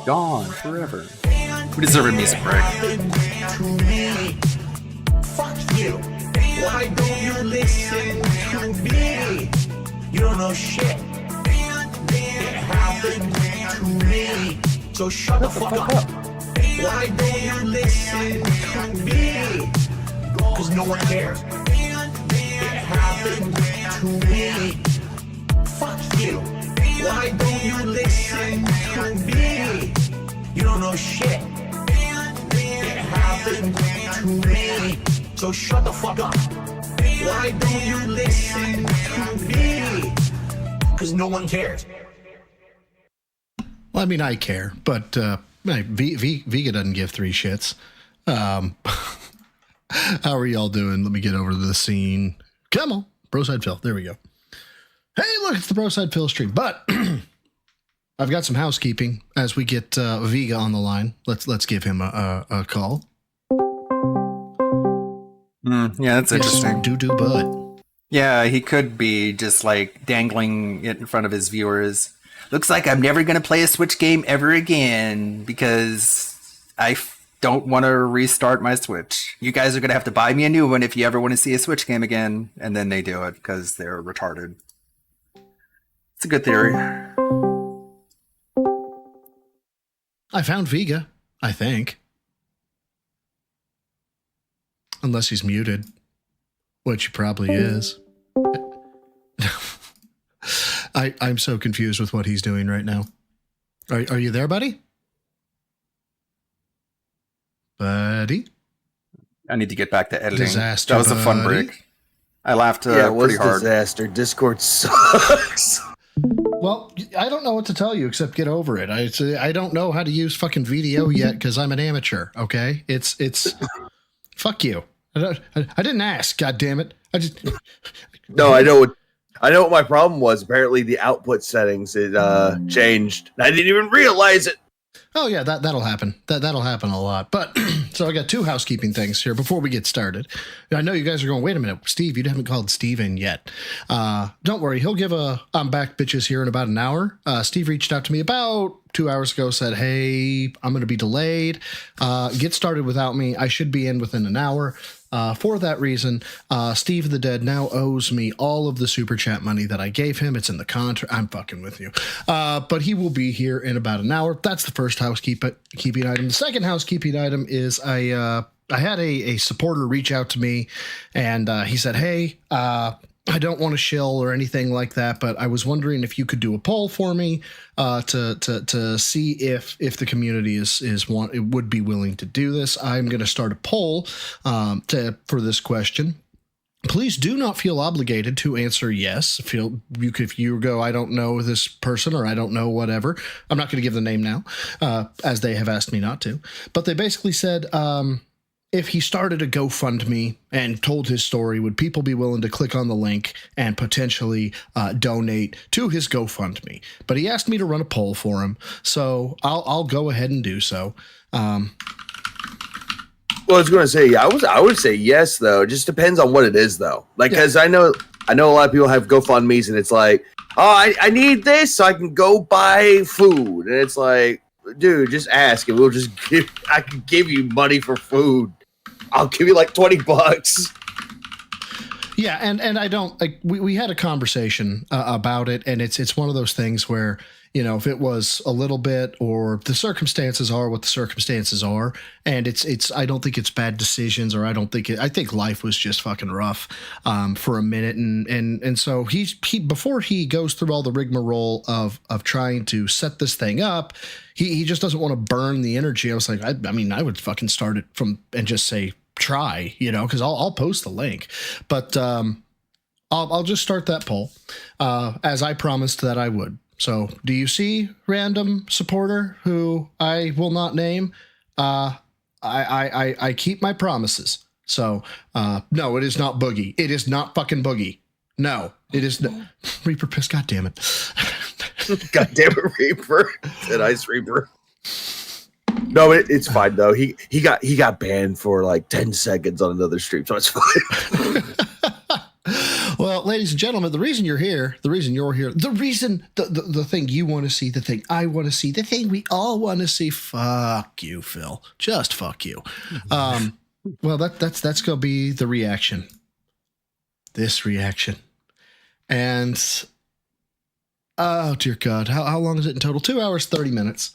S2: Gone forever. We deserve a music break.
S16: To me. Fuck you. Why don't you listen to me? You don't know shit. It happened to me. So shut the fuck up. Why don't you listen to me? Cause no one cares. It happened to me. Fuck you. Why don't you listen to me? You don't know shit. It happened to me. So shut the fuck up. Why don't you listen to me? Cause no one cares.
S19: Well, I mean, I care, but Vega doesn't give 3 shits. How are y'all doing? Let me get over to the scene. Come on, Broside Phil. There we go. Hey, look, it's the Broside Phil stream. But I've got some housekeeping as we get Vega on the line. Let's give him a call.
S2: Yeah, that's interesting.
S19: Doo-doo butt.
S2: Yeah, he could be just like dangling it in front of his viewers. Looks like I'm never going to play a Switch game ever again because I don't want to restart my Switch. You guys are going to have to buy me a new one if you ever want to see a Switch game again. And then they do it because they're retarded. It's a good theory.
S19: I found Vega, I think. Unless he's muted, which he probably is. I'm so confused with what he's doing right now. Are you there, buddy? Buddy?
S2: I need to get back to editing.
S19: Disaster,
S2: that was a fun
S19: buddy.
S2: break. I laughed
S23: Yeah, it was
S2: pretty hard.
S23: disaster. Discord sucks.
S19: Well, I don't know what to tell you except get over it. I don't know how to use fucking VDO yet because I'm an amateur. Okay, it's fuck you. I didn't ask. God damn it!
S23: No, I know what my problem was. Apparently, the output settings changed. I didn't even realize it.
S19: Oh yeah, that'll happen. That'll happen a lot. But So I got 2 housekeeping things here before we get started. I know you guys are going, wait a minute, Steve, you haven't called Steven yet. Don't worry, he'll give a I'm back bitches here in about an hour. Steve reached out to me about 2 hours ago, said, hey, I'm going to be delayed. Get started without me. I should be in within an hour. For that reason, Steve the Dead now owes me all of the super chat money that I gave him. It's in the contract. I'm fucking with you. But he will be here in about an hour. That's the first housekeeping item. The second housekeeping item is I had a supporter reach out to me, and he said, hey, I don't want to shill or anything like that, but I was wondering if you could do a poll for me to see if the community would be willing to do this. I'm going to start a poll for this question. Please do not feel obligated to answer yes. If you go, I don't know this person or I don't know whatever. I'm not going to give the name now, as they have asked me not to. But they basically said, if he started a GoFundMe and told his story, would people be willing to click on the link and potentially donate to his GoFundMe? But he asked me to run a poll for him, so I'll go ahead and do so.
S23: Well, I was going to say, I would say yes, though. It just depends on what it is, though. Like, because I know a lot of people have GoFundMe's, and it's like, oh, I need this so I can go buy food, and it's like, dude, just ask, and I can give you money for food. I'll give you like $20.
S19: Yeah, and I don't like. We had a conversation about it, and it's one of those things where, you know, if it was a little bit, or the circumstances are what the circumstances are, and it's I don't think it's bad decisions, or I think life was just fucking rough for a minute, and so he before he goes through all the rigmarole of trying to set this thing up, he just doesn't want to burn the energy. I was like, I mean, I would fucking start it from and just say try, you know, because I'll post the link, but I'll just start that poll as I promised that I would. So, do you see, random supporter who I will not name? I keep my promises. So, no, it is not Boogie. It is not fucking Boogie. No, it is no Reaper Piss. God damn it.
S23: God damn it, Reaper. That Ice Reaper. No, it's fine though. He got banned for like 10 seconds on another stream, so it's fine.
S19: Well, ladies and gentlemen, the reason you're here, the reason the thing you want to see, the thing I want to see, the thing we all want to see. Fuck you, Phil. Just fuck you. Well, that's gonna be the reaction. This reaction, and oh dear God, how long is it in total? 2 hours 30 minutes.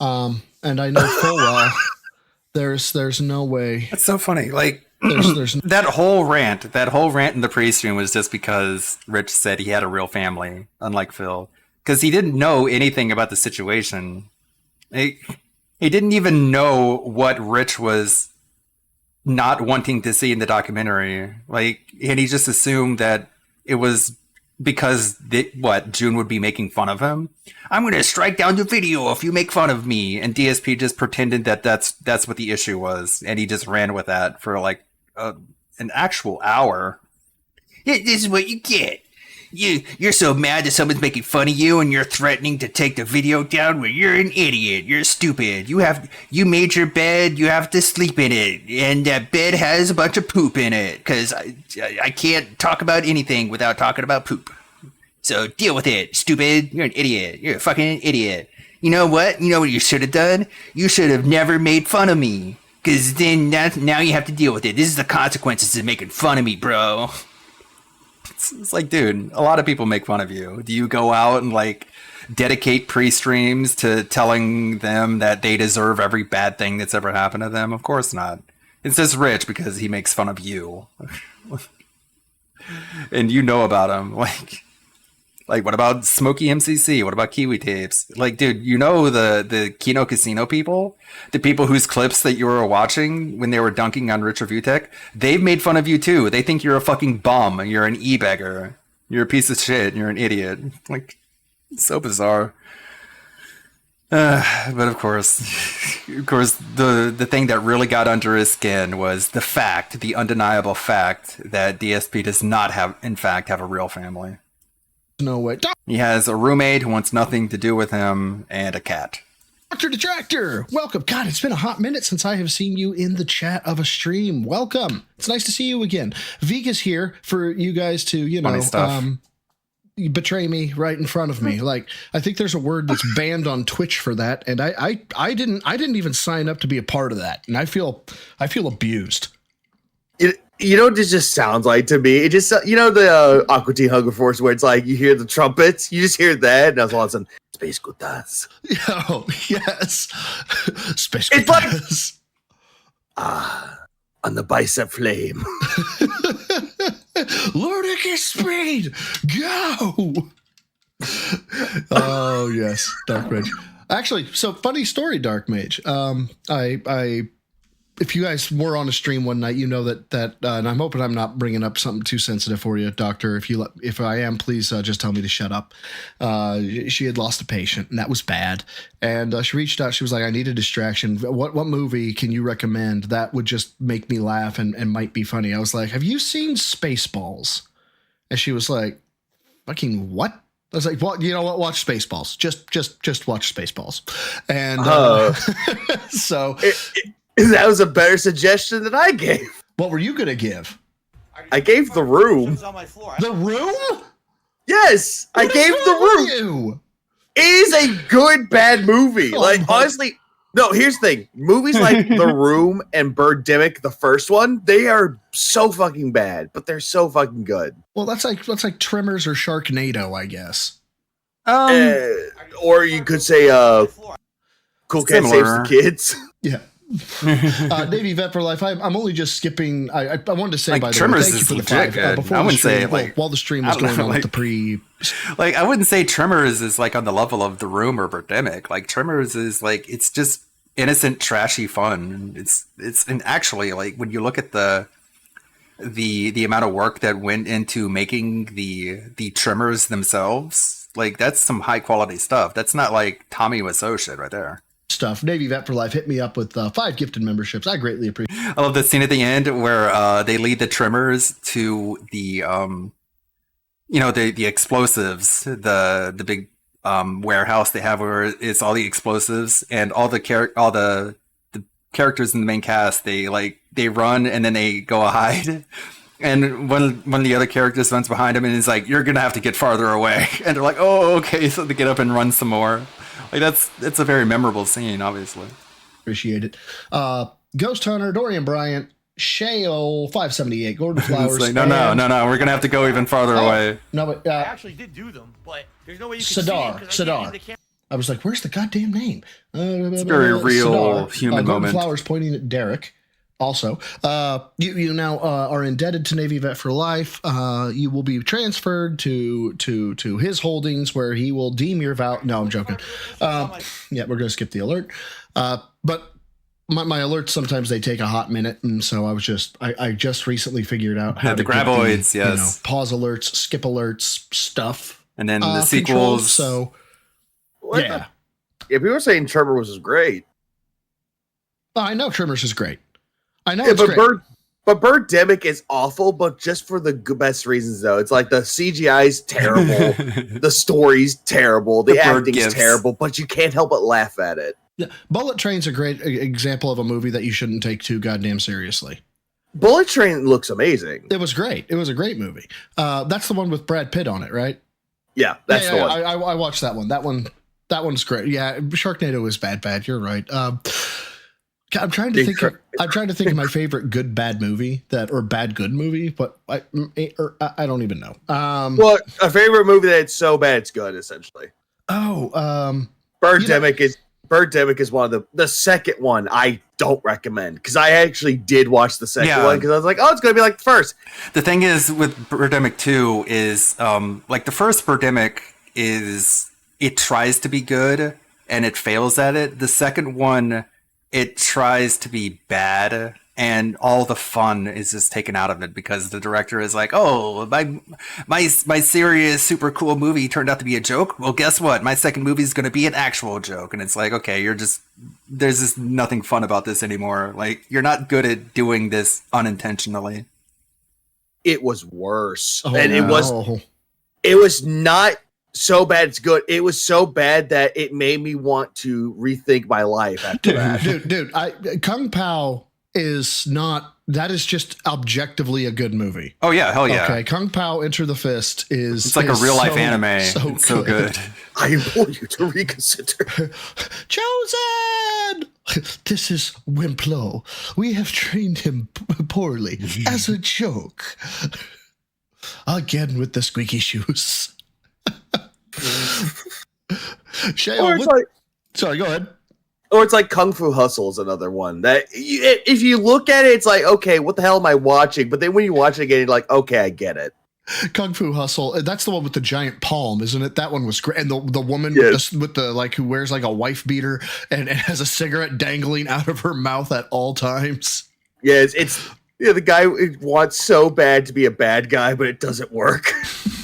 S19: And I know full well there's no way.
S2: It's so funny. Like
S19: there's
S2: that whole rant in the pre-stream was just because Rich said he had a real family, unlike Phil, because he didn't know anything about the situation. He didn't even know what Rich was not wanting to see in the documentary. Like, and he just assumed that it was because June would be making fun of him. I'm going to strike down the video if you make fun of me. And DSP just pretended that that's what the issue was. And he just ran with that for like an actual hour. This is what you get. You're so mad that someone's making fun of you and you're threatening to take the video down. Well, you're an idiot. You're stupid. You made your bed. You have to sleep in it. And that bed has a bunch of poop in it because I can't talk about anything without talking about poop. So deal with it, stupid. You're an idiot. You're a fucking idiot. You know what? You know what you should have done? You should have never made fun of me. Because then now you have to deal with it. This is the consequences of making fun of me, bro. It's like, dude, a lot of people make fun of you. Do you go out and like dedicate pre-streams to telling them that they deserve every bad thing that's ever happened to them? Of course not. It's just Rich because he makes fun of you. And you know about him. Like, what about Smokey MCC? What about Kiwi Tapes? Like, dude, you know the Kino Casino people? The people whose clips that you were watching when they were dunking on Rich Review Tech? They've made fun of you, too. They think you're a fucking bum. You're an e-beggar. You're a piece of shit. You're an idiot. Like, so bizarre. But of course, the thing that really got under his skin was the undeniable fact that DSP does not have a real family.
S19: No way.
S2: He has a roommate who wants nothing to do with him and a cat.
S19: Dr. Detractor, welcome. God, it's been a hot minute since I have seen you in the chat of a stream. Welcome. It's nice to see you again. Vega's here for you guys to, betray me right in front of me. Like, I think there's a word that's banned on Twitch for that, and I didn't even sign up to be a part of that, and I feel abused.
S23: You know what this just sounds like to me? It just, the Aqua Teen Hunger Force where it's like you hear the trumpets, you just hear that, and that's all of a sudden, Space Gotas.
S19: Oh, yes. Space
S23: It's
S19: Gotas.
S23: On the bicep flame.
S19: Ludicrous speed, go! Oh, yes, Dark Mage. Actually, so funny story, Dark Mage. If you guys were on a stream one night, you know that and I'm hoping I'm not bringing up something too sensitive for you, Doctor. If I am, please just tell me to shut up. She had lost a patient, and that was bad. And she reached out. She was like, "I need a distraction. What movie can you recommend that would just make me laugh and might be funny?" I was like, "Have you seen Spaceballs?" And she was like, "Fucking what?" I was like, "Well, you know what? Watch Spaceballs. Just watch Spaceballs." And so.
S23: That was a better suggestion than I gave.
S19: What were you going to give?
S23: I gave The Room.
S19: The Room?
S23: Yes, I gave The Room. It is a good, bad movie. Honestly, no, here's the thing. Movies like The Room and Birdemic, the first one, they are so fucking bad, but they're so fucking good.
S19: Well, that's like Tremors or Sharknado, I guess.
S23: Or you could say Cool Cat Saves the Kids.
S19: Yeah. Navy Vet for Life. I'm only just skipping. I wanted to say,
S2: like,
S19: by the
S2: Tremors
S19: way, thank you for the
S2: legit
S19: 5.
S2: good.
S19: Before
S2: I
S19: the
S2: wouldn't
S19: stream,
S2: say, like,
S19: while the stream was going on with the pre.
S2: Like, I wouldn't say Tremors is like on the level of The Room or Birdemic. Like, Tremors is like, it's just innocent, trashy fun. And actually, like, when you look at the amount of work that went into making the Tremors themselves, like, that's some high quality stuff. That's not like Tommy Wiseau shit right there.
S19: Stuff. Navy Vet for Life hit me up with 5 gifted memberships. I greatly appreciate.
S2: I love the scene at the end where they lead the Tremors to the the explosives, the big warehouse they have where it's all the explosives, and all the characters in the main cast, they run and then they go hide. And one of the other characters runs behind him and is like, "You're gonna have to get farther away." And they're like, "Oh, okay." So they get up and run some more. Like, it's a very memorable scene, obviously.
S19: Appreciate it. Ghost Hunter, Dorian Bryant, Shale 578, Gordon Flowers.
S2: Like, no, we're gonna have to go even farther away.
S19: No, but
S3: I actually did do them, but there's no way you can
S19: Sadar. I was like, "Where's the goddamn name?"
S2: It's a very real human
S19: Gordon
S2: moment.
S19: Flowers pointing at Derek. Also, you now are indebted to Navy Vet for Life. You will be transferred to his holdings, where he will deem your vow. No, I'm joking. Yeah, we're gonna skip the alert. But my alerts, sometimes they take a hot minute, and so I just recently figured out how to
S2: the graboids,
S19: get
S2: yes,
S19: pause alerts, skip alerts, stuff,
S2: and then the
S19: controlled.
S2: sequels.
S19: So yeah,
S23: people were saying Tremors was great.
S19: I know Tremors is great. I know,
S23: but Birdemic is awful, but just for the best reasons, though. It's like the CGI's terrible, the story's terrible, the acting's terrible, but you can't help but laugh at it.
S19: Yeah, Bullet Train's a great example of a movie that you shouldn't take too goddamn seriously.
S23: Bullet Train looks amazing.
S19: It was great. It was a great movie. That's the one with Brad Pitt on it, right?
S23: Yeah, that's the one.
S19: I watched that one. That one's great. Yeah, Sharknado is bad. You're right. I'm trying to think. I'm trying to think of my favorite good bad movie or bad good movie, but I don't even know.
S23: Well, a favorite movie that's so bad it's good, essentially. Birdemic is one of the second one I don't recommend, because I actually did watch the second one because I was like, oh, it's gonna be like the first.
S2: The thing is with Birdemic 2 is like the first Birdemic it tries to be good and it fails at it. The second one, it tries to be bad, and all the fun is just taken out of it because the director is like, "Oh, my serious, super cool movie turned out to be a joke. Well, guess what? My second movie is going to be an actual joke." And it's like, okay, there's just nothing fun about this anymore. Like, you're not good at doing this unintentionally.
S23: It was worse,
S19: Oh,
S23: and
S19: no.
S23: it was not so bad it's good. It was so bad that it made me want to rethink my life after that.
S19: Dude, Kung Pao is not. That is just objectively a good movie.
S2: Oh yeah, hell yeah.
S19: Okay, Kung Pao Enter the Fist is.
S2: It's like a real life anime.
S19: It's
S2: so good.
S23: I implore you to reconsider.
S19: Chosen. This is Wimplo. We have trained him poorly as a joke. Again with the squeaky shoes. Sorry, go ahead.
S23: Or it's like Kung Fu Hustle is another one that if you look at it, it's like, okay, what the hell am I watching? But then when you watch it again, you're like, okay, I get it.
S19: Kung Fu Hustle. That's the one with the giant palm, isn't it? That one was great. And the woman with the like who wears like a wife beater and has a cigarette dangling out of her mouth at all times.
S23: Yeah, it's the guy wants so bad to be a bad guy, but it doesn't work.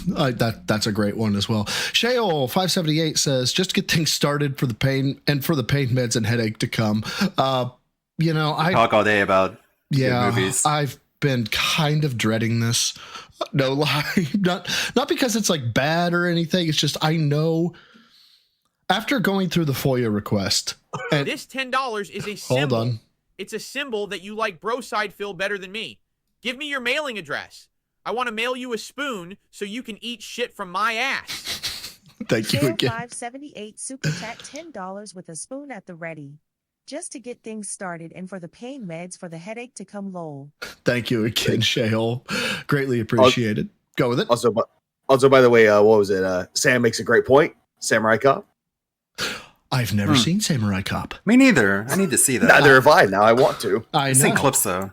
S19: That's a great one as well. Sheol 578 says, just to get things started for the pain meds and headache to come. I
S2: talk all day about movies.
S19: I've been kind of dreading this. No lie. Not because it's like bad or anything. It's just I know after going through the FOIA request. And
S3: this $10 is a symbol.
S19: Hold on.
S3: It's a symbol that you like Broside Phil better than me. Give me your mailing address. I want to mail you a spoon so you can eat shit from my ass.
S19: Thank you again.
S17: 578 super chat $10 with a spoon at the ready. Just to get things started and for the pain meds for the headache to come lol.
S19: Thank you again, Sheol. Greatly appreciated. Go with it.
S23: Also, by the way, what was it? Sam makes a great point. Samurai Cop.
S19: I've never seen Samurai Cop.
S2: Me neither. I need to see that.
S23: Neither have I. Now I want to.
S19: I've
S2: seen clips though.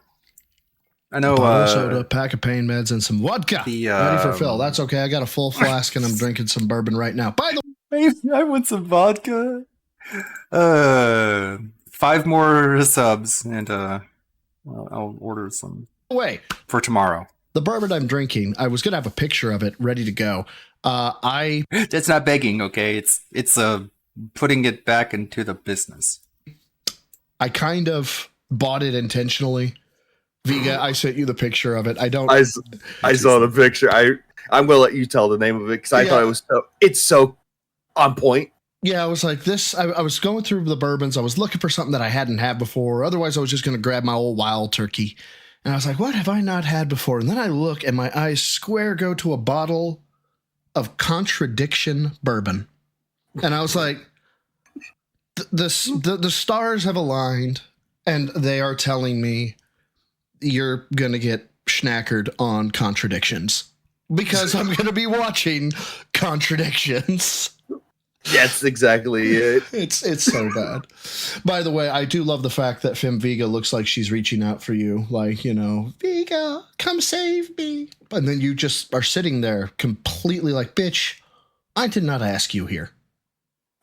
S2: I know.
S19: Soda, pack of pain meds, and some vodka. Ready for Phil. That's okay. I got a full flask and I'm drinking some bourbon right now. By the
S2: way, I want some vodka. 5 more subs, and I'll order some.
S19: Wait
S2: for tomorrow.
S19: The bourbon I'm drinking, I was gonna have a picture of it ready to go.
S2: It's not begging, okay? It's putting it back into the business.
S19: I kind of bought it intentionally. Vega, I sent you the picture of it. I
S23: saw the picture. I'm gonna let you tell the name of it because I thought it was it's so on point.
S19: Yeah, I was like this. I was going through the bourbons. I was looking for something that I hadn't had before. Otherwise, I was just going to grab my old Wild Turkey. And I was like, what have I not had before? And then I look and my eyes square go to a bottle of Contradiction bourbon. And I was like, the stars have aligned and they are telling me you're going to get schnackered on Contradictions because I'm going to be watching Contradictions.
S23: That's exactly it.
S19: It's so bad. By the way, I do love the fact that Fem Vega looks like she's reaching out for you. Like, Vega, come save me. And then you just are sitting there completely like, bitch, I did not ask you here.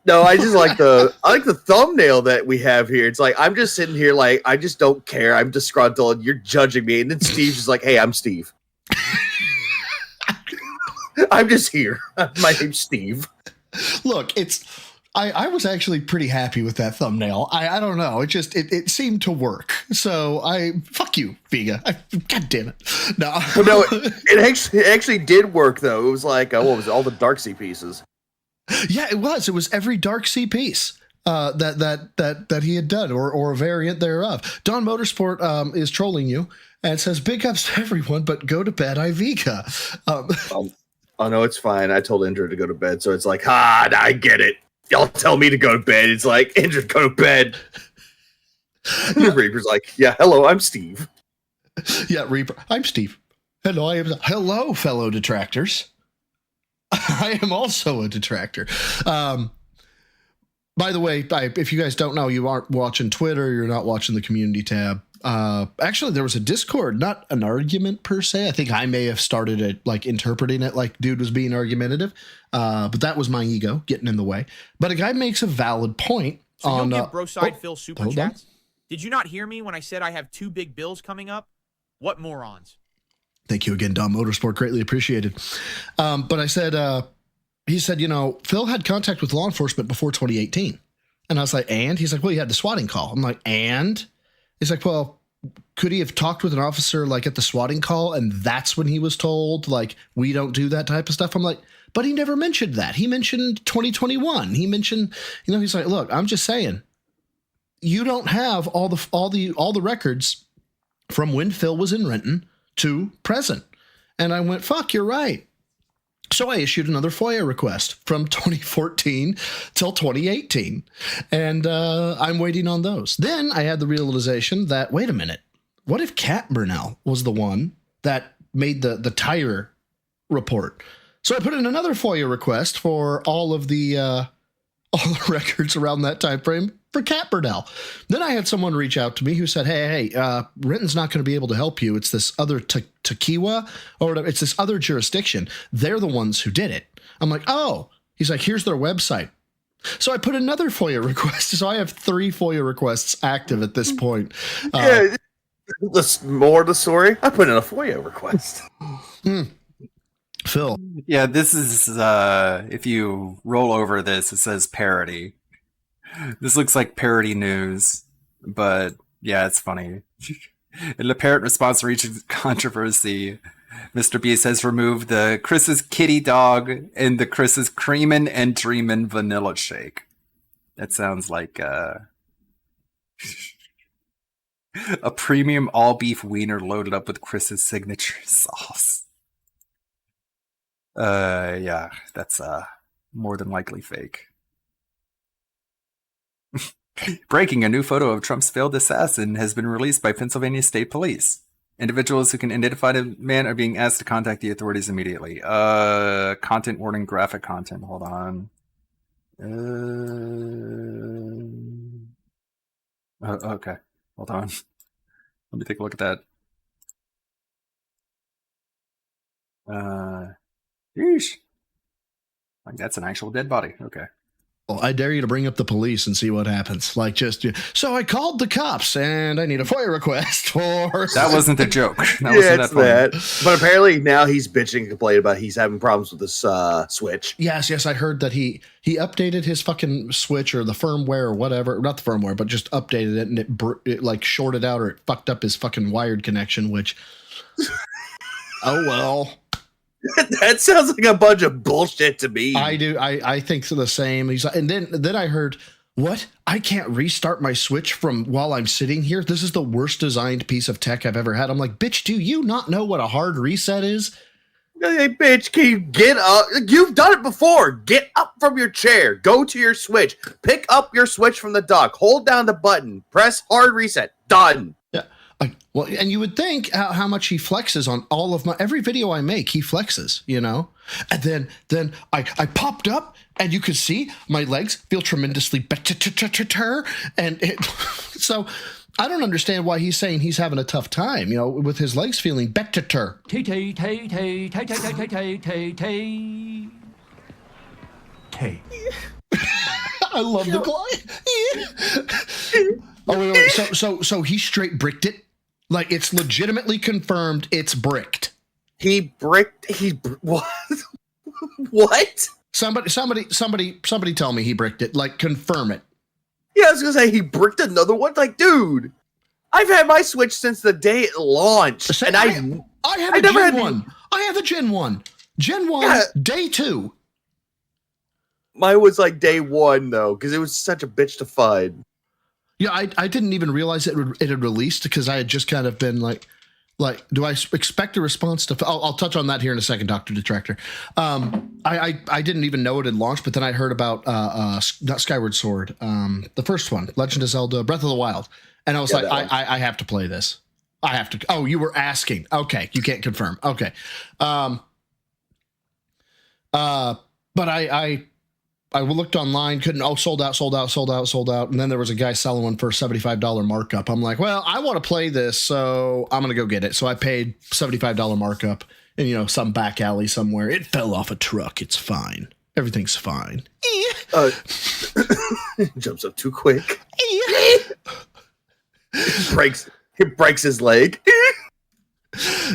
S23: No, I just like the thumbnail that we have here. It's like, I'm just sitting here like, I just don't care. I'm disgruntled. You're judging me. And then Steve's just like, hey, I'm Steve. I'm just here. My name's Steve.
S19: Look, I was actually pretty happy with that thumbnail. I don't know. It seemed to work. So fuck you, Vega. God damn it. No.
S23: No, it actually did work though. It was like, what was it? All the Dark Sea pieces.
S19: Yeah, it was. It was every Dark Sea piece that he had done or a variant thereof. Don Motorsport is trolling you and says, big ups to everyone, but go to bed, Vega.
S23: Oh, no, it's fine. I told Indra to go to bed, so it's like, I get it. Y'all tell me to go to bed. It's like, Indra, go to bed. Reaper's like, yeah, hello, I'm Steve.
S19: Yeah, Reaper, I'm Steve. Hello, fellow detractors. I am also a detractor. By the way, if you guys don't know, you aren't watching Twitter, you're not watching the community tab. Actually, there was a Discord, not an argument per se. I think I may have started it, like interpreting it like dude was being argumentative. But that was my ego getting in the way. But a guy makes a valid point
S3: so
S19: on.
S3: You'll give Broside Phil super chats? Did you not hear me when I said I have 2 big bills coming up? What morons?
S19: Thank you again, Don Motorsport. Greatly appreciated. But I said, he said, Phil had contact with law enforcement before 2018. And I was like, and? He's like, well, he had the swatting call. I'm like, and? He's like, well, could he have talked with an officer like at the swatting call? And that's when he was told, like, we don't do that type of stuff. I'm like, but he never mentioned that. He mentioned 2021. He mentioned, he's like, look, I'm just saying, you don't have all the records from when Phil was in Renton to present. And I went, fuck, you're right. So I issued another FOIA request from 2014 till 2018. And I'm waiting on those. Then I had the realization that, wait a minute, what if Kat Burnell was the one that made the tire report? So I put in another FOIA request for all the records around that time frame for Kat Burnell. Then I had someone reach out to me who said, hey, Renton's not going to be able to help you. It's this other Tequila or whatever. It's this other jurisdiction. They're the ones who did it. I'm like, oh. He's like, here's their website. So I put another FOIA request. So I have 3 FOIA requests active at this point.
S23: More of the story. I put in a FOIA request.
S19: Phil.
S2: Yeah, this is, if you roll over this, it says parody. This looks like parody news, but yeah, it's funny. In apparent response to recent controversy, Mr. Beast has removed the Chris's Kitty Dog and the Chris's Creamin' and Dreamin' Vanilla Shake. That sounds like a premium all-beef wiener loaded up with Chris's signature sauce. Yeah, that's more than likely fake. Breaking, a new photo of Trump's failed assassin has been released by Pennsylvania State Police. Individuals who can identify the man are being asked to contact the authorities immediately. Content warning, graphic content. Hold on. Okay. Hold on. Let me take a look at that. Yeesh. Like, that's an actual dead body. Okay.
S19: Well, I dare you to bring up the police and see what happens. Like, so I called the cops and I need a FOIA request for...
S2: That wasn't the joke.
S23: It's that. But apparently now he's bitching and complaining about he's having problems with this Switch.
S19: Yes, I heard that he updated his fucking Switch or the firmware or whatever. Not the firmware, but just updated it and it like shorted out or it fucked up his fucking wired connection, which... oh, well...
S23: That sounds like a bunch of bullshit to me.
S19: I do. I think the same. He's like, and then I heard, what? I can't restart my Switch from while I'm sitting here. This is the worst designed piece of tech I've ever had. I'm like, bitch, do you not know what a hard reset is?
S23: Hey, bitch, can you get up? You've done it before. Get up from your chair. Go to your Switch. Pick up your Switch from the dock. Hold down the button. Press hard reset. Done.
S19: Yeah. Well, and you would think how much he flexes on all of every video I make, he flexes, And then I popped up and you could see my legs feel tremendously better. And so I don't understand why he's saying he's having a tough time, with his legs feeling better. I love the client. Oh, wait. So he straight bricked it? Like, it's legitimately confirmed it's bricked.
S23: What? What?
S19: Somebody tell me he bricked it. Like, confirm it.
S23: Yeah, I was gonna say he bricked another one. Like, dude, I've had my Switch since the day it launched, and I
S19: have a Gen 1. I have a Gen 1. Gen 1, yeah. Day 2.
S23: Mine was like day 1 though, because it was such a bitch to find.
S19: Yeah, I didn't even realize it had released because I had just kind of been like, do I expect a response to? I'll touch on that here in a second, Dr. Detractor. I didn't even know it had launched, but then I heard about not Skyward Sword, the first one, Legend of Zelda: Breath of the Wild, and I was I have to play this. I have to. Oh, you were asking. Okay, you can't confirm. Okay, but I looked online, couldn't. Oh, sold out. And then there was a guy selling one for a $75 markup. I'm like, well, I want to play this, so I'm gonna go get it. So I paid $75 markup, and some back alley somewhere. It fell off a truck. It's fine. Everything's fine.
S23: Jumps up too quick. It breaks his leg.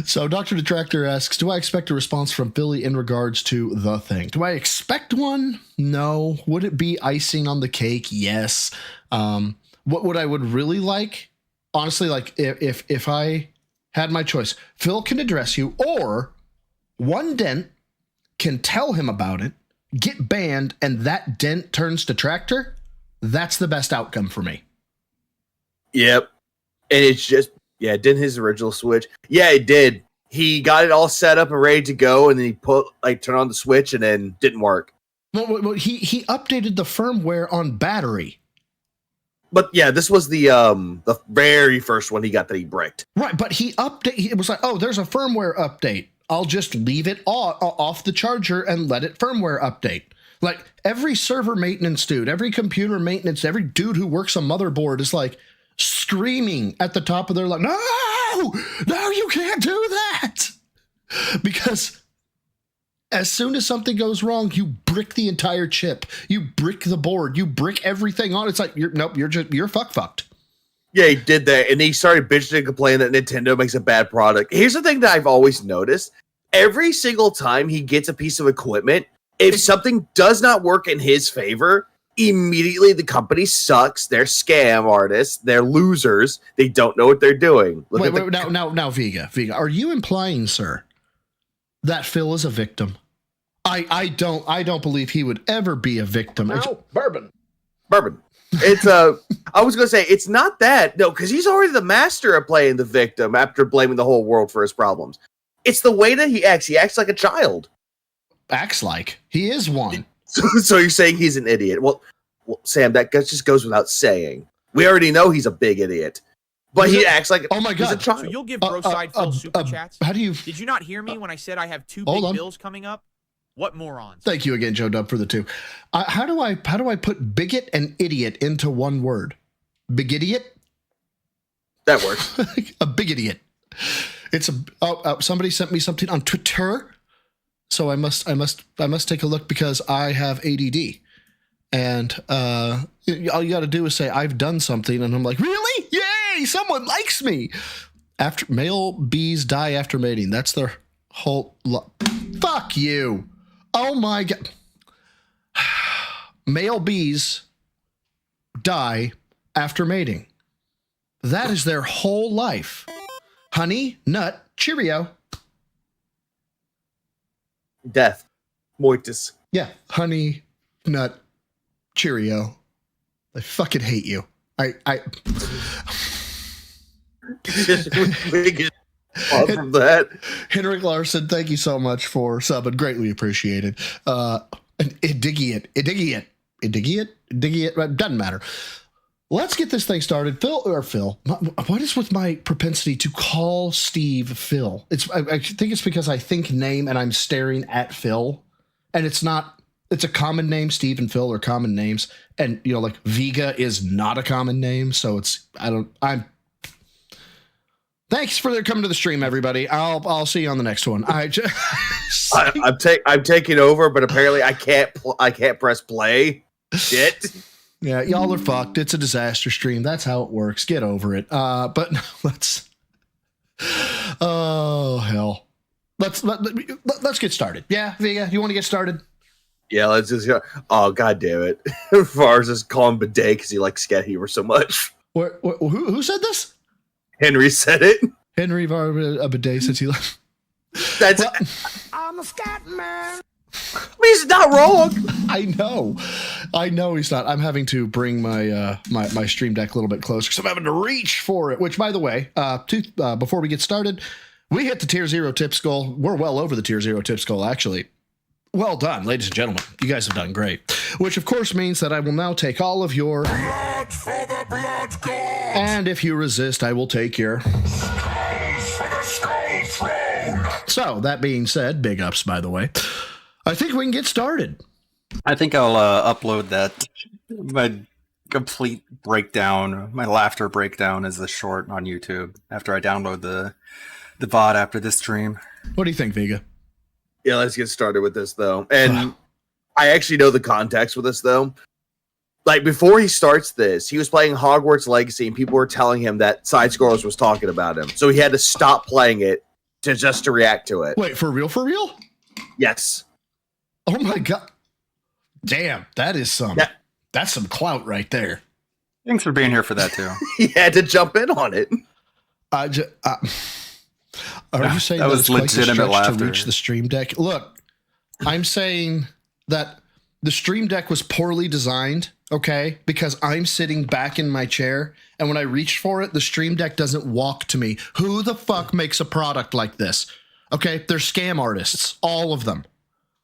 S19: So Dr. Detractor asks, do I expect a response from Philly in regards to the thing? Do I expect one? No. Would it be icing on the cake? Yes. What I would really like, honestly, like if I had my choice, Phil can address you, or one dent can tell him about it, get banned, and that dent turns to tractor, that's the best outcome for me.
S23: Yep. And it's just, yeah, it didn't his original Switch. Yeah, it did. He got it all set up and ready to go, and then he turned on the Switch, and then didn't work.
S19: Well, he updated the firmware on battery.
S23: But yeah, this was the very first one he got that he bricked.
S19: Right, but it was like, oh, there's a firmware update. I'll just leave it off the charger and let it firmware update. Like, every server maintenance dude, every computer maintenance, every dude who works a motherboard is like screaming at the top of their lungs, no, you can't do that. Because as soon as something goes wrong, you brick the entire chip. You brick the board. You brick everything on. It's like, you're fucked.
S23: Yeah, he did that, and he started bitching and complaining that Nintendo makes a bad product. Here's the thing that I've always noticed. Every single time he gets a piece of equipment, if something does not work in his favor, immediately the company sucks. They're scam artists. They're losers. They don't know what they're doing.
S19: Now, Vega, are you implying, sir, that Phil is a victim? I don't believe he would ever be a victim.
S23: Bourbon. It's I was gonna say it's not that, no, because he's already the master of playing the victim after blaming the whole world for his problems. It's the way that he acts. He acts like a child.
S19: Acts like he is one.
S23: So you're saying he's an idiot? Well, Sam, that just goes without saying. We already know he's a big idiot, but he acts like
S19: oh my god,
S23: he's a child.
S3: So you'll give Broside Phil super chats?
S19: How do you?
S3: Did you not hear me when I said I have two
S19: Hold
S3: big
S19: on.
S3: bills coming up? What morons?
S19: Thank you again, Joe Dub, for the 2. How do I put bigot and idiot into one word? Bigidiot?
S23: That works.
S19: A bigidiot. It's somebody sent me something on Twitter, so I must take a look because I have ADD, and all you got to do is say I've done something, and I'm like, really? Yay! Someone likes me. After male bees die after mating. That's their whole. Fuck you. Oh my god. Male bees die after mating. That is their whole life. Honey, nut, cheerio.
S23: Death. Moitus.
S19: Yeah, honey, nut, cheerio. I fucking hate you.
S23: From that.
S19: Henrik Larson, thank you so much for subbing. Greatly appreciated. Idiot. Doesn't matter. Let's get this thing started. Phil, what is with my propensity to call Steve Phil? I think it's because I think name and I'm staring at Phil, and it's a common name. Steve and Phil are common names, and like Vega is not a common name, so thanks for coming to the stream, everybody. I'll see you on the next one. I'm
S23: taking over, but apparently I can't press play. Shit.
S19: Yeah, y'all are fucked. It's a disaster stream. That's how it works. Get over it. But let's. Oh hell. Let's get started. Yeah, Vega, you want to get started?
S23: Yeah, let's just go. Oh god damn it. Fars just call him bidet because he likes scat humor so much.
S19: Who said this?
S23: Henry said it.
S19: Henry Var a bidet since he left.
S23: That's
S3: I'm a scat man.
S23: He's not wrong.
S19: I know he's not. I'm having to bring my my stream deck a little bit closer because I'm having to reach for it. Which, by the way, before we get started, we hit the tier 0 tips goal. We're well over the tier 0 tips goal, actually. Well done, ladies and gentlemen. You guys have done great. Which, of course, means that I will now take all of your blood for the blood god. And if you resist, I will take your skulls for the skull throne. So, that being said, big ups, by the way. I think we can get started.
S2: I think I'll upload my complete breakdown, my laughter breakdown as a short on YouTube after I download the VOD after this stream.
S19: What do you think, Vega?
S23: Yeah, let's get started with this, though. And I actually know the context with this, though. Like, before he starts this, he was playing Hogwarts Legacy, and people were telling him that Side Scrollers was talking about him. So he had to stop playing it to react to it.
S19: Wait, for real? For real?
S23: Yes.
S19: Oh my god. Damn, that's some clout right there.
S2: Thanks for being here for that, too.
S23: He had to jump in on it.
S19: Are you saying
S2: that was
S19: it's quite the
S2: legitimate
S19: stretch
S2: laughter
S19: to reach the stream deck? Look, I'm saying that the Stream Deck was poorly designed, okay? Because I'm sitting back in my chair, and when I reach for it, the Stream Deck doesn't walk to me. Who the fuck makes a product like this? Okay, they're scam artists, all of them.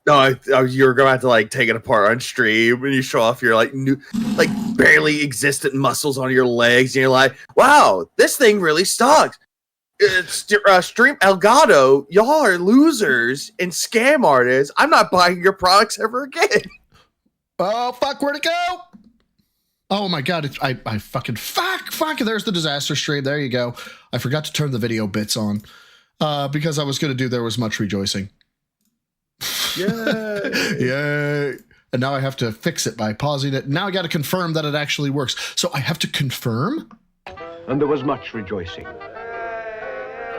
S23: No, you're going to have to like take it apart on stream, and you show off your like new, like barely existent muscles on your legs, and you're like, "Wow, this thing really sucks." It's Stream Elgato. Y'all are losers and scam artists. I'm not buying your products ever again.
S19: Oh fuck, where'd it go? Oh my god, I fucking fuck. There's the disaster stream. There you go. I forgot to turn the video bits on because I was going to do There Was Much Rejoicing.
S23: Yay.
S19: Yay. And now I have to fix it by pausing it. Now I got to confirm that it actually works. So I have to confirm?
S18: And there was much rejoicing.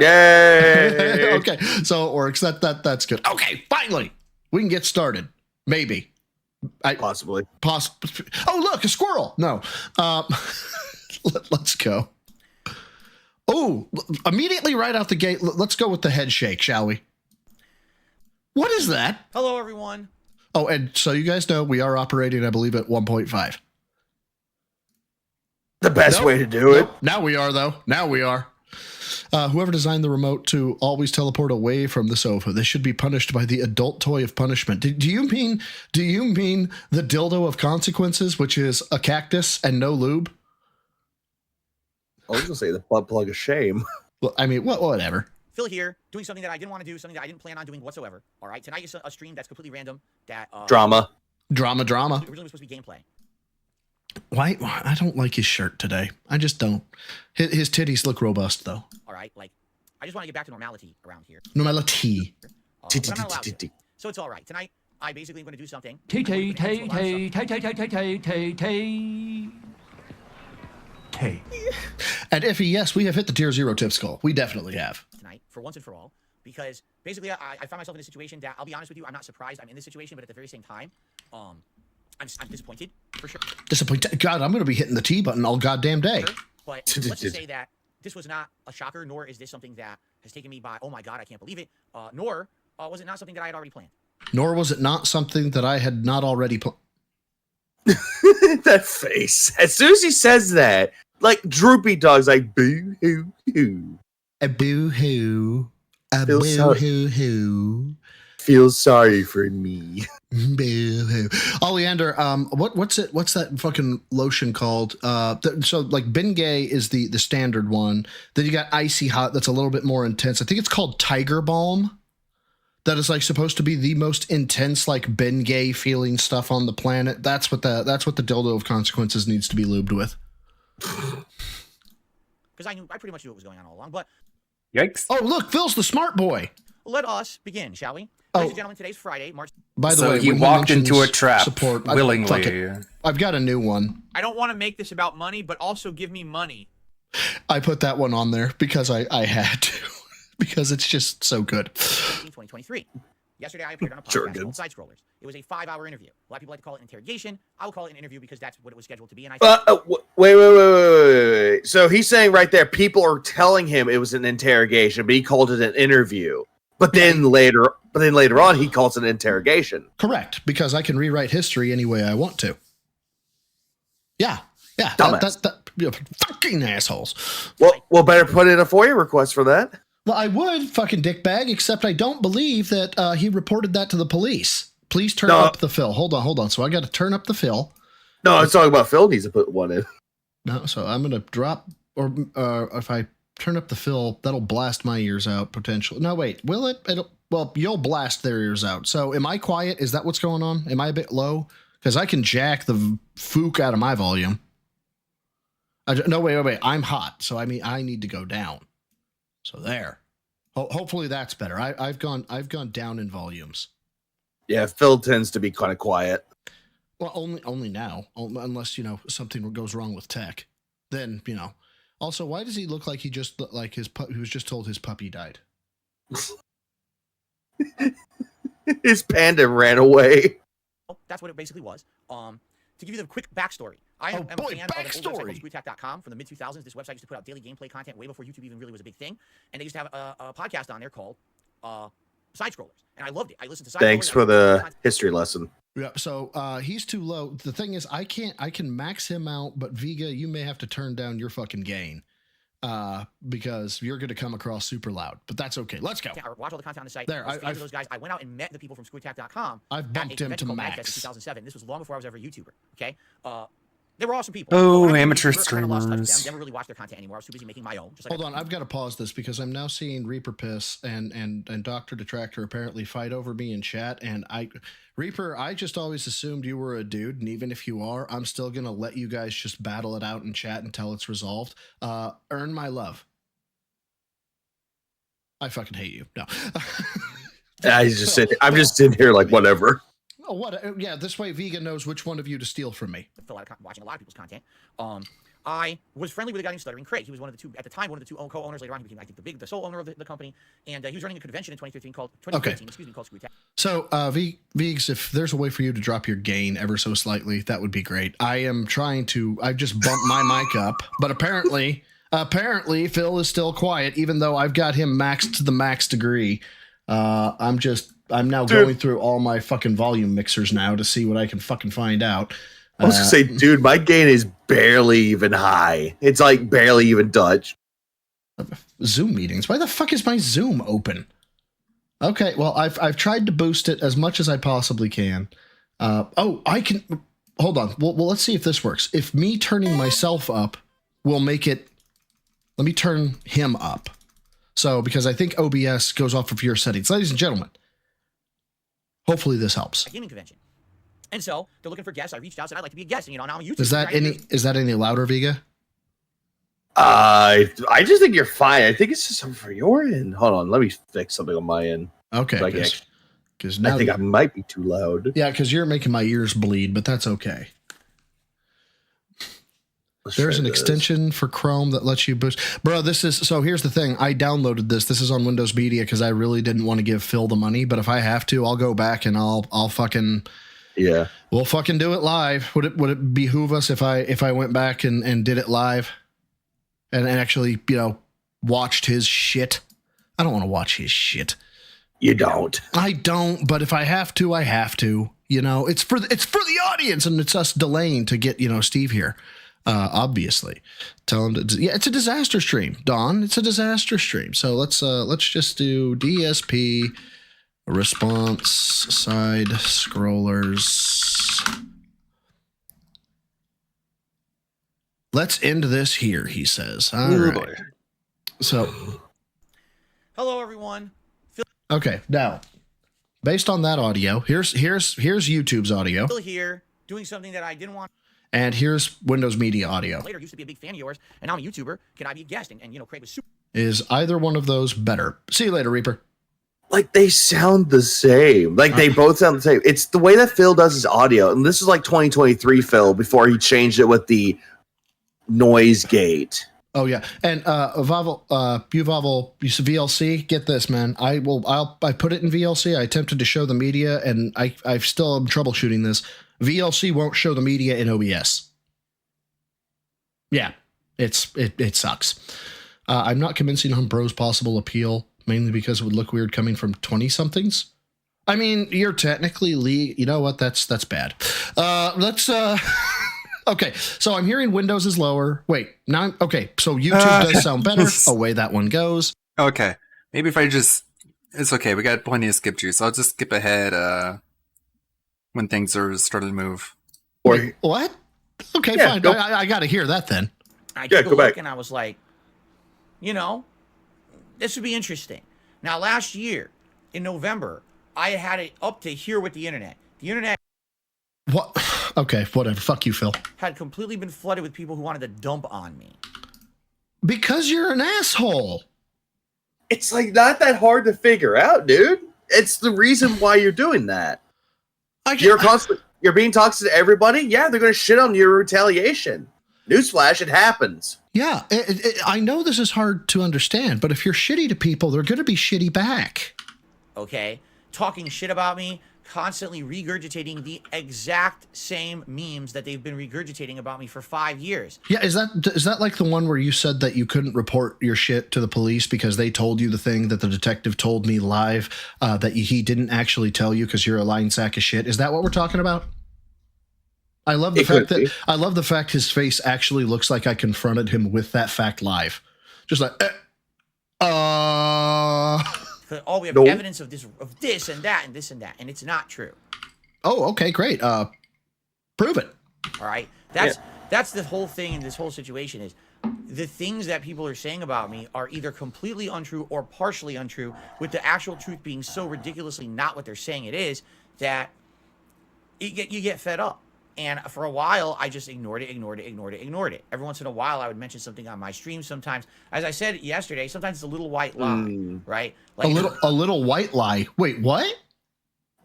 S23: Yay.
S19: Okay, so it works. That's good. Okay, finally, we can get started. Maybe.
S23: Possibly.
S19: Oh, look, a squirrel. No. Let's go. Oh, immediately right out the gate, let's go with the head shake, shall we? What is that?
S8: Hello, everyone.
S19: Oh, and so you guys know we are operating, I believe, at 1.5.
S23: The best way to do it.
S19: Now we are, though. Now we are. Whoever designed the remote to always teleport away from the sofa, they should be punished by the adult toy of punishment. Do you mean the dildo of consequences, which is a cactus and no lube?
S23: I was gonna say the butt plug of shame.
S19: Well, I mean, whatever.
S3: Phil here, doing something that I didn't want to do, something that I didn't plan on doing whatsoever. All right, tonight is a stream that's completely random. That
S19: Drama.
S3: Originally was supposed to be gameplay.
S19: Why? I don't like his shirt today. I just don't. His titties look robust, though.
S3: All right, like I just want to get back to normality around here.
S19: Normality.
S3: But I'm not allowed to. So it's all right. Tonight, I basically am going to do something.
S19: And Iffy, yes, we have hit the tier 0 tips goal. We definitely have.
S3: Tonight, for once and for all, because basically I find myself in a situation that, I'll be honest with you, I'm not surprised I'm in this situation, but at the very same time, I'm disappointed, for sure.
S19: Disappointed? God, I'm going to be hitting the T button all goddamn day.
S3: Sure, but let's just say that this was not a shocker, nor is this something that has taken me by, oh my god, I can't believe it, nor was it not something that I had already planned.
S19: Nor was it not something that I had not already planned.
S23: That face. As soon as he says that, like Droopy Dog's like, boo hoo hoo.
S19: A boo hoo. A
S23: Feel
S19: boo
S23: sorry.
S19: hoo hoo.
S23: Feel sorry for me.
S19: Boo hoo. Oleander, what's that fucking lotion called? So like Bengay is the standard one. Then you got Icy Hot that's a little bit more intense. I think it's called Tiger Balm. That is like supposed to be the most intense, like Bengay feeling stuff on the planet. That's what the dildo of consequences needs to be lubed with.
S3: Because I pretty much knew what was going on all along, but
S2: yikes!
S19: Oh, look, Phil's the smart boy.
S3: Let us begin, shall we?
S19: Oh.
S3: Ladies and gentlemen, today's Friday, March.
S19: By the
S2: So
S19: way,
S2: he
S19: when
S2: walked
S19: mentions
S2: into a trap
S19: support,
S2: willingly.
S19: Fuck it. I've got a new one.
S20: I don't want to make this about money, but also give me money.
S19: I put that one on there because I had to. Because it's just so good.
S3: 2023. Yesterday, I appeared on a podcast called Side Scrollers. It was a 5-hour interview. A lot of people like to call it an interrogation. I will call it an interview because that's what it was scheduled to be. And I
S23: Wait. So he's saying right there, people are telling him it was an interrogation, but he called it an interview. But then later on, he calls it an interrogation.
S19: Correct, because I can rewrite history any way I want to. Yeah.
S23: Dumbass.
S19: Fucking assholes.
S23: Well, better put in a FOIA request for that.
S19: Well, I would, fucking dickbag, except I don't believe that he reported that to the police. Please turn up the fill. Hold on. So I got to turn up the fill.
S23: No, I was talking about Phil needs to put one in.
S19: No, so I'm going to drop, or if I turn up the fill, that'll blast my ears out, potentially. No, wait, will it? Well, you'll blast their ears out. So am I quiet? Is that what's going on? Am I a bit low? Because I can jack the fook out of my volume. No, wait. I'm hot, so I mean, I need to go down. So there. Hopefully that's better. I've gone down in volumes.
S23: Yeah, Phil tends to be kind of quiet.
S19: Well, only now, unless something goes wrong with tech. Then Also, why does he look like he just like he was just told his puppy died?
S23: His panda ran away.
S3: That's what it basically was. To give you the quick backstory, I am a fan of an old website called ScrewTech.com from the mid-2000s. This website used to put out daily gameplay content way before YouTube even really was a big thing. And they used to have a podcast on there called side scrollers, and I loved it. I listened to side
S23: Thanks
S3: scrollers.
S23: for the history lesson.
S19: Yeah, so he's too low. The thing is, I can max him out, but Vega, you may have to turn down your fucking gain. Because you're going to come across super loud, but that's okay. Let's go.
S3: I watch all the content on the site.
S19: There,
S3: I those guys. I went out and met the people from ScrewAttack.com.
S19: I've bumped him to max.
S3: In 2007. This was long before I was ever a YouTuber. Okay. They were awesome people.
S2: Oh, amateur streamers.
S3: Never really watched their content anymore. I was too busy making my own. Just like
S19: Hold on, I've got to pause this because I'm now seeing Reaper Piss and Dr. Detractor apparently fight over me in chat. And Reaper, I just always assumed you were a dude, and even if you are, I'm still gonna let you guys just battle it out in chat until it's resolved. Earn my love. I fucking hate you. No.
S23: I'm just sitting here like whatever.
S19: Oh, what? Yeah, this way Vega knows which one of you to steal from me.
S3: Watching a lot of people's content. I was friendly with a guy named Stuttering Craig. He was one of the two, at the time, one of the two co-owners. Later on, he became, I think, the sole owner of the company. And he was running a convention in 2013 called
S19: So, Vigs, if there's a way for you to drop your gain ever so slightly, that would be great. I've just bumped my mic up, but apparently Phil is still quiet, even though I've got him maxed to the max degree. I'm now going through all my fucking volume mixers now to see what I can fucking find out.
S23: I was gonna say, dude, my gain is barely even high. It's like barely even touched.
S19: Zoom meetings. Why the fuck is my Zoom open? Okay, well, I've tried to boost it as much as I possibly can. I can. Hold on. Well, let's see if this works. If me turning myself up will make it. Let me turn him up. So, because I think OBS goes off of your settings, ladies and gentlemen. Hopefully, this helps.
S3: Gaming convention. And so they're looking for guests. I reached out, said I'd like to be a guest. And now I'm a YouTuber.
S19: Is that any louder, Vega?
S23: I just think you're fine. I think it's just something for your end. Hold on, let me fix something on my end.
S19: Okay,
S23: because now I think I might be too loud.
S19: Yeah, because you're making my ears bleed, but that's okay. There's an extension for Chrome that lets you boost. Bro, here's the thing. I downloaded this. This is on Windows Media because I really didn't want to give Phil the money, but if I have to, I'll go back and I'll fucking.
S23: Yeah.
S19: We'll fucking do it live. Would it behoove us if I went back and did it live? And actually, watched his shit? I don't want to watch his shit.
S23: You don't.
S19: I don't, but if I have to, I have to. It's for the audience, and it's us delaying to get, Steve here. Obviously. Tell him it's a disaster stream, Don. It's a disaster stream. So let's just do DSP response side scrollers. Let's end this here, he says. All right. So
S3: hello everyone.
S19: Okay, now based on that audio, here's YouTube's audio.
S3: Still here doing something that I didn't want.
S19: And here's Windows Media audio.
S3: Later, used to be a big fan of yours, and now I'm a YouTuber. Can I be a guest? And Craig was super.
S19: Is either one of those better? See you later, Reaper.
S23: Like, they sound the same. Like, they both sound the same. It's the way that Phil does his audio. And this is like 2023 Phil before he changed it with the noise gate.
S19: Oh, yeah. And Vavel, VLC, get this, man. I put it in VLC. I attempted to show the media, and I still am troubleshooting this. VLC won't show the media in OBS. Yeah, it sucks. I'm not convincing on Bro's possible appeal, mainly because it would look weird coming from 20-somethings. I mean, you're technically you know what? That's bad. Okay, so I'm hearing Windows is lower. Wait, now okay, so YouTube does sound better. Away that one goes.
S2: Okay, maybe if I just... It's okay, we got plenty of skip juice. I'll just skip ahead when things are starting to move.
S19: Wait, what? Okay, fine. I got to hear that then.
S3: I took a look and I was like, this would be interesting. Now, last year in November, I had it up to here with the internet. The internet.
S19: What? Okay, whatever. Fuck you, Phil.
S3: Had completely been flooded with people who wanted to dump on me.
S19: Because you're an asshole.
S23: It's like not that hard to figure out, dude. It's the reason why you're doing that. You're being toxic to everybody. Yeah, they're going to shit on your retaliation. Newsflash, it happens.
S19: Yeah, I know this is hard to understand, but if you're shitty to people, they're going to be shitty back.
S3: Okay, talking shit about me constantly regurgitating the exact same memes that they've been regurgitating about me for 5 years.
S19: Yeah, is that like the one where you said that you couldn't report your shit to the police because they told you the thing that the detective told me live that he didn't actually tell you because you're a lying sack of shit? Is that what we're talking about? I love the fact his face actually looks like I confronted him with that fact live, just like,
S3: Oh, we have evidence of this and that and this and that, and it's not true.
S19: Oh, okay, great. Prove it.
S3: All right, that's the whole thing in this whole situation is the things that people are saying about me are either completely untrue or partially untrue, with the actual truth being so ridiculously not what they're saying it is that you get fed up. And for a while, I just ignored it. Every once in a while, I would mention something on my stream. Sometimes, as I said yesterday, sometimes it's a little white lie, right? Like
S19: a little white lie. Wait, what?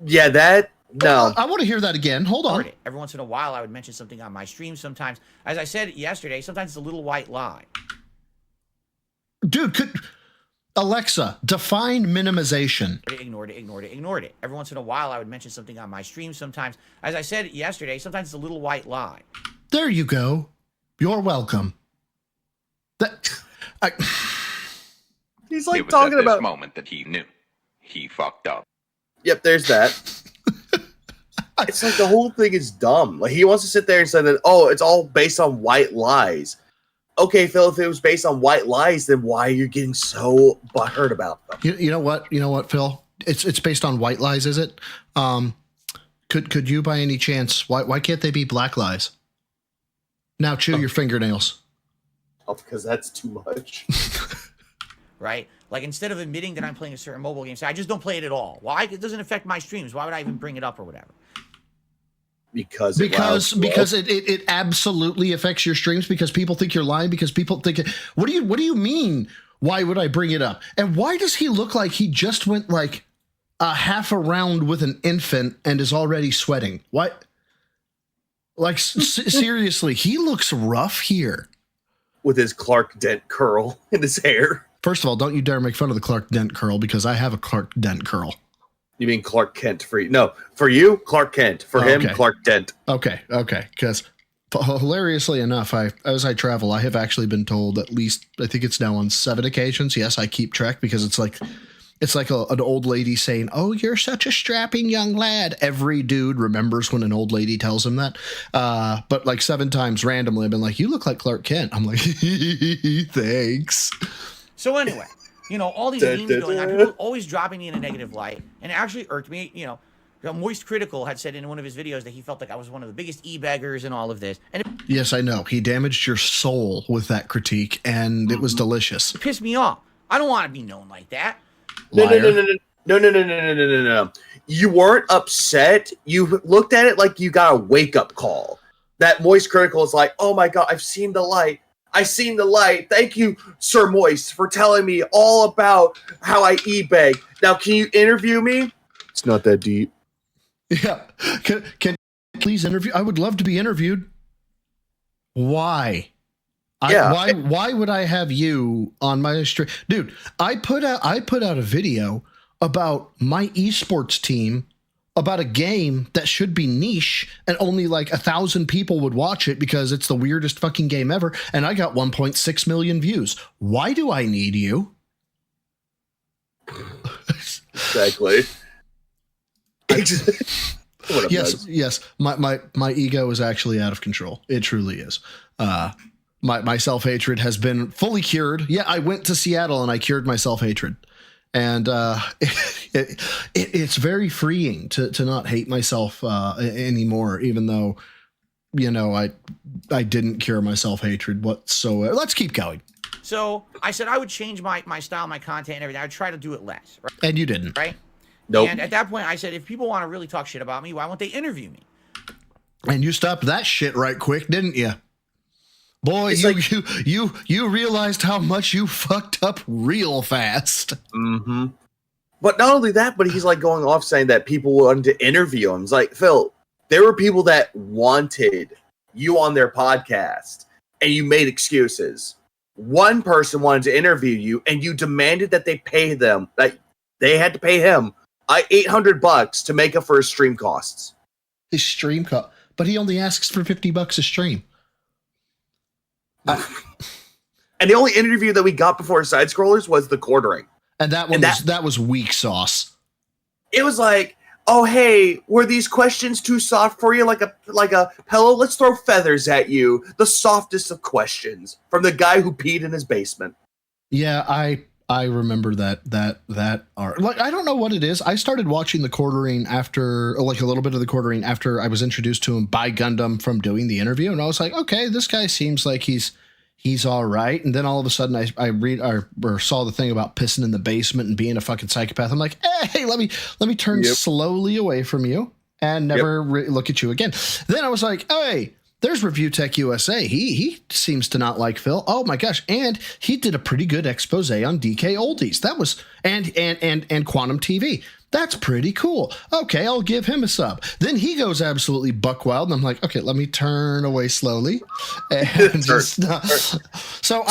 S23: Yeah, that no.
S19: I want to hear that again. Hold on.
S3: Every once in a while, I would mention something on my stream. Sometimes, as I said yesterday, sometimes it's a little white lie.
S19: Dude, Alexa, define minimization.
S3: Ignored it. Every once in a while, I would mention something on my stream. Sometimes, as I said yesterday, sometimes it's a little white lie.
S19: There you go. You're welcome.
S23: He's like
S1: it was
S23: talking
S1: at this
S23: about
S1: moment that he knew he fucked up.
S23: Yep, there's that. It's like the whole thing is dumb. Like he wants to sit there and say that, oh, it's all based on white lies. Okay, Phil, if it was based on white lies, then why are you getting so butthurt about them?
S19: You know what, Phil? It's based on white lies, is it? Could you by any chance why can't they be black lies? Now chew your fingernails.
S23: Oh, because that's too much.
S3: Right? Like instead of admitting that I'm playing a certain mobile game, say I just don't play it at all. Why? It doesn't affect my streams. Why would I even bring it up or whatever?
S23: Because
S19: it absolutely affects your streams because people think you're lying because people think what do you mean why would I bring it up, and why does he look like he just went like a half a round with an infant and is already sweating? What, like seriously, he looks rough here
S23: with his Clark Dent curl in his hair.
S19: First of all, don't you dare make fun of the Clark Dent curl because I have a Clark Dent curl.
S23: You mean Clark Kent for you? No, for you, Clark Kent. For him, Clark Dent.
S19: Okay. Because hilariously enough, as I travel, I have actually been told at least, I think it's now on 7 occasions. Yes, I keep track because it's like an old lady saying, "Oh, you're such a strapping young lad." Every dude remembers when an old lady tells him that. But like 7 times randomly, I've been like, "You look like Clark Kent." I'm like, "Thanks."
S3: So anyway. You know, all these memes going on, people always dropping me in a negative light, and it actually irked me. You know, Moist Critical had said in one of his videos that he felt like I was one of the biggest e-beggars and all of this. And
S19: yes, I know. He damaged your soul with that critique, and it was delicious.
S3: It pissed me off. I don't want to be known like that.
S23: No. You weren't upset. You looked at it like you got a wake-up call. That Moist Critical is like, oh my God, I've seen the light. I seen the light. Thank you, Sir Moist, for telling me all about how I e-beg. Now, can you interview me? It's not that deep.
S19: Yeah. Can you please interview? I would love to be interviewed. Why? Why would I have you on my stream? Dude, I put out a video about my esports team, about a game that should be niche and only like 1,000 people would watch it because it's the weirdest fucking game ever. And I got 1.6 million views. Why do I need you?
S23: Exactly.
S19: Yes. My ego is actually out of control. It truly is. My self-hatred has been fully cured. Yeah, I went to Seattle and I cured my self-hatred. And it's very freeing to not hate myself anymore, even though, you know, I didn't cure my self-hatred whatsoever. Let's keep going.
S3: So I said I would change my style, my content, and everything. I would try to do it less. Right?
S19: And you didn't.
S3: Right?
S23: Nope.
S3: And at that point, I said, if people want to really talk shit about me, why won't they interview me?
S19: And you stopped that shit right quick, didn't you? Boy, you realized how much you fucked up real fast.
S23: Mm-hmm. But not only that, but he's like going off saying that people wanted to interview him. It's like, Phil, there were people that wanted you on their podcast and you made excuses. One person wanted to interview you and you demanded that they pay them, that they had to pay him $800 to make up for his stream costs.
S19: His stream cost, but he only asks for $50 a stream.
S23: And the only interview that we got before Side Scrollers was the quartering.
S19: And that was weak sauce.
S23: It was like, oh hey, were these questions too soft for you? Like a pillow? Let's throw feathers at you. The softest of questions from the guy who peed in his basement.
S19: Yeah, I remember that art. Like, I don't know what it is. I started watching the quartering after, like a little bit of the quartering after I was introduced to him by Gundam from doing the interview, and I was like, okay, this guy seems like he's all right. And then all of a sudden I read or saw the thing about pissing in the basement and being a fucking psychopath. I'm like, hey, let me turn slowly away from you and never look at you again. Then I was like, hey, there's Review Tech USA. He seems to not like Phil. Oh my gosh. And he did a pretty good expose on DK Oldies. That was, and Quantum TV. That's pretty cool. Okay, I'll give him a sub. Then he goes absolutely buck wild, and I'm like, okay, let me turn away slowly. And so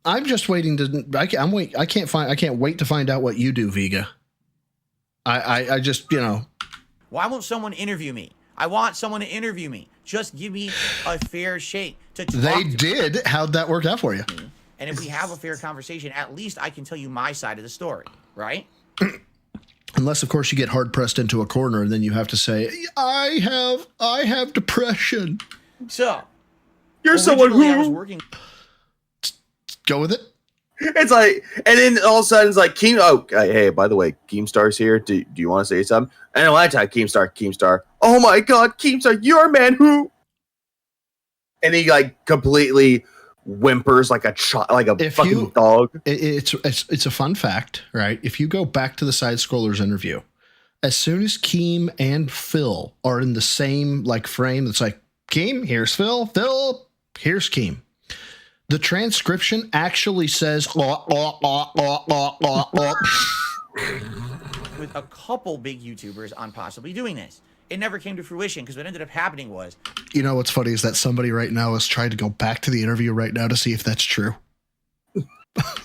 S19: I'm just waiting to. I can't wait to find out what you do, Vega. I just, you know.
S20: Why won't someone interview me? I want someone to interview me. Just give me a fair shake to talk.
S19: They did. How'd that work out for you?
S20: And if we have a fair conversation, at least I can tell you my side of the story, right?
S19: Unless, of course, you get hard pressed into a corner, and then you have to say, "I have depression."
S20: So,
S23: you're someone who
S20: I was working.
S19: Go with it.
S23: It's like, and then all of a sudden it's like, Keem. Oh, hey, by the way, Keemstar's here. Do you want to say something? And then I type Keemstar. Oh my God, Keemstar, you're a man who. And he like completely whimpers like a fucking dog.
S19: It's a fun fact, right? If you go back to the Side Scrollers interview, as soon as Keem and Phil are in the same like frame, it's like, Keem, here's Phil, here's Keem. The transcription actually says
S20: with a couple big YouTubers on possibly doing this. It never came to fruition because what ended up happening was,
S19: you know what's funny is that somebody right now is trying to go back to the interview right now to see if that's true.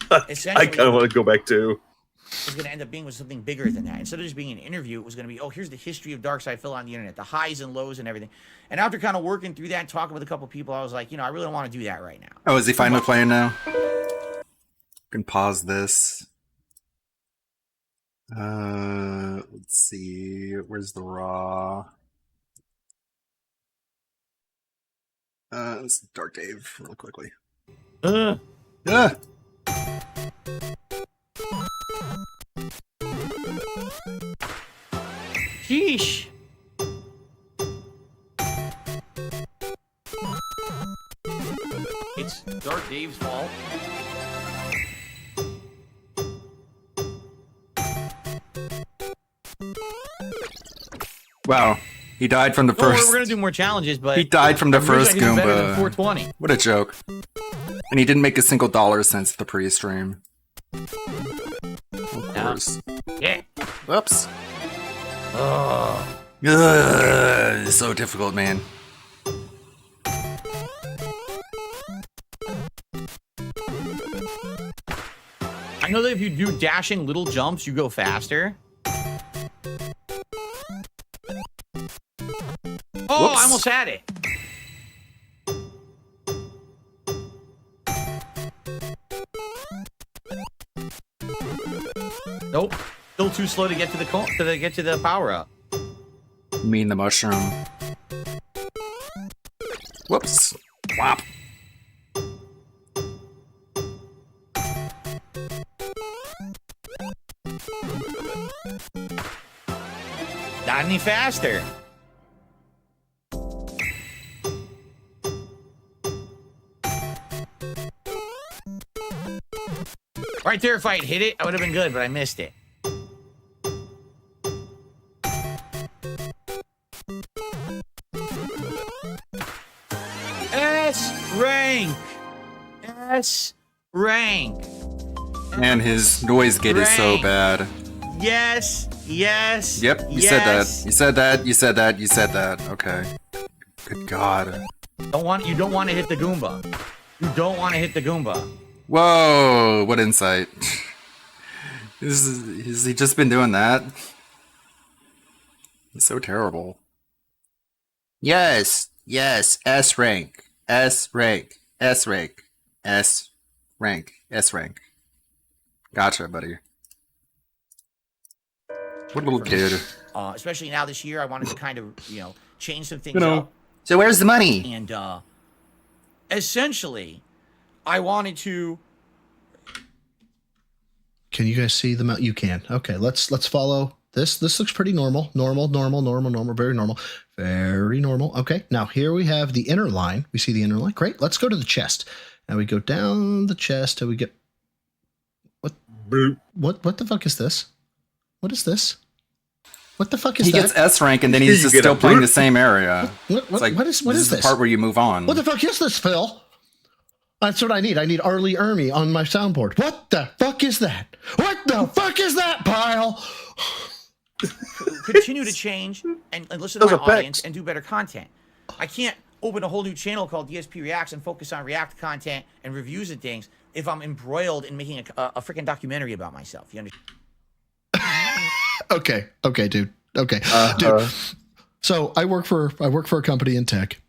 S23: I kind of want to go back too.
S20: It's going to end up being with something bigger than that. Instead of just being an interview, it was going to be, oh, here's the history of Darkside Phil on the internet, the highs and lows and everything. And after kind of working through that and talking with a couple people, I was like, I really don't want to do that right now.
S2: Oh, is he finally playing now? Can pause this. Let's see. Where's the raw? This is Dark Dave real quickly. Yeah.
S20: Sheesh. It's Dark Dave's fault.
S2: Wow. He died from the first.
S20: We're gonna do more challenges, but
S2: he died from the first
S20: Goomba. Better than
S2: Goomba.
S20: 420.
S2: What a joke! And he didn't make a single dollar since the pre-stream. Of course.
S20: Yeah.
S2: Whoops.
S20: Oh.
S2: It's so difficult, man.
S20: I know that if you do dashing little jumps, you go faster. Oh,
S2: Whoops.
S20: I almost had it. Nope. Still too slow to get to the power up.
S2: You mean the mushroom? Whoops. Whop.
S20: Not any faster. Right there, if I had hit it, I would have been good, but I missed it. S rank. S rank.
S2: Man, his noise gate is so bad.
S20: Yes. Yes.
S2: Yep, you said that. You said that. You said that. You said that. Okay. Good God.
S20: You don't want to hit the Goomba. You don't want to hit the Goomba.
S2: Whoa! What insight. Has he just been doing that? It's so terrible. Yes, S rank, S rank, S rank, S rank, S rank. Gotcha, buddy. What a little kid.
S20: Especially now this year, I wanted to kind of, change some things up.
S2: So where's the money?
S20: And essentially, I wanted to.
S19: Can you guys see the You can. Okay, let's follow this. This looks pretty normal. Normal, very normal. Very normal. Okay, now here we have the inner line. We see the inner line. Great. Let's go to the chest. Now we go down the chest and we get what the fuck is this? What is this? What the fuck is
S2: he
S19: that?
S2: He gets S rank and then he's just still playing the same area.
S19: What is this?
S2: The part where you move on.
S19: What the fuck is this, Phil? That's what I need. I need Arlie Ermy on my soundboard. What the fuck is that? What the fuck is that, Pile?
S20: Continue to change and listen to my audience and do better content. I can't open a whole new channel called DSP Reacts and focus on React content and reviews and things if I'm embroiled in making a freaking documentary about myself. You understand?
S19: Okay, dude. Okay, dude. So I work for a company in tech.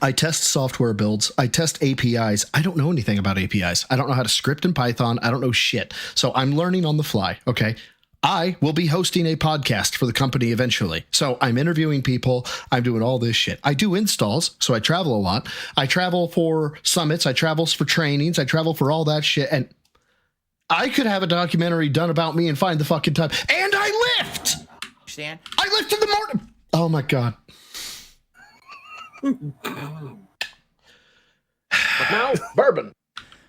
S19: I test software builds. I test APIs. I don't know anything about APIs. I don't know how to script in Python. I don't know shit. So I'm learning on the fly. Okay. I will be hosting a podcast for the company eventually. So I'm interviewing people. I'm doing all this shit. I do installs. So I travel a lot. I travel for summits. I travel for trainings. I travel for all that shit. And I could have a documentary done about me and find the fucking time. And I lift.
S20: Understand?
S19: I lift in the morning. Oh my God.
S6: But now, bourbon.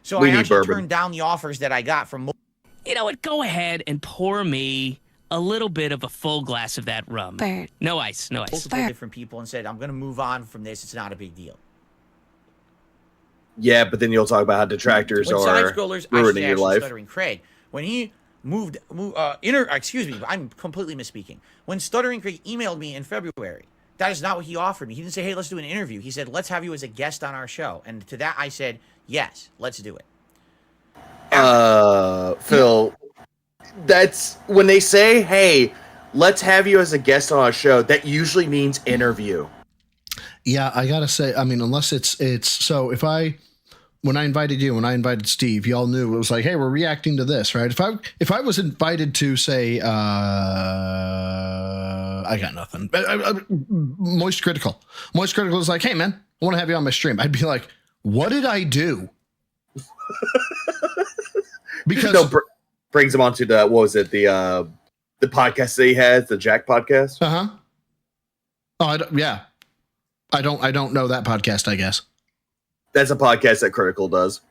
S20: So I actually turned down the offers that I got from.
S21: You know what? Go ahead and pour me a little bit of a full glass of that rum.
S22: Bert.
S21: No ice, no ice.
S20: Multiple different people and said, I'm going to move on from this. It's not a big deal.
S23: Yeah, but then you'll talk about how detractors are ruining your life.
S20: Stuttering Craig, when he excuse me, I'm completely misspeaking. When Stuttering Craig emailed me in February, that is not what he offered me. He didn't say, hey, let's do an interview. He said, let's have you as a guest on our show. And to that, I said, yes, let's do it.
S23: Phil, that's when they say, hey, let's have you as a guest on our show, that usually means interview.
S19: Yeah, I gotta say, I mean, unless it's so when I invited you, when I invited Steve, y'all knew it was like, hey, we're reacting to this, right? If I was invited to say, I got nothing. Moist Critical is like, hey man, I want to have you on my stream. I'd be like, what did I do? Because
S23: brings him onto the, what was it, the podcast that he has, the Jack podcast.
S19: Oh, I don't know that podcast, I guess.
S23: That's a podcast that Critical does.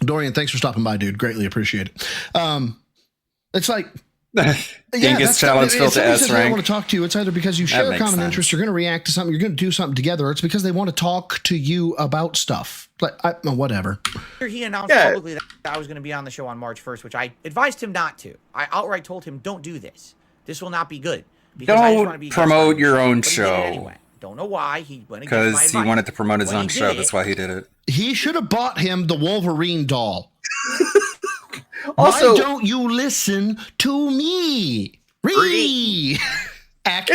S19: Dorian, thanks for stopping by, dude. Greatly appreciate it. It's like
S2: Genghis challenge Phil to S rank.
S19: I want to talk to you. It's either because you share a common interest, you're going to react to something, you're going to do something together, or it's because they want to talk to you about stuff. But whatever.
S20: He announced publicly that I was going to be on the show on March 1st, which I advised him not to. I outright told him, don't do this. This will not be good.
S2: Don't promote your own show.
S20: Anyway. Don't know why he went against my advice.
S2: Because he wanted to promote his own show. That's why he did it.
S19: He should have bought him the Wolverine doll.
S23: Also,
S19: why don't you listen to me?
S23: Ack.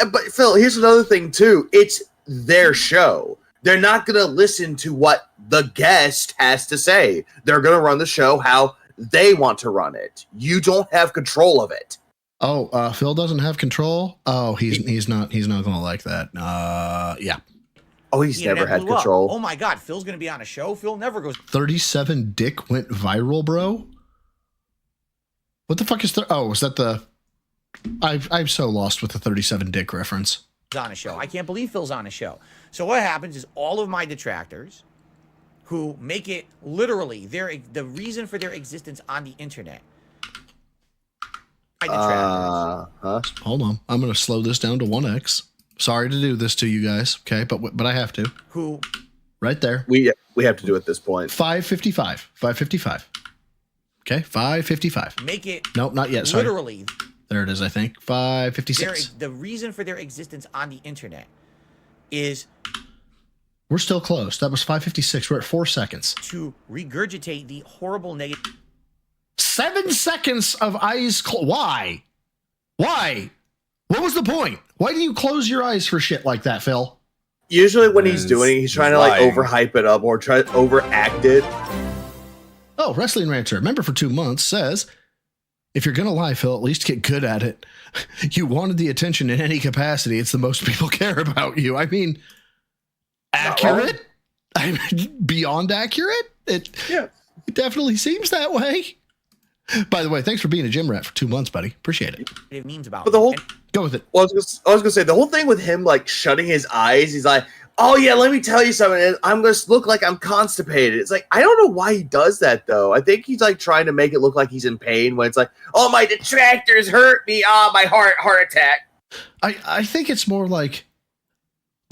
S23: But Phil, here's another thing too. It's their show. They're not going to listen to what the guest has to say. They're going to run the show how they want to run it. You don't have control of it.
S19: Oh, Phil doesn't have control. Oh, he's not going to like that. Yeah.
S23: Oh, he's never had control.
S20: Oh my God, Phil's going to be on a show. Phil never goes.
S19: 37 Dick went viral, bro. What the fuck is there? Oh, is that the? I'm so lost with the 37 Dick reference.
S20: On a show. I can't believe Phil's on a show. So what happens is all of my detractors, who make it literally the reason for their existence on the internet.
S19: Hold on, I'm going to slow this down to 1x. Sorry to do this to you guys, okay, but I have to.
S20: Who?
S19: Right there.
S23: We have to do it at this point.
S19: 555. Okay, 555.
S20: Make it.
S19: Nope, not yet. Sorry.
S20: Literally.
S19: There it is. I think 556.
S20: The reason for their existence on the internet is.
S19: We're still close. That was 556. We're at 4 seconds.
S20: To regurgitate the horrible negative.
S19: 7 seconds of eyes closed. Why? Why? What was the point? Why do you close your eyes for shit like that, Phil?
S23: Usually when he's doing it, he's trying to like overhype it up or try to overact it.
S19: Oh, Wrestling Rancher, member for 2 months, says, if you're going to lie, Phil, at least get good at it. You wanted the attention in any capacity. It's the most people care about you. I mean, accurate? I mean, beyond accurate? It definitely seems that way. By the way, thanks for being a gym rat for 2 months, buddy. Appreciate it.
S20: It means about
S23: But the whole
S19: go with it.
S23: Well, I was gonna say the whole thing with him like shutting his eyes. He's like, "Oh yeah, let me tell you something. I'm gonna look like I'm constipated." It's like I don't know why he does that though. I think he's like trying to make it look like he's in pain when it's like, "Oh, my detractors hurt me. Oh, my heart attack."
S19: I think it's more like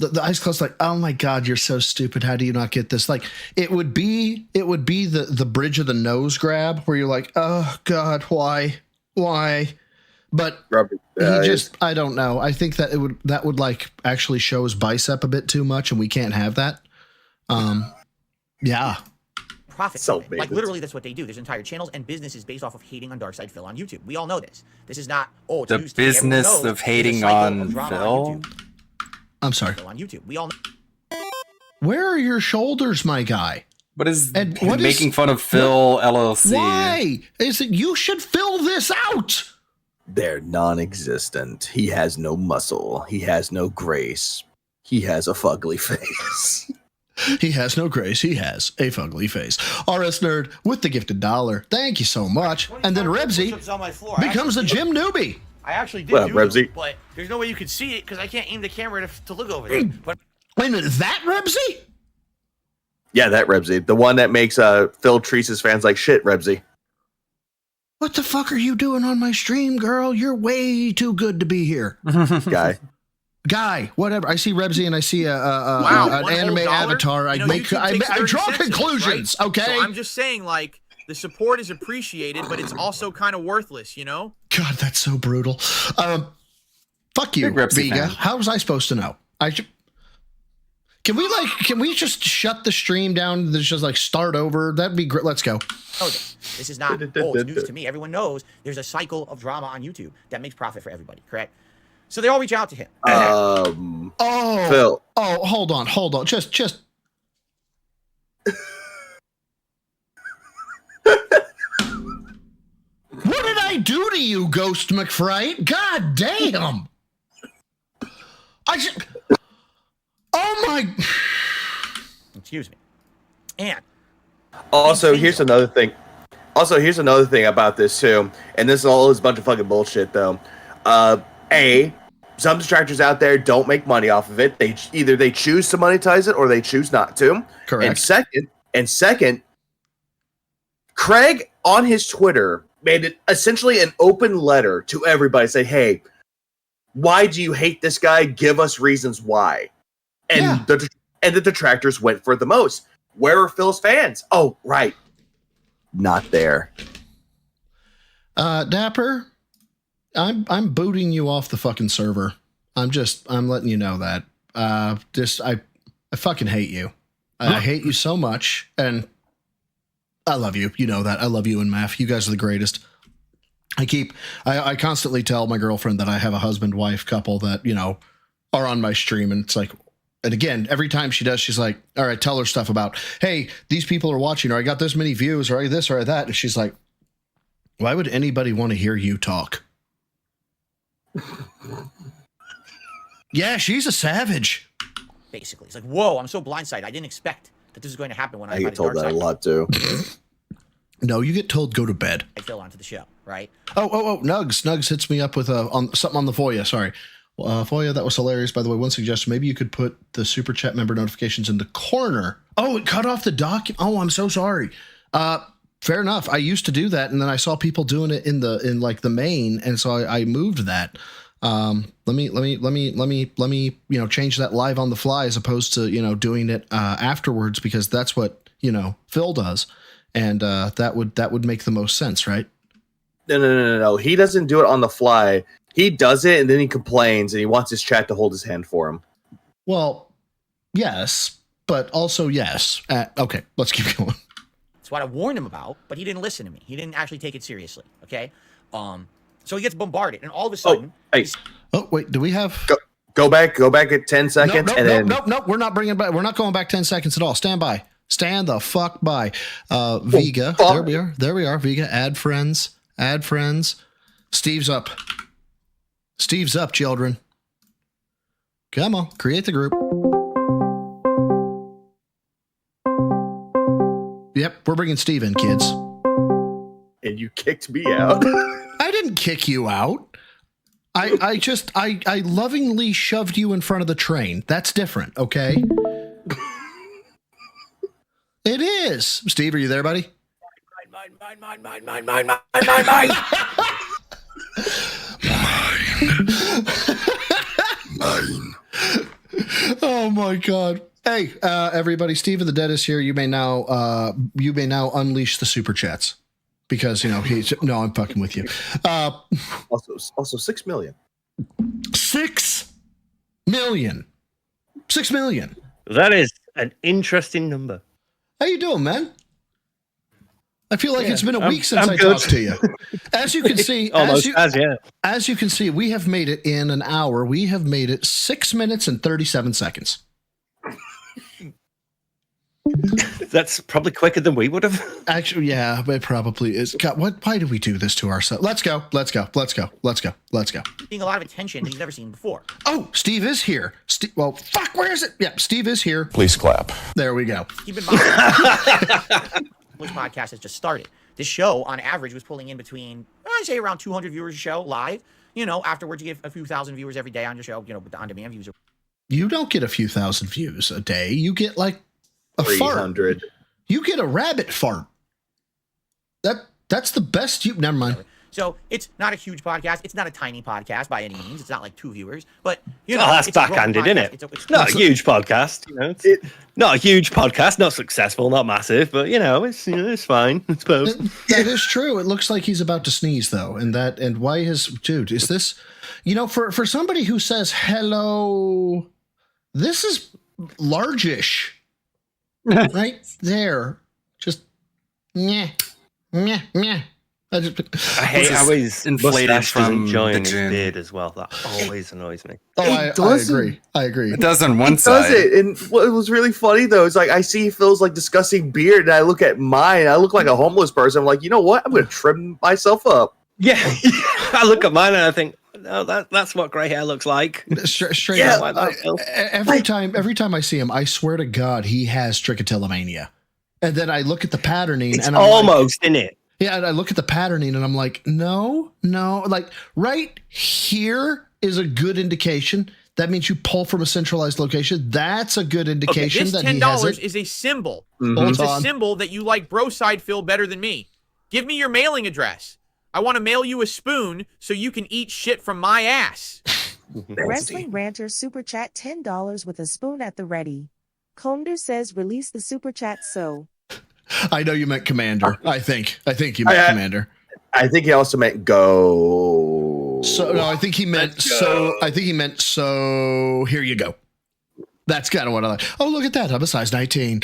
S19: the eyes closed, like, oh my God, you're so stupid. How do you not get this? Like it would be the bridge of the nose grab where you're like, oh God, why? But he just, I don't know. I think that that would like actually show his bicep a bit too much, and we can't have that. Yeah.
S20: Profit.
S23: So
S20: like literally, that's what they do. There's entire channels and businesses based off of hating on Darkside Phil on YouTube. We all know this. This is not it's
S2: the
S20: news to me. Everyone
S2: business
S20: knows
S2: of
S20: there's a
S2: hating
S20: cycle
S2: on
S20: of drama
S2: Phil.
S20: YouTube.
S19: I'm sorry.
S20: On YouTube, we all know.
S19: Where are your shoulders, my guy?
S2: What is making fun of Phil LLC?
S19: Why is it you should fill this out?
S23: They're non-existent. He has no muscle. He has no grace. He has a fugly face.
S19: He has no grace. He has a fugly face. RS Nerd with the gifted $1. Thank you so much. And then Rebsy becomes a gym newbie.
S20: I actually did
S23: Well,
S20: do
S23: Rebsy.
S20: it, but there's no way you could see it because I can't aim the camera to look over there. But
S19: wait a minute, that Rebsy?
S23: Yeah, that Rebsy. The one that makes Phil treats his fans like shit, Rebsy.
S19: What the fuck are you doing on my stream, girl? You're way too good to be here. Guy, whatever. I see Rebsy and I see an anime avatar. I draw conclusions,
S20: right?
S19: okay?
S20: So I'm just saying, like, the support is appreciated, but it's also kind of worthless, you know?
S19: God, that's so brutal. Fuck you, Vega. How was I supposed to know? Can we just shut the stream down and just like start over? That'd be great. Let's go.
S20: Oh, this is not it's news to me. Everyone knows there's a cycle of drama on YouTube that makes profit for everybody, correct? So they all reach out to him.
S23: Phil.
S19: Oh, hold on. Just. What did I do to you, Ghost McFright? God damn. Oh my.
S20: Excuse me. And
S23: Also, here's another thing. About this too, and this is all is a bunch of fucking bullshit though. Some detractors out there don't make money off of it. They choose to monetize it or they choose not to.
S19: Correct.
S23: And second, Craig on his Twitter made it essentially an open letter to everybody. Say, hey, why do you hate this guy? Give us reasons why. And the detractors went for the most. Where are Phil's fans? Oh, right. Not there.
S19: Dapper, I'm booting you off the fucking server. I'm letting you know that. I fucking hate you. I hate you so much, and I love you. You know that. I love you and Math. You guys are the greatest. I constantly tell my girlfriend that I have a husband-wife couple that, you know, are on my stream, and it's like, and again, every time she does, she's like, all right, tell her stuff about, hey, these people are watching, or I got this many views, or I this or that. And she's like, why would anybody want to hear you talk? Yeah, she's a savage.
S20: basically, it's like, whoa, I'm so blindsided. I didn't expect that this was going to happen when I
S23: get told that a lot too.
S19: No, you get told go to bed.
S20: I fell onto the show, right?
S19: Oh, Nugs hits me up with something on the FOIA. Sorry. FOIA, that was hilarious. By the way, one suggestion, maybe you could put the super chat member notifications in the corner. Oh, it cut off the document. Oh, I'm so sorry. Fair enough. I used to do that, and then I saw people doing it in like the main, and so I moved that. Let me change that live on the fly as opposed to doing it afterwards, because that's what Phil does, and that would make the most sense, right?
S23: No. He doesn't do it on the fly. He does it, and then he complains, and he wants his chat to hold his hand for him.
S19: Well, yes, but also yes. Okay, let's keep going.
S20: That's what I warned him about, but he didn't listen to me. He didn't actually take it seriously. Okay. So he gets bombarded, and all of a sudden,
S19: Oh wait, do we have?
S23: Go back at 10 seconds,
S19: No, we're not bringing back. We're not going back 10 seconds at all. Stand by. Stand the fuck by. Vega. There we are. Vega. Add friends. Steve's up. Children. Come on. Create the group. Yep. We're bringing Steve in, kids.
S23: And you kicked me out.
S19: I didn't kick you out. I lovingly shoved you in front of the train. That's different, okay? It is. Steve, are you there, buddy? Mine. Oh my God. Hey, everybody, Steve of the Dead is here. You may now unleash the super chats. Because, I'm fucking with you.
S23: Also 6 million.
S19: 6 million. 6 million.
S4: That is an interesting number.
S19: How you doing, man? I feel like it's been a week since I talked to you. As you can see, as you can see, we have made it in an hour. We have made it 6 minutes and 37 seconds.
S4: That's probably quicker than we would have.
S19: Actually, yeah, it probably is. God, why do we do this to ourselves? Let's go.
S20: Seeing a lot of attention that he's never seen before.
S19: Oh, Steve is here. Well, fuck, where is it? Yeah, Steve is here.
S1: Please clap.
S19: There we go.
S20: Keep in mind, which podcast has just started. This show, on average, was pulling in between, I'd say, around 200 viewers a show live. Afterwards, you get a few thousand viewers every day on your show. With the on-demand views.
S19: You don't get a few thousand views a day. You get like a
S23: 300.
S19: Fart. You get a rabbit fart. That's the best. Never mind.
S20: So it's not a huge podcast. It's not a tiny podcast by any means. It's not like 2 viewers, but
S4: that's backhanded, isn't it? It's not a huge podcast. It's not a huge podcast. Not successful. Not massive. But it's fine. I suppose
S19: that is true. It looks like he's about to sneeze though, and why is this? For somebody who says hello, this is largish. Right there, just meh.
S4: I hate how he's inflated from enjoying his beard as well. That always annoys me.
S19: I agree.
S2: It does on one
S23: Does
S2: side.
S23: it? And what was really funny though is like I see Phil's like disgusting beard, and I look at mine. I look like a homeless person. I'm like, you know what? I'm gonna trim myself up.
S4: Yeah, I look at mine and I think, no, that's what grey hair looks like.
S19: Straight up. Every time I see him, I swear to God, he has trichotillomania. And then I look at the patterning,
S4: it's
S19: and I'm
S4: almost in it.
S19: Yeah, and I look at the patterning, and I'm like, no, like right here is a good indication. That means you pull from a centralized location. That's a good indication that he has it.
S20: $10 is a symbol.
S19: Mm-hmm.
S20: It's a symbol that you like Broside Phil better than me. Give me your mailing address. I want to mail you a spoon so you can eat shit from my ass.
S17: Wrestling Ranter Super Chat $10 with a spoon at the ready. Comder says release the Super Chat so.
S19: I know you meant Commander. I think you meant Commander.
S23: I think he also meant go.
S19: So no, I think he meant so. I think he meant so. Here you go. That's kind of what I like. Oh, look at that. I'm a size 19.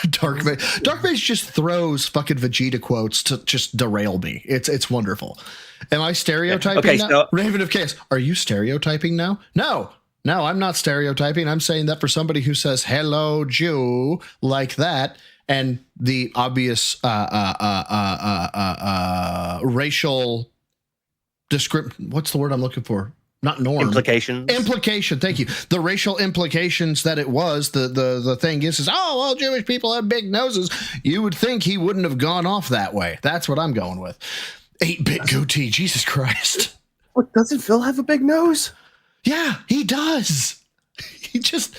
S19: Dark Mage just throws fucking Vegeta quotes to just derail me. It's wonderful. Am I stereotyping now? So, Raven of Chaos, are you stereotyping now? No, I'm not stereotyping. I'm saying that for somebody who says hello Jew like that, and the obvious racial what's the word I'm looking for? Not norm.
S4: Implication.
S19: Thank you. The racial implications that it was. The thing is all Jewish people have big noses. You would think he wouldn't have gone off that way. That's what I'm going with. 8-bit goatee. Jesus Christ.
S23: What, doesn't Phil have a big nose?
S19: Yeah, he does. He just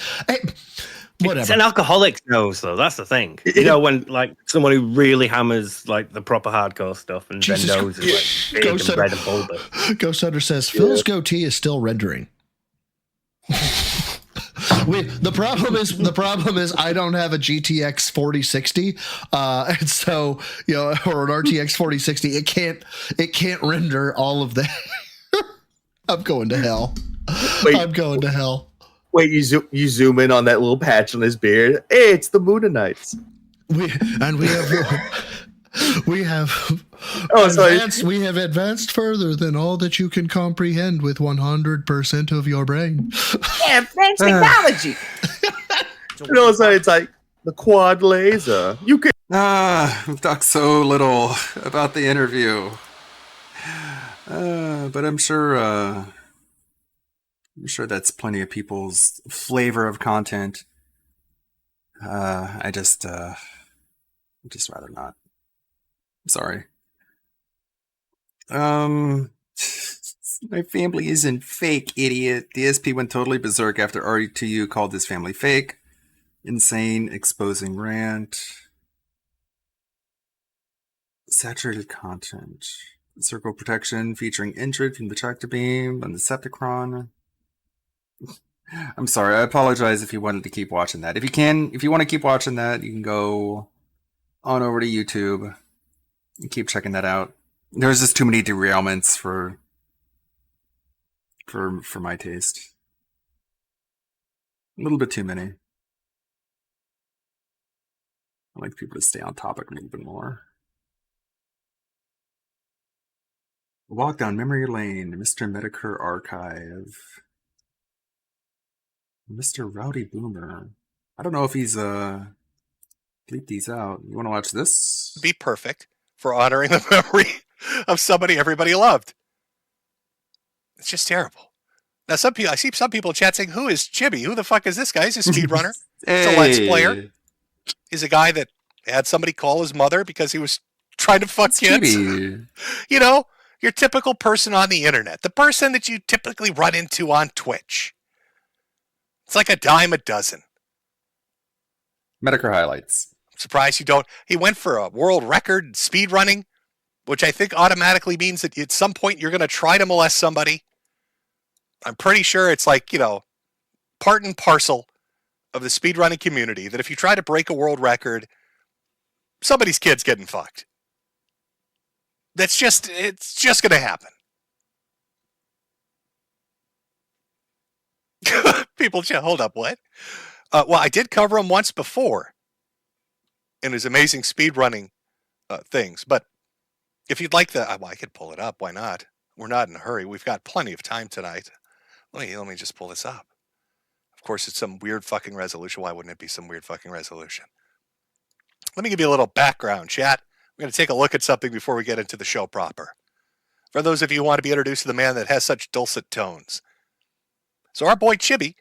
S19: whatever.
S4: It's an alcoholic's nose, though. That's the thing. When like someone who really hammers like the proper hardcore stuff, and their nose is like big and red and bulbous.
S19: Ghost Hunter says Phil's goatee is still rendering. The problem is I don't have a GTX 4060, and so or an RTX 4060. It can't render all of that. I'm going to hell. I'm going to hell.
S23: Wait, you zoom in on that little patch on his beard. Hey, it's the Moonanites.
S19: we have we have we have advanced further than all that you can comprehend with 100% of your brain.
S23: Yeah, advanced technology. It's like the quad laser. You can.
S2: We've talked so little about the interview, but I'm sure that's plenty of people's flavor of content. I just rather not. Sorry. My family isn't fake, idiot. The SP went totally berserk after R2U called his family fake. Insane, exposing rant. Saturated content. Circle protection featuring injured from the tractor beam and the Decepticon. I'm sorry, I apologize if you wanted to keep watching that. If you want to keep watching that, you can go on over to YouTube and keep checking that out. There's just too many derailments for my taste. A little bit too many. I like people to stay on topic a little bit more. Walk down memory lane, Mr. Medicare Archive. Mr. Rowdy Boomer. I don't know if he's bleep these out. You want to watch this?
S5: Be perfect for honoring the memory of somebody everybody loved. It's just terrible. Now, I see some people in chat saying, "Who is Chibi? Who the fuck is this guy? He's a speedrunner. He's a Let's Player. He's a guy that had somebody call his mother because he was trying to fuck kids." You know, your typical person on the internet, the person that you typically run into on Twitch. It's like a dime a dozen.
S2: Medicare highlights.
S5: I'm surprised you don't. He went for a world record in speed running, which I think automatically means that at some point you're going to try to molest somebody. I'm pretty sure it's like, part and parcel of the speedrunning community that if you try to break a world record, somebody's kid's getting fucked. It's just going to happen. People, hold up, what? Well, I did cover him once before in his amazing speedrunning things, but if you'd like I could pull it up. Why not? We're not in a hurry. We've got plenty of time tonight. Let me just pull this up. Of course, it's some weird fucking resolution. Why wouldn't it be some weird fucking resolution? Let me give you a little background, chat. We're going to take a look at something before we get into the show proper. For those of you who want to be introduced to the man that has such dulcet tones. So our boy Chibi,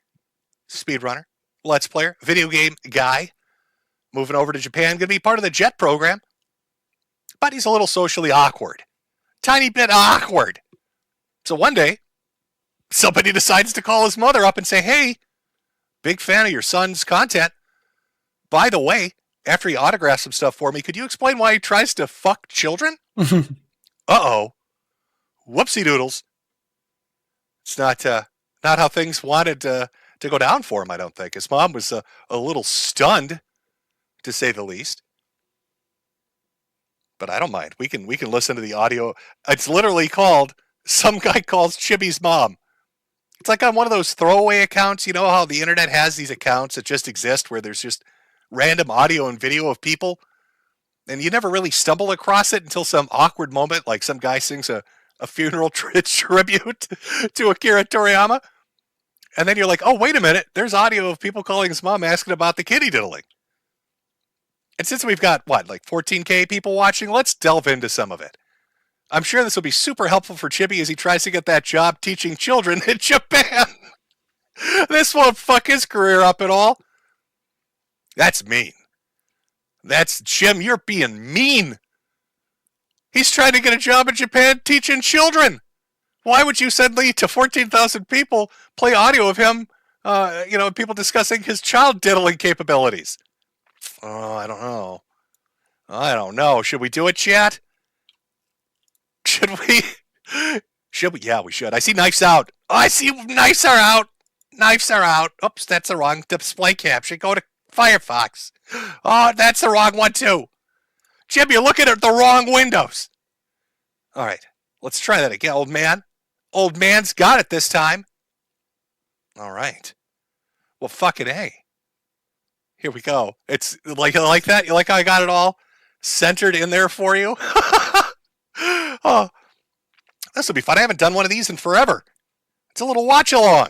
S5: speedrunner, Let's Player, video game guy, moving over to Japan, going to be part of the JET program. But he's a little socially awkward. Tiny bit awkward. So one day, somebody decides to call his mother up and say, "Hey, big fan of your son's content. By the way, after he autographs some stuff for me, could you explain why he tries to fuck children?" Uh-oh. Whoopsie doodles. It's not how things wanted to go down for him, I don't think. His mom was a little stunned, to say the least. But I don't mind. We can listen to the audio. It's literally called "Some Guy Calls Chibi's Mom." It's like on one of those throwaway accounts. You know how the internet has these accounts that just exist where there's just random audio and video of people, and you never really stumble across it until some awkward moment, like some guy sings a funeral tribute to Akira Toriyama, and then you're like, "Oh, wait a minute, there's audio of people calling his mom asking about the kitty diddling." And since we've got, like 14K people watching, let's delve into some of it. I'm sure this will be super helpful for Chibi as he tries to get that job teaching children in Japan. This won't fuck his career up at all. That's mean. That's Jim, you're being mean. He's trying to get a job in Japan teaching children. Why would you suddenly, to 14,000 people, play audio of him, people discussing his child diddling capabilities? Oh, I don't know. Should we do it, chat? Should we? Yeah, we should. I see knives out. Oh, I see knives are out. Knives are out. Oops, that's the wrong display caption. Go to Firefox. Oh, that's the wrong one, too. Jim, you're looking at the wrong windows. All right, let's try that again, old man. Old man's got it this time. All right. Well, fucking A. Here we go. It's like that. You like how I got it all centered in there for you? Oh, this will be fun. I haven't done one of these in forever. It's a little watch along.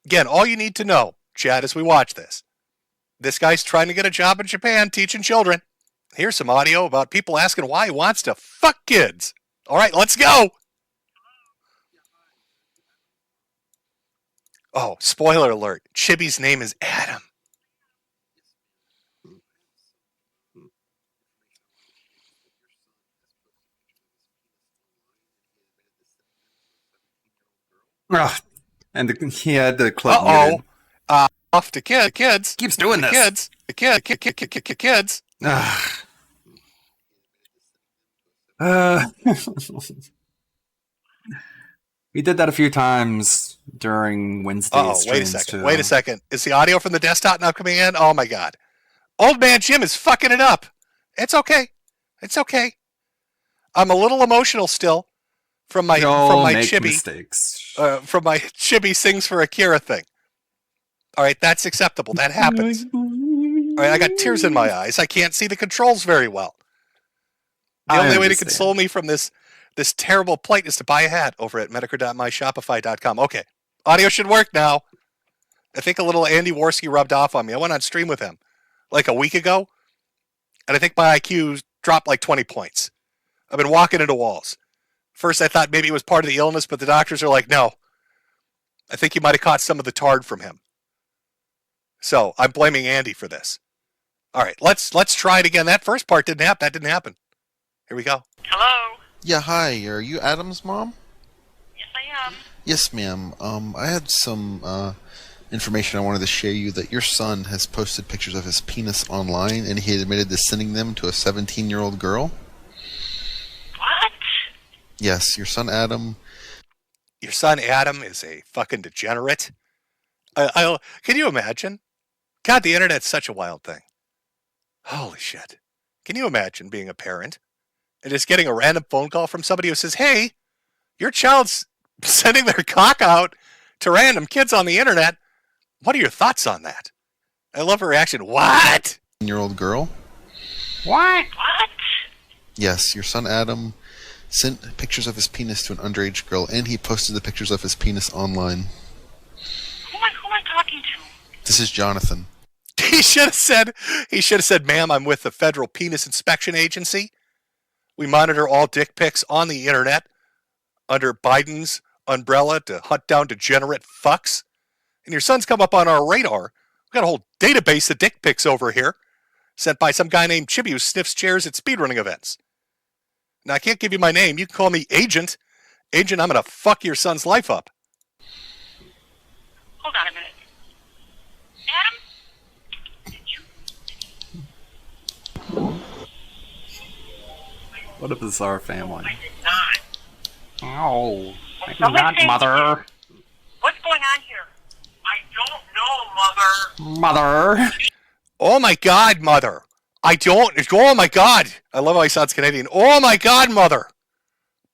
S5: Again, all you need to know, Chad, as we watch this guy's trying to get a job in Japan teaching children. Here's some audio about people asking why he wants to fuck kids. All right, let's go. Oh, spoiler alert. Chibi's name is Adam.
S2: Ugh. And he had the clip
S5: Uh-oh.
S2: muted.
S5: Off to kids.
S2: Keeps doing this.
S5: Kids.
S2: We did that a few times during Wednesday's streams too.
S5: Wait a second. Is the audio from the desktop now coming in? Oh my god. Old man Jim is fucking it up. It's okay. It's okay. I'm a little emotional still from my Chibi
S2: mistakes.
S5: From my Chibi sings for Akira thing. All right, that's acceptable. That happens. All right, I got tears in my eyes. I can't see the controls very well. The only way to console me from this terrible plight is to buy a hat over at medicare.myshopify.com. Okay, audio should work now. I think a little Andy Worski rubbed off on me. I went on stream with him like a week ago, and I think my IQ dropped like 20 points. I've been walking into walls. First, I thought maybe it was part of the illness, but the doctors are like, no. I think you might have caught some of the tard from him. So I'm blaming Andy for this. All right, let's try it again. That first part didn't happen. That didn't happen. Here we go.
S7: Hello?
S13: Yeah, hi. Are you Adam's mom?
S7: Yes, I am.
S13: Yes, ma'am. I had some information I wanted to share you that your son has posted pictures of his penis online, and he admitted to sending them to a 17-year-old girl.
S7: What?
S13: Yes, your son Adam.
S5: Your son Adam is a fucking degenerate. Can you imagine? God, the internet's such a wild thing. Holy shit. Can you imagine being a parent and just getting a random phone call from somebody who says, hey, your child's sending their cock out to random kids on the internet. What are your thoughts on that? I love her reaction. What?
S13: 17-year-old girl.
S7: What? What?
S13: Yes, your son Adam sent pictures of his penis to an underage girl, and he posted the pictures of his penis online.
S7: Who am I talking to?
S13: This is Jonathan.
S5: He should have said, ma'am, I'm with the Federal Penis Inspection Agency. We monitor all dick pics on the internet under Biden's umbrella to hunt down degenerate fucks. And your son's come up on our radar. We've got a whole database of dick pics over here sent by some guy named Chibi who sniffs chairs at speedrunning events. Now, I can't give you my name. You can call me Agent. Agent, I'm going to fuck your son's life up.
S7: Hold on a minute. Adam?
S2: What a bizarre family.
S7: I did not.
S2: Oh,
S7: Not
S2: mother.
S7: What's going on here? I don't know, Mother.
S2: Mother.
S5: Oh my God, Mother. Oh my God. I love how he sounds Canadian. Oh my God, Mother.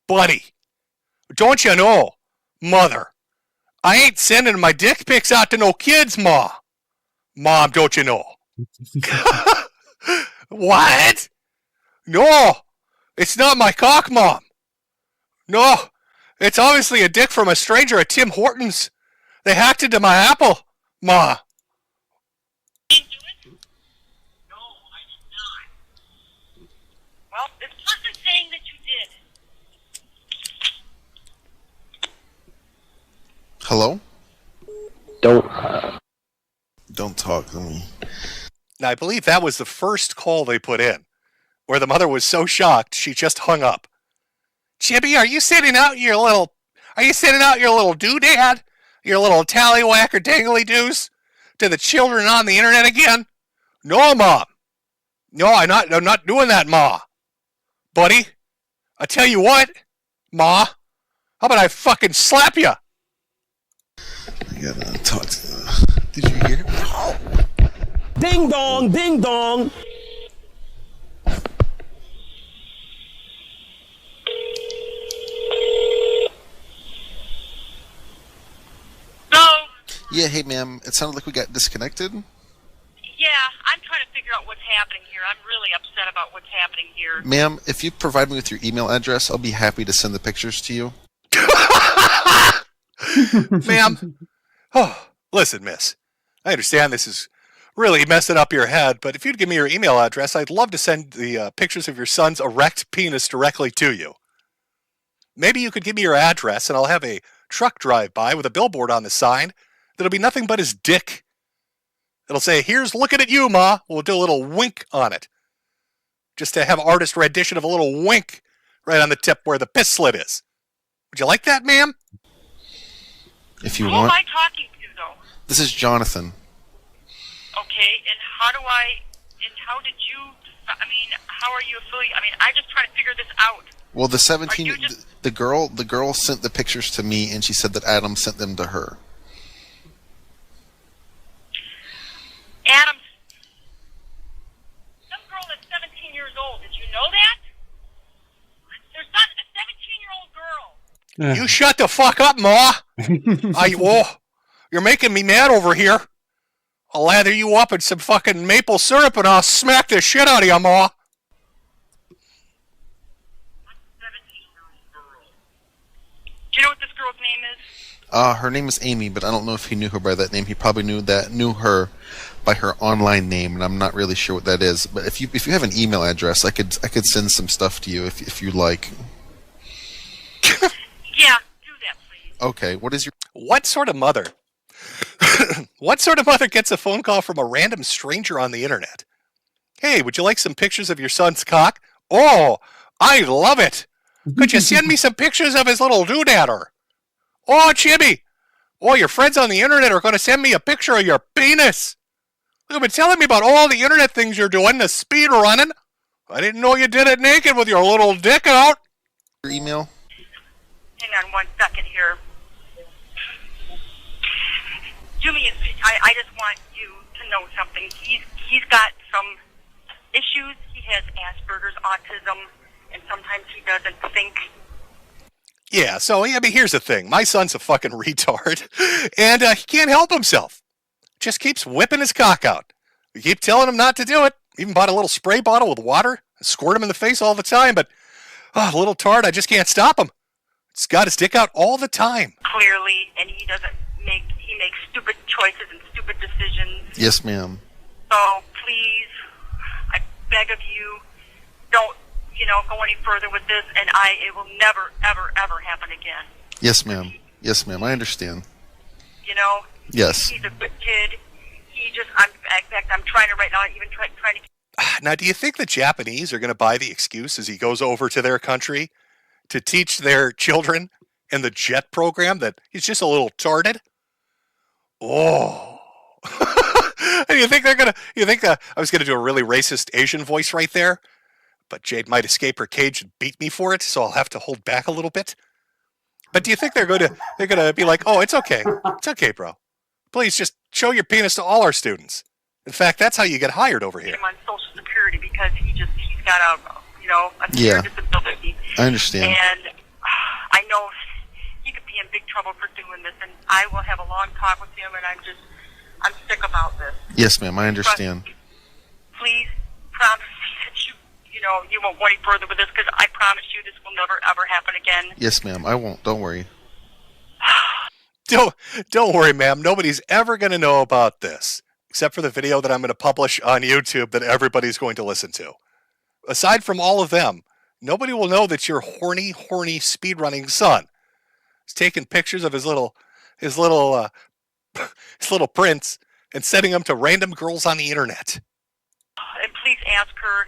S5: Buddy. Don't you know, Mother? I ain't sending my dick pics out to no kids, Ma. Mom, don't you know? What? No. It's not my cock, Mom. No. It's obviously a dick from a stranger at Tim Hortons. They hacked into my Apple, Ma.
S7: Well, this person's saying that you did.
S13: Hello? Don't talk to me.
S5: Now, I believe that was the first call they put in, where the mother was so shocked she just hung up. Chibi, are you sending out your little doodad, your little tallywhacker dangly doos to the children on the internet again? No, Mom. No, I'm not doing that, Ma. Buddy, I tell you what, Ma, how about I fucking slap you?
S13: I gotta talk to Did you hear?
S3: Ding dong, ding dong.
S13: Yeah, hey, ma'am. It sounded like we got disconnected.
S7: I'm trying to figure out what's happening here. I'm really upset about what's happening here.
S13: Ma'am, if you provide me with your email address, I'll be happy to send the pictures to you.
S5: Ma'am. Oh, listen, miss. I understand this is really messing up your head, but if you'd give me your email address, I'd love to send the pictures of your son's erect penis directly to you. Maybe you could give me your address, and I'll have a truck drive by with a billboard on the sign that'll be nothing but his dick. It'll say, "Here's looking at you, Ma." We'll do a little wink on it. Just to have artist rendition of a little wink right on the tip where the piss slit is. Would you like that, ma'am?
S13: If you
S7: Who
S13: want.
S7: am I talking to, though?
S13: This is Jonathan.
S7: Okay, and how did you, how are you affiliated? I'm just trying to figure this out.
S13: Well, the girl sent the pictures to me, and she said that Adam sent them to her.
S7: Adam, some girl that's 17 years old, did you know that? There's not a 17-year-old girl.
S5: You shut the fuck up, Ma. You're making me mad over here. I'll lather you up in some fucking maple syrup and I'll smack the shit out of you, Ma.
S7: Do you know what this girl's name is?
S13: Her name is Amy, but I don't know if he knew her by that name. He probably knew her by her online name, and I'm not really sure what that is. But if you have an email address, I could send some stuff to you if you'd like.
S7: Yeah, do that, please.
S13: Okay, what is your...
S5: What sort of mother? What sort of mother gets a phone call from a random stranger on the internet? Hey, would you like some pictures of your son's cock? Oh, I love it. Could you send me some pictures of his little doodatter? Oh, Chibi. Oh, your friends on the internet are going to send me a picture of your penis. You've been telling me about all the internet things you're doing, the speed running. I didn't know you did it naked with your little dick out.
S13: Your email?
S7: Hang on 1 second here. Do me I just want you to know something. He's got some issues. He has Asperger's, autism, and sometimes he doesn't think.
S5: Yeah, so, here's the thing. My son's a fucking retard, and he can't help himself. Just keeps whipping his cock out. We keep telling him not to do it. Even bought a little spray bottle with water. Squirt him in the face all the time, but, little tart, I just can't stop him. He's got his dick out all the time.
S7: Clearly, and he makes stupid choices and stupid decisions.
S13: Yes, ma'am.
S7: So, please, I beg of you, don't, go any further with this, and it will never, ever, ever happen again.
S13: Yes, ma'am. Yes, ma'am. I understand.
S7: He's
S13: Yes.
S7: a good kid. In fact, I'm trying to right now, even trying to...
S5: Now, do you think the Japanese are going to buy the excuse as he goes over to their country to teach their children in the JET program that he's just a little tarted? Oh. And you think I was going to do a really racist Asian voice right there? But Jade might escape her cage and beat me for it, so I'll have to hold back a little bit. But do you think they're going to be like, "Oh, it's okay. It's okay, bro. Please just show your penis to all our students." In fact, that's how you get hired over here.
S7: him on Social Security because he's got a severe disability.
S13: I understand.
S7: And I know he could be in big trouble for doing this, and I will have a long talk with him, and I'm sick about this.
S13: Yes, ma'am. I understand.
S7: But please promise me that you won't go any further with this, because I promise you this will never, ever happen again.
S13: Yes, ma'am. I won't. Don't worry.
S5: Don't worry, ma'am. Nobody's ever going to know about this, except for the video that I'm going to publish on YouTube that everybody's going to listen to. Aside from all of them, nobody will know that your horny speedrunning son is taking pictures of his little prints and sending them to random girls on the internet.
S7: And please ask her,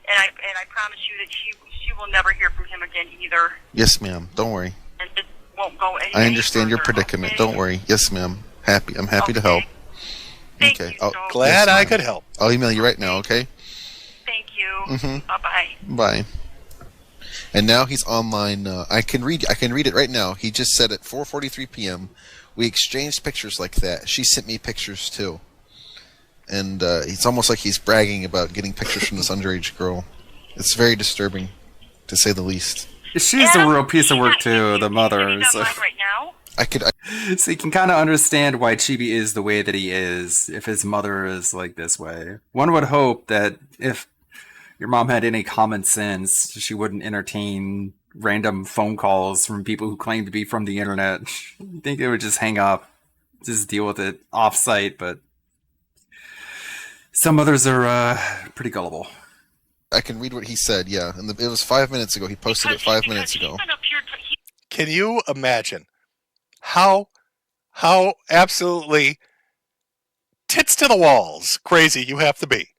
S7: and I promise you that she will never hear from him again either.
S13: Yes, ma'am. Don't worry.
S7: And it won't go any
S13: I understand your
S7: further,
S13: predicament.
S7: okay?
S13: Don't worry. Yes, ma'am. I'm happy to help.
S7: Thank
S13: okay.
S7: you
S5: Glad I could help.
S13: I'll email you right now, okay?
S7: Thank you.
S13: Mm-hmm.
S7: Bye-bye.
S13: Bye. And now he's online. I can read it right now. He just said at 4:43 p.m. we exchanged pictures like that. She sent me pictures too. And it's almost like he's bragging about getting pictures from this underage girl. It's very disturbing, to say the least.
S2: She's a real piece of work too, the mother. So.
S7: Right now?
S2: So you can kind of understand why Chibi is the way that he is if his mother is like this way. One would hope that if your mom had any common sense, she wouldn't entertain random phone calls from people who claim to be from the internet. You think they would just hang up, just deal with it off-site, but some others are pretty gullible.
S13: I can read what he said, yeah. And it was 5 minutes ago. He posted it 5 minutes ago.
S5: Can you imagine how absolutely tits to the walls crazy you have to be?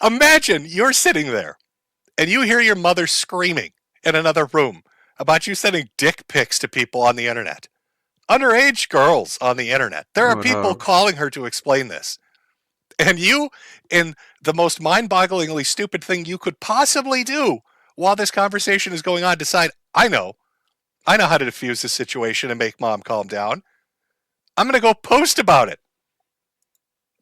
S5: Imagine you're sitting there and you hear your mother screaming in another room about you sending dick pics to people on the internet. Underage girls on the internet. There are people calling her to explain this. And you, in the most mind-bogglingly stupid thing you could possibly do while this conversation is going on, decide, I know how to diffuse this situation and make mom calm down. I'm going to go post about it.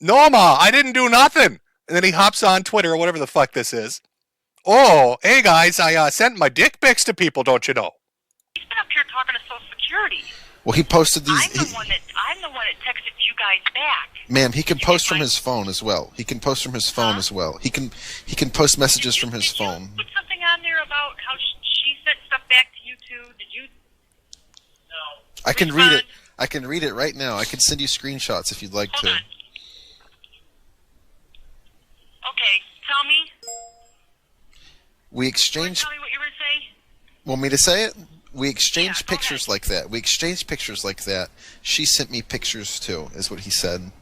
S5: No, Ma, I didn't do nothing. And then he hops on Twitter or whatever the fuck this is. Oh, hey guys, I sent my dick pics to people, don't you know?
S7: He's been up here talking to Social Security.
S13: Well, he posted these.
S7: I'm the one that texted you guys back.
S13: Ma'am, he can post from his phone as well. He can post from his phone as well. He can post messages from his phone.
S7: Put something on there about how she sent stuff back to you too. Did you? No.
S13: I can read it. I can read it right now. I can send you screenshots if you'd like to.
S7: Okay, tell me.
S13: We exchanged.
S7: Tell me what you were going to say.
S13: Want me to say it? We exchanged pictures like that. We exchanged pictures like that. She sent me pictures too, is what he said.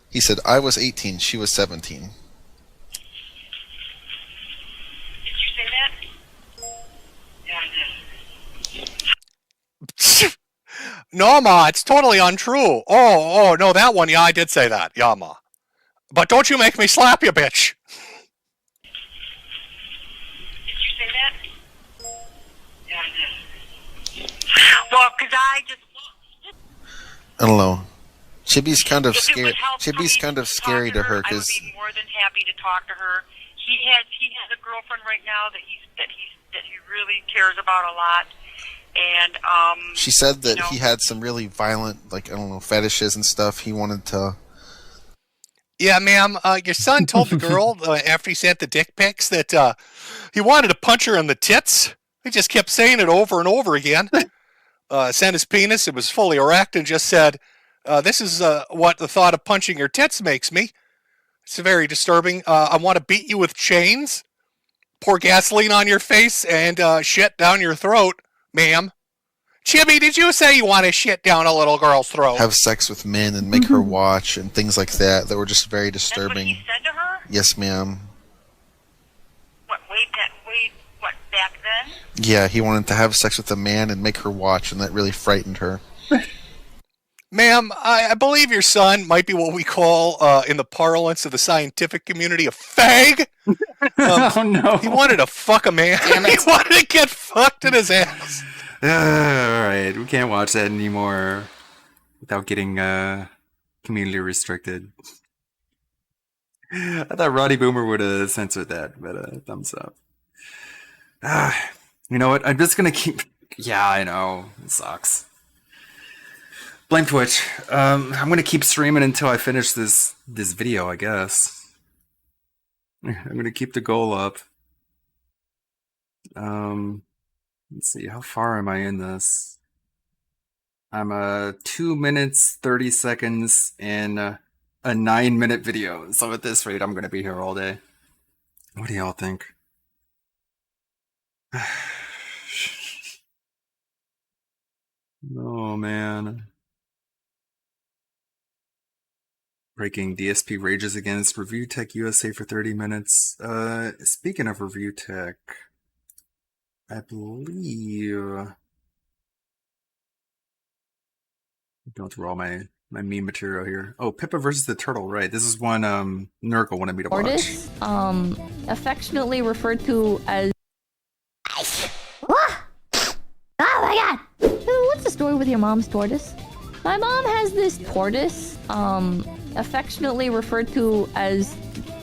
S13: He said, I was 18, she was 17.
S7: Did you say that? Yeah, I did.
S5: No, Ma, it's totally untrue. Oh, no, that one, yeah, I did say that. Yeah, Ma. But don't you make me slap you, bitch.
S7: Did you say that? Yeah, I did. Well, because I just...
S13: I don't know. Chibi's kind of scared. Chibi's kind of scary to her because
S7: I would be more than happy to talk to her. He has a girlfriend right now that he really cares about a lot, and
S13: she said that he had some really violent, like, I don't know, fetishes and stuff. He wanted to.
S5: Yeah, ma'am. Your son told the girl after he sent the dick pics that he wanted to punch her in the tits. He just kept saying it over and over again. Sent his penis. It was fully erect and just said, this is what the thought of punching your tits makes me. It's very disturbing. I want to beat you with chains, pour gasoline on your face, and shit down your throat, ma'am. Chibi, did you say you want to shit down a little girl's throat?
S13: Have sex with men and make her watch and things like that were just very disturbing.
S7: That's what he said to her?
S13: Yes, ma'am.
S7: What back then?
S13: Yeah, he wanted to have sex with a man and make her watch, and that really frightened her.
S5: Ma'am, I believe your son might be what we call, in the parlance of the scientific community, a fag.
S2: Oh, no.
S5: He wanted to fuck a man. Damn it. He wanted to get fucked in his ass.
S2: Alright, we can't watch that anymore without getting community restricted. I thought Roddy Boomer would have censored that, but thumbs up. You know what? I'm just gonna keep... Yeah, I know. It sucks. Blame Twitch. I'm gonna keep streaming until I finish this video, I guess. I'm gonna keep the goal up. Let's see, how far am I in this? I'm 2 minutes, 30 seconds in a 9-minute video. So at this rate, I'm gonna be here all day. What do y'all think? Oh, man. Breaking DSP rages against Review Tech USA for 30 minutes. Speaking of Review Tech, I believe... Going through all my meme material here. Oh, Pippa versus the Turtle, right. This is one Nurgle wanted me to watch.
S9: Tortoise, affectionately referred to as... Oh my god! What's the story with your mom's tortoise? My mom has this tortoise, affectionately referred to as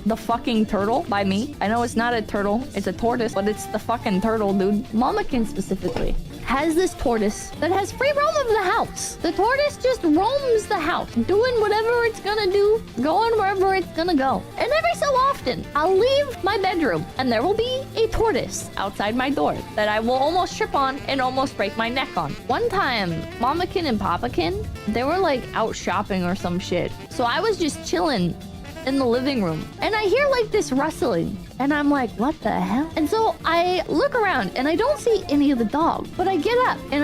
S9: the fucking turtle by me. I know it's not a turtle, it's a tortoise, but it's the fucking turtle, dude. Mamakin specifically. has this tortoise that has free roam of the house. The tortoise just roams the house, doing whatever it's gonna do, going wherever it's gonna go. And every so often, I'll leave my bedroom and there will be a tortoise outside my door that I will almost trip on and almost break my neck on. One time, Mamakin and Papakin, they were like out shopping or some shit. So I was just chilling in the living room and I hear like this rustling and I'm like, what the hell? And so I look around and I don't see any of the dogs, but I get up and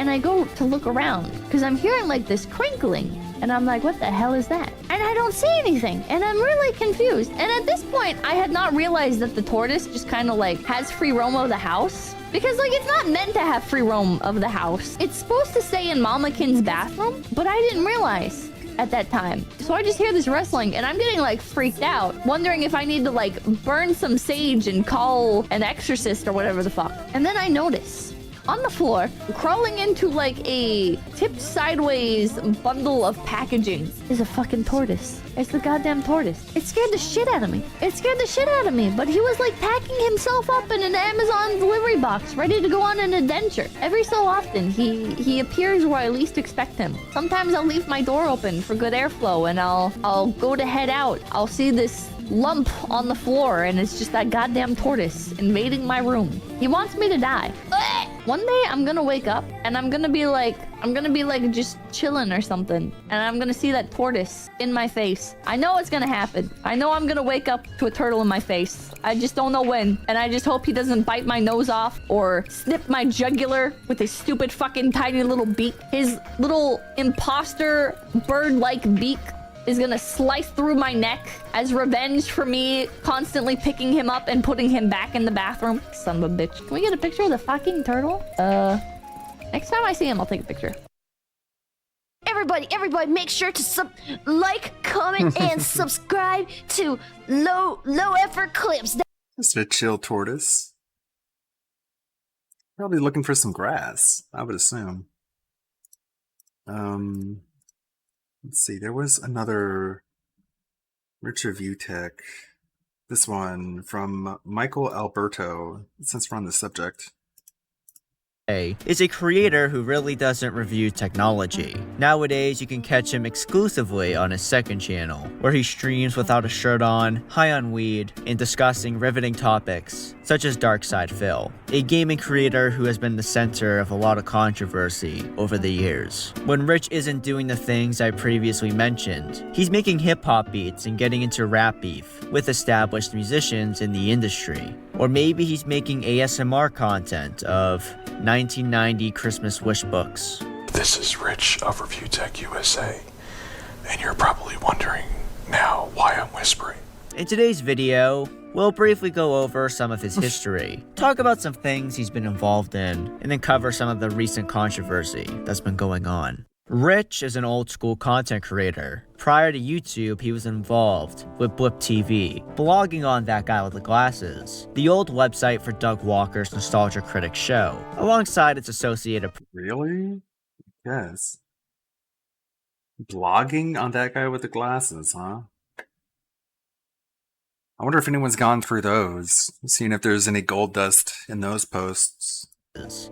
S9: I go to look around because I'm hearing like this crinkling and I'm like, what the hell is that? And I don't see anything and I'm really confused. And at this point, I had not realized that the tortoise just kind of like has free roam of the house. Because, like, it's not meant to have free roam of the house. It's supposed to stay in Mamakin's bathroom, but I didn't realize at that time. So I just hear this rustling, and I'm getting, like, freaked out, wondering if I need to, like, burn some sage and call an exorcist or whatever the fuck. And then I notice, on the floor, crawling into, like, a tipped sideways bundle of packaging, is a fucking tortoise. It's the goddamn tortoise. It scared the shit out of me. It scared the shit out of me. But he was like packing himself up in an Amazon delivery box, ready to go on an adventure. Every so often, he appears where I least expect him. Sometimes I'll leave my door open for good airflow and I'll go to head out. I'll see this lump on the floor and it's just that goddamn tortoise invading my room. He wants me to die. One day I'm gonna wake up and I'm gonna be like just chilling or something and I'm gonna see that tortoise in my face. I know it's gonna happen. I know I'm gonna wake up to a turtle in my face. I just don't know when, and I just hope he doesn't bite my nose off or snip my jugular with his stupid fucking tiny little beak. His little imposter bird-like beak is gonna slice through my neck as revenge for me constantly picking him up and putting him back in the bathroom. Son of a bitch. Can we get a picture of the fucking turtle? Next time I see him, I'll take a picture.
S10: Everybody, make sure to like, comment, and subscribe to Low Effort Clips.
S2: That's a chill tortoise. Probably looking for some grass, I would assume. Let's see, there was another Rich Review Tech. This one from Michael Alberto, since we're on the subject.
S14: Is a creator who really doesn't review technology. Nowadays, you can catch him exclusively on his second channel, where he streams without a shirt on, high on weed, and discussing riveting topics, such as Dark Side Phil, a gaming creator who has been the center of a lot of controversy over the years. When Rich isn't doing the things I previously mentioned, he's making hip-hop beats and getting into rap beef with established musicians in the industry. Or maybe he's making ASMR content of 1990 Christmas wish books.
S22: This is Rich of Review Tech USA, and you're probably wondering now why I'm whispering.
S14: In today's video, we'll briefly go over some of his history, talk about some things he's been involved in, and then cover some of the recent controversy that's been going on. Rich is an old school content creator. Prior to YouTube, he was involved with Blip TV, blogging on That Guy with the Glasses, the old website for Doug Walker's Nostalgia Critic show, alongside its associated...
S2: Really? Yes. Blogging on That Guy with the Glasses, huh? I wonder if anyone's gone through those, seeing if there's any gold dust in those posts.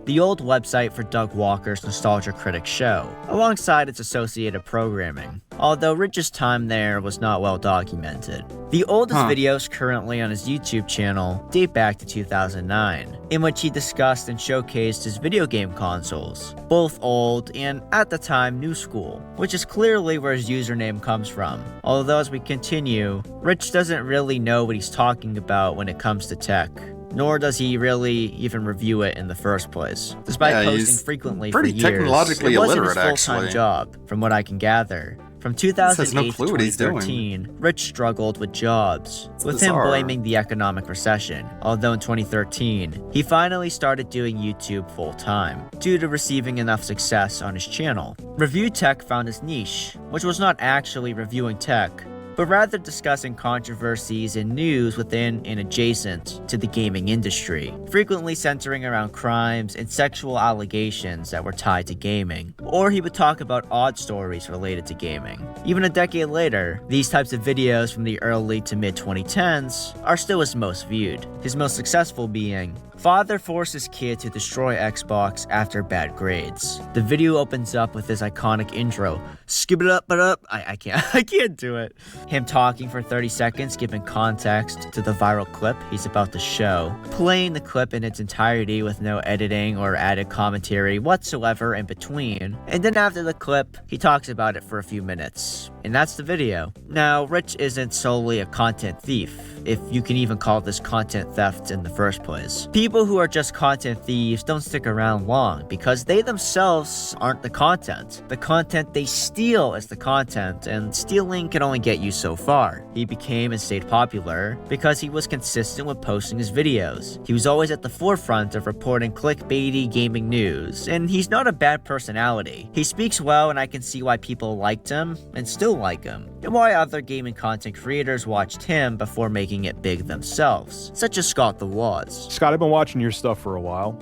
S14: The old website for Doug Walker's Nostalgia Critic show, alongside its associated programming, although Rich's time there was not well documented. The oldest videos currently on his YouTube channel date back to 2009, in which he discussed and showcased his video game consoles, both old and, at the time, new school, which is clearly where his username comes from. Although as we continue, Rich doesn't really know what he's talking about when it comes to tech. Nor does he really even review it in the first place. Despite posting frequently for years, it wasn't his full-time job, from what I can gather. From 2008 to 2013, Rich struggled with jobs, with him blaming the economic recession, although in 2013, he finally started doing YouTube full-time, due to receiving enough success on his channel. Review Tech found his niche, which was not actually reviewing tech, but rather discussing controversies and news within and adjacent to the gaming industry, frequently centering around crimes and sexual allegations that were tied to gaming. Or he would talk about odd stories related to gaming. Even a decade later, these types of videos from the early to mid-2010s are still his most viewed, his most successful being Father forces kid to destroy Xbox after bad grades. The video opens up with his iconic intro. Skip it up, but up. I can't do it. Him talking for 30 seconds, giving context to the viral clip he's about to show. Playing the clip in its entirety with no editing or added commentary whatsoever in between. And then after the clip, he talks about it for a few minutes. And that's the video. Now, Rich isn't solely a content thief, if you can even call this content theft in the first place. People who are just content thieves don't stick around long because they themselves aren't the content. The content they steal is the content, and stealing can only get you so far. He became and stayed popular because he was consistent with posting his videos. He was always at the forefront of reporting clickbaity gaming news, and he's not a bad personality. He speaks well, and I can see why people liked him and still like him, and why other gaming content creators watched him before making it big themselves, such as Scott the Waz.
S11: Scott, I've been watching your stuff for a while,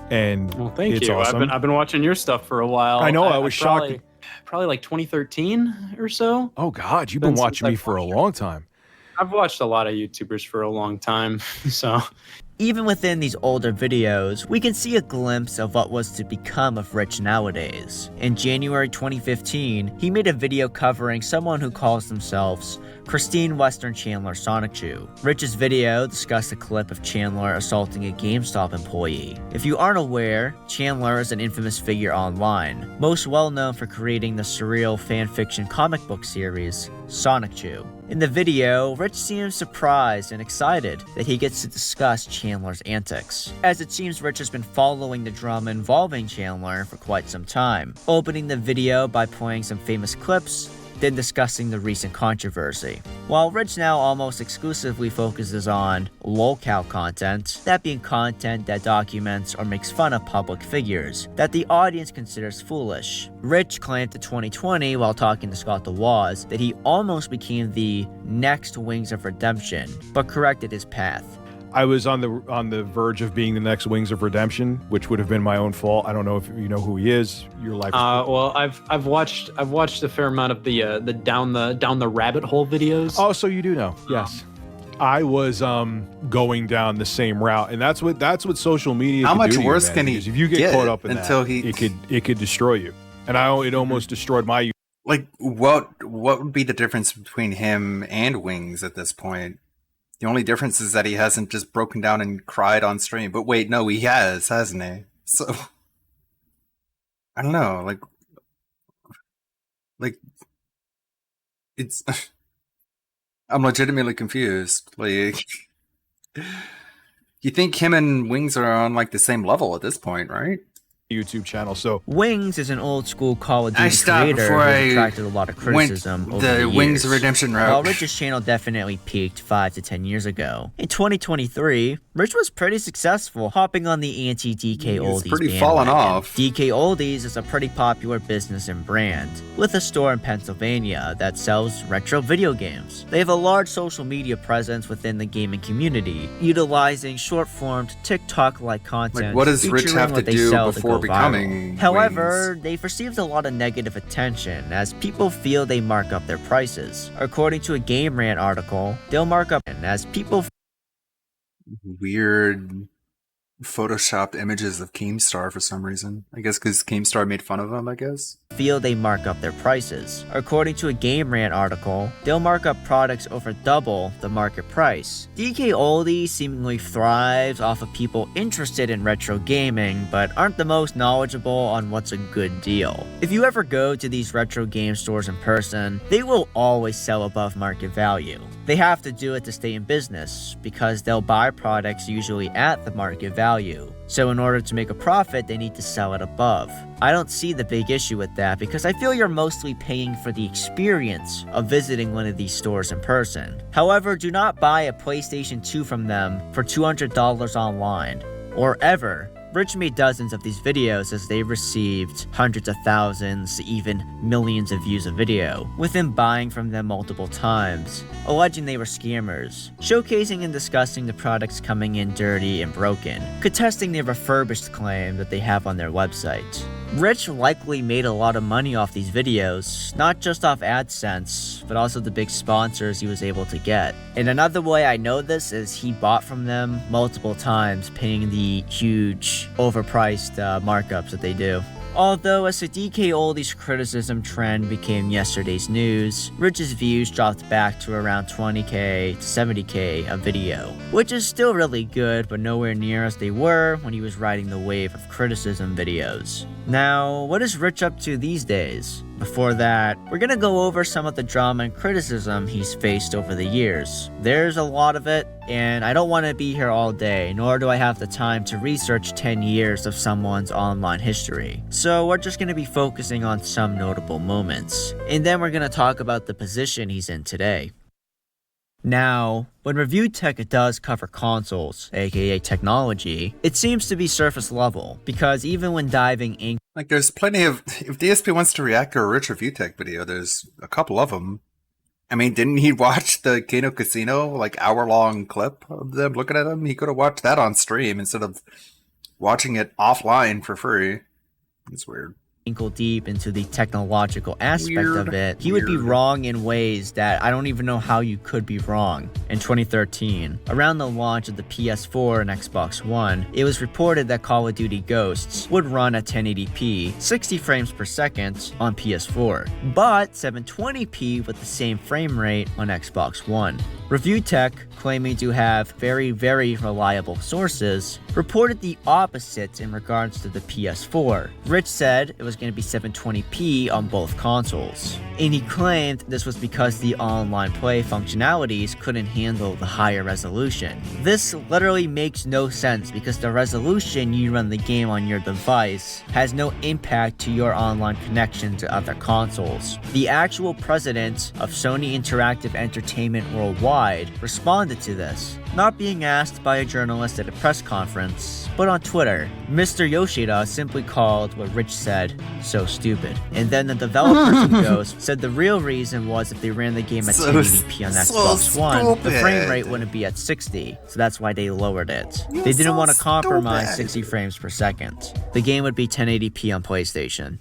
S11: and
S12: thank
S11: it's
S12: you.
S11: awesome.
S12: I've been watching your stuff for a while.
S11: I know. I was shocked.
S12: Probably like 2013 or so.
S11: Oh God, you've been watching me for a long time.
S12: I've watched a lot of YouTubers for a long time, so.
S14: Even within these older videos, we can see a glimpse of what was to become of Rich nowadays. In January 2015, he made a video covering someone who calls themselves Christine Western Chandler Sonic Chew. Rich's video discussed a clip of Chandler assaulting a GameStop employee. If you aren't aware, Chandler is an infamous figure online, most well known for creating the surreal fanfiction comic book series Sonic Chew. In the video, Rich seems surprised and excited that he gets to discuss Chandler's antics, as it seems Rich has been following the drama involving Chandler for quite some time, opening the video by playing some famous clips, then discussing the recent controversy. While Rich now almost exclusively focuses on lolcow content, that being content that documents or makes fun of public figures that the audience considers foolish. Rich claimed to 2020 while talking to Scott the Waz that he almost became the next Wings of Redemption, but corrected his path.
S11: I was on the verge of being the next Wings of Redemption, which would have been my own fault. I don't know if you know who he is. Your life.
S12: Well, I've watched a fair amount of the down the rabbit hole videos.
S11: Oh, so you do know? Yes. I was going down the same route, and that's what social media.
S2: How
S11: can
S2: much
S11: do to
S2: worse
S11: you, man,
S2: can he
S11: because if you get caught up in
S2: until
S11: that, it could destroy you. And it almost destroyed my.
S2: Like what would be the difference between him and Wings at this point? The only difference is that he hasn't just broken down and cried on stream. But wait, no, he has, hasn't he? So I don't know, like it's. I'm legitimately confused. Like, you think him and Wings are on like the same level at this point, right?
S11: YouTube channel. So
S14: Wings is an old school Call of Duty creator who attracted a lot of criticism over the
S2: Wings
S14: years.
S2: Redemption route.
S14: While Rich's channel definitely peaked 5 to 10 years ago, in 2023, Rich was pretty successful, hopping on the anti-DK Oldies
S2: pretty fallen off.
S14: DK Oldies is a pretty popular business and brand, with a store in Pennsylvania that sells retro video games. They have a large social media presence within the gaming community, utilizing short-formed TikTok-like content.
S2: Like, what does Rich have to do before becoming
S14: However,
S2: Wings?
S14: they've received a lot of negative attention as people feel they mark up their prices. According to a Game Rant article, they'll mark up as people
S2: weird photoshopped images of Keemstar for some reason. I guess because Keemstar made fun of him, I guess.
S14: Feel they mark up their prices. According to a Game Rant article, they'll mark up products over double the market price. DK Oldie seemingly thrives off of people interested in retro gaming, but aren't the most knowledgeable on what's a good deal. If you ever go to these retro game stores in person, they will always sell above market value. They have to do it to stay in business, because they'll buy products usually at the market value. So in order to make a profit, they need to sell it above. I don't see the big issue with that because I feel you're mostly paying for the experience of visiting one of these stores in person. However, do not buy a PlayStation 2 from them for $200 online, or ever. Rich made dozens of these videos as they received hundreds of thousands, even millions of views a video, with him buying from them multiple times, alleging they were scammers, showcasing and discussing the products coming in dirty and broken, contesting the refurbished claim that they have on their website. Rich likely made a lot of money off these videos, not just off AdSense, but also the big sponsors he was able to get. And another way I know this is he bought from them multiple times, paying the huge, overpriced markups that they do. Although as the DK Oldies criticism trend became yesterday's news, Rich's views dropped back to around 20k to 70k a video, which is still really good, but nowhere near as they were when he was riding the wave of criticism videos. Now, what is Rich up to these days? Before that, we're gonna go over some of the drama and criticism he's faced over the years. There's a lot of it, and I don't want to be here all day, nor do I have the time to research 10 years of someone's online history. So we're just gonna be focusing on some notable moments, and then we're gonna talk about the position he's in today. Now, when Review Tech does cover consoles, aka technology, it seems to be surface level, because even when diving in,
S2: like there's plenty of, if DSP wants to react to a Rich Review Tech video, there's a couple of them. I mean, didn't he watch the Kano Casino, like, hour-long clip of them looking at him? He could have watched that on stream instead of watching it offline for free. It's weird.
S14: Ankle deep into the technological aspect of it, he would be wrong in ways that I don't even know how you could be wrong. In 2013, around the launch of the PS4 and Xbox One, it was reported that Call of Duty Ghosts would run at 1080p, 60 frames per second on PS4, but 720p with the same frame rate on Xbox One. Review Tech, claiming to have very reliable sources, reported the opposite in regards to the PS4. Rich said it was going to be 720p on both consoles, and he claimed this was because the online play functionalities couldn't handle the higher resolution. This literally makes no sense because the resolution you run the game on your device has no impact to your online connection to other consoles. The actual president of Sony Interactive Entertainment Worldwide responded to this, not being asked by a journalist at a press conference, but on Twitter. Mr. Yoshida simply called what Rich said so stupid. And then the developers of Ghost said the real reason was if they ran the game at 1080p on Xbox One, the frame rate wouldn't be at 60, so that's why they lowered it. They didn't want to compromise 60 frames per second. The game would be 1080p on PlayStation.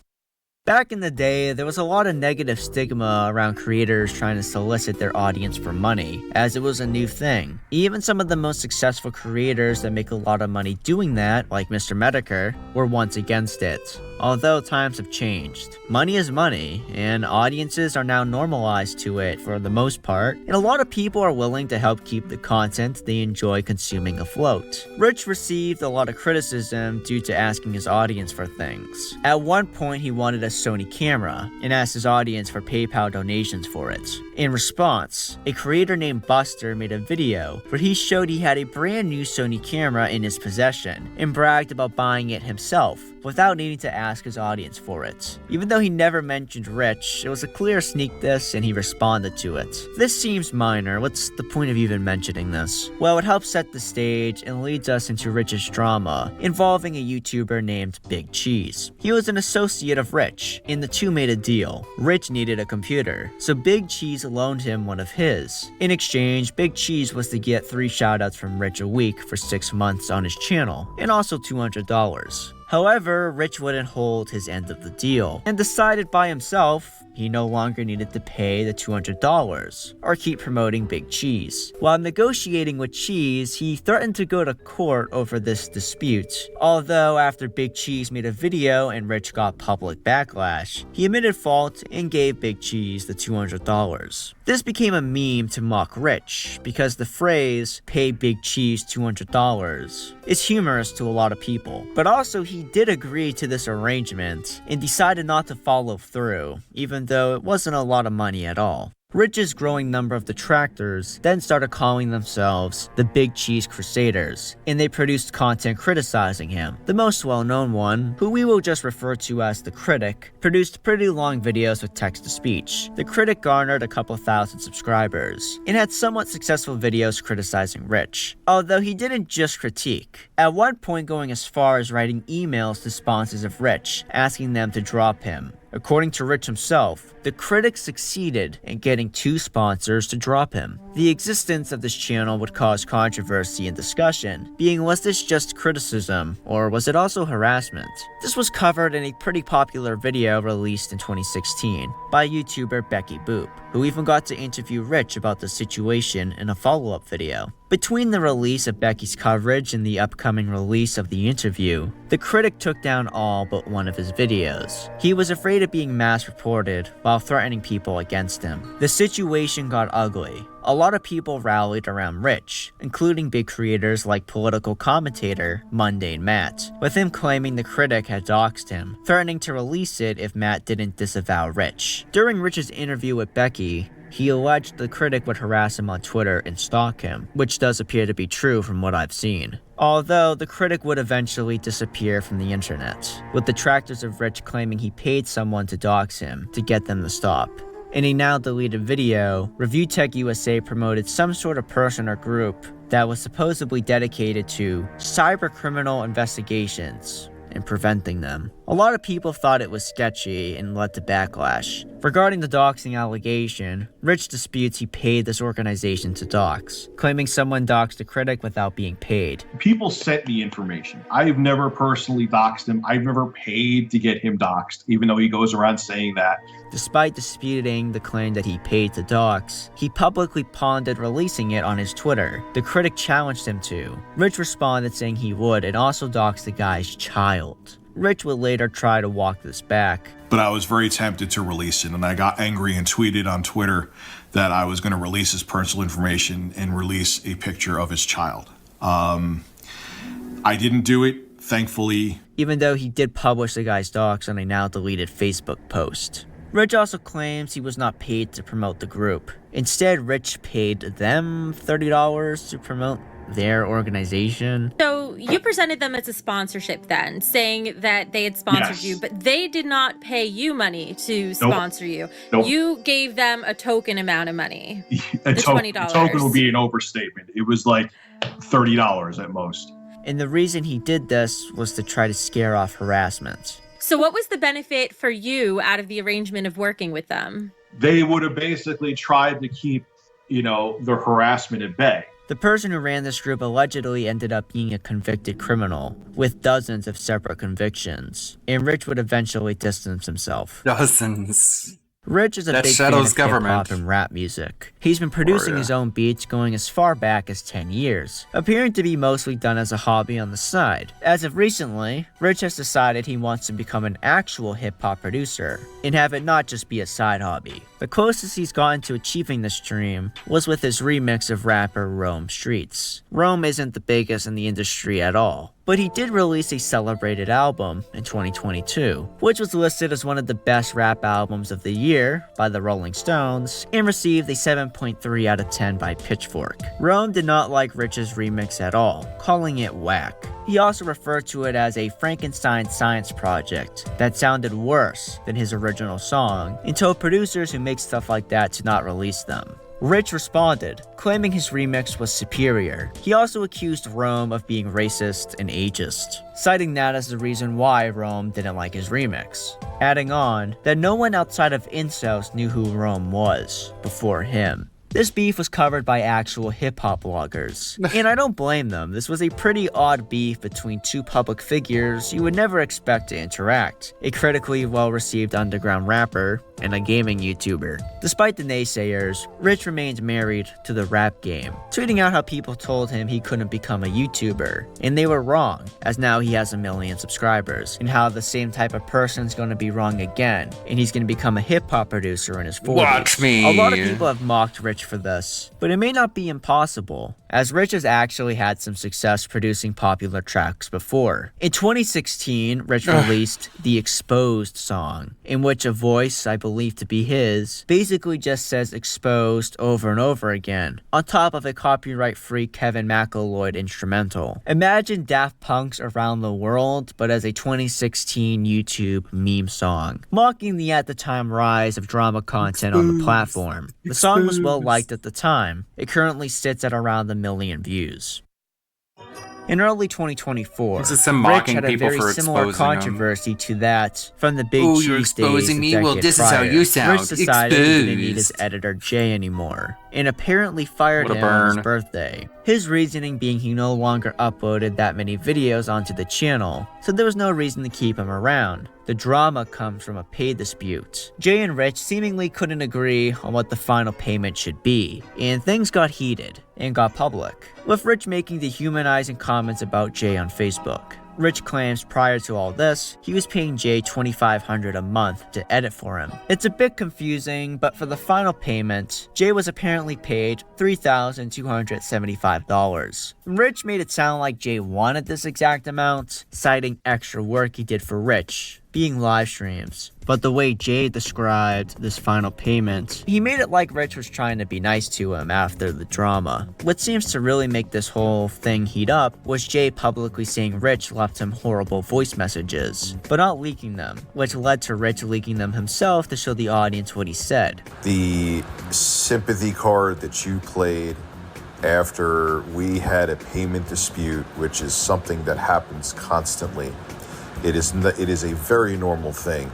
S14: Back in the day, there was a lot of negative stigma around creators trying to solicit their audience for money, as it was a new thing. Even some of the most successful creators that make a lot of money doing that, like Mr. Medicare, were once against it. Although times have changed. Money is money, and audiences are now normalized to it for the most part, and a lot of people are willing to help keep the content they enjoy consuming afloat. Rich received a lot of criticism due to asking his audience for things. At one point, he wanted a Sony camera, and asked his audience for PayPal donations for it. In response, a creator named Buster made a video where he showed he had a brand new Sony camera in his possession, and bragged about buying it himself, without needing to ask his audience for it. Even though he never mentioned Rich, it was a clear sneak diss and he responded to it. This seems minor, what's the point of even mentioning this? Well, it helps set the stage and leads us into Rich's drama, involving a YouTuber named Big Cheese. He was an associate of Rich, and the two made a deal. Rich needed a computer, so Big Cheese loaned him one of his. In exchange, Big Cheese was to get 3 shoutouts from Rich a week for 6 months on his channel, and also $200. However, Rich wouldn't hold his end of the deal, and decided by himself he no longer needed to pay the $200 or keep promoting Big Cheese. While negotiating with Cheese, he threatened to go to court over this dispute, although after Big Cheese made a video and Rich got public backlash, he admitted fault and gave Big Cheese the $200. This became a meme to mock Rich, because the phrase, "pay Big Cheese $200, is humorous to a lot of people. But also he did agree to this arrangement, and decided not to follow through, even though it wasn't a lot of money at all. Rich's growing number of detractors then started calling themselves the Big Cheese Crusaders, and they produced content criticizing him. The most well-known one, who we will just refer to as the Critic, produced pretty long videos with text-to-speech. The Critic garnered a couple thousand subscribers, and had somewhat successful videos criticizing Rich, although he didn't just critique, at one point going as far as writing emails to sponsors of Rich, asking them to drop him. According to Rich himself, the critic succeeded in getting 2 sponsors to drop him. The existence of this channel would cause controversy and discussion, being was this just criticism, or was it also harassment? This was covered in a pretty popular video released in 2016 by YouTuber Becky Boop, who even got to interview Rich about the situation in a follow-up video. Between the release of Becky's coverage and the upcoming release of the interview, the critic took down all but one of his videos. He was afraid of being mass reported while threatening people against him. The situation got ugly. A lot of people rallied around Rich, including big creators like political commentator Mundane Matt, with him claiming the critic had doxed him, threatening to release it if Matt didn't disavow Rich. During Rich's interview with Becky, he alleged the critic would harass him on Twitter and stalk him, which does appear to be true from what I've seen. Although, the critic would eventually disappear from the internet, with detractors of Rich claiming he paid someone to dox him to get them to stop. In a now deleted video, Review Tech USA promoted some sort of person or group that was supposedly dedicated to cybercriminal investigations and preventing them. A lot of people thought it was sketchy and led to backlash. Regarding the doxing allegation, Rich disputes he paid this organization to dox, claiming someone doxed a critic without being paid.
S15: People sent me information. I've never personally doxed him. I've never paid to get him doxed, even though he goes around saying that.
S14: Despite disputing the claim that he paid to dox, he publicly pondered releasing it on his Twitter. The critic challenged him to. Rich responded saying he would and also doxed the guy's child. Rich would later try to walk this back.
S22: But I was very tempted to release it, and I got angry and tweeted on Twitter that I was going to release his personal information and release a picture of his child. I didn't do it, thankfully.
S14: Even though he did publish the guy's dox on a now deleted Facebook post. Rich also claims he was not paid to promote the group. Instead, Rich paid them $30 to promote their organization.
S16: So you presented them as a sponsorship then, saying that they had sponsored you, but they did not pay you money to sponsor you. You gave them a token amount of money.
S15: The
S16: $20.
S15: token would be an overstatement. It was like $30 at most.
S14: And the reason he did this was to try to scare off harassment.
S16: So what was the benefit for you out of the arrangement of working with them?
S15: They would have basically tried to keep, the harassment at bay.
S14: The person who ran this group allegedly ended up being a convicted criminal, with dozens of separate convictions, and Rich would eventually distance himself.
S2: Dozens.
S14: Rich is a big fan of hip-hop and rap music. He's been producing his own beats going as far back as 10 years, appearing to be mostly done as a hobby on the side. As of recently, Rich has decided he wants to become an actual hip-hop producer, and have it not just be a side hobby. The closest he's gotten to achieving this dream was with his remix of rapper Rome Streets. Rome isn't the biggest in the industry at all, but he did release a celebrated album in 2022, which was listed as one of the best rap albums of the year by the Rolling Stones, and received a 7.3 out of 10 by Pitchfork. Rome did not like Rich's remix at all, calling it whack. He also referred to it as a Frankenstein science project that sounded worse than his original song, and told producers who make stuff like that to not release them. Rich responded, claiming his remix was superior. He also accused Rome of being racist and ageist, citing that as the reason why Rome didn't like his remix, adding on that no one outside of incels knew who Rome was before him. This beef was covered by actual hip-hop bloggers, and I don't blame them. This was a pretty odd beef between two public figures you would never expect to interact, a critically well-received underground rapper and a gaming YouTuber. Despite the naysayers, Rich remained married to the rap game, tweeting out how people told him he couldn't become a YouTuber, and they were wrong, as now he has 1 million subscribers, and how the same type of person's gonna be wrong again, and he's gonna become a hip-hop producer in his 40s.
S2: Watch me.
S14: A lot of people have mocked Rich for this, but it may not be impossible, as Rich has actually had some success producing popular tracks before. In 2016, Rich released the Exposed song, in which a voice I believe to be his basically just says exposed over and over again, on top of a copyright-free Kevin McElroy instrumental. Imagine Daft Punk's Around the World, but as a 2016 YouTube meme song, mocking the at the time rise of drama content on the platform. The song was well liked at the time. It currently sits at around 1 million views. In early 2024,
S2: This is him
S14: Rich
S2: mocking
S14: had a
S2: people
S14: very
S2: for
S14: similar
S2: exposing him.
S14: controversy to that from the Big
S2: Ooh,
S14: Cheese
S2: you're
S14: days
S2: exposing
S14: of
S2: me? Well,
S14: decade
S2: this is how
S14: prior.
S2: you sound.
S14: Rich decided he didn't need his
S2: Exposed.
S14: editor Jay anymore, and apparently fired
S2: What a
S14: him on his
S2: burn.
S14: birthday. His reasoning being he no longer uploaded that many videos onto the channel, so there was no reason to keep him around. The drama comes from a pay dispute. Jay and Rich seemingly couldn't agree on what the final payment should be, and things got heated and got public, with Rich making dehumanizing comments about Jay on Facebook. Rich claims prior to all this, he was paying Jay $2,500 a month to edit for him. It's a bit confusing, but for the final payment, Jay was apparently paid $3,275. Rich made it sound like Jay wanted this exact amount, citing extra work he did for Rich, being live streams. But the way Jay described this final payment, he made it like Rich was trying to be nice to him after the drama. What seems to really make this whole thing heat up was Jay publicly saying Rich left him horrible voice messages, but not leaking them, which led to Rich leaking them himself to show the audience what he said.
S6: The sympathy card that you played after we had a payment dispute, which is something that happens constantly, it is a very normal thing,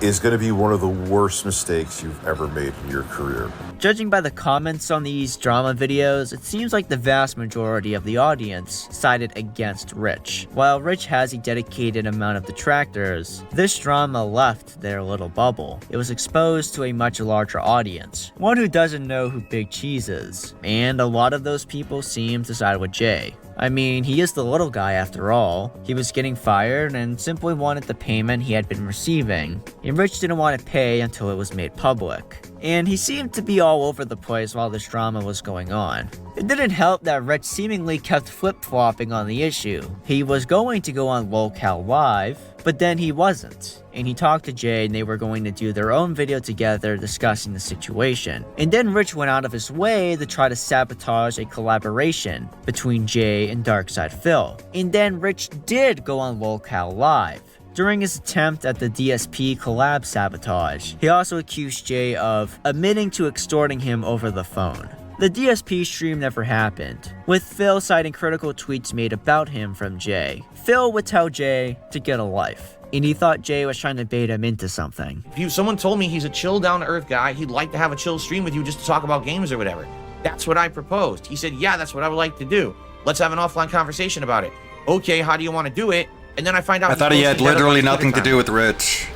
S6: is going to be one of the worst mistakes you've ever made in your career.
S14: Judging by the comments on these drama videos, it seems like the vast majority of the audience sided against Rich. While Rich has a dedicated amount of detractors, this drama left their little bubble. It was exposed to a much larger audience, one who doesn't know who Big Cheese is, and a lot of those people seem to side with Jay. I mean, he is the little guy after all. He was getting fired and simply wanted the payment he had been receiving, and Rich didn't want to pay until it was made public. And he seemed to be all over the place while this drama was going on. It didn't help that Rich seemingly kept flip-flopping on the issue. He was going to go on Locale Live, but then he wasn't. And he talked to Jay and they were going to do their own video together discussing the situation. And then Rich went out of his way to try to sabotage a collaboration between Jay and Darkside Phil. And then Rich did go on Locale Live. During his attempt at the DSP collab sabotage, he also accused Jay of admitting to extorting him over the phone. The DSP stream never happened, with Phil citing critical tweets made about him from Jay. Phil would tell Jay to get a life, and he thought Jay was trying to bait him into something.
S20: If someone told me he's a chill, down-to-earth guy, he'd like to have a chill stream with you just to talk about games or whatever. That's what I proposed. He said, yeah, that's what I would like to do. Let's have an offline conversation about it. Okay, how do you want to do it? And then I find out
S2: I thought he had literally nothing to do with Rich.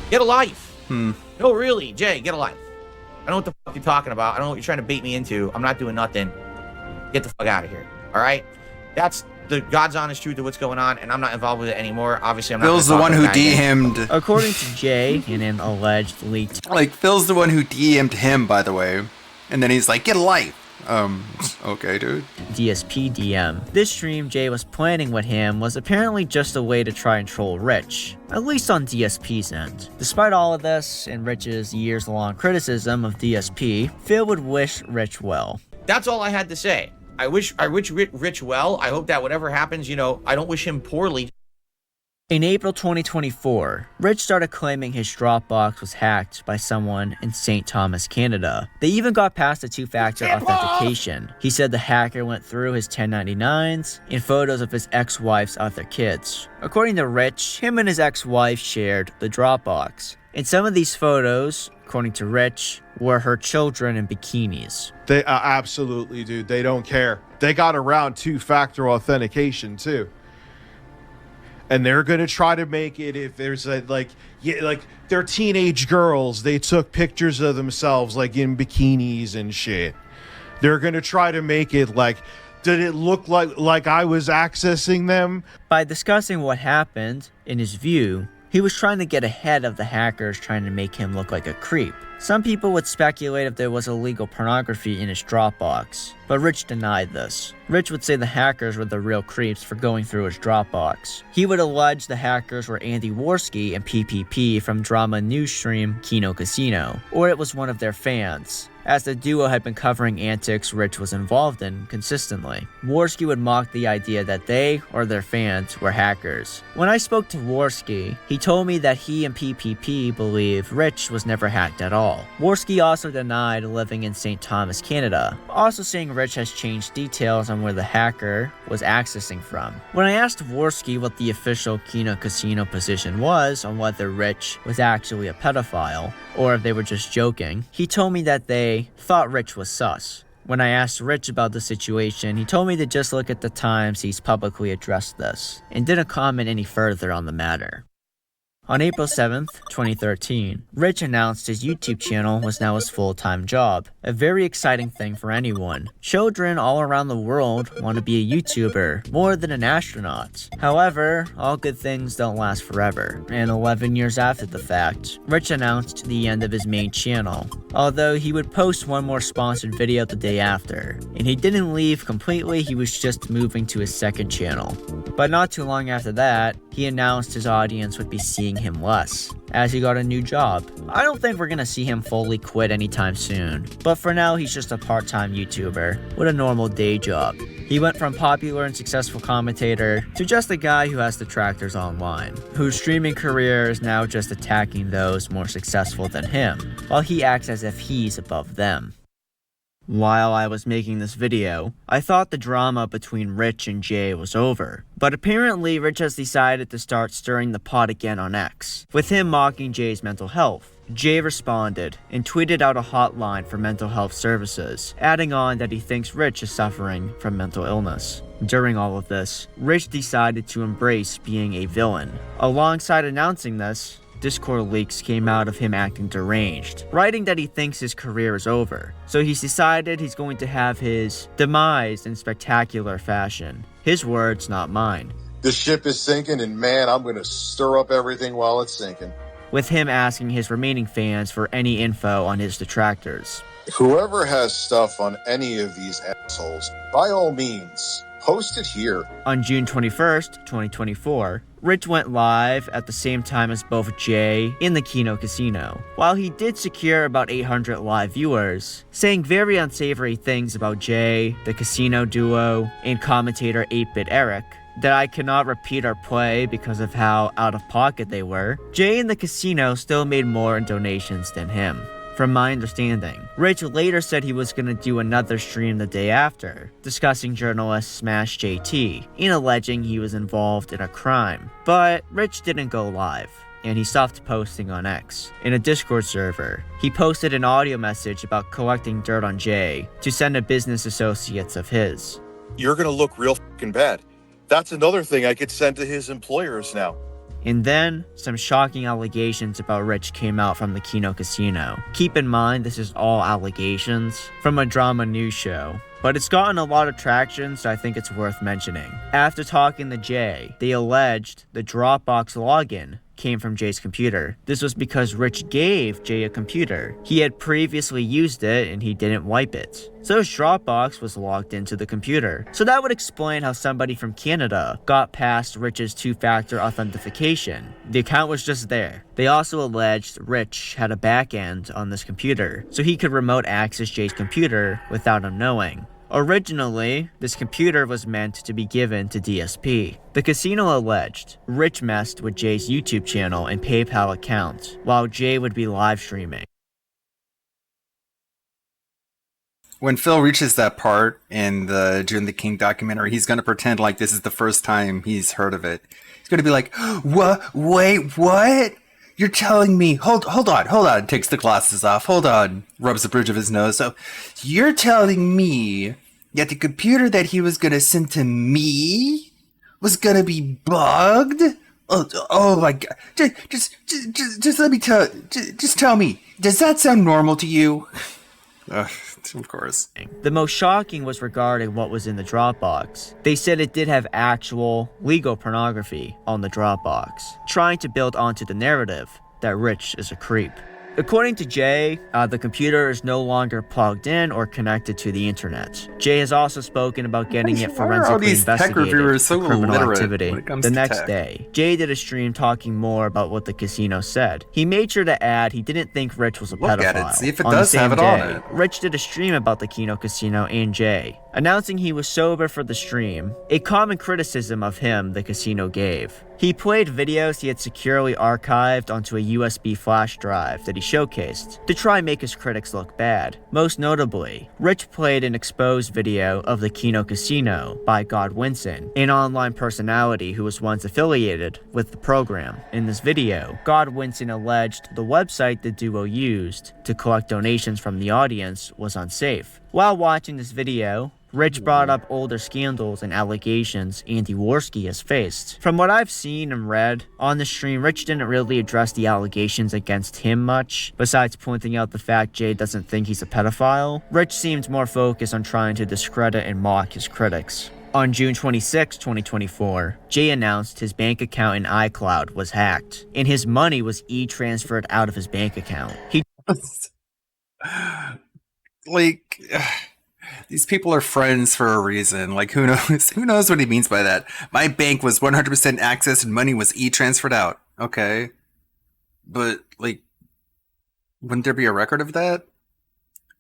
S20: Get a life. No, really, Jay, get a life. I don't know what the fuck you're talking about. I don't know what you're trying to bait me into. I'm not doing nothing. Get the fuck out of here. All right? That's the God's honest truth of what's going on, and I'm not involved with it anymore. Obviously, I'm not.
S2: Phil's the one who DM'd.
S14: According to Jay, in an alleged leaked.
S2: Like, Phil's the one who DM'd him, by the way. And then he's like, get a life. Okay, dude.
S14: DSP DM. This stream Jay was planning with him was apparently just a way to try and troll Rich, at least on DSP's end. Despite all of this, and Rich's years-long criticism of DSP, Phil would wish Rich well.
S20: That's all I had to say. I wish Rich well. I hope that whatever happens, I don't wish him poorly.
S14: In April 2024, Rich started claiming his Dropbox was hacked by someone in St. Thomas, Canada. They even got past the two-factor authentication. He said the hacker went through his 1099s and photos of his ex-wife's other kids. According to Rich, him and his ex-wife shared the Dropbox. And some of these photos, according to Rich, were her children in bikinis.
S11: They absolutely, dude. They don't care. They got around two-factor authentication, too. And they're gonna try to make it if there's like they're teenage girls. They took pictures of themselves like in bikinis and shit. They're gonna try to make it like, did it look like I was accessing them?
S14: By discussing what happened, in his view, he was trying to get ahead of the hackers trying to make him look like a creep. Some people would speculate if there was illegal pornography in his Dropbox, but Rich denied this. Rich would say the hackers were the real creeps for going through his Dropbox. He would allege the hackers were Andy Worski and PPP from drama news stream Kino Casino, or it was one of their fans, as the duo had been covering antics Rich was involved in consistently. Worski would mock the idea that they, or their fans, were hackers. When I spoke to Worski, he told me that he and PPP believe Rich was never hacked at all. all. Worski also denied living in St. Thomas, Canada, also saying Rich has changed details on where the hacker was accessing from. When I asked Worski what the official Kino Casino position was on whether Rich was actually a pedophile, or if they were just joking, he told me that they thought Rich was sus. When I asked Rich about the situation, he told me to just look at the times he's publicly addressed this, and didn't comment any further on the matter. On April 7th, 2013, Rich announced his YouTube channel was now his full-time job, a very exciting thing for anyone. Children all around the world want to be a YouTuber more than an astronaut. However, all good things don't last forever, and 11 years after the fact, Rich announced the end of his main channel, although he would post one more sponsored video the day after, and he didn't leave completely, he was just moving to his second channel. But not too long after that, he announced his audience would be seeing him less, as he got a new job. I don't think we're gonna see him fully quit anytime soon, but for now he's just a part-time YouTuber with a normal day job. He went from popular and successful commentator to just a guy who has detractors online, whose streaming career is now just attacking those more successful than him, while he acts as if he's above them. While I was making this video, I thought the drama between Rich and Jay was over, but apparently Rich has decided to start stirring the pot again on X, with him mocking Jay's mental health. Jay responded and tweeted out a hotline for mental health services, adding on that he thinks Rich is suffering from mental illness. During all of this, Rich decided to embrace being a villain. Alongside announcing this, Discord leaks came out of him acting deranged, writing that he thinks his career is over, so he's decided he's going to have his demise in spectacular fashion. His words, not mine.
S6: The ship is sinking, and man, I'm gonna stir up everything while it's sinking.
S14: With him asking his remaining fans for any info on his detractors.
S6: Whoever has stuff on any of these assholes, by all means, post it here.
S14: On June 21st, 2024, Rich went live at the same time as both Jay and the Kino Casino. While he did secure about 800 live viewers, saying very unsavory things about Jay, the casino duo, and commentator 8-Bit Eric, that I cannot repeat or play because of how out of pocket they were, Jay and the casino still made more in donations than him. From my understanding, Rich later said he was gonna do another stream the day after, discussing journalist Smash JT and alleging he was involved in a crime. But Rich didn't go live, and he stopped posting on X. In a Discord server, he posted an audio message about collecting dirt on Jay to send to business associates of his.
S6: You're gonna look real fucking bad. That's another thing I could send to his employers now.
S14: And then, some shocking allegations about Rich came out from the Kino Casino. Keep in mind, this is all allegations from a drama news show, but it's gotten a lot of traction, so I think it's worth mentioning. After talking to Jay, they alleged the Dropbox login came from Jay's computer. This was because Rich gave Jay a computer. He had previously used it and he didn't wipe it, so his Dropbox was logged into the computer. So that would explain how somebody from Canada got past Rich's two-factor authentication. The account was just there. They also alleged Rich had a backend on this computer, so he could remote access Jay's computer without him knowing. Originally, this computer was meant to be given to DSP. The casino alleged Rich messed with Jay's YouTube channel and PayPal account, while Jay would be live streaming.
S2: When Phil reaches that part in the June the King documentary, he's going to pretend like this is the first time he's heard of it. He's going to be like, what? Wait, what? You're telling me, hold on, takes the glasses off, hold on, rubs the bridge of his nose. So, you're telling me that the computer that he was gonna send to me was gonna be bugged? Oh my god, just let me just tell me, does that sound normal to you? Of course.
S14: The most shocking was regarding what was in the Dropbox. They said it did have actual legal pornography on the Dropbox, trying to build onto the narrative that Rich is a creep. According to Jay, the computer is no longer plugged in or connected to the internet. Jay has also spoken about getting it forensically investigated for criminal activity. The next day, Jay did a stream talking more about what the casino said. He made sure to add he didn't think Rich was a pedophile.
S2: Look at it, see if it does have it on it.
S14: Rich did a stream about the Kino Casino and Jay, announcing he was sober for the stream, a common criticism of him the casino gave. He played videos he had securely archived onto a USB flash drive that he showcased to try and make his critics look bad. Most notably, Rich played an exposed video of the Kino Casino by God Winson, an online personality who was once affiliated with the program. In this video, God Winson alleged the website the duo used to collect donations from the audience was unsafe. While watching this video, Rich brought up older scandals and allegations Andy Worski has faced. From what I've seen and read on the stream, Rich didn't really address the allegations against him much, besides pointing out the fact Jay doesn't think he's a pedophile. Rich seemed more focused on trying to discredit and mock his critics. On June 26, 2024, Jay announced his bank account in iCloud was hacked, and his money was e-transferred out of his bank account.
S2: These people are friends for a reason. Like, who knows? Who knows what he means by that? My bank was 100% accessed and money was e-transferred out. Okay. But, like, wouldn't there be a record of that?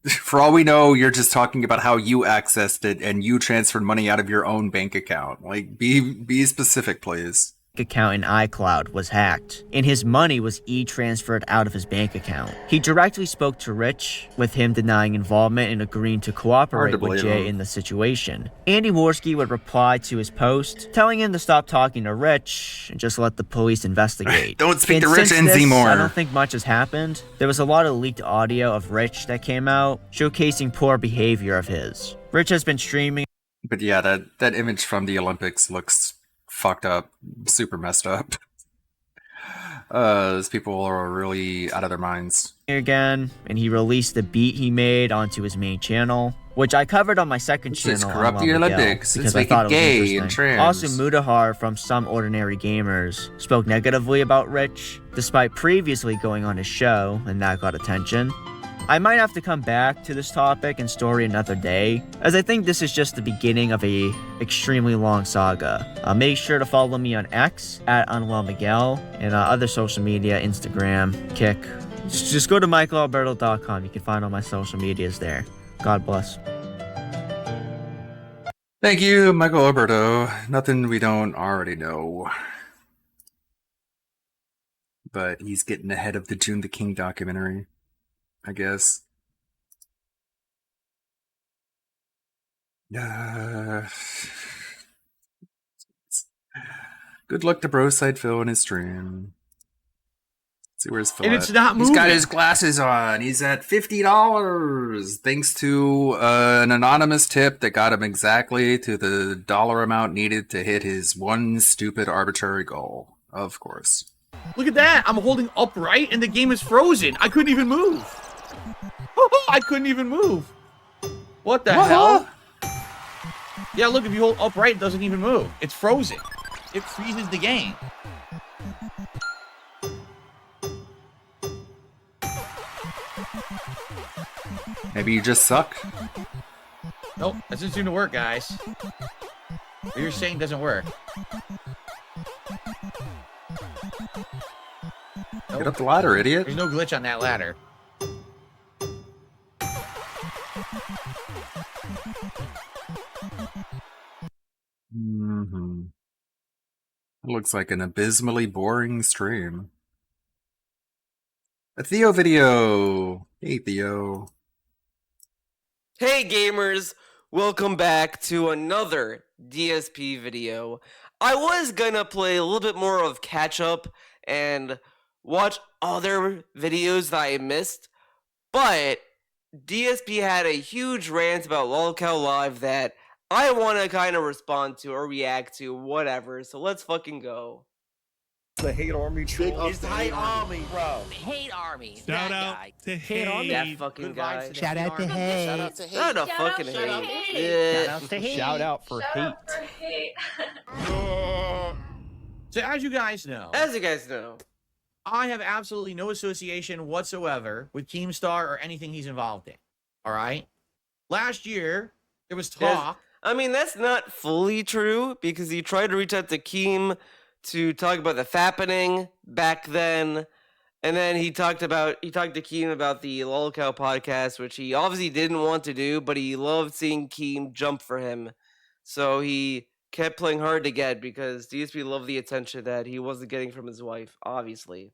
S2: For all we know, you're just talking about how you accessed it and you transferred money out of your own bank account. Like, be specific, please.
S14: Account in iCloud was hacked, and his money was e-transferred out of his bank account. He directly spoke to Rich, with him denying involvement and agreeing to cooperate with Jay in the situation. Andy Worski would reply to his post, telling him to stop talking to Rich and just let the police investigate.
S2: Don't speak to Rich anymore.
S14: I don't think much has happened. There was a lot of leaked audio of Rich that came out, showcasing poor behavior of his. Rich has been streaming.
S2: But yeah, that image from the Olympics looks fucked up, super messed up. Those people are really out of their minds.
S14: Again, and he released the beat he made onto his main channel, which I covered on my second channel.
S2: Corrupt the Olympics.
S14: Because
S2: it's
S14: I thought it was
S2: gay
S14: interesting.
S2: and trans.
S14: Also, Mudahar from Some Ordinary Gamers spoke negatively about Rich, despite previously going on his show, and that got attention. I might have to come back to this topic and story another day, as I think this is just the beginning of a extremely long saga. Make sure to follow me on X at UnwellMiguel and other social media, Instagram, Kick. Just go to michaelalberto.com. You can find all my social medias there. God bless.
S2: Thank you, Michael Alberto. Nothing we don't already know. But he's getting ahead of the June the King documentary, I guess. Good luck to Broside Phil and his stream. Let's see where's Phil
S20: And
S2: at.
S20: it's not
S2: He's got
S20: moving.
S2: his glasses on. He's at $50 thanks to an anonymous tip that got him exactly to the dollar amount needed to hit his one stupid arbitrary goal. Of course.
S20: Look at that. I'm holding upright and the game is frozen. I couldn't even move. I couldn't even move. What the hell? Yeah, look, if you hold upright, it doesn't even move. It's frozen. It freezes the game.
S2: Maybe you just suck.
S20: Nope, that doesn't seem to work, guys. What you're saying doesn't work.
S2: Get up the ladder, idiot.
S20: There's no glitch on that ladder.
S2: Mm-hmm. It looks like an abysmally boring stream. A Theo video. Hey, Theo.
S8: Hey gamers, welcome back to another DSP video. I was gonna play a little bit more of catch up and watch other videos that I missed, but DSP had a huge rant about LOLCAL Live that I want to kind of respond to or react to, whatever, so let's fucking go.
S18: The hate army troll.
S21: It's the hate army, bro. Hate army.
S18: Shout
S21: that
S18: out
S21: guy.
S18: to
S21: Hate army.
S8: That fucking guy.
S21: Shout out to hate.
S8: Shout out to hate. Shout out to fucking hate.
S21: Shout out to hate.
S12: Shout out for hate.
S20: So as you guys know, I have absolutely no association whatsoever with Keemstar or anything he's involved in. All right? Last year, there was talk.
S8: I mean, that's not fully true because he tried to reach out to Keem to talk about the fappening back then, and then he talked to Keem about the LOLCAL podcast, which he obviously didn't want to do, but he loved seeing Keem jump for him, so he kept playing hard to get because DSP loved the attention that he wasn't getting from his wife, obviously.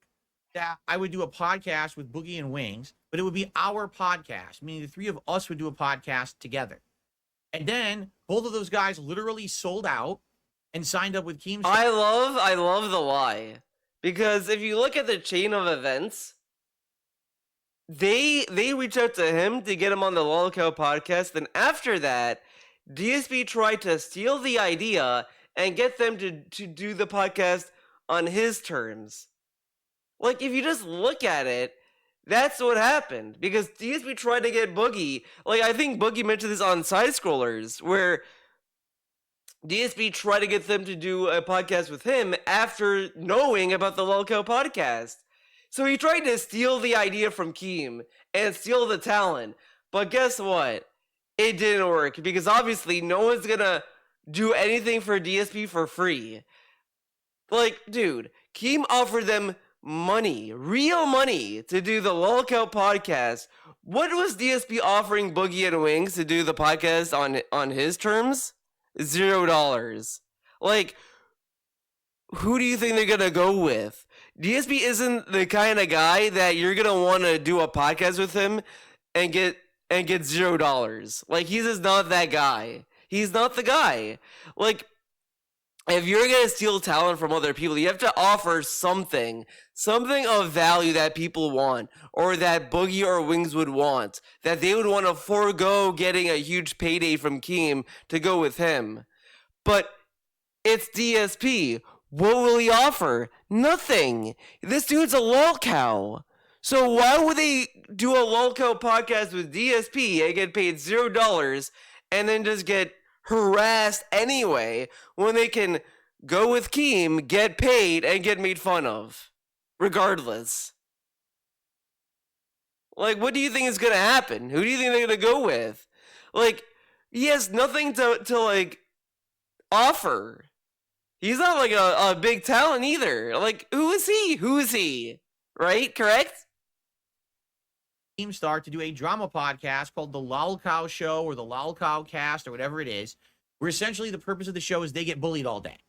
S20: That I would do a podcast with Boogie and Wings, but it would be our podcast, meaning the three of us would do a podcast together. And then both of those guys literally sold out and signed up with Keemstar.
S8: I love the lie. Because if you look at the chain of events, they reached out to him to get him on the Lolcow podcast. Then after that, DSP tried to steal the idea and get them to do the podcast on his terms. Like, if you just look at it, that's what happened. Because DSP tried to get Boogie. Like, I think Boogie mentioned this on Side Scrollers, where DSP tried to get them to do a podcast with him after knowing about the Lolcow podcast. So he tried to steal the idea from Keem and steal the talent. But guess what? It didn't work because obviously no one's gonna do anything for DSP for free. Like, dude, Keem offered them money, real money, to do the Lolcow podcast. What was DSP offering Boogie and Wings to do the podcast on his terms? $0. Like, who do you think they're gonna go with? DSP isn't the kind of guy that you're gonna want to do a podcast with him and get $0. Like, he's just not that guy. He's not the guy. Like, if you're gonna steal talent from other people, you have to offer something of value that people want, or that Boogie or Wings would want, that they would want to forego getting a huge payday from Keem to go with him. But it's DSP. What will he offer? Nothing. This dude's a lolcow. So why would they do a lolcow podcast with DSP and get paid $0 and then just get harassed anyway when they can go with Keem, get paid, and get made fun of? Regardless. Like, what do you think is gonna happen? Who do you think they're gonna go with? Like, he has nothing to like offer. He's not like a big talent either. Like, who is he? Who is he? Right? Correct?
S20: Keemstar to do a drama podcast called The Lolcow Show or The Lolcow Cast or whatever it is, where essentially the purpose of the show is they get bullied all day.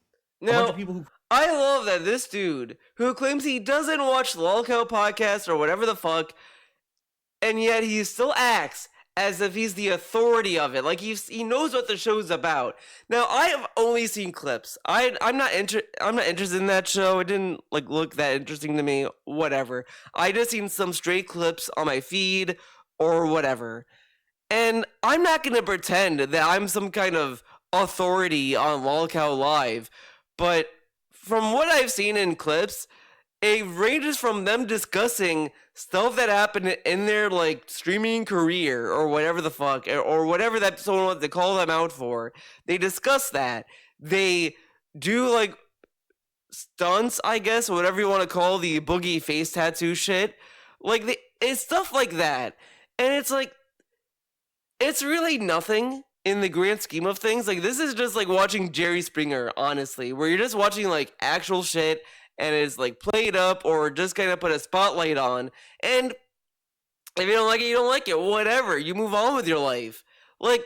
S20: A bunch
S8: Now,
S20: of people who
S8: I love that this dude who claims he doesn't watch Lolcow podcast or whatever the fuck, and yet he still acts as if he's the authority of it. Like, he knows what the show's about. Now, I have only seen clips. I'm not interested in that show. It didn't like look that interesting to me. Whatever. I just seen some straight clips on my feed or whatever. And I'm not gonna pretend that I'm some kind of authority on Lolcow Live, but from what I've seen in clips, it ranges from them discussing stuff that happened in their like streaming career or whatever the fuck, or whatever that someone wants to call them out for. They discuss that. They do like stunts, I guess, or whatever you want to call the Boogie face tattoo shit. Like, it's stuff like that. And it's like, it's really nothing in the grand scheme of things. Like, this is just like watching Jerry Springer, honestly, where you're just watching like actual shit and it's like played up or just kind of put a spotlight on. And if you don't like it, you don't like it. Whatever. You move on with your life. Like,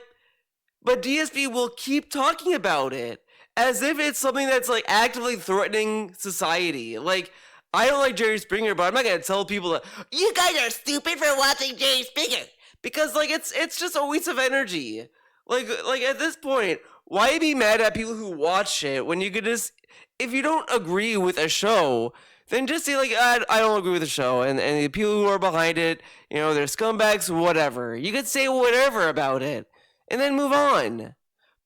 S8: but DSP will keep talking about it as if it's something that's like actively threatening society. Like, I don't like Jerry Springer, but I'm not gonna tell people that you guys are stupid for watching Jerry Springer, because like it's just a waste of energy. Like at this point, why be mad at people who watch shit when you could just, if you don't agree with a show, then just say like, I don't agree with the show, and the people who are behind it, you know, they're scumbags, whatever. You could say whatever about it, and then move on.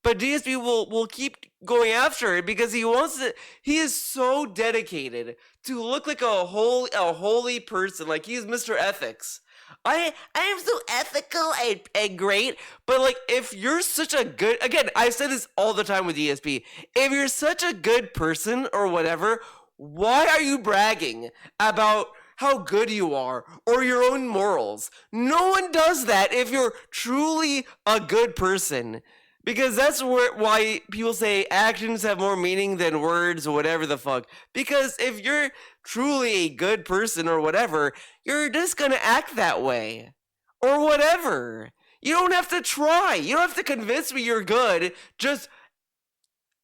S8: But DSP will keep going after it because he wants to. He is so dedicated to look like a holy person, like he's Mr. Ethics. I am so ethical and great, but like, if you're such a good, again, I say this all the time with DSP, if you're such a good person or whatever, why are you bragging about how good you are or your own morals? No one does that if you're truly a good person. Because that's why people say actions have more meaning than words or whatever the fuck. Because if you're truly a good person or whatever, you're just gonna act that way. Or whatever. You don't have to try. You don't have to convince me you're good. Just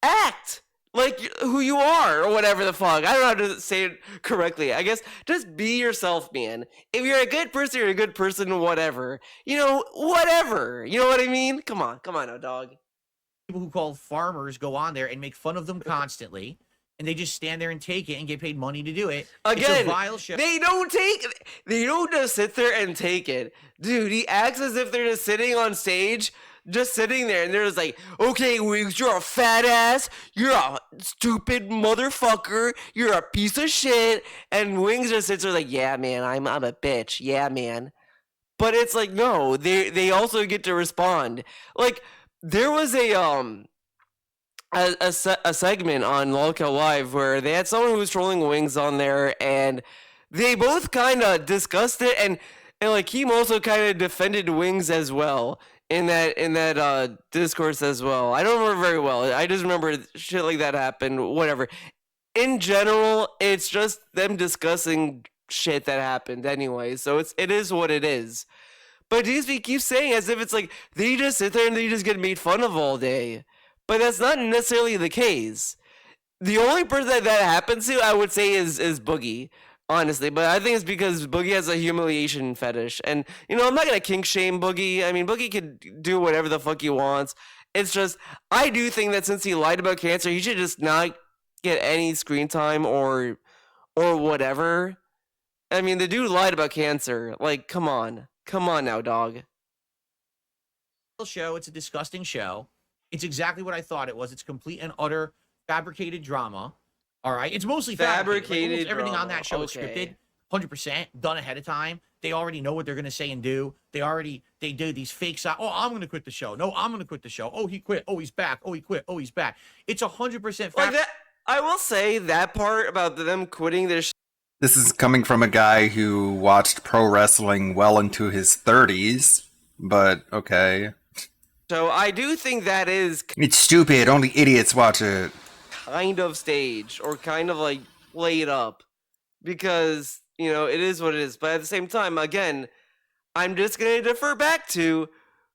S8: act like who you are or whatever the fuck. I don't know how to say it correctly. I guess just be yourself, man. If you're a good person, you're a good person, whatever. Whatever. You know what I mean? Come on now, dog.
S20: People who call farmers go on there and make fun of them constantly, and they just stand there and take it and get paid money to do it.
S8: Again,
S20: it's a vile show.
S8: They don't just sit there and take it. Dude, he acts as if they're just sitting on stage, just sitting there, and they're just like, okay, Wings, you're a fat ass, you're a stupid motherfucker, you're a piece of shit, and Wings just sits there like, yeah, man, I'm a bitch, yeah, man. But it's like, no, they also get to respond. Like, there was a segment on Lolcow Live where they had someone who was trolling Wings on there, and they both kind of discussed it, and like Keem also kind of defended Wings as well in that discourse as well. I don't remember very well. I just remember shit like that happened. Whatever. In general, it's just them discussing shit that happened anyway. So it is what it is. But DSP keeps saying as if it's like they just sit there and they just get made fun of all day. But that's not necessarily the case. The only person that happens to, I would say, is Boogie, honestly. But I think it's because Boogie has a humiliation fetish. And, I'm not going to kink shame Boogie. I mean, Boogie could do whatever the fuck he wants. It's just, I do think that since he lied about cancer, he should just not get any screen time or whatever. I mean, the dude lied about cancer. Like, come on. Come on now, dog.
S20: Show. It's a disgusting show. It's exactly what I thought it was. It's complete and utter fabricated drama. All right, it's mostly fabricated. Like, everything on that show is scripted, 100% done ahead of time. They already know what they're gonna say and do. They do these fake sides. Oh, I'm gonna quit the show. No, I'm gonna quit the show. Oh, he quit. Oh, he's back. Oh, he quit. Oh, he's back. It's 100%
S8: like that. I will say that part about them quitting their.
S2: This is coming from a guy who watched pro wrestling well into his 30s, but okay.
S8: So I do think that is...
S2: It's stupid. Only idiots watch it.
S8: Kind of staged or kind of like played up because, it is what it is. But at the same time, again, I'm just going to defer back to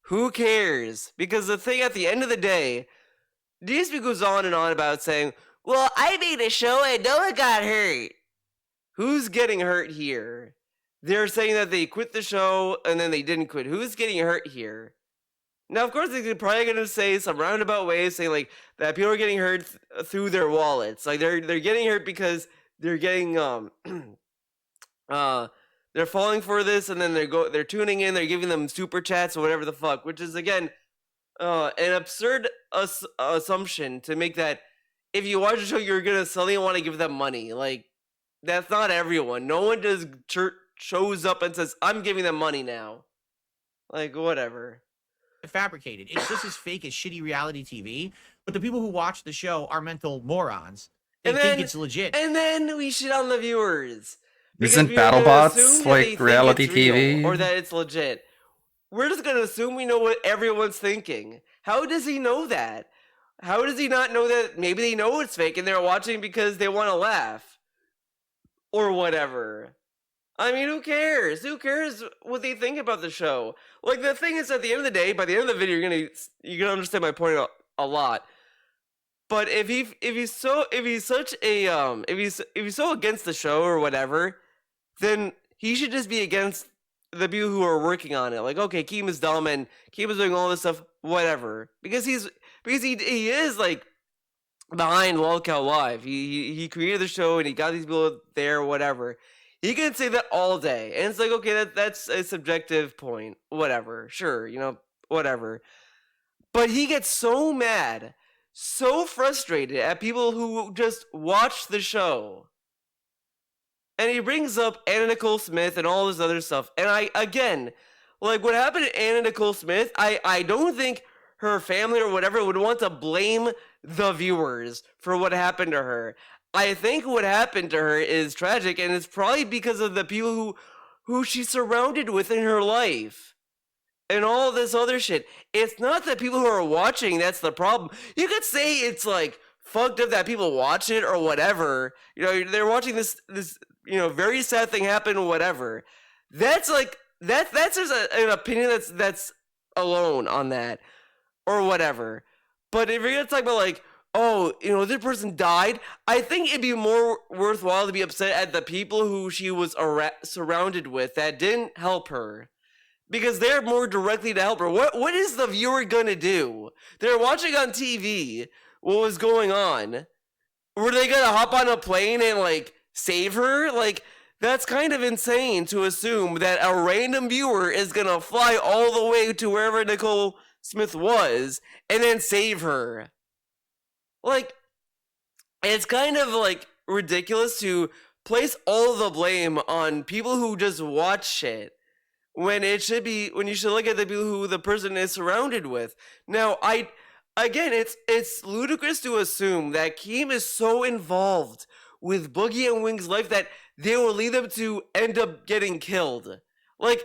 S8: who cares? Because the thing at the end of the day, DSP goes on and on about saying, well, I made a show and no one got hurt. Who's getting hurt here? They're saying that they quit the show and then they didn't quit. Who's getting hurt here? Now, of course, they're probably going to say some roundabout way, saying like that people are getting hurt through their wallets. Like they're getting hurt because they're getting they're falling for this, and then they're tuning in, they're giving them super chats or whatever the fuck, which is again an absurd assumption to make that if you watch a show, you're gonna suddenly want to give them money. Like that's not everyone. No one just shows up and says, "I'm giving them money now." Like whatever.
S20: Fabricated. It's just as fake as shitty reality TV. But the people who watch the show are mental morons. They think it's legit.
S8: And then we shit on the viewers.
S2: Isn't BattleBots like reality TV?
S8: Or that it's legit. We're just gonna assume we know what everyone's thinking. How does he know that? How does he not know that maybe they know it's fake and they're watching because they want to laugh? Or whatever. I mean, who cares? Who cares what they think about the show? Like, the thing is, at the end of the day, by the end of the video, you're gonna understand my point a lot. But if he's so against the show or whatever, then he should just be against the people who are working on it. Like, okay, Keem is dumb and Keem is doing all this stuff, whatever. Because he is like behind Lolcow Live. He created the show and he got these people there, whatever. He can say that all day, and it's like, okay, that's a subjective point, whatever, sure, whatever. But he gets so mad, so frustrated at people who just watch the show. And he brings up Anna Nicole Smith and all this other stuff. And again, like what happened to Anna Nicole Smith, I don't think her family or whatever would want to blame the viewers for what happened to her. I think what happened to her is tragic, and it's probably because of the people who she's surrounded with in her life. And all this other shit. It's not that people who are watching that's the problem. You could say it's like fucked up that people watch it or whatever. They're watching this very sad thing happen or whatever. That's like that's just an opinion that's alone on that or whatever. But if you're gonna talk about like, oh, this person died, I think it'd be more worthwhile to be upset at the people who she was surrounded with that didn't help her. Because they're more directly to help her. What is the viewer gonna do? They're watching on TV what was going on. Were they gonna hop on a plane and, like, save her? Like, that's kind of insane to assume that a random viewer is gonna fly all the way to wherever Nicole Smith was and then save her. Like, it's kind of, like, ridiculous to place all the blame on people who just watch shit when you should look at the people who the person is surrounded with. Now, it's ludicrous to assume that Keem is so involved with Boogie and Wing's life that they will lead them to end up getting killed. Like,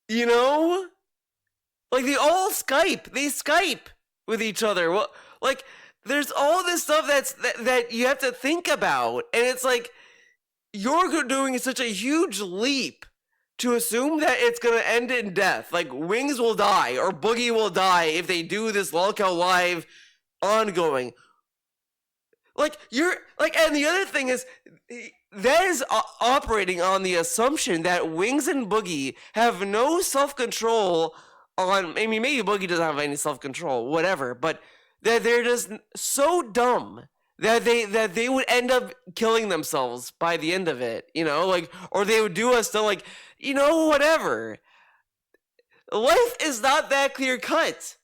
S8: like they all Skype. They Skype with each other. Well, like, there's all this stuff that you have to think about, and it's like you're doing such a huge leap to assume that it's gonna end in death. Like, Wings will die or Boogie will die if they do this Lolcow Live ongoing. Like, and the other thing is, that is operating on the assumption that Wings and Boogie have no self-control on, I mean, maybe Boogie doesn't have any self-control, whatever, but that they're just so dumb that they would end up killing themselves by the end of it, like, or they would do us to, like, whatever. Life is not that clear cut.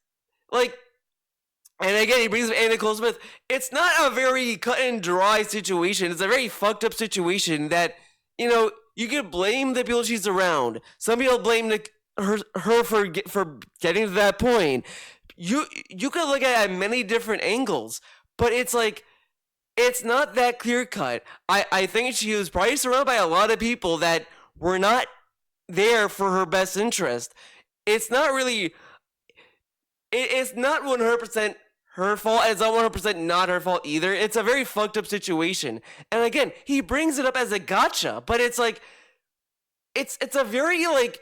S8: Like, and again, he brings up Anna Nicole Smith. It's not a very cut and dry situation. It's a very fucked up situation that, you can blame the people she's around. Some people blame her for getting to that point. You could look at it at many different angles, but it's like, it's not that clear cut. I think she was probably surrounded by a lot of people that were not there for her best interest. It's not really, it's not 100% her fault. It's not 100% not her fault either. It's a very fucked up situation. And again, he brings it up as a gotcha, but it's like, it's a very, like,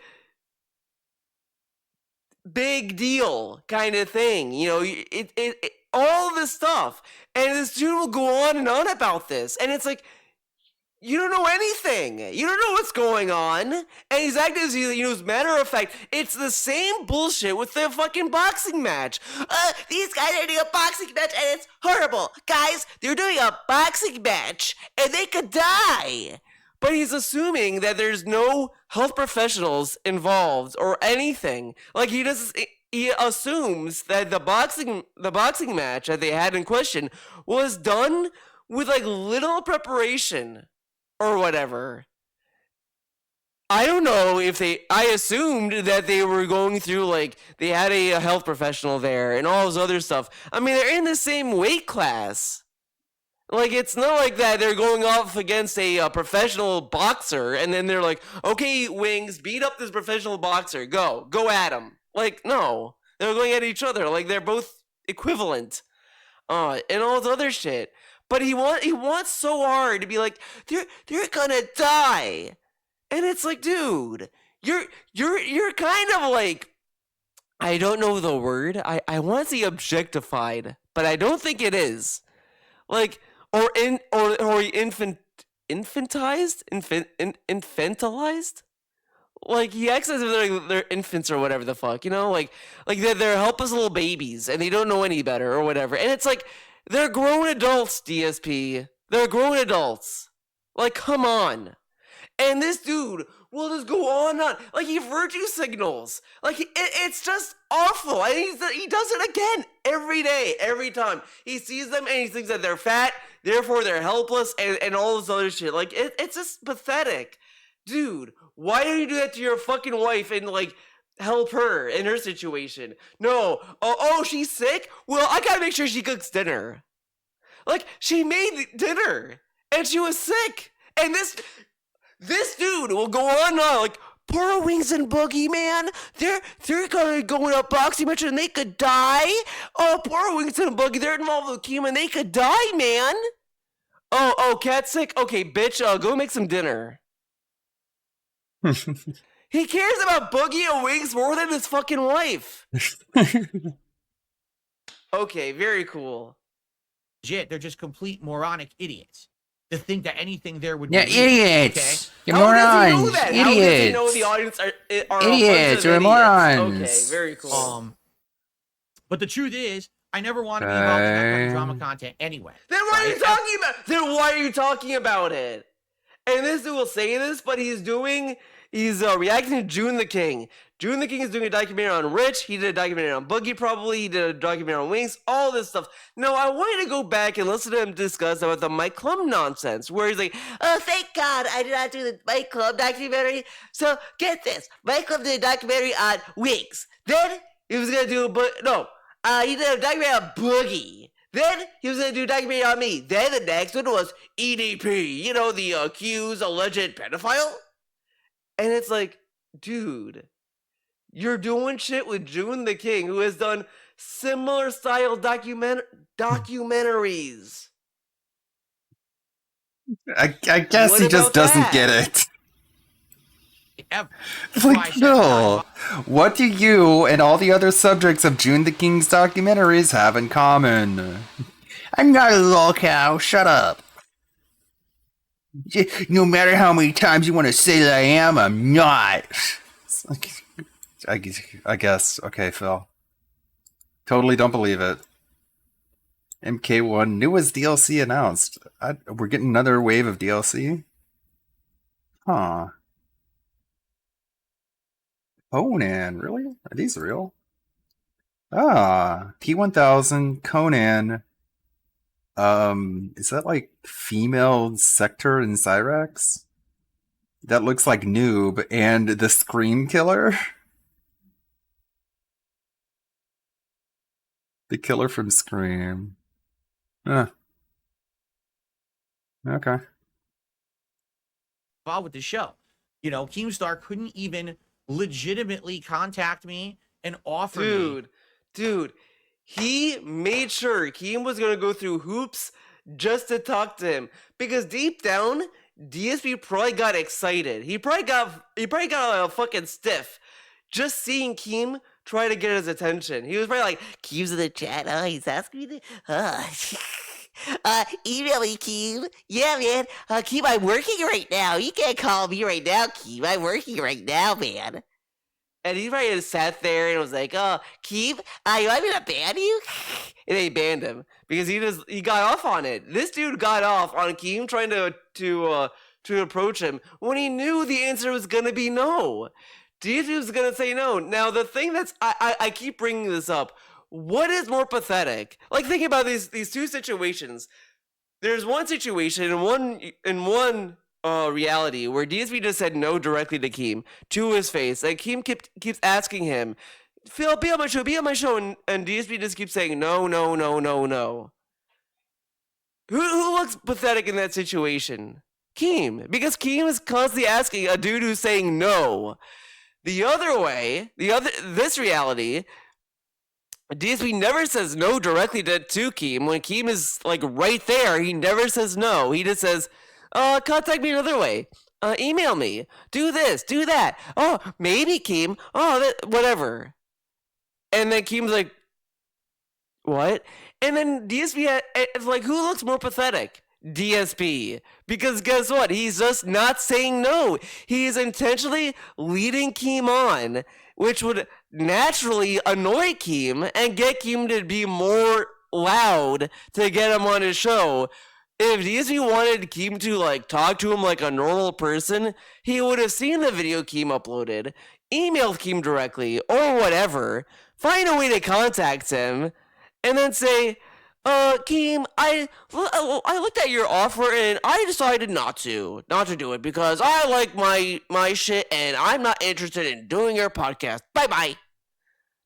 S8: big deal kind of thing. All this stuff. And this dude will go on and on about this. And it's like, you don't know anything. You don't know what's going on. And he's acting as matter of fact, it's the same bullshit with the fucking boxing match. These guys are doing a boxing match and it's horrible. Guys, they're doing a boxing match and they could die. But he's assuming that there's no health professionals involved or anything. Like, he assumes that the boxing match that they had in question was done with, like, little preparation or whatever. I don't know if I assumed that they were going through, like, they had a health professional there and all this other stuff. I mean, they're in the same weight class. Like, it's not like that they're going off against a professional boxer and then they're like, okay, Wings, beat up this professional boxer. Go at him. Like, no. They're going at each other. Like, they're both equivalent. And all this other shit. But he wants so hard to be like, they're gonna die. And it's like, dude, you're kind of like, I don't know the word. I want to say objectified, but I don't think it is. Like, or infantized? Infantilized? Like, he acts as if they're infants or whatever the fuck, like they're helpless little babies and they don't know any better or whatever. And it's like, they're grown adults, DSP. They're grown adults. Like, come on. And this dude will just go on and on. Like, he virtue signals. Like, it's just awful. And he does it again every day, every time. He sees them and he thinks that they're fat, therefore they're helpless, and all this other shit. Like, it's just pathetic. Dude, why don't you do that to your fucking wife and, like, help her in her situation? No. Oh, she's sick? Well, I gotta make sure she cooks dinner. Like, she made dinner and she was sick. And this dude will go on and on, like, poor Wings and Boogie, man. They're gonna go in a boxing match and they could die. Oh, poor Wings and Boogie, they're involved with chemo and they could die, man. Oh, Cat's sick? Okay, bitch, go make some dinner. He cares about Boogie and Wings more than his fucking wife. Okay, very cool.
S20: Legit, they're just complete moronic idiots to think that anything there would
S1: Yeah,
S20: be real,
S1: idiots.
S20: okay?
S1: You're
S8: How does he know
S1: morons.
S8: that?
S1: Idiots.
S8: How does he know the audience are a bunch
S1: Idiots.
S8: of
S1: You're
S8: idiots?
S1: morons.
S8: Okay, very cool.
S20: But the truth is, I never want to be involved in that kind of drama
S2: Okay.
S20: content anyway.
S8: Then what are you talking about? Then why are you talking about it? And this dude will say this, but he's reacting to June the King. June the King is doing a documentary on Rich. He did a documentary on Boogie, probably. He did a documentary on Wings. All this stuff. Now, I wanted to go back and listen to him discuss about the Mike Clum nonsense, where he's like, "Oh, thank God I did not do the Mike Clum documentary. So get this, Mike Clum did a documentary on Wings. Then he was gonna do he did a documentary on Boogie. Then he was going to do a documentary on me. Then the next one was EDP, the accused alleged pedophile. And it's like, dude, you're doing shit with June the King, who has done similar style documentaries.
S2: I guess
S8: What
S2: he just
S8: about
S2: doesn't
S8: that?
S2: get it. Like, no. What do you and all the other subjects of June the King's documentaries have in common? I'm not a lolcow. Shut up. No matter how many times you want to say that I am, I'm not. It's like, I guess. Okay, Phil. Totally don't believe it. MK1 newest DLC announced. We're getting another wave of DLC? Huh. Conan, really? Are these real? T1000 Conan. Is that like female sector in Cyrax? That looks like Noob and the Scream Killer. The killer from Scream. Okay.
S20: Involved with the show. Keemstar couldn't even legitimately contact me and offer me.
S8: Dude, he made sure Keem was going to go through hoops just to talk to him. Because deep down, DSP probably got excited. He probably got a fucking stiff just seeing Keem try to get his attention. He was probably like, Keem's in the chat. Oh, he's asking me email me, Keem. Yeah, man. Keem, I'm working right now. You can't call me right now, Keem. I'm working right now, man. And he probably just sat there and was like, "Oh, Keem, you want me to ban you?" And they banned him because he got off on it. This dude got off on Keem trying to approach him when he knew the answer was gonna be no. DSP was gonna say no. Now the thing that's I keep bringing this up. What is more pathetic? Like, think about these two situations. There's one situation in one reality where DSP just said no directly to Keem to his face. Like, Keem keeps asking him, "Phil, be on my show," and DSP just keeps saying no. Who looks pathetic in that situation? Keem, because Keem is constantly asking a dude who's saying no. The other way, this reality, DSP never says no directly to Keem. When Keem is like right there, he never says no. He just says, contact me another way. Email me. Do this, do that. Oh, maybe Keem. Oh, whatever. And then Keem's like, what? And then DSP, it's like, who looks more pathetic? DSP. Because guess what? He's just not saying no. He is intentionally leading Keem on, which would naturally annoy Keem and get Keem to be more loud to get him on his show. If DSP wanted Keem to like talk to him like a normal person, he would have seen the video Keem uploaded, emailed Keem directly, or whatever, find a way to contact him, and then say, Keem, I looked at your offer and I decided not to do it because I like my shit and I'm not interested in doing your podcast. Bye.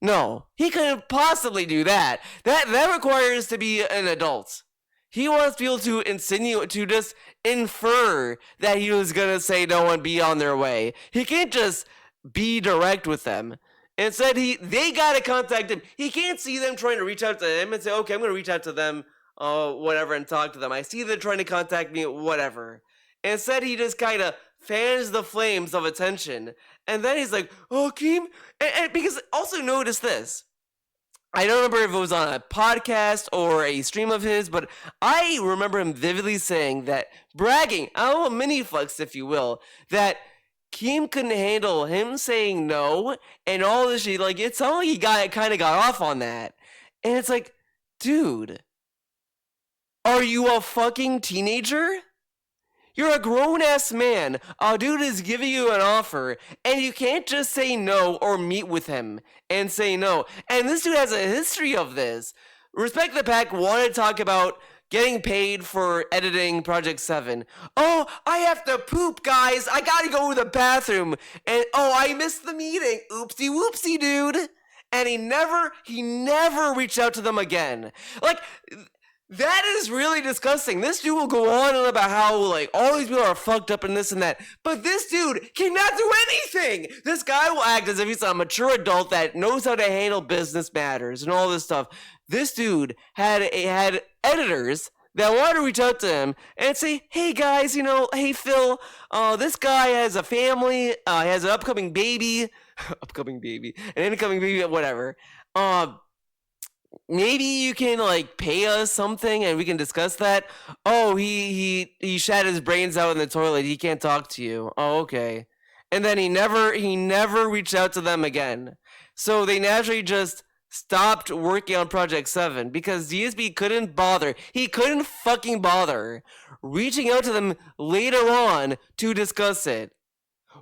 S8: No, he couldn't possibly do that. That requires to be an adult. He wants people to just infer that he was gonna say no and be on their way. He can't just be direct with them. Instead, they gotta contact him. He can't see them trying to reach out to him and say, okay, I'm gonna reach out to them, whatever, and talk to them. I see them trying to contact me, whatever. Instead, he just kind of fans the flames of attention. And then he's like, oh, Keem. And because also notice this. I don't remember if it was on a podcast or a stream of his, but I remember him vividly saying that, bragging, a mini flex, if you will, that Keem couldn't handle him saying no and all this shit. Like, it sounded like he kind of got off on that. And it's like, dude, are you a fucking teenager? You're a grown-ass man. A dude is giving you an offer, and you can't just say no or meet with him and say no. And this dude has a history of this. Respect the Pack wanted to talk about getting paid for editing Project 7. Oh, I have to poop, guys. I gotta go to the bathroom. And, oh, I missed the meeting. Oopsie whoopsie, dude. And he never reached out to them again. Like, that is really disgusting. This dude will go on and about how, like, all these people are fucked up and this and that. But this dude cannot do anything. This guy will act as if he's a mature adult that knows how to handle business matters and all this stuff. This dude had editors that wanted to reach out to him and say, hey guys, hey Phil, this guy has a family, has an upcoming baby, an incoming baby, whatever. Maybe you can like pay us something and we can discuss that. Oh, he shat his brains out in the toilet. He can't talk to you. Oh, okay. And then he never reached out to them again. So they naturally just stopped working on Project 7 because DSP couldn't bother. He couldn't fucking bother reaching out to them later on to discuss it.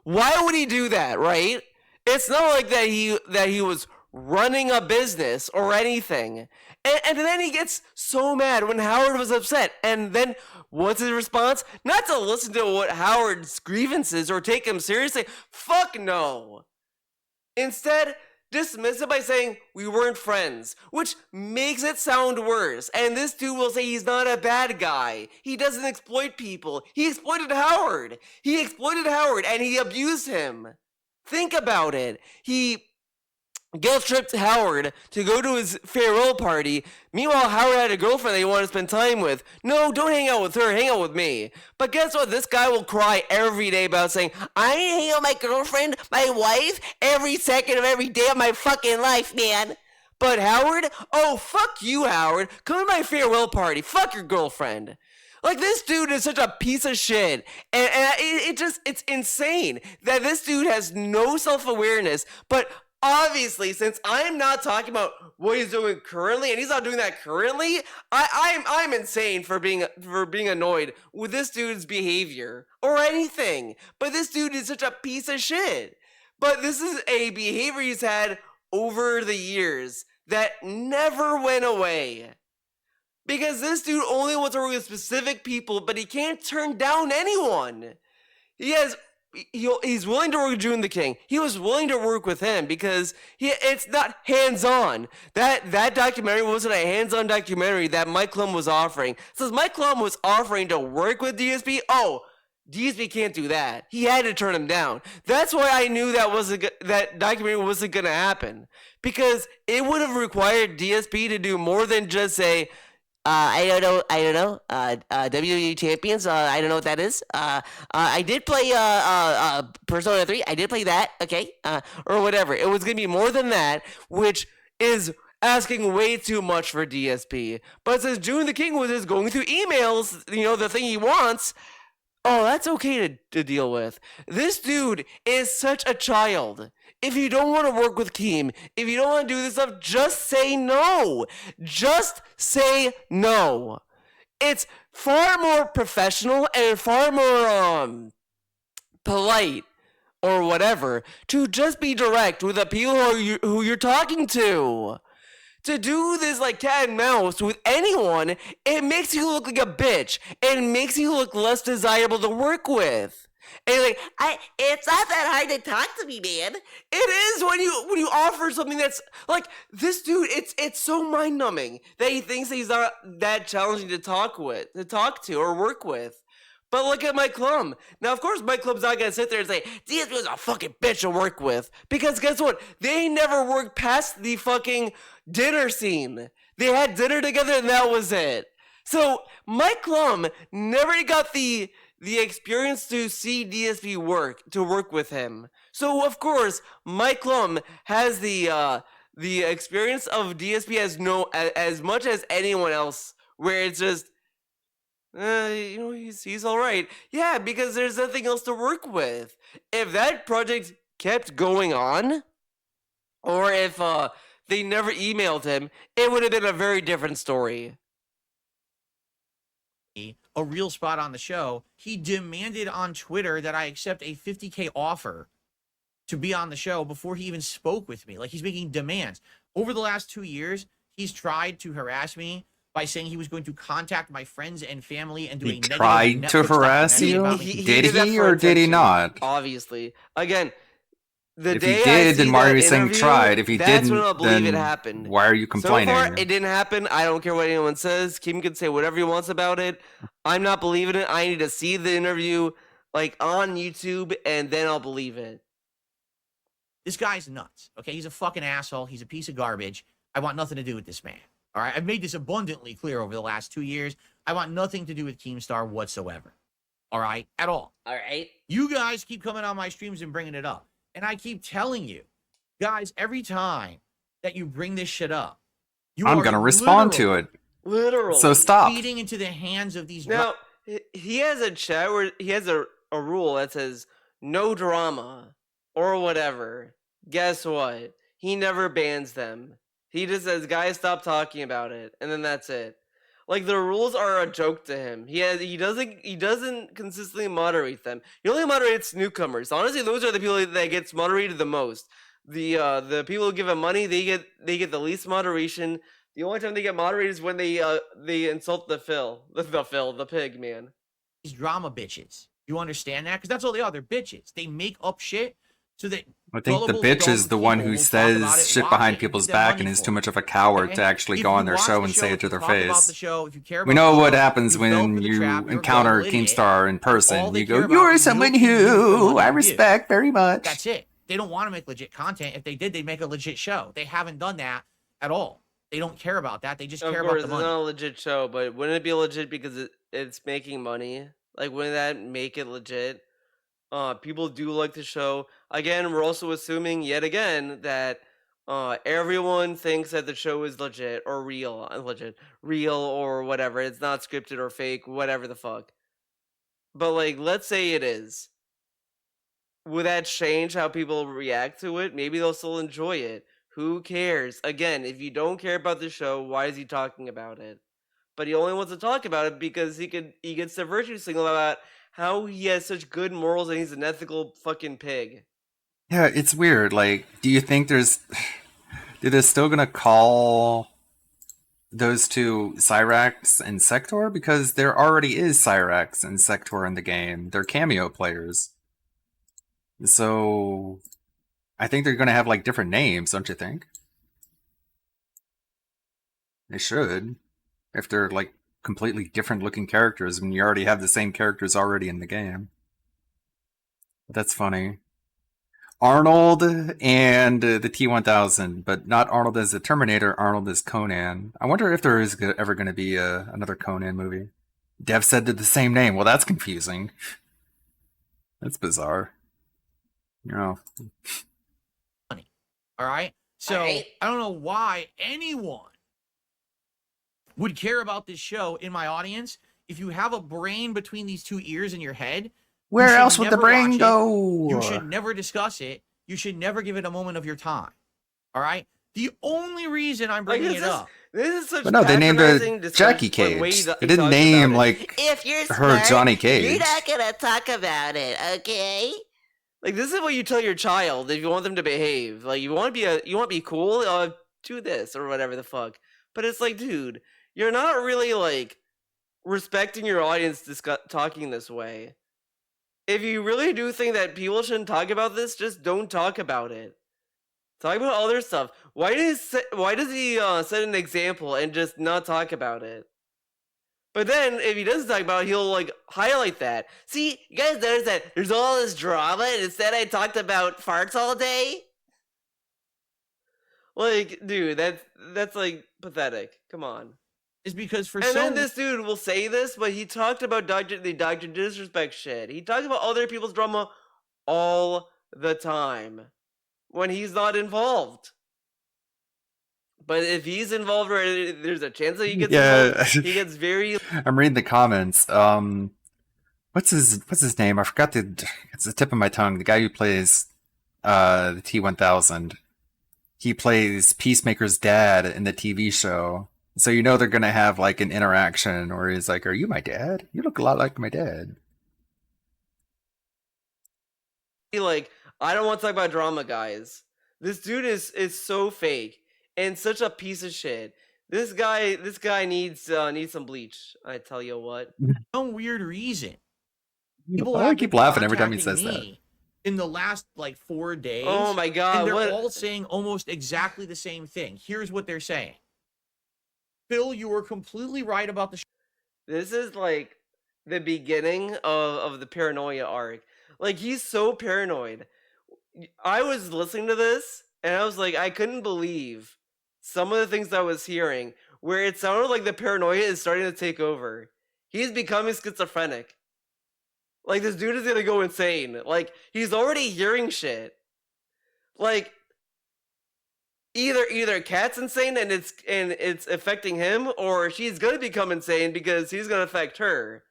S8: Why would he do that, right? It's not like that he was running a business or anything. And then he gets so mad when Howard was upset. And then what's his response? Not to listen to what Howard's grievances or take him seriously. Fuck no. Instead, dismiss it by saying we weren't friends, which makes it sound worse. And this dude will say he's not a bad guy. He doesn't exploit people. He exploited Howard. And he abused him. Think about it. He guilt-tripped Howard to go to his farewell party. Meanwhile, Howard had a girlfriend that he wanted to spend time with. No, don't hang out with her, hang out with me. But guess what? This guy will cry every day about saying, I hang out with my girlfriend, my wife, every second of every day of my fucking life, man. But Howard? Oh, fuck you, Howard. Come to my farewell party. Fuck your girlfriend. Like, this dude is such a piece of shit. And it's insane that this dude has no self-awareness, but obviously, since I'm not talking about what he's doing currently, and he's not doing that currently, I'm insane for being annoyed with this dude's behavior or anything. But this dude is such a piece of shit. But this is a behavior he's had over the years that never went away. Because this dude only wants to work with specific people, but he can't turn down anyone. He's willing to work with June the King. He was willing to work with him because it's not hands-on. That documentary wasn't a hands-on documentary that Mike Klum was offering. Since Mike Klum was offering to work with DSP, DSP can't do that. He had to turn him down. That's why I knew that documentary wasn't going to happen. Because it would have required DSP to do more than just say, I don't know. WWE Champions. I don't know what that is. I did play Persona 3. I did play that. Okay. Or whatever. It was gonna be more than that, which is asking way too much for DSP. But since June the King was just going through emails, the thing he wants. Oh, that's okay to deal with. This dude is such a child. If you don't want to work with Keem, if you don't want to do this stuff, just say no. Just say no. It's far more professional and far more polite or whatever to just be direct with the people who you're talking to. To do this like cat and mouse with anyone, it makes you look like a bitch. It makes you look less desirable to work with. And you're like, it's not that hard to talk to me, man. It is when you offer something that's like this dude. It's so mind numbing that he thinks that he's not that challenging to talk to or work with. But look at Mike Klum. Now, of course, Mike Klum's not gonna sit there and say DSP was a fucking bitch to work with, because guess what? They never worked past the fucking dinner scene. They had dinner together and that was it. So Mike Klum never got the experience to see DSP work with him. So of course, Mike Klum has the the experience of DSP has no as much as anyone else, where it's just, he's all right. Yeah, because there's nothing else to work with. If that project kept going on, or if they never emailed him, it would have been a very different story.
S20: A real spot on the show. He demanded on Twitter that I accept a $50K offer to be on the show before he even spoke with me. Like, he's making demands. Over the last 2 years, he's tried to harass me by saying he was going to contact my friends and family and do a negative
S2: tried to
S20: Netflix
S2: harass
S20: documentary
S2: you?
S20: about me.
S2: Did he or did he not?
S8: Obviously. Again, the
S2: If
S8: day
S2: he did,
S8: I see
S2: then why
S8: that
S2: are you saying
S8: interview,
S2: tried? If he
S8: that's when
S2: didn't,
S8: I'll believe it
S2: then
S8: happened.
S2: why are you complaining?
S8: So far, it didn't happen. I don't care what anyone says. Kim can say whatever he wants about it. I'm not believing it. I need to see the interview, like, on YouTube, and then I'll believe it.
S20: This guy's nuts. Okay, he's a fucking asshole. He's a piece of garbage. I want nothing to do with this man. All right, I've made this abundantly clear over the last 2 years. I want nothing to do with Keemstar whatsoever. All right, at all.
S8: All right.
S20: You guys keep coming on my streams and bringing it up. And I keep telling you, guys, every time that you bring this shit up,
S2: I'm going to respond to it.
S8: Literally.
S2: So stop.
S20: Feeding into the hands of these...
S8: Now, he has a chat where he has a rule that says no drama or whatever. Guess what? He never bans them. He just says, guys, stop talking about it. And then that's it. Like, the rules are a joke to him. He doesn't consistently moderate them. He only moderates newcomers. Honestly, those are the people that gets moderated the most. The people who give him money, they get the least moderation. The only time they get moderated is when they insult the pig, man.
S20: These drama bitches. You understand that? Because that's all they are. They're bitches. They make up shit so that...
S2: I think the bitch is the one who says shit behind people's back and is too much of a coward to actually go on their show and say it to their face. We know what happens when you encounter Keemstar in person. You go, "You're someone who I respect very much."
S20: That's it. They don't want to make legit content. If they did, they'd make a legit show. They haven't done that at all. They don't care about that. They just care about the money.
S8: It's not a legit show, but wouldn't it be legit because it's making money? Like, wouldn't that make it legit? People do like the show. Again, we're also assuming yet again that everyone thinks that the show is legit or real or whatever. It's not scripted or fake, whatever the fuck. But, like, let's say it is. Would that change how people react to it? Maybe they'll still enjoy it. Who cares? Again, if you don't care about the show, why is he talking about it? But he only wants to talk about it because he gets the virtue signal about how he has such good morals and he's an ethical fucking pig.
S2: Yeah, it's weird. Like, do you think they're still gonna call those two Cyrax and Sector? Because there already is Cyrax and Sector in the game. They're cameo players. So I think they're gonna have like different names, don't you think? They should. If they're like completely different looking characters when you already have the same characters already in the game. That's funny. Arnold and the T-1000, but not Arnold as the Terminator, Arnold as Conan. I wonder if there is ever going to be another Conan movie. Dev said the same name. Well, that's confusing. That's bizarre. You know.
S20: All right? So, I don't know why anyone would care about this show in my audience. If you have a brain between these two ears in your head,
S2: where else would the brain go?
S20: You should never discuss it. You should never give it a moment of your time. All right? The only reason I'm bringing it up.
S8: This is such
S2: but no, they named her Jackie Cage. They didn't name like
S21: if you're
S2: her
S21: smart,
S2: Johnny Cage.
S21: You're not gonna talk about it, okay?
S8: Like, this is what you tell your child if you want them to behave. Like, you want to be cool, do this or whatever the fuck. But it's like, dude, you're not really like respecting your audience talking this way. If you really do think that people shouldn't talk about this, just don't talk about it. Talk about other stuff. Why does he set an example and just not talk about it? But then, if he doesn't talk about it, he'll, like, highlight that. See, you guys notice that there's all this drama, and instead I talked about farts all day? Like, dude, that's like, pathetic. Come on.
S20: Is because
S8: then this dude will say this, but he talked about the Dr. Disrespect shit. He talked about other people's drama all the time when he's not involved. But if he's involved, or there's a chance that he gets
S2: Yeah.
S8: involved, he gets very.
S2: I'm reading the comments. What's his name? I forgot it's the tip of my tongue. The guy who plays the T-1000. He plays Peacemaker's dad in the TV show. So you know they're gonna have like an interaction where he's like, "Are you my dad? You look a lot like my dad."
S8: Like, I don't want to talk about drama, guys. This dude is so fake and such a piece of shit. This guy needs some bleach. I tell you what.
S20: Some weird reason. People
S2: I
S20: have
S2: keep
S20: been
S2: laughing every time he
S20: contacting
S2: says that.
S20: me in the last like 4 days.
S8: Oh my god!
S20: And they're
S8: what?
S20: all saying almost exactly the same thing. Here's what they're saying. Phil, you were completely right about the.
S8: This is like the beginning of the paranoia arc. Like, he's so paranoid. I was listening to this and I was like, I couldn't believe some of the things I was hearing, where it sounded like the paranoia is starting to take over. He's becoming schizophrenic. Like, this dude is gonna go insane. Like, he's already hearing shit. Like, either Kat's insane and it's affecting him, or she's gonna become insane because he's gonna affect her.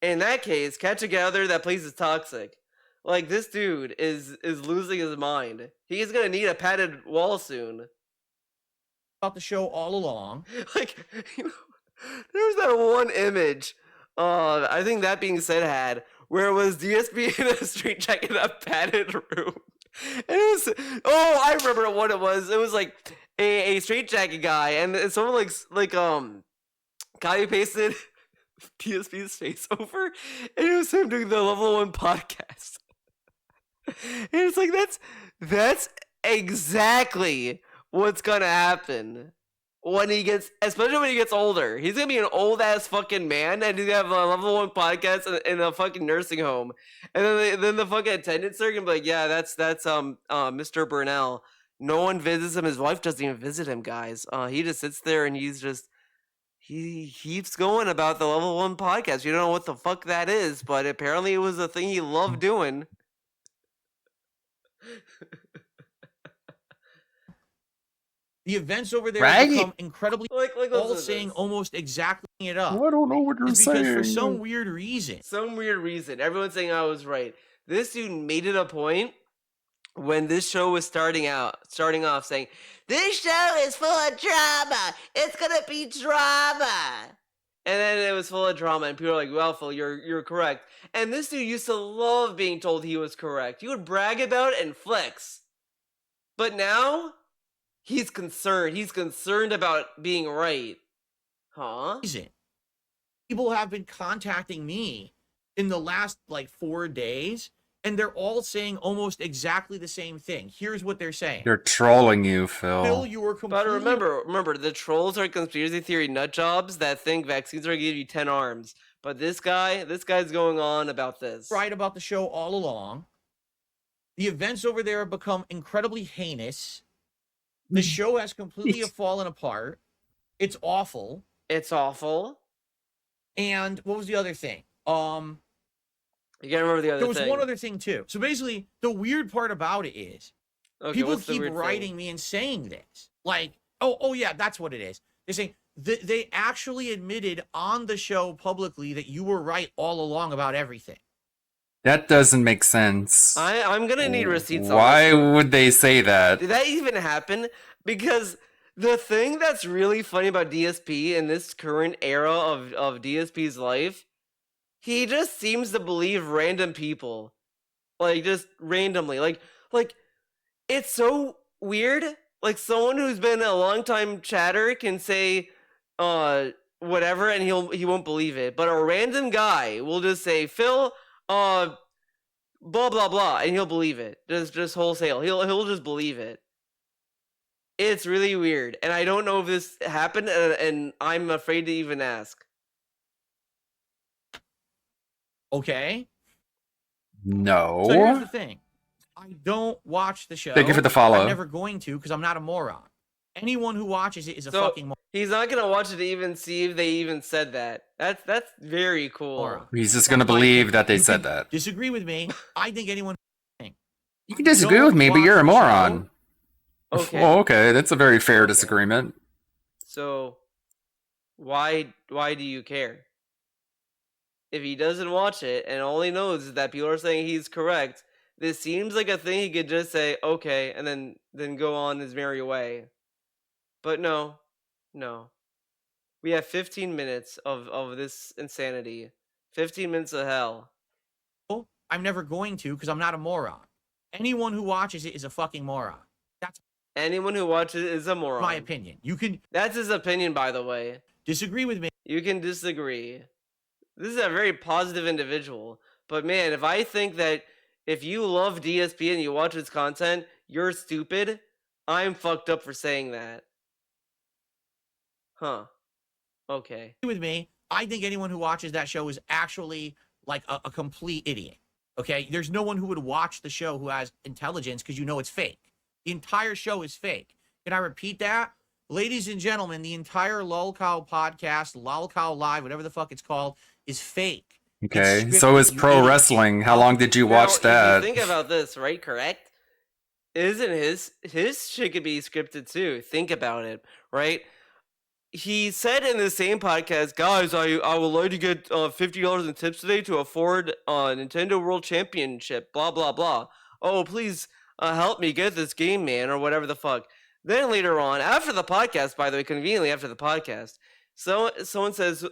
S8: In that case, Kat should get out there. That place is toxic. Like, this dude is losing his mind. He's gonna need a padded wall soon.
S20: About the show all along.
S8: Like, you know, there's that one image. I think That Being Said had, where it was DSP in a straight jacket in a padded room. And it was, oh, I remember what it was. It was like a straight jacket guy, and someone like copy pasted DSP's face over, and it was him doing the Level 1 podcast. And it's like, that's exactly what's gonna happen when he gets, especially when he gets older. He's gonna be an old ass fucking man, and he's gonna have a Level 1 podcast in a fucking nursing home, and then the fucking attendants are gonna be like, yeah, that's Mr. Burnell. No one visits him. His wife doesn't even visit him, guys. He just sits there and he keeps going about the Level 1 podcast. You don't know what the fuck that is, but apparently it was a thing he loved doing.
S20: The events over there have become incredibly all
S8: listen to
S20: saying
S8: this.
S20: almost exactly it up.
S2: I don't know what you're
S20: It's because
S2: saying.
S20: for some weird reason.
S8: Everyone's saying I was right. This dude made it a point when this show was starting off saying, this show is full of drama. It's gonna be drama. And then it was full of drama, and people are like, well, Phil, you're correct. And this dude used to love being told he was correct. He would brag about it and flex. But now, he's concerned. He's concerned about being right. Huh?
S20: People have been contacting me in the last like 4 days, and they're all saying almost exactly the same thing. Here's what they're saying.
S2: They're trolling you, Phil.
S20: Phil, you were completely.
S8: But remember, the trolls are conspiracy theory nut jobs that think vaccines are gonna give you 10 arms. But this guy's going on about this.
S20: Right about the show all along. The events over there have become incredibly heinous. The show has completely fallen apart. It's awful.
S8: It's awful.
S20: And what was the other thing?
S8: You gotta remember the other thing.
S20: There was one other thing too. So basically, the weird part about it is people keep writing me and saying this. Like, oh yeah, that's what it is. They're saying they actually admitted on the show publicly that you were right all along about everything.
S2: That doesn't make sense.
S8: I'm gonna need receipts.
S2: Why would they say that?
S8: Did that even happen? Because the thing that's really funny about DSP in this current era of DSP's life, he just seems to believe random people. Like, just randomly. Like it's so weird. Like, someone who's been a long time chatter can say whatever and he won't believe it. But a random guy will just say, Phil, blah blah blah, and he'll believe it. Just wholesale. He'll just believe it. It's really weird, and I don't know if this happened, and I'm afraid to even ask.
S20: Okay.
S2: No.
S20: So here's the thing. I don't watch the show.
S2: Thank you for the follow.
S20: I'm never going to because I'm not a moron. Anyone who watches it is a fucking moron.
S8: He's not gonna watch it to even see if they even said that. That's very cool.
S2: He's just gonna believe that they said that.
S20: Disagree with me. I think anyone.
S2: You can disagree with me, but you're a moron.
S8: Okay.
S2: Well, okay, that's a very fair disagreement.
S8: So, why do you care? If he doesn't watch it and only knows that people are saying he's correct, this seems like a thing he could just say, okay, and then go on his merry way. But no. We have 15 minutes of this insanity. 15 minutes of hell.
S20: I'm never going to because I'm not a moron. Anyone who watches it is a fucking moron. That's
S8: anyone who watches it is a moron.
S20: My opinion. You can.
S8: That's his opinion, by the way.
S20: Disagree with me.
S8: You can disagree. This is a very positive individual. But man, if I think that if you love DSP and you watch his content, you're stupid, I'm fucked up for saying that. Huh. Okay.
S20: With me, I think anyone who watches that show is actually like a complete idiot. Okay? There's no one who would watch the show who has intelligence because you know it's fake. The entire show is fake. Can I repeat that? Ladies and gentlemen, the entire Lolcow podcast, Lolcow Live, whatever the fuck it's called, is fake.
S2: Okay, so is pro wrestling. How long did you watch that?
S8: If you think about this, right? Correct? Isn't his shit could be scripted too? Think about it, right? He said in the same podcast, guys, I would like to get $50 in tips today to afford Nintendo World Championship, blah, blah, blah. Oh, please help me get this game, man, or whatever the fuck. Then later on, after the podcast, by the way, conveniently after the podcast, someone says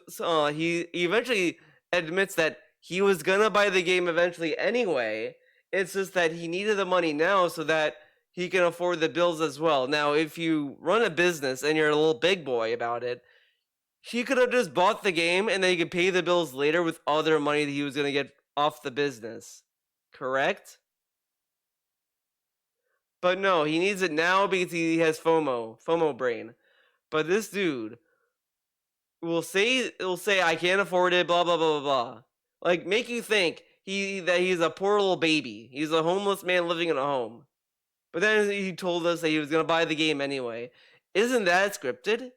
S8: he eventually admits that he was gonna buy the game eventually anyway. It's just that he needed the money now so that he can afford the bills as well. Now, if you run a business and you're a little big boy about it, he could have just bought the game and then he could pay the bills later with other money that he was going to get off the business. Correct? But no, he needs it now because he has FOMO brain. But this dude will say I can't afford it, blah blah blah blah blah. Like make you think that he's a poor little baby. He's a homeless man living in a home. But then he told us that he was going to buy the game anyway. Isn't that scripted?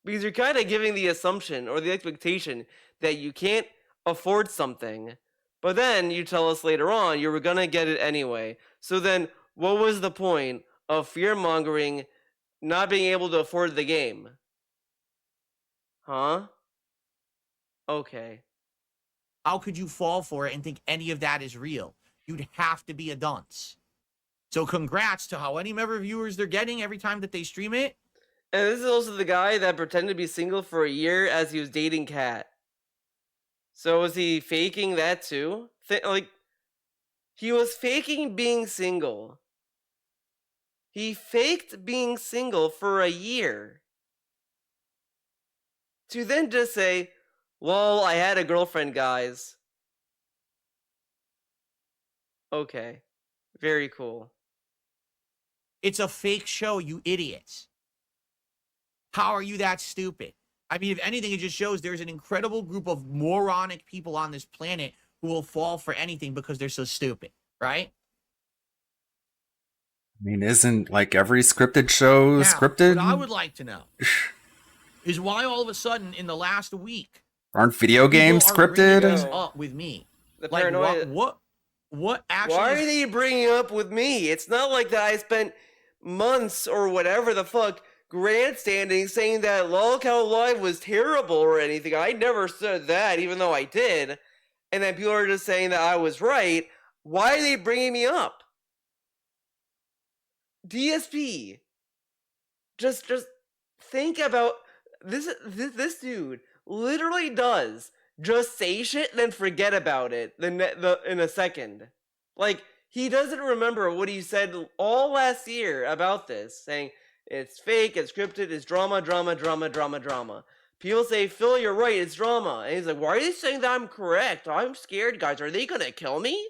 S8: Because you're kind of giving the assumption or the expectation that you can't afford something. But then you tell us later on you were going to get it anyway. So then what was the point of fear-mongering not being able to afford the game? Huh? Okay.
S20: How could you fall for it and think any of that is real? You'd have to be a dunce. So congrats to how many member viewers they're getting every time that they stream it.
S8: And this is also the guy that pretended to be single for a year as he was dating Kat. So was he faking that too? He was faking being single. He faked being single for a year. To then just say, well, I had a girlfriend, guys. Okay. Very cool.
S20: It's a fake show, you idiots. How are you that stupid? I mean, if anything, it just shows there's an incredible group of moronic people on this planet who will fall for anything because they're so stupid, right?
S2: I mean, isn't like every scripted show scripted?
S20: What I would like to know is why all of a sudden in the last week
S2: aren't video games scripted?
S20: This up with me.
S8: The paranoia.
S20: What actually?
S8: Why are they bringing up with me? It's not like that I spent months or whatever the fuck grandstanding saying that Lolcow Live was terrible or anything. I never said that, even though I did. And then people are just saying that I was right. Why are they bringing me up? DSP. Just think about this. This dude literally does just say shit and then forget about it in a second. Like, he doesn't remember what he said all last year about this, saying it's fake, it's scripted, it's drama. People say, Phil, you're right, it's drama. And he's like, why are you saying that I'm correct? I'm scared, guys. Are they gonna kill me?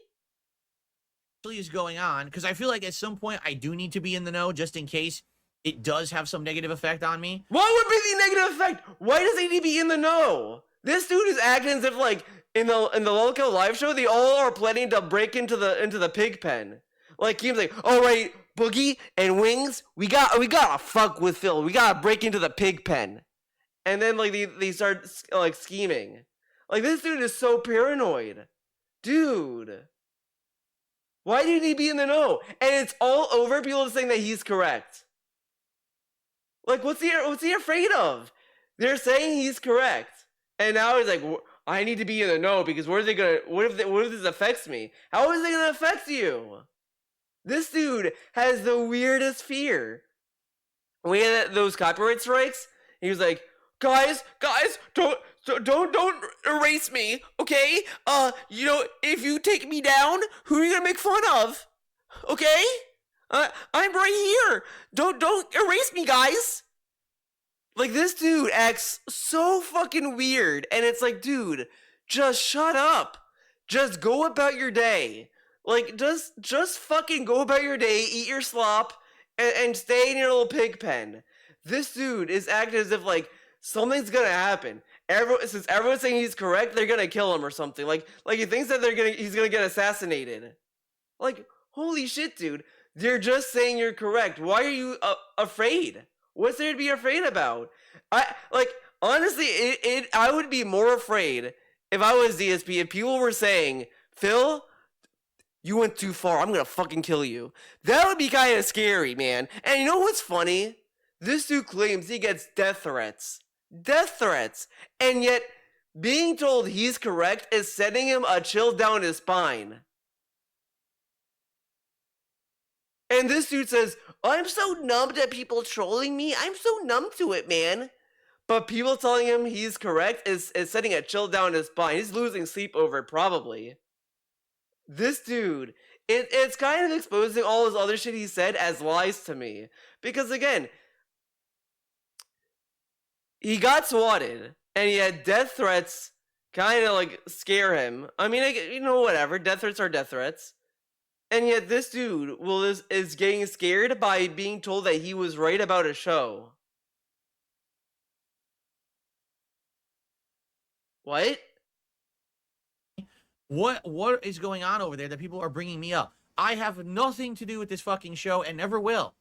S20: Is going on? Because I feel like at some point I do need to be in the know just in case it does have some negative effect on me.
S8: What would be the negative effect? Why does he need to be in the know? This dude is acting as if like in the Lolcow Live show they all are planning to break into the pig pen. Like he's like, all right, Boogie and Wings, we gotta fuck with Phil. We gotta break into the pig pen. And then like they start like scheming. Like this dude is so paranoid, dude. Why do you need to be in the know? And it's all over people saying that he's correct. Like, what's he afraid of? They're saying he's correct, and now he's like, I need to be in the know because what if this affects me? How is it gonna affect you? This dude has the weirdest fear. We had those copyright strikes. He was like, guys, don't erase me, okay? If you take me down, who are you gonna make fun of? Okay? I'm right here. Don't erase me, guys. Like, this dude acts so fucking weird, and it's like, dude, just shut up. Just go about your day. Like, just fucking go about your day, eat your slop, and stay in your little pig pen. This dude is acting as if, like, something's gonna happen. Since everyone's saying he's correct, they're gonna kill him or something. Like he thinks that he's gonna get assassinated. Like, holy shit, dude. They're just saying you're correct. Why are you afraid? What's there to be afraid about? Honestly, I would be more afraid if I was DSP if people were saying, Phil, you went too far. I'm gonna fucking kill you. That would be kind of scary, man. And you know what's funny? This dude claims he gets death threats. Death threats. And yet, being told he's correct is sending him a chill down his spine. And this dude says, I'm so numb to people trolling me. I'm so numb to it, man. But people telling him he's correct is sending a chill down his spine. He's losing sleep over it, probably. This dude, it's kind of exposing all his other shit he said as lies to me. Because again, he got swatted, and he had death threats kind of like scare him. I mean, whatever. Death threats are death threats. And yet this dude is getting scared by being told that he was right about a show. What?
S20: What is going on over there that people are bringing me up? I have nothing to do with this fucking show and never will.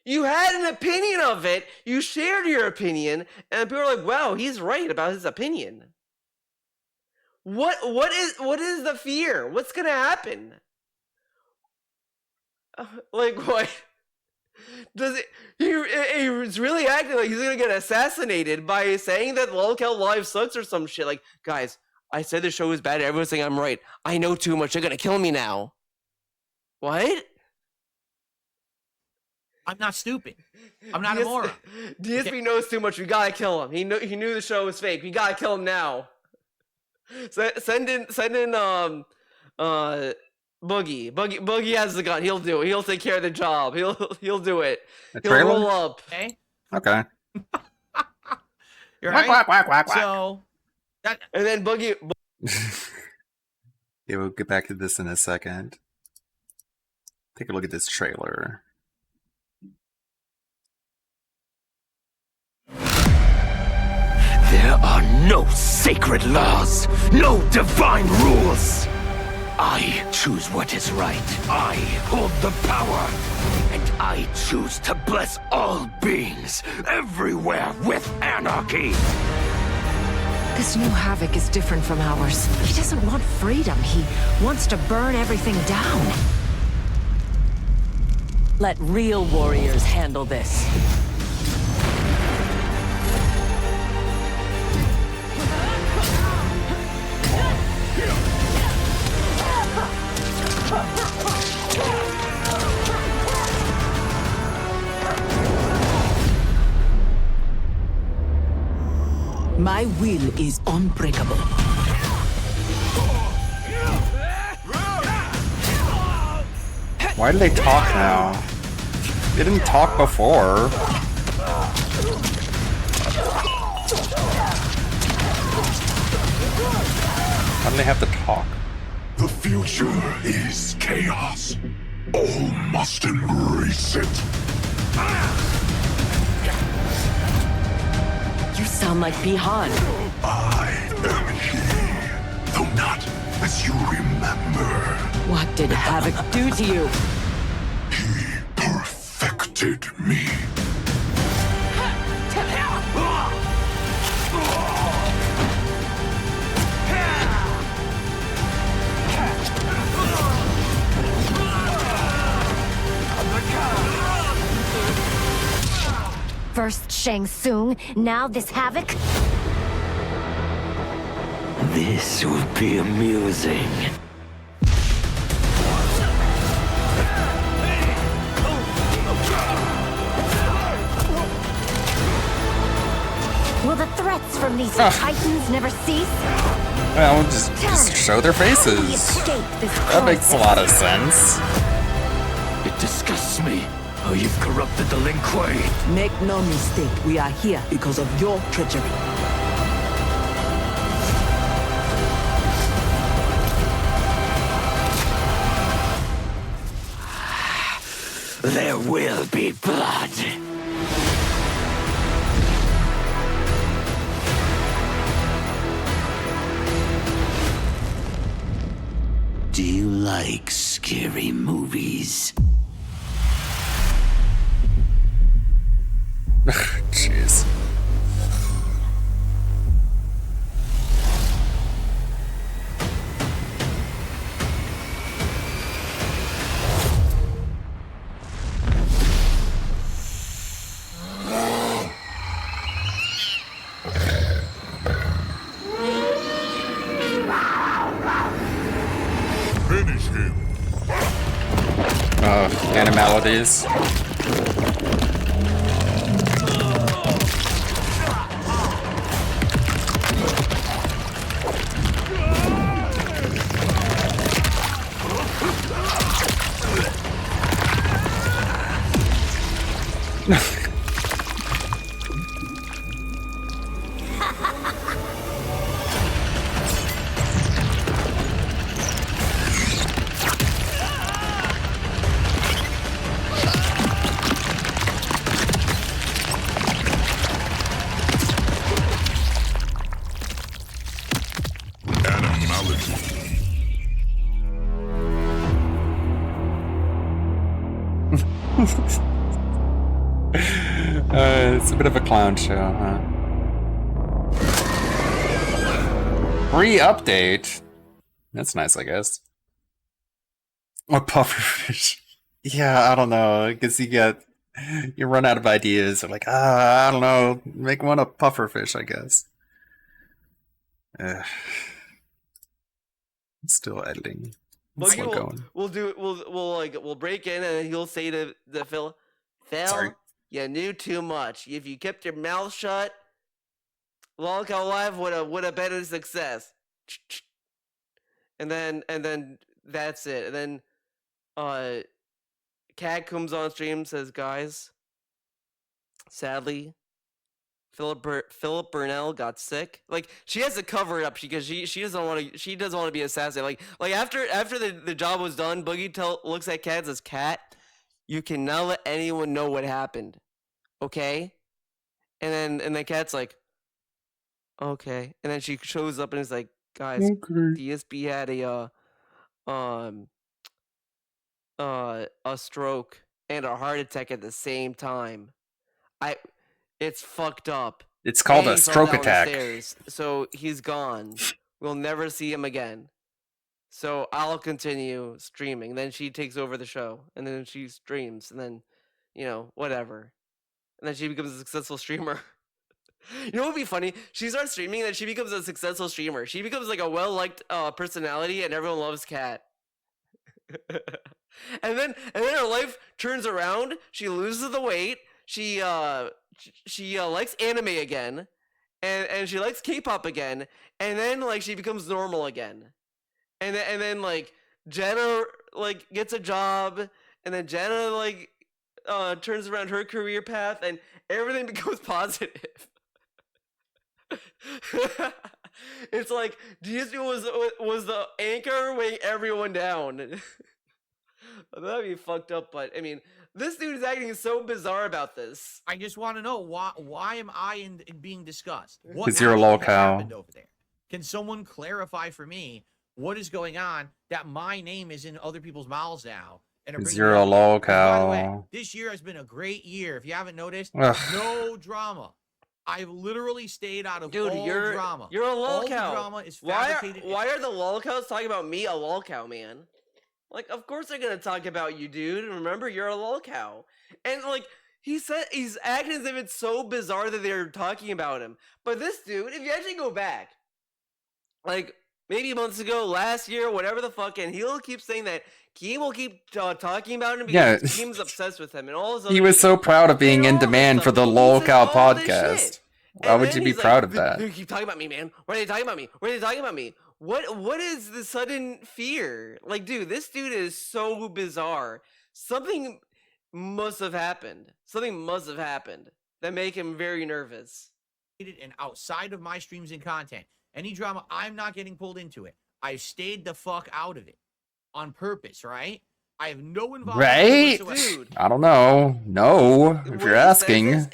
S8: You had an opinion of it. You shared your opinion, and people are like, "Wow, he's right about his opinion." What is the fear? What's gonna happen? Like, what? He's really acting like he's gonna get assassinated by saying that Lolcal Live sucks or some shit. Like, guys, I said the show is bad. Everyone's saying I'm right. I know too much. They're gonna kill me now. What?
S20: I'm not stupid. I'm not a moron.
S8: DSP knows too much. We gotta kill him. He knew the show was fake. We gotta kill him now. Send in Boogie. Boogie has the gun. He'll do it. He'll take care of the job. He'll do it. He'll roll up.
S2: Okay.
S20: You're right.
S2: Quack, quack, quack, quack.
S20: So that
S8: and then Boogie.
S2: Yeah, we'll get back to this in a second. Take a look at this trailer.
S1: There are no sacred laws, no divine rules. I choose what is right. I hold the power. And I choose to bless all beings everywhere with anarchy.
S4: This new Havoc is different from ours. He doesn't want freedom. He wants to burn everything down. Let real warriors handle this. My will is unbreakable.
S2: Why do they talk now? They didn't talk before. Why do they have to talk?
S1: The future is chaos. All must embrace it.
S4: You sound like Bihan.
S1: I am he, though not as you remember.
S4: What did Havoc do to you?
S1: He perfected me.
S4: Shang Tsung, now this havoc?
S1: This will be amusing.
S4: Will the threats from these titans never cease?
S2: Well, just show their faces. That makes a lot of sense.
S1: It disgusts me how you've corrupted the Lin Kuei.
S17: Make no mistake, we are here because of your treachery.
S1: There will be blood. Do you like scary movies?
S2: Jeez.
S19: Finish him.
S2: Animalities. It's a bit of a clown show, huh? Free update. That's nice, I guess. Or pufferfish. Yeah, I don't know. I guess you run out of ideas. Like, I don't know. Make one a pufferfish, I guess. Still editing. It's still going.
S8: We'll break in and he'll say to Phil,
S2: Sorry.
S8: you knew too much. If you kept your mouth shut, Long Cow Live would have been a success. And then that's it. And then Cat comes on stream, says, guys, sadly, Philip Burnell got sick. Like, she has to cover it up because she doesn't want to be assassinated. Like after the job was done, Boogie looks at Cat and says, Cat, you cannot let anyone know what happened. Okay? And then Cat's like, okay. And then she shows up and is like, guys, DSB had a stroke and a heart attack at the same time. It's fucked up.
S2: It's called
S8: And
S2: a
S8: he fell
S2: stroke
S8: down the
S2: attack.
S8: stairs, so he's gone. We'll never see him again. So I'll continue streaming. Then she takes over the show, and then she streams, and then, whatever. And then she becomes a successful streamer. You know what would be funny? She starts streaming, and then she becomes a successful streamer. She becomes like a well-liked personality, and everyone loves Cat. and then her life turns around. She loses the weight. She likes anime again, and she likes K-pop again, and then like she becomes normal again, and then like Jenna like gets a job, and then Jenna like turns around her career path, and everything becomes positive. It's like Disney was the anchor weighing everyone down. That'd be fucked up, but I mean, this dude is acting so bizarre about this.
S20: I just want to know why am I in being discussed? What
S2: Because you're a
S20: actually
S2: lolcow.
S20: happened over there? Can someone clarify for me what is going on that my name is in other people's mouths now? And are
S2: Because
S20: bringing
S2: you're a
S20: it up? By the way,
S2: lolcow.
S20: this year has been a great year. If you haven't noticed,
S2: Ugh.
S20: no drama. I've literally stayed out of
S8: Dude,
S20: all
S8: you're
S20: drama.
S8: You're a
S20: All the
S8: lolcow.
S20: drama is
S8: Why
S20: fabricated.
S8: are the lolcows talking about me, a lolcow, man? Like, of course they're gonna talk about you, dude. Remember, you're a lolcow. And like, He said he's acting as if it's so bizarre that they're talking about him. But this dude, if you actually go back, like maybe months ago, last year, whatever the fuck, and he'll keep saying that Keem will keep talking about him because Keem's obsessed with him and all this other
S2: He was
S8: shit.
S2: so proud of being in demand for the LOLcow podcast. Why would you be proud of that?
S8: They keep talking about me, man. Why are they talking about me? Why are they talking about me? What is the sudden fear? Like, dude, this dude is so bizarre. Something must have happened. Something must have happened that make him very nervous.
S20: And outside of my streams and content, any drama, I'm not getting pulled into it. I stayed the fuck out of it on purpose, right? I have no involvement
S2: Right?
S20: whatsoever.
S2: Dude. I don't know. No, if you're asking.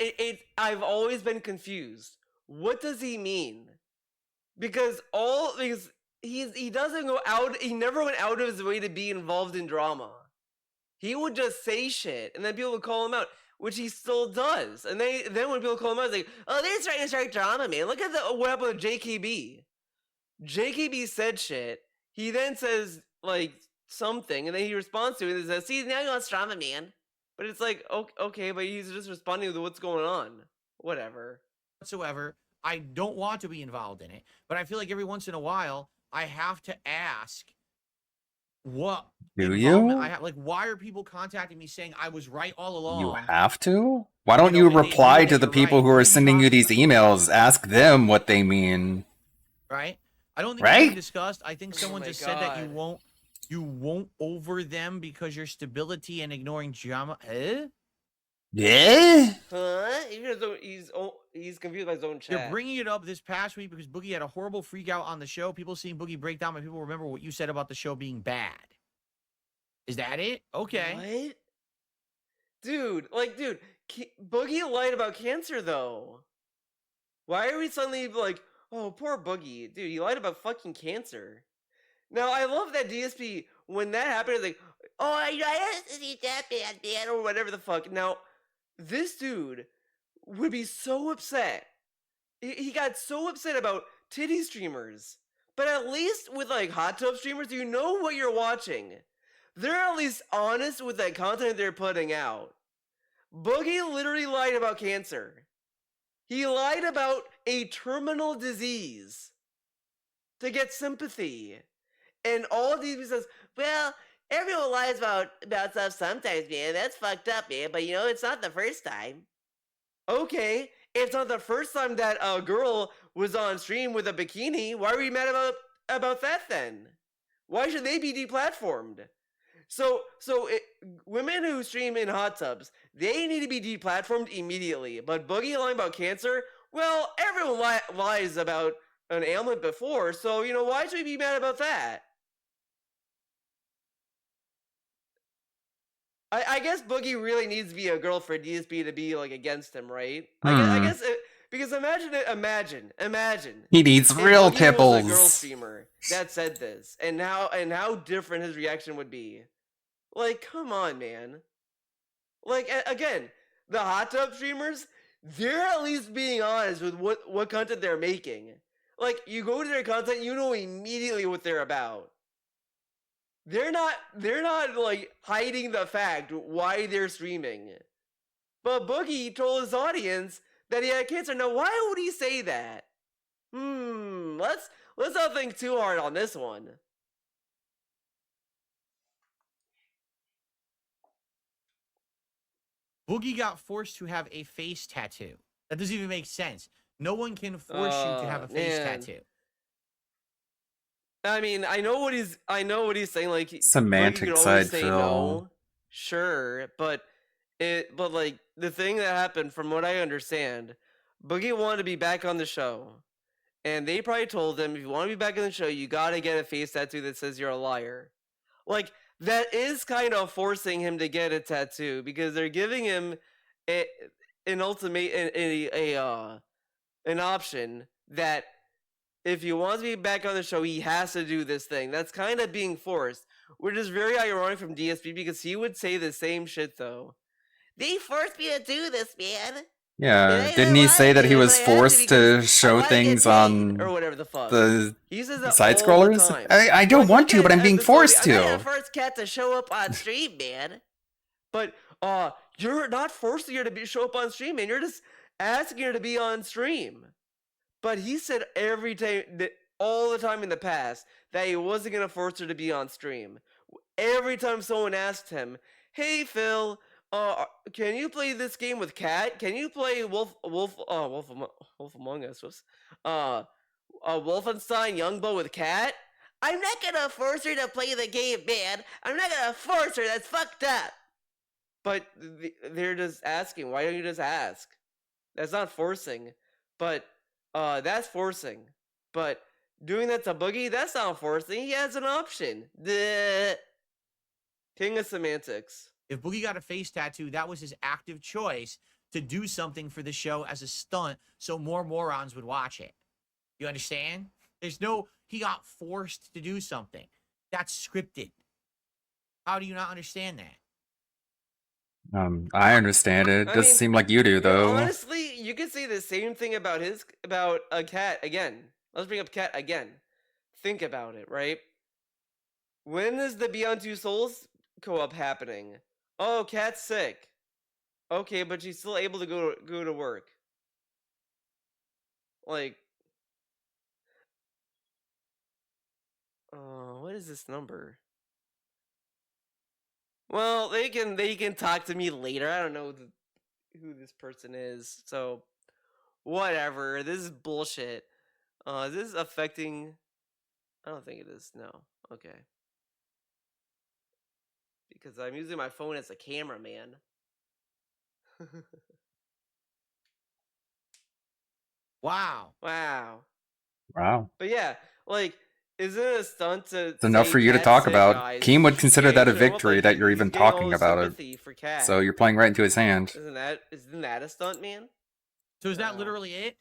S8: I've always been confused. What does he mean? Because he doesn't go out. He never went out of his way to be involved in drama. He would just say shit, and then people would call him out, which he still does. And then when people call him out, it's like, oh, they're trying to start drama, man. Look at what happened with JKB. JKB said shit. He then says like something, and then he responds to it and says, see, now you want drama, man. But it's like, okay, but he's just responding to what's going on. Whatever.
S20: Whatsoever. I don't want to be involved in it, but I feel like every once in a while I have to ask, what
S2: do you?
S20: I have, like, why are people contacting me saying I was right all along?
S2: You have to? Why don't you reply to the people who are sending you these emails? Ask them what they mean.
S20: Right? I don't think it's been discussed. I think someone just said that you won't over them because your stability and ignoring drama.
S2: Yeah?
S8: Huh? He's confused by his own chat.
S20: You're bringing it up this past week because Boogie had a horrible freak out on the show. People seeing Boogie break down, but people remember what you said about the show being bad. Is that it? Okay.
S8: What? Dude, Boogie lied about cancer, though. Why are we suddenly like, oh, poor Boogie? Dude, he lied about fucking cancer. Now, I love that DSP, when that happened, it's like, oh, I didn't see that bad, man, or whatever the fuck. Now, this dude would be so upset. He got so upset about titty streamers. But at least with, like, hot tub streamers, you know what you're watching. They're at least honest with that content they're putting out. Boogie literally lied about cancer. He lied about a terminal disease to get sympathy. And all these people says, well, everyone lies about stuff sometimes, man. That's fucked up, man. But, it's not the first time. Okay, it's not the first time that a girl was on stream with a bikini. Why are we mad about that then? Why should they be deplatformed? So women who stream in hot tubs, they need to be deplatformed immediately. But Boogie lying about cancer, well, everyone lies about an ailment before, so, why should we be mad about that? I guess Boogie really needs to be a girl for DSP to be, like, against him, right? I guess because imagine.
S2: He needs real
S8: Boogie was a girl
S2: pimples.
S8: streamer that said this, and how different his reaction would be. Like, come on, man. Like, again, the hot tub streamers, they're at least being honest with what content they're making. Like, you go to their content, you know immediately what they're about. They're not like hiding the fact why they're streaming. But Boogie told his audience that he had cancer. Now, why would he say that? Let's not think too hard on this one.
S20: Boogie got forced to have a face tattoo. That doesn't even make sense. No one can force you to have a face tattoo.
S8: I mean, I know what he's saying. Like,
S2: Semantic side, Phil.
S8: No. Sure, but like the thing that happened, from what I understand, Boogie wanted to be back on the show, and they probably told him, if you want to be back on the show, you gotta get a face tattoo that says you're a liar. Like, that is kind of forcing him to get a tattoo, because they're giving him an option that, if he wants to be back on the show, he has to do this thing. That's kind of being forced, which is very ironic from DSP, because he would say the same shit, though.
S21: They forced me to do this, man.
S2: Yeah, didn't he say that he was forced to show things on
S8: or whatever the fuck?
S2: The
S8: he says that
S2: side
S8: all the
S2: scrollers?
S8: time.
S2: I don't want to, but I'm being forced
S21: I'm not
S2: to.
S21: the first cat to show up on stream, man.
S8: But you're not forcing her to show up on stream, man. You're just asking her to be on stream. But he said every time, all the time in the past, that he wasn't going to force her to be on stream. Every time someone asked him, hey, Phil, can you play this game with Cat? Can you play Wolf Among Us? Wolfenstein Youngblood with Cat? I'm not going to force her to play the game, man. I'm not going to force her. That's fucked up. But they're just asking. Why don't you just ask? That's not forcing. But that's forcing. But doing that to Boogie, that's not forcing. He has an option. The king of semantics.
S20: If Boogie got a face tattoo, that was his active choice to do something for the show as a stunt so more morons would watch it. You understand? He got forced to do something. That's scripted. How do you not understand that?
S2: I understand it. It doesn't seem like you do, though.
S8: Honestly, you could say the same thing about a Cat again. Let's bring up Cat again. Think about it, right? When is the Beyond Two Souls co-op happening? Oh, Cat's sick. Okay, but she's still able to go to work. Like, what is this number? Well, they can talk to me later. I don't know who this person is, so whatever. This is bullshit. Is this affecting? I don't think it is. No. Okay. Because I'm using my phone as a camera, man.
S20: Wow.
S8: But yeah, like, is it a stunt to?
S2: It's enough for you to talk about. Keem would consider that a victory that you're even talking about it. So you're playing right into his hand.
S8: Isn't that a stunt, man?
S20: So is that literally it?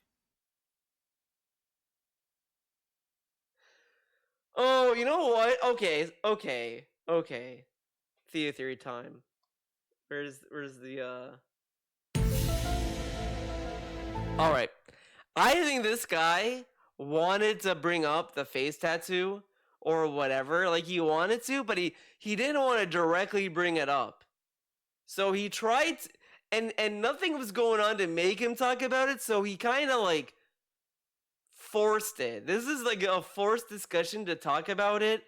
S8: Oh, you know what? Okay. Theory time. Where's the All right. I think this guy wanted to bring up the face tattoo or whatever, like he wanted to, but he didn't want to directly bring it up. So he tried and nothing was going on to make him talk about it, so he kind of like forced it. This is like a forced discussion to talk about it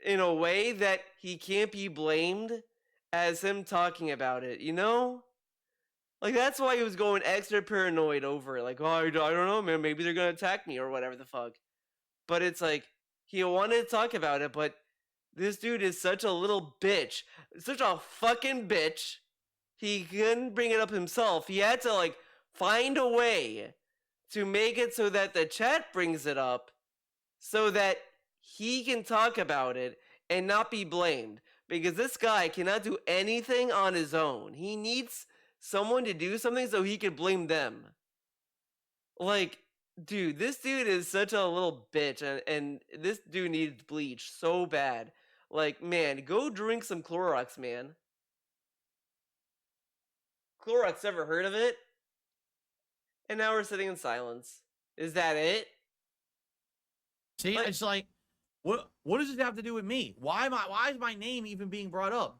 S8: in a way that he can't be blamed as him talking about it, you know? Like, that's why he was going extra paranoid over it. Like, oh, I don't know, man. Maybe they're going to attack me or whatever the fuck. But it's like, he wanted to talk about it, but this dude is such a little bitch. Such a fucking bitch. He couldn't bring it up himself. He had to, like, find a way to make it so that the chat brings it up so that he can talk about it and not be blamed. Because this guy cannot do anything on his own. He needs someone to do something so he can blame them. Like, dude, this dude is such a little bitch, and this dude needs bleach so bad. Like, man, go drink some Clorox, man. Clorox, ever heard of it? And now we're sitting in silence. Is that it?
S20: See, it's like, what does this have to do with me? Why is my name even being brought up?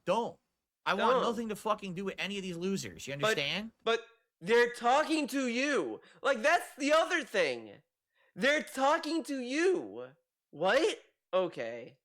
S20: I want nothing to fucking do with any of these losers. You understand?
S8: But they're talking to you. Like, that's the other thing. They're talking to you. What? Okay.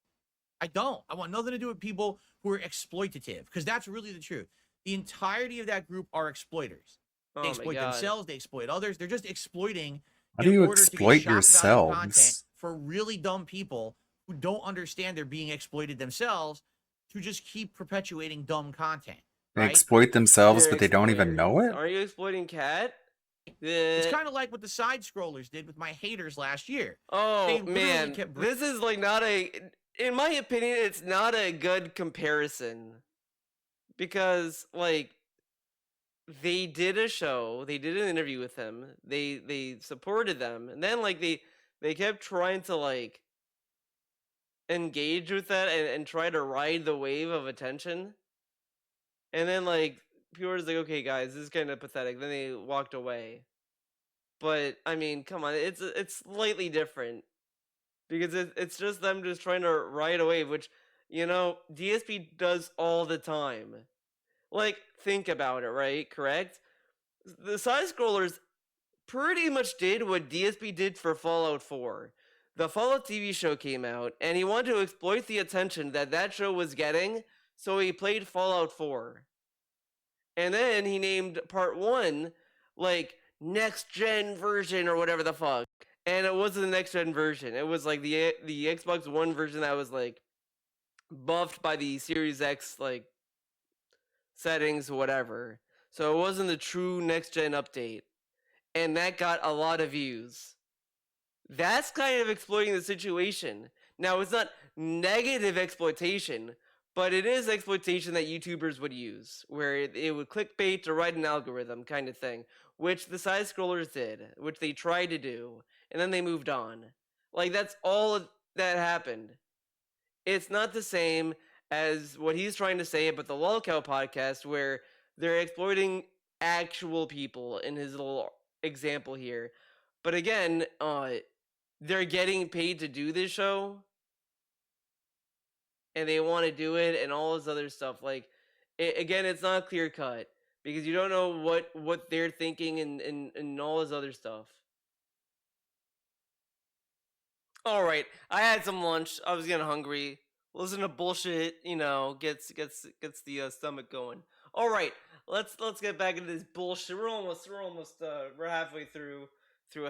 S20: I don't. I want nothing to do with people who are exploitative, because that's really the truth. The entirety of that group are exploiters. They exploit themselves. They exploit others. They're just exploiting.
S2: How do you exploit yourselves?
S20: For really dumb people who don't understand they're being exploited themselves to just keep perpetuating dumb content.
S2: They exploit themselves, but they don't even know it?
S8: Are you exploiting Cat?
S20: It's kind of like what the side scrollers did with my haters last year.
S8: Oh, man. This is like not in my opinion, it's not a good comparison. Because, like, they did a show, they did an interview with him, they supported them, and then, like, they kept trying to, like, engage with that and try to ride the wave of attention. And then, like, people were just like, okay, guys, this is kind of pathetic. Then they walked away. But, I mean, come on, it's slightly different. Because it's just them just trying to ride a wave, which, you know, DSP does all the time. Like, think about it, right? Correct? The side scrollers pretty much did what DSP did for Fallout 4. The Fallout TV show came out, and he wanted to exploit the attention that that show was getting, so he played Fallout 4. And then he named part 1, like, next gen version or whatever the fuck. And it wasn't the next gen version. It was like the Xbox One version that was like buffed by the Series X like settings or whatever. So it wasn't the true next gen update. And that got a lot of views. That's kind of exploiting the situation. Now, it's not negative exploitation, but it is exploitation that YouTubers would use, where it would clickbait to write an algorithm kind of thing, which the side scrollers did, which they tried to do, and then they moved on. Like, that's all that happened. It's not the same as what he's trying to say about the Lolcow podcast, where they're exploiting actual people in his little example here. But again, they're getting paid to do this show, and they want to do it, and all this other stuff. Like, again, it's not clear cut because you don't know what they're thinking and all this other stuff. All right, I had some lunch. I was getting hungry. Listen to bullshit, gets the stomach going. All right, let's get back into this bullshit. We're halfway through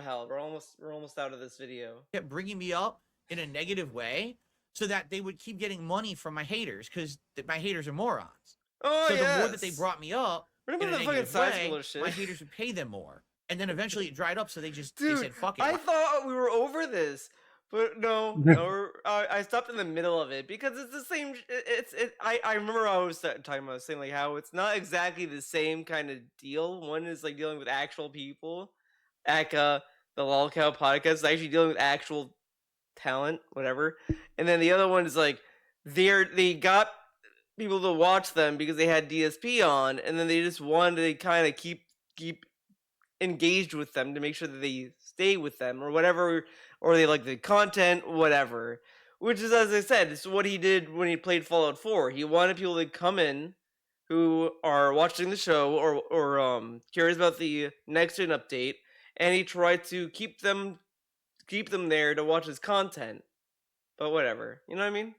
S8: hell. We're almost out of this video.
S20: Kept bringing me up in a negative way so that they would keep getting money from my haters because my haters are morons.
S8: Oh,
S20: so the more that they brought me up in a
S8: the
S20: negative
S8: fucking
S20: way,
S8: shit.
S20: my haters would pay them more. And then eventually it dried up, so they just
S8: Dude,
S20: they said, fuck it.
S8: I thought we were over this. But no, I stopped in the middle of it because it's the same. I remember I was talking about saying like how it's not exactly the same kind of deal. One is like dealing with actual people, the Lolcow podcast is actually dealing with actual talent, whatever. And then the other one is like they got people to watch them because they had DSP on, and then they just wanted to kind of keep engaged with them to make sure that they stay with them or whatever, or they like the content, whatever. Which is, as I said, it's what he did when he played Fallout 4. He wanted people to come in who are watching the show or curious about the next gen update, and he tried to keep them there to watch his content. But whatever, you know what I mean?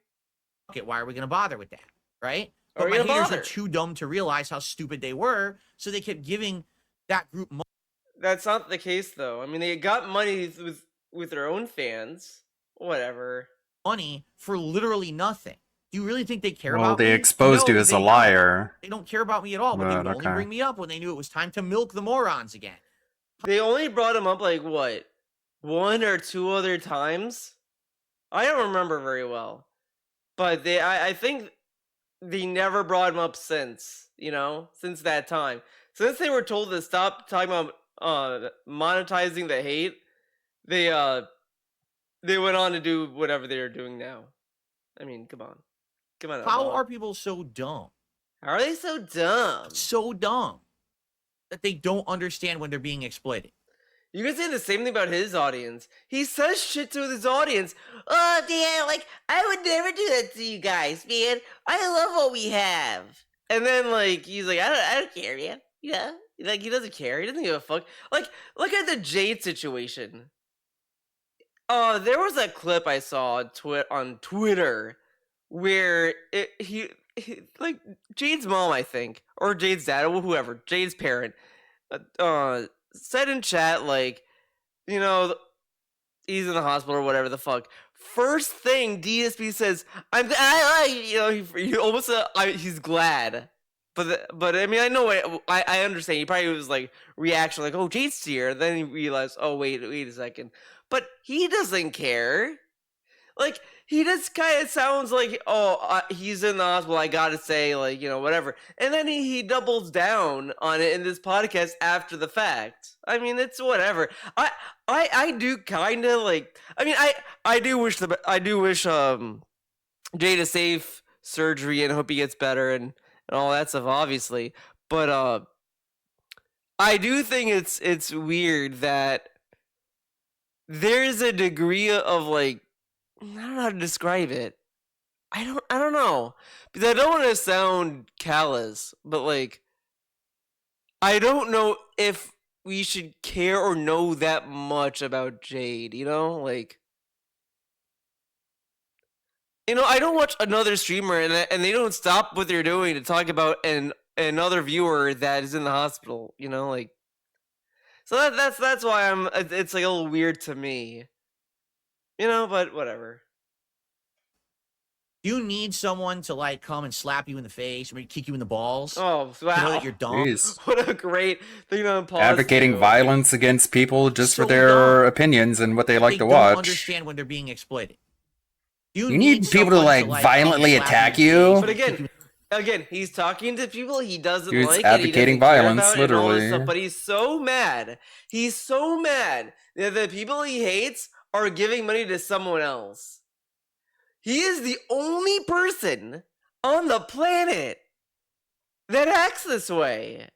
S20: Okay, why are we gonna bother with that, right?
S8: Are
S20: But
S8: we
S20: my
S8: gonna
S20: haters
S8: bother?
S20: were too dumb to realize how stupid they were, so they kept giving that group money.
S8: That's not the case, though. I mean, they got money with their own fans. Whatever.
S20: Money for literally nothing. Do you really think they care
S2: Well,
S20: about
S2: they
S20: me?
S2: exposed you as a liar.
S20: They don't care about me at all, but they would
S2: But,
S20: only
S2: okay.
S20: bring me up when they knew it was time to milk the morons again.
S8: They only brought him up like what, 1 or 2 other times? I don't remember very well, but I think they never brought him up since that time. Since they were told to stop talking about monetizing the hate, they went on to do whatever they're doing now. I mean, come on.
S20: How are people so dumb?
S8: How are they so dumb?
S20: So dumb that they don't understand when they're being exploited.
S8: You can say the same thing about his audience. He says shit to his audience.
S21: Oh, man, like, I would never do that to you guys, man. I love what we have.
S8: And then, like, he's like, I don't care, man. Yeah? Like, he doesn't care. He doesn't give a fuck. Like, look at the Jade situation. There was a clip I saw on Twitter where he like, Jade's mom, I think, or Jade's dad, or whoever, Jade's parent, said in chat, like, he's in the hospital or whatever the fuck. First thing DSP says, he almost he's glad. But I mean, I know I understand. He probably was like reaction like, "Oh, Jade's here." And then he realized, "Oh, wait a second." But he doesn't care. Like, he just kind of sounds like, "Oh, he's in the hospital. I gotta say, like, whatever." And then he doubles down on it in this podcast after the fact. I mean, it's whatever. I do kind of like. I mean, I do wish Jade a safe surgery and hope he gets better and all that stuff, obviously. But I do think it's weird that there's a degree of like, I don't know how to describe it. I don't know. because I don't want to sound callous, but like, I don't know if we should care or know that much about Jade, you know? Like, you know, I don't watch another streamer and they don't stop what they're doing to talk about another viewer that is in the hospital, you know? Like, so that's why it's like a little weird to me. You know, but whatever.
S20: You need someone to like come and slap you in the face or maybe kick you in the balls.
S8: Oh, wow.
S20: To know that you're dumb.
S2: Jeez.
S8: What a great thing to pause
S2: Advocating
S8: to.
S2: violence against people just for
S20: So
S2: their
S20: dumb.
S2: opinions and what they like
S20: They
S2: to
S20: don't
S2: watch.
S20: understand when they're being exploited.
S2: You need people to like violently attack you.
S8: But again, he's talking to people he doesn't
S2: He's
S8: like
S2: advocating
S8: and he doesn't care
S2: violence,
S8: about and all this
S2: literally.
S8: stuff, but he's so mad. He's so mad that the people he hates are giving money to someone else. He is the only person on the planet that acts this way.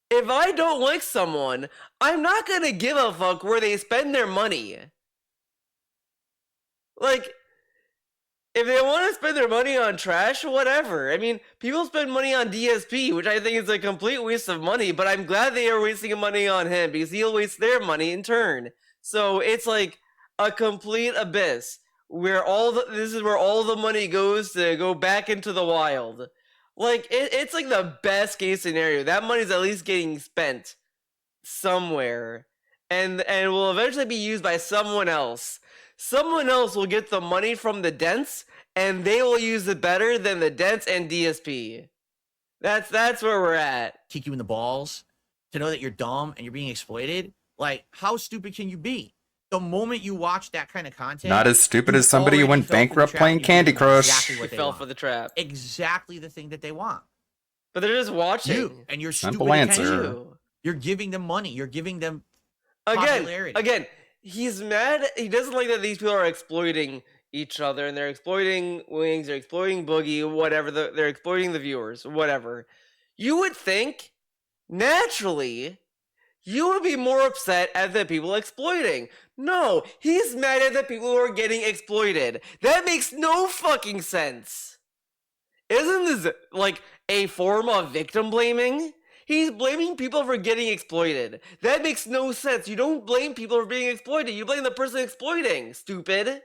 S8: If I don't like someone, I'm not gonna give a fuck where they spend their money. Like, if they want to spend their money on trash, whatever. I mean, people spend money on DSP, which I think is a complete waste of money, but I'm glad they are wasting money on him because he'll waste their money in turn. So it's like a complete abyss where this is where all the money goes to go back into the wild. Like, it's like the best case scenario. That money's at least getting spent somewhere and will eventually be used by someone else. Someone else will get the money from the dents and they will use it better than the dents and DSP. That's where we're at.
S20: Kick you in the balls to know that you're dumb and you're being exploited. Like, how stupid can you be? The moment you watch that kind of content,
S2: Not as stupid
S20: you
S2: as somebody who
S20: already
S2: went
S20: fell for the
S2: bankrupt
S20: trap
S2: playing
S20: and you're doing
S2: Candy Crush.
S20: Exactly what
S8: He
S20: they
S8: fell
S20: want.
S8: for the trap.
S20: Exactly the thing that they want.
S8: But they're just watching.
S20: You and your
S2: Simple
S20: stupid
S2: answer.
S20: attention. You're giving them money. You're giving them popularity.
S8: Again, he's mad. He doesn't like that these people are exploiting each other and they're exploiting Wings, they're exploiting Boogie, whatever. They're exploiting the viewers, whatever. You would think, naturally, you would be more upset at the people exploiting. No, he's mad at the people who are getting exploited. That makes no fucking sense. Isn't this like a form of victim blaming? He's blaming people for getting exploited. That makes no sense. You don't blame people for being exploited. You blame the person exploiting, stupid.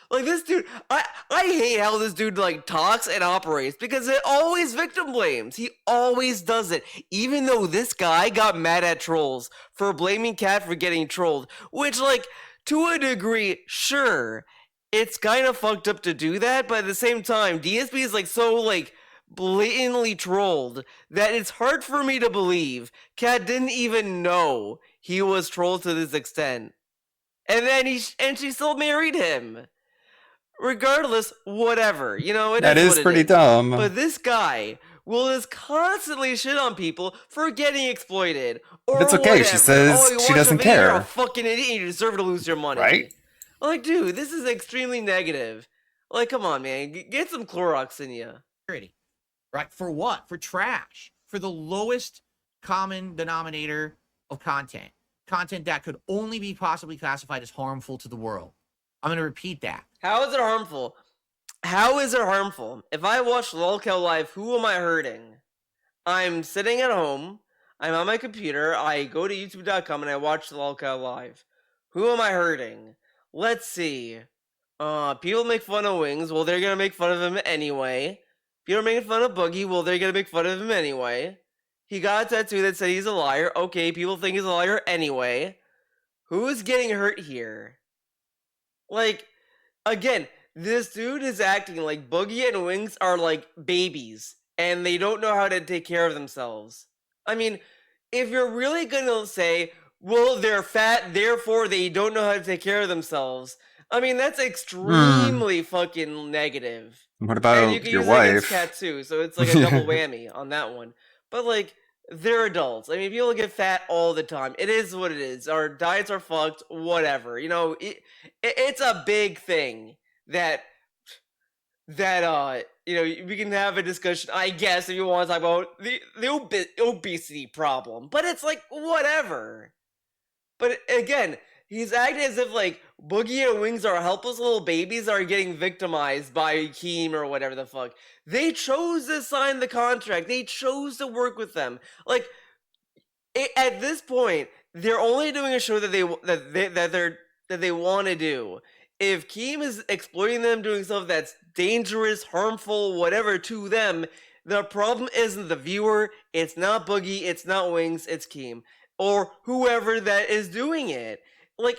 S8: Like, this dude, I hate how this dude like talks and operates because it always victim blames. He always does it. Even though this guy got mad at trolls for blaming Cat for getting trolled, which, like, to a degree, sure, it's kind of fucked up to do that, but at the same time, DSP is like so like blatantly trolled that it's hard for me to believe Cat didn't even know he was trolled to this extent. And then she still married him. Regardless, whatever. You know,
S2: That is pretty dumb.
S8: But this guy will just constantly shit on people for getting exploited. Or
S2: But it's okay.
S8: whatever.
S2: She says
S8: you
S2: she
S8: watch
S2: doesn't
S8: a video,
S2: care.
S8: You're a fucking idiot. You deserve to lose your money.
S2: Right?
S8: Like, dude, this is extremely negative. Like, come on, man. Get some Clorox in you.
S20: Right? For what? For trash. For the lowest common denominator of content. Content that could only be possibly classified as harmful to the world. I'm going to repeat that.
S8: How is it harmful? How is it harmful? If I watch LOLCOW Live, who am I hurting? I'm sitting at home. I'm on my computer. I go to youtube.com and I watch LOLCOW Live. Who am I hurting? Let's see. People make fun of Wings. Well, they're going to make fun of him anyway. People are making fun of Boogie. Well, they're going to make fun of him anyway. He got a tattoo that said he's a liar. Okay, people think he's a liar anyway. Who is getting hurt here? Like, again, this dude is acting like Boogie and Wings are like babies and they don't know how to take care of themselves. I mean, if you're really gonna say, well, they're fat, therefore they don't know how to take care of themselves, I mean, that's extremely fucking negative.
S2: What
S8: And
S2: about
S8: you can
S2: your
S8: use it against
S2: wife?
S8: Cat too, so it's like a double whammy on that one. But like, they're adults. I mean, people get fat all the time. It is what it is. Our diets are fucked. Whatever. You know, it's a big thing that you know, we can have a discussion, I guess, if you want to talk about the obesity problem. But it's like, whatever. But again, he's acting as if like Boogie and Wings are helpless little babies that are getting victimized by Keem or whatever the fuck. They chose to sign the contract. They chose to work with them. Like at this point, they're only doing a show that they want to do. If Keem is exploiting them, doing stuff that's dangerous, harmful, whatever to them, the problem isn't the viewer. It's not Boogie. It's not Wings. It's Keem or whoever that is doing it. Like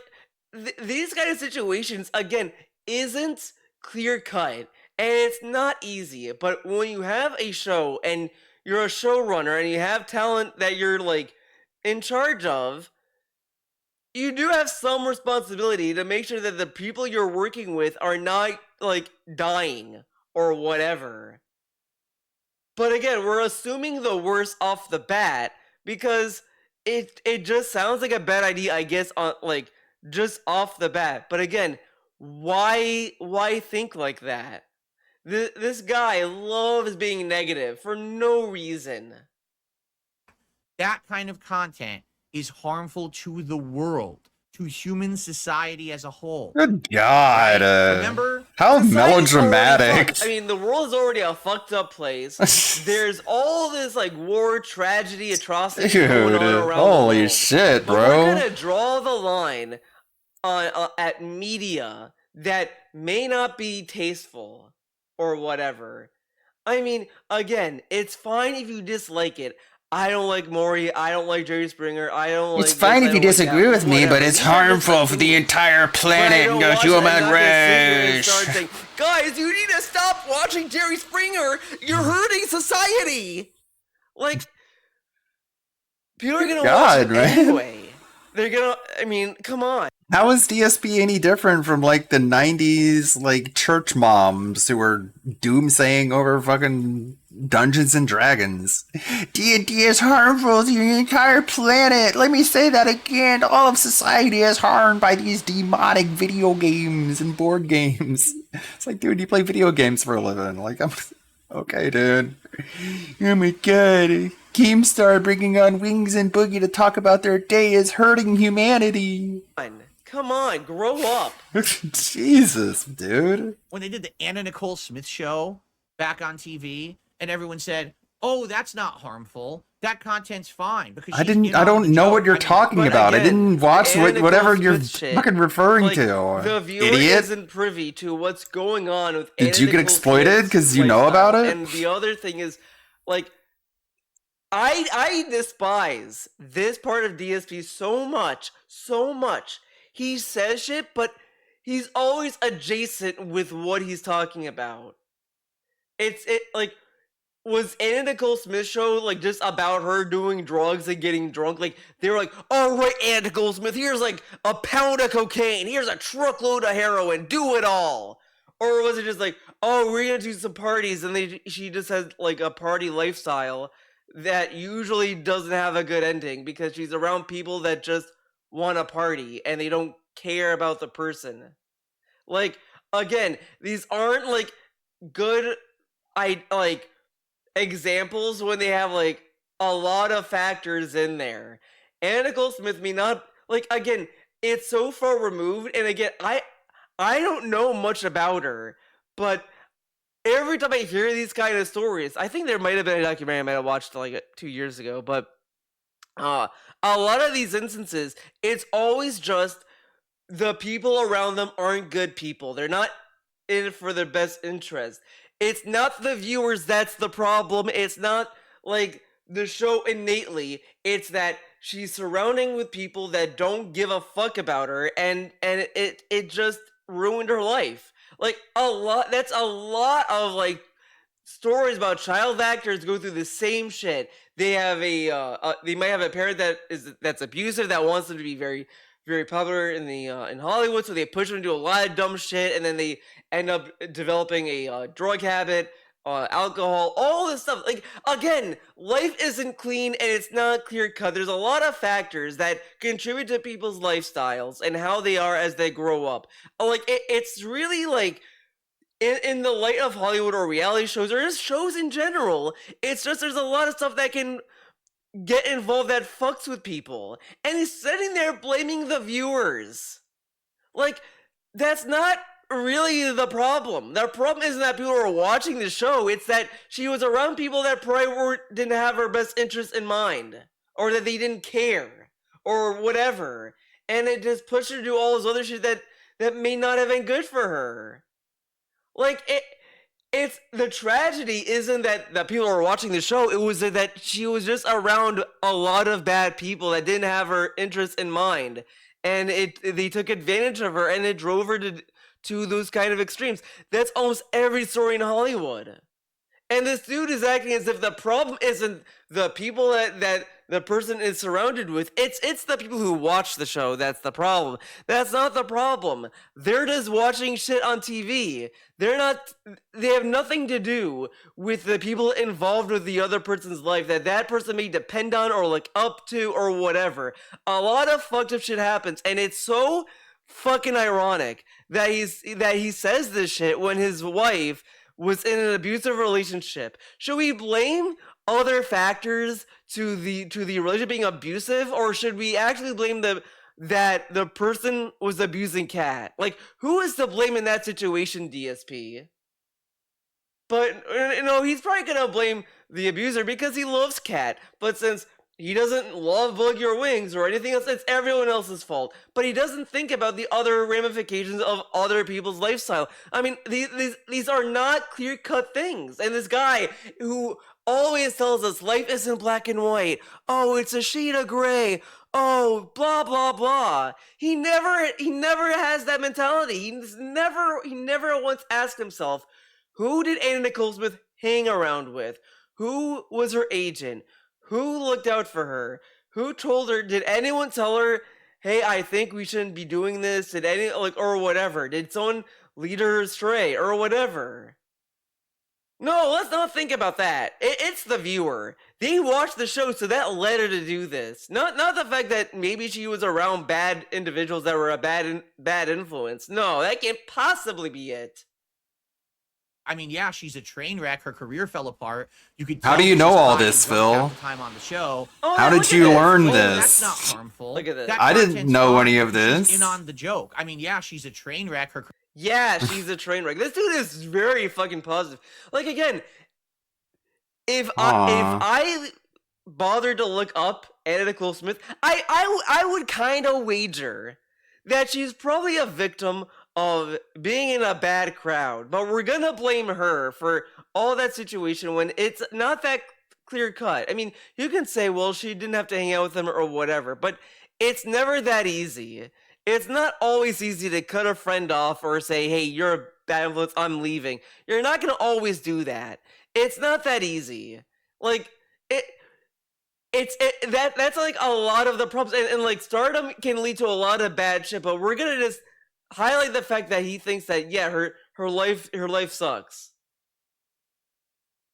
S8: these kind of situations, again, isn't clear cut, and it's not easy. But when you have a show and you're a showrunner and you have talent that you're like in charge of, you do have some responsibility to make sure that the people you're working with are not like dying or whatever. But again, we're assuming the worst off the bat because it just sounds like a bad idea, I guess, on like just off the bat. But again, why think like that? This guy loves being negative for no reason.
S20: That kind of content is harmful to the world, to human society as a whole.
S2: Good God.
S20: Remember?
S2: How
S8: Society's
S2: melodramatic.
S8: I mean, the world is already a fucked up place. There's all this like war, tragedy, atrocity going on around the
S2: holy
S8: world.
S2: shit,
S8: But we're
S2: bro.
S8: gonna draw the line on at media that may not be tasteful or whatever. I mean, again, it's fine if you dislike it. I don't like Maury. I don't like Jerry Springer. I don't
S1: It's
S8: like.
S1: fine
S8: this,
S1: if you disagree with me, but it's harmful for the entire planet and the human race.
S8: Saying, guys, you need to stop watching Jerry Springer. You're hurting society. Like, people are gonna watch it anyway. They're gonna. I mean, come on.
S2: How is DSP any different from like the 90s like church moms who were doomsaying over fucking Dungeons and Dragons? D&D is harmful to the entire planet. Let me say that again. All of society is harmed by these demonic video games and board games. It's like, dude, you play video games for a living. Like, I'm okay, dude. Oh my god. Keemstar bringing on Wings and Boogie to talk about their day is hurting humanity.
S8: Come on, grow up.
S2: Jesus, dude.
S20: When they did the Anna Nicole Smith show back on TV, and everyone said, "Oh, that's not harmful. That content's fine." Because
S2: I don't know what you're talking about. I didn't watch whatever you're fucking referring to.
S8: The viewer
S2: Idiot.
S8: isn't privy to what's going on with.
S2: Did you get exploited because you know about it?
S8: And the other thing is, like, I despise this part of DSP so much. He says shit, but he's always adjacent with what he's talking about. Like, was Anna Nicole Smith show like just about her doing drugs and getting drunk? Like, they were like, "All right, Anna Nicole Smith, here's like a pound of cocaine, here's a truckload of heroin, do it all." Or was it just like, "Oh, we're gonna do some parties," and she just has like a party lifestyle that usually doesn't have a good ending because she's around people that just want to party and they don't care about the person. Like, again, these aren't like good examples when they have like a lot of factors in there. Anna Nicole Smith may not, like, again, it's so far removed, and again, I don't know much about her, but every time I hear these kind of stories, I think there might have been a documentary I might have watched like 2 years ago, but a lot of these instances, it's always just the people around them aren't good people. They're not in it for their best interest. It's not the viewers that's the problem. It's not like the show innately. It's that she's surrounding with people that don't give a fuck about her, and it just ruined her life. Like, that's a lot of like stories about child actors go through the same shit. They have they might have a parent that's abusive that wants them to be very, very popular in Hollywood, so they push them to do a lot of dumb shit, and then they end up developing a drug habit, alcohol, all this stuff. Like, again, life isn't clean and it's not clear cut. There's a lot of factors that contribute to people's lifestyles and how they are as they grow up. Like, it's really like, in the light of Hollywood or reality shows or just shows in general, it's just there's a lot of stuff that can get involved that fucks with people, and he's sitting there blaming the viewers. Like, that's not really the problem. The problem isn't that people are watching the show, it's that she was around people that probably didn't have her best interest in mind, or that they didn't care, or whatever, and it just pushed her to do all this other shit that may not have been good for her. Like, it's the tragedy isn't that people are watching the show, it was that she was just around a lot of bad people that didn't have her interests in mind, and they took advantage of her, and it drove her to those kind of extremes. That's almost every story in Hollywood. And this dude is acting as if the problem isn't the people that the person is surrounded with. It's the people who watch the show that's the problem. That's not the problem. They're just watching shit on TV. They have nothing to do with the people involved with the other person's life that person may depend on or look up to or whatever. A lot of fucked up shit happens, and it's so fucking ironic that he says this shit when his wife was in an abusive relationship. Should we blame other factors to the relationship being abusive, or should we actually blame that the person was abusing Kat? Like, who is to blame in that situation, DSP? But he's probably gonna blame the abuser because he loves Kat. But since he doesn't love Bug Your Wings or anything else, it's everyone else's fault. But he doesn't think about the other ramifications of other people's lifestyle. I mean, these are not clear-cut things. And this guy who always tells us life isn't black and white. Oh, it's a shade of gray. Oh, blah, blah, blah. He never has that mentality. He never once asked himself, who did Anna Nicole Smith hang around with? Who was her agent? Who looked out for her? Who told her? Did anyone tell her, hey, I think we shouldn't be doing this? Did or whatever? Did someone lead her astray or whatever? No, let's not think about that. It's the viewer. They watched the show, so that led her to do this. Not the fact that maybe she was around bad individuals that were a bad influence. No, that can't possibly be it.
S20: I mean, yeah, she's a train wreck. Her career fell apart. You could.
S2: How do you know all this, Phil?
S20: Time on the show.
S2: How did you learn
S20: That's
S2: this?
S20: not harmful.
S8: Look at this.
S2: I didn't know any of this.
S20: In on the joke. I mean, yeah, she's a train wreck.
S8: Yeah, she's a train wreck. This dude is very fucking positive. Like, again, if I bothered to look up Anna Nicole Smith, I would kind of wager that she's probably a victim of being in a bad crowd, but we're gonna blame her for all that situation when it's not that clear cut. I mean, you can say, well, she didn't have to hang out with him or whatever, but it's never that easy. It's not always easy to cut a friend off or say, hey, you're a bad influence, I'm leaving. You're not gonna always do that. It's not that easy. Like, that's like a lot of the problems, and like stardom can lead to a lot of bad shit, but we're gonna just highlight the fact that he thinks that, yeah, her life sucks.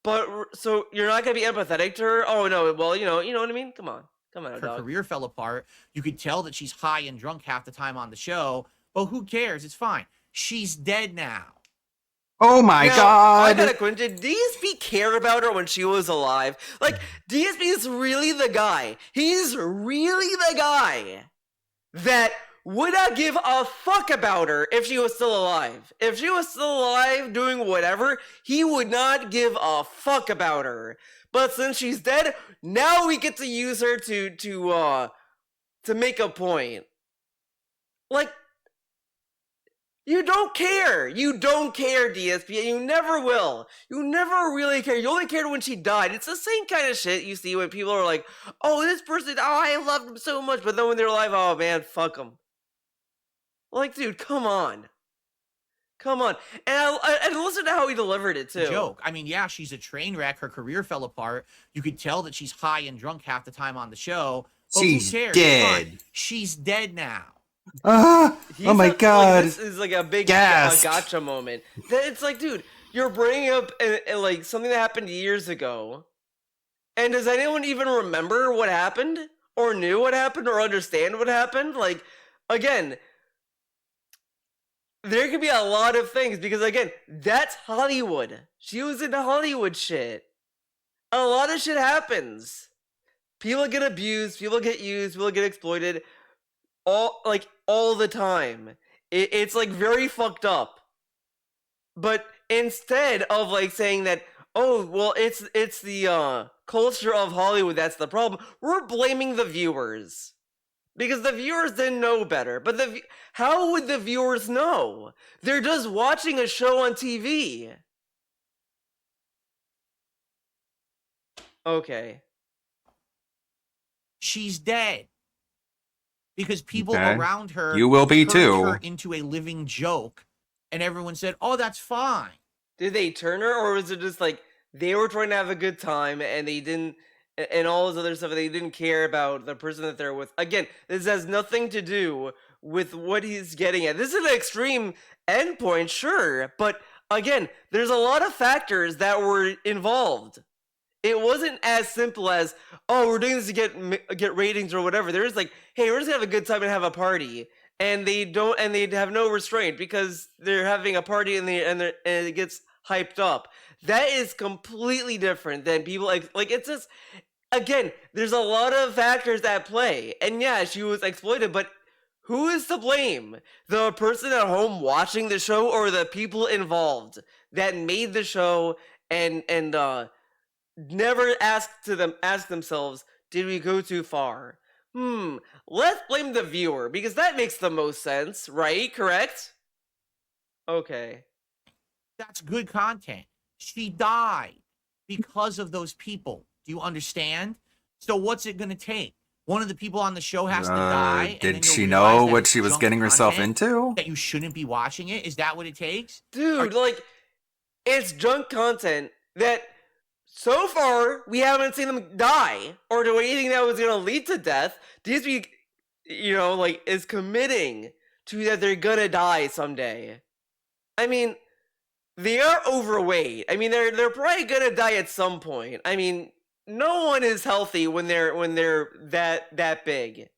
S8: But so you're not gonna be empathetic to her? Oh no, well, you know what I mean? Come on,
S20: her
S8: dog.
S20: career fell apart. You could tell that she's high and drunk half the time on the show. But who cares? It's fine. She's dead now.
S2: Oh my god!
S8: I got a question. Did DSP care about her when she was alive? Like, DSP is really the guy. He's really the guy that would not give a fuck about her if she was still alive. If she was still alive doing whatever, he would not give a fuck about her. But since she's dead, now we get to use her to make a point. Like, you don't care. You don't care, DSP. You never will. You never really care. You only cared when she died. It's the same kind of shit you see when people are like, oh, this person, oh, I loved him so much. But then when they're alive, oh, man, fuck them. Like, dude, come on. Come on. And listen to how he delivered it, too.
S20: Joke. I mean, yeah, she's a train wreck. Her career fell apart. You could tell that she's high and drunk half the time on the show. But
S2: she's
S20: who cares?
S2: dead.
S20: She's dead now.
S2: Oh my god.
S8: Like, this is like a big gotcha moment. It's like, dude, you're bringing up like something that happened years ago. And does anyone even remember what happened? Or knew what happened? Or understand what happened? Like, again, there could be a lot of things because, again, that's Hollywood. She was into Hollywood shit. A lot of shit happens. People get abused, people get used, people get exploited all the time. It's like very fucked up. But instead of like saying that, oh well, it's the culture of Hollywood that's the problem, we're blaming the viewers. Because the viewers didn't know better. But how would the viewers know? They're just watching a show on TV. Okay.
S20: She's dead. Because people
S2: Okay.
S20: around her
S2: You will be
S20: turned
S2: too.
S20: her into a living joke, and everyone said, "Oh, that's fine."
S8: Did they turn her, or was it just like they were trying to have a good time and they didn't, and all this other stuff, they didn't care about the person that they're with? Again, this has nothing to do with what he's getting at. This is an extreme endpoint, sure, but again, there's a lot of factors that were involved. It wasn't as simple as, oh, we're doing this to get ratings or whatever. There is like, hey, we're just gonna have a good time and have a party, and they have no restraint because they're having a party and it gets hyped up. That is completely different than people like it's just, again, there's a lot of factors at play, and yeah, she was exploited, but who is to blame? The person at home watching the show or the people involved that made the show and never ask themselves, did we go too far? Let's blame the viewer, because that makes the most sense, right? Correct? Okay.
S20: That's good content. She died because of those people. Do you understand? So what's it going to take? One of the people on the show has to die. And
S2: Did
S20: then
S2: she
S20: you'll
S2: know
S20: realize that
S2: what
S20: it's
S2: she was
S20: junk
S2: getting herself
S20: content,
S2: into?
S20: that you shouldn't be watching it? Is that what it takes?
S8: Dude, it's junk content that so far we haven't seen them die or do anything that was going to lead to death. Disney, is committing to that they're going to die someday. I mean, they are overweight. I mean, they're probably going to die at some point. I mean, no one is healthy when they're that big.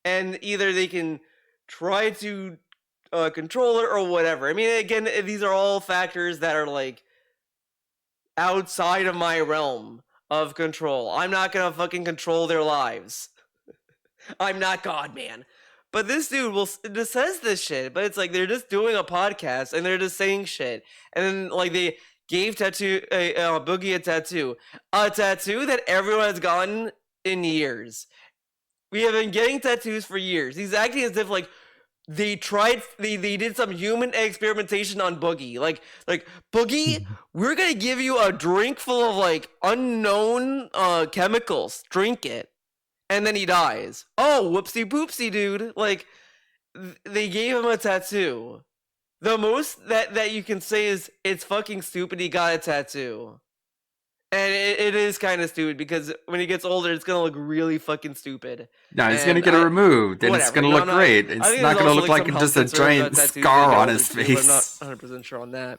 S8: And either they can try to control it or whatever. I mean, again, these are all factors that are like outside of my realm of control. I'm not gonna fucking control their lives. I'm not God, man. But this dude just says this shit, but it's like they're just doing a podcast and they're just saying shit. And then like they gave Boogie a tattoo that everyone has gotten in years. We have been getting tattoos for years. He's acting as if like they did some human experimentation on Boogie. Like Boogie, we're gonna give you a drink full of like unknown chemicals. Drink it. And then he dies. Oh, whoopsie poopsie, dude. Like they gave him a tattoo. The most that you can say is it's fucking stupid he got a tattoo. And it is kind of stupid because when he gets older, it's going to look really fucking stupid.
S2: No, he's going to get it removed, and it's going to look great. It's not going to look like just a giant scar on his face.
S8: I'm not 100% sure on that.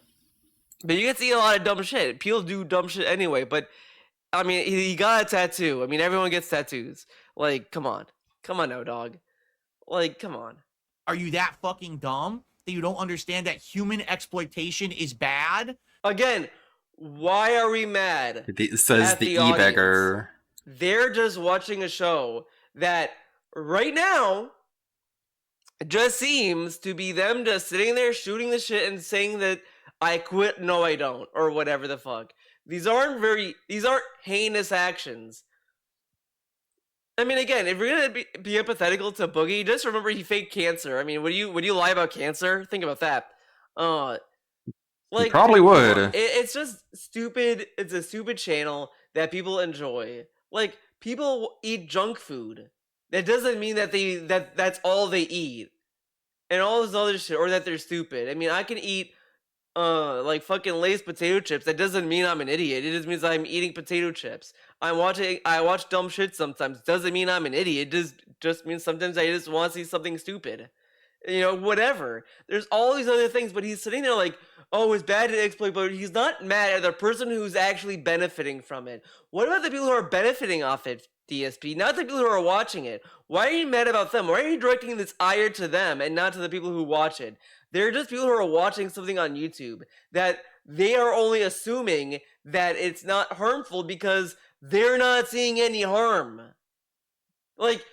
S8: But you can see a lot of dumb shit. People do dumb shit anyway, but I mean, he got a tattoo. I mean, everyone gets tattoos. Like, come on. Come on now, dog. Like, come on.
S20: Are you that fucking dumb that you don't understand that human exploitation is bad?
S8: Again, why are we mad?
S2: It says the e-beggar.
S8: They're just watching a show that right now just seems to be them just sitting there shooting the shit and saying that I quit, no I don't, or whatever the fuck. These aren't heinous actions. I mean, again, if we're gonna be empathetical to Boogie, just remember he faked cancer. I mean, would you lie about cancer? Think about that.
S2: Like, probably would.
S8: It's just stupid. It's a stupid channel that people enjoy. Like, people eat junk food. That doesn't mean that that's all they eat. And all this other shit, or that they're stupid. I mean, I can eat like fucking Lay's potato chips. That doesn't mean I'm an idiot. It just means I'm eating potato chips. I watch dumb shit sometimes. Doesn't mean I'm an idiot. It just means sometimes I just want to see something stupid. Whatever. There's all these other things, but he's sitting there like, oh, it's bad to exploit, but he's not mad at the person who's actually benefiting from it. What about the people who are benefiting off it, DSP? Not the people who are watching it. Why are you mad about them? Why are you directing this ire to them and not to the people who watch it? They're just people who are watching something on YouTube that they are only assuming that it's not harmful because they're not seeing any harm. Like,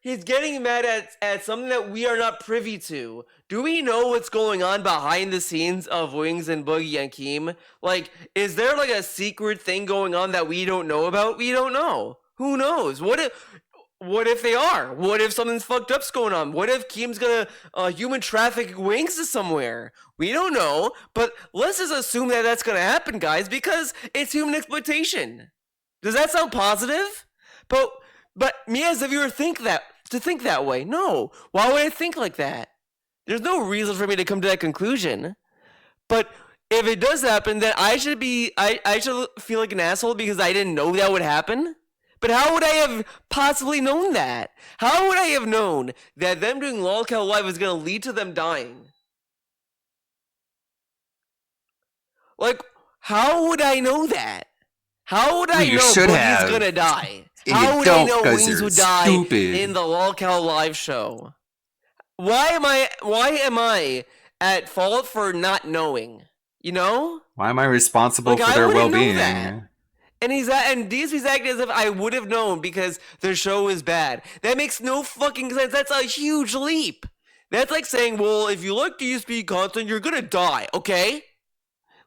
S8: he's getting mad at something that we are not privy to. Do we know what's going on behind the scenes of Wings and Boogie and Keem? Like, is there like a secret thing going on that we don't know about? We don't know. Who knows? What if they are? What if something's fucked up's going on? What if Keem's gonna human traffic Wings to somewhere? We don't know, but let's just assume that that's gonna happen, guys, because it's human exploitation. Does that sound positive? But me as a viewer think that way. No. Why would I think like that? There's no reason for me to come to that conclusion. But if it does happen, then I should feel like an asshole because I didn't know that would happen. But how would I have possibly known that? How would I have known that them doing lolcow live was going to lead to them dying? Like, how would I know that? How would I know Boogie's going to die? How would I know Wings would die in the lolcow live show? Why am I at fault for not knowing? You know?
S2: Why am I responsible for their well-being?
S8: And DSP's acting as if I would have known because their show is bad. That makes no fucking sense. That's a huge leap. That's like saying, well, if you like DSP content, you're gonna die, okay?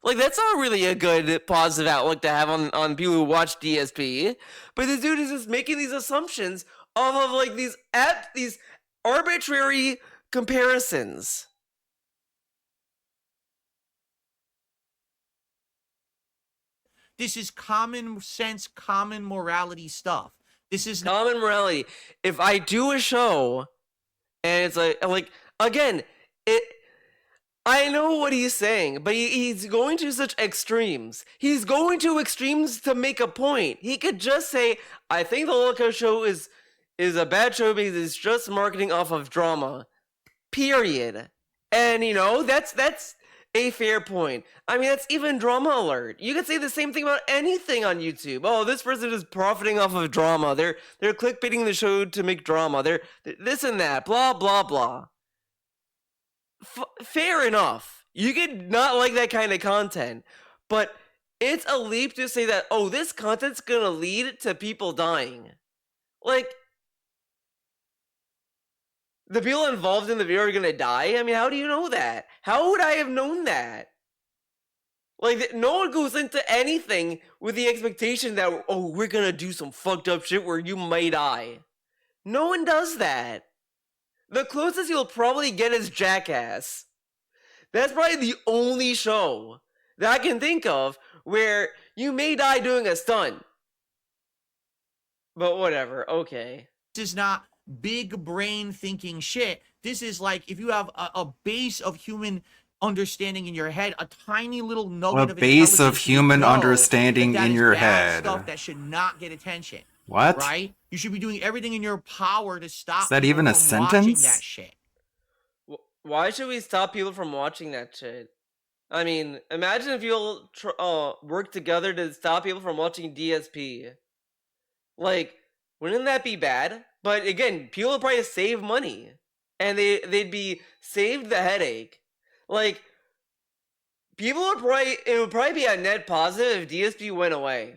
S8: Like, that's not really a good positive outlook to have on people who watch DSP. But this dude is just making these assumptions of like these arbitrary comparisons.
S20: This is common sense, common morality stuff. This is
S8: common morality. If I do a show and it's like again, I know what he's saying, but he's going to such extremes. He's going to extremes to make a point. He could just say, I think the lolcow show is a bad show because it's just marketing off of drama. Period. And you know, that's a fair point. I mean, that's even Drama Alert. You could say the same thing about anything on YouTube. Oh, this person is profiting off of drama. They're clickbaiting the show to make drama. They're this and that. Blah blah blah. Fair enough. You could not like that kind of content, but it's a leap to say that, oh, this content's gonna lead to people dying. Like, the people involved in the video are gonna die? I mean, how do you know that? How would I have known that? Like, no one goes into anything with the expectation that, oh, we're gonna do some fucked up shit where you might die. No one does that. The closest you'll probably get is Jackass. That's probably the only show that I can think of where you may die doing a stunt. But whatever, okay.
S20: This is not big brain thinking shit. This is like if you have a base of human understanding in your head, a tiny little nugget of
S2: base of human understanding
S20: that
S2: in
S20: is
S2: your
S20: bad
S2: head.
S20: Stuff that should not get attention.
S2: What?
S20: Right? You should be doing everything in your power to stop.
S2: Is that even a sentence?
S20: That shit.
S8: Why should we stop people from watching that shit? I mean, imagine if you'll work together to stop people from watching DSP. Like, wouldn't that be bad? But again, people would probably save money, and they'd be saved the headache. Like, it would probably be a net positive if DSP went away.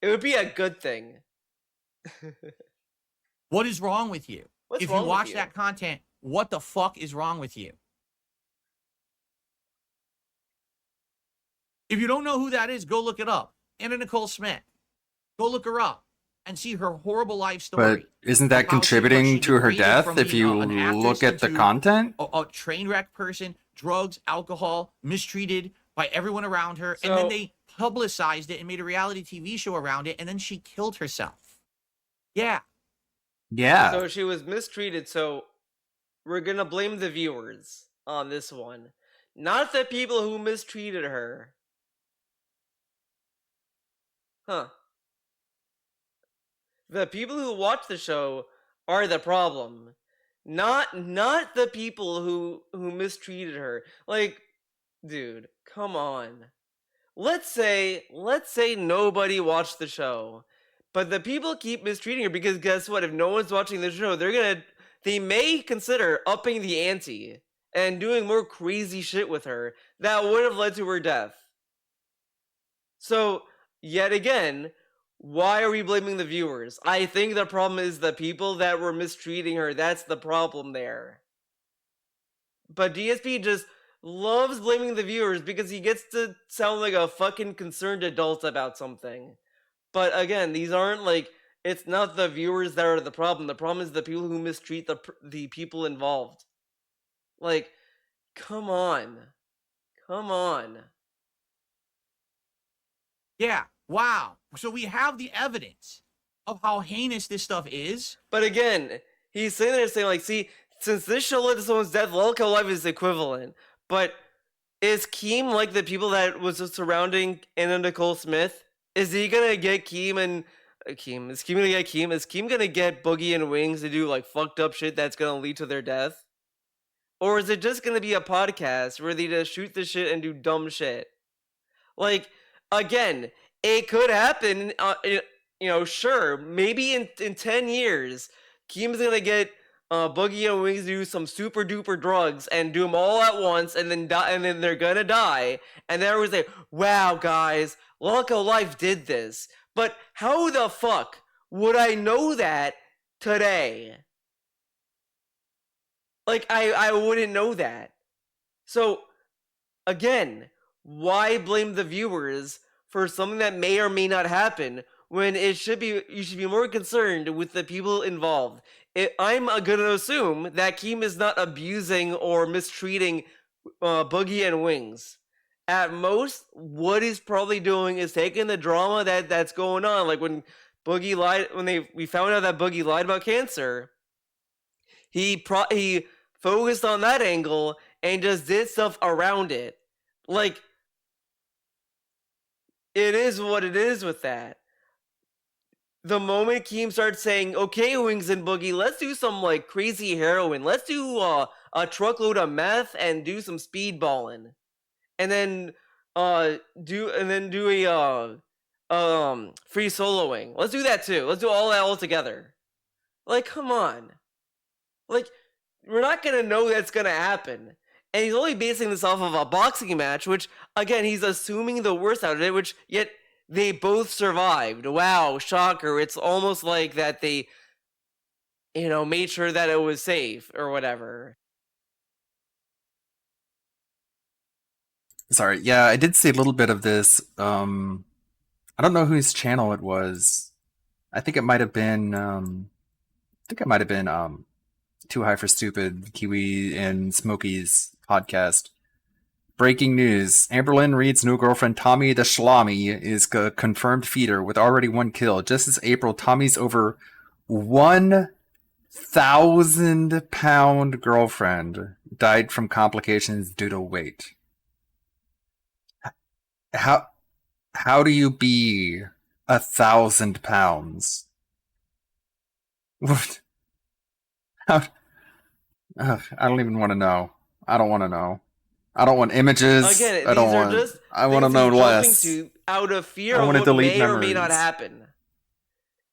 S8: It would be a good thing.
S20: What is wrong with you? If you watch that content, what the fuck is wrong with you? If you don't know who that is, go look it up. Anna Nicole Smith. Go look her up and see her horrible life story.
S2: But isn't that contributing to her death if you look at the content?
S20: A train wreck person, drugs, alcohol, mistreated by everyone around her. And then they publicized it and made a reality TV show around it. And then she killed herself. Yeah.
S2: Yeah.
S8: So she was mistreated. So we're going to blame the viewers on this one. Not the people who mistreated her. Huh. The people who watch the show are the problem. Not the people who mistreated her. Like, dude, come on. Let's say nobody watched the show, but the people keep mistreating her because guess what? If no one's watching the show, they may consider upping the ante and doing more crazy shit with her that would have led to her death. So, yet again, Why are we blaming the viewers? I think the problem is the people that were mistreating her. That's the problem there. But DSP just loves blaming the viewers because he gets to sound like a fucking concerned adult about something. But again, these aren't like, it's not the viewers that are the problem. The problem is the people who mistreat the people involved. Like, come on. Come on.
S20: Yeah. Wow. So we have the evidence of how heinous this stuff is.
S8: But again, he's sitting there saying, like, see, since this show led to someone's death, Lolco Life is equivalent. But is Keem like the people that was surrounding Anna Nicole Smith? Is he gonna get Keem and Keem? Is Keem gonna get Keem? Is Keem gonna get Boogie and Wings to do like fucked up shit that's gonna lead to their death? Or is it just gonna be a podcast where they just shoot the shit and do dumb shit? Like, again, it could happen. Sure, maybe in 10 years, Keem's gonna get Boogie and Wings to do some super duper drugs and do them all at once, and then die, and then they're gonna die, and then everyone's like, "Wow, guys, Loco Life did this." But how the fuck would I know that today? Like, I wouldn't know that. So, again, why blame the viewers for something that may or may not happen when you should be more concerned with the people involved? I'm gonna assume that Keem is not abusing or mistreating Boogie and Wings. At most, what he's probably doing is taking the drama that's going on. Like when Boogie lied, we found out that Boogie lied about cancer, he focused on that angle and just did stuff around it. Like, it is what it is with that. The moment Keem starts saying, "Okay, Wings and Boogie, let's do some like crazy heroin. Let's do a truckload of meth and do some speedballing, and then do a free soloing. Let's do that too. Let's do all that all together." Like, come on. Like, we're not gonna know that's gonna happen. And he's only basing this off of a boxing match, which, again, he's assuming the worst out of it, which, yet, they both survived. Wow, shocker. It's almost like that they, made sure that it was safe, or whatever.
S2: Sorry, yeah, I did see a little bit of this. I don't know whose channel it was. I think it might have been, Too High for Stupid, Kiwi and Smokey's podcast. Breaking news. Amberlynn Reed's new girlfriend, Tommy the Shlami, is a confirmed feeder with already one kill. Just as April, Tommy's over 1,000-pound girlfriend died from complications due to weight. How do you be 1,000 pounds? What? I don't even want to know. I don't want to know. I don't want images.
S8: Again,
S2: I want to know less.
S8: Out of fear of what may or may not happen.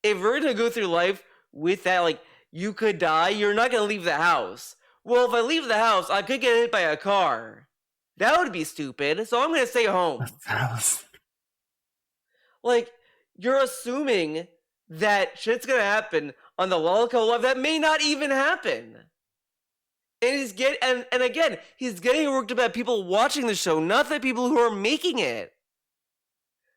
S8: If we're gonna go through life with that, like, you could die, you're not gonna leave the house. Well, if I leave the house, I could get hit by a car. That would be stupid, so I'm gonna stay home. Like, you're assuming that shit's gonna happen on the Lolco Live that may not even happen. And he's again, he's getting worked up at people watching the show, not the people who are making it.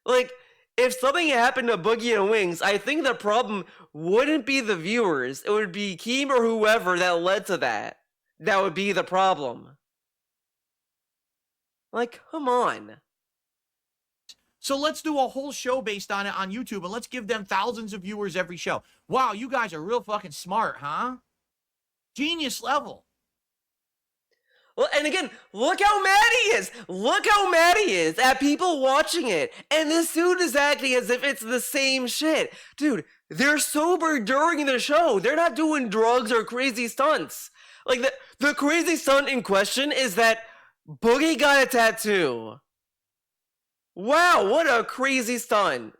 S8: Like, if something happened to Boogie and Wings, I think the problem wouldn't be the viewers. It would be Keem or whoever that led to that. That would be the problem. Like, come on.
S20: So let's do a whole show based on it on YouTube, and let's give them thousands of viewers every show. Wow, you guys are real fucking smart, huh? Genius level.
S8: Well, and again, look how mad he is. Look how mad he is at people watching it. And this dude is acting as if it's the same shit. Dude, they're sober during the show. They're not doing drugs or crazy stunts. Like, the crazy stunt in question is that Boogie got a tattoo. Wow, what a crazy stunt.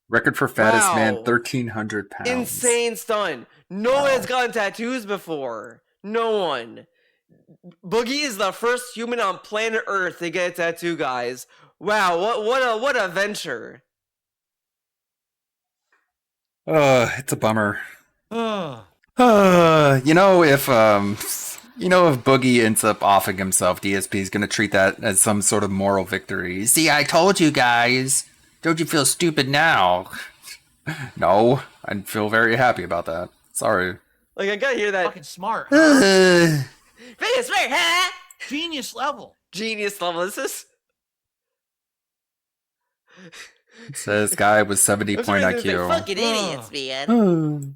S2: Record for fattest man, 1,300 pounds.
S8: Insane stunt. No one has gotten tattoos before. No one. Boogie is the first human on planet Earth to get a tattoo, guys. Wow, what a venture.
S2: It's a bummer.
S20: Ugh.
S2: If Boogie ends up offing himself, DSP is gonna treat that as some sort of moral victory. See, I told you guys. Don't you feel stupid now? No, I'd feel very happy about that. Sorry.
S8: Like, I gotta hear that.
S20: Fucking smart. Huh?
S8: Vegas, right, huh?
S20: Genius level.
S8: Genius level. This is.
S2: Says guy with 70 point IQ.
S21: Fucking idiots, man.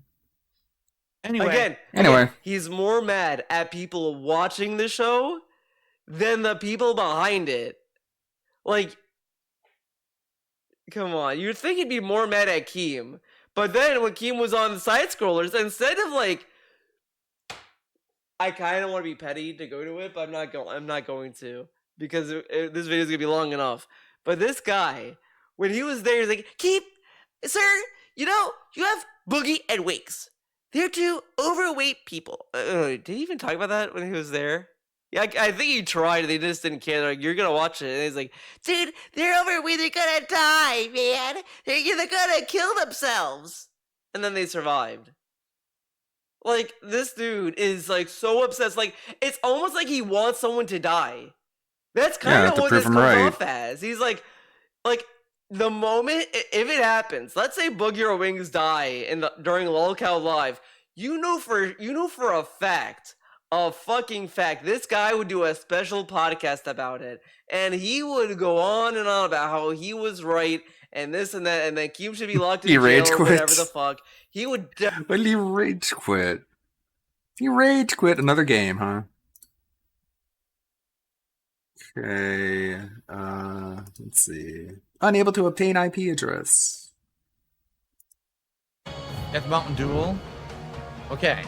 S20: Anyway.
S8: Again, he's more mad at people watching the show than the people behind it. Like, come on. You'd think he'd be more mad at Keem. But then when Keem was on the side scrollers, instead of like, I kind of want to be petty to go to it, but I'm not going to, because this video is gonna be long enough. But this guy, when he was there, he's like, Keem, sir, you have Boogie and Winks. They're two overweight people. Did he even talk about that when he was there? Yeah, I think he tried. They just didn't care. They're like, you're gonna watch it, and he's like,
S21: Dude, they're overweight. They're gonna die, man. They're gonna kill themselves.
S8: And then they survived. Like, this dude is like so obsessed. Like, it's almost like he wants someone to die. That's kind of what this comes off as. He's like the moment if it happens, let's say Boogie or Wings die during LOLCOW Live, you know for a fact, this guy would do a special podcast about it, and he would go on and on about how he was right and this and that, and then Keem should be locked in jail or whatever the fuck. He would.
S2: Well, he rage quit. He rage quit another game, huh? Okay. Let's see. Unable to obtain IP address.
S20: Death Mountain Duel. Okay.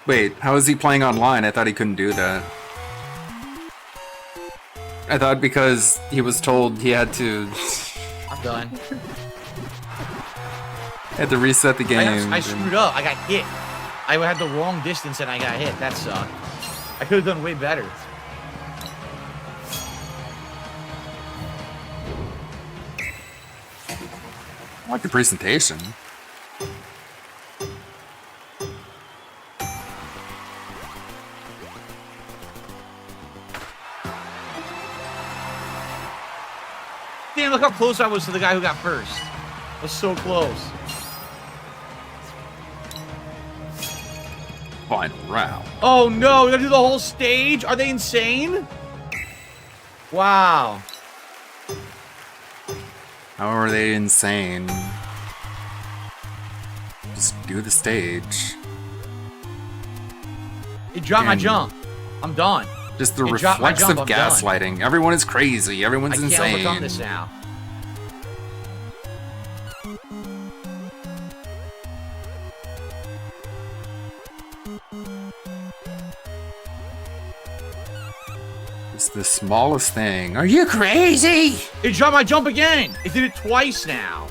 S2: Wait, how is he playing online? I thought he couldn't do that. I thought because he was told he had to...
S20: I'm done.
S2: Had to reset the game.
S20: I screwed up. I got hit. I had the wrong distance and I got hit. That sucked. I could have done way better.
S2: I like the presentation.
S20: Damn, look how close I was to the guy who got first. I was so close.
S2: Final round.
S20: Oh no, we gotta do the whole stage? Are they insane? Wow.
S2: How are they insane? Just do the stage.
S20: It dropped my jump. I'm done.
S2: Just the reflexive gaslighting. Everyone is crazy. Everyone's insane.
S20: I can't overcome this now.
S2: It's the smallest thing. Are you crazy?
S20: It dropped my jump again. It did it twice now.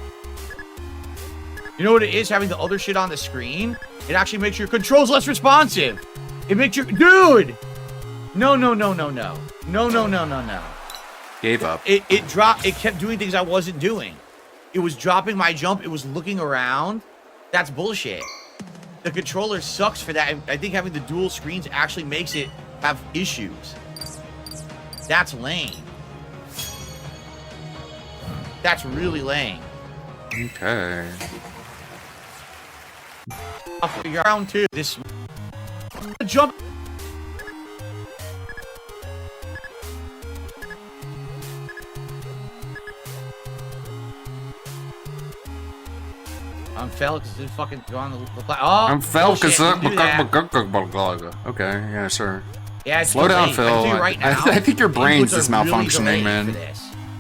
S20: You know what it is? Having the other shit on the screen? It actually makes your controls less responsive. It makes your... Dude! No. No.
S2: Gave up.
S20: It dropped. It kept doing things I wasn't doing. It was dropping my jump. It was looking around. That's bullshit. The controller sucks for that. I think having the dual screens actually makes it have issues. That's lame. That's really lame.
S2: Okay.
S20: I'll figure out too. This jump. I'm fell because it fucking go on the
S2: I'm fell because
S20: okay,
S2: yeah, sure.
S20: Yeah,
S2: slow down, Phil.
S20: Right now,
S2: I think your brain's just malfunctioning,
S20: really
S2: man.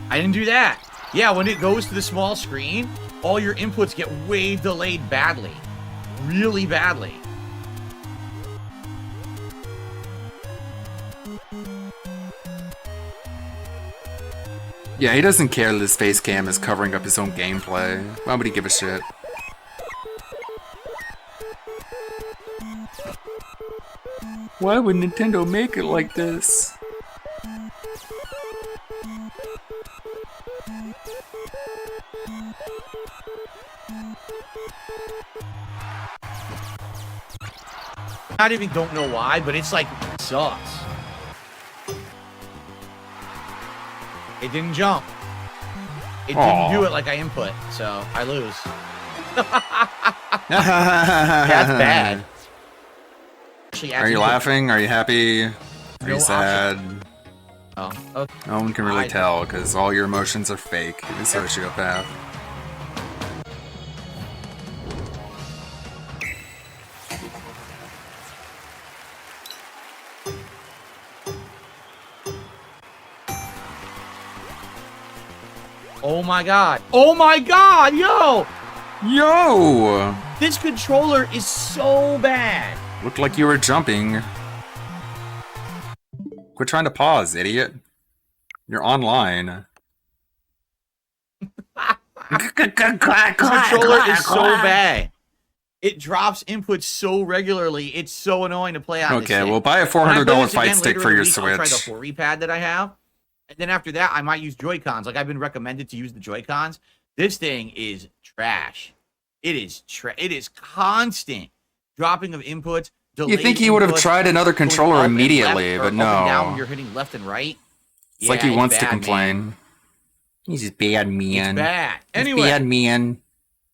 S20: I didn't do that. Yeah, when it goes to the small screen, all your inputs get way delayed badly. Really badly.
S2: Yeah, he doesn't care that his face cam is covering up his own gameplay. Why would he give a shit? Why would Nintendo make it like this?
S20: I even don't know why, but it's like sucks. It didn't jump. It didn't do it like I input, so I lose. That's bad. Actually,
S2: Are you laughing? Are you happy? Are
S20: No
S2: you sad?
S20: Oh, okay.
S2: No one can really tell because all your emotions are fake. You're a sociopath.
S20: Oh my god. Oh my god, yo!
S2: Yo!
S20: This controller is so bad.
S2: Looked like you were jumping. Quit trying to pause, idiot. You're online.
S20: This controller is so bad. It drops inputs so regularly. It's so annoying to play on.
S2: Okay, well, buy a $400 fight stick for your
S20: I'll try the
S2: Switch.
S20: Foollery pad that I have. And then after that, I might use Joy-Cons. Like, I've been recommended to use the Joy-Cons. This thing is trash. It is constant dropping of inputs.
S2: You think he would have tried another controller immediately, but
S20: Up and down when
S2: no.
S20: you're hitting left and right.
S2: It's like he wants to
S20: bad,
S2: complain.
S20: man.
S2: He's just bad man.
S20: It's bad.
S2: He's
S20: Anyway,
S2: bad man.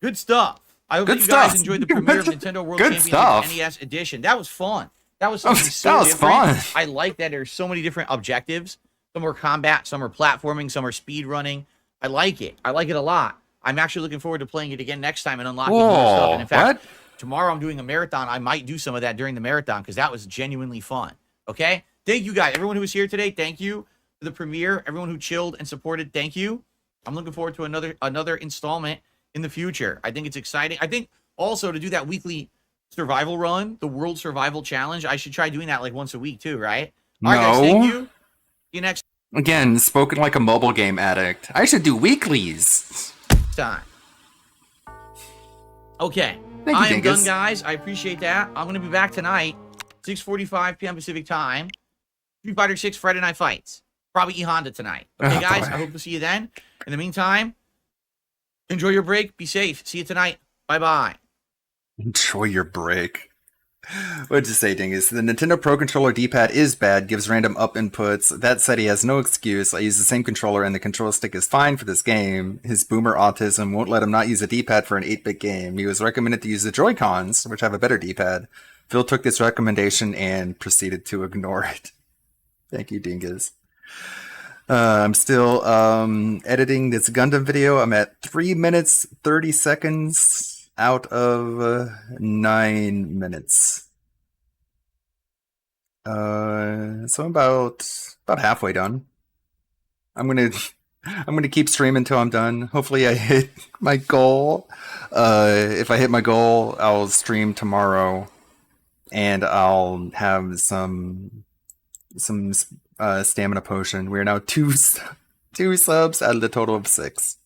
S20: good stuff. I hope
S2: Good
S20: you guys
S2: stuff.
S20: enjoyed the premiere of Nintendo World
S2: Good
S20: Championship
S2: stuff.
S20: NES Edition. That was fun. That was something so
S2: that was
S20: different.
S2: fun.
S20: I like that there's so many different objectives. Some are combat, some are platforming, some are speed running. I like it. I like it a lot. I'm actually looking forward to playing it again next time and unlocking more stuff. And in fact, tomorrow I'm doing a marathon. I might do some of that during the marathon because that was genuinely fun. Okay? Thank you guys. Everyone who was here today, thank you for the premiere. Everyone who chilled and supported, thank you. I'm looking forward to another installment in the future. I think it's exciting. I think also to do that weekly survival run, the World Survival Challenge, I should try doing that like once a week too, right? All right, guys, thank you. See you next
S2: Again, spoken like a mobile game addict. I should do weeklies.
S20: time. Okay.
S2: Thank you,
S20: I am
S2: Dingus.
S20: done, guys. I appreciate that. I'm going to be back tonight, 6:45 p.m. Pacific time. Street Fighter 6 Friday Night Fights. Probably E-Honda tonight. Okay,
S2: Oh,
S20: guys?
S2: boy.
S20: I hope to see you then. In the meantime, enjoy your break. Be safe. See you tonight. Bye-bye.
S2: Enjoy your break. What'd you say, Dingus? The Nintendo Pro Controller D-pad is bad, gives random up inputs. That said, he has no excuse. I use the same controller and the control stick is fine for this game. His boomer autism won't let him not use a D-pad for an 8-bit game. He was recommended to use the Joy-Cons, which have a better D-pad. Phil took this recommendation and proceeded to ignore it. Thank you, Dingus. I'm still editing this Gundam video. I'm at 3 minutes, 30 seconds out of 9 minutes. So I'm about halfway done. I'm gonna keep streaming until I'm done. Hopefully I hit my goal. If I hit my goal, I'll stream tomorrow, and I'll have some stamina potion. We are now two subs out of the total of 6.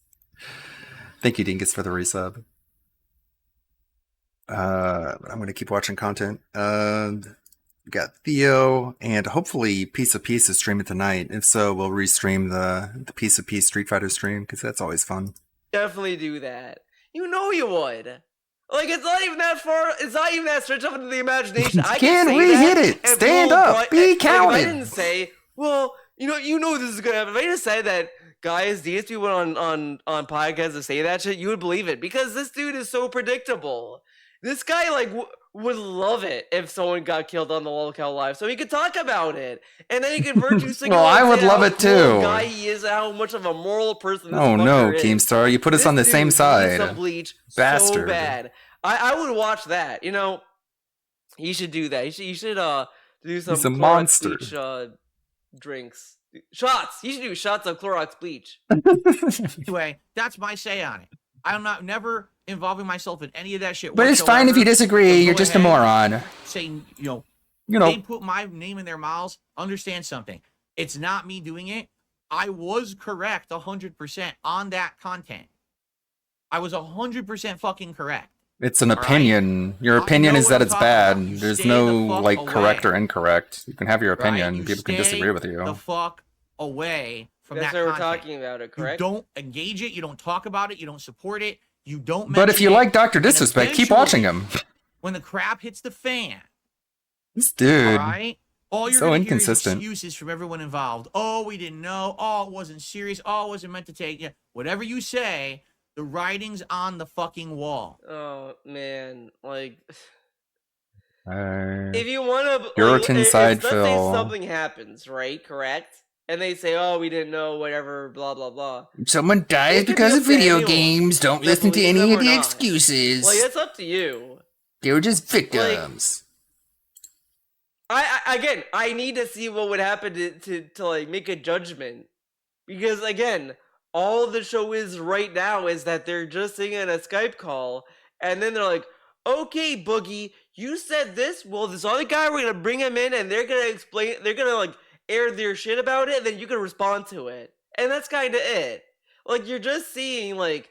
S2: Thank you, Dingus, for the resub. I'm going to keep watching content. We got Theo, and hopefully Piece of Peace is streaming tonight. If so, we'll restream the Piece of Peace Street Fighter stream, because that's always fun.
S8: Definitely do that. You know you would. Like, it's not even that far. It's not even that stretched up into the imagination. I
S2: Can
S8: say
S2: we
S8: that,
S2: hit it?
S8: and
S2: Stand
S8: people
S2: up.
S8: brought-
S2: Be
S8: like,
S2: counted.
S8: If I didn't say, well, you know this is gonna happen. If I just said that, guys, DSP went on podcasts to say that shit, you would believe it because this dude is so predictable. This guy like would love it if someone got killed on the locale live, so he could talk about it, and then he could virtue signal.
S2: Well, I
S8: and
S2: would
S8: say
S2: love
S8: how
S2: it
S8: cool a
S2: too.
S8: Guy he is, how much of a moral person. This
S2: Oh no,
S8: fucker is.
S2: Keemstar, you put us
S8: This
S2: on the
S8: dude
S2: same
S8: needs
S2: side.
S8: some bleach
S2: Bastard.
S8: so bad. I would watch that. You know, he should do that. He should do some
S2: He's a
S8: Clorox
S2: monster.
S8: bleach drinks. Shots. You should do shots of Clorox bleach.
S20: Anyway, that's my say on it. I'm not never involving myself in any of that shit.
S2: But it's fine if you
S20: whatsoever.
S2: disagree.
S20: So
S2: You're
S20: go
S2: just a
S20: ahead,
S2: moron.
S20: Saying,
S2: You know.
S20: they put my name in their mouths. Understand something. It's not me doing it. I was correct 100% on that content. I was 100% fucking correct.
S2: It's an
S20: All right?
S2: opinion. Your opinion
S20: know
S2: is
S20: what
S2: that
S20: I'm
S2: it's
S20: talking
S2: bad.
S20: about. You
S2: There's
S20: stay
S2: no
S20: the fuck
S2: like
S20: away.
S2: correct or incorrect. You can have your
S20: Right?
S2: opinion.
S20: You
S2: People can
S20: stay
S2: disagree with you.
S20: the fuck away from
S8: That's
S20: that
S8: why we're
S20: content.
S8: talking about it,
S20: You
S8: correct?
S20: don't engage it. You don't talk about it. You don't support it. You don't
S2: But if
S20: mention
S2: you
S20: it,
S2: like Dr.
S20: and
S2: Disrespect, keep watching
S20: eventually,
S2: him.
S20: When the crap hits the fan,
S2: This dude.
S20: all right, all you're
S2: So
S20: going to hear is
S2: inconsistent.
S20: excuses from everyone involved. Oh, we didn't know. Oh, it wasn't serious. Oh, it wasn't meant to take you. Whatever you say, the writing's on the fucking wall.
S8: Oh man, like
S2: Uh,
S8: if you want to,
S2: Puritan
S8: like,
S2: side
S8: let's say
S2: Phil.
S8: something happens, right? Correct? And they say, "Oh, we didn't know," whatever, blah blah blah.
S2: Someone dies
S8: It could
S2: because
S8: be
S2: of
S8: up to
S2: video
S8: anyone.
S2: games. Don't
S8: You
S2: listen to
S8: believe
S2: any
S8: them
S2: of
S8: or
S2: the
S8: not.
S2: excuses.
S8: Like, it's up to you.
S2: They were just victims.
S8: Again, I need to see what would happen to like make a judgment, because again, all the show is right now is that they're just sitting on a Skype call, and then they're like, "Okay, Boogie, you said this. Well, this other guy, we're gonna bring him in, and they're gonna explain. They're gonna like air their shit about it, and then you can respond to it." And that's kind of it. Like, you're just seeing like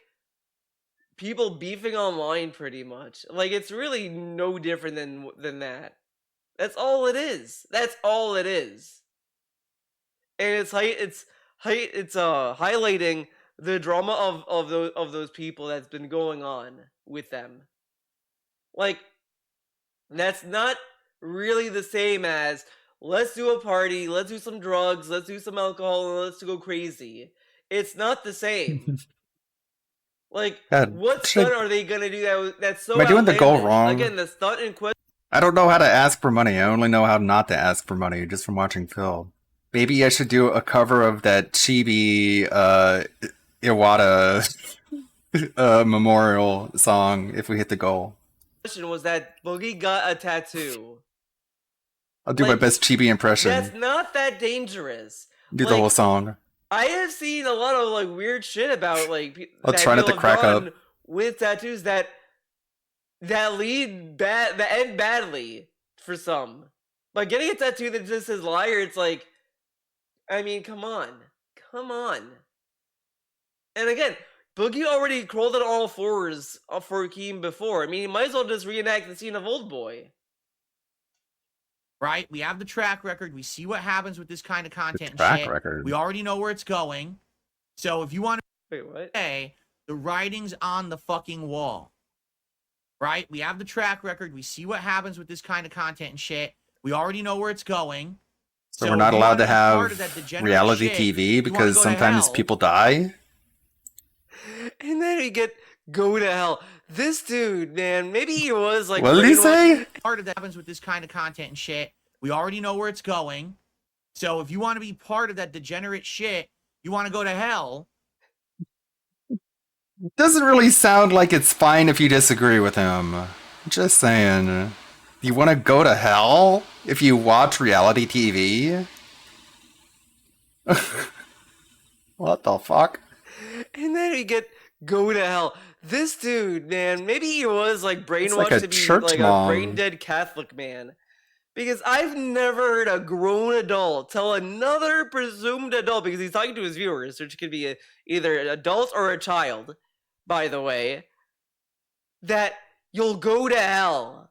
S8: people beefing online, pretty much. Like, it's really no different than that. That's all it is. That's all it is. And it's highlighting the drama of those people that's been going on with them. Like, that's not really the same as let's do a party, let's do some drugs, let's do some alcohol, and let's go crazy. It's not the same. Like,
S2: God,
S8: what stunt are they gonna do that's so
S2: Am I doing the goal
S8: outlandish?
S2: wrong?
S8: Again, the stunt in question.
S2: I don't know how to ask for money. I only know how not to ask for money just from watching Phil. Maybe I should do a cover of that Chibi Iwata memorial song if we hit the goal.
S8: Was that Boogie got a tattoo.
S2: I'll do my best Chibi impression.
S8: That's not that dangerous.
S2: Do the whole song.
S8: I have seen a lot of like weird shit about like
S2: I'll
S8: that
S2: try not to
S8: people
S2: crack
S8: have done
S2: up.
S8: with tattoos that end badly for some. Like getting a tattoo that just says liar, it's like, I mean, come on. And again, Boogie already crawled on all fours for Akeem before. I mean, he might as well just reenact the scene of Old Boy.
S20: Right? We have the track record. We see what happens with this kind of content and
S2: track
S20: shit.
S2: record?
S20: We already know where it's going. So if you want
S8: to
S20: say, the writing's on the fucking wall. Right? We have the track record. We see what happens with this kind of content and shit. We already know where it's going.
S2: So we're not
S20: if you
S2: allowed
S20: wanna
S2: to
S20: be part
S2: have
S20: of that degenerate
S2: reality
S20: shit,
S2: TV
S20: you wanna
S2: because
S20: go to
S2: sometimes
S20: hell,
S2: people die?
S8: And then we get go to hell. This dude, man, maybe he was like
S2: What did he say?
S20: Part of that happens with this kind of content and shit. We already know where it's going. So if you want to be part of that degenerate shit, you want to go to hell.
S2: Doesn't really sound like it's fine if you disagree with him. Just saying. You want to go to hell if you watch reality TV? What the fuck?
S8: And then we get go to hell. This dude, man, maybe he was like brainwashed
S2: like a
S8: to be
S2: church
S8: like
S2: mom.
S8: a brain dead Catholic man. Because I've never heard a grown adult tell another presumed adult, because he's talking to his viewers, which could be either an adult or a child, by the way, that you'll go to hell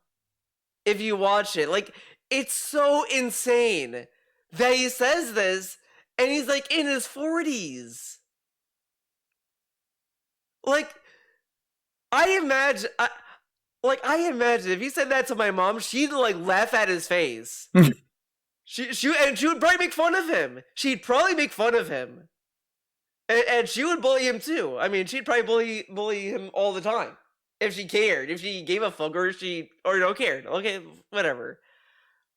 S8: if you watch it. Like, it's so insane that he says this, and he's like in his 40s. Like, I imagine if he said that to my mom, she'd like laugh at his face. she would probably make fun of him. She'd probably make fun of him, and she would bully him too. I mean, she'd probably bully him all the time if she cared, if she gave a fuck, or cared. Okay, whatever.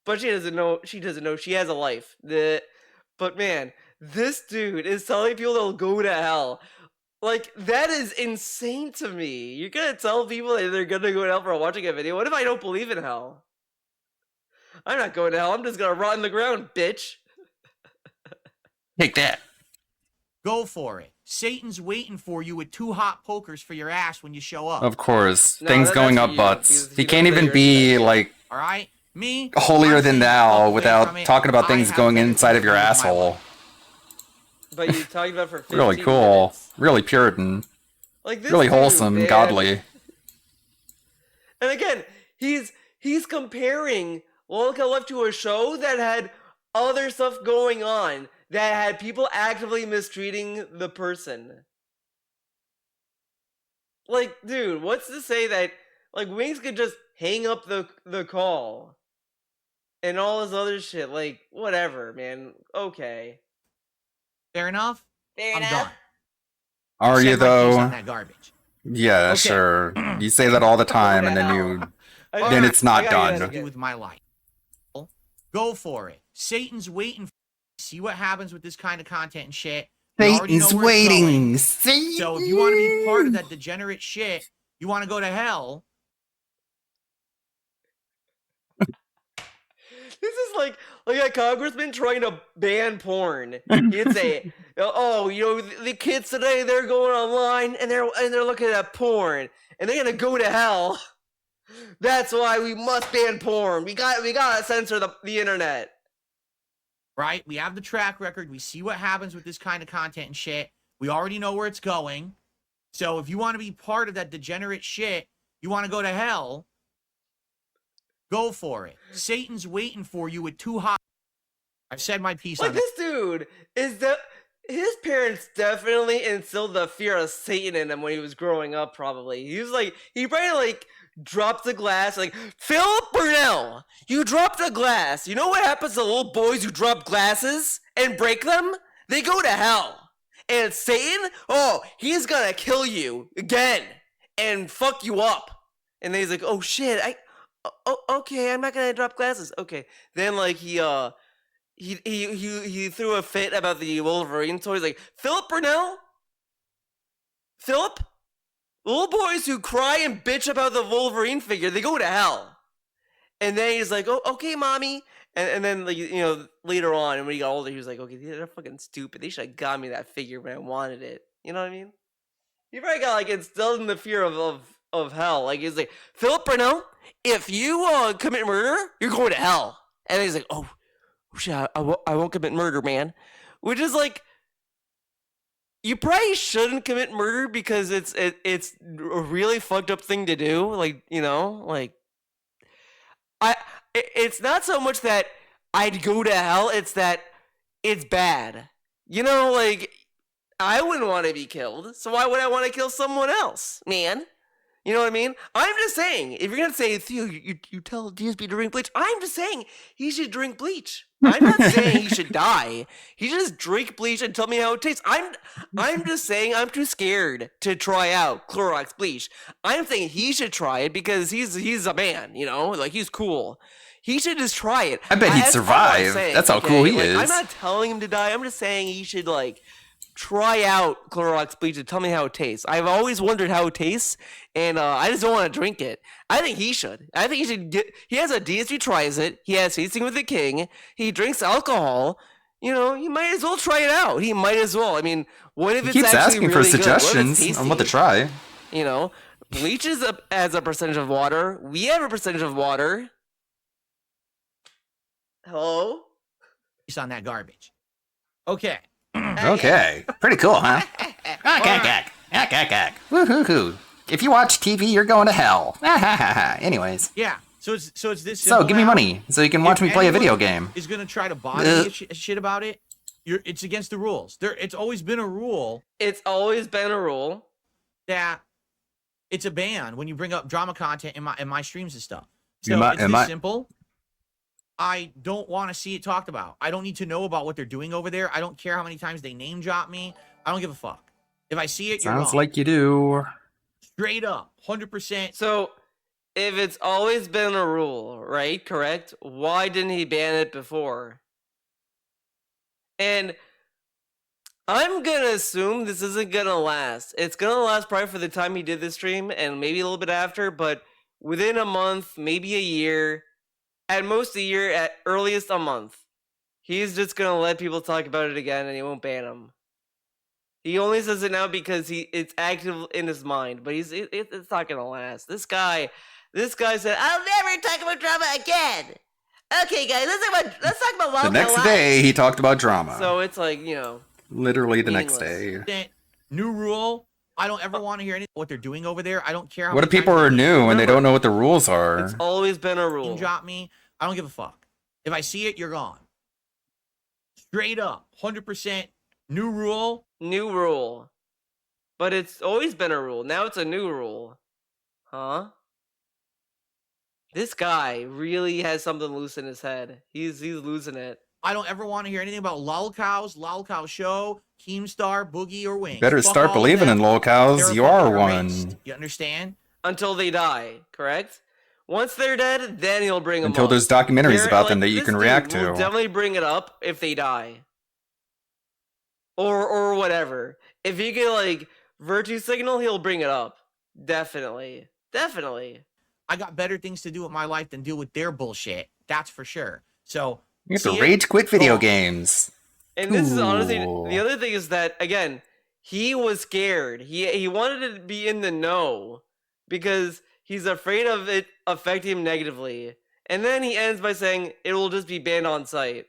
S8: But she doesn't know. She doesn't know she has a life. But man, this dude is telling people they'll go to hell. Like, that is insane to me. You're gonna tell people that they're gonna go to hell for watching a video? What if I don't believe in hell? I'm not going to hell. I'm just gonna rot in the ground, bitch.
S2: Take that.
S20: Go for it. Satan's waiting for you with 2 hot pokers for your ass when you show up.
S2: Of course.
S8: No,
S2: Things going
S8: that's
S2: up
S8: for you,
S2: butts.
S8: because
S2: He
S8: you
S2: can't
S8: know that
S2: even
S8: you're
S2: be,
S8: special.
S2: like,
S20: All right? Me?
S2: holier
S20: I'm
S2: than
S20: staying the fuck
S2: thou
S20: away
S2: without
S20: from it.
S2: talking about
S20: I
S2: things
S20: have
S2: going
S20: better
S2: inside of
S20: things
S2: your
S20: to do with my
S2: asshole.
S20: life.
S8: But you're talking about for 15
S2: Really cool.
S8: minutes.
S2: Really Puritan.
S8: Like, this
S2: Really
S8: dude,
S2: wholesome,
S8: man.
S2: godly.
S8: And again, he's comparing Lolka Left to a show that had other stuff going on, that had people actively mistreating the person. Like, dude, what's to say that like Wings could just hang up the call and all this other shit? Like, whatever, man. Okay.
S20: Fair enough.
S21: Fair
S20: I'm
S21: enough.
S20: done.
S2: Are you
S20: Said my piece on
S2: though?
S20: that garbage.
S2: Yeah,
S20: Okay.
S2: sure. You say that all the time, and then then it's not
S20: To do
S2: done.
S20: with my life. Go for it. Satan's waiting. See what happens with this kind of content and shit. We already know
S2: Satan's
S20: where it's going.
S2: waiting.
S20: So if you want to be part of that degenerate shit, you want to go to hell.
S8: This is like a congressman trying to ban porn. He'd say, "Oh, you know, the kids today, they're going online and they're looking at porn and they're gonna go to hell. That's why we must ban porn. We gotta censor the internet."
S20: Right? We have the track record. We see what happens with this kind of content and shit. We already know where it's going. So if you want to be part of that degenerate shit, you want to go to hell, go for it. Satan's waiting for you with 2 hot. I've said my piece
S8: Like
S20: on that.
S8: this dude his parents definitely instilled the fear of Satan in him when he was growing up. Probably he probably like dropped the glass. Like, Philip Burnell, you dropped a glass. You know what happens to little boys who drop glasses and break them? They go to hell. And Satan, oh, he's gonna kill you again and fuck you up. And then he's like, oh shit, okay, I'm not gonna drop glasses. Okay, then like he threw a fit about the Wolverine toy. He's like, Philip Burnell? Philip? Little boys who cry and bitch about the Wolverine figure, they go to hell. And then he's like, oh, okay, mommy. And then, like, you know, later on, when he got older, he was like, okay, they're fucking stupid. They should have got me that figure when I wanted it. You know what I mean? He probably got, like, instilled in the fear of hell. Like, he's like, Philip Burnell, if you commit murder, you're going to hell. And then he's like, oh shit, I won't commit murder, man. Which is like, you probably shouldn't commit murder because it's a really fucked up thing to do. Like, you know, like, it's not so much that I'd go to hell, it's that it's bad. You know, like, I wouldn't want to be killed, so why would I want to kill someone else, man? You know what I mean? I'm just saying, if you're gonna say, Theo, you tell DSP to drink bleach, I'm just saying he should drink bleach. I'm not saying he should die. He should just drink bleach and tell me how it tastes. I'm just saying I'm too scared to try out Clorox bleach. I'm saying he should try it because he's a man, you know, like, he's cool. He should just try it.
S2: I bet he'd survive. That's how cool he is.
S8: I'm not telling him to die. I'm just saying he should, like, try out Clorox bleach and tell me how it tastes. I've always wondered how it tastes, and I just don't want to drink it. I think he should. I think he should he has a DSP tries it. He has Tasting with the King. He drinks alcohol. You know, he might as well try it out. He might as well. I mean, what if
S2: He
S8: it's
S2: keeps
S8: actually
S2: asking
S8: really
S2: for
S8: good?
S2: suggestions on what to try.
S8: You know, bleach has a percentage of water. We have a percentage of water. Hello?
S20: Piece on that garbage. Okay.
S2: Okay. Pretty cool, huh? Woohoo. If you watch TV, you're going to hell. Anyways.
S20: Yeah. So it's this.
S2: So give me money so you can watch me play a video game.
S20: Is gonna try to bother me shit about it. It's against the rules. It's always been a rule.
S8: It's always been a rule
S20: that it's a ban when you bring up drama content in my streams and stuff. So it's this simple. I don't want to see it talked about. I don't need to know about what they're doing over there. I don't care how many times they name drop me. I don't give a fuck. If I see it, you're
S2: Sounds
S20: wrong.
S2: like you do.
S20: Straight up, 100%.
S8: So, if it's always been a rule, right? Correct? Why didn't he ban it before? And I'm gonna assume this isn't gonna last. It's gonna last probably for the time he did this stream and maybe a little bit after, but within a month, maybe a year, at most a year, at earliest a month, he's just gonna let people talk about it again and he won't ban them. He only says it now because it's active in his mind, but it's not gonna last. This guy said, "I'll never talk about drama again." Okay, guys, let's talk about
S2: The next day, he talked about drama.
S8: So it's like, you know,
S2: literally the next day.
S20: New rule. I don't ever want to hear anything what they're doing over there. I don't care how
S2: What if
S20: many
S2: people
S20: times
S2: are
S20: they
S2: new and they don't know what the rules are?
S8: It's always been a rule.
S20: Drop me. I don't give a fuck. If I see it, you're gone. Straight up, 100%. New rule.
S8: New rule. but it's always been a rule. Now it's a new rule. Huh? This guy really has something loose in his head. He's losing it.
S20: I don't ever want to hear anything about Lolcow Show, Keemstar, Boogie, or Wings.
S2: Better
S20: Fuck
S2: start
S20: all of
S2: believing
S20: them.
S2: in lolcows.
S20: They're
S2: You are
S20: fucking erased.
S2: one.
S20: You understand?
S8: Until they die, correct? Once they're dead, then he'll bring them
S2: Until
S8: up.
S2: there's documentaries about them that you
S8: this
S2: can
S8: dude
S2: react
S8: will
S2: to.
S8: definitely bring it up if they die. Or whatever. If he can, like, virtue signal, he'll bring it up. Definitely. Definitely.
S20: I got better things to do with my life than deal with their bullshit. That's for sure. So,
S2: You have to
S20: see it?
S2: rage quit video
S20: Go.
S2: games.
S8: And this is honestly,
S2: Ooh.
S8: the other thing is that, again, he was scared. He wanted to be in the know because he's afraid of it affecting him negatively. And then he ends by saying it will just be banned on site.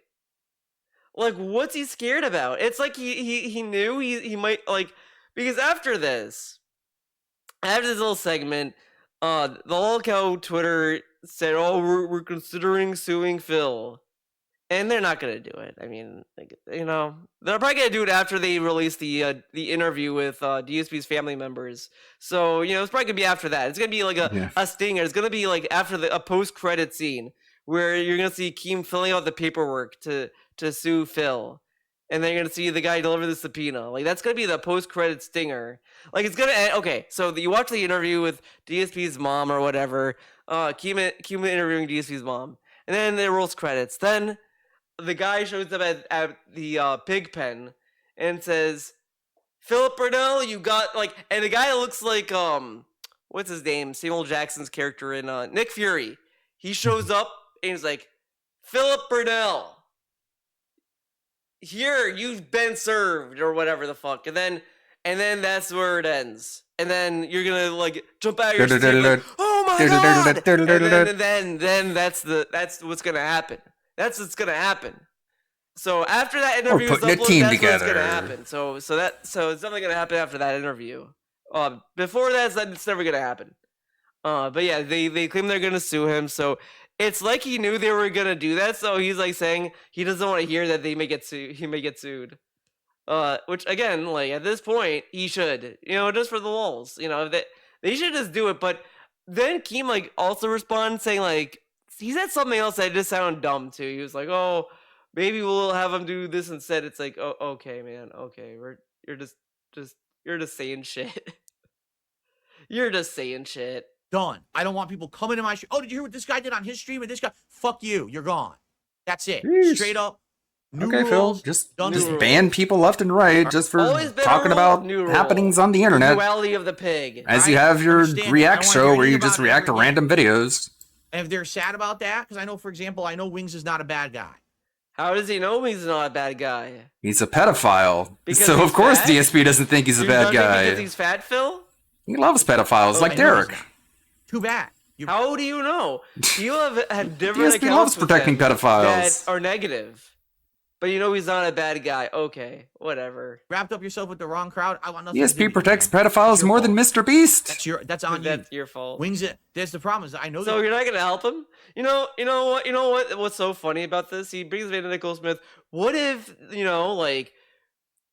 S8: Like, what's he scared about? It's like he knew he might, like, because after this little segment, the Lolcow Twitter said, "Oh, we're considering suing Phil," and they're not gonna do it. I mean, like, you know, they're probably gonna do it after they release the interview with DSP's family members. So you know, it's probably gonna be after that. It's gonna be like a stinger. It's gonna be like after a post-credit scene where you're gonna see Keem filling out the paperwork to sue Phil. And then you're gonna see the guy deliver the subpoena. Like, that's gonna be the post-credit stinger. Like, it's gonna end. Okay, so you watch the interview with DSP's mom or whatever. Keem interviewing DSP's mom, and then it rolls credits. Then the guy shows up at the pig pen and says, "Philip Burnell, you got like," and the guy looks like what's his name? Samuel Jackson's character in Nick Fury. He shows up and he's like, "Philip Burnell, here, you've been served," or whatever the fuck. And then that's where it ends. And then you're gonna like jump out of your seat like, "Oh my god!" And then that's what's gonna happen. That's what's gonna happen. So after that interview is
S2: putting a
S8: uploaded,
S2: team
S8: that's
S2: together.
S8: what's gonna happen. So it's definitely gonna happen after that interview. Before that, it's never gonna happen. But yeah, they claim they're gonna sue him. So it's like he knew they were gonna do that. So he's like saying he doesn't want to hear that they may get sued. He may get sued. Which again, like at this point, he should, you know, just for the lulz, you know, they should just do it. But then Keem like also responds saying like he said something else that just sounded dumb too. He was like, "Oh, maybe we'll have him do this instead." It's like, "Oh, okay, man, okay, you're just saying shit." You're just saying shit.
S20: Done. I don't want people coming to my show. "Oh, did you hear what this guy did on his stream? And this guy, fuck you. You're gone." That's it.
S2: Jeez.
S20: Straight up. New
S2: Okay,
S20: rules,
S2: Phil. Just
S20: rules.
S2: ban people left and right just for
S8: Always been a
S2: talking
S8: rule,
S2: about
S8: new rule.
S2: happenings on the internet.
S8: Duality of the pig.
S2: As you have your react show where you just react to random videos.
S20: And if they're sad about that, because I know, for example, I know Wings is not a bad guy.
S8: How does he know he's not a bad guy?
S2: He's a pedophile.
S8: Because
S2: So
S8: he's
S2: of course
S8: fat?
S2: DSP doesn't think he's a
S8: You
S2: bad
S8: don't think
S2: guy.
S8: because he's fat, Phil?
S2: He loves pedophiles like
S20: I know he's
S2: Derek.
S20: not. Too bad.
S8: How do you know? You have had different
S2: DSP
S8: accounts
S2: loves
S8: with
S2: protecting
S8: him
S2: pedophiles.
S8: that are negative. But you know he's not a bad guy. Okay, whatever.
S20: Wrapped up yourself with the wrong crowd. I want nothing to do
S2: DSP
S20: with
S2: protects
S20: you, man.
S2: pedophiles more than Mr. Beast.
S20: That's on you.
S8: That's your fault.
S20: Wings. There's the problem is I know.
S8: So
S20: that
S8: you're not gonna help him? You know what? What's so funny about this? He brings Vanna Nicole Smith. What if like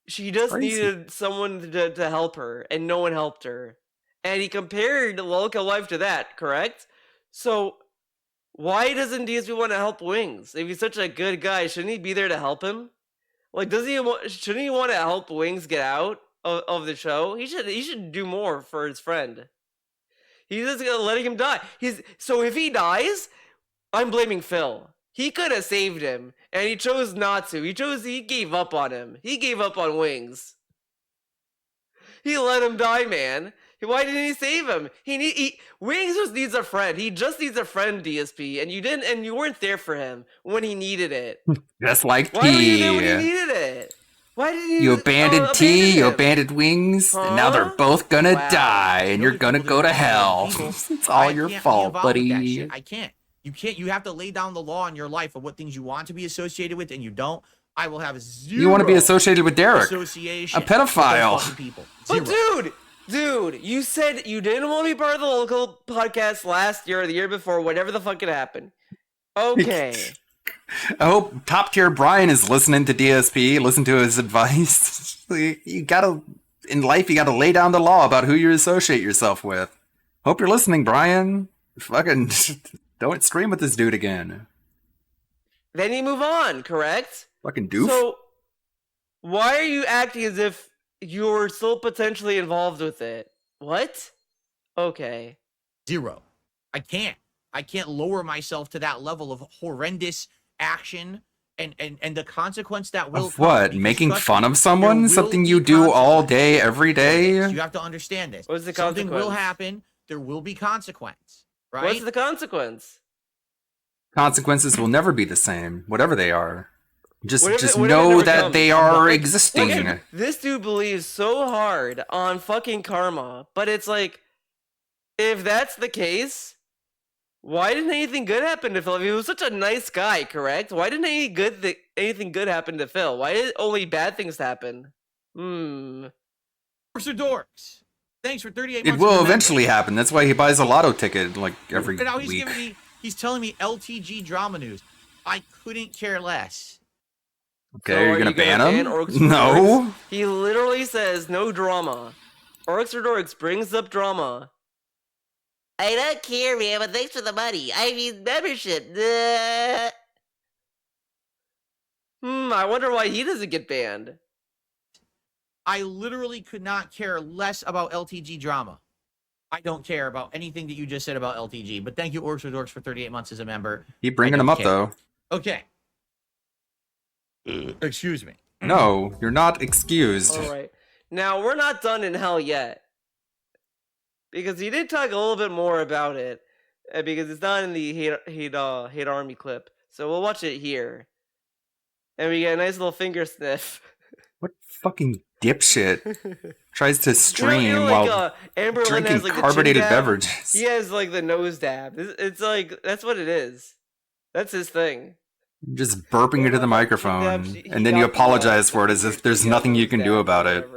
S8: she just
S2: Crazy.
S8: needed someone to help her, and no one helped her, and he compared Lolka Life to that, correct? So why doesn't DSP want to help Wings? If he's such a good guy, shouldn't he be there to help him? Like, shouldn't he want to help Wings get out of the show? He should do more for his friend. He's just gonna letting him die. So if he dies, I'm blaming Phil. He could have saved him, and he chose not to. He gave up on him. He gave up on Wings. He let him die, man. Why didn't he save him? Wings just needs a friend. He just needs a friend, DSP, and you didn't, and you weren't there for him when he needed it.
S2: Just like
S8: Why were you there when
S2: T.
S8: he needed it? Why did
S2: You abandoned T, you abandoned Wings, and now they're both gonna
S8: Wow.
S2: die, and you're gonna go to hell. It's all your
S20: can't be
S2: fault,
S20: involved with that
S2: buddy.
S20: shit. I can't. You can't. You have to lay down the law in your life of what things you want to be associated with and you don't. I will have zero.
S2: You want to be associated with Derek,
S20: association
S2: a
S20: with those
S2: pedophile.
S20: fucking people.
S8: But
S20: Zero.
S8: dude, you said you didn't want to be part of the local podcast last year or the year before, whatever the fuck it happened. Okay.
S2: I hope top tier Brian is listening to DSP, listen to his advice. You gotta in life, you got to lay down the law about who you associate yourself with. Hope you're listening, Brian. Fucking don't stream with this dude again.
S8: Then you move on, correct?
S2: Fucking doof.
S8: So, why are you acting as if you're still potentially involved with it? What? Okay.
S20: 0. I can't lower myself to that level of horrendous action and the consequence that will
S2: Of what?
S20: come, because
S2: Making
S20: trust
S2: fun
S20: me,
S2: of someone?
S20: there
S2: Something
S20: will
S2: you
S20: be
S2: do all
S20: consequences.
S2: day, every day?
S20: You have to understand this.
S8: What's the
S20: Something will
S8: consequence?
S20: happen. There will be consequence, right?
S8: What's the consequence?
S2: Consequences will never be the same, whatever they are. Just
S8: Whatever it
S2: know
S8: never
S2: that
S8: comes.
S2: they are
S8: Like,
S2: existing.
S8: again, this dude believes so hard on fucking karma, but it's like, if that's the case, why didn't anything good happen to Phil? I mean, he was such a nice guy, correct? Why didn't anything good happen to Phil? Why did only bad things happen?
S20: Dorks are dorks. Thanks for 38 months.
S2: It will
S20: as a member.
S2: eventually happen. That's why he buys a lotto ticket like every
S20: And now
S2: week.
S20: he's telling me LTG drama news. I couldn't care less.
S2: Okay,
S8: So
S2: you're gonna ban him?
S8: Orcs for
S2: No.
S8: Dorks? He literally says no drama. Orcs for Dorks brings up drama.
S21: I don't care, man, but thanks for the money. I mean, membership.
S8: I wonder why he doesn't get banned.
S20: I literally could not care less about LTG drama. I don't care about anything that you just said about LTG, but thank you, Orcs with Dorks, for 38 months as a member.
S2: Keep bringing him up, though.
S20: Okay. Excuse me.
S2: No, you're not excused.
S8: Alright. Now, we're not done in hell yet. Because he did talk a little bit more about it. Because it's not in the Hate Army clip. So we'll watch it here. And we get a nice little finger sniff.
S2: What fucking dipshit tries to stream
S8: like,
S2: while
S8: Amber Lynn
S2: drinking
S8: has, like, the
S2: carbonated
S8: chin dab?
S2: beverages?
S8: He has like the nose dab. It's like, that's what it is. That's his thing.
S2: Just burping into the microphone, and then you apologize for it as if there's nothing you can do about it.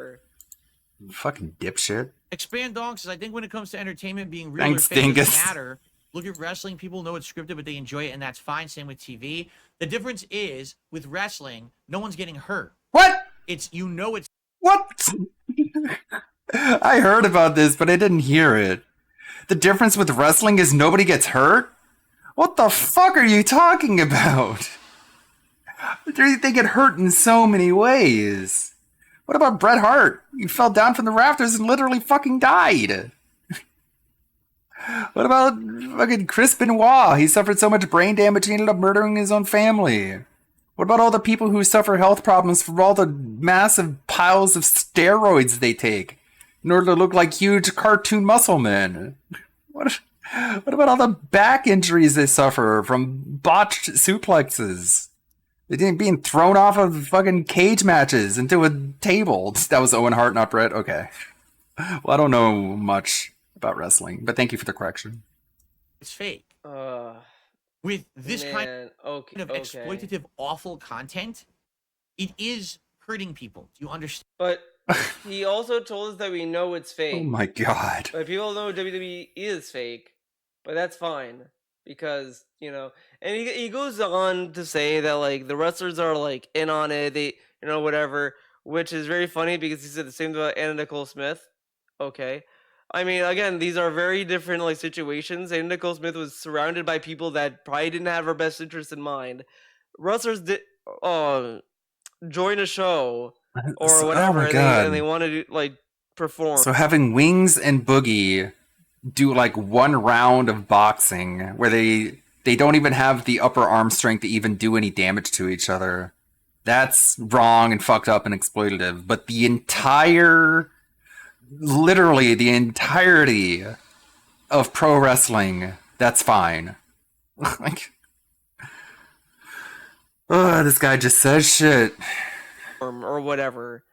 S2: Fucking dipshit.
S20: Expand Donks, I think when it comes to entertainment being real
S2: Thanks,
S20: or fake
S2: Dingus.
S20: doesn't matter. Look at wrestling, people know it's scripted, but they enjoy it, and that's fine. Same with TV. The difference is, with wrestling, no one's getting hurt.
S2: What?
S20: It's
S2: What? I heard about this, but I didn't hear it. The difference with wrestling is nobody gets hurt? What the fuck are you talking about? They get hurt in so many ways. What about Bret Hart? He fell down from the rafters and literally fucking died. What about fucking Chris Benoit? He suffered so much brain damage he ended up murdering his own family. What about all the people who suffer health problems from all the massive piles of steroids they take in order to look like huge cartoon muscle men? What about all the back injuries they suffer from botched suplexes? They didn't being thrown off of fucking cage matches into a table. That was Owen Hart, not Brett. Okay. Well, I don't know much about wrestling, but thank you for the correction.
S20: It's fake. With this kind of exploitative, awful content, it is hurting people. Do you understand?
S8: But he also told us that we know it's fake.
S2: Oh my god.
S8: But people know WWE is fake, but that's fine. Because, and he goes on to say that, like, the wrestlers are, like, in on it, they, whatever, which is very funny because he said the same about Anna Nicole Smith. Okay. I mean, again, these are very different, like, situations. Anna Nicole Smith was surrounded by people that probably didn't have her best interest in mind. Wrestlers did join a show or whatever, and they want to, like, perform.
S2: So having Wings and Boogie do like one round of boxing where they don't even have the upper arm strength to even do any damage to each other. That's wrong and fucked up and exploitative. But literally the entirety of pro wrestling, that's fine. Like, this guy just says shit.
S8: Or whatever.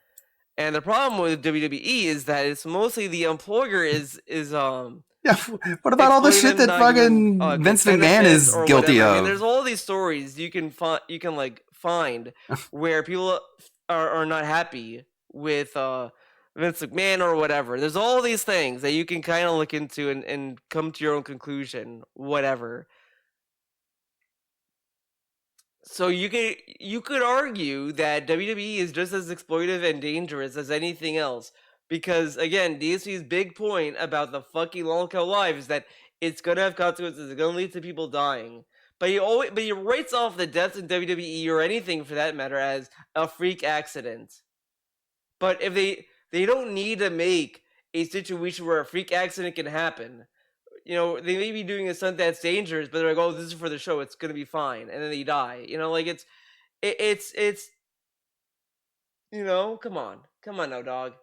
S8: And the problem with WWE is that it's mostly the employer is
S2: yeah. What about all the shit that fucking Vince McMahon is guilty of?
S8: I mean, there's all these stories you can find where people are not happy with Vince McMahon or whatever. There's all these things that you can kind of look into and come to your own conclusion, whatever. So you could argue that WWE is just as exploitive and dangerous as anything else, Because again, DSP's big point about the fucking long cow live is that it's gonna have consequences. It's gonna lead to people dying. But he writes off the deaths in WWE or anything for that matter as a freak accident. But if they don't need to make a situation where a freak accident can happen. You know, they may be doing a stunt that's dangerous, but they're like, "Oh, this is for the show. It's gonna be fine," and then they die. You know, like it's. You know, come on now, dog.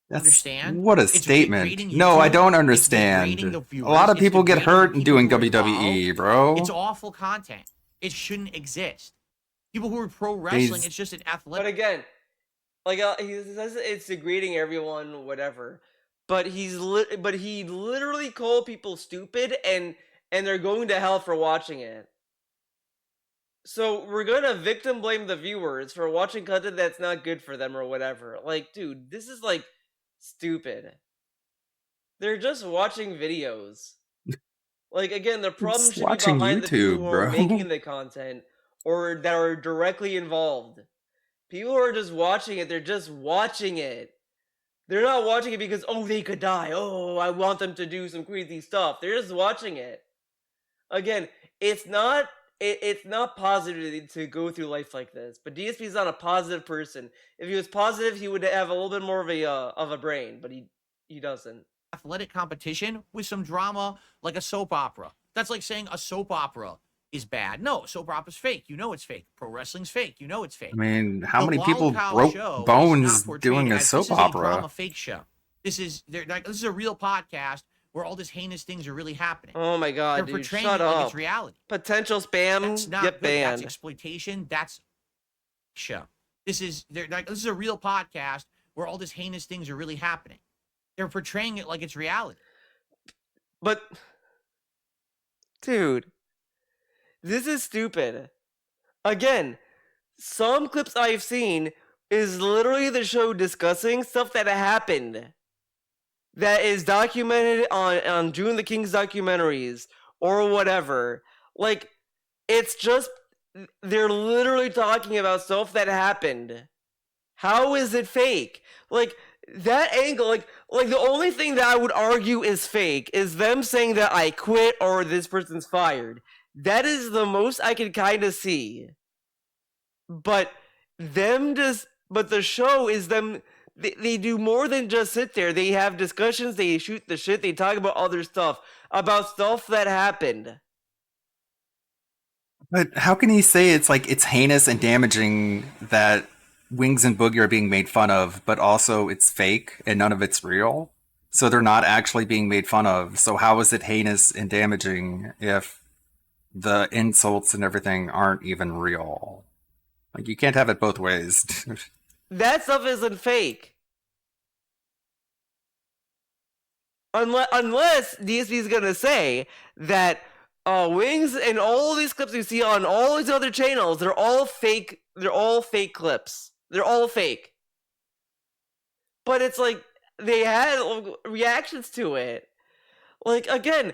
S2: That's
S20: Understand?
S2: what a
S20: It's
S2: statement.
S20: degrading
S2: No, I
S20: YouTube.
S2: don't
S20: It's
S2: understand.
S20: degrading the
S2: A
S20: viewers.
S2: lot of
S20: It's
S2: people get
S20: degrading the
S2: hurt in doing
S20: people who are
S2: WWE,
S20: involved.
S2: bro.
S20: It's awful content. It shouldn't exist. People who are pro wrestling, it's just an athletic.
S8: But again, like he says it's degrading everyone, whatever. But he literally called people stupid, and they're going to hell for watching it. So we're gonna victim blame the viewers for watching content that's not good for them or whatever. Like, dude, this is like stupid. They're just watching videos. Like, again, the problem
S2: It's
S8: should be
S2: watching
S8: behind the people
S2: YouTube,
S8: who are
S2: bro.
S8: making the content or that are directly involved. People who are just watching it, they're just watching it. They're not watching it because, oh, they could die. Oh, I want them to do some crazy stuff. They're just watching it. Again, it's not positive to go through life like this. But DSP is not a positive person. If he was positive, he would have a little bit more of a brain, but he doesn't.
S20: Athletic competition with some drama, like a soap opera. That's like saying a soap opera is bad. No, soap opera's fake. You know it's fake. Pro wrestling's fake. You know it's fake.
S2: I mean, how
S20: The
S2: many
S20: Long
S2: people
S20: Cow
S2: broke
S20: show is
S2: bones
S20: not portrayed
S2: doing a
S20: as,
S2: soap
S20: this is a
S2: opera?
S20: drama fake show. This is a real podcast where all these heinous things are really happening.
S8: Oh my god,
S20: They're
S8: dude,
S20: portraying
S8: shut
S20: it
S8: up.
S20: like it's reality.
S8: Potential spam,
S20: That's not
S8: get
S20: good. That's
S8: banned.
S20: exploitation. That's show. This is a real podcast where all these heinous things are really happening. They're portraying it like it's reality.
S8: But, dude, this is stupid. Again, some clips I've seen is literally the show discussing stuff that happened. That is documented on June the King's documentaries or whatever. Like, it's just, they're literally talking about stuff that happened. How is it fake? Like, that angle, like the only thing that I would argue is fake is them saying that I quit or this person's fired. That is the most I can kind of see. But the show is them. They do more than just sit there. They have discussions. They shoot the shit. They talk about other stuff, about stuff that happened.
S2: But how can he say it's heinous and damaging that Wings and Boogie are being made fun of, but also it's fake and none of it's real? So they're not actually being made fun of. So how is it heinous and damaging if the insults and everything aren't even real? Like, you can't have it both ways.
S8: That stuff isn't fake. Unless DSP is gonna say that Wings and all these clips you see on all these other channels, they're all fake. They're all fake clips. They're all fake. But it's like they had reactions to it. Like, again,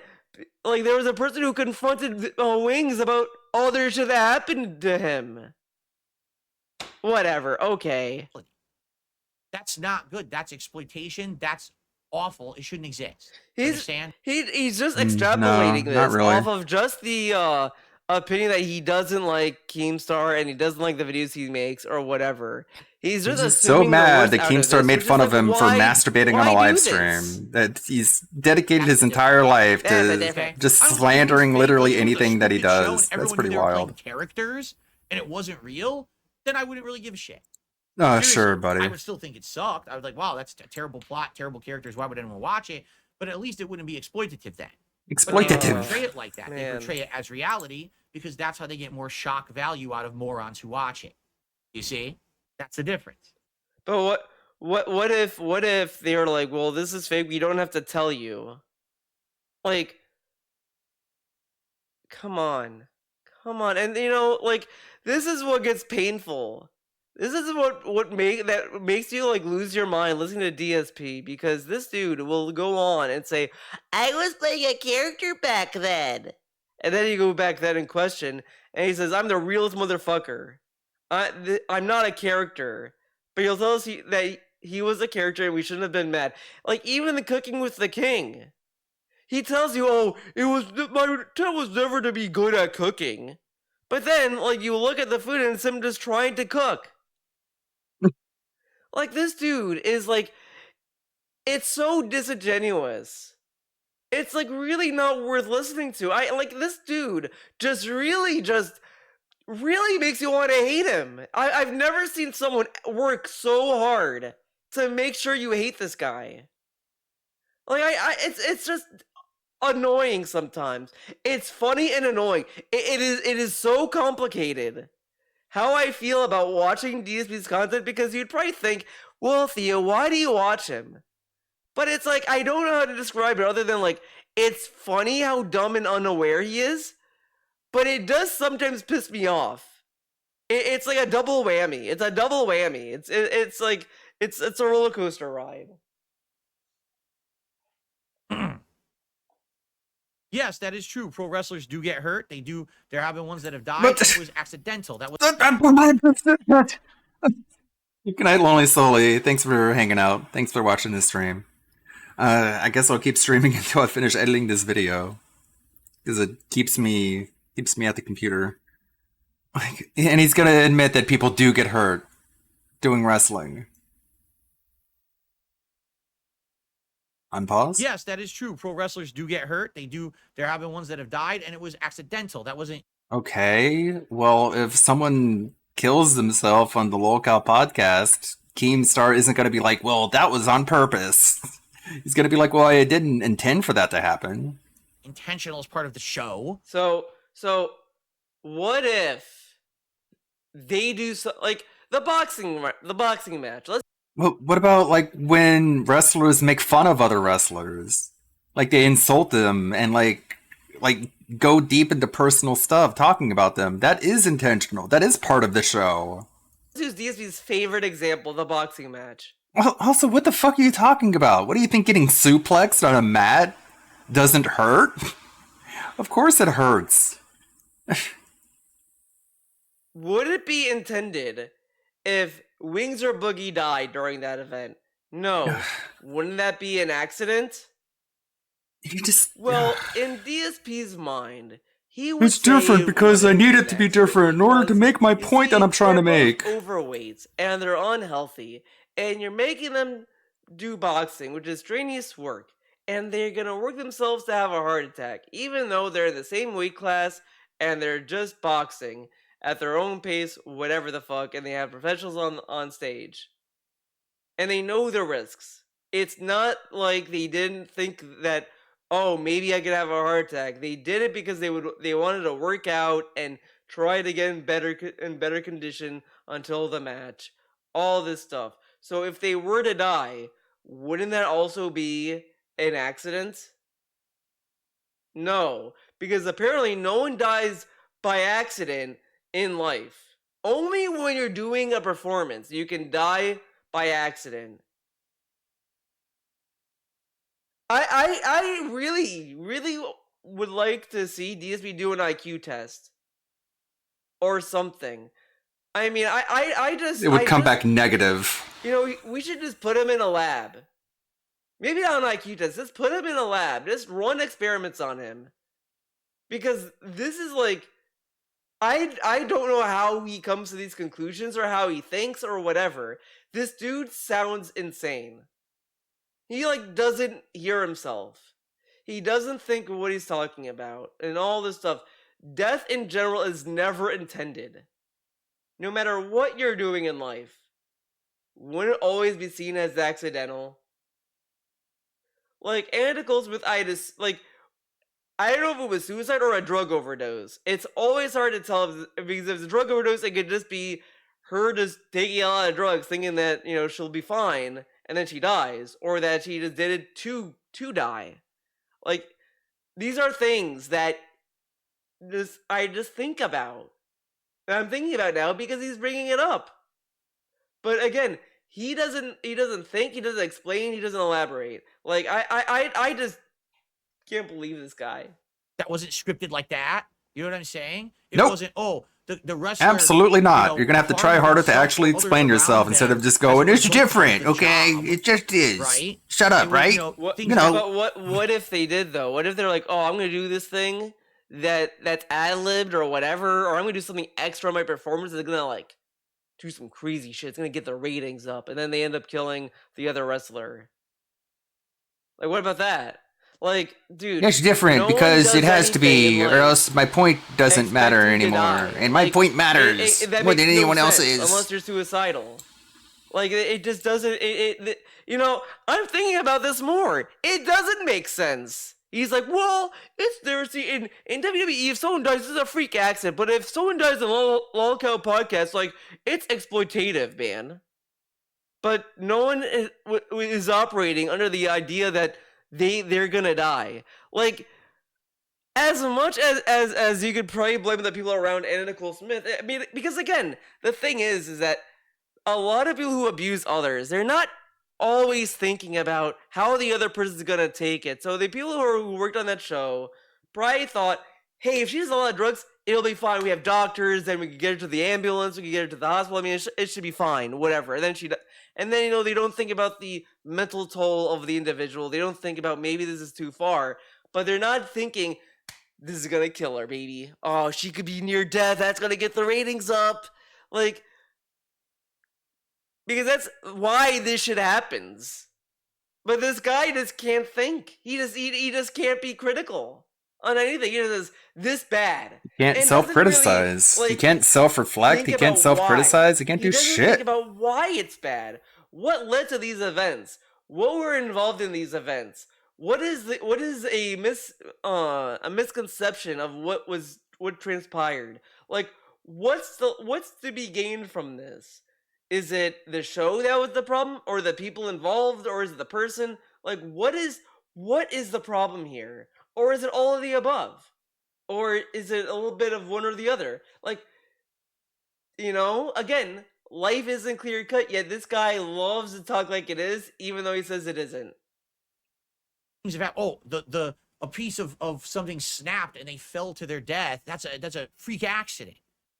S8: like there was a person who confronted Wings about all their shit that happened to him. Whatever. Okay.
S20: That's not good. That's exploitation. That's awful. It shouldn't exist.
S8: Understand? He's just
S2: No,
S8: extrapolating
S2: not
S8: this
S2: really.
S8: off of just the opinion that he doesn't like Keemstar and he doesn't like the videos he makes or whatever. He's just
S2: He's so
S8: assuming the
S2: mad
S8: worst
S2: that
S8: out of
S2: Keemstar
S8: this,
S2: made
S8: which is
S2: fun of
S8: like,
S2: him for
S8: why-
S2: masturbating on
S8: why
S2: a
S8: do
S2: live
S8: this?
S2: stream. That he's dedicated his entire life
S20: That's the
S2: to
S20: difference.
S2: just
S20: I don't think
S2: slandering
S20: it was fake.
S2: literally
S20: Like, if it was a
S2: anything that he
S20: stupid show and
S2: does. That's
S20: everyone
S2: pretty
S20: knew they were playing
S2: wild.
S20: characters and it wasn't real, then I wouldn't really give a shit.
S2: Oh,
S20: Seriously,
S2: sure, buddy.
S20: I would still think it sucked. I was like, wow, that's a terrible plot, terrible characters. Why would anyone watch it? But at least it wouldn't be exploitative then. But they don't portray it like that. They
S8: Man.
S20: portray it as reality because that's how they get more shock value out of morons who watch it. You see? That's the difference.
S8: But what if they were like, well, this is fake. We don't have to tell you. Like, come on, and like this is what gets painful. This is what makes you like lose your mind listening to DSP because this dude will go on and say, "I was playing a character back then," and then you go back then and question, and he says, "I'm the realest motherfucker. I'm not a character." But he'll tell us that he was a character and we shouldn't have been mad. Like, even the Cooking with the King. He tells you, oh, my intent was never to be good at cooking. But then, like, you look at the food and it's him just trying to cook. Like, this dude is, like, it's so disingenuous. It's, like, really not worth listening to. This dude really makes you want to hate him. I've never seen someone work so hard to make sure you hate this guy. Like, it's just annoying sometimes. It's funny and annoying. It is so complicated how I feel about watching DSP's content, because you'd probably think, well, Theo, why do you watch him? But it's like, I don't know how to describe it other than, like, it's funny how dumb and unaware he is, but it does sometimes piss me off. It's like a double whammy. It's a double whammy. It's like, it's a roller coaster ride.
S20: Yes, that is true. Pro wrestlers do get hurt. They do. There have been ones that have died. It was accidental. That was.
S2: Good night, Lonely Solely. Thanks for hanging out. Thanks for watching this stream. I guess I'll keep streaming until I finish editing this video, because it keeps me at the computer. And he's gonna admit that people do get hurt doing wrestling. Unpause?
S20: Yes, that is true. Pro wrestlers do get hurt. They do. There have been ones that have died, and it was accidental. That wasn't.
S2: Okay. Well, if someone kills themselves on the Lolcow podcast, Keemstar isn't going to be like, well, that was on purpose. He's going to be like, well, I didn't intend for that to happen.
S20: Intentional as part of the show.
S8: So what if they do like the boxing match?
S2: Well, what about like when wrestlers make fun of other wrestlers? Like they insult them and like go deep into personal stuff talking about them. That is intentional. That is part of the show.
S8: This is DSP's favorite example, the boxing match.
S2: Well, also, what the fuck are you talking about? What do you think getting suplexed on a mat doesn't hurt? Of course it hurts.
S8: Would it be intended if Wings or Boogie died during that event? No. Wouldn't that be an accident? Well, in DSP's mind, he would
S2: It's different because I need it to be different in order to make my point that I'm trying to make.
S8: Overweight and they're unhealthy, and you're making them do boxing, which is strenuous work, and they're gonna work themselves to have a heart attack, even though they're in the same weight class and they're just boxing at their own pace, whatever the fuck, and they have professionals on stage. And they know the risks. It's not like they didn't think that, oh, maybe I could have a heart attack. They did it because they wanted to work out and try to get in better condition until the match. All this stuff. So if they were to die, wouldn't that also be an accident? No, because apparently no one dies by accident in life. Only when you're doing a performance you can die by accident. I really would like to see DSP do an IQ test or something. I mean, I just
S2: It would come back negative.
S8: You know, we should just put him in a lab. Maybe not an IQ test. Just put him in a lab. Just run experiments on him. Because this is like, I don't know how he comes to these conclusions or how he thinks or whatever. This dude sounds insane. He like doesn't hear himself. He doesn't think of what he's talking about and all this stuff. Death in general is never intended. No matter what you're doing in life, wouldn't it always be seen as accidental? Like Anna Goldsmith-itis, like, I don't know if it was suicide or a drug overdose. It's always hard to tell because if it's a drug overdose, it could just be her just taking a lot of drugs, thinking that, you know, she'll be fine, and then she dies, or that she just did it to die. Like, these are things that I just think about. And I'm thinking about now because he's bringing it up. But again, he doesn't think, he doesn't explain, he doesn't elaborate. Like, I just can't believe this guy.
S20: That wasn't scripted like that. You know what I'm saying? It
S2: Nope.
S20: wasn't, oh, the wrestler.
S2: Absolutely not.
S20: You know,
S2: You're gonna have to try
S20: harmed
S2: harder to
S20: himself
S2: actually
S20: or others
S2: explain
S20: around
S2: yourself instead
S20: them
S2: of just
S20: as a
S2: going, "It's
S20: result of
S2: different,
S20: the
S2: okay?
S20: job,
S2: It just is."
S20: right?
S2: Shut up,
S20: It was,
S2: right?
S20: you know,
S8: What,
S20: things
S8: but what if they did though? What if they're like, oh, I'm gonna do this thing that's ad-libbed or whatever, or I'm gonna do something extra on my performance that's gonna like do some crazy shit. It's gonna get the ratings up, and then they end up killing the other wrestler. Like, what about that? Like, dude,
S2: It's different
S8: no one
S2: because it
S8: does
S2: has to
S8: anything,
S2: be, or
S8: like,
S2: else my point doesn't matter
S8: expecting to
S2: anymore.
S8: die.
S2: And my
S8: Like,
S2: point matters
S8: that
S2: more
S8: makes
S2: than
S8: no
S2: anyone
S8: sense
S2: else's.
S8: unless you're suicidal. Like, it just doesn't. You know, I'm thinking about this more. It doesn't make sense. He's like, well, it's there's in WWE. If someone dies, this is a freak accident. But if someone dies in Lolcow podcast, like, it's exploitative, man. But no one is operating under the idea that they're gonna die. Like, as much as you could probably blame the people around Anna Nicole Smith, I mean, because again, the thing is that a lot of people who abuse others, they're not always thinking about how the other person's gonna take it. So the people who worked on that show probably thought, hey, if she does a lot of drugs, it'll be fine. We have doctors, then we can get her to the ambulance, we can get her to the hospital. I mean, it should be fine, whatever. And then, you know, they don't think about the mental toll of the individual. They don't think about maybe this is too far, but they're not thinking this is gonna kill her, baby. Oh, she could be near death. That's gonna get the ratings up. Like, because that's why this shit happens. But this guy just can't think. He just can't be critical on anything. He just says this bad.
S2: You can't
S8: And
S2: self-criticize.
S8: doesn't really,
S2: You can't self-reflect.
S8: think
S2: You can't
S8: about
S2: self-criticize. You
S8: why.
S2: can't
S8: He
S2: do
S8: doesn't
S2: shit.
S8: think about why it's bad. What led to these events? What were involved in these events? What is a misconception of what transpired? Like, what's to be gained from this? Is it the show that was the problem, or the people involved, or is it the person? Like, what is the problem here? Or is it all of the above? Or is it a little bit of one or the other? Like, you know, again, life isn't clear cut, yet this guy loves to talk like it is, even though he says it isn't.
S20: Things about a piece of something snapped and they fell to their death. That's a freak accident.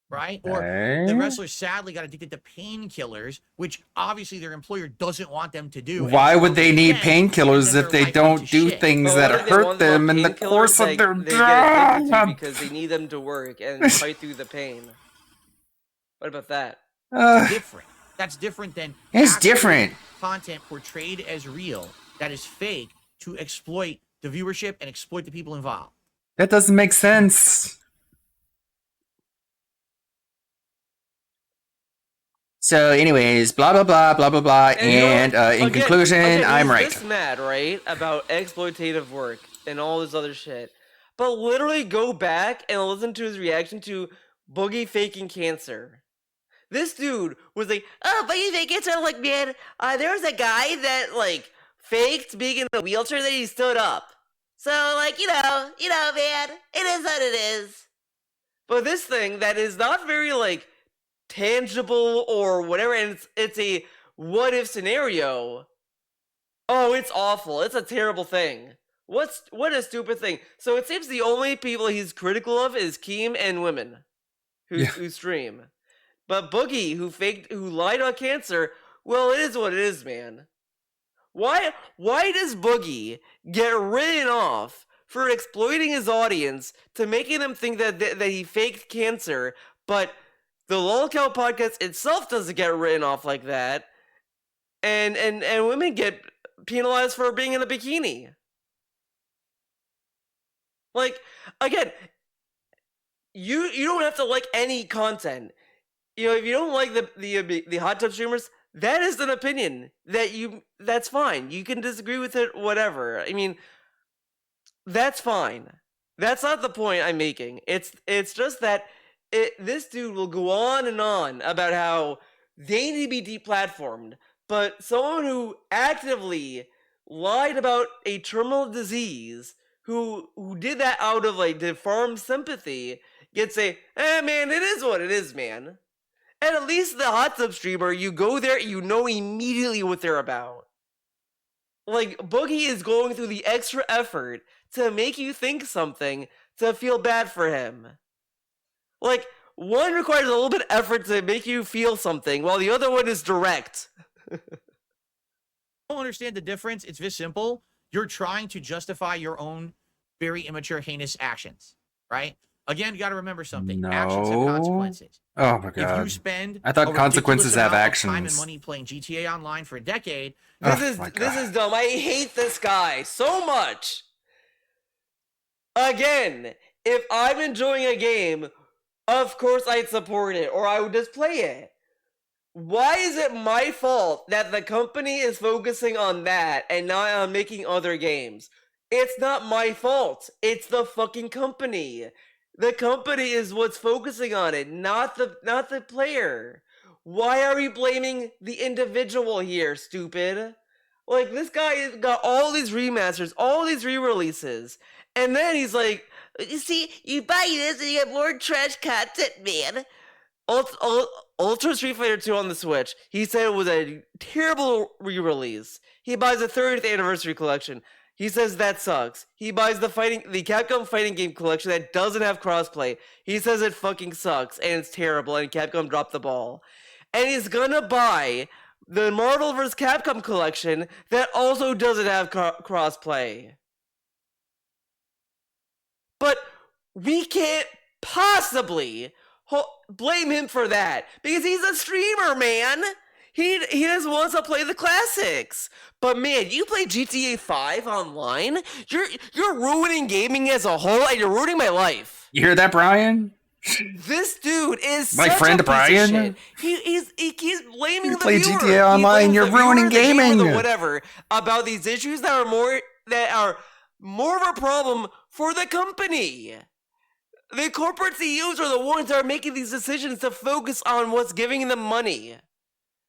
S20: Right? Or the wrestler sadly got addicted to painkillers, which obviously their employer doesn't want them to do.
S2: Why would they need painkillers if they don't do things that hurt them in the course of their
S8: They get addicted to
S2: job?
S8: because they need them to work and fight through the pain. What about that?
S20: Different. That's different than
S2: It's different.
S20: Content portrayed as real that is fake to exploit the viewership and exploit the people involved.
S2: That doesn't make sense. So, anyways, blah blah blah blah blah blah, and in conclusion, I'm right.
S8: He's this mad, right, about exploitative work and all this other shit, but literally go back and listen to his reaction to Boogie faking cancer. This dude was like, "Oh, Boogie faking cancer." I'm like, man, there was a guy that like faked being in a wheelchair, then he stood up. So, like, you know, man, it is what it is. But this thing that is not very like tangible or whatever, and it's a what if scenario. Oh, it's awful. It's a terrible thing. What a stupid thing. So it seems the only people he's critical of is Keem and women who stream. But Boogie, who lied on cancer, well, it is what it is, man. Why does Boogie get written off for exploiting his audience to making them think that he faked cancer, but the Lolcow podcast itself doesn't get written off like that, and women get penalized for being in a bikini? Like, again, you don't have to like any content. You know, if you don't like the hot tub streamers, that is an opinion that's fine. You can disagree with it, whatever. I mean, that's fine. That's not the point I'm making. It's just that this dude will go on and on about how they need to be deplatformed, but someone who actively lied about a terminal disease, who did that out of like deformed sympathy, gets man, it is what it is, man. And at least the hot tub streamer, you go there, you know immediately what they're about. Like, Boogie is going through the extra effort to make you think something, to feel bad for him. Like, one requires a little bit of effort to make you feel something, while the other one is direct.
S20: Don't understand the difference. It's this simple. You're trying to justify your own very immature, heinous actions, right? Again, you got to remember something. Actions have
S2: No.
S20: consequences.
S2: Oh my
S20: If
S2: god.
S20: you spend
S2: I thought
S20: a
S2: consequences
S20: ridiculous
S2: have
S20: amount of time and
S2: actions.
S20: money playing GTA Online for a decade,
S8: This is dumb. I hate this guy so much. Again, if I'm enjoying a game, of course I'd support it, or I would just play it. Why is it my fault that the company is focusing on that and not on making other games? It's not my fault. It's the fucking company. The company is what's focusing on it, not the player. Why are we blaming the individual here, stupid? Like, this guy got all these remasters, all these re-releases, and then he's like,
S21: You see, you buy this and you get more trash content, man.
S8: Ultra Street Fighter 2 on the Switch. He said it was a terrible re-release. He buys the 30th anniversary collection. He says that sucks. He buys the Capcom fighting game collection that doesn't have crossplay. He says it fucking sucks and it's terrible and Capcom dropped the ball. And he's gonna buy the Marvel vs. Capcom collection that also doesn't have crossplay. But we can't possibly blame him for that because he's a streamer, man. He just wants to play the classics. But man, you play GTA 5 online, you're ruining gaming as a whole, and you're ruining my life.
S2: You hear that, Brian?
S8: This dude is
S2: My
S8: such
S2: friend
S8: a piece of
S2: Brian?
S8: shit. He keeps blaming
S2: You
S8: the
S2: play
S8: viewer.
S2: GTA Online, you're ruining gaming.
S8: Whatever about these issues that are more of a problem for the company. The corporate CEOs are the ones that are making these decisions to focus on what's giving them money.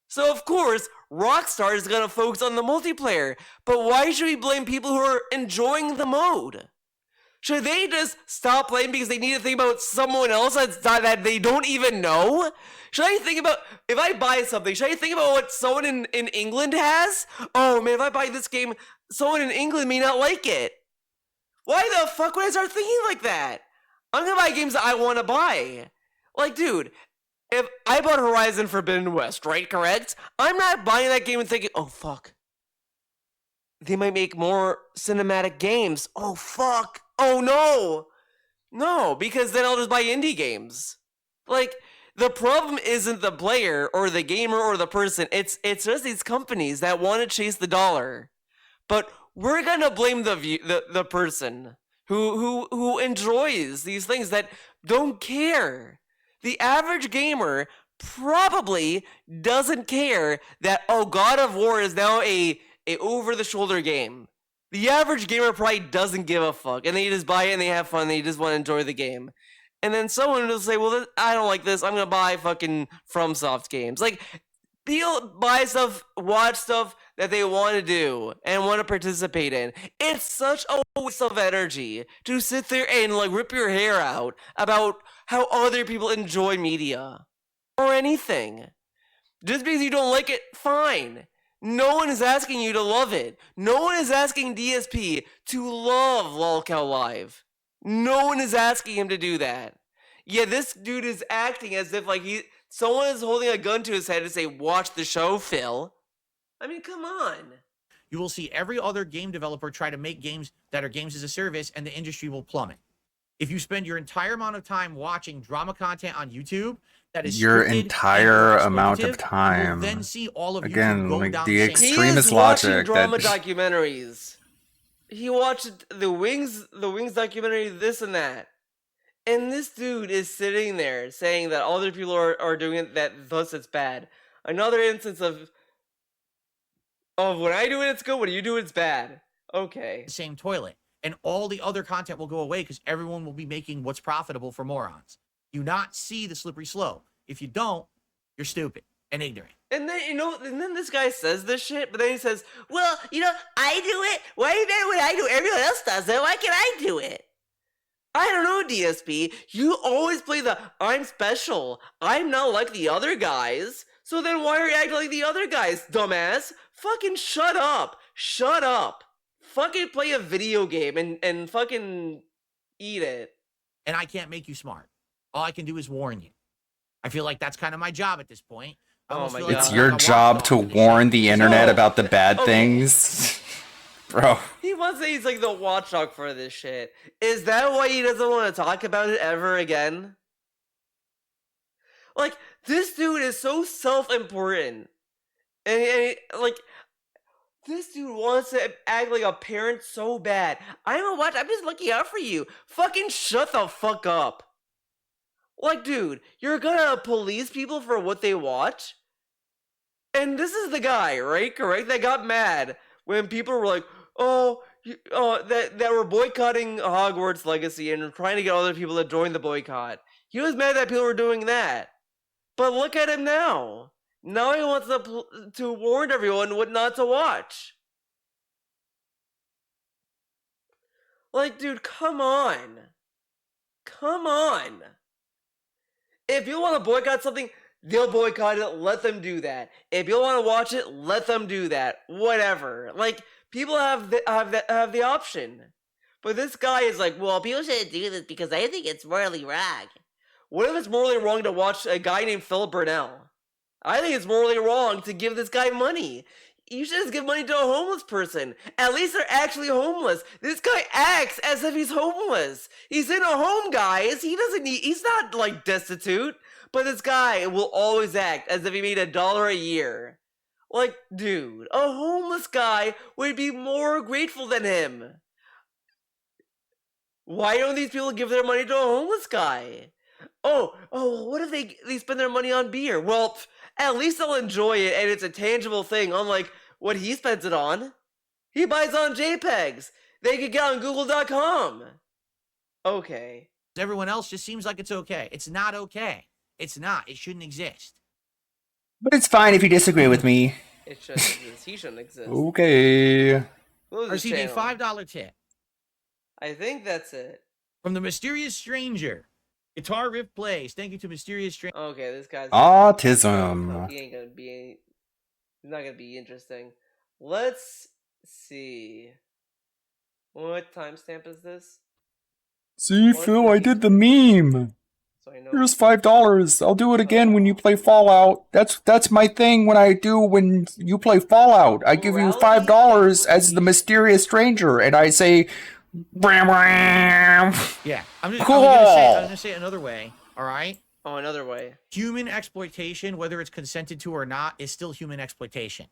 S8: So of course, Rockstar is gonna focus on the multiplayer, but why should we blame people who are enjoying the mode? Should they just stop playing because they need to think about someone else that they don't even know? Should I think about, if I buy something, should I think about what someone in England has? Oh man, if I buy this game, someone in England may not like it. Why the fuck would I start thinking like that? I'm gonna buy games that I want to buy. Like, dude, if I bought Horizon Forbidden West, right, correct? I'm not buying that game and thinking, oh fuck, they might make more cinematic games. Oh fuck, oh no. No, because then I'll just buy indie games. Like, the problem isn't the player or the gamer or the person. It's just these companies that want to chase the dollar. But we're gonna blame the person who enjoys these things that don't care. The average gamer probably doesn't care that, oh, God of War is now a over-the-shoulder game. The average gamer probably doesn't give a fuck, and they just buy it and they have fun, and they just want to enjoy the game. And then someone will say, well, I don't like this, I'm gonna buy fucking FromSoft games. Like, people buy stuff, watch stuff that they want to do and want to participate in. It's such a waste of energy to sit there and like rip your hair out about how other people enjoy media or anything. Just because you don't like it, fine. No one is asking you to love it. No one is asking DSP to love Lolcow Live. No one is asking him to do that. Yeah, this dude is acting as if like someone is holding a gun to his head and say, watch the show, Phil. I mean, come on.
S20: You will see every other game developer try to make games that are games as a service, and the industry will plummet. If you spend your entire amount of time watching drama content on YouTube, that is
S2: your
S20: scripted
S2: entire
S20: and
S2: amount of
S20: you will
S2: time.
S20: then see all of
S2: Again,
S20: YouTube go
S2: like
S20: down
S2: the
S20: same
S2: extremist
S8: He is watching
S2: logic
S8: drama
S2: that
S8: documentaries. He watched the Wings documentary, this and that. And this dude is sitting there saying that other people are doing it, that thus it's bad. Another instance of when I do it, it's good. When you do it, it's bad. Okay.
S20: same toilet. And all the other content will go away because everyone will be making what's profitable for morons. You not see the slippery slope. If you don't, you're stupid and ignorant.
S8: And then, and then this guy says this shit, but then he says,
S21: Well, I do it. Why is that when I do it? Everyone else does it. Why can't I do it?
S8: I don't know, DSP. You always play the I'm special. I'm not like the other guys. So then why are you acting like the other guys, dumbass? Fucking shut up. Shut up. Fucking play a video game and fucking eat it.
S20: And I can't make you smart. All I can do is warn you. I feel like that's kind of my job at this point. I almost feel
S2: It's
S20: like
S2: your
S20: I'm a
S2: job to
S20: watchdog of the
S2: warn
S20: show.
S2: the internet
S8: So-
S2: about the bad
S8: okay.
S2: things. Bro.
S8: He wants to say he's like the watchdog for this shit. Is that why he doesn't want to talk about it ever again? Like, this dude is so self-important. And like, this dude wants to act like a parent so bad. I'm just looking out for you. Fucking shut the fuck up. Like, dude, you're gonna police people for what they watch? And this is the guy, right? Correct? That got mad when people were like, that were boycotting Hogwarts Legacy and trying to get other people to join the boycott. He was mad that people were doing that. But look at him now. Now he wants to warn everyone what not to watch. Like, dude, come on. Come on. If you want to boycott something, they'll boycott it. Let them do that. If you want to watch it, let them do that. Whatever. Like, people have the option. But this guy is like, well, people shouldn't do this because I think it's morally wrong. What if it's morally wrong to watch a guy named Philip Burnell? I think it's morally wrong to give this guy money. You should just give money to a homeless person. At least they're actually homeless. This guy acts as if he's homeless. He's in a home, guys. He's not like destitute. But this guy will always act as if he made $1 a year. Like, dude, a homeless guy would be more grateful than him. Why don't these people give their money to a homeless guy? Oh, what if they spend their money on beer? Well, at least they'll enjoy it and it's a tangible thing, unlike what he spends it on. He buys on JPEGs. They could get on Google.com. Okay.
S20: Everyone else just seems like it's okay. It's not okay. It's not. It shouldn't exist.
S2: But it's fine if you disagree with me.
S8: It shouldn't exist. He shouldn't exist.
S2: Okay.
S20: Receive a $5 tip.
S8: I think that's it.
S20: From the Mysterious Stranger. Guitar riff plays. Thank you to Mysterious Stranger.
S8: Okay, this guy's
S2: Autism.
S8: He ain't gonna be. He's not gonna be interesting. Let's see. What timestamp is this?
S2: See, Phil, I did the meme.
S8: So I know.
S2: Here's $5. I'll do it again when you play Fallout. That's my thing when you play Fallout. I give you $5 as the mysterious stranger, and I say, "Bram, bram."
S20: Yeah, I'm
S2: Cool.
S20: gonna say it another way. All right.
S8: Oh, another way.
S20: Human exploitation, whether it's consented to or not, is still human exploitation.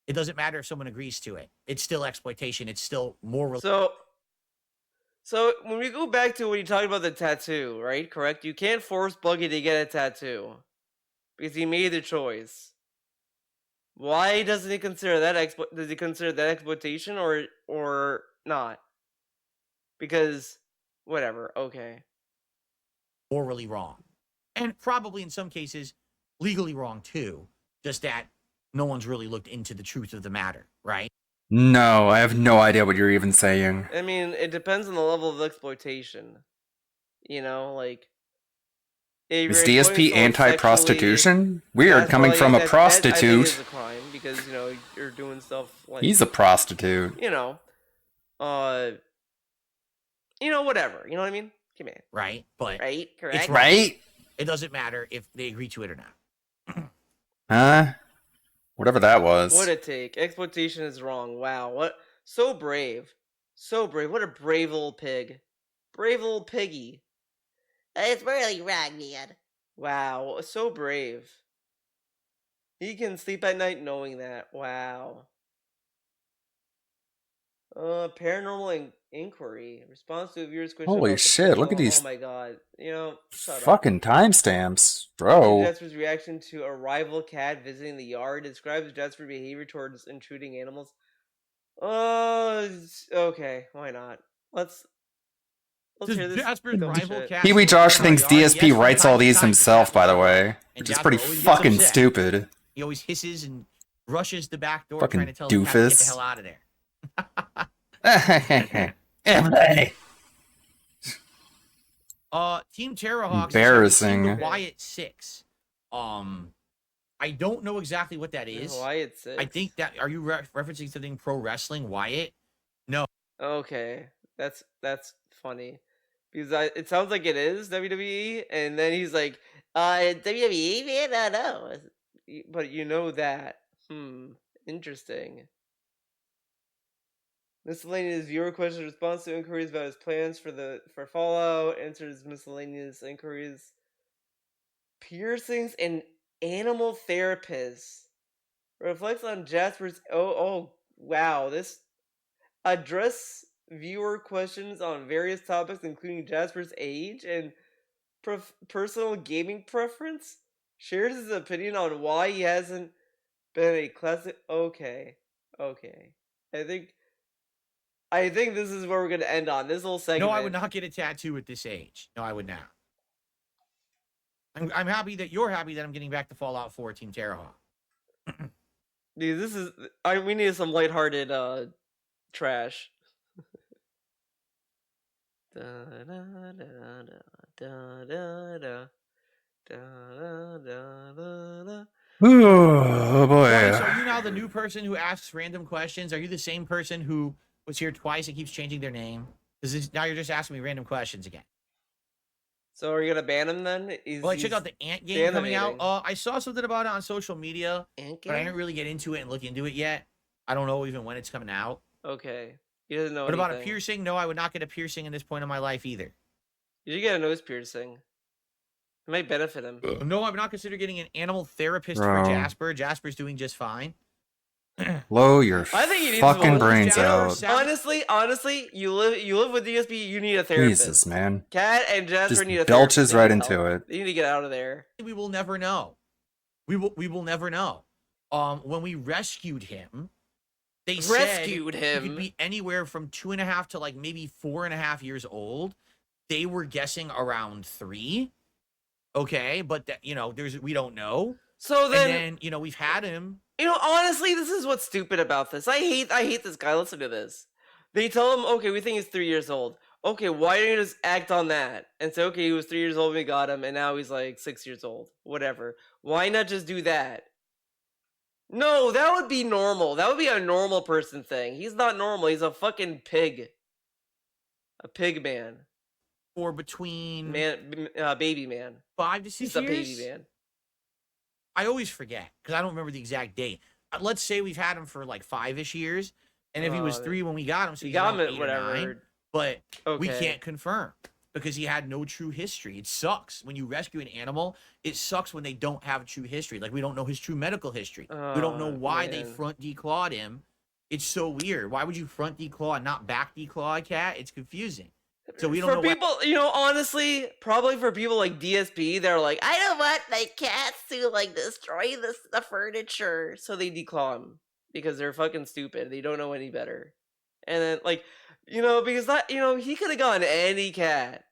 S20: It doesn't matter if someone agrees to it. It's still exploitation. It's still moral.
S8: So when we go back to when you talked about the tattoo, right? Correct? You can't force Buggy to get a tattoo because he made the choice. Why doesn't he consider that does he consider that exploitation or not? Because whatever, okay.
S20: Morally wrong. And probably in some cases legally wrong too. Just that no one's really looked into the truth of the matter, right?
S2: No, I have no idea what you're even saying.
S8: I mean, it depends on the level of exploitation. You know, like if
S2: Is
S8: you're
S2: DSP
S8: exploiting someone
S2: anti-prostitution?
S8: sexually,
S2: Weird,
S8: that's
S2: coming
S8: probably-
S2: from a
S8: I think
S2: prostitute.
S8: it's a crime because you're doing stuff like
S2: He's a prostitute.
S8: Whatever. You know what I mean? Come here.
S20: Right? But
S8: right, correct.
S20: it's
S2: Right?
S20: It doesn't matter if they agree to it or not.
S2: Huh? Whatever that was.
S8: What a take. Exploitation is wrong. Wow. What? So brave. So brave. What a brave little pig. Brave little piggy.
S21: It's really wrong, man.
S8: Wow. So brave. He can sleep at night knowing that. Wow. Paranormal inquiry. Response to a viewer's question.
S2: Holy
S8: about the
S2: shit, look at
S8: paranormal-
S2: these
S8: Oh my god. Shut up.
S2: fucking timestamps. Bro.
S8: Jasper's reaction to a rival cat visiting the yard describes Jasper's behavior towards intruding animals. Okay, why not? Let's hear this.
S20: Jasper's rival cat.
S2: Pee-wee Josh thinks DSP
S20: Yes,
S2: writes
S20: from
S2: all
S20: time to
S2: these
S20: time,
S2: himself,
S20: the
S2: by the
S20: cat
S2: way.
S20: and
S2: Which is
S20: Jasper
S2: pretty
S20: always gets
S2: fucking
S20: upset.
S2: stupid.
S20: He always hisses and rushes the back door
S2: Fucking
S20: trying to tell the cat to get the
S2: doofus.
S20: hell out of there. Team Terrahawks.
S2: Embarrassing.
S20: The Wyatt 6. I don't know exactly what that is.
S8: Wyatt 6.
S20: I think that are you referencing something pro wrestling Wyatt? No.
S8: Okay, that's funny because it sounds like it is WWE, and then he's like,
S21: WWE, man, I don't know.
S8: But you know that. Interesting. Miscellaneous viewer questions, response to inquiries about his plans for Fallout, answers miscellaneous inquiries, piercings, and animal therapists. Reflects on Jasper's. Oh, wow! This address viewer questions on various topics, including Jasper's age and personal gaming preference. Shares his opinion on why he hasn't been a classic. Okay. I think this is where we're gonna end on this whole segment.
S20: No, I would not get a tattoo at this age. No, I would not. I'm happy that you're happy that I'm getting back to Fallout 4 Team Terrahawk.
S8: Dude, this is. We need some lighthearted trash. Da, da, da, da, da, da, da, da, da, da.
S2: Oh boy.
S20: Twice, are you now the new person who asks random questions? Are you the same person who was here twice and keeps changing their name? Now you're just asking me random questions again.
S8: So are you gonna ban him then?
S20: Well, I checked out the Ant game coming out. I saw something about it on social media, but I didn't really get into it and look into it yet. I don't know even when it's coming out.
S8: Okay. He doesn't know
S20: What about a
S8: anything.
S20: piercing? No, I would not get a piercing in this point in my life either.
S8: You should get a nose piercing. It might benefit him.
S20: No, I'm not considering getting an animal therapist
S2: Bro.
S20: for Jasper. Jasper's doing just fine.
S2: Blow your
S8: I think you need
S2: fucking
S8: some
S2: brains out.
S8: Honestly, you live with DSP. You need a therapist.
S2: Jesus, man.
S8: Cat and Jasper
S2: Just
S8: need a
S2: belches
S8: therapist.
S2: right into it.
S8: You need to get out of there.
S20: We will never know. We will never know. When we rescued him, they said he could be anywhere from 2.5 to like maybe 4.5 years old. They were guessing around 3. Okay, but we don't know.
S8: So then,
S20: and then we've had him.
S8: Honestly, this is what's stupid about this. I hate this guy. Listen to this. They tell him, okay, we think he's 3 years old. Okay, why don't you just act on that and say, okay, he was 3 years old when we got him, and now he's like 6 years old. Whatever. Why not just do that? No, that would be normal. That would be a normal person thing. He's not normal. He's a fucking pig. A pig man.
S20: Or between
S8: baby man.
S20: 5 to 6
S8: He's
S20: years.
S8: a baby man.
S20: I always forget because I don't remember the exact date. Let's say we've had him for like 5-ish years, and if he was 3 when we got him, so he's got him at whatever. 9, but we can't confirm because he had no true history. It sucks when you rescue an animal. It sucks when they don't have true history. Like we don't know his true medical history. We don't know why they front declawed him. It's so weird. Why would you front declaw and not back declaw a cat? It's confusing. So we don't know.
S8: For people, honestly, probably for people like DSP, they're like, I don't want my cats to like destroy the furniture, so they declaw them because they're fucking stupid. They don't know any better. And then because that he could have gotten any cat.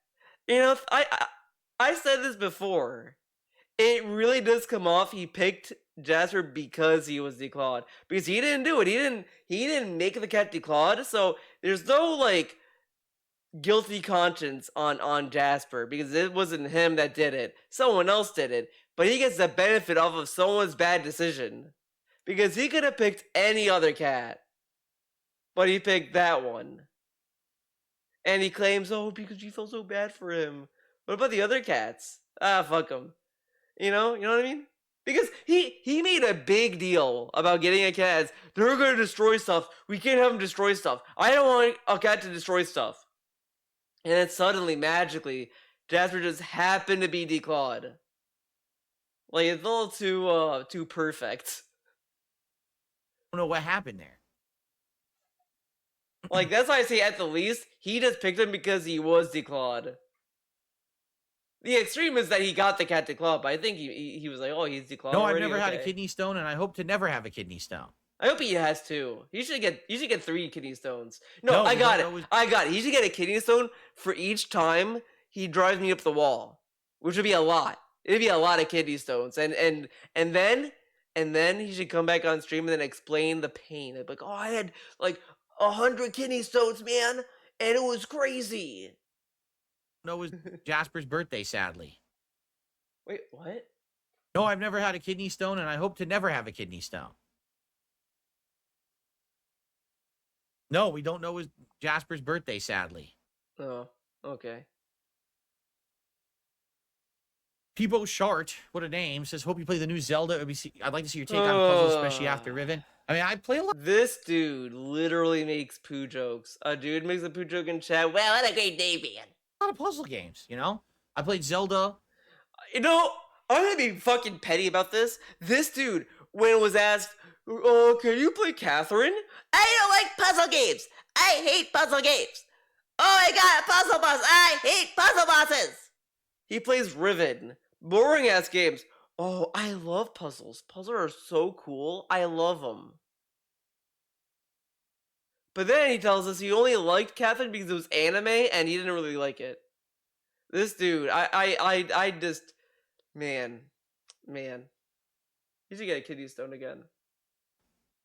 S8: I said this before. It really does come off. He picked Jasper because he was declawed because he didn't do it. He didn't make the cat declawed. So there's no guilty conscience on Jasper because it wasn't him that did it. Someone else did it. But he gets the benefit off of someone's bad decision. Because he could have picked any other cat. But he picked that one. And he claims, because you felt so bad for him. What about the other cats? Fuck him. You know what I mean? Because he made a big deal about getting a cat. They're going to destroy stuff. We can't have them destroy stuff. I don't want a cat to destroy stuff. And then suddenly, magically, Jasper just happened to be declawed. Like, it's a little too perfect.
S20: I don't know what happened there.
S8: Like, that's why I say at the least, he just picked him because he was declawed. The extreme is that he got the cat declawed, but I think he was like, he's declawed.
S20: No, I've never had a kidney stone, and I hope to never have a kidney stone.
S8: I hope he has 2. You should get 3 kidney stones. No, I got it. He should get a kidney stone for each time he drives me up the wall, which would be a lot. It'd be a lot of kidney stones, and then he should come back on stream and then explain the pain. I'd be like, I had like 100 kidney stones, man, and it was crazy.
S20: No, it was Jasper's birthday, sadly.
S8: Wait, what?
S20: No, I've never had a kidney stone, and I hope to never have a kidney stone. No, we don't know it was Jasper's birthday, sadly.
S8: Oh, okay.
S20: Peebo Shart, what a name, says, hope you play the new Zelda. I'd like to see your take on puzzles, especially after Riven. I mean, I play a lot.
S8: This dude literally makes poo jokes. A dude makes a poo joke in chat. Wow, what a great day, man.
S20: A lot of puzzle games, you know? I played Zelda.
S8: You know, I'm gonna be fucking petty about this. This dude, when it was asked, oh, can you play Catherine?
S21: I don't like puzzle games. I hate puzzle games. Oh my god, puzzle boss. I hate puzzle bosses.
S8: He plays Riven. Boring ass games. Oh, I love puzzles. Puzzles are so cool. I love them. But then he tells us he only liked Catherine because it was anime and he didn't really like it. This dude, I just, man. He should get a kidney stone again.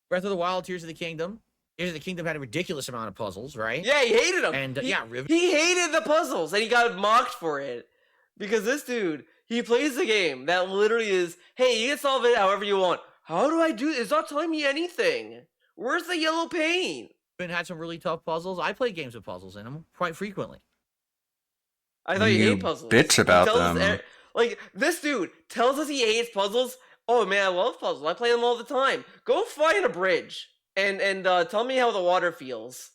S20: Breath of the Wild, Tears of the Kingdom. Tears of the Kingdom had a ridiculous amount of puzzles, right?
S8: Yeah, he hated them.
S20: And Riven.
S8: He hated the puzzles and he got mocked for it. Because this dude, he plays a game that literally is, hey, you can solve it however you want. How do I do it? It's not telling me anything. Where's the yellow paint?
S20: Had some really tough puzzles. I play games with puzzles in them quite frequently.
S8: I thought you hate puzzles.
S2: Bitch about them.
S8: Like, this dude tells us he hates puzzles. Oh man, I love puzzles. I play them all the time. Go find a bridge and tell me how the water feels.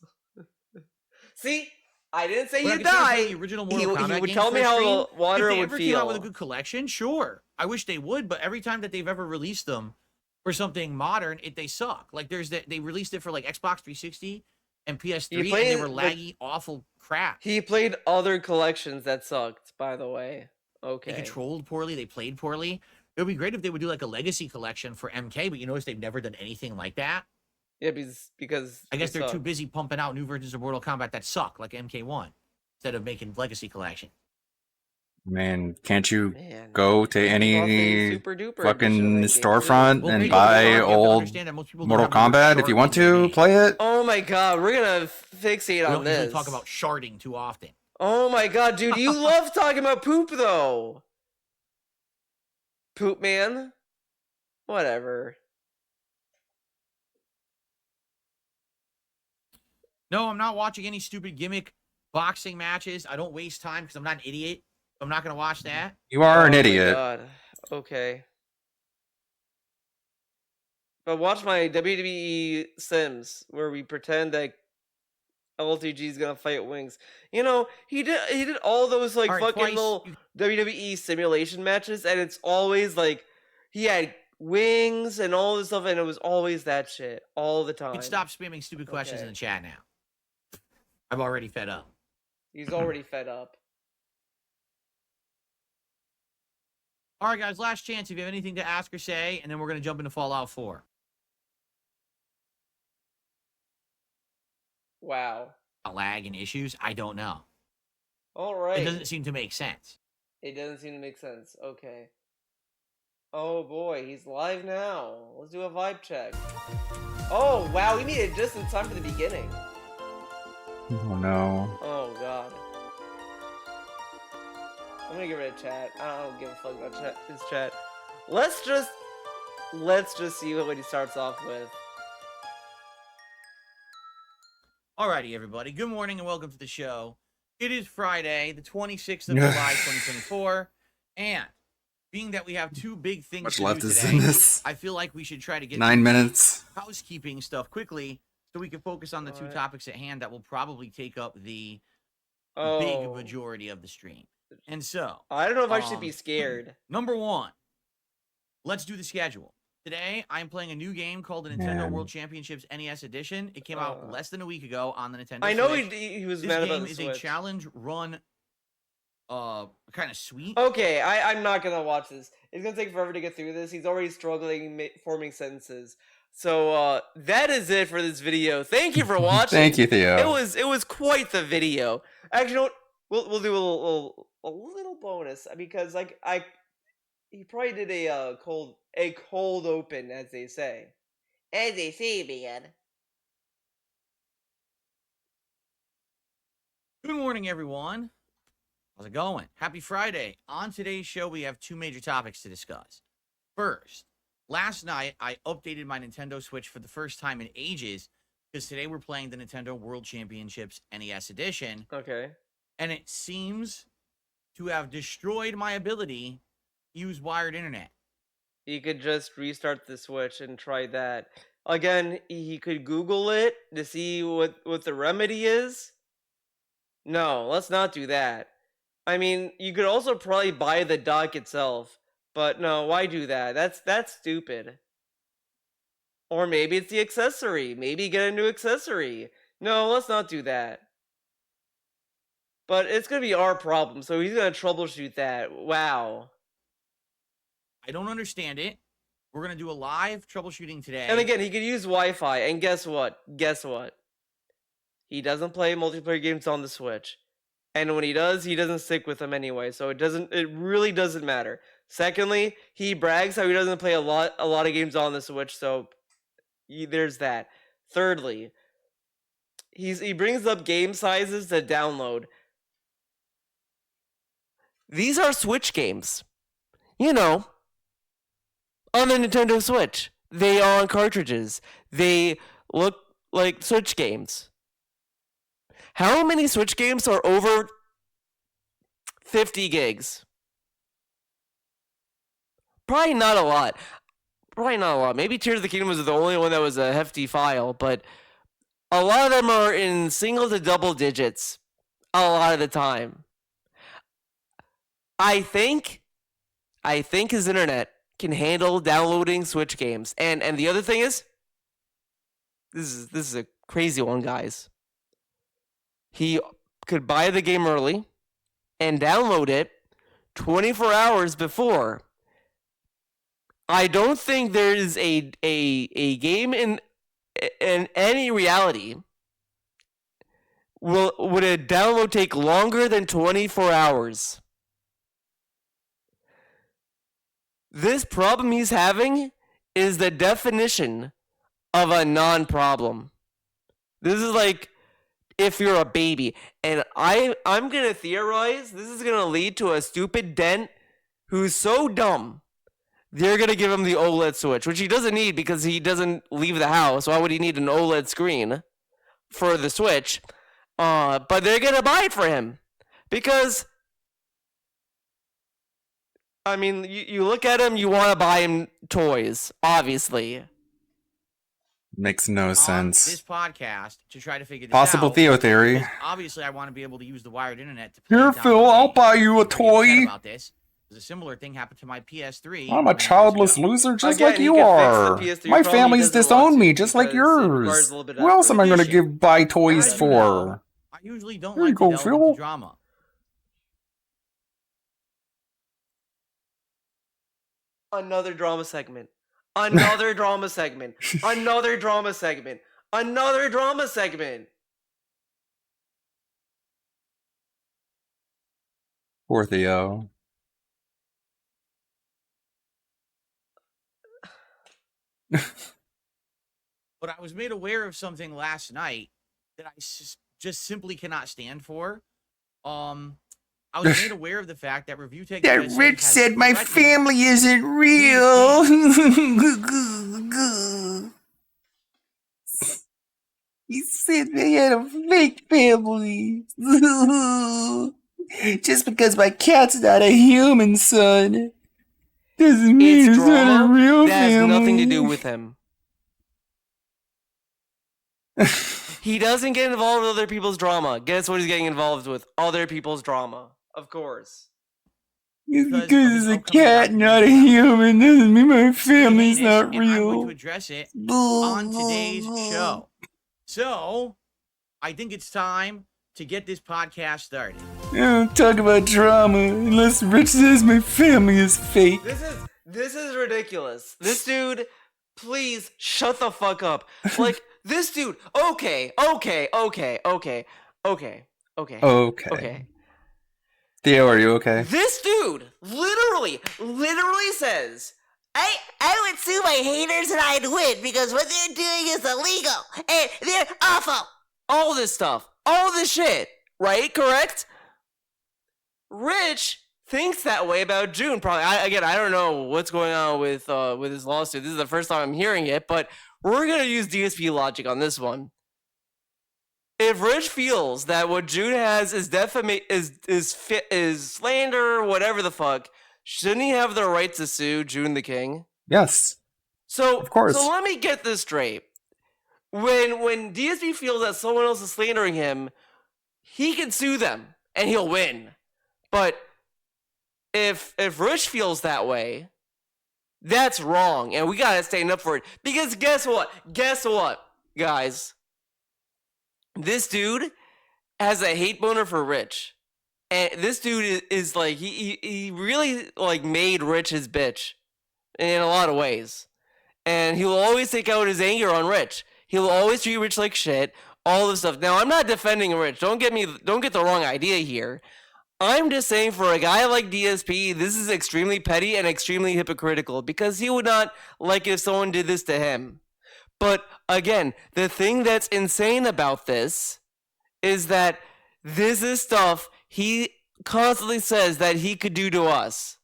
S8: See, I didn't say you die.
S20: The original Mortal Kombat
S8: he would
S20: games
S8: tell
S20: for
S8: me
S20: a
S8: how
S20: stream.
S8: the water
S20: if they
S8: would
S20: ever
S8: feel.
S20: Came out with a good collection, sure. I wish they would, but every time that they've ever released them for something modern, they suck. Like they released it for like Xbox 360 and PS3, and they were laggy, awful crap.
S8: He played other collections that sucked, by the way. Okay.
S20: They controlled poorly. They played poorly. It would be great if they would do like a legacy collection for MK, but you notice they've never done anything like that.
S8: Yeah, because
S20: I guess they're too busy pumping out new versions of Mortal Kombat that suck, like MK1, instead of making legacy collection.
S2: Man, can't you go to any fucking storefront and buy old Mortal Kombat if you want to play it?
S8: Oh my god, we're gonna fixate on this.
S20: We don't talk about sharding too often.
S8: Oh my god, dude, you love talking about poop though. Poop man? Whatever.
S20: No, I'm not watching any stupid gimmick boxing matches. I don't waste time because I'm not an idiot. I'm not going to watch that.
S2: You are an idiot.
S8: God. Okay. But watch my WWE Sims where we pretend that LTG is gonna fight Wings. You know, he did all those like fucking little WWE simulation matches, and it's always like he had Wings and all this stuff, and it was always that shit all the time.
S20: You can stop spamming stupid questions in the chat now. I'm already fed up.
S8: He's already fed up.
S20: All right, guys, last chance if you have anything to ask or say, and then we're going to jump into Fallout 4.
S8: Wow.
S20: Lag and issues? I don't know.
S8: All right.
S20: It doesn't seem to make sense.
S8: It doesn't seem to make sense. Okay. Oh boy, he's live now. Let's do a vibe check. Oh wow, we made it just in time for the beginning.
S2: Oh no.
S8: Oh god. I'm gonna get rid of chat. I don't give a fuck about his chat. Let's just see what he starts off with.
S20: Alrighty, everybody. Good morning and welcome to the show. It is Friday, the 26th of July, 2024, and being that we have two big things
S2: Much
S20: to
S2: left
S20: do
S2: is
S20: today,
S2: in this.
S20: I feel like we should try to get
S2: 9 minutes.
S20: housekeeping stuff quickly so we can focus on the two topics at hand that will probably take up the big majority of the stream. And so,
S8: I don't know if I should be scared.
S20: Number one, let's do the schedule. Today, I'm playing a new game called the Nintendo World Championships NES Edition. It came out less than a week ago on the Nintendo Switch.
S8: I know he was mad about the
S20: This
S8: Switch.
S20: game is a challenge run, kind of sweet.
S8: Okay, I'm not gonna watch this. It's gonna take forever to get through this. He's already struggling forming sentences. So that is it for this video. Thank you for watching.
S2: Thank you, Theo.
S8: It was quite the video. Actually, you know what? We'll do a little bonus because he probably did a cold open, as they say. As they say, man.
S20: Good morning, everyone. How's it going? Happy Friday. On today's show, we have two major topics to discuss. First, last night, I updated my Nintendo Switch for the first time in ages because today we're playing the Nintendo World Championships NES Edition.
S8: Okay.
S20: And it seems to have destroyed my ability use wired internet.
S8: He could just restart the Switch and try that. Again, he could Google it to see what the remedy is. No, let's not do that. I mean, you could also probably buy the dock itself, but no, why do that? That's stupid. Or maybe it's the accessory. Maybe get a new accessory. No, let's not do that. But it's gonna be our problem, so he's gonna troubleshoot that. Wow.
S20: I don't understand it. We're gonna do a live troubleshooting today.
S8: And again, he could use Wi-Fi, and guess what? Guess what? He doesn't play multiplayer games on the Switch. And when he does, he doesn't stick with them anyway, so it really doesn't matter. Secondly, he brags how he doesn't play a lot of games on the Switch, so there's that. Thirdly, he brings up game sizes to download. These are Switch games. You know, on the Nintendo Switch. They are on cartridges. They look like Switch games. How many Switch games are over 50 gigs? Probably not a lot. Maybe Tears of the Kingdom was the only one that was a hefty file, but a lot of them are in single to double digits a lot of the time. I think his internet can handle downloading Switch games. And the other thing is, this is a crazy one, guys. He could buy the game early and download it 24 hours before. I don't think there is a game in any reality would a download take longer than 24 hours. This problem he's having is the definition of a non-problem. This is like if you're a baby, and I'm gonna theorize this is gonna lead to a stupid dent who's so dumb they're gonna give him the OLED Switch, which he doesn't need because he doesn't leave the house. Why would he need an OLED screen for the Switch? But they're gonna buy it for him because, I mean, you look at him, you want to buy him toys, obviously.
S2: Makes no sense.
S20: This podcast to try to figure this
S2: Possible
S20: out.
S2: Theo theory.
S20: Because obviously, I want to be able to use the wired internet to play
S2: Here, Phil, I'll buy you a toy.
S20: About this. A similar thing happened to my PS3.
S2: I'm a childless loser just
S8: Again,
S2: like you are. My family's disowned me just like yours. Who else am I going to buy toys for?
S20: I usually don't
S2: Here you
S20: like
S2: go,
S20: to delve
S2: Phil.
S20: into drama.
S8: Another drama segment. Another drama segment. Another drama segment. Another drama segment.
S2: Poor Theo.
S20: But I was made aware of something last night that I just simply cannot stand for. I was made aware of the fact that Review Tech
S2: That
S20: USA
S2: Rich
S20: has
S2: said my
S20: threatened
S2: family isn't real. He said they had a fake family. Just because my cat's not a human, son, doesn't mean it's not a real
S8: that has
S2: family.
S8: nothing to do with him. He doesn't get involved with other people's drama. Guess what he's getting involved with? Other people's drama. Of course.
S2: Because it's a cat, not a human, doesn't mean my family's not
S20: and I'm going
S2: real.
S20: to address it on today's show. So, I think it's time to get this podcast started.
S2: Don't talk about drama unless Rich says my family is fake.
S8: This is ridiculous. This dude, please shut the fuck up. Like, this dude, okay.
S2: Theo, are you okay?
S8: This dude literally says,
S21: I would sue my haters and I'd win because what they're doing is illegal and they're awful.
S8: all this stuff, all this shit, right? Correct? Rich thinks that way about June. Probably. I don't know what's going on with his lawsuit. This is the first time I'm hearing it, but we're gonna use DSP logic on this one. If Rich feels that what June has is is slander, whatever the fuck, shouldn't he have the right to sue June the King?
S2: Yes.
S8: So,
S2: Of course.
S8: So let me get this straight. When DSP feels that someone else is slandering him, he can sue them and he'll win. But if Rich feels that way, that's wrong, and we gotta stand up for it. Because guess what? Guess what, guys? This dude has a hate boner for Rich. And this dude is like, he really like made Rich his bitch in a lot of ways. And he will always take out his anger on Rich. He will always treat Rich like shit, all this stuff. Now, I'm not defending Rich. Don't get the wrong idea here. I'm just saying, for a guy like DSP, this is extremely petty and extremely hypocritical, because he would not like if someone did this to him. But again, the thing that's insane about this is that this is stuff he constantly says that he could do to us,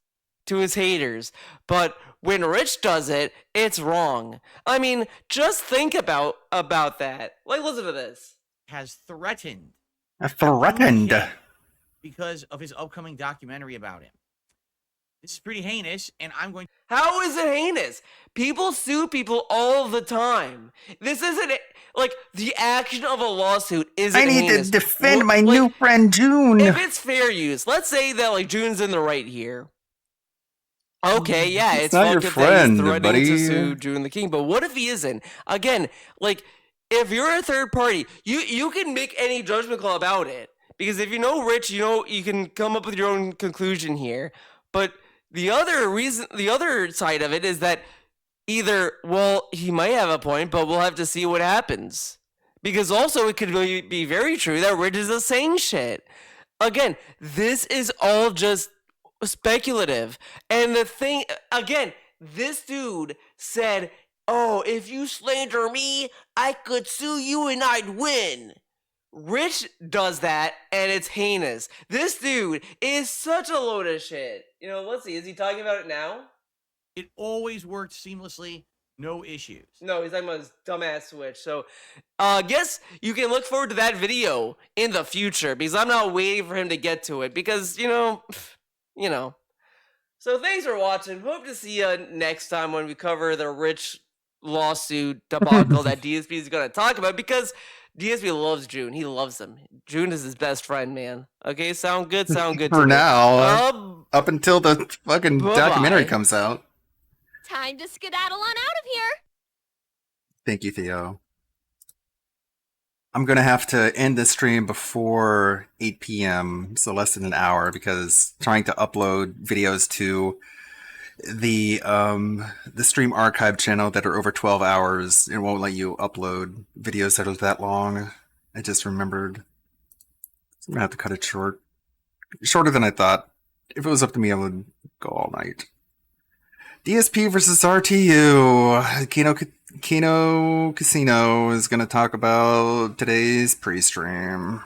S8: to his haters. But when Rich does it, it's wrong. I mean, just think about that. Like, listen to this.
S20: Has threatened.
S2: Threatened.
S20: Because of his upcoming documentary about him. This is pretty heinous, and I'm going to...
S8: How is it heinous? People sue people all the time. This isn't... Like, the action of a lawsuit isn't heinous.
S2: I need to defend my new friend, June.
S8: If it's fair use, let's say that, like, June's in the right here. Okay, yeah, it's
S2: not your
S8: fucked up
S2: friend,
S8: that he's threatening
S2: buddy.
S8: to sue June the King, but what if he isn't? Again, like, if you're a third party, you can make any judgment call about it. Because if you know Rich, you know you can come up with your own conclusion here. But the other side of it is that either, well, he might have a point, but we'll have to see what happens. Because also it could be very true that Rich is saying shit. Again, this is all just speculative. And the thing, again, this dude said, oh, if you slander me, I could sue you and I'd win. Rich does that, and it's heinous. This dude is such a load of shit. You know, let's see. Is he talking about it now?
S20: It always worked seamlessly. No issues.
S8: No, he's talking about his dumbass switch. So, I guess you can look forward to that video in the future, because I'm not waiting for him to get to it, because, you know. So, thanks for watching. Hope to see you next time when we cover the Rich lawsuit debacle that DSP is going to talk about, because DSP loves June. He loves him. June is his best friend, man. Okay, sound good? Sound good
S2: For
S8: to
S2: now.
S8: me.
S2: Up until the fucking documentary comes out.
S10: Time to skedaddle on out of here.
S2: Thank you, Theo. I'm going to have to end the stream before 8 p.m., so less than an hour, because trying to upload videos to the stream archive channel that are over 12 hours, it won't let you upload videos that are that long. I just remembered. So I'm gonna have to cut it short. Shorter than I thought. If it was up to me, I would go all night. DSP versus RTU. Kino Casino is gonna talk about today's pre-stream.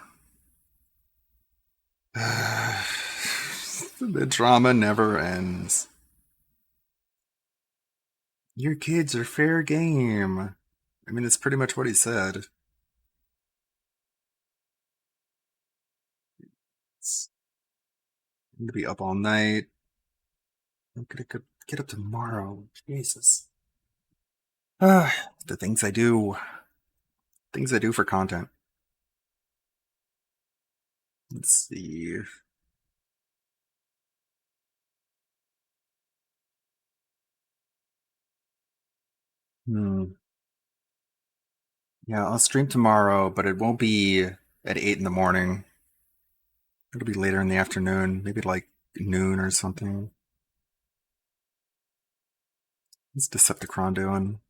S2: The drama never ends. Your kids are fair game. I mean, it's pretty much what he said. I'm gonna be up all night. I'm gonna get up tomorrow. Jesus. The things I do. Things I do for content. Let's see. Yeah, I'll stream tomorrow, but it won't be at 8 in the morning. It'll be later in the afternoon, maybe like noon or something. What's Decepticon doing?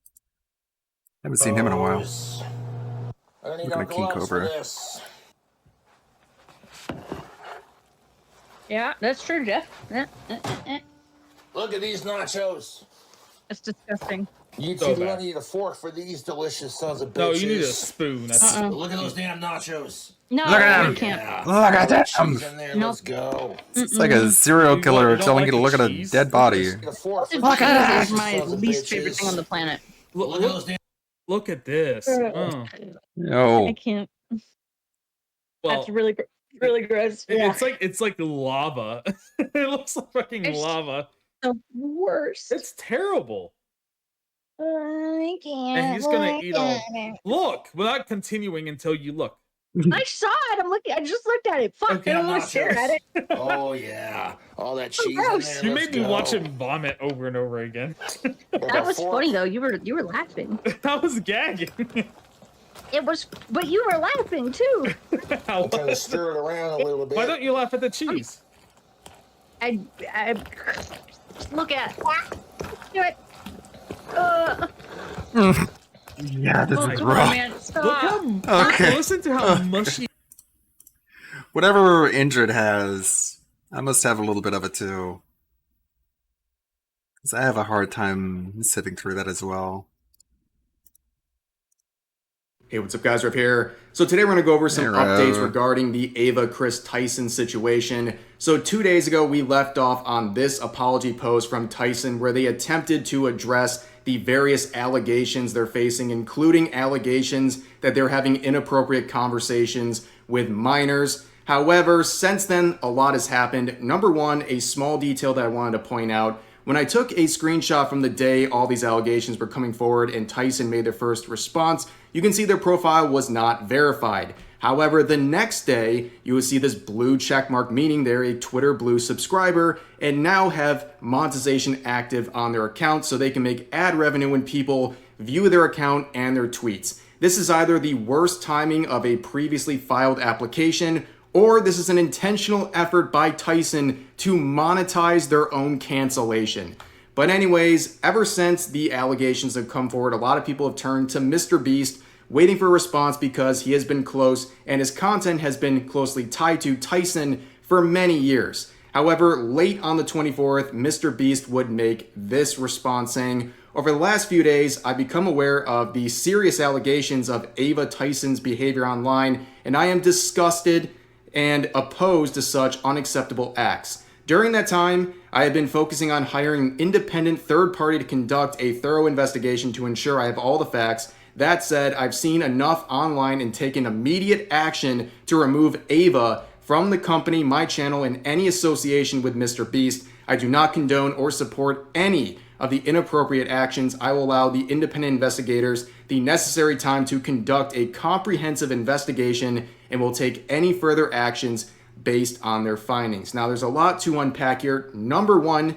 S2: Haven't seen him in a while. Looking at King Cobra.
S9: Yeah, that's true, Jeff.
S3: Look at these nachos.
S9: It's disgusting.
S3: You
S9: So
S3: two
S9: bad.
S3: want to eat a fork for these delicious sons of bitches.
S19: No, you need a spoon. That's
S3: Look at those damn nachos.
S9: No,
S2: Look at
S9: we
S2: him.
S9: can't.
S2: Look at that.
S3: Cheese in there. Let's go.
S2: It's like a serial killer telling you to look at a dead body.
S9: Look at is my least favorite thing on the planet.
S19: Look at this. Oh.
S2: No.
S9: I can't.
S19: Well,
S9: That's really. really gross.
S7: It's like lava. It looks like fucking lava.
S9: The worst.
S7: It's terrible.
S9: I can't.
S7: And he's gonna eat all.
S9: it.
S7: Look, without continuing until you look.
S9: I saw it. I'm looking. I just looked at it. Fuck.
S3: Okay,
S9: I don't want to stare at it.
S3: Oh yeah, all that
S9: So
S3: cheese in
S9: gross.
S3: there.
S7: You
S3: let's
S7: made me
S3: go.
S7: watch him vomit over and over again.
S9: That was funny though. You were laughing.
S7: I was gagging.
S9: It was, but you were laughing too.
S3: I'm trying to stir it around a little bit.
S7: Why don't you laugh at the cheese?
S9: I look at it. Do it.
S2: Yeah, this
S9: Oh,
S2: is
S9: come on,
S2: rough.
S9: man. Stop.
S7: Look how.
S2: Okay.
S7: Listen to how mushy.
S2: Whatever Injured has, I must have a little bit of it too. Because I have a hard time sitting through that as well.
S19: Hey, what's up, guys? Riff here. So today we're going to go over some
S2: Hey,
S19: updates
S2: Rev.
S19: regarding the Ava Chris Tyson situation. So 2 days ago, we left off on this apology post from Tyson where they attempted to address the various allegations they're facing, including allegations that they're having inappropriate conversations with minors. However, since then, a lot has happened. Number one, a small detail that I wanted to point out. When I took a screenshot from the day all these allegations were coming forward and Tyson made their first response, you can see their profile was not verified. However, the next day, you will see this blue checkmark, meaning they're a Twitter Blue subscriber and now have monetization active on their account so they can make ad revenue when people view their account and their tweets. This is either the worst timing of a previously filed application, or this is an intentional effort by Tyson to monetize their own cancellation. But anyways, ever since the allegations have come forward, a lot of people have turned to Mr. Beast, waiting for a response because he has been close and his content has been closely tied to Tyson for many years. However, late on the 24th, Mr. Beast would make this response saying, "Over the last few days, I've become aware of the serious allegations of Ava Tyson's behavior online, and I am disgusted and opposed to such unacceptable acts. During that time, I have been focusing on hiring an independent third party to conduct a thorough investigation to ensure I have all the facts. That said, I've seen enough online and taken immediate action to remove Ava from the company, my channel, and any association with Mr. Beast. I do not condone or support any of the inappropriate actions. I will allow the independent investigators the necessary time to conduct a comprehensive investigation and will take any further actions based on their findings." Now, there's a lot to unpack here. Number one,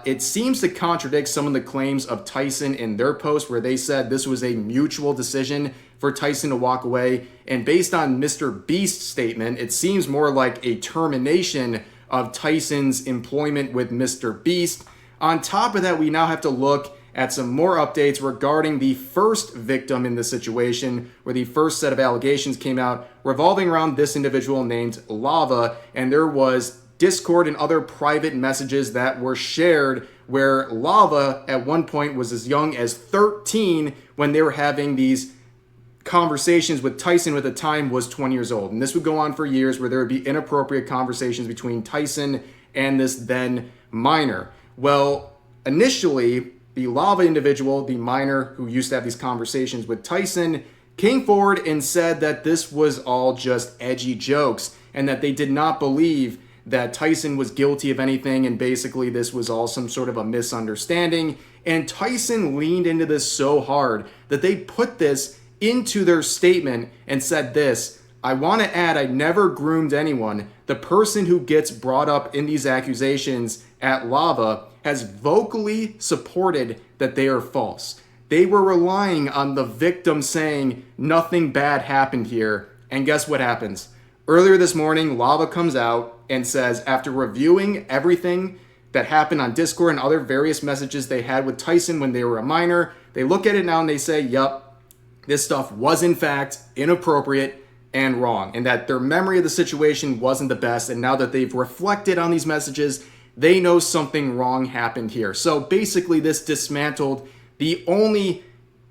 S19: it seems to contradict some of the claims of Tyson in their post where they said this was a mutual decision for Tyson to walk away. And based on Mr. Beast's statement, it seems more like a termination of Tyson's employment with Mr. Beast. On top of that, we now have to look at some more updates regarding the first victim in the situation, where the first set of allegations came out revolving around this individual named Lava, and there was Discord and other private messages that were shared where Lava at one point was as young as 13 when they were having these conversations with Tyson, who at the time was 20 years old. And this would go on for years where there would be inappropriate conversations between Tyson and this then minor. Well, initially, the Lava individual, the minor who used to have these conversations with Tyson, came forward and said that this was all just edgy jokes and that they did not believe that Tyson was guilty of anything, and basically this was all some sort of a misunderstanding. And Tyson leaned into this so hard that they put this into their statement and said this: "I want to add, I never groomed anyone. The person who gets brought up in these accusations at Lava has vocally supported that they are false." They were relying on the victim saying nothing bad happened here. And guess what happens? Earlier this morning, Lava comes out and says, after reviewing everything that happened on Discord and other various messages they had with Tyson when they were a minor, they look at it now and they say, yup, this stuff was in fact inappropriate and wrong, and that their memory of the situation wasn't the best. And now that they've reflected on these messages, they know something wrong happened here. So basically this dismantled the only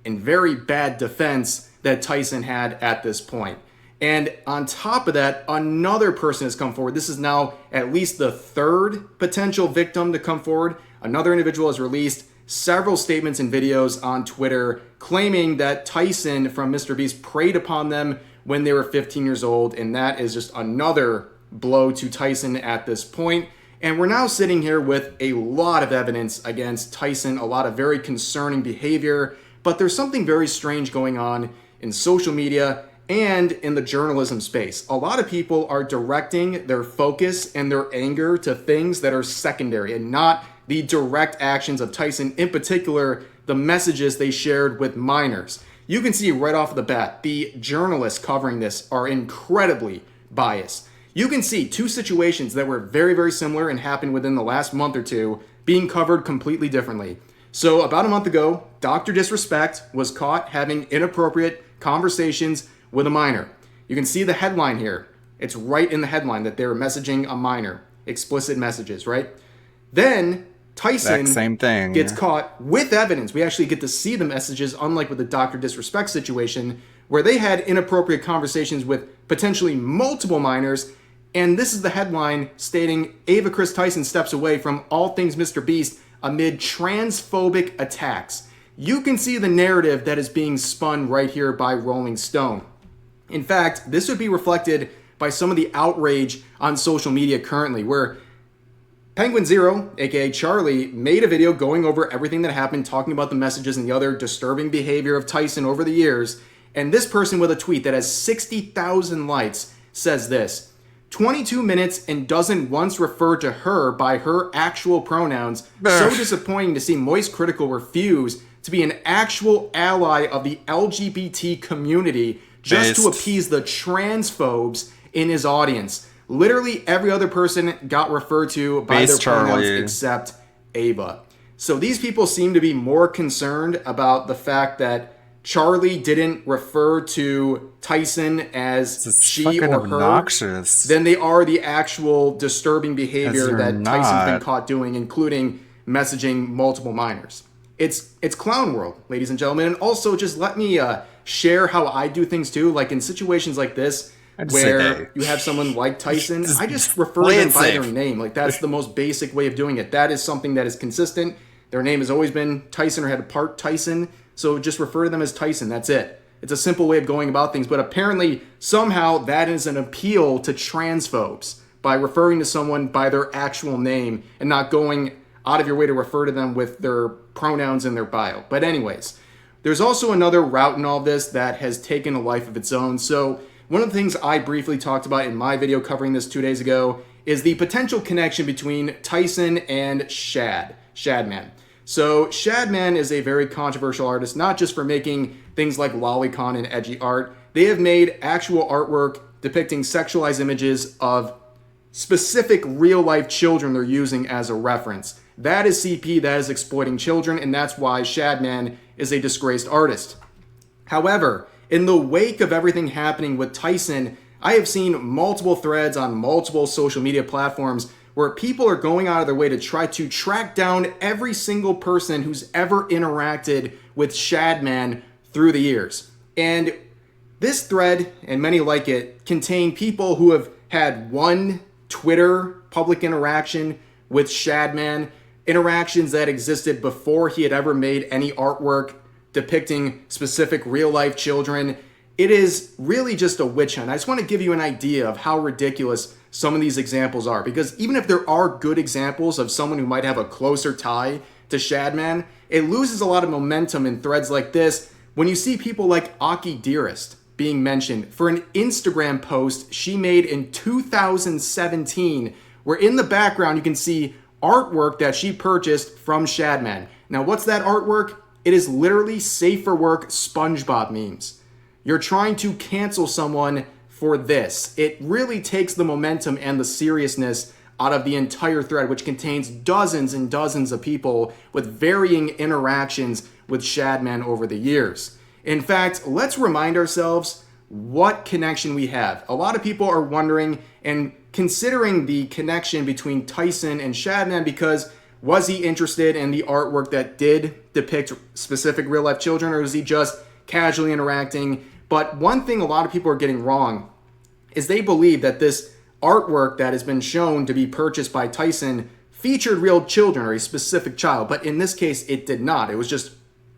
S19: and very bad defense that Tyson had at this point. And on top of that, another person has come forward. This is now at least the third potential victim to come forward. Another individual has released several statements and videos on Twitter claiming that Tyson from Mr. Beast preyed upon them when they were 15 years old, and that is just another blow to Tyson at this point. And we're now sitting here with a lot of evidence against Tyson, a lot of very concerning behavior, but there's something very strange going on in social media and in the journalism space. A lot of people are directing their focus and their anger to things that are secondary and not the direct actions of Tyson, in particular, the messages they shared with minors. You can see right off the bat, the journalists covering this are incredibly biased. You can see two situations that were very, very similar and happened within the last month or two being covered completely differently. So about a month ago, Dr. Disrespect was caught having inappropriate conversations with a minor. You can see the headline here. It's right in the headline that they were messaging a minor. Explicit messages, right? Then Tyson
S2: same thing
S19: gets caught with evidence. We actually get to see the messages, unlike with the Dr. Disrespect situation, where they had inappropriate conversations with potentially multiple minors. And this is the headline stating Ava Chris Tyson steps away from all things Mr. Beast amid transphobic attacks. You can see the narrative that is being spun right here by Rolling Stone. In fact, this would be reflected by some of the outrage on social media currently, where Penguin Zero, aka Charlie, made a video going over everything that happened, talking about the messages and the other disturbing behavior of Tyson over the years. And this person with a tweet that has 60,000 likes says this: 22 minutes and doesn't once refer to her by her actual pronouns. So disappointing to see Moist Critical refuse to be an actual ally of the LGBT community just to appease the transphobes in his audience. Literally every other person got referred to by their pronouns except Ava. So these people seem to be more concerned about the fact that Charlie didn't refer to Tyson as she or her
S2: obnoxious.
S19: than they are the actual disturbing behavior that Tyson's been caught doing, including messaging multiple minors. It's clown world, ladies and gentlemen. And also, just let me share how I do things too. Like in situations like this, where you have someone like Tyson, I just refer to them by their name. Like that's the most basic way of doing it. That is something that is consistent. Their name has always been Tyson or had a part Tyson. So just refer to them as Tyson. That's it. It's a simple way of going about things. But apparently, somehow, that is an appeal to transphobes by referring to someone by their actual name and not going out of your way to refer to them with their pronouns in their bio. But anyways, there's also another route in all this that has taken a life of its own. So one of the things I briefly talked about in my video covering this 2 days ago is the potential connection between Tyson and Shadman. So Shadman is a very controversial artist, not just for making things like lolicon and edgy art. They have made actual artwork depicting sexualized images of specific real-life children they're using as a reference. That is CP, that is exploiting children, and that's why Shadman is a disgraced artist. However, in the wake of everything happening with Tyson, I have seen multiple threads on multiple social media platforms where people are going out of their way to try to track down every single person who's ever interacted with Shadman through the years. And this thread, and many like it, contain people who have had one Twitter public interaction with Shadman, interactions that existed before he had ever made any artwork depicting specific real-life children. It is really just a witch hunt. I just want to give you an idea of how ridiculous some of these examples are, because even if there are good examples of someone who might have a closer tie to Shadman, it loses a lot of momentum in threads like this when you see people like Aki Dearest being mentioned for an Instagram post she made in 2017, where in the background you can see artwork that she purchased from Shadman. Now, what's that artwork? It is literally safe for work SpongeBob memes. You're trying to cancel someone for this. It really takes the momentum and the seriousness out of the entire thread, which contains dozens and dozens of people with varying interactions with Shadman over the years. In fact, let's remind ourselves what connection we have. A lot of people are wondering and considering the connection between Tyson and Shadman because was he interested in the artwork that did depict specific real-life children, or is he just casually interacting? But one thing a lot of people are getting wrong is they believe that this artwork that has been shown to be purchased by Tyson featured real children or a specific child. But in this case, it did not. It was just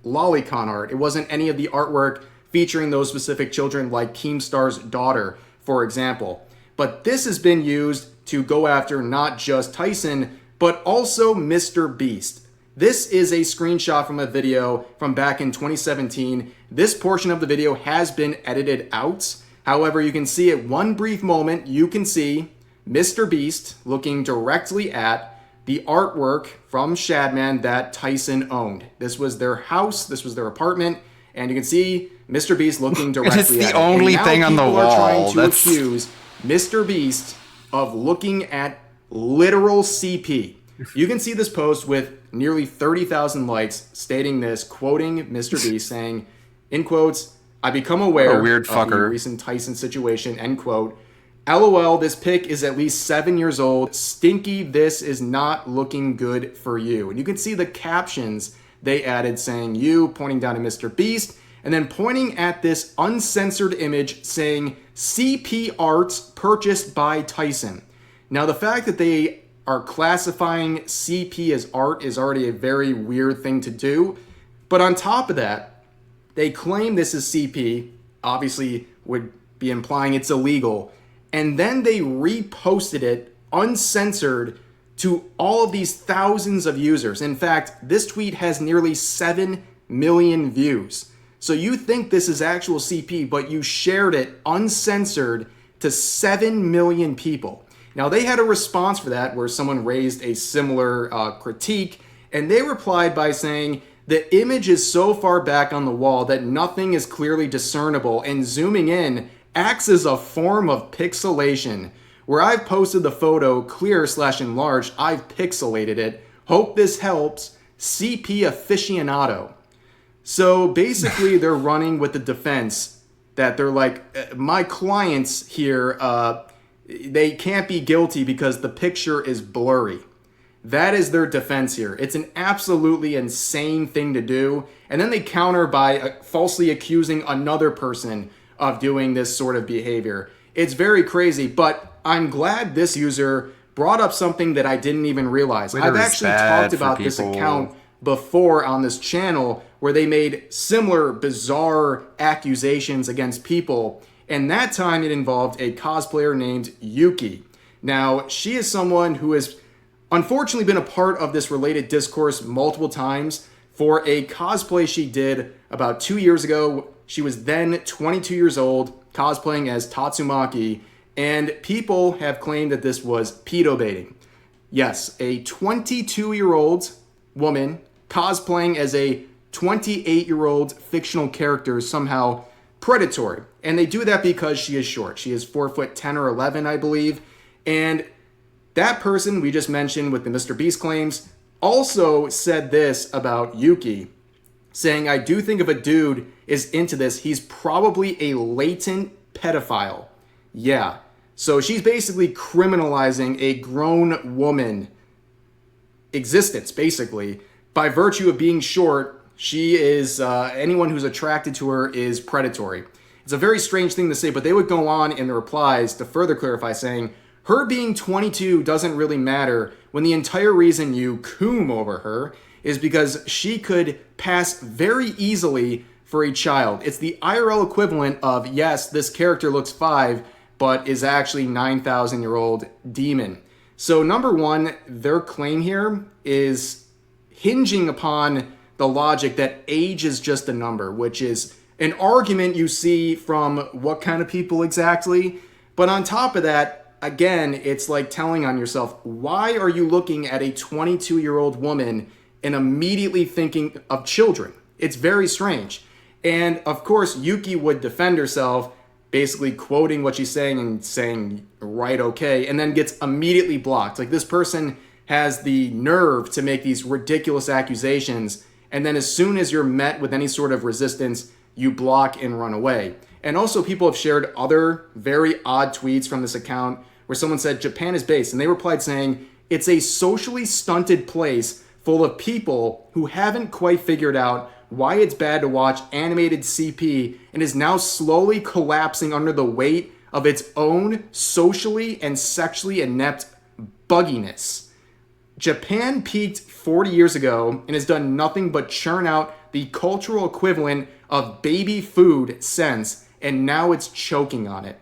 S19: lolicon art. It wasn't any of the artwork featuring those specific children like Keemstar's daughter, for example. But this has been used to go after not just Tyson, but also Mr. Beast. This is a screenshot from a video from back in 2017. This portion of the video has been edited out. However, you can see at one brief moment, you can see Mr. Beast looking directly at the artwork from Shadman that Tyson owned. This was their house, this was their apartment, and you can see Mr. Beast looking directly at it.
S2: It's the only thing on the wall.
S19: People are trying to accuse Mr. Beast of looking at literal CP. You can see this post with nearly 30,000 likes stating this, quoting Mr. Beast saying, in quotes, "I become aware
S2: weird
S19: of
S2: fucker.
S19: the recent Tyson situation," end quote. "LOL, this pic is at least 7 years old. Stinky, this is not looking good for you." And you can see the captions they added saying you, pointing down to Mr. Beast, and then pointing at this uncensored image saying CP Arts purchased by Tyson. Now, the fact that they are classifying CP as art is already a very weird thing to do. But on top of that, they claim this is CP, obviously would be implying it's illegal, and then they reposted it uncensored to all of these thousands of users. In fact, this tweet has nearly 7 million views. So you think this is actual CP, but you shared it uncensored to 7 million people. Now, they had a response for that where someone raised a similar critique, and they replied by saying, "The image is so far back on the wall that nothing is clearly discernible, and zooming in acts as a form of pixelation. Where I've posted the photo clear/enlarged, I've pixelated it. Hope this helps. CP aficionado." So basically, they're running with the defense that they're like, my clients here, they can't be guilty because the picture is blurry. That is their defense here. It's an absolutely insane thing to do. And then they counter by falsely accusing another person of doing this sort of behavior. It's very crazy, but I'm glad this user brought up something that I didn't even realize. I've actually talked about this account before on this channel where they made similar bizarre accusations against people. And that time it involved a cosplayer named Yuki. Now, she is someone who has unfortunately been a part of this related discourse multiple times for a cosplay she did about 2 years ago. She was then 22 years old, cosplaying as Tatsumaki, and people have claimed that this was pedo baiting. Yes, a 22-year-old woman cosplaying as a 28-year-old fictional character is somehow predatory. And they do that because she is short. She is 4'10" or 11, I believe. And that person we just mentioned with the Mr. Beast claims also said this about Yuki, saying, "I do think if a dude is into this, he's probably a latent pedophile." Yeah. So she's basically criminalizing a grown woman existence, basically. By virtue of being short, she is, anyone who's attracted to her is predatory. It's a very strange thing to say, but they would go on in the replies to further clarify, saying, "Her being 22 doesn't really matter when the entire reason you coom over her is because she could pass very easily for a child. It's the IRL equivalent of, yes, this character looks 5, but is actually 9,000-year-old demon." So number one, their claim here is hinging upon the logic that age is just a number, which is an argument you see from what kind of people exactly. But on top of that, again, it's like telling on yourself, why are you looking at a 22-year-old woman and immediately thinking of children? It's very strange. And of course, Yuki would defend herself, basically quoting what she's saying and saying, right, okay, and then gets immediately blocked. Like, this person has the nerve to make these ridiculous accusations, and then as soon as you're met with any sort of resistance, you block and run away. And also, people have shared other very odd tweets from this account where someone said, "Japan is based," and they replied saying, "It's a socially stunted place full of people who haven't quite figured out why it's bad to watch animated CP and is now slowly collapsing under the weight of its own socially and sexually inept bugginess. Japan peaked 40 years ago and has done nothing but churn out the cultural equivalent of baby food since, and now it's choking on it.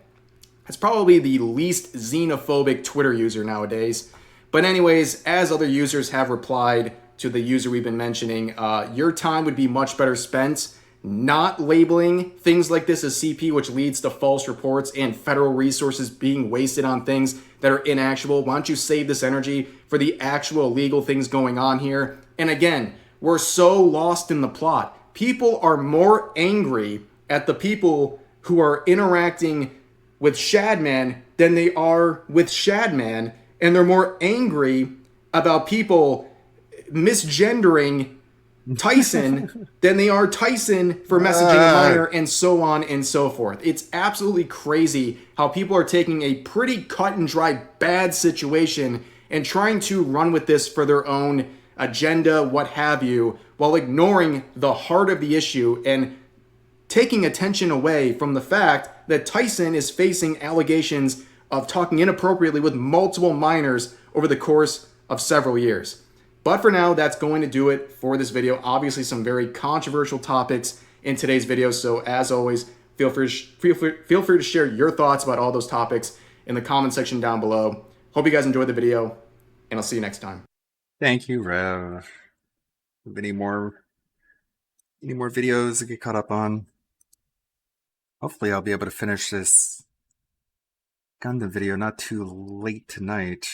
S19: It's probably the least xenophobic Twitter user nowadays. But anyways, as other users have replied to the user we've been mentioning, your time would be much better spent not labeling things like this as CP, which leads to false reports and federal resources being wasted on things that are inactual. Why don't you save this energy for the actual legal things going on here? And again, we're so lost in the plot. People are more angry at the people who are interacting with Shadman than they are with Shadman, and they're more angry about people misgendering Tyson than they are Tyson for messaging a minor, and so on and so forth. It's absolutely crazy how people are taking a pretty cut and dry bad situation and trying to run with this for their own agenda, what have you, while ignoring the heart of the issue and taking attention away from the fact that Tyson is facing allegations of talking inappropriately with multiple minors over the course of several years. But for now, that's going to do it for this video. Obviously, some very controversial topics in today's video. So as always, feel free to share your thoughts about all those topics in the comment section down below. Hope you guys enjoyed the video, and I'll see you next time.
S2: Thank you, Rev. Any more videos to get caught up on? Hopefully I'll be able to finish this Gundam video not too late tonight.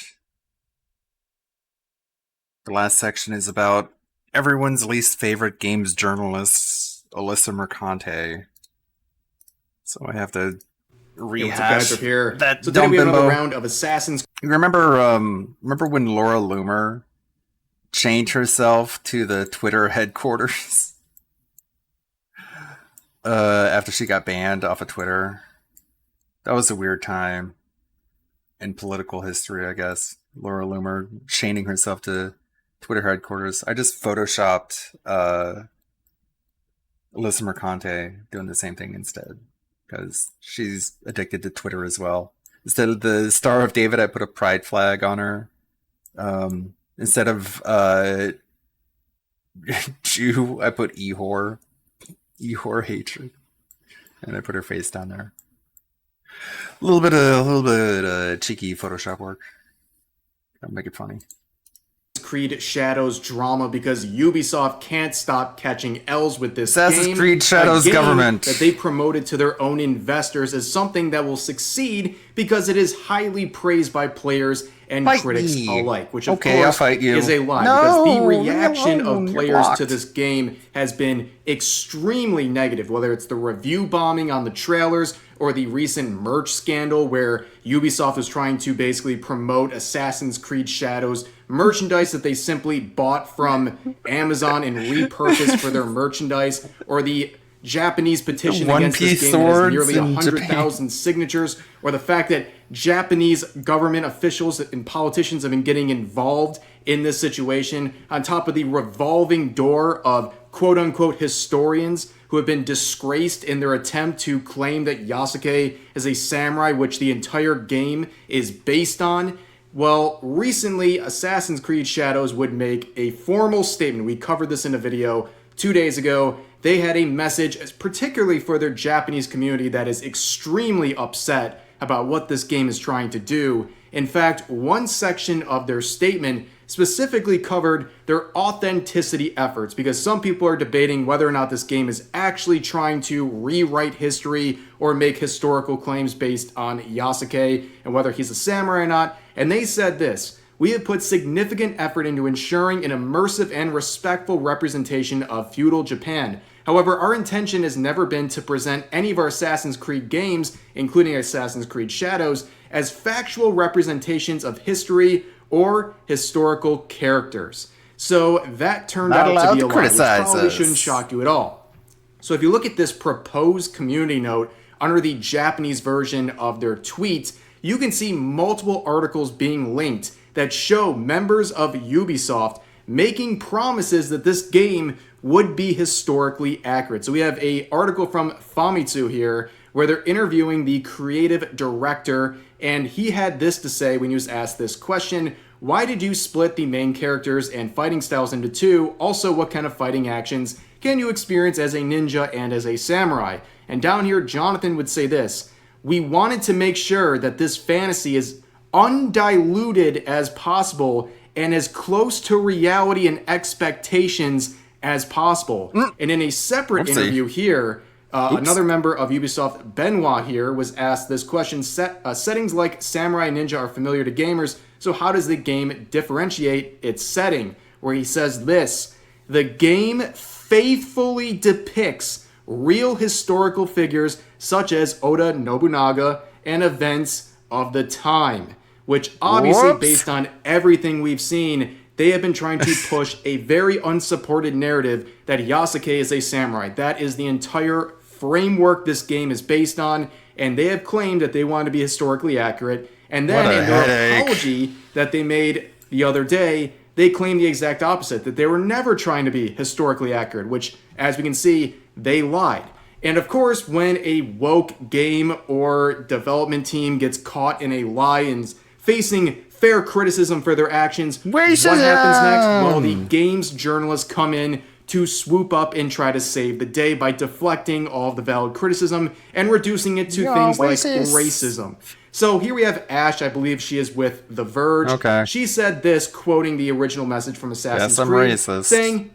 S2: The last section is about everyone's least favorite games journalist, Alyssa Mercante. So I have to rehash
S19: guys up here.
S2: that
S19: So today
S2: dumb
S19: we have another
S2: bimbo.
S19: round of Assassin's.
S2: You remember when Laura Loomer changed herself to the Twitter headquarters after she got banned off of Twitter? That was a weird time in political history, I guess. Laura Loomer chaining herself to Twitter headquarters. I just photoshopped Alyssa Mercante doing the same thing instead, because she's addicted to Twitter as well. Instead of the Star of David, I put a pride flag on her. Instead of Jew, I put Ehor hatred, and I put her face down there. A little bit of cheeky Photoshop work. I'll make it funny.
S19: Creed Shadows drama, because Ubisoft can't stop catching L's with this
S2: Assassin's
S19: game.
S2: Creed Shadows
S19: a game
S2: government
S19: that they promoted to their own investors as something that will succeed because it is highly praised by players and
S2: Fight
S19: critics
S2: me.
S19: alike, which of
S2: Okay, I'll
S19: course
S2: fight you.
S19: is a lie,
S2: No,
S19: because the
S2: leave me
S19: reaction
S2: alone,
S19: of
S2: you're
S19: players to
S2: blocked.
S19: this game has been extremely negative, whether it's the review bombing on the trailers or the recent merch scandal where Ubisoft was trying to basically promote Assassin's Creed Shadows merchandise that they simply bought from Amazon and repurposed for their merchandise, or the Japanese petition
S2: One
S19: against this
S2: Piece
S19: game that has
S2: swords
S19: nearly
S2: in
S19: 100,000 signatures, or the fact that Japanese government officials and politicians have been getting involved in this situation, on top of the revolving door of quote-unquote historians who have been disgraced in their attempt to claim that Yasuke is a samurai, which the entire game is based on. Well, recently, Assassin's Creed Shadows would make a formal statement. We covered this in a video 2 days ago. They had a message, particularly for their Japanese community, that is extremely upset about what this game is trying to do. In fact, one section of their statement specifically covered their authenticity efforts, because some people are debating whether or not this game is actually trying to rewrite history or make historical claims based on Yasuke and whether he's a samurai or not. And they said this: "We have put significant effort into ensuring an immersive and respectful representation of feudal Japan. However, our intention has never been to present any of our Assassin's Creed games, including Assassin's Creed Shadows, as factual representations of history or historical characters." So that turned
S2: Not
S19: out
S2: allowed
S19: to be
S2: to
S19: a lie, which
S2: criticize
S19: probably
S2: us.
S19: shouldn't shock you at all. So if you look at this proposed community note under the Japanese version of their tweet, you can see multiple articles being linked that show members of Ubisoft making promises that this game would be historically accurate. So we have an article from Famitsu here where they're interviewing the creative director, and he had this to say when he was asked this question: "Why did you split the main characters and fighting styles into two? Also, what kind of fighting actions can you experience as a ninja and as a samurai? And down here, Jonathan would say this: we wanted to make sure that this fantasy is undiluted as possible and as close to reality and expectations as possible. And in a separate interview here, another member of Ubisoft, Benoit here, was asked this question: settings like Samurai and Ninja are familiar to gamers, so how does the game differentiate its setting? Where he says this: the game faithfully depicts real historical figures such as Oda Nobunaga and events of the time, which obviously, based on everything we've seen, they have been trying to push a very unsupported narrative that Yasuke is a samurai. That is the entire framework this game is based on, and they have claimed that they want to be historically accurate. And then in their apology that they made the other day, they claim the exact opposite, that they were never trying to be historically accurate, which, as we can see, they lied. And of course, when a woke game or development team gets caught in a lie and facing fair criticism for their actions, what happens next? Well, the game's journalists come in to swoop up and try to save the day by deflecting all of the valid criticism and reducing it to things like racism. So here we have Ash, I believe she is with The Verge.
S2: Okay.
S19: She said this, quoting the original message from Assassin's
S2: I'm
S19: Creed,
S2: racist.
S19: saying,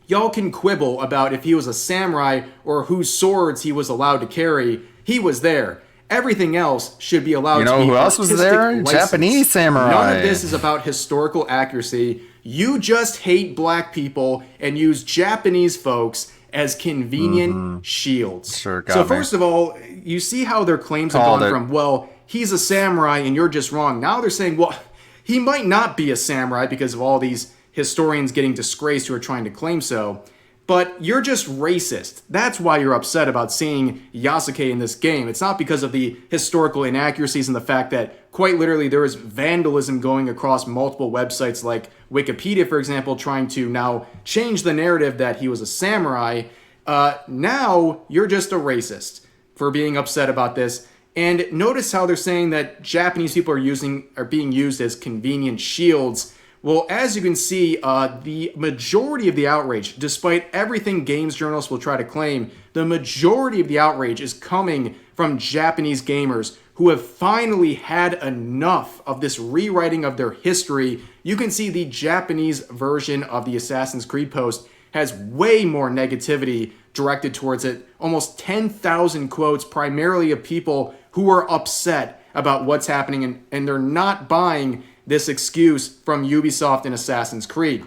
S19: y'all can quibble about if he was a samurai or whose swords he was allowed to carry. He was there. Everything else should be allowed to be
S2: who else was there?
S19: license.
S2: Japanese samurai.
S19: None of this is about historical accuracy. You just hate black people and use Japanese folks as convenient shields.
S2: Sure,
S19: so first of all, you see how their claims have gone from, well, he's a samurai and you're just wrong. Now they're saying, well, he might not be a samurai because of all these historians getting disgraced who are trying to claim so, but you're just racist. That's why you're upset about seeing Yasuke in this game. It's not because of the historical inaccuracies and the fact that, quite literally, there is vandalism going across multiple websites like Wikipedia, for example, trying to now change the narrative that he was a samurai. Now you're just a racist for being upset about this. And notice how they're saying that Japanese people are being used as convenient shields. Well, as you can see, the majority of the outrage, despite everything games journalists will try to claim, the majority of the outrage is coming from Japanese gamers who have finally had enough of this rewriting of their history. You can see the Japanese version of the Assassin's Creed post has way more negativity directed towards it. Almost 10,000 quotes, primarily of people who are upset about what's happening, and they're not buying this excuse from Ubisoft and Assassin's Creed.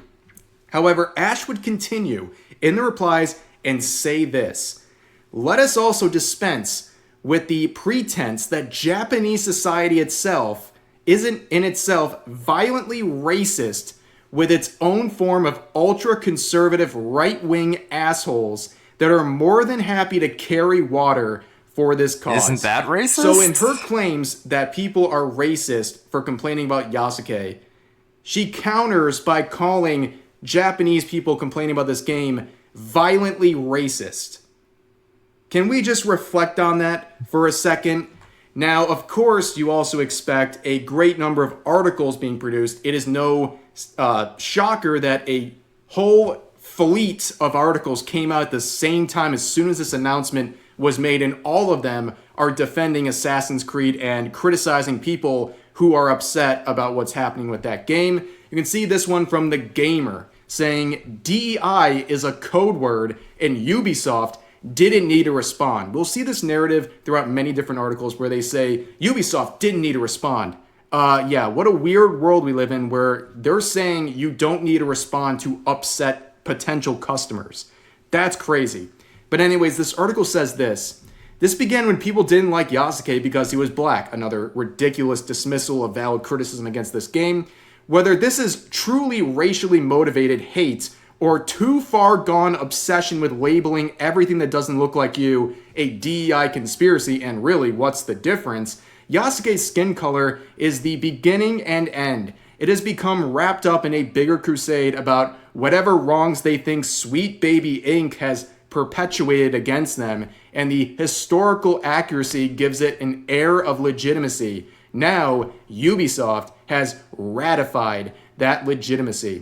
S19: However, Ash would continue in the replies and say this: let us also dispense with the pretense that Japanese society itself isn't in itself violently racist with its own form of ultra-conservative right-wing assholes that are more than happy to carry water for this cause.
S2: Isn't that racist?
S19: So in her claims that people are racist for complaining about Yasuke, she counters by calling Japanese people complaining about this game violently racist. Can we just reflect on that for a second? Now, of course, you also expect a great number of articles being produced. It is no shocker that a whole fleet of articles came out at the same time as soon as this announcement was made, and all of them are defending Assassin's Creed and criticizing people who are upset about what's happening with that game. You can see this one from The Gamer saying DEI is a code word and Ubisoft didn't need to respond. We'll see this narrative throughout many different articles where they say Ubisoft didn't need to respond. Yeah, what a weird world we live in where they're saying you don't need to respond to upset potential customers. That's crazy. But anyways, this article says this: this began when people didn't like Yasuke because he was black. Another ridiculous dismissal of valid criticism against this game. Whether this is truly racially motivated hate or too far gone obsession with labeling everything that doesn't look like you a DEI conspiracy, and really, what's the difference? Yasuke's skin color is the beginning and end. It has become wrapped up in a bigger crusade about whatever wrongs they think Sweet Baby Inc. has perpetuated against them, and the historical accuracy gives it an air of legitimacy. Now, Ubisoft has ratified that legitimacy.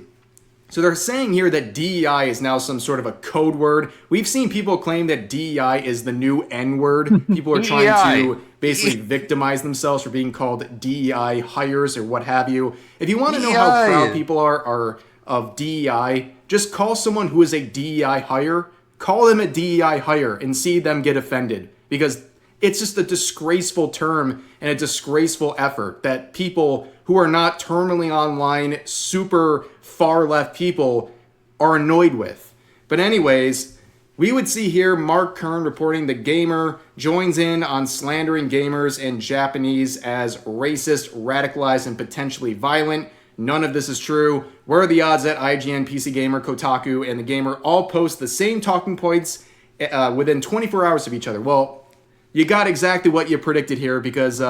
S19: So they're saying here that DEI is now some sort of a code word. We've seen people claim that DEI is the new N-word. People are trying to basically victimize themselves for being called DEI hires or what have you. If you want to know how proud people are of DEI, just call someone who is a DEI hire, call them a DEI hire and see them get offended. Because it's just a disgraceful term and a disgraceful effort that people who are not terminally online, super far left people are annoyed with. But anyways, we would see here Mark Kern reporting the gamer joins in on slandering gamers and Japanese as racist, radicalized, and potentially violent. None of this is true. Where are the odds that IGN, PC Gamer, Kotaku, and the gamer all post the same talking points within 24 hours of each other? Well, you got exactly what you predicted here, because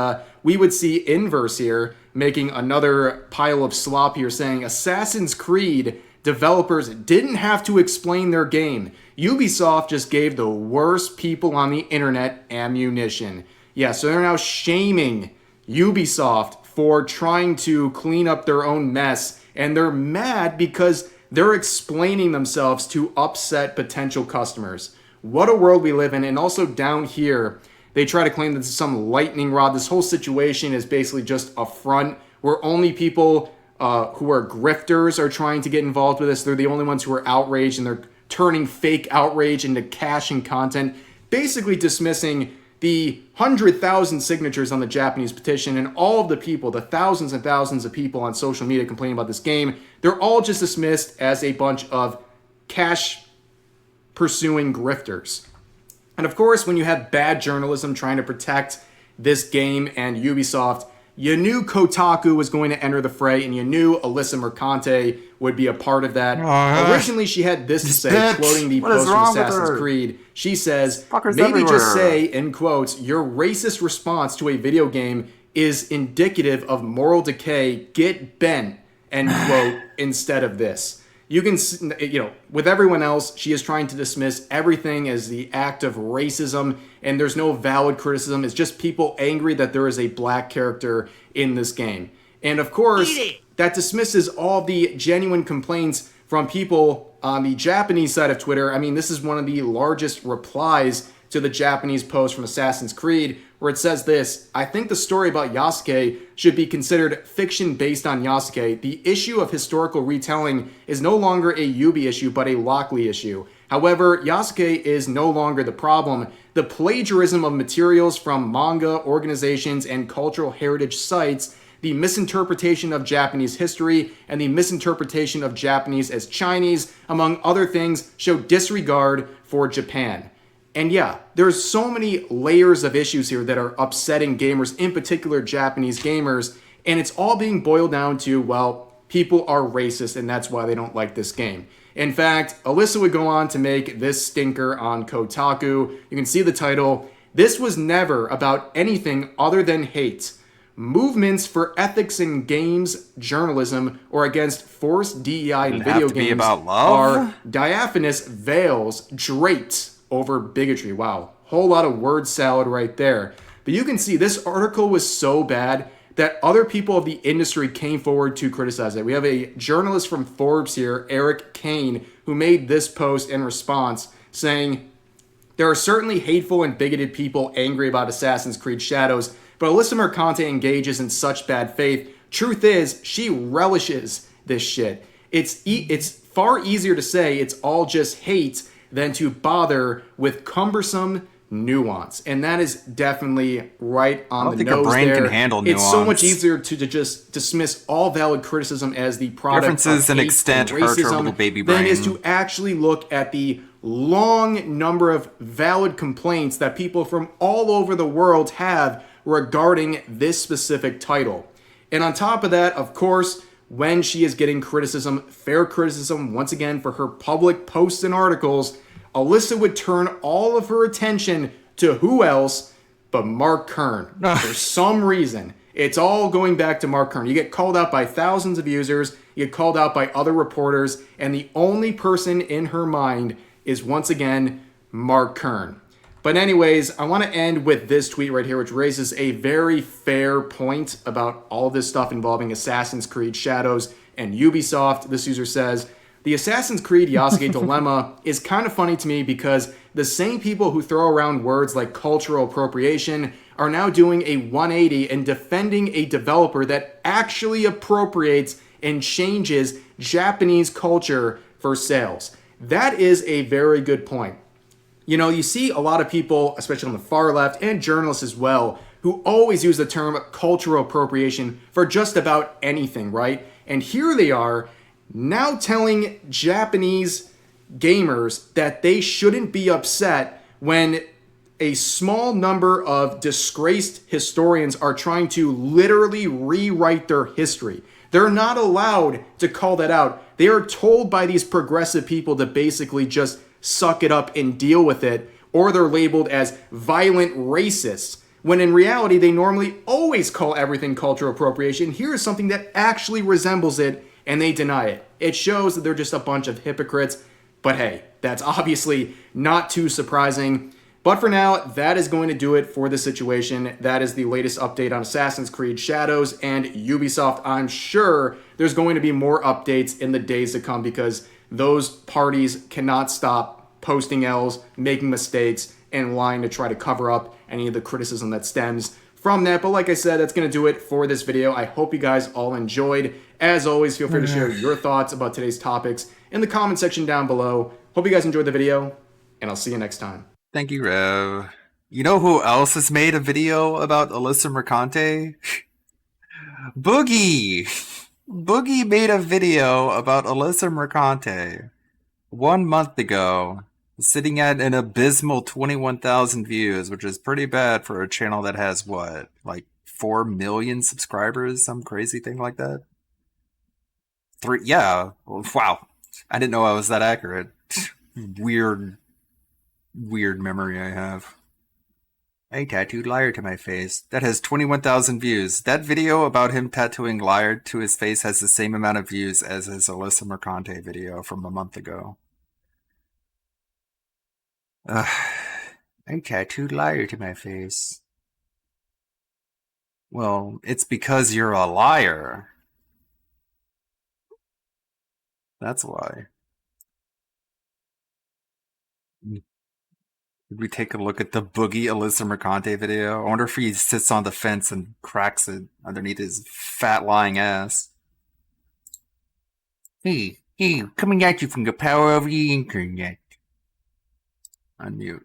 S19: we would see Inverse here making another pile of slop here saying Assassin's Creed developers didn't have to explain their game. Ubisoft just gave the worst people on the internet ammunition. Yeah, so they're now shaming Ubisoft for trying to clean up their own mess, and they're mad because they're explaining themselves to upset potential customers. What a world we live in. And also down here, they try to claim that this is some lightning rod. This whole situation is basically just a front where only people who are grifters are trying to get involved with this. They're the only ones who are outraged, and they're turning fake outrage into cash and content, basically dismissing the 100,000 signatures on the Japanese petition and all of the people, the thousands and thousands of people on social media complaining about this game. They're all just dismissed as a bunch of cash pursuing grifters. And of course, when you have bad journalism trying to protect this game and Ubisoft, you knew Kotaku was going to enter the fray, and you knew Alyssa Mercante would be a part of that. Originally, she had this to say, quoting the post from Assassin's Creed. She says, maybe just say, in quotes, your racist response to a video game is indicative of moral decay. Get bent, end quote, instead of this. You can, with everyone else, she is trying to dismiss everything as the act of racism, and there's no valid criticism. It's just people angry that there is a black character in this game. And of course, that dismisses all the genuine complaints from people on the Japanese side of Twitter. I mean, this is one of the largest replies to the Japanese post from Assassin's Creed, where it says this: I think the story about Yasuke should be considered fiction based on Yasuke. The issue of historical retelling is no longer a Yubi issue, but a Lockley issue. However, Yasuke is no longer the problem. The plagiarism of materials from manga, organizations, and cultural heritage sites, the misinterpretation of Japanese history, and the misinterpretation of Japanese as Chinese, among other things, show disregard for Japan. And yeah, there's so many layers of issues here that are upsetting gamers, in particular Japanese gamers, and it's all being boiled down to, well, people are racist and that's why they don't like this game. In fact, Alyssa would go on to make this stinker on Kotaku. You can see the title. This was never about anything other than hate. Movements for ethics in games, journalism, or against forced DEI in video games are diaphanous veils draped over bigotry. Wow, whole lot of word salad right there. But you can see this article was so bad that other people of the industry came forward to criticize it. We have a journalist from Forbes here, Eric Kane, who made this post in response saying, there are certainly hateful and bigoted people angry about Assassin's Creed Shadows, but Alyssa Mercante engages in such bad faith. Truth is, she relishes this shit. It's far easier to say it's all just hate than to bother with cumbersome nuance. And that is definitely right on the nose there. I don't think a brain can handle nuance. It's so much easier to just dismiss all valid criticism as the product
S2: differences
S19: of
S2: in extent hurt her little baby brain.
S19: than is to actually look at the long number of valid complaints that people from all over the world have regarding this specific title. And on top of that, of course, when she is getting criticism, fair criticism, once again, for her public posts and articles, Alyssa would turn all of her attention to who else but Mark Kern. For some reason, it's all going back to Mark Kern. You get called out by thousands of users, you get called out by other reporters, and the only person in her mind is, once again, Mark Kern. But anyways, I want to end with this tweet right here, which raises a very fair point about all this stuff involving Assassin's Creed Shadows and Ubisoft. This user says, the Assassin's Creed Yasuke dilemma is kind of funny to me because the same people who throw around words like cultural appropriation are now doing a 180 and defending a developer that actually appropriates and changes Japanese culture for sales. That is a very good point. You know, you see a lot of people, especially on the far left, and journalists as well, who always use the term cultural appropriation for just about anything, right? And here they are now telling Japanese gamers that they shouldn't be upset when a small number of disgraced historians are trying to literally rewrite their history. They're not allowed to call that out. They are told by these progressive people to basically just suck it up and deal with it, or they're labeled as violent racists, when in reality they normally always call everything cultural appropriation. Here is something that actually resembles it, and they deny it. It shows that they're just a bunch of hypocrites, but hey, that's obviously not too surprising. But for now, that is going to do it for the situation. That is the latest update on Assassin's Creed Shadows and Ubisoft. I'm sure there's going to be more updates in the days to come because those parties cannot stop posting L's, making mistakes, and lying to try to cover up any of the criticism that stems from that. But like I said, that's going to do it for this video. I hope you guys all enjoyed. As always, feel free to share your thoughts about today's topics in the comment section down below. Hope you guys enjoyed the video, and I'll see you next time.
S2: Thank you, Rev. You know who else has made a video about Alyssa Mercante? Boogie! Boogie made a video about Alyssa Mercante 1 month ago, sitting at an abysmal 21,000 views, which is pretty bad for a channel that has, what, like 4 million subscribers? Some crazy thing like that? Yeah. Wow. I didn't know I was that accurate. Weird memory I have. A tattooed liar to my face. That has 21,000 views. That video about him tattooing liar to his face has the same amount of views as his Alyssa Mercante video from a month ago. A tattooed liar to my face. Well, it's because you're a liar. That's why. Did we take a look at the Boogie Alyssa Mercante video? I wonder if he sits on the fence and cracks it underneath his fat lying ass. Hey, coming at you from the power of the internet. Unmute.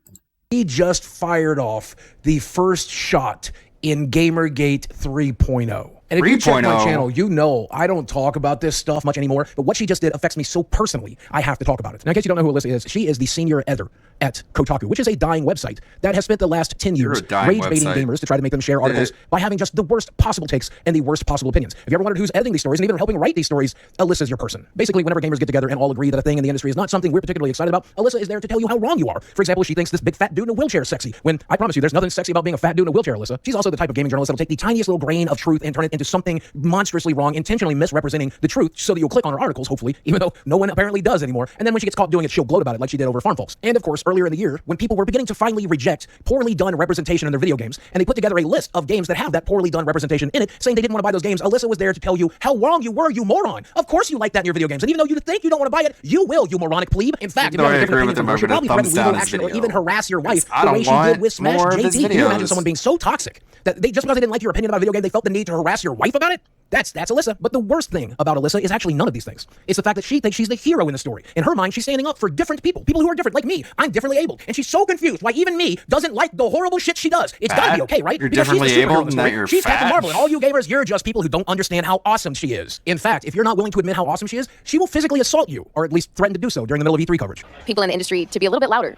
S5: He just fired off the first shot in Gamergate 3.0. And if you check my channel, you know I don't talk about this stuff much anymore, but what she just did affects me so personally, I have to talk about it. Now, in case you don't know who Alyssa is, she is the senior editor at Kotaku, which is a dying website that has spent the last 10 years rage-baiting gamers to try to make them share articles by having just the worst possible takes and the worst possible opinions. If you ever wondered who's editing these stories and even helping write these stories, Alyssa's your person. Basically, whenever gamers get together and all agree that a thing in the industry is not something we're particularly excited about, Alyssa is there to tell you how wrong you are. For example, she thinks this big fat dude in a wheelchair is sexy, when I promise you there's nothing sexy about being a fat dude in a wheelchair, Alyssa. She's also the type of gaming journalist that'll take the tiniest little grain of truth and turn it into something monstrously wrong, intentionally misrepresenting the truth so that you'll click on her articles, hopefully, even though no one apparently does anymore. And then when she gets caught doing it, she'll gloat about it like she did over Farm Folks. And of course, earlier in the year, when people were beginning to finally reject poorly done representation in their video games, and they put together a list of games that have that poorly done representation in it, saying they didn't want to buy those games, Alyssa was there to tell you how wrong you were, you moron. Of course you like that in your video games, and even though you think you don't want to buy it, you will, you moronic plebe. In fact, if you have a different opinion, you should probably threaten legal action or even harass your wife the way she did with Smash JT. Can you imagine someone being so toxic that they just because they didn't like your opinion about a video game, they felt the need to harass your wife about it? That's Alyssa. But the worst thing about Alyssa is actually none of these things. It's the fact that she thinks she's the hero in the story. In her mind, she's standing up for different people who are different, like me. I'm differently abled, and she's so confused why even me doesn't like the horrible shit she does. It's gotta be okay, right?
S2: You're
S5: because
S2: differently
S5: she's the superhero
S2: abled
S5: in the
S2: and
S5: story.
S2: that you're
S5: She's Captain
S2: fat.
S5: Marvel, and all you gamers, you're just people who don't understand how awesome she is. In fact, if you're not willing to admit how awesome she is, she will physically assault you, or at least threaten to do so during the middle of E3 coverage.
S13: People in the industry to be a little bit louder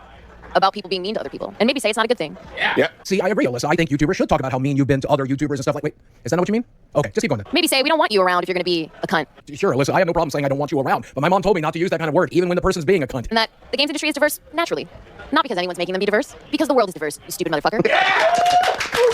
S13: about people being mean to other people, and maybe say it's not a good thing.
S5: Yeah. See, I agree, Alyssa. I think YouTubers should talk about how mean you've been to other YouTubers and stuff like. Wait, is that not what you mean? Okay, just keep going then.
S13: Maybe say we don't want you around if you're going to be a cunt.
S5: Sure, Alyssa. I have no problem saying I don't want you around, but my mom told me not to use that kind of word, even when the person's being a cunt.
S13: And that the games industry is diverse naturally, not because anyone's making them be diverse, because the world is diverse. You stupid motherfucker.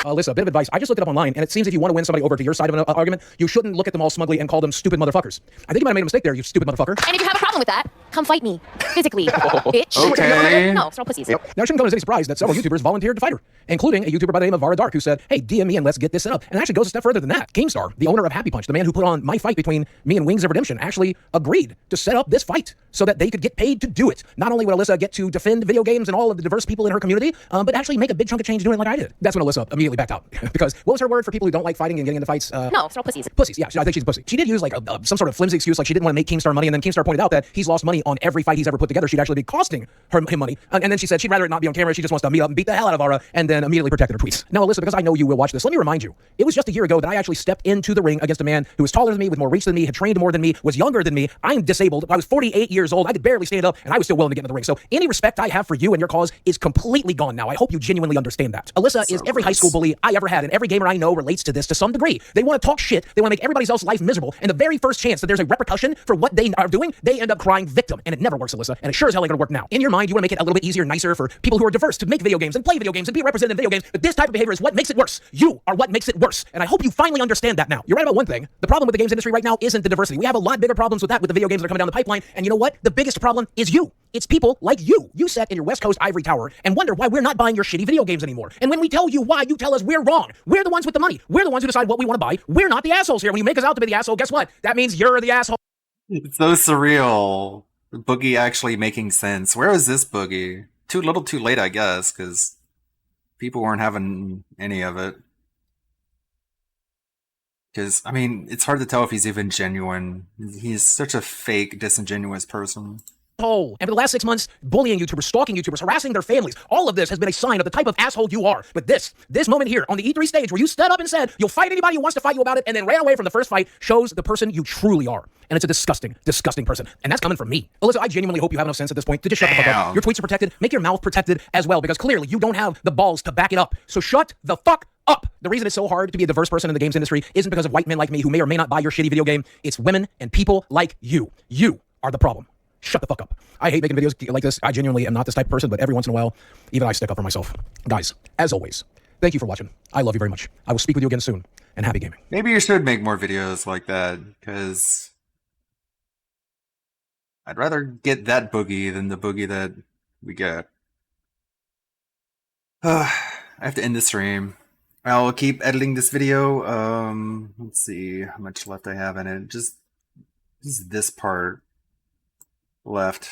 S5: Alyssa, a bit of advice. I just looked it up online, and it seems if you want to win somebody over to your side of an argument, you shouldn't look at them all smugly and call them stupid motherfuckers. I think you might have made a mistake there, you stupid motherfucker.
S13: And if you have a problem with that, Come fight me. Physically. Bitch.
S2: Okay.
S13: No, it's no pussies.
S5: Now, it shouldn't come as any surprise that several YouTubers volunteered to fight her, including a YouTuber by the name of Vara Dark, who said, hey, DM me and let's get this set up. And it actually goes a step further than that. Keemstar, the owner of Happy Punch, the man who put on my fight between me and Wings of Redemption, actually agreed to set up this fight so that they could get paid to do it. Not only would Alyssa get to defend video games and all of the diverse people in her community, but actually make a big chunk of change doing it like I did. That's when Alyssa immediately backed out. Because what was her word for people who don't like fighting and getting into fights?
S13: No, it's no pussies.
S5: Pussies, yeah, I think she's a pussy. She did use like some sort of flimsy excuse, like she didn't want to make Keemstar money, and then Keemstar pointed out that he's lost money on every fight he's ever put together. She'd actually be costing him money. And then she said she'd rather it not be on camera. She just wants to meet up and beat the hell out of Vara, and then immediately protected her tweets. Now, Alyssa, because I know you will watch this, let me remind you, it was just a year ago that I actually stepped into the ring against a man who was taller than me, with more reach than me, had trained more than me, was younger than me. I'm disabled. I was 48 years old. I could barely stand up, and I was still willing to get into the ring. So any respect I have for you and your cause is completely gone now. I hope you genuinely understand that. Alyssa is every high school bully I ever had, and every gamer I know relates to this to some degree. They want to talk shit. They want to make everybody else's life miserable, and the very first chance that there's a repercussion for what they are doing, they end up crying victim. And it never works, Alyssa, and it sure as hell ain't gonna work now. In your mind, you want to make it a little bit easier and nicer for people who are diverse to make video games and play video games and be represented in video games, but this type of behavior is what makes it worse. You are what makes it worse, and I hope you finally understand that now. You're right about one thing. The problem with the games industry right now isn't the diversity. We have a lot bigger problems with that with the video games that are coming down the pipeline, and you know what? The biggest problem is you. It's people like you. You sat in your West Coast ivory tower and wonder why we're not buying your shitty video games anymore. And when we tell you why, you tell us we're wrong. We're the ones with the money. We're the ones who decide what we want to buy. We're not the assholes here. When you make us out to be the asshole, guess what? That means you're the asshole.
S2: It's so surreal. Boogie actually making sense. Where is this Boogie? Too little too late, I guess, because people weren't having any of it. Because, I mean, it's hard to tell if he's even genuine. He's such a fake, disingenuous person.
S5: And for the last 6 months, bullying YouTubers, stalking YouTubers, harassing their families, all of this has been a sign of the type of asshole you are. But this moment here on the E3 stage where you stood up and said you'll fight anybody who wants to fight you about it and then ran away from the first fight shows the person you truly are. And it's a disgusting, disgusting person. And that's coming from me. Alyssa, I genuinely hope you have enough sense at this point to just shut the fuck up. Your tweets are protected. Make your mouth protected as well, because clearly you don't have the balls to back it up. So shut the fuck up. The reason it's so hard to be a diverse person in the games industry isn't because of white men like me who may or may not buy your shitty video game. It's women and people like you. You are the problem. Shut the fuck up. I hate making videos like this. I genuinely am not this type of person, but every once in a while, even I stick up for myself. Guys, as always, thank you for watching. I love you very much. I will speak with you again soon, and happy gaming.
S2: Maybe you should make more videos like that, because I'd rather get that Boogie than the Boogie that we get. I have to end the stream. I'll keep editing this video. Let's see how much left I have in it. Just this part left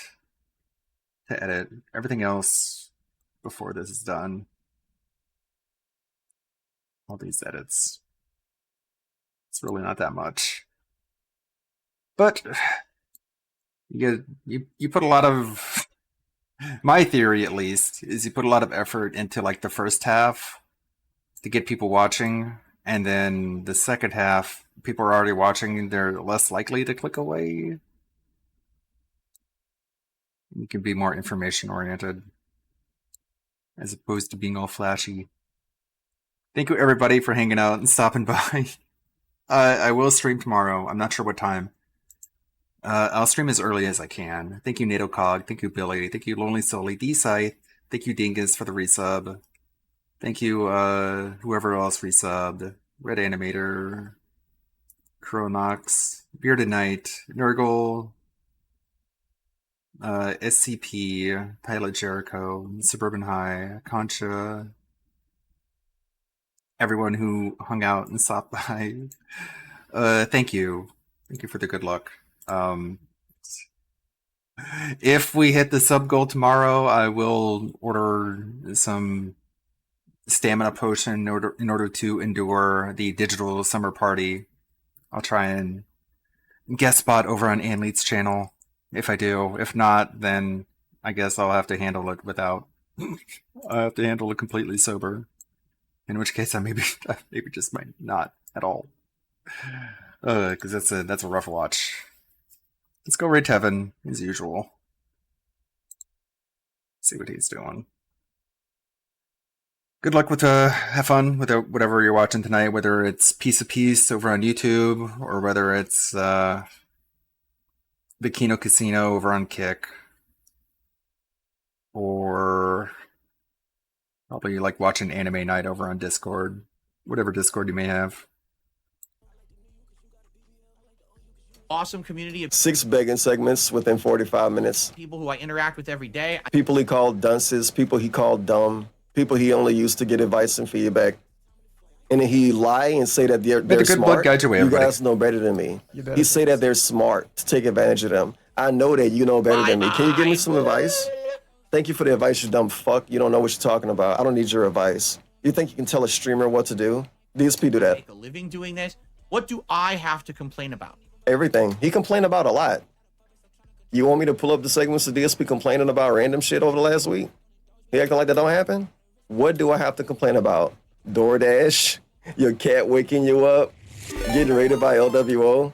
S2: to edit. Everything else before this is done. All these edits. It's really not that much. But you put a lot of, my theory at least, is you put a lot of effort into like the first half to get people watching, and then the second half, people are already watching, they're less likely to click away. You can be more information oriented as opposed to being all flashy. Thank you everybody for hanging out and stopping by. I will stream tomorrow. I'm not sure what time. I'll stream as early as I can. Thank you NatoCog. Thank you Billy. Thank you Lonely Sully. D-Scythe. Thank you Dingus for the resub. Thank you whoever else resubbed. Red Animator. Chronox. Bearded Knight. Nurgle. SCP, Pilot Jericho, Suburban High, Concha, everyone who hung out and stopped by. Thank you. Thank you for the good luck. If we hit the sub goal tomorrow, I will order some stamina potion in order to endure the digital summer party. I'll try and guest spot over on Anleet's channel. If I do. If not, then I guess I'll have to handle it without. I have to handle it completely sober. In which case, I maybe just might not at all. Because that's a rough watch. Let's go raid Tevin as usual. See what he's doing. Good luck with have fun with whatever you're watching tonight. Whether it's Piece of Peace over on YouTube or whether it's Bikino Casino over on Kick, or probably like watching Anime Night over on Discord, whatever Discord you may have.
S20: awesome community of
S18: 6 begging segments within 45 minutes.
S20: people who I interact with every day.
S18: People he called dunces, people he called dumb, people he only used to get advice and feedback. And then he lie and say that they're
S2: good
S18: smart.
S2: blood guide your way,
S18: You
S2: everybody.
S18: guys know better than me.
S2: You better.
S18: He say that they're smart to take advantage of them. I know that you know better than me. Can you give me some advice? Thank you for the advice, you dumb fuck. You don't know what you're talking about. I don't need your advice. You think you can tell a streamer what to do? DSP do that.
S20: Make a living doing this. What do I have to complain about?
S18: Everything. He complained about a lot. You want me to pull up the segments of DSP complaining about random shit over the last week? He acting like that don't happen? What do I have to complain about? DoorDash? Your cat waking you up? Getting raided by LWO?